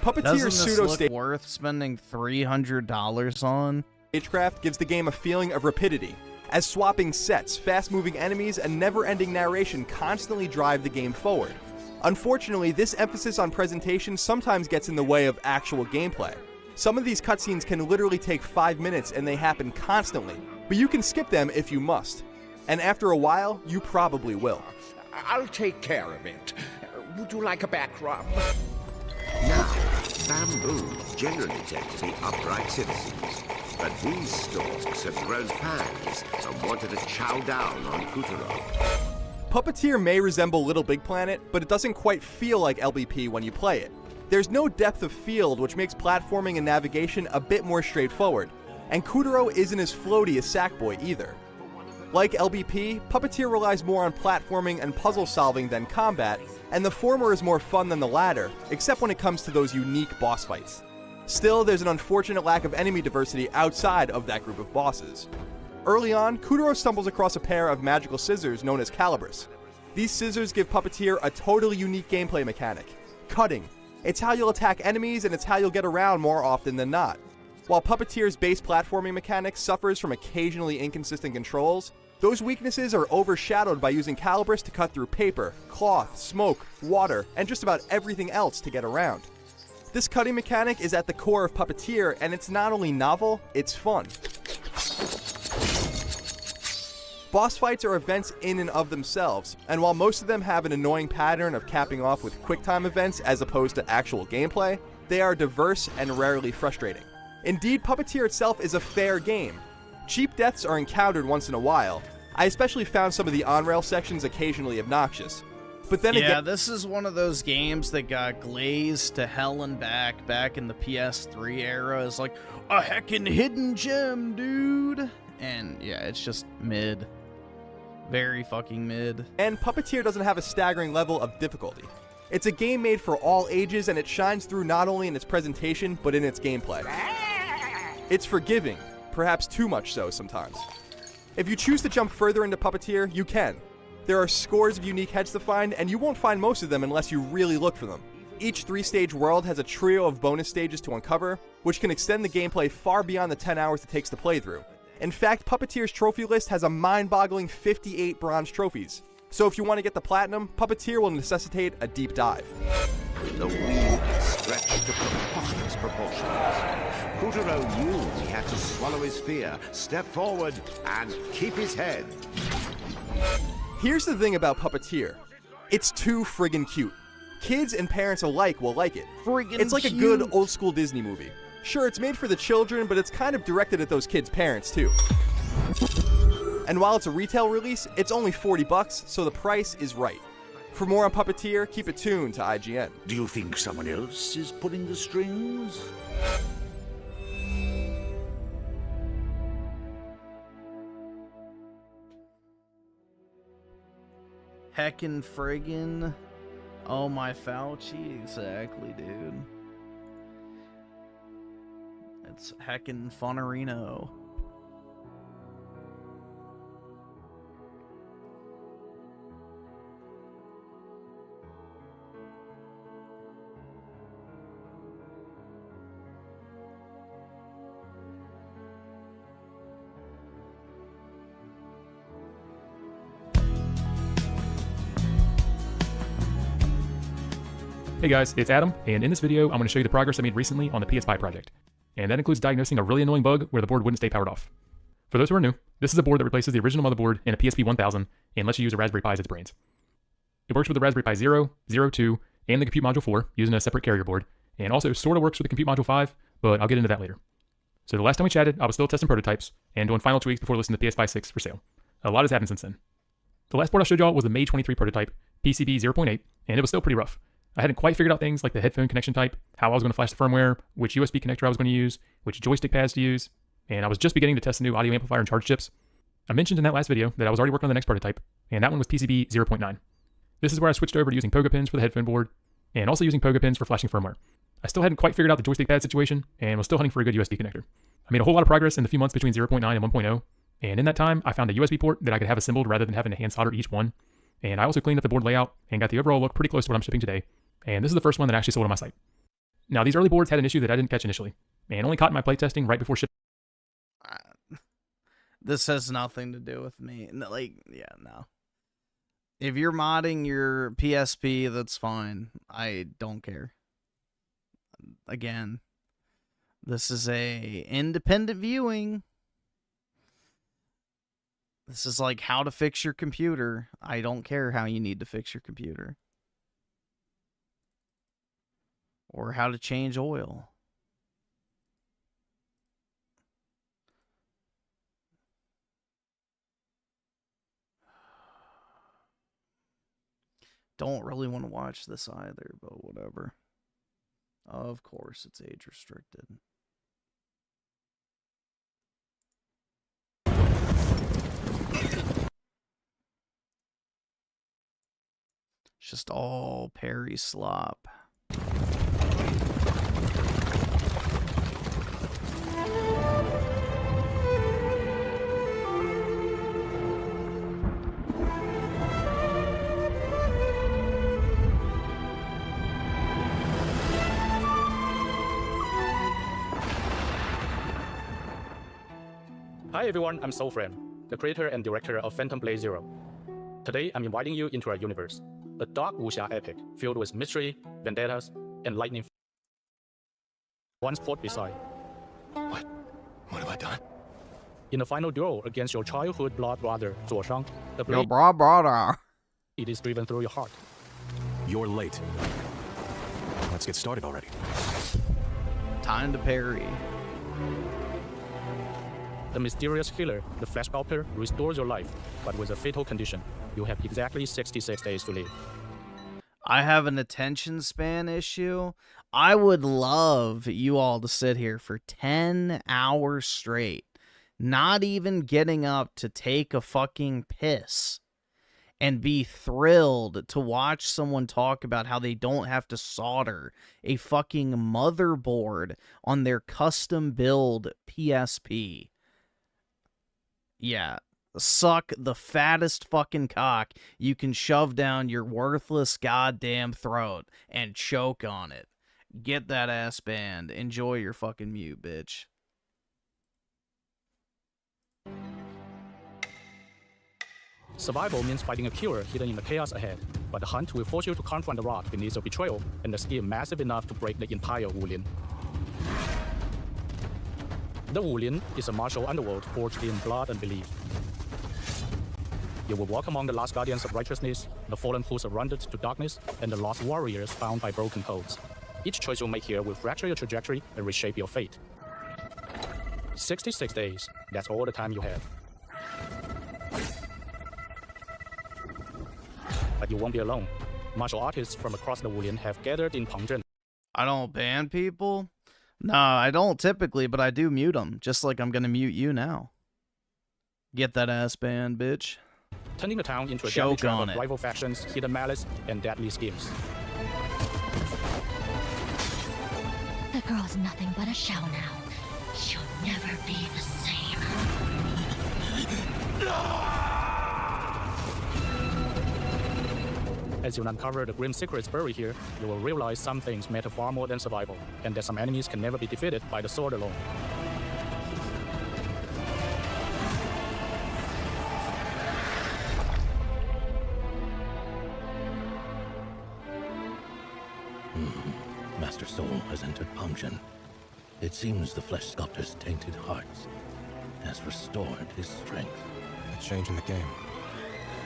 [SPEAKER 5] Puppeteer's
[SPEAKER 1] pseudo-stage worth spending $300 on?
[SPEAKER 5] Stagecraft gives the game a feeling of rapidity, as swapping sets, fast-moving enemies, and never-ending narration constantly drive the game forward. Unfortunately, this emphasis on presentation sometimes gets in the way of actual gameplay. Some of these cutscenes can literally take 5 minutes and they happen constantly, but you can skip them if you must. And after a while, you probably will.
[SPEAKER 7] I'll take care of it. Would you like a back rub? Now, bamboo generally tend to be upright citizens, but these stalks have grown fans and wanted to chow down on Kuturo.
[SPEAKER 5] Puppeteer may resemble Little Big Planet, but it doesn't quite feel like LBP when you play it. There's no depth of field, which makes platforming and navigation a bit more straightforward, and Kuturo isn't as floaty as Sackboy either. Like LBP, Puppeteer relies more on platforming and puzzle solving than combat, and the former is more fun than the latter, except when it comes to those unique boss fights. Still, there's an unfortunate lack of enemy diversity outside of that group of bosses. Early on, Kuturo stumbles across a pair of magical scissors known as calibers. These scissors give Puppeteer a totally unique gameplay mechanic: cutting. It's how you'll attack enemies, and it's how you'll get around more often than not. While Puppeteer's base platforming mechanic suffers from occasionally inconsistent controls, those weaknesses are overshadowed by using calibers to cut through paper, cloth, smoke, water, and just about everything else to get around. This cutting mechanic is at the core of Puppeteer, and it's not only novel, it's fun. Boss fights are events in and of themselves, and while most of them have an annoying pattern of capping off with QuickTime events as opposed to actual gameplay, they are diverse and rarely frustrating. Indeed, Puppeteer itself is a fair game. Cheap deaths are encountered once in a while. I especially found some of the on-rail sections occasionally obnoxious. But then again,
[SPEAKER 1] this is one of those games that got glazed to hell and back in the PS3 era. It's like a heckin' hidden gem, dude. And yeah, it's just mid. Very fucking mid.
[SPEAKER 5] And Puppeteer doesn't have a staggering level of difficulty. It's a game made for all ages, and it shines through not only in its presentation, but in its gameplay. It's forgiving, perhaps too much so sometimes. If you choose to jump further into Puppeteer, you can. There are scores of unique heads to find, and you won't find most of them unless you really look for them. Each 3-stage world has a trio of bonus stages to uncover, which can extend the gameplay far beyond the 10 hours it takes to play through. In fact, Puppeteer's trophy list has a mind-boggling 58 bronze trophies. So if you want to get the platinum, Puppeteer will necessitate a deep dive.
[SPEAKER 7] The wheel stretched to preposterous proportions. Kuturo knew he had to swallow his fear, step forward, and keep his head.
[SPEAKER 5] Here's the thing about Puppeteer. It's too friggin' cute. Kids and parents alike will like it. It's like a good old-school Disney movie. Sure, it's made for the children, but it's kind of directed at those kids' parents, too. And while it's a retail release, it's only $40, so the price is right. For more on Puppeteer, keep it tuned to IGN.
[SPEAKER 7] Do you think someone else is pulling the strings?
[SPEAKER 1] Heckin' friggin'. Oh my Fauci, exactly, dude. It's heckin' Funarino.
[SPEAKER 11] Hey guys, it's Adam, and in this video I'm going to show you the progress I made recently on the PS Pi project. And that includes diagnosing a really annoying bug where the board wouldn't stay powered off. For those who are new, this is a board that replaces the original motherboard in a PSP 1000 and lets you use a Raspberry Pi as its brains. It works with the Raspberry Pi 0, 0, 2, and the Compute Module 4 using a separate carrier board, and also sort of works with the Compute Module 5, but I'll get into that later. So the last time we chatted, I was still testing prototypes and doing final tweaks before listing the PS5 6 for sale. A lot has happened since then. The last board I showed y'all was the May 23 prototype, PCB 0.8, and it was still pretty rough. I hadn't quite figured out things like the headphone connection type, how I was going to flash the firmware, which USB connector I was going to use, which joystick pads to use, and I was just beginning to test the new audio amplifier and charge chips. I mentioned in that last video that I was already working on the next prototype, and that one was PCB 0.9. This is where I switched over to using Pogo pins for the headphone board, and also using Pogo pins for flashing firmware. I still hadn't quite figured out the joystick pad situation, and was still hunting for a good USB connector. I made a whole lot of progress in the few months between 0.9 and 1.0, and in that time, I found a USB port that I could have assembled rather than having to hand solder each one, and I also cleaned up the board layout and got the overall look pretty close to what I'm shipping today, and this is the first one that actually sold on my site. Now, these early boards had an issue that I didn't catch initially, and only caught in my playtesting right before shipping.
[SPEAKER 1] This has nothing to do with me. No. If you're modding your PSP, that's fine. I don't care. Again, this is a independent viewing. This is like how to fix your computer. I don't care how you need to fix your computer. Or how to change oil. Don't really want to watch this either, but whatever. Of course, it's age restricted. It's just all Perry slop.
[SPEAKER 8] Hi everyone, I'm Soulfriend, the creator and director of Phantom Blade Zero. Today I'm inviting you into our universe, a dark wuxia epic filled with mystery, vendettas, and lightning. Once fought beside.
[SPEAKER 15] What have I done?
[SPEAKER 8] In the final duel against your childhood blood brother, Zuo Shang, the
[SPEAKER 1] Your
[SPEAKER 8] blade
[SPEAKER 1] brother.
[SPEAKER 8] it is driven through your heart.
[SPEAKER 15] You're late. Let's get started already.
[SPEAKER 1] Time to parry.
[SPEAKER 8] The mysterious healer, the Flash Sculptor, restores your life, but with a fatal condition. You have exactly 66 days to live.
[SPEAKER 1] I have an attention span issue. I would love you all to sit here for 10 hours straight, not even getting up to take a fucking piss, and be thrilled to watch someone talk about how they don't have to solder a fucking motherboard on their custom build PSP. Yeah, suck the fattest fucking cock you can shove down your worthless goddamn throat and choke on it. Get that ass banned. Enjoy your fucking mute, bitch.
[SPEAKER 8] Survival means fighting a killer hidden in the chaos ahead, but the hunt will force you to confront the rot beneath your betrayal and the skill massive enough to break the entire Wulin. The Wulin is a martial underworld forged in blood and belief. You will walk among the last guardians of righteousness, the fallen who surrendered to darkness, and the lost warriors found by broken codes. Each choice you make here will fracture your trajectory and reshape your fate. 66 days, that's all the time you have. But you won't be alone. Martial artists from across the Wulin have gathered in Pengzhen.
[SPEAKER 1] I don't ban people? No, I don't typically, but I do mute them, just like I'm gonna mute you now. Get that ass banned, bitch.
[SPEAKER 8] Turning the town into a deadly
[SPEAKER 1] Choke
[SPEAKER 8] trap
[SPEAKER 1] on
[SPEAKER 8] of
[SPEAKER 1] it.
[SPEAKER 8] rival factions, hidden malice, and deadly schemes.
[SPEAKER 18] The girl's nothing but a shell now. She'll never be the same.
[SPEAKER 8] As you uncover the grim secrets buried here, you will realize some things matter far more than survival, and that some enemies can never be defeated by the sword alone.
[SPEAKER 23] Master Soul has entered Pengzhen. It seems the Flesh Sculptor's tainted hearts has restored his strength.
[SPEAKER 15] A change in the game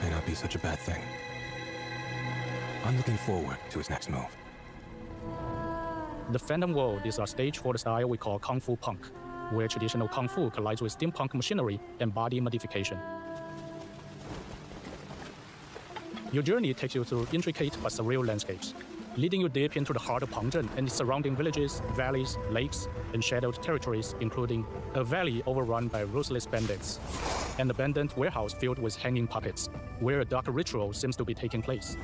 [SPEAKER 15] may not be such a bad thing. I'm looking forward to his next move.
[SPEAKER 8] The Phantom World is a stage for the style we call Kung Fu Punk, where traditional Kung Fu collides with steampunk machinery and body modification. Your journey takes you through intricate but surreal landscapes, leading you deep into the heart of Pengzhen and its surrounding villages, valleys, lakes, and shadowed territories, including a valley overrun by ruthless bandits, an abandoned warehouse filled with hanging puppets, where a dark ritual seems to be taking place.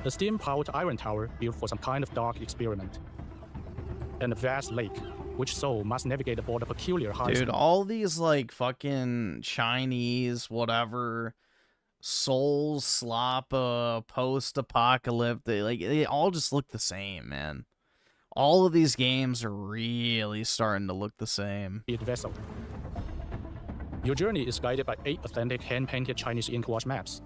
[SPEAKER 8] A steam-powered iron tower built for some kind of dark experiment. And a vast lake, which Soul must navigate aboard a peculiar high
[SPEAKER 1] Dude, all these like fucking Chinese, whatever, Soul slop, post-apocalyptic, like they all just look the same, man. All of these games are really starting to look the same.
[SPEAKER 8] vessel. Your journey is guided by 8 authentic hand-painted Chinese ink wash maps.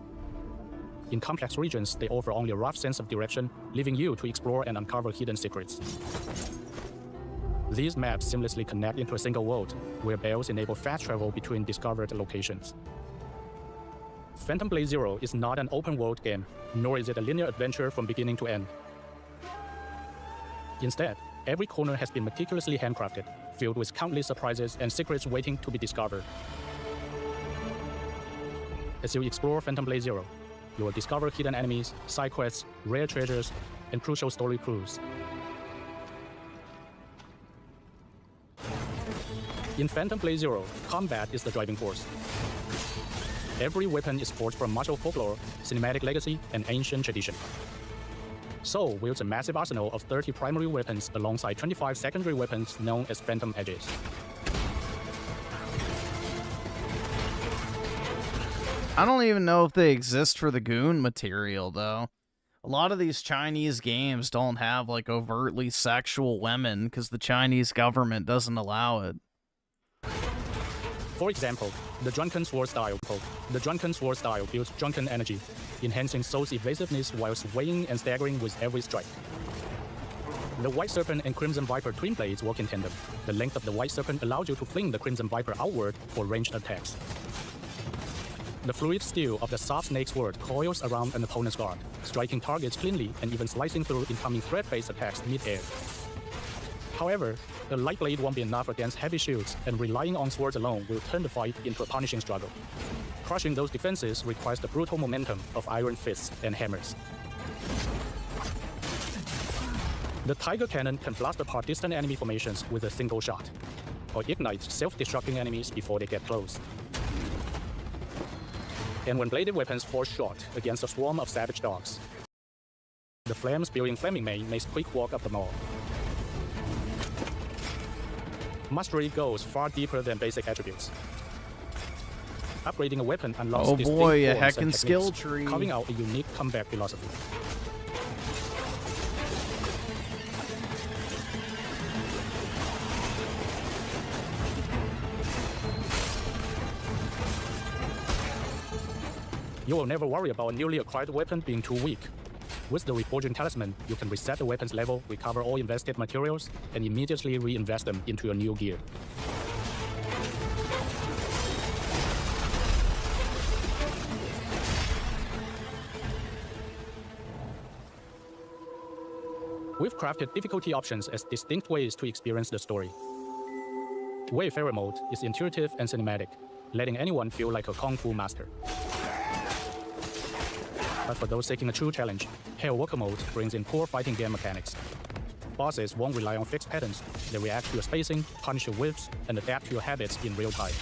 [SPEAKER 8] In complex regions, they offer only a rough sense of direction, leaving you to explore and uncover hidden secrets. These maps seamlessly connect into a single world, where bells enable fast travel between discovered locations. Phantom Blade Zero is not an open-world game, nor is it a linear adventure from beginning to end. Instead, every corner has been meticulously handcrafted, filled with countless surprises and secrets waiting to be discovered. As you explore Phantom Blade Zero, you will discover hidden enemies, side quests, rare treasures, and crucial story clues. In Phantom Blade Zero, combat is the driving force. Every weapon is forged from martial folklore, cinematic legacy, and ancient tradition. Soul wields a massive arsenal of 30 primary weapons alongside 25 secondary weapons known as Phantom Edges.
[SPEAKER 1] I don't even know if they exist for the goon material, though. A lot of these Chinese games don't have, like, overtly sexual women because the Chinese government doesn't allow it.
[SPEAKER 8] For example, the Drunken Sword style. The Drunken Sword style builds drunken energy, enhancing Soul's evasiveness while swaying and staggering with every strike. The White Serpent and Crimson Viper twin blades work in tandem. The length of the White Serpent allows you to fling the Crimson Viper outward for ranged attacks. The fluid steel of the Soft Snake Sword coils around an opponent's guard, striking targets cleanly and even slicing through incoming threat-based attacks mid-air. However, the light blade won't be enough against heavy shields, and relying on swords alone will turn the fight into a punishing struggle. Crushing those defenses requires the brutal momentum of iron fists and hammers. The Tiger Cannon can blast apart distant enemy formations with a single shot, or ignite self-destructing enemies before they get close. And when bladed weapons fall short against a swarm of savage dogs, the flame-spewing Flaming Mane makes quick work of them all. Mastery goes far deeper than basic attributes. Upgrading a weapon unlocks distinct
[SPEAKER 1] boy, a
[SPEAKER 8] forms and
[SPEAKER 1] heckin' skill
[SPEAKER 8] techniques,
[SPEAKER 1] tree.
[SPEAKER 8] carving out a unique combat philosophy. You will never worry about a newly acquired weapon being too weak. With the Reforging Talisman, you can reset the weapon's level, recover all invested materials, and immediately reinvest them into your new gear. We've crafted difficulty options as distinct ways to experience the story. Wayfarer mode is intuitive and cinematic, letting anyone feel like a kung fu master. But for those seeking a true challenge, Hell Worker mode brings in core fighting game mechanics. Bosses won't rely on fixed patterns. They react to your spacing, punish your whiffs, and adapt to your habits in real time.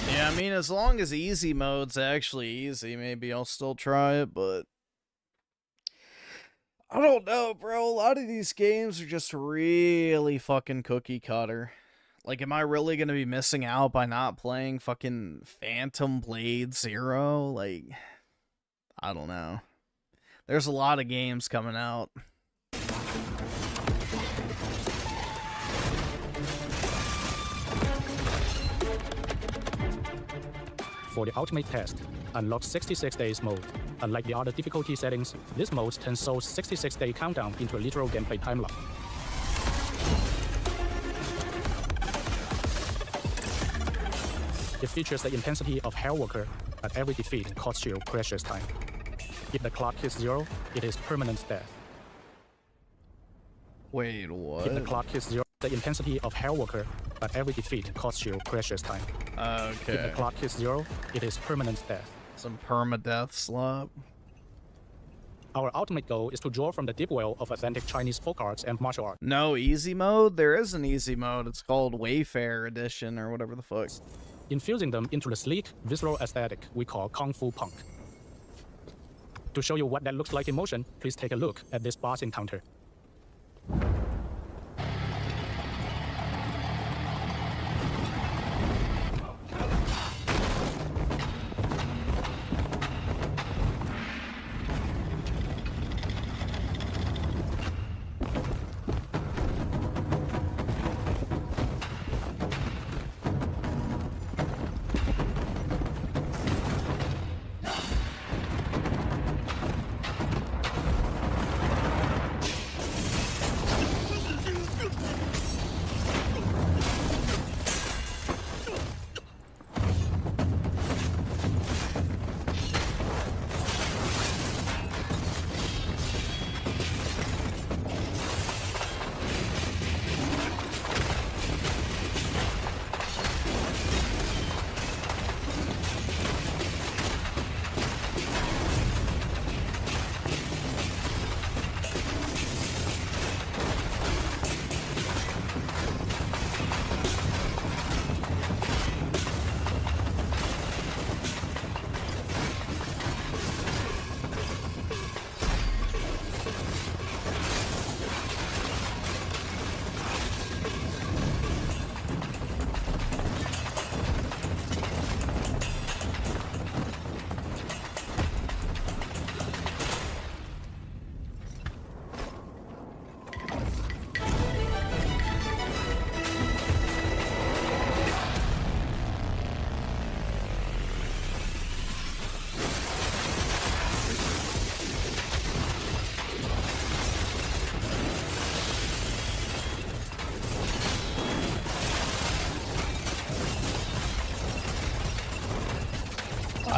[SPEAKER 1] Yeah, I mean, as long as easy mode's actually easy, maybe I'll still try it, but I don't know, bro. A lot of these games are just really fucking cookie cutter. Like, am I really gonna be missing out by not playing fucking Phantom Blade Zero? Like, I don't know. There's a lot of games coming out.
[SPEAKER 8] For the ultimate test, unlock 66 days mode. Unlike the other difficulty settings, this mode turns Soul's 66-day countdown into a literal gameplay time lock. It features the intensity of Hellworker, but every defeat costs you precious time. If the clock hits 0, it is permanent death.
[SPEAKER 1] Wait, what?
[SPEAKER 8] If the clock hits 0, the intensity of Hellworker, but every defeat costs you precious time.
[SPEAKER 1] Okay.
[SPEAKER 8] If the clock hits 0, it is permanent death.
[SPEAKER 1] Some permadeath slop.
[SPEAKER 8] Our ultimate goal is to draw from the deep well of authentic Chinese folk arts and martial arts.
[SPEAKER 1] No easy mode? There is an easy mode. It's called Wayfarer Edition or whatever the fuck.
[SPEAKER 8] Infusing them into the sleek, visceral aesthetic we call Kung Fu Punk. To show you what that looks like in motion, please take a look at this boss encounter.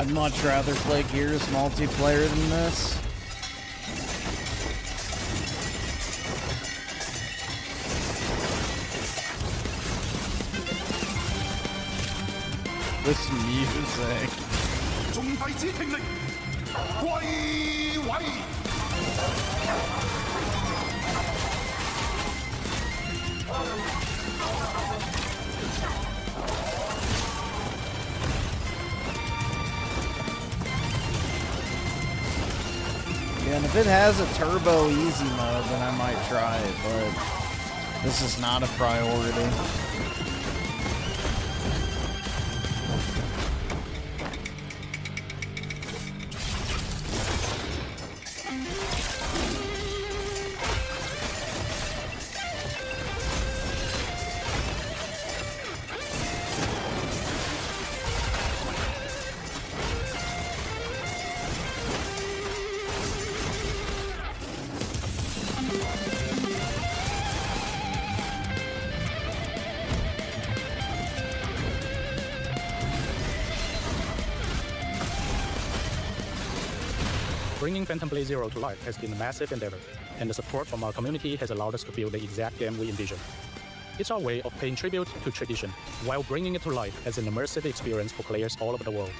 [SPEAKER 1] I'd much rather play Gears multiplayer than this. This music. Yeah, and if it has a turbo easy mode, then I might try it, but this is not a priority.
[SPEAKER 8] Bringing Phantom Blade Zero to life has been a massive endeavor, and the support from our community has allowed us to build the exact game we envision. It's our way of paying tribute to tradition, while bringing it to life as an immersive experience for players all over the world.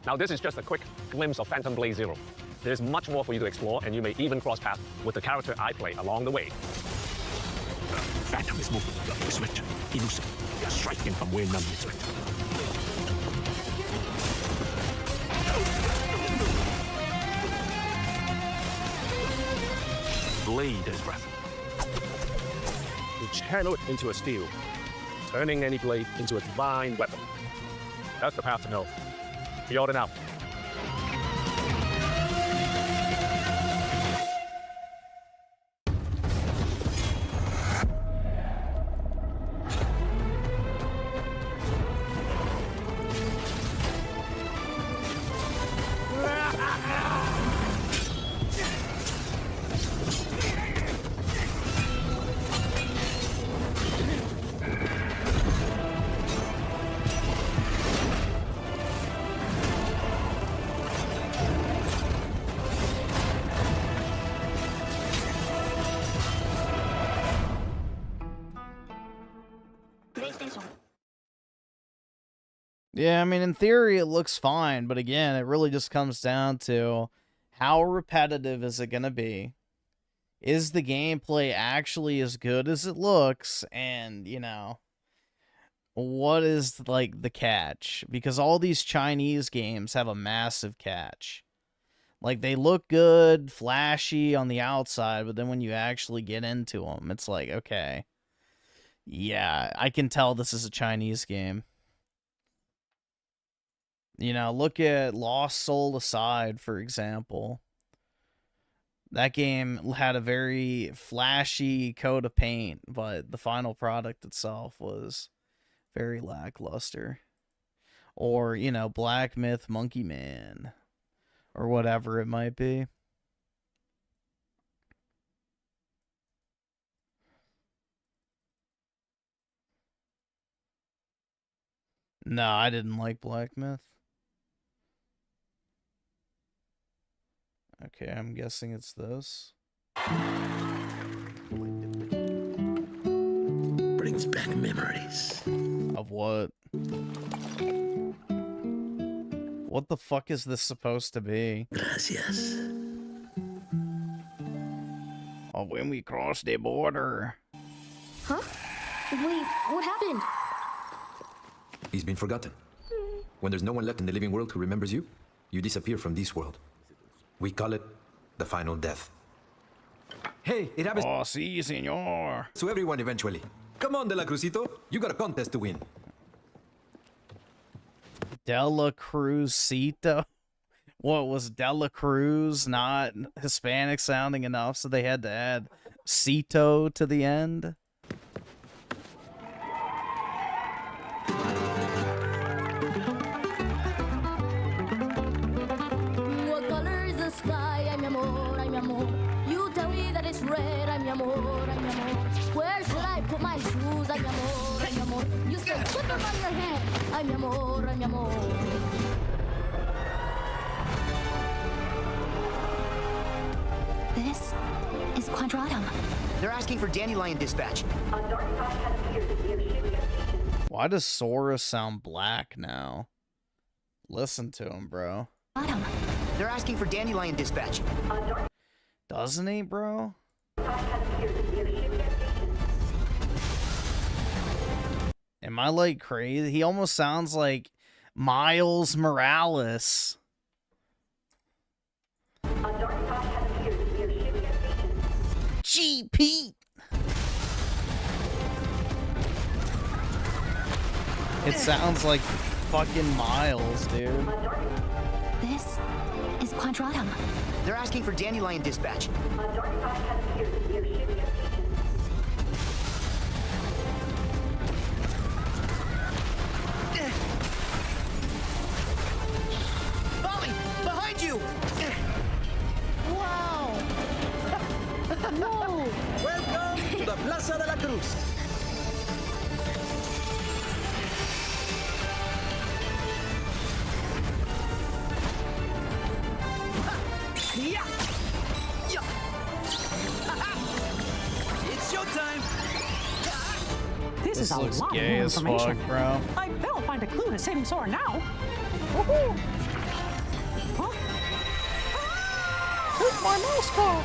[SPEAKER 13] Now this is just a quick glimpse of Phantom Blade Zero. There's much more for you to explore, and you may even cross paths with the character I play along the way.
[SPEAKER 14] Phantom is moving, swift, elusive, striking from where none expect. Blade is breath.
[SPEAKER 13] You channel it into a steel, turning any blade into a divine weapon. That's the path to know. Beyond and out.
[SPEAKER 1] Yeah, I mean, in theory, it looks fine, but again, it really just comes down to how repetitive is it going to be? Is the gameplay actually as good as it looks? And, you know, what is, like, the catch? Because all these Chinese games have a massive catch. Like, they look good, flashy on the outside, but then when you actually get into them, it's like, okay, yeah, I can tell this is a Chinese game. You know, look at Lost Soul Aside, for example. That game had a very flashy coat of paint, but the final product itself was very lackluster. Or, you know, Black Myth Monkey Man, or whatever it might be. No, I didn't like Black Myth. Okay, I'm guessing it's this.
[SPEAKER 23] Brings back memories.
[SPEAKER 1] Of what? What the fuck is this supposed to be?
[SPEAKER 23] Gracias.
[SPEAKER 1] Oh, when we cross the border.
[SPEAKER 16] Huh? Wait, what happened?
[SPEAKER 15] He's been forgotten. When there's no one left in the living world who remembers you, you disappear from this world. We call it the final death. Hey, it happens.
[SPEAKER 1] Oh, sí, señor.
[SPEAKER 15] So everyone eventually. Come on, De La Cruzito. You got a contest to win.
[SPEAKER 1] De La Cruzito? What, was De La Cruz not Hispanic sounding enough, so they had to add Cito to the end?
[SPEAKER 16] What color is the sky? Ay, mi amor, you amor, ay, mi amor. Where should I put my shoes? Ay, mi amor, ay, mi amor. You said put them on your head. Ay, mi amor, ay, mi amor.
[SPEAKER 9] This is Quadratum.
[SPEAKER 17] They're asking for Dandelion Dispatch.
[SPEAKER 1] Why does Sora sound black now? Listen to him, bro.
[SPEAKER 17] They're asking for Dandelion Dispatch.
[SPEAKER 1] Doesn't he, bro? Am I like crazy? He almost sounds like Miles Morales. GP. It sounds like fucking Miles, dude.
[SPEAKER 9] This is Quadratum.
[SPEAKER 17] They're asking for Dandelion Dispatch. Molly, behind you!
[SPEAKER 10] Wow!
[SPEAKER 16] Whoa!
[SPEAKER 10] Welcome to the Plaza de la Cruz. Yeah! Yeah! It's showtime!
[SPEAKER 1] This looks gay as fuck, bro.
[SPEAKER 20] I bet I'll find a clue to saving Sora now. Woohoo! Huh? Where's my mouse car?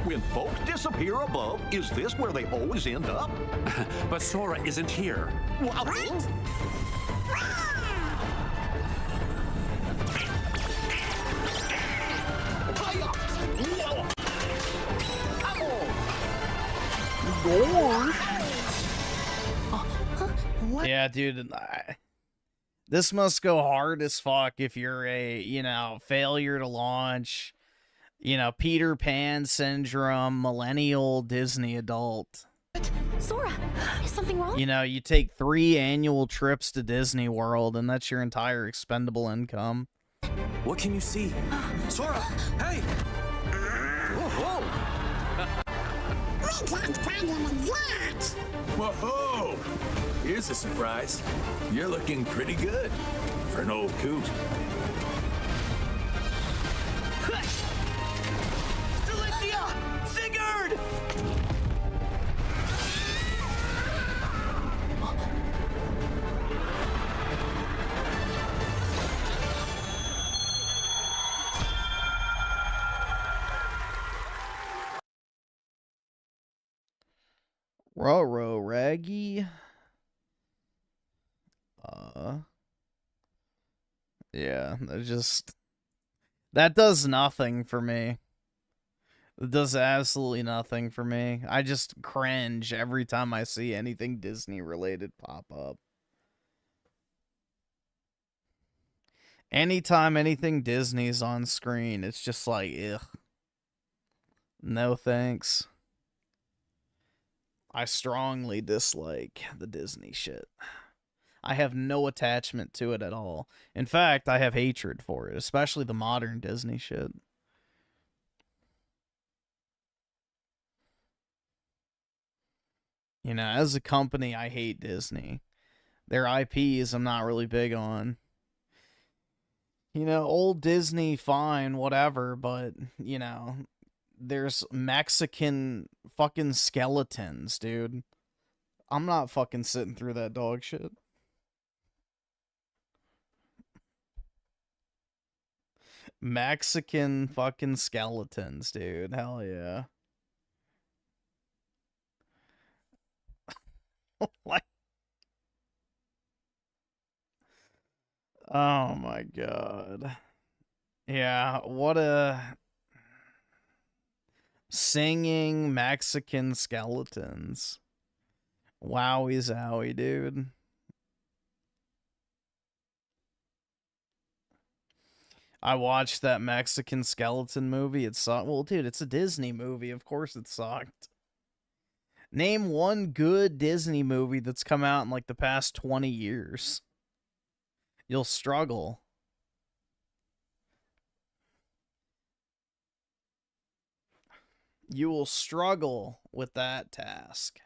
[SPEAKER 14] When folks disappear above, is this where they always end up?
[SPEAKER 23] But Sora isn't here.
[SPEAKER 14] What?
[SPEAKER 1] Yeah, dude. This must go hard as fuck if you're a, you know, failure to launch, you know, Peter Pan syndrome, millennial Disney adult.
[SPEAKER 16] Sora, is something wrong?
[SPEAKER 1] You know, you take 3 annual trips to Disney World, and that's your entire expendable income.
[SPEAKER 23] What can you see?
[SPEAKER 10] Sora, hey!
[SPEAKER 23] Whoa!
[SPEAKER 10] We can't find him in that!
[SPEAKER 23] Whoa! Here's a surprise. You're looking pretty good for an old coot.
[SPEAKER 10] Delicia! Sigurd!
[SPEAKER 1] Roro Raggy. Yeah, that does nothing for me. It does absolutely nothing for me. I just cringe every time I see anything Disney related pop up. Anytime anything Disney's on screen, it's just like, ugh. No thanks. I strongly dislike the Disney shit. I have no attachment to it at all. In fact, I have hatred for it, especially the modern Disney shit. You know, as a company, I hate Disney. Their IPs, I'm not really big on. You know, old Disney, fine, whatever, but, you know, there's Mexican fucking skeletons, dude. I'm not fucking sitting through that dog shit. Mexican fucking skeletons, dude. Hell yeah. Like, oh my god. Yeah, what a singing Mexican skeletons. Wowie zowie, dude. I watched that Mexican skeleton movie. It sucked. Well, dude, it's a Disney movie. Of course it sucked. Name one good Disney movie that's come out in like the past 20 years. You'll struggle. You will struggle with that task.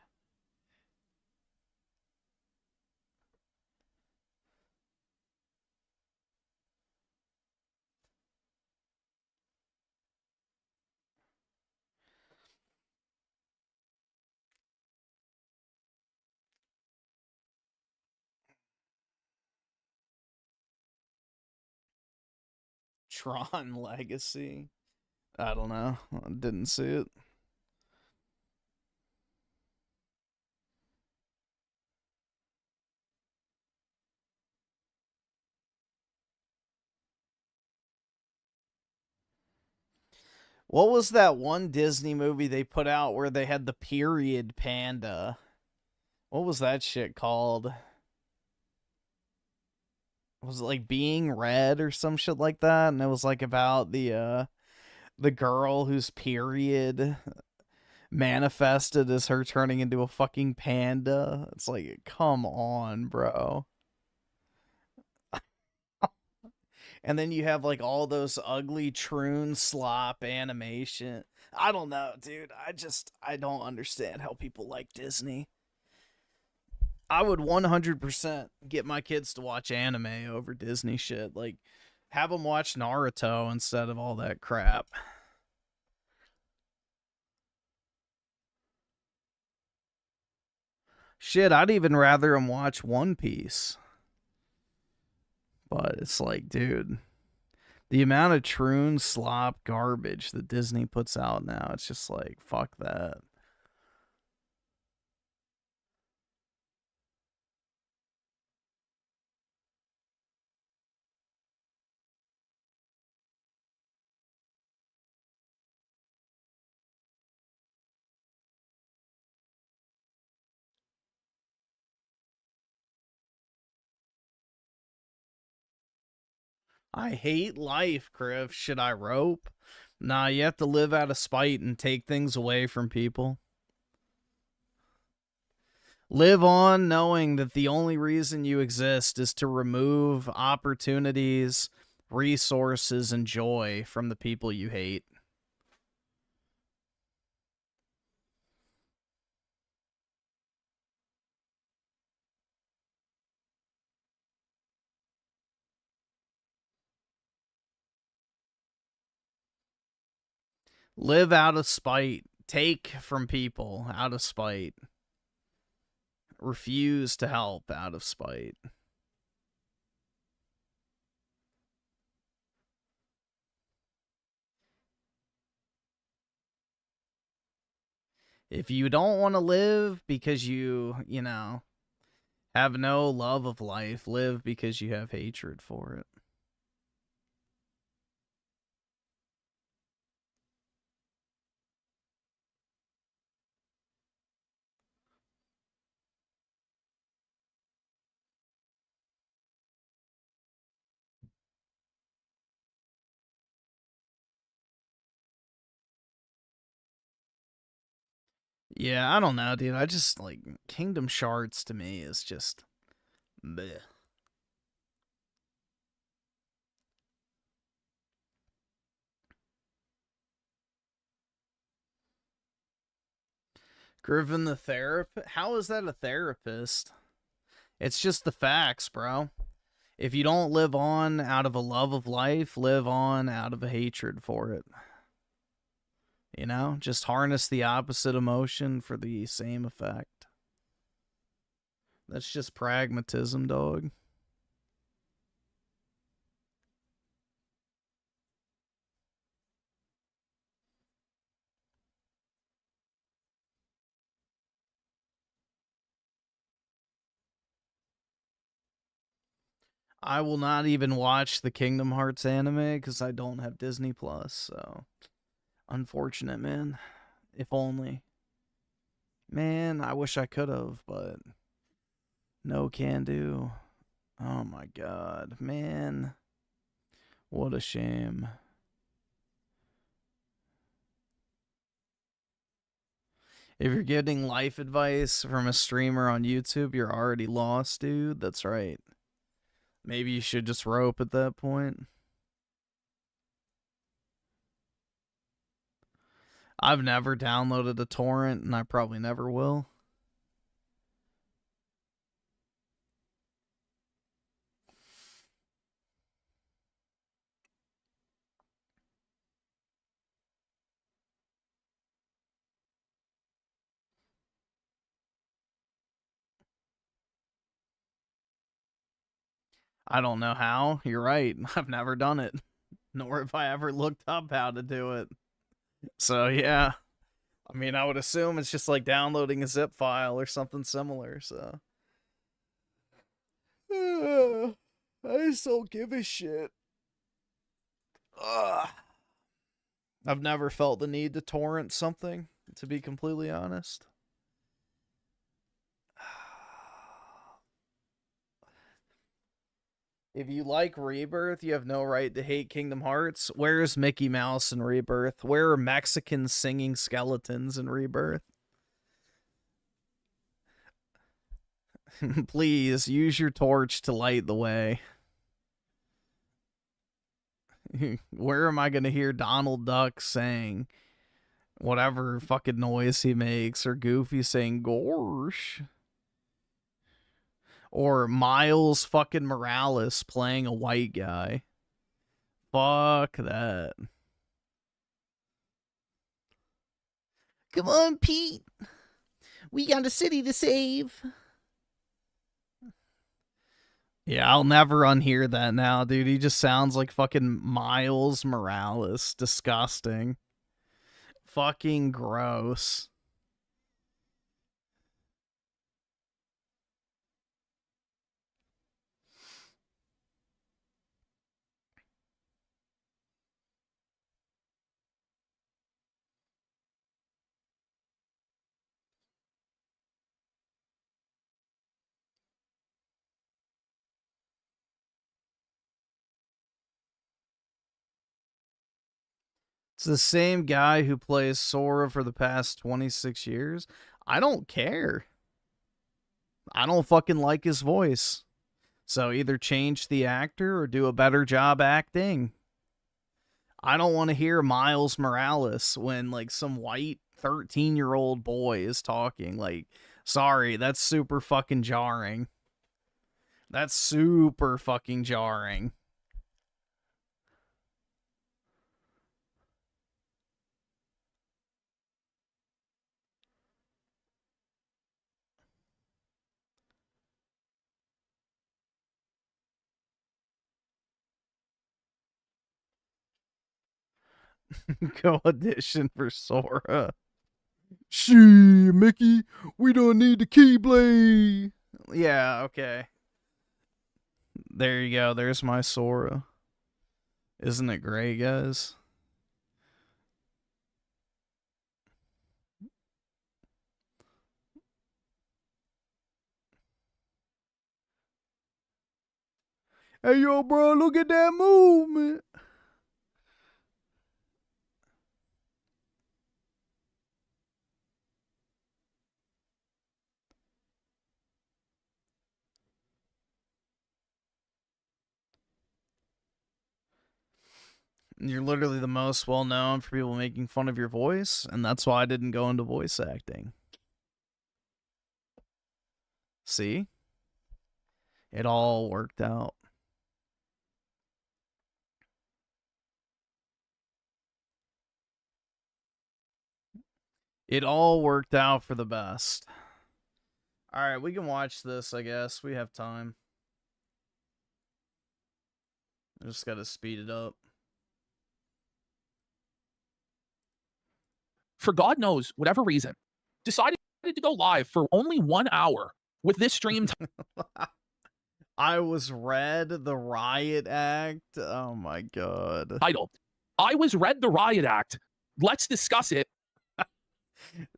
[SPEAKER 1] Tron Legacy. I don't know. I didn't see it. What was that one Disney movie they put out where they had the period panda? What was that shit called? Was it like Being Red or some shit like that? And it was like about the girl whose period manifested as her turning into a fucking panda. It's like, come on, bro. And then you have like all those ugly troon slop animation. I don't know, dude. I don't understand how people like Disney. I would 100% get my kids to watch anime over Disney shit. Like, have them watch Naruto instead of all that crap. Shit, I'd even rather them watch One Piece. But it's like, dude, the amount of troon slop garbage that Disney puts out now, it's just like, fuck that. I hate life, Griff. Should I rope? Nah, you have to live out of spite and take things away from people. Live on knowing that the only reason you exist is to remove opportunities, resources, and joy from the people you hate. Live out of spite. Take from people out of spite. Refuse to help out of spite. If you don't want to live because you know, have no love of life, live because you have hatred for it. Yeah, I don't know, dude. I just, like, Kingdom Shards to me is just bleh. Griffin the therapist? How is that a therapist? It's just the facts, bro. If you don't live on out of a love of life, live on out of a hatred for it. You know, just harness the opposite emotion for the same effect. That's just pragmatism, dog. I will not even watch the Kingdom Hearts anime because I don't have Disney Plus, so unfortunate, man. If only. Man, I wish I could have, but no can do. Oh my god, man. What a shame. If you're getting life advice from a streamer on YouTube, you're already lost, dude. That's right. Maybe you should just rope at that point. I've never downloaded a torrent, and I probably never will. I don't know how. You're right. I've never done it. Nor have I ever looked up how to do it. So, yeah. I mean, I would assume it's just like downloading a zip file or something similar, so. I just don't give a shit. Ugh. I've never felt the need to torrent something, to be completely honest. If you like Rebirth, you have no right to hate Kingdom Hearts. Where is Mickey Mouse in Rebirth? Where are Mexicans singing skeletons in Rebirth? Please, use your torch to light the way. Where am I going to hear Donald Duck saying whatever fucking noise he makes, or Goofy saying gorsh? Or Miles fucking Morales playing a white guy. Fuck that. Come on, Pete. We got a city to save. Yeah, I'll never unhear that now, dude. He just sounds like fucking Miles Morales. Disgusting. Fucking gross. It's the same guy who plays Sora for the past 26 years. I don't care. I don't fucking like his voice. So either change the actor or do a better job acting. I don't want to hear Miles Morales when like some white 13-year-old boy is talking. Like, sorry, that's super fucking jarring. That's super fucking jarring. Go audition for Sora. She, Mickey, we don't need the Keyblade. Yeah, okay. There you go. There's my Sora. Isn't it great, guys? Hey, yo, bro, look at that movement. You're literally the most well-known for people making fun of your voice, and that's why I didn't go into voice acting. See? It all worked out. It all worked out for the best. Alright, we can watch this, I guess. We have time. I just gotta speed it up.
[SPEAKER 4] For God knows, whatever reason, decided to go live for only 1 hour with this stream
[SPEAKER 1] I was read the Riot Act. Oh my god.
[SPEAKER 4] title. I was read the Riot Act. Let's discuss it.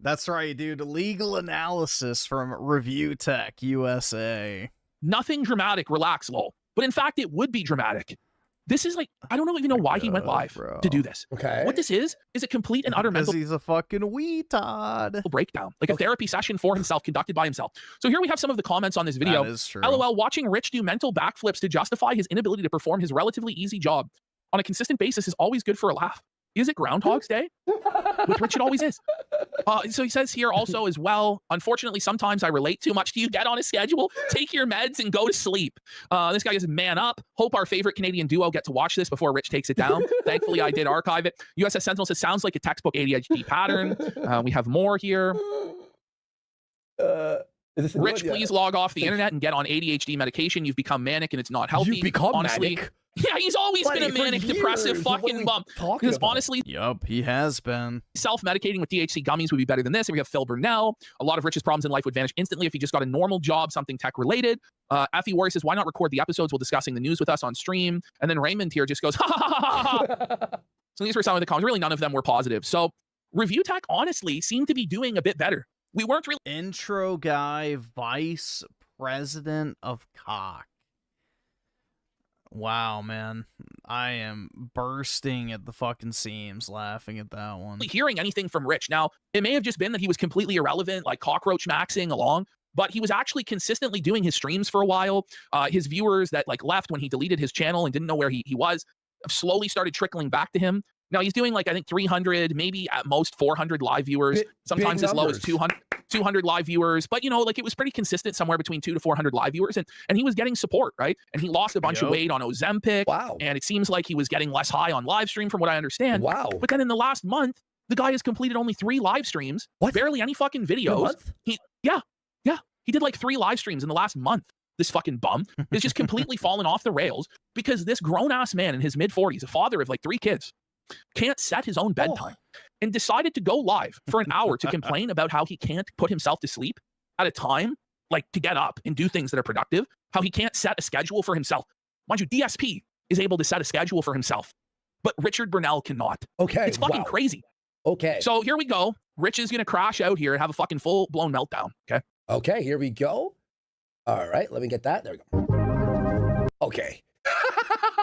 [SPEAKER 1] That's right, dude. Legal analysis from Review Tech USA.
[SPEAKER 4] Nothing dramatic, relax, lol. But in fact, it would be dramatic. This is like, I don't even know why he went live to do this.
[SPEAKER 6] Okay.
[SPEAKER 4] What this is a complete and utter mental
[SPEAKER 1] he's a fucking weetard.
[SPEAKER 4] breakdown, like a therapy session for himself, conducted by himself. So here we have some of the comments on this video.
[SPEAKER 1] That is true.
[SPEAKER 4] LOL, watching Rich do mental backflips to justify his inability to perform his relatively easy job on a consistent basis is always good for a laugh. Is it Groundhog's Day? With Rich, it always is. So he says here also as well, unfortunately, sometimes I relate too much to you. Get on a schedule, take your meds, and go to sleep. This guy is man up. Hope our favorite Canadian duo get to watch this before Rich takes it down. Thankfully, I did archive it. USS Sentinel says, sounds like a textbook ADHD pattern. We have more here. Rich, please log off the internet and get on ADHD medication. You've become manic and it's not healthy.
[SPEAKER 6] You've become
[SPEAKER 4] honestly.
[SPEAKER 6] manic?
[SPEAKER 4] Yeah, he's always been a manic, depressive fucking bum. Because honestly,
[SPEAKER 1] yup, he has been.
[SPEAKER 4] Self-medicating with THC gummies would be better than this. And we have Phil Burnell. A lot of Rich's problems in life would vanish instantly if he just got a normal job, something tech-related. Effie Warrior says, why not record the episodes while discussing the news with us on stream? And then Raymond here just goes, ha ha ha ha ha. So these were some of the comments. Really, none of them were positive. So Review Tech, honestly, seemed to be doing a bit better. We weren't really...
[SPEAKER 1] Intro guy, vice president of Cock. Wow, man. I am bursting at the fucking seams laughing at that one.
[SPEAKER 4] Hearing anything from Rich. Now, it may have just been that he was completely irrelevant, like cockroach maxing along, but he was actually consistently doing his streams for a while. His viewers that like left when he deleted his channel and didn't know where he was slowly started trickling back to him. Now he's doing like, I think 300, maybe at most 400 live viewers, sometimes as low as 200 live viewers. But, you know, like it was pretty consistent, somewhere between 200 to 400 live viewers. And he was getting support, right? And he lost a bunch of weight on Ozempic.
[SPEAKER 6] Wow.
[SPEAKER 4] And it seems like he was getting less high on live stream from what I understand.
[SPEAKER 6] Wow.
[SPEAKER 4] But then in the last month, the guy has completed only 3 live streams. What? Barely any fucking videos. He did like 3 live streams in the last month. This fucking bum is just completely fallen off the rails because this grown-ass man in his mid-40s, a father of like 3 kids, can't set his own bedtime and decided to go live for an hour to complain about how he can't put himself to sleep at a time, like to get up and do things that are productive, how he can't set a schedule for himself. Mind you, DSP is able to set a schedule for himself, but Richard Burnell cannot.
[SPEAKER 6] Okay.
[SPEAKER 4] It's fucking crazy.
[SPEAKER 6] Okay.
[SPEAKER 4] So here we go. Rich is going to crash out here and have a fucking full-blown meltdown. Okay.
[SPEAKER 6] Okay, here we go. All right, let me get that. There we go. Okay.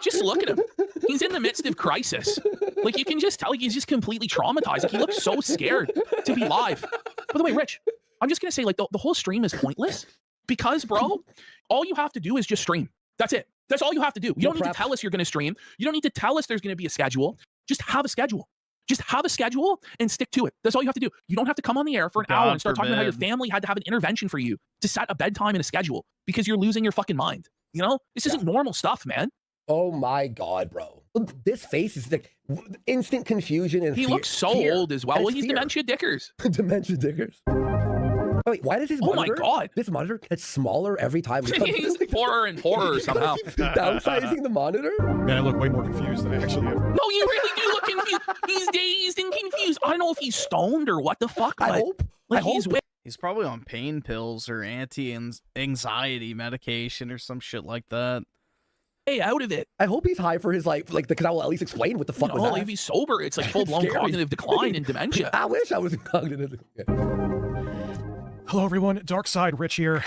[SPEAKER 4] Just look at him. He's in the midst of crisis. Like, you can just tell, like, he's just completely traumatized. Like, he looks so scared to be live. By the way, Rich, I'm just going to say, like, the whole stream is pointless because, bro, all you have to do is just stream. That's it. That's all you have to do. You don't need to tell us you're going to stream. You don't need to tell us there's going to be a schedule. Just have a schedule. Just have a schedule and stick to it. That's all you have to do. You don't have to come on the air for an hour and start talking about how your family had to have an intervention for you to set a bedtime and a schedule because you're losing your fucking mind. You know, this isn't normal stuff, man.
[SPEAKER 6] Oh my God, bro. This face is like instant confusion and
[SPEAKER 4] he looks so old as well. Well, he's dementia dickers.
[SPEAKER 6] Dementia dickers. Oh, wait, why does his monitor?
[SPEAKER 4] Oh my God.
[SPEAKER 6] This monitor gets smaller every time.
[SPEAKER 4] He's poorer and poorer somehow.
[SPEAKER 6] Downsizing the monitor?
[SPEAKER 12] Man, I look way more confused than I actually am.
[SPEAKER 4] No, you really do look confused. He's dazed and confused. I don't know if he's stoned or what the fuck.
[SPEAKER 6] I hope.
[SPEAKER 4] Like,
[SPEAKER 1] he's probably on pain pills or anti-anxiety medication or some shit like that.
[SPEAKER 4] Stay out of it.
[SPEAKER 6] I hope he's high for his because I will at least explain what the fuck was that.
[SPEAKER 4] If he's sober, it's like full-blown cognitive decline and dementia.
[SPEAKER 6] I wish I was cognitive.
[SPEAKER 12] Hello, everyone. Dark Side Rich here.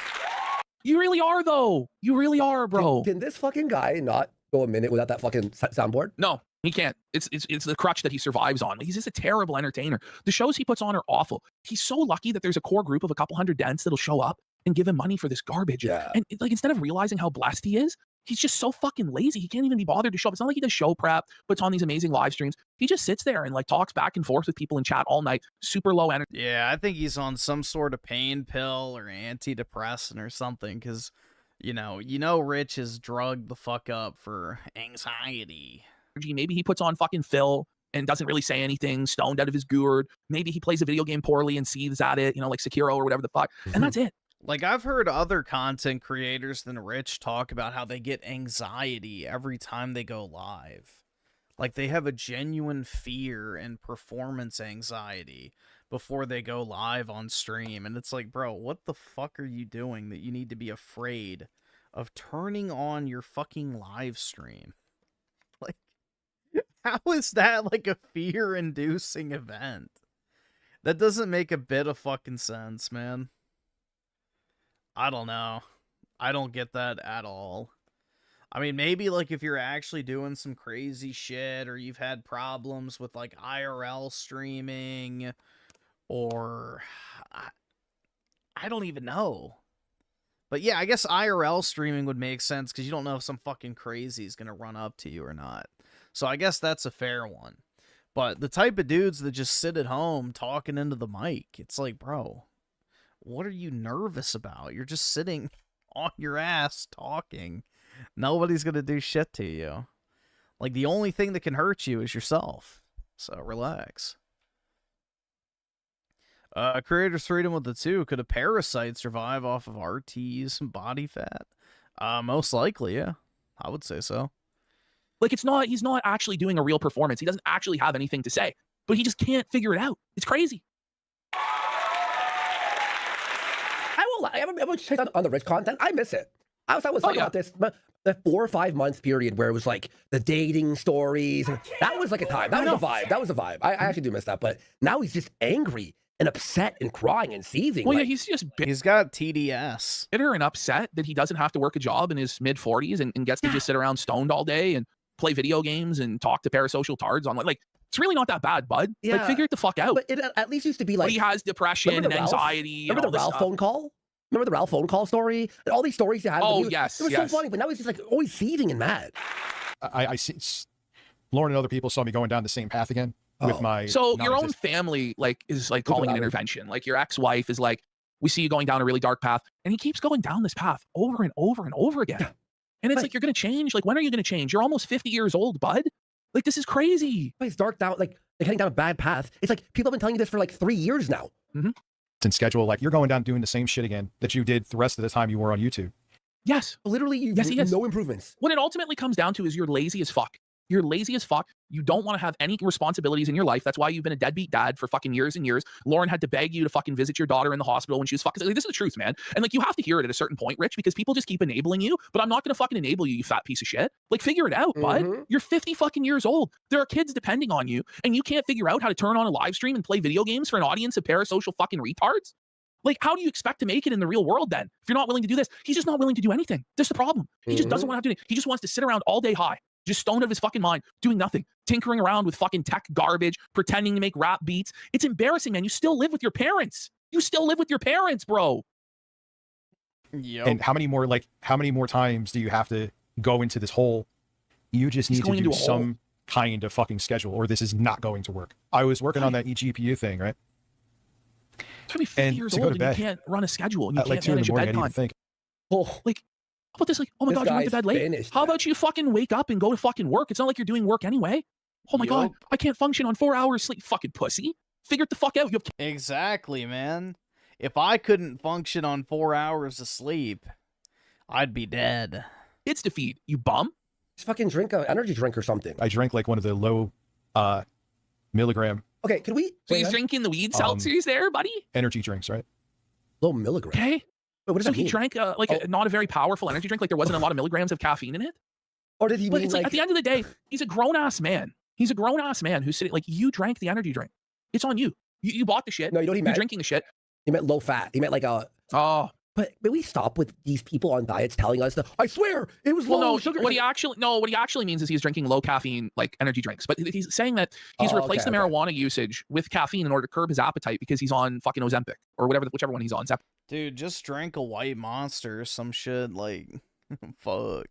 [SPEAKER 4] You really are, though. You really are, bro.
[SPEAKER 6] Can this fucking guy not go a minute without that fucking soundboard?
[SPEAKER 4] No, he can't. It's the crutch that he survives on. He's just a terrible entertainer. The shows he puts on are awful. He's so lucky that there's a core group of a couple hundred dents that'll show up and give him money for this garbage.
[SPEAKER 6] Yeah.
[SPEAKER 4] And like, instead of realizing how blessed he is, he's just so fucking lazy. He can't even be bothered to show up. It's not like he does show prep, puts on these amazing live streams. He just sits there and like talks back and forth with people in chat all night. Super low energy.
[SPEAKER 1] Yeah, I think he's on some sort of pain pill or antidepressant or something because, you know, Rich is drugged the fuck up for anxiety.
[SPEAKER 4] Maybe he puts on fucking Phil and doesn't really say anything, stoned out of his gourd. Maybe he plays a video game poorly and seethes at it, you know, like Sekiro or whatever the fuck. And that's it.
[SPEAKER 1] Like, I've heard other content creators than Rich talk about how they get anxiety every time they go live. Like, they have a genuine fear and performance anxiety before they go live on stream. And it's like, bro, what the fuck are you doing that you need to be afraid of turning on your fucking live stream? Like, how is that like a fear-inducing event? That doesn't make a bit of fucking sense, man. I don't know. I don't get that at all. I mean, maybe like if you're actually doing some crazy shit, or you've had problems with like IRL streaming, or I don't even know. But yeah, I guess IRL streaming would make sense because you don't know if some fucking crazy is going to run up to you or not. So I guess that's a fair one. But the type of dudes that just sit at home talking into the mic, it's like, bro, what are you nervous about? You're just sitting on your ass talking. Nobody's going to do shit to you. Like, the only thing that can hurt you is yourself. So relax. Creator's freedom with the 2. Could a parasite survive off of RT's body fat? Most likely, yeah. I would say so.
[SPEAKER 4] Like, he's not actually doing a real performance. He doesn't actually have anything to say, but he just can't figure it out. It's crazy.
[SPEAKER 6] I will lie. Everyone check on the Rich content. I miss it. I was talking about this, but the 4 or 5 months period where it was like the dating stories. That was like a time. That was a vibe. That was a vibe. I actually do miss that. But now he's just angry and upset and crying and seething.
[SPEAKER 4] Well,
[SPEAKER 6] like,
[SPEAKER 4] yeah, he's just
[SPEAKER 1] he's got TDS.
[SPEAKER 4] Bitter and upset that he doesn't have to work a job in his mid-40s and gets to just sit around stoned all day and play video games and talk to parasocial tards on like it's really not that bad, bud.
[SPEAKER 6] Yeah.
[SPEAKER 4] Like, figure it the fuck out.
[SPEAKER 6] But it at least used to be like,
[SPEAKER 4] but he has depression and anxiety.
[SPEAKER 6] Remember the Ralph phone call? Remember the Ralph phone call story? And all these stories he had.
[SPEAKER 4] Oh,
[SPEAKER 6] it
[SPEAKER 4] yes,
[SPEAKER 6] was so funny, but now he's just like always seething and mad.
[SPEAKER 3] I see. Lauren and other people saw me going down the same path again with my.
[SPEAKER 4] So your own family is calling an intervention. Like, your ex-wife is like, we see you going down a really dark path, and he keeps going down this path over and over and over again. Yeah. And it's like, you're gonna change. Like, when are you gonna change? You're almost 50 years old, bud. Like, this is crazy.
[SPEAKER 6] He's dark down, like heading down a bad path. It's like people have been telling you this for like 3 years now.
[SPEAKER 4] Mm-hmm.
[SPEAKER 3] And schedule, like, you're going down doing the same shit again that you did the rest of the time you were on YouTube.
[SPEAKER 4] Yes.
[SPEAKER 6] Literally,
[SPEAKER 4] yes, he is.
[SPEAKER 6] No improvements.
[SPEAKER 4] What it ultimately comes down to is you're lazy as fuck. You're lazy as fuck. You don't want to have any responsibilities in your life. That's why you've been a deadbeat dad for fucking years and years. Lauren had to beg you to fucking visit your daughter in the hospital when she was fucking. Like, this is the truth, man. And like, you have to hear it at a certain point, Rich, because people just keep enabling you. But I'm not gonna fucking enable you, you fat piece of shit. Like, figure it out, bud. You're 50 fucking years old. There are kids depending on you, and you can't figure out how to turn on a live stream and play video games for an audience of parasocial fucking retards. Like, how do you expect to make it in the real world then? If you're not willing to do this, he's just not willing to do anything. That's the problem. He just doesn't want to have to do it. He just wants to sit around all day high, just stoned out of his fucking mind, doing nothing, tinkering around with fucking tech garbage, pretending to make rap beats. It's embarrassing, man. You still live with your parents. You still live with your parents, bro.
[SPEAKER 1] Yep.
[SPEAKER 3] And how many more times do you have to go into this hole? You just need to do some kind of fucking schedule, or this is not going to work. I was working on that eGPU thing, right?
[SPEAKER 4] You're gonna be 50 years old and you can't run a schedule. You can't manage your bedtime. Like, how about this? Like, oh my God, you went to bed late. How about you fucking wake up and go to fucking work? It's not like you're doing work anyway. Oh my God, I can't function on 4 hours sleep. Fucking pussy. Figure it the fuck out.
[SPEAKER 1] Exactly, man. If I couldn't function on 4 hours of sleep, I'd be dead.
[SPEAKER 4] It's defeat, you bum.
[SPEAKER 6] Just fucking drink an energy drink or something.
[SPEAKER 3] I drank like one of the low milligram.
[SPEAKER 6] Okay, can we?
[SPEAKER 4] So he's drinking the weed seltzers there, buddy?
[SPEAKER 3] Energy drinks, right?
[SPEAKER 6] Low milligram.
[SPEAKER 4] Okay.
[SPEAKER 6] Wait, what does
[SPEAKER 4] so
[SPEAKER 6] that
[SPEAKER 4] he
[SPEAKER 6] mean?
[SPEAKER 4] drank not a very powerful energy drink. Like, there wasn't a lot of milligrams of caffeine in it.
[SPEAKER 6] Or did he
[SPEAKER 4] But
[SPEAKER 6] mean
[SPEAKER 4] it's like, at the end of the day, he's a grown-ass man. He's a grown-ass man who's sitting, like, you drank the energy drink. It's on you. You bought the shit.
[SPEAKER 6] No, you know what he meant?
[SPEAKER 4] You're drinking the shit.
[SPEAKER 6] He meant low fat. He meant like a...
[SPEAKER 4] Oh.
[SPEAKER 6] But we stop with these people on diets telling us that, I swear, it was low sugar.
[SPEAKER 4] What he actually means is he's drinking low caffeine, like, energy drinks. But he's saying that he's replaced the marijuana usage with caffeine in order to curb his appetite because he's on fucking Ozempic or whichever one he's on.
[SPEAKER 1] Dude, just drink a White Monster or some shit, like, fuck.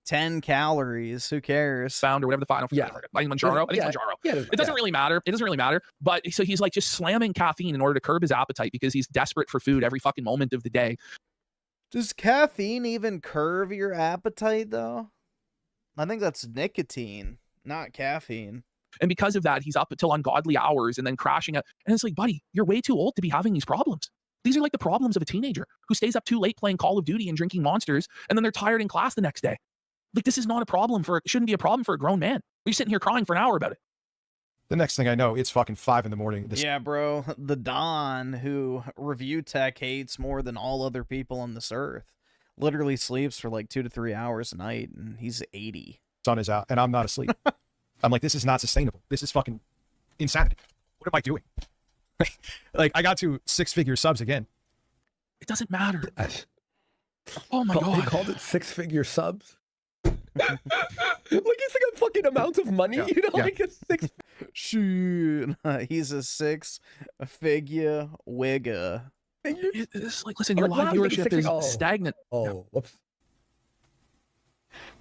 [SPEAKER 1] 10 calories, who cares?
[SPEAKER 4] Found or whatever the final.
[SPEAKER 1] Yeah.
[SPEAKER 4] Manjaro. I think it's Manjaro.
[SPEAKER 6] Yeah,
[SPEAKER 4] it doesn't really matter. It doesn't really matter. But so he's like just slamming caffeine in order to curb his appetite because he's desperate for food every fucking moment of the day.
[SPEAKER 1] Does caffeine even curb your appetite, though? I think that's nicotine, not caffeine.
[SPEAKER 4] And because of that, he's up until ungodly hours and then crashing out. And it's like, buddy, you're way too old to be having these problems. These are like the problems of a teenager who stays up too late playing Call of Duty and drinking Monsters, and then they're tired in class the next day. Like, this is not a problem shouldn't be a problem for a grown man. You're sitting here crying for an hour about it.
[SPEAKER 3] The next thing I know, it's fucking 5 in the morning.
[SPEAKER 1] Yeah, bro. The Don, who review tech hates more than all other people on this earth, literally sleeps for like 2 to 3 hours a night, and he's 80.
[SPEAKER 3] Sun is out, and I'm not asleep. I'm like, this is not sustainable. This is fucking insanity. What am I doing? Like, I got to 6-figure subs again.
[SPEAKER 4] It doesn't matter. Oh my God.
[SPEAKER 6] They called it 6-figure subs? it's like a fucking amount of money, you know, like a 6.
[SPEAKER 1] Shoot, he's a 6-figure wigger.
[SPEAKER 4] It's like, listen, your live viewership is stagnant.
[SPEAKER 6] Oh, whoops.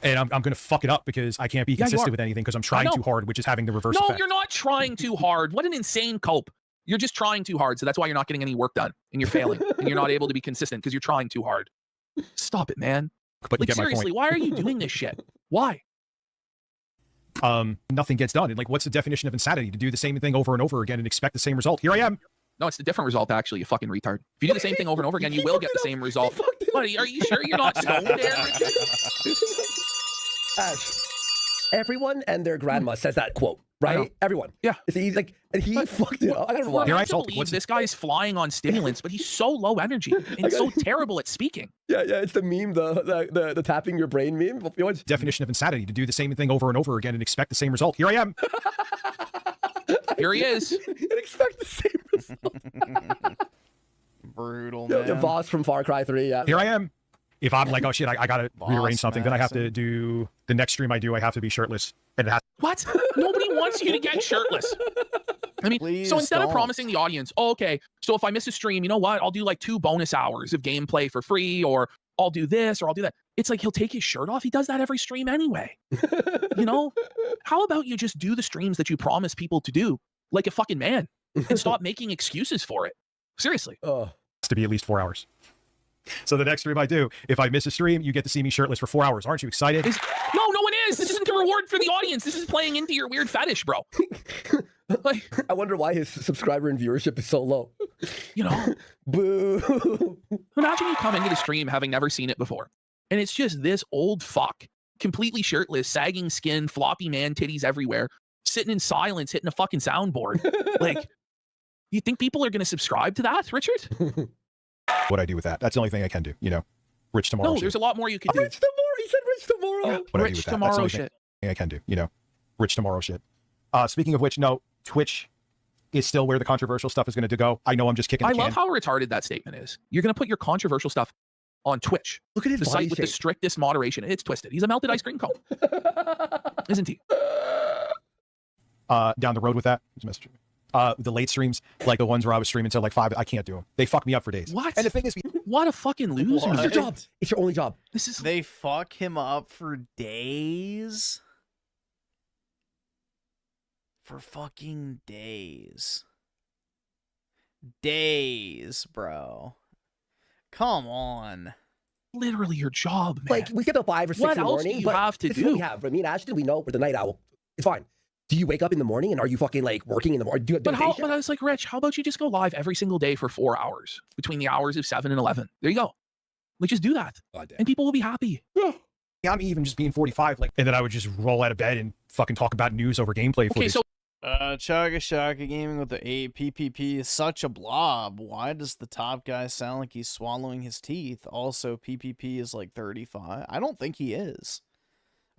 [SPEAKER 3] And I'm going to fuck it up because I can't be consistent with anything because I'm trying too hard, which is having the reverse effect.
[SPEAKER 4] No, you're not trying too hard. What an insane cope. You're just trying too hard, so that's why you're not getting any work done, and you're failing, and you're not able to be consistent because you're trying too hard. Stop it, man.
[SPEAKER 3] But
[SPEAKER 4] like, seriously, why are you doing this shit? Why?
[SPEAKER 3] Nothing gets done. And like, what's the definition of insanity? To do the same thing over and over again and expect the same result. Here I am.
[SPEAKER 4] No, it's a different result, actually, you fucking retard. If you do the same thing over and over again, you will get the same result. Buddy, are you sure you're not stoned there?
[SPEAKER 6] Ash, everyone and their grandma says that quote, right? Everyone.
[SPEAKER 4] Yeah.
[SPEAKER 6] He's like, and he fucked it up. I don't know why.
[SPEAKER 4] I can't believe this guy's flying on stimulants, but he's so low energy and so terrible at speaking.
[SPEAKER 6] Yeah, it's the meme, the tapping your brain meme.
[SPEAKER 3] Definition of insanity: to do the same thing over and over again and expect the same result. Here I am.
[SPEAKER 4] Here he is.
[SPEAKER 6] And expect the same result.
[SPEAKER 1] Brutal, man.
[SPEAKER 6] The boss from Far Cry 3. Yeah.
[SPEAKER 3] Here I am. If I'm like, oh shit, I gotta rearrange something, then I have to do the next stream I do. I have to be shirtless, and it has.
[SPEAKER 4] What? Nobody wants you to get shirtless. I mean,
[SPEAKER 1] Please
[SPEAKER 4] so instead of
[SPEAKER 1] don't.
[SPEAKER 4] promising the audience, oh, okay, so if I miss a stream, you know what? I'll do like 2 bonus hours of gameplay for free, or I'll do this, or I'll do that. It's like he'll take his shirt off. He does that every stream anyway. You know? How about you just do the streams that you promise people to do, like a fucking man, and stop making excuses for it? Seriously.
[SPEAKER 3] To be at least 4 hours. So the next stream I do, if I miss a stream, you get to see me shirtless for 4 hours. Aren't you excited?
[SPEAKER 4] No one is. This isn't a reward for the audience. This is playing into your weird fetish, bro.
[SPEAKER 6] I wonder why his subscriber and viewership is so low.
[SPEAKER 4] You know?
[SPEAKER 6] Boo.
[SPEAKER 4] Imagine you come into the stream having never seen it before, and it's just this old fuck, completely shirtless, sagging skin, floppy man titties everywhere, sitting in silence, hitting a fucking soundboard. Like, you think people are going to subscribe to that, Richard?
[SPEAKER 3] What I do with that? That's the only thing I can do. You know, Rich tomorrow.
[SPEAKER 4] No, there's a lot more you could do.
[SPEAKER 6] Rich tomorrow. He said Rich tomorrow.
[SPEAKER 3] What I do
[SPEAKER 4] Rich
[SPEAKER 3] with that? That's the
[SPEAKER 4] tomorrow
[SPEAKER 3] only
[SPEAKER 4] shit.
[SPEAKER 3] thing I can do. You know, Rich tomorrow shit. Speaking of which, no, Twitch is still where the controversial stuff is going to go. I know I'm just kicking.
[SPEAKER 4] I love how retarded that statement is. You're going to put your controversial stuff on Twitch.
[SPEAKER 6] Look at his
[SPEAKER 4] the
[SPEAKER 6] body
[SPEAKER 4] site with the
[SPEAKER 6] shape.
[SPEAKER 4] strictest moderation. It's twisted. He's a melted ice cream cone, isn't he?
[SPEAKER 3] Down the road with that. The late streams, like the ones where I was streaming till like 5, I can't do them. They fuck me up for days.
[SPEAKER 4] What?
[SPEAKER 3] And the thing is,
[SPEAKER 4] what a fucking loser!
[SPEAKER 6] It's your job. It's your only job.
[SPEAKER 4] This is.
[SPEAKER 1] They fuck him up for days. For fucking days. Days, bro. Come on.
[SPEAKER 4] Literally your job, man.
[SPEAKER 6] Like, we get up 5 or 6
[SPEAKER 4] What
[SPEAKER 6] in the
[SPEAKER 4] else
[SPEAKER 6] morning.
[SPEAKER 4] do you
[SPEAKER 6] but
[SPEAKER 4] have to
[SPEAKER 6] this is what
[SPEAKER 4] do?
[SPEAKER 6] we have. I mean, Ashton, we know we're the night owl. It's fine. Do you wake up in the morning and are you fucking like working in the morning?
[SPEAKER 4] But I was like, Rich, how about you just go live every single day for 4 hours between the hours of 7 and 11? There you go. Like, just do that, and people will be happy.
[SPEAKER 3] Yeah, I'm even just being 45, like, and then I would just roll out of bed and fucking talk about news over gameplay.
[SPEAKER 4] Okay, so
[SPEAKER 1] Chugga Shaka Gaming with the 8 PPP is such a blob. Why does the top guy sound like he's swallowing his teeth? Also, PPP is like 35. I don't think he is.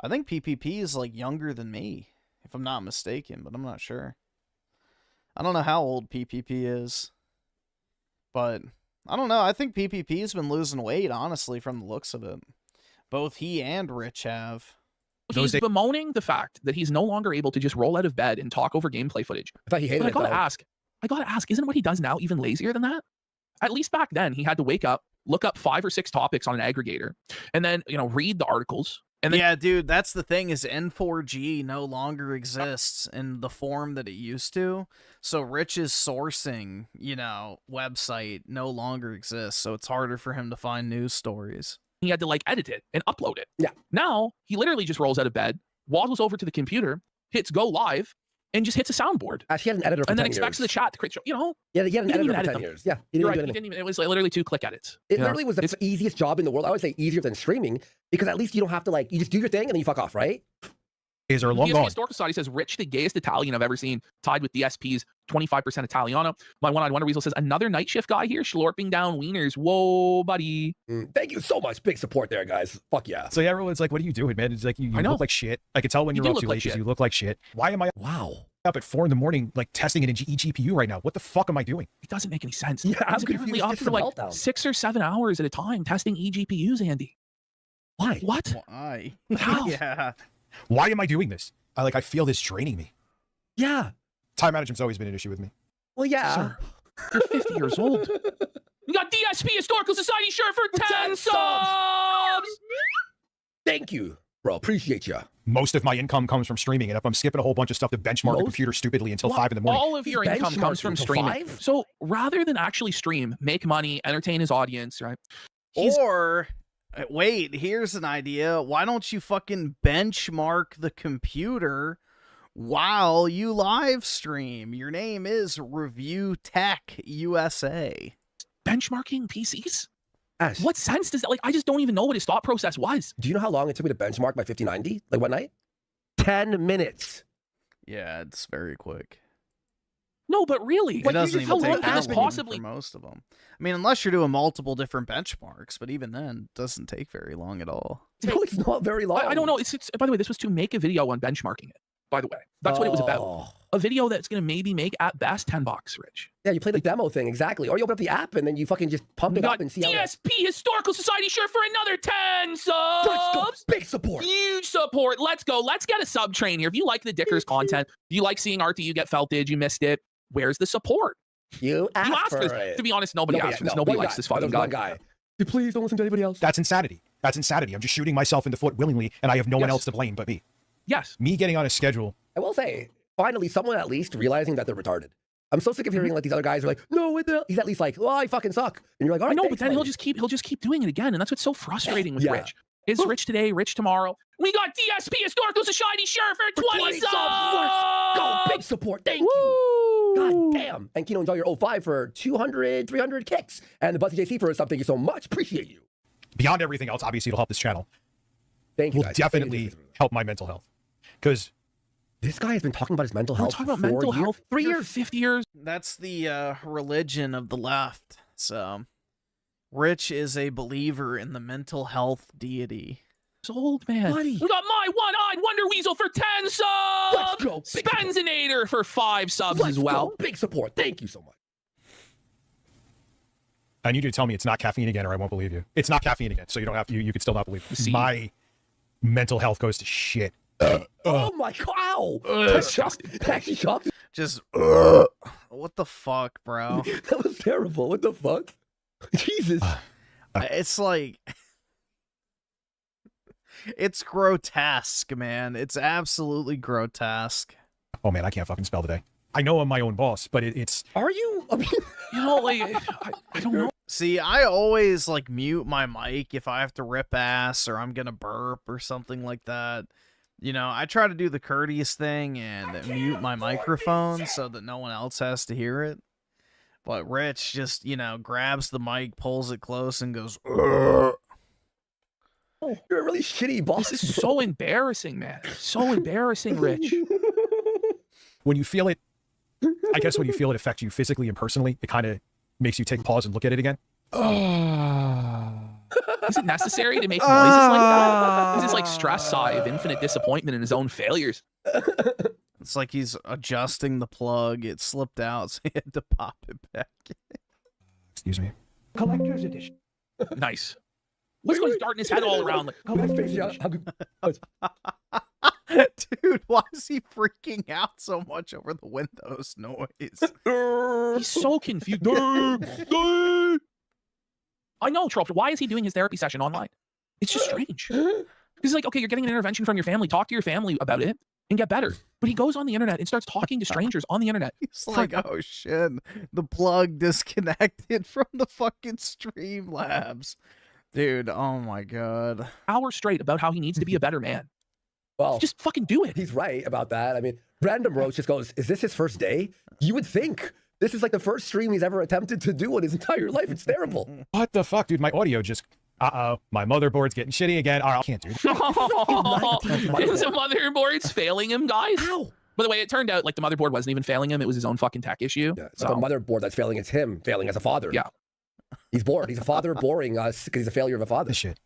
[SPEAKER 1] I think PPP is like younger than me, if I'm not mistaken, but I'm not sure. I don't know how old PPP is, but I don't know. I think PPP's been losing weight, honestly, from the looks of it. Both he and Rich have.
[SPEAKER 4] He's bemoaning the fact that he's no longer able to just roll out of bed and talk over gameplay footage.
[SPEAKER 6] I thought he hated
[SPEAKER 4] But
[SPEAKER 6] it,
[SPEAKER 4] I gotta ask, isn't what he does now even lazier than that? At least back then, he had to wake up, look up 5 or 6 topics on an aggregator, and then, you know, read the articles. And then,
[SPEAKER 1] yeah, dude, that's the thing is N4G no longer exists in the form that it used to. So Rich's sourcing, you know, website no longer exists. So it's harder for him to find news stories.
[SPEAKER 4] he had to like edit it and upload it.
[SPEAKER 6] Yeah.
[SPEAKER 4] Now he literally just rolls out of bed, waddles over to the computer, hits go live, and just hits a soundboard.
[SPEAKER 6] Actually, he had an editor for
[SPEAKER 4] and then
[SPEAKER 6] 10
[SPEAKER 4] expects
[SPEAKER 6] years.
[SPEAKER 4] the chat to create, you know.
[SPEAKER 6] Yeah, he had an
[SPEAKER 4] he didn't
[SPEAKER 6] editor
[SPEAKER 4] even
[SPEAKER 6] for
[SPEAKER 4] edit
[SPEAKER 6] 10
[SPEAKER 4] them.
[SPEAKER 6] years. Yeah, he
[SPEAKER 4] You're
[SPEAKER 6] didn't
[SPEAKER 4] right.
[SPEAKER 6] do
[SPEAKER 4] He didn't even. It was like literally 2 click edits.
[SPEAKER 6] It literally was the easiest job in the world. I would say easier than streaming because at least you don't have to like, you just do your thing and then you fuck off, right?
[SPEAKER 3] Is there a long
[SPEAKER 4] PSP
[SPEAKER 3] gone?
[SPEAKER 4] Historical Society says, Rich, the gayest Italian I've ever seen, tied with DSP's 25% Italiano. My one-eyed Wonder Weasel says, another night shift guy here, slurping down wieners. Whoa, buddy.
[SPEAKER 6] Thank you so much. Big support there, guys. Fuck yeah.
[SPEAKER 3] So yeah, everyone's like, what are you doing, man? It's like, you look like shit. I can tell when
[SPEAKER 4] You
[SPEAKER 3] you're
[SPEAKER 4] do
[SPEAKER 3] up too
[SPEAKER 4] look like
[SPEAKER 3] late because
[SPEAKER 4] shit.
[SPEAKER 3] you look like shit. Why am I up at 4 a.m, like testing an eGPU right now? What the fuck am I doing?
[SPEAKER 4] It doesn't make any sense.
[SPEAKER 6] Yeah, I'm
[SPEAKER 4] He's apparently
[SPEAKER 6] confused.
[SPEAKER 4] up
[SPEAKER 6] This is
[SPEAKER 4] for
[SPEAKER 6] a
[SPEAKER 4] like
[SPEAKER 6] meltdown.
[SPEAKER 4] 6 or 7 hours at a time testing eGPUs, Andy.
[SPEAKER 6] Why?
[SPEAKER 4] What?
[SPEAKER 1] Why?
[SPEAKER 4] How?
[SPEAKER 1] Yeah.
[SPEAKER 3] Why am I doing this? I feel this draining me.
[SPEAKER 6] Yeah.
[SPEAKER 3] Time management's always been an issue with me.
[SPEAKER 6] Well, yeah.
[SPEAKER 4] Sir, you're 50 years old. We got DSP Historical Society shirt for 10 subs!
[SPEAKER 6] Thank you, bro. Appreciate you.
[SPEAKER 3] Most of my income comes from streaming, and if I'm skipping a whole bunch of stuff to benchmark the computer stupidly until 5 in the morning.
[SPEAKER 4] All of your income comes from streaming. So rather than actually stream, make money, entertain his audience, right?
[SPEAKER 1] Or, wait, here's an idea. Why don't you fucking benchmark the computer while you live stream? Your name is Review Tech USA.
[SPEAKER 4] Benchmarking PCs?
[SPEAKER 6] Ash,
[SPEAKER 4] what sense does that, like, I just don't even know what his thought process was.
[SPEAKER 6] do you know how long it took me to benchmark my 5090? Like what night? 10 minutes.
[SPEAKER 1] Yeah, it's very quick.
[SPEAKER 4] No, but really,
[SPEAKER 1] It doesn't even take
[SPEAKER 4] could this
[SPEAKER 1] that long
[SPEAKER 4] possibly
[SPEAKER 1] for most of them. I mean, unless you're doing multiple different benchmarks, but even then, it doesn't take very long at all.
[SPEAKER 6] No, it's not very long.
[SPEAKER 4] I don't know. It's by the way, this was to make a video on benchmarking it. By the way, that's what it was about. A video that's going to maybe make at best $10, Rich.
[SPEAKER 6] Yeah, you play the demo thing, exactly. Or you open up the app and then you fucking just pump it up and see how
[SPEAKER 4] DSP Historical Society shirt for another 10 subs.
[SPEAKER 6] Big support.
[SPEAKER 4] Huge support. Let's go. Let's get a sub train here. If you like the Dickers content, you like seeing art that you get felted, you missed it. Where's the support?
[SPEAKER 6] You asked for
[SPEAKER 4] this.
[SPEAKER 6] it.
[SPEAKER 4] To be honest, nobody asked for this. Nobody likes this fucking guy.
[SPEAKER 6] Please don't listen to anybody else.
[SPEAKER 3] That's insanity. That's insanity. I'm just shooting myself in the foot willingly, and I have no one else to blame but me.
[SPEAKER 4] Yes.
[SPEAKER 3] Me getting on a schedule.
[SPEAKER 6] I will say, finally, someone at least realizing that they're retarded. I'm so sick of hearing like these other guys are like, no, what the? He's at least like, well, I fucking suck. And you're like, all right,
[SPEAKER 4] I know,
[SPEAKER 6] thanks,
[SPEAKER 4] but then
[SPEAKER 6] buddy.
[SPEAKER 4] he'll just keep doing it again, and that's what's so frustrating with
[SPEAKER 6] Yeah.
[SPEAKER 4] Rich. Is Rich today, Rich tomorrow? We got DSP Historical Society shirt for 20 subs.
[SPEAKER 6] Go, big support. Thank you. God damn. And Kino, enjoy your 05 for 200, 300 kicks. And the Bussy JC for something you so much. Appreciate you.
[SPEAKER 3] Beyond everything else, obviously, it'll help this channel.
[SPEAKER 6] Thank you,
[SPEAKER 3] Will
[SPEAKER 6] guys.
[SPEAKER 3] definitely help my mental health. Because
[SPEAKER 6] this guy has been talking about his mental
[SPEAKER 4] We're
[SPEAKER 6] health
[SPEAKER 4] talking about
[SPEAKER 6] for
[SPEAKER 4] mental
[SPEAKER 6] 4 years.
[SPEAKER 4] health 3 years, 50 years.
[SPEAKER 1] That's the religion of the left. So, Rich is a believer in the mental health deity.
[SPEAKER 4] It's old, man.
[SPEAKER 6] Buddy.
[SPEAKER 4] We got my one-eyed Wonder Weasel for 10 subs.
[SPEAKER 6] Let's go.
[SPEAKER 4] Spenzinator for 5 subs as well.
[SPEAKER 6] Go. Big support. Thank you so much.
[SPEAKER 3] I need you to tell me it's not caffeine again, or I won't believe you. It's not caffeine again, so you don't have you can still not believe me. My mental health goes to shit.
[SPEAKER 6] Oh my god! Ow! That shocked. Actually shocked.
[SPEAKER 1] Just, what the fuck, bro?
[SPEAKER 6] That was terrible. What the fuck? Jesus.
[SPEAKER 1] It's like, it's grotesque, man. It's absolutely grotesque.
[SPEAKER 3] Oh man, I can't fucking spell today. I know I'm my own boss, but it's.
[SPEAKER 6] Are you? I mean,
[SPEAKER 4] you know, like, I don't know.
[SPEAKER 1] See, I always like mute my mic if I have to rip ass or I'm gonna burp or something like that. You know, I try to do the courteous thing and mute my microphone so that no one else has to hear it. But Rich just, you know, grabs the mic, pulls it close, and goes, "Ugh."
[SPEAKER 6] You're a really shitty boss.
[SPEAKER 4] This is so embarrassing, man. So embarrassing, Rich.
[SPEAKER 3] When you feel it, I guess when you feel it affect you physically and personally, it kind of makes you take pause and look at it again.
[SPEAKER 4] Is it necessary to make noises like that? Is this like stress sigh of infinite disappointment in his own failures?
[SPEAKER 1] It's like he's adjusting the plug. It slipped out, so he had to pop it back in.
[SPEAKER 3] Excuse me.
[SPEAKER 6] Collector's edition.
[SPEAKER 4] Nice. What's going to darting his head all around?
[SPEAKER 1] Dude, why is he freaking out so much over the Windows noise?
[SPEAKER 4] He's so confused. I know, Troll. Why is he doing his therapy session online? It's just strange. He's like, okay, you're getting an intervention from your family. Talk to your family about it and get better. But he goes on the internet and starts talking to strangers on the internet.
[SPEAKER 1] He's like, oh shit, the plug disconnected from the fucking Streamlabs. Dude, oh my god.
[SPEAKER 4] Hours straight about how he needs to be a better man.
[SPEAKER 6] Well,
[SPEAKER 4] just fucking do it.
[SPEAKER 6] He's right about that. I mean, Random Roach just goes, is this his first day? You would think. This is like the first stream he's ever attempted to do in his entire life. It's terrible.
[SPEAKER 3] What the fuck, dude? My audio just... Uh-oh. My motherboard's getting shitty again. All right, I can't, dude.
[SPEAKER 4] His motherboard's failing him, guys.
[SPEAKER 6] How?
[SPEAKER 4] By the way, it turned out like the motherboard wasn't even failing him. It was his own fucking tech issue.
[SPEAKER 6] Yeah, so the motherboard that's failing is him failing as a father.
[SPEAKER 4] Yeah.
[SPEAKER 6] He's bored. He's a father boring us because he's a failure of a father.
[SPEAKER 3] This shit.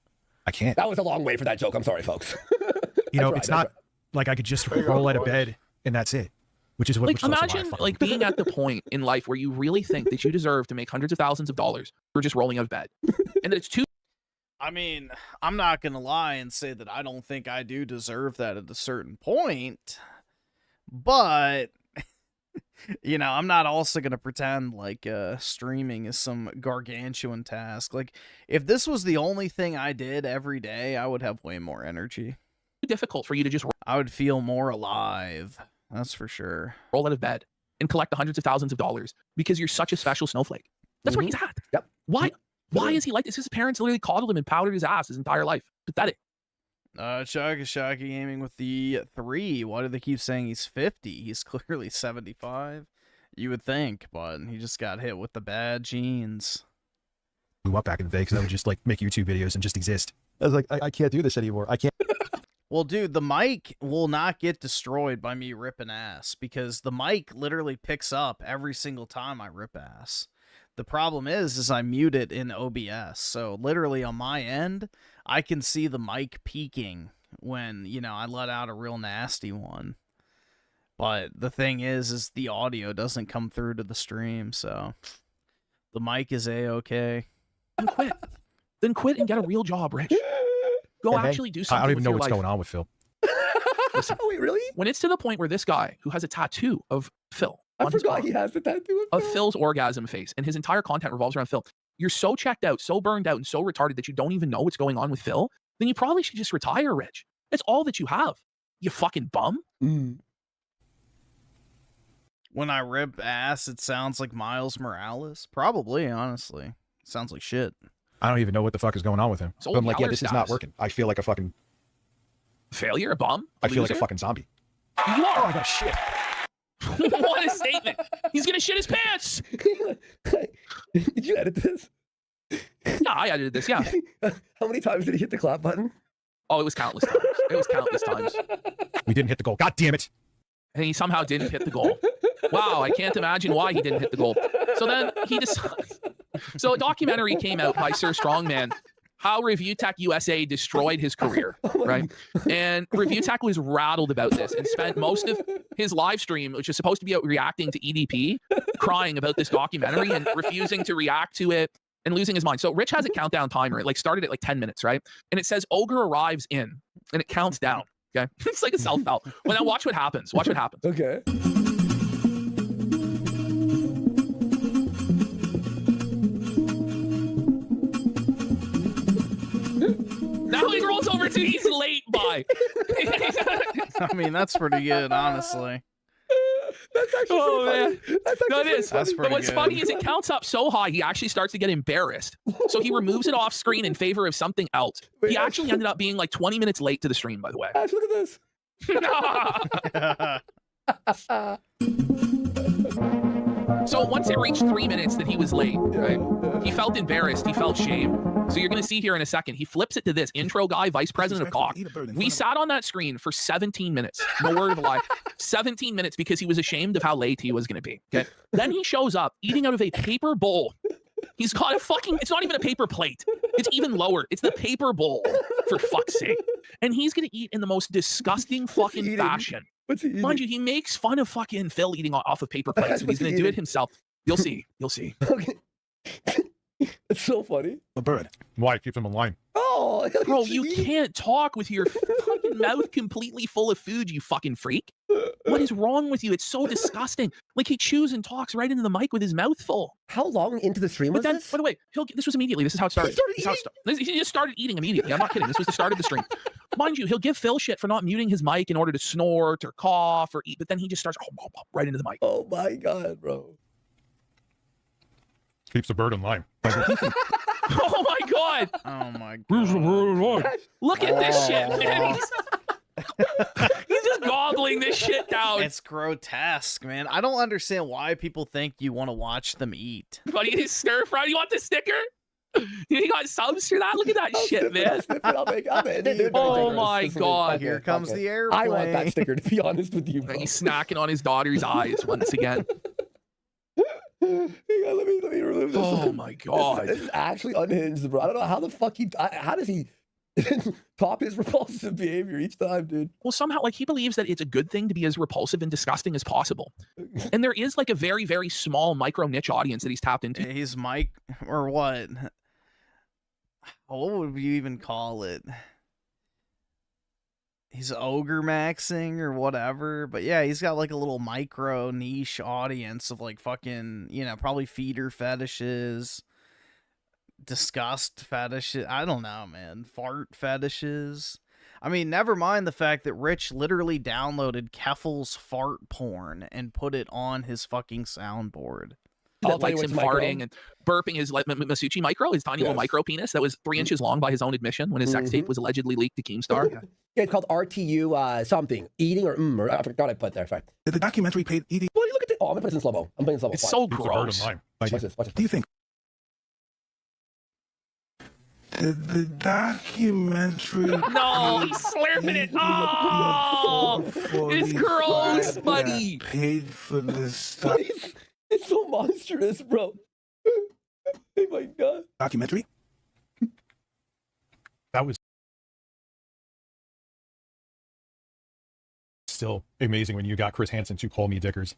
[SPEAKER 3] I can't.
[SPEAKER 6] That was a long way for that joke. I'm sorry, folks.
[SPEAKER 3] You know, it's not like I could just roll out of bed and that's it. Which is what.
[SPEAKER 4] Like, imagine like being at the point in life where you really think that you deserve to make hundreds of thousands of dollars for just rolling out of bed, and that it's too
[SPEAKER 1] I mean, I'm not going to lie and say that I don't think I do deserve that at a certain point. But, you know, I'm not also going to pretend like streaming is some gargantuan task. Like, if this was the only thing I did every day, I would have way more energy.
[SPEAKER 4] Difficult for you to just...
[SPEAKER 1] I would feel more alive. That's for sure.
[SPEAKER 4] Roll out of bed and collect the hundreds of thousands of dollars because you're such a special snowflake. That's where he's at.
[SPEAKER 6] Yep.
[SPEAKER 4] Why is he like this? His parents literally coddled him and powdered his ass his entire life. Pathetic.
[SPEAKER 1] Shaka Gaming with the 3. Why do they keep saying he's 50? He's clearly 75. You would think, but he just got hit with the bad genes.
[SPEAKER 3] Blew up back in the day because I would just like make YouTube videos and just exist. I was like, I can't do this anymore. I can't.
[SPEAKER 1] Well, dude, the mic will not get destroyed by me ripping ass because the mic literally picks up every single time I rip ass. The problem is I mute it in OBS. So literally on my end, I can see the mic peaking when, you know, I let out a real nasty one. But the thing is the audio doesn't come through to the stream. So the mic is A-okay.
[SPEAKER 4] Then quit and get a real job, Rich. Go actually do something.
[SPEAKER 3] I don't even know what's
[SPEAKER 4] life.
[SPEAKER 3] going on with Phil.
[SPEAKER 4] Listen,
[SPEAKER 6] wait, really?
[SPEAKER 4] When it's to the point where this guy who has a tattoo of Phil,
[SPEAKER 6] I forgot he has the tattoo
[SPEAKER 4] of Phil's orgasm face, and his entire content revolves around Phil. You're so checked out, so burned out, and so retarded that you don't even know what's going on with Phil. Then you probably should just retire, Rich. That's all that you have. You fucking bum.
[SPEAKER 1] When I rip ass, it sounds like Miles Morales. Probably, honestly. Sounds like shit.
[SPEAKER 3] I don't even know what the fuck is going on with him. But I'm like, yeah, this is not working. I feel like a fucking
[SPEAKER 4] failure, a bum.
[SPEAKER 3] I feel like a fucking zombie.
[SPEAKER 4] You are.
[SPEAKER 3] Oh, I got shit.
[SPEAKER 4] What a statement. He's gonna shit his pants.
[SPEAKER 6] Did you edit this?
[SPEAKER 4] Yeah, I edited this. Yeah.
[SPEAKER 6] How many times did he hit the clap button?
[SPEAKER 4] Oh, it was countless times. It was countless times.
[SPEAKER 3] We didn't hit the goal. God damn it.
[SPEAKER 4] And he somehow didn't hit the goal. Wow, I can't imagine why he didn't hit the goal. So then he decides. So a documentary came out by Sir Strongman, how Review Tech USA destroyed his career, right? And Review Tech was rattled about this and spent most of his live stream, which is supposed to be reacting to EDP, crying about this documentary and refusing to react to it and losing his mind. So Rich has a countdown timer. It like started at like 10 minutes, right? And it says Ogre arrives in, and it counts down. Okay, it's like a self-help. Well, now watch what happens. Watch what happens.
[SPEAKER 6] Okay.
[SPEAKER 4] Now he rolls over to he's late by.
[SPEAKER 1] I mean, that's pretty good, honestly.
[SPEAKER 6] That's actually
[SPEAKER 4] man.
[SPEAKER 6] That's
[SPEAKER 4] No, it is.
[SPEAKER 1] That's
[SPEAKER 4] But
[SPEAKER 1] pretty
[SPEAKER 4] what's
[SPEAKER 1] good.
[SPEAKER 4] funny is it counts up so high, he actually starts to get embarrassed. So he removes it off screen in favor of something else.
[SPEAKER 6] Wait,
[SPEAKER 4] He actually ended up being like 20 minutes late to the stream, by the way.
[SPEAKER 6] Ash, look at this.
[SPEAKER 4] So once it reached 3 minutes that he was late, right? He felt embarrassed. He felt shame. So you're going to see here in a second. He flips it to this intro guy, vice president of Cock. We sat on that screen for 17 minutes. No word of a lie. 17 minutes because he was ashamed of how late he was going to be. Okay. Then he shows up eating out of a paper bowl. He's got a fucking, it's not even a paper plate. It's even lower. It's the paper bowl, for fuck's sake. And he's going to eat in the most disgusting fucking fashion.
[SPEAKER 6] What's he eating?
[SPEAKER 4] Mind you, he makes fun of fucking Phil eating off of paper plates, but he's going to do it himself. You'll see. You'll see.
[SPEAKER 6] Okay. It's so funny.
[SPEAKER 3] A bird. Why? It keeps him in line.
[SPEAKER 6] Oh,
[SPEAKER 4] Bro, you can't talk with your fucking mouth completely full of food, you fucking freak. What is wrong with you? It's so disgusting. Like he chews and talks right into the mic with his mouth full.
[SPEAKER 6] How long into the stream
[SPEAKER 4] But
[SPEAKER 6] was
[SPEAKER 4] then,
[SPEAKER 6] this?
[SPEAKER 4] by the way, this was immediately. This is how it started. He just started eating immediately. I'm not kidding. This was the start of the stream. Mind you, he'll give Phil shit for not muting his mic in order to snort or cough or eat, but then he just starts right into the mic.
[SPEAKER 6] Oh my God, bro.
[SPEAKER 3] Keeps the bird in line.
[SPEAKER 4] Oh my God.
[SPEAKER 1] Oh my
[SPEAKER 3] God.
[SPEAKER 4] Look at this shit, man. He's just gobbling this shit down.
[SPEAKER 1] It's grotesque, man. I don't understand why people think you want to watch them eat.
[SPEAKER 4] Buddy, his stir fry. You want the sticker? You got subs for that? Look at that shit, man. Oh my God.
[SPEAKER 1] Here comes the airplane.
[SPEAKER 6] I want that sticker, to be honest with you, bro.
[SPEAKER 4] He's snacking on his daughter's eyes once again.
[SPEAKER 6] Hang on, let me remove this.
[SPEAKER 4] Oh my God.
[SPEAKER 6] This is actually unhinged, bro. I don't know how the fuck how does he top his repulsive behavior each time, dude?
[SPEAKER 4] Well, somehow, like, he believes that it's a good thing to be as repulsive and disgusting as possible. And there is like a very, very small micro niche audience that he's tapped into.
[SPEAKER 1] He's Mike or what? what would you even call it? He's ogre maxing or whatever, but yeah, he's got like a little micro niche audience of like fucking, you know, probably feeder fetishes, disgust fetishes. I don't know, man. Fart fetishes. I mean, never mind the fact that Rich literally downloaded Keffel's fart porn and put it on his fucking soundboard.
[SPEAKER 4] That likes him farting and burping his like Masucci micro, his tiny little micro penis that was 3 inches long by his own admission when his sex tape was allegedly leaked to Keemstar.
[SPEAKER 6] Yeah, it's called RTU something. Eating or I forgot I put there. Sorry.
[SPEAKER 14] Did the documentary paid eating?
[SPEAKER 6] Well, you look at it. Oh, I'm gonna put this in slow-mo. I'm putting in slow-mo.
[SPEAKER 4] It's so gross.
[SPEAKER 6] Watch this. Watch this.
[SPEAKER 14] Do you think? Did the documentary?
[SPEAKER 4] No, he's slurping it. Oh, it's gross, buddy.
[SPEAKER 14] Paid for this stuff.
[SPEAKER 6] It's so monstrous, bro. Oh my god.
[SPEAKER 14] Documentary?
[SPEAKER 3] That was still amazing when you got Chris Hansen to call me Dickers.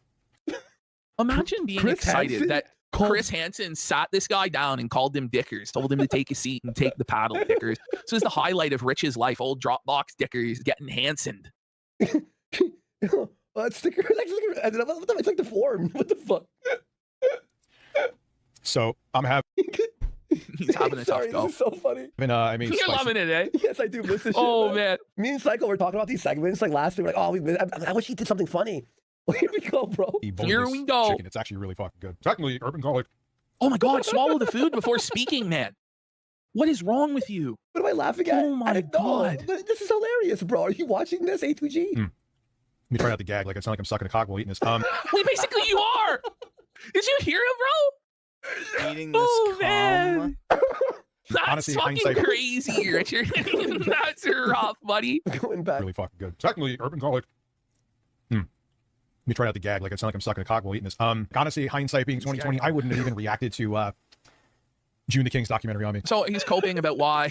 [SPEAKER 4] Imagine being excited that Chris Hansen sat this guy down and called him Dickers, told him to take a seat and take the paddle, Dickers. So it's the highlight of Rich's life. Old Dropbox Dickers getting Hansened.
[SPEAKER 6] It's sticker. It's like the form. What the fuck?
[SPEAKER 3] So I'm having.
[SPEAKER 4] He's having a tough go.
[SPEAKER 6] This is so funny.
[SPEAKER 3] I mean,
[SPEAKER 4] you're loving it, eh?
[SPEAKER 6] Yes, I do miss this shit.
[SPEAKER 4] Oh man,
[SPEAKER 6] me and Psycho were talking about these segments like last week. Like, oh, I wish he did something funny. Well, here we go, bro.
[SPEAKER 4] Here we go.
[SPEAKER 3] Chicken. It's actually really fucking good. Technically, urban garlic.
[SPEAKER 4] Oh my god, swallow the food before speaking, man. What is wrong with you?
[SPEAKER 6] What am I laughing at?
[SPEAKER 4] Oh my god,
[SPEAKER 6] this is hilarious, bro. Are you watching this, A2G?
[SPEAKER 3] Let me try out the gag. Like it sounds like I'm sucking a cock while eating this.
[SPEAKER 4] Wait, basically you are. Did you hear him, bro?
[SPEAKER 1] Eating this
[SPEAKER 4] man. That's
[SPEAKER 3] honestly,
[SPEAKER 4] fucking crazy, Richard. That's rough, buddy.
[SPEAKER 6] Going back.
[SPEAKER 3] Really fucking good. Technically, urban garlic. Let me try out the gag. Like it sounds like I'm sucking a cock while eating this. Honestly, hindsight being 2020, I wouldn't have even reacted to June the King's documentary on me.
[SPEAKER 4] So he's coping about why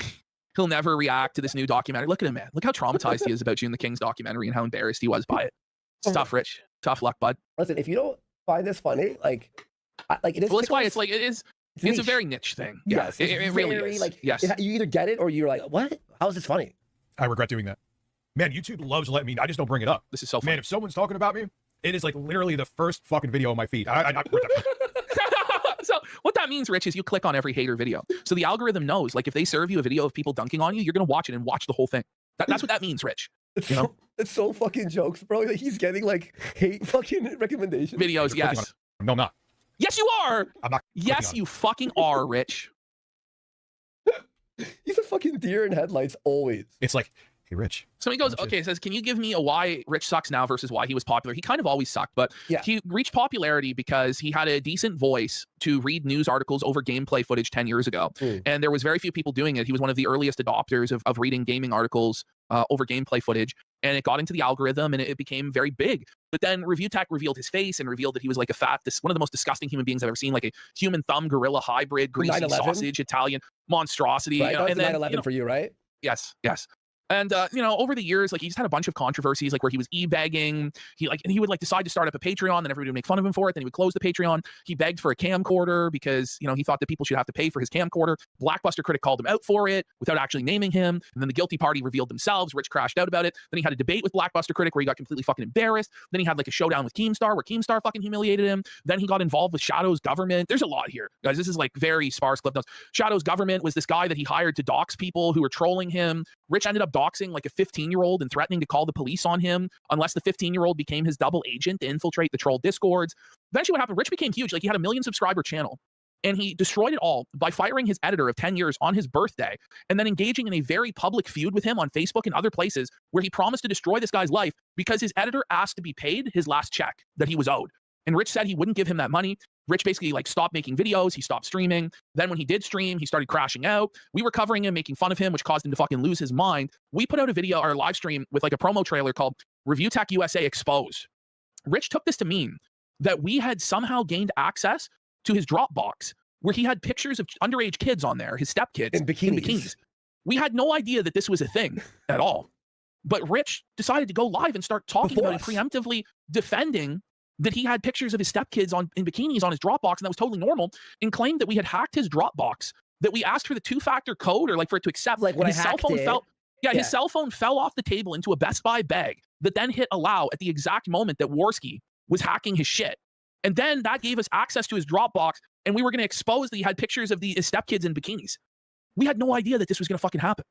[SPEAKER 4] he'll never react to this new documentary. Look at him, man. Look how traumatized he is about June the King's documentary and how embarrassed he was by it. It's tough, Rich. Tough luck, bud.
[SPEAKER 6] Listen, if you don't find this funny, like it is.
[SPEAKER 4] Well, that's why it's like it is. It's a very niche thing.
[SPEAKER 6] Yes,
[SPEAKER 4] yeah, it really is.
[SPEAKER 6] Like,
[SPEAKER 4] yes,
[SPEAKER 6] you either get it or you're like, what? How is this funny?
[SPEAKER 3] I regret doing that. Man, YouTube loves letting me. I just don't bring it up.
[SPEAKER 4] This is so funny.
[SPEAKER 3] Man, if someone's talking about me, it is like literally the first fucking video on my feed.
[SPEAKER 4] So what that means, Rich, is you click on every hater video. So the algorithm knows, like, if they serve you a video of people dunking on you, you're gonna watch it and watch the whole thing. That's what that means, Rich.
[SPEAKER 6] You know? It's so fucking jokes, bro. Like, he's getting like hate fucking recommendations.
[SPEAKER 4] Videos, yes.
[SPEAKER 3] No, I'm not.
[SPEAKER 4] Yes, you are.
[SPEAKER 3] I'm not.
[SPEAKER 4] Yes, you fucking are, Rich.
[SPEAKER 6] He's a fucking deer in headlights always.
[SPEAKER 3] It's like, hey, Rich.
[SPEAKER 4] So he goes, okay, says, can you give me a why Rich sucks now versus why he was popular? He kind of always sucked, but he reached popularity because he had a decent voice to read news articles over gameplay footage 10 years ago. And there was very few people doing it. He was one of the earliest adopters of reading gaming articles over gameplay footage. And it got into the algorithm and it became very big. But then Review Tech revealed his face and revealed that he was like one of the most disgusting human beings I've ever seen, like a human thumb gorilla hybrid, greasy
[SPEAKER 6] 9/11?
[SPEAKER 4] Sausage Italian monstrosity.
[SPEAKER 6] Right?
[SPEAKER 4] You know, and then
[SPEAKER 6] 9/11 for you, right?
[SPEAKER 4] Yes, yes. And over the years, like, he's had a bunch of controversies, like where he was e-begging. He would like decide to start up a Patreon, then everybody would make fun of him for it. Then he would close the Patreon. He begged for a camcorder because he thought that people should have to pay for his camcorder. Blackbuster Critic called him out for it without actually naming him. And then the guilty party revealed themselves. Rich crashed out about it. Then he had a debate with Blackbuster Critic where he got completely fucking embarrassed. Then he had like a showdown with Keemstar where Keemstar fucking humiliated him. Then he got involved with Shadow's government. There's a lot here, guys. This is like very sparse clip notes. Shadow's government was this guy that he hired to dox people who were trolling him. Rich ended up doxing like a 15-year-old and threatening to call the police on him unless the 15-year-old became his double agent to infiltrate the troll discords. Eventually what happened, Rich became huge. Like, he had a 1 million subscriber channel and he destroyed it all by firing his editor of 10 years on his birthday and then engaging in a very public feud with him on Facebook and other places where he promised to destroy this guy's life because his editor asked to be paid his last check that he was owed. And Rich said he wouldn't give him that money. Rich basically like stopped making videos. He stopped streaming. Then when he did stream, he started crashing out. We were covering him, making fun of him, which caused him to fucking lose his mind. We put out a video, our live stream, with like a promo trailer called Review Tech USA Exposed. Rich took this to mean that we had somehow gained access to his Dropbox where he had pictures of underage kids on there, his stepkids
[SPEAKER 6] in bikinis.
[SPEAKER 4] We had no idea that this was a thing at all. But Rich decided to go live and start talking about it, preemptively defending that he had pictures of his stepkids in bikinis on his Dropbox, and that was totally normal, and claimed that we had hacked his Dropbox that we asked for the 2-factor code or like for it to accept.
[SPEAKER 6] Like when
[SPEAKER 4] his
[SPEAKER 6] I
[SPEAKER 4] cell
[SPEAKER 6] hacked
[SPEAKER 4] phone
[SPEAKER 6] it.
[SPEAKER 4] fell. Yeah,
[SPEAKER 6] Yeah.
[SPEAKER 4] his cell phone fell off the table into a Best Buy bag that then hit allow at the exact moment that Warski was hacking his shit. And then that gave us access to his Dropbox, and we were going to expose that he had pictures of his stepkids in bikinis. We had no idea that this was going to fucking happen.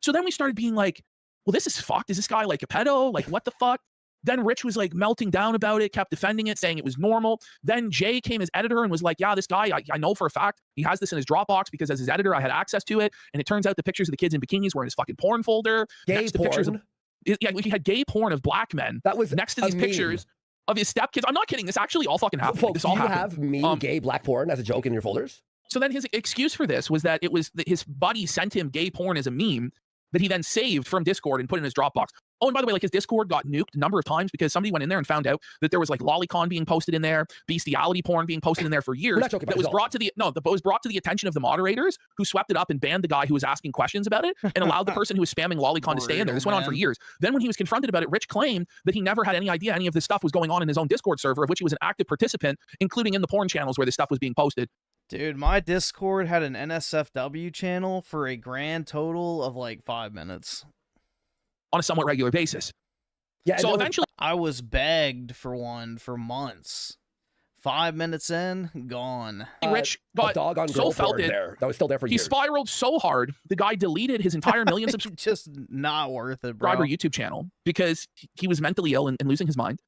[SPEAKER 4] So then we started being like, well, this is fucked. Is this guy like a pedo? Like, what the fuck? Then Rich was like melting down about it, kept defending it, saying it was normal. Then Jay came as editor and was like, yeah, this guy, I know for a fact he has this in his Dropbox because as his editor, I had access to it. And it turns out the pictures of the kids in bikinis were in his fucking porn folder.
[SPEAKER 6] Gay
[SPEAKER 4] next to
[SPEAKER 6] porn?
[SPEAKER 4] pictures of, yeah, he had gay porn of black men.
[SPEAKER 6] That was
[SPEAKER 4] next to these
[SPEAKER 6] a meme.
[SPEAKER 4] pictures of his stepkids. I'm not kidding. This actually all fucking happened.
[SPEAKER 6] Folks,
[SPEAKER 4] This all
[SPEAKER 6] do you
[SPEAKER 4] happened.
[SPEAKER 6] have mean gay black porn as a joke in your folders?
[SPEAKER 4] So then his excuse for this was that it was that his buddy sent him gay porn as a meme that he then saved from Discord and put in his Dropbox. Oh, and by the way, like his Discord got nuked a number of times because somebody went in there and found out that there was like lolicon being posted in there, bestiality porn being posted in there for years. That was brought to the attention of the moderators who swept it up and banned the guy who was asking questions about it and allowed the person who was spamming lolicon to stay in there. This went on for years. Then when he was confronted about it, Rich claimed that he never had any idea any of this stuff was going on in his own Discord server, of which he was an active participant, including in the porn channels where this stuff was being posted.
[SPEAKER 1] Dude, my Discord had an NSFW channel for a grand total of like 5 minutes.
[SPEAKER 4] On a somewhat regular basis.
[SPEAKER 6] Yeah.
[SPEAKER 4] So eventually,
[SPEAKER 1] I was begged for one for months. 5 minutes in, gone.
[SPEAKER 4] Rich got
[SPEAKER 6] dog on
[SPEAKER 4] so
[SPEAKER 6] girl
[SPEAKER 4] felt
[SPEAKER 6] porn
[SPEAKER 4] it.
[SPEAKER 6] there. That was still there for
[SPEAKER 4] He
[SPEAKER 6] years.
[SPEAKER 4] spiraled so hard, the guy deleted his entire million
[SPEAKER 1] Just not worth it, bro.
[SPEAKER 4] subscriber YouTube channel because he was mentally ill and losing his mind.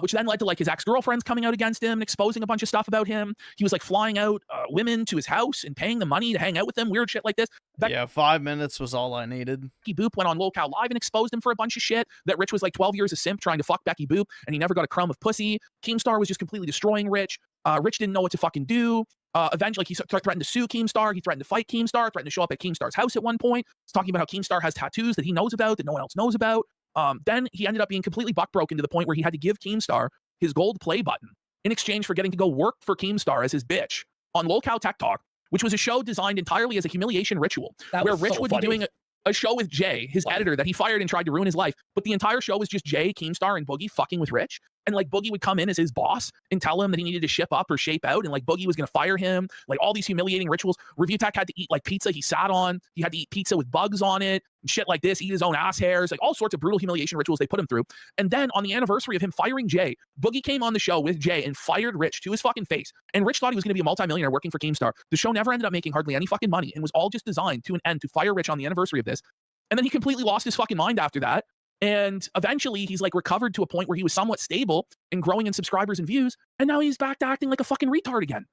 [SPEAKER 4] Which then led to like his ex-girlfriends coming out against him and exposing a bunch of stuff about him. He was like flying out women to his house and paying them money to hang out with them, weird shit like this.
[SPEAKER 1] Yeah, 5 minutes was all I needed.
[SPEAKER 4] Becky Boop went on Lolcow Live and exposed him for a bunch of shit. That Rich was like 12 years a simp trying to fuck Becky Boop, and he never got a crumb of pussy. Keemstar was just completely destroying Rich. Rich didn't know what to fucking do. Eventually, he threatened to sue Keemstar. He threatened to fight Keemstar, threatened to show up at Keemstar's house at one point. He's talking about how Keemstar has tattoos that he knows about that no one else knows about. Then he ended up being completely buckbroken to the point where he had to give Keemstar his gold play button in exchange for getting to go work for Keemstar as his bitch on Lolcow Tech Talk, which was a show designed entirely as a humiliation ritual, where Rich would be doing a show with Jay, his editor that he fired and tried to ruin his life. But the entire show was just Jay, Keemstar, and Boogie fucking with Rich. And like Boogie would come in as his boss and tell him that he needed to ship up or shape out. And like Boogie was going to fire him. Like all these humiliating rituals. Review Tech had to eat like pizza he sat on. He had to eat pizza with bugs on it. And shit like this. Eat his own ass hairs. Like all sorts of brutal humiliation rituals they put him through. And then on the anniversary of him firing Jay, Boogie came on the show with Jay and fired Rich to his fucking face. And Rich thought he was going to be a multimillionaire working for Keemstar. The show never ended up making hardly any fucking money and was all just designed to an end to fire Rich on the anniversary of this. And then he completely lost his fucking mind after that. And eventually he's like recovered to a point where he was somewhat stable and growing in subscribers and views. And now he's back to acting like a fucking retard again.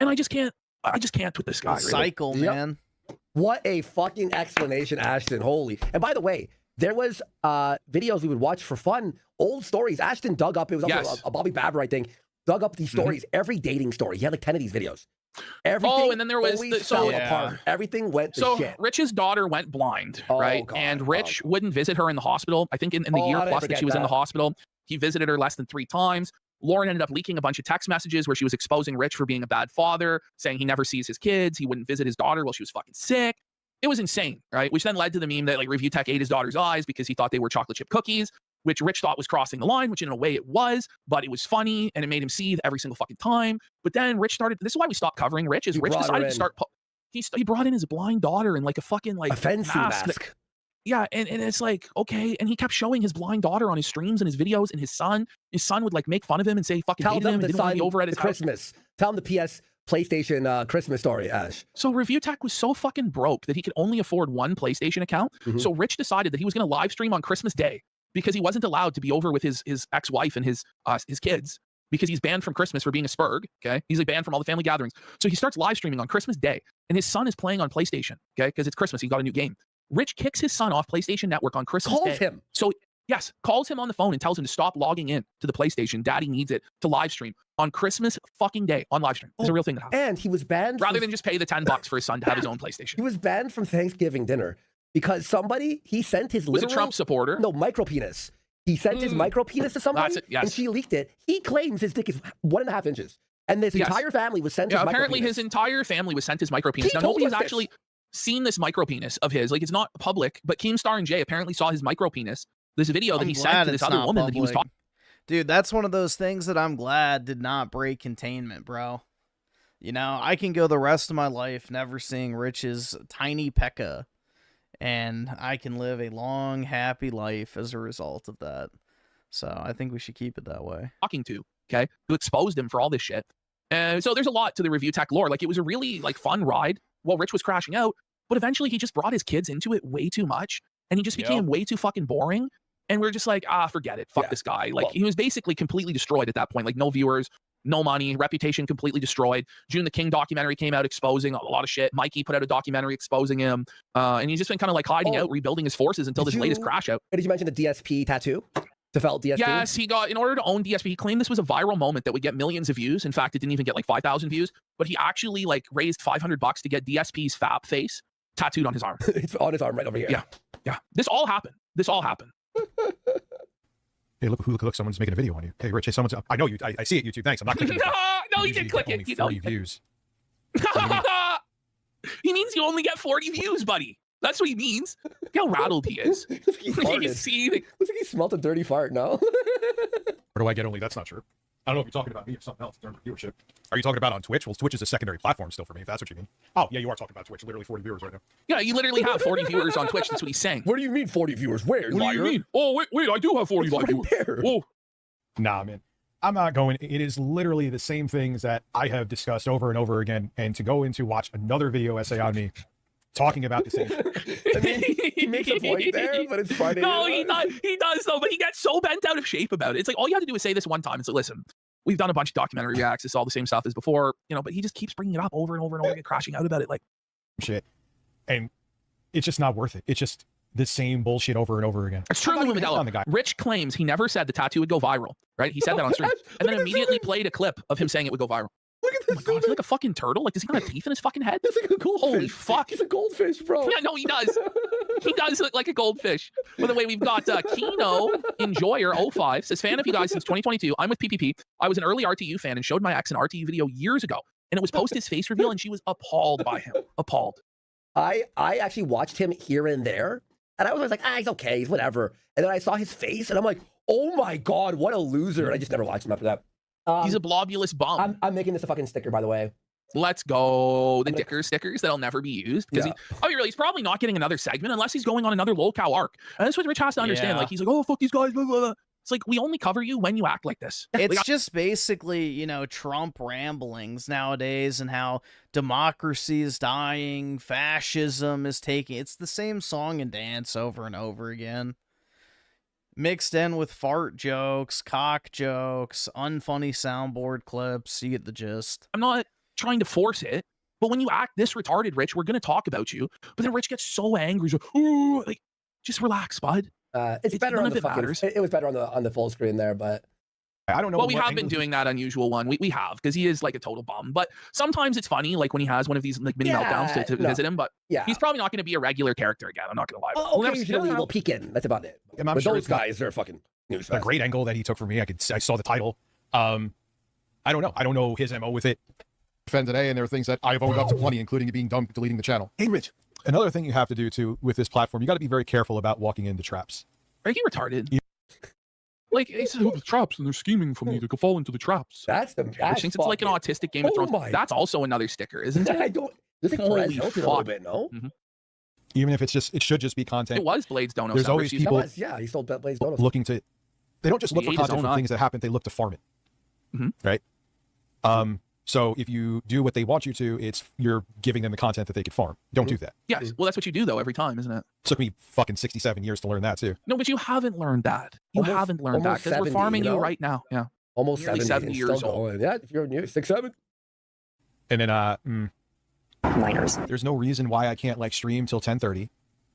[SPEAKER 4] And I just can't with this guy.
[SPEAKER 1] Cycle,
[SPEAKER 4] really.
[SPEAKER 1] man.
[SPEAKER 6] What a fucking explanation, Ashton. Holy. And by the way, there was videos we would watch for fun, old stories. Ashton dug up, it was also a Bobby Babbitt thing, dug up these stories, every dating story. He had like 10 of these videos. Everything
[SPEAKER 4] and then there was
[SPEAKER 6] fell apart. Everything went to shit.
[SPEAKER 4] Rich's daughter went blind, right? God, and Rich wouldn't visit her in the hospital. I think in the year plus that she was in the hospital, he visited her less than 3 times. Lauren ended up leaking a bunch of text messages where she was exposing Rich for being a bad father, saying he never sees his kids, he wouldn't visit his daughter while she was fucking sick. It was insane, right? Which then led to the meme that like Review Tech ate his daughter's eyes because he thought they were chocolate chip cookies, which Rich thought was crossing the line, which in a way it was, but it was funny and it made him seethe every single fucking time. But then Rich started, this is why we stopped covering Rich, is Rich decided to start, he brought in his blind daughter in like a fucking like
[SPEAKER 6] a fancy mask.
[SPEAKER 4] Yeah, and it's like, okay, and he kept showing his blind daughter on his streams and his videos, and his son would like make fun of him and say he fucking hated him and didn't want to be over at his
[SPEAKER 6] Christmas. Tell him the PlayStation Christmas story, Ash.
[SPEAKER 4] So Review Tech was so fucking broke that he could only afford one PlayStation account. So Rich decided that he was going to live stream on Christmas Day because he wasn't allowed to be over with his ex-wife and his kids because he's banned from Christmas for being a spurg, okay? He's like banned from all the family gatherings. So he starts live streaming on Christmas Day, and his son is playing on PlayStation, okay? Because it's Christmas, he got a new game. Rich kicks his son off PlayStation Network on Christmas Day.
[SPEAKER 6] Calls him.
[SPEAKER 4] So yes, calls him on the phone and tells him to stop logging in to the PlayStation. Daddy needs it to live stream on Christmas fucking Day on live stream. It's a real thing that happened.
[SPEAKER 6] And he was banned
[SPEAKER 4] rather than just pay the $10 for his son to have his own PlayStation.
[SPEAKER 6] He was banned from Thanksgiving dinner because he sent his
[SPEAKER 4] was a Trump supporter.
[SPEAKER 6] No, micro penis. He sent his micro penis to somebody, and she leaked it. He claims his dick is 1.5 inches, and his entire family was sent his micro
[SPEAKER 4] apparently
[SPEAKER 6] penis.
[SPEAKER 4] his entire family was sent his micro penis. Now nobody has actually seen this micro penis of his. Like it's not public, but Keemstar and Jay apparently saw his micro penis. This video that he sent to this other woman that he was talking.
[SPEAKER 1] Dude, that's one of those things that I'm glad did not break containment, bro. You know, I can go the rest of my life never seeing Rich's tiny P.E.K.K.A. And I can live a long, happy life as a result of that. So I think we should keep it that way.
[SPEAKER 4] Talking to, okay, who exposed him for all this shit. And so there's a lot to the review tech lore. Like, it was a really like fun ride while Rich was crashing out, but eventually he just brought his kids into it way too much, and he just became way too fucking boring. And we're just like, forget it. Fuck this guy. Like, he was basically completely destroyed at that point. Like, no viewers, no money, reputation completely destroyed. June the King documentary came out exposing a lot of shit. Mikey put out a documentary exposing him. And he's just been kind of like hiding out, rebuilding his forces until this latest crash out.
[SPEAKER 6] Did you mention the DSP tattoo? Default DSP?
[SPEAKER 4] Yes, he got, in order to own DSP, he claimed this was a viral moment that would get millions of views. In fact, it didn't even get like 5,000 views, but he actually like raised $500 to get DSP's fap face tattooed on his arm.
[SPEAKER 6] It's on his arm right over here.
[SPEAKER 4] Yeah. Yeah. This all happened. This all happened.
[SPEAKER 3] Hey, look, someone's making a video on you. Hey, Rich, hey, someone's, I know you, I see it, YouTube, thanks, I'm not clicking.
[SPEAKER 4] No, you didn't click it.
[SPEAKER 3] You 40 views.
[SPEAKER 4] He means you only get 40 views, buddy. That's what he means. Look how rattled he is.
[SPEAKER 6] Looks like he smelled a dirty fart, no?
[SPEAKER 3] Or do I get only, that's not true. I don't know if you're talking about me or something else in terms of viewership. Are you talking about on Twitch? Well, Twitch is a secondary platform still for me, if that's what you mean. Oh, yeah, you are talking about Twitch. Literally 40 viewers right now.
[SPEAKER 4] Yeah, you literally have 40 viewers on Twitch. That's what he's saying.
[SPEAKER 6] What do you mean 40 viewers? Where?
[SPEAKER 4] What do you mean? Oh, wait, I do have 40 viewers.
[SPEAKER 6] Whoa.
[SPEAKER 3] Nah, man. I'm not going. It is literally the same things that I have discussed over and over again. And to go into watch another video essay on me talking about the same thing.
[SPEAKER 6] I mean, he makes a point there, but it's Friday.
[SPEAKER 4] No, he does though, but he gets so bent out of shape about it. It's like, all you have to do is say this one time. It's like, listen, we've done a bunch of documentary reacts. It's all the same stuff as before, you know, but he just keeps bringing it up over and over and over again, crashing out about it. Like,
[SPEAKER 3] shit. And it's just not worth it. It's just the same bullshit over and over again.
[SPEAKER 4] It's true with the guy. Rich claims he never said the tattoo would go viral, right? He said that on stream, and then immediately played a clip of him saying it would go viral.
[SPEAKER 6] Look at this.
[SPEAKER 4] Oh my God, is he like a fucking turtle? Like, does he have teeth in his fucking head?
[SPEAKER 6] He's like a goldfish.
[SPEAKER 4] Holy fuck.
[SPEAKER 6] He's a goldfish, bro.
[SPEAKER 4] Yeah, no, he does. He does look like a goldfish. By the way, we've got Kino Enjoyer 05 says, fan of you guys since 2022. I'm with PPP. I was an early RTU fan and showed my ex an RTU video years ago, and it was post his face reveal, and she was appalled by him. Appalled.
[SPEAKER 6] I actually watched him here and there, and I was always like, he's okay, he's whatever. And then I saw his face, and I'm like, oh my God, what a loser. And I just never watched him after that.
[SPEAKER 4] He's a blobulous bum.
[SPEAKER 6] I'm making this a fucking sticker, by the way.
[SPEAKER 4] Let's go. The Dicker stickers that'll never be used. Because I'll be real, he's probably not getting another segment unless he's going on another lolcow arc. And that's what Rich has to understand. Like, he's like, oh, fuck these guys, blah, blah, blah. It's like, we only cover you when you act like this.
[SPEAKER 1] It's just basically, you know, Trump ramblings nowadays and how democracy is dying, fascism is taking... It's the same song and dance over and over again. Mixed in with fart jokes, cock jokes, unfunny soundboard clips. You get the gist.
[SPEAKER 4] I'm not trying to force it, but when you act this retarded, Rich, we're going to talk about you. But then Rich gets so angry. He's like, oh, like, just relax, bud.
[SPEAKER 6] It's better on the fucking... It was better on the full screen there, but...
[SPEAKER 3] I don't know.
[SPEAKER 4] Well, we have been doing that unusual one. We have, because he is like a total bum. But sometimes it's funny, like when he has one of these like mini meltdowns to visit him. But he's probably not going to be a regular character again. I'm not going to lie.
[SPEAKER 6] Occasionally we'll peek in. That's about it.
[SPEAKER 3] I'm sure
[SPEAKER 6] those guys are fucking news.
[SPEAKER 3] A great angle that he took for me. I saw the title. I don't know. I don't know his MO with it. Defend today, and there are things that I've owned up to plenty, including it being dumb, deleting the channel. Hey, Rich. Another thing you have to do too with this platform, you got to be very careful about walking into traps.
[SPEAKER 4] Are you retarded? Like, he says, the traps, and they're scheming for me to fall into the traps.
[SPEAKER 6] That's the
[SPEAKER 4] Which thinks it's like an autistic Game of Thrones. That's also another sticker, isn't it?
[SPEAKER 6] I don't...
[SPEAKER 4] Holy fuck.
[SPEAKER 6] A little bit, no?
[SPEAKER 3] Even if it's just, it should just be content.
[SPEAKER 4] It was Blades Donuts.
[SPEAKER 3] There's always people
[SPEAKER 6] he sold Blades Donuts.
[SPEAKER 3] looking to... They don't just look for content for things that happen. They look to farm it. Right? So if you do what they want you to, you're giving them the content that they could farm. Don't do that.
[SPEAKER 4] Yes. Well, that's what you do, though, every time, isn't it?
[SPEAKER 3] Took me fucking 67 years to learn that, too.
[SPEAKER 4] No, but you haven't learned that. You haven't learned that, because we're farming you right now. Yeah.
[SPEAKER 6] Almost
[SPEAKER 4] nearly 70 years old.
[SPEAKER 6] Yeah, if you're new, 6, 7.
[SPEAKER 3] And then, minors. There's no reason why I can't, like, stream till 10:30,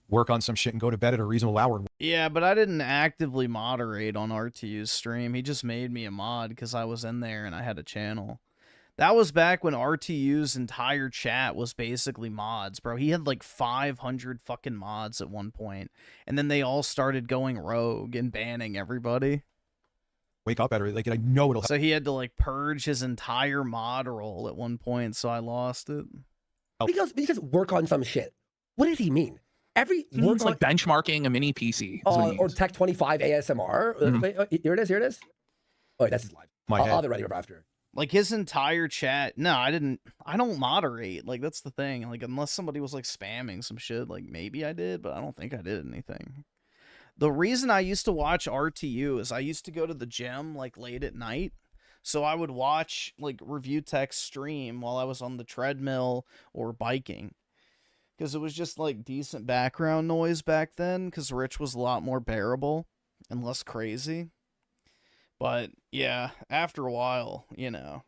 [SPEAKER 3] work on some shit, and go to bed at a reasonable hour.
[SPEAKER 1] Yeah, but I didn't actively moderate on RTU's stream. He just made me a mod because I was in there and I had a channel. That was back when RTU's entire chat was basically mods, bro. He had like 500 fucking mods at one point, and then they all started going rogue and banning everybody.
[SPEAKER 3] Wake up better, like I know it'll.
[SPEAKER 1] So he had to like purge his entire mod roll at one point, so I lost it.
[SPEAKER 6] He goes work on some shit. What did he mean?
[SPEAKER 4] It's like benchmarking a mini PC.
[SPEAKER 6] Or Tech 25 ASMR. Here it is. Oh, wait, that's his live. I'll be ready after.
[SPEAKER 1] Like his entire chat. No, I don't moderate. Like that's the thing. Like unless somebody was like spamming some shit, like maybe I did, but I don't think I did anything. The reason I used to watch RTU is I used to go to the gym like late at night. So I would watch like Review Tech stream while I was on the treadmill or biking. Because it was just like decent background noise back then, because Rich was a lot more bearable and less crazy. But yeah, after a while, you know,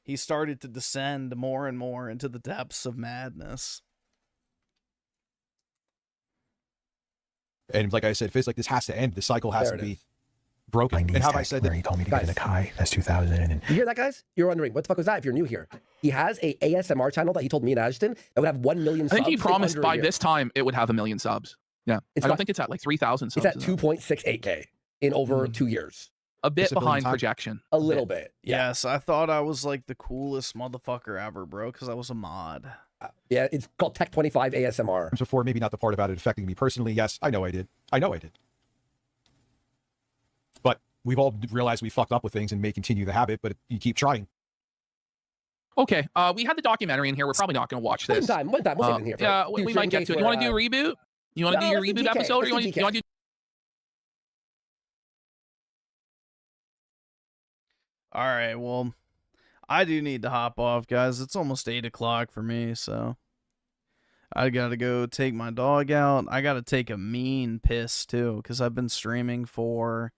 [SPEAKER 1] he started to descend more and more into the depths of madness.
[SPEAKER 3] And like I said, Fizz, like this has to end. The cycle has to be broken. And how have I said that?
[SPEAKER 2] He told me to get in a Kai. That's 2000. And
[SPEAKER 6] You hear that, guys? You're wondering, what the fuck was that if you're new here? He has a ASMR channel that he told me and Ashton that would have 1 million subs.
[SPEAKER 4] I think he promised
[SPEAKER 6] in under a
[SPEAKER 4] by
[SPEAKER 6] year.
[SPEAKER 4] this time it would have 1 million subs. Yeah. I don't think it's at like 3,000 subs.
[SPEAKER 6] It's at 2.68K in over 2 years.
[SPEAKER 4] A bit behind projection.
[SPEAKER 6] A little bit.
[SPEAKER 1] Yes, I thought I was like the coolest motherfucker ever, bro, because I was a mod.
[SPEAKER 6] Yeah, it's called Tech 25 ASMR.
[SPEAKER 3] Before, maybe not the part about it affecting me personally. Yes, I know I did. I know I did. But we've all realized we fucked up with things and may continue the habit, but you keep trying.
[SPEAKER 4] Okay, we had the documentary in here. We're probably not going to watch this.
[SPEAKER 6] One time. We'll save it in here.
[SPEAKER 4] Yeah, we might get to it. You want to do a reboot? You want to do your reboot episode, or you want to do?
[SPEAKER 1] All right, well, I do need to hop off, guys. It's almost 8 o'clock for me, so I got to go take my dog out. I got to take a mean piss, too, because I've been streaming for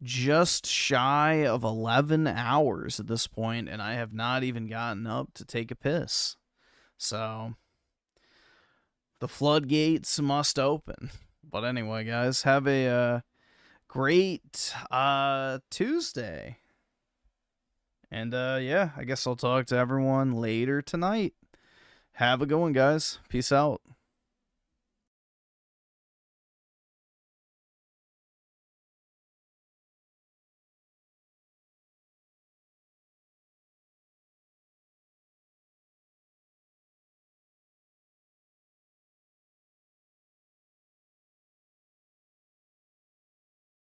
[SPEAKER 1] just shy of 11 hours at this point, and I have not even gotten up to take a piss. So the floodgates must open. But anyway, guys, have a great Tuesday. And yeah, I guess I'll talk to everyone later tonight. Have a good one, guys. Peace out.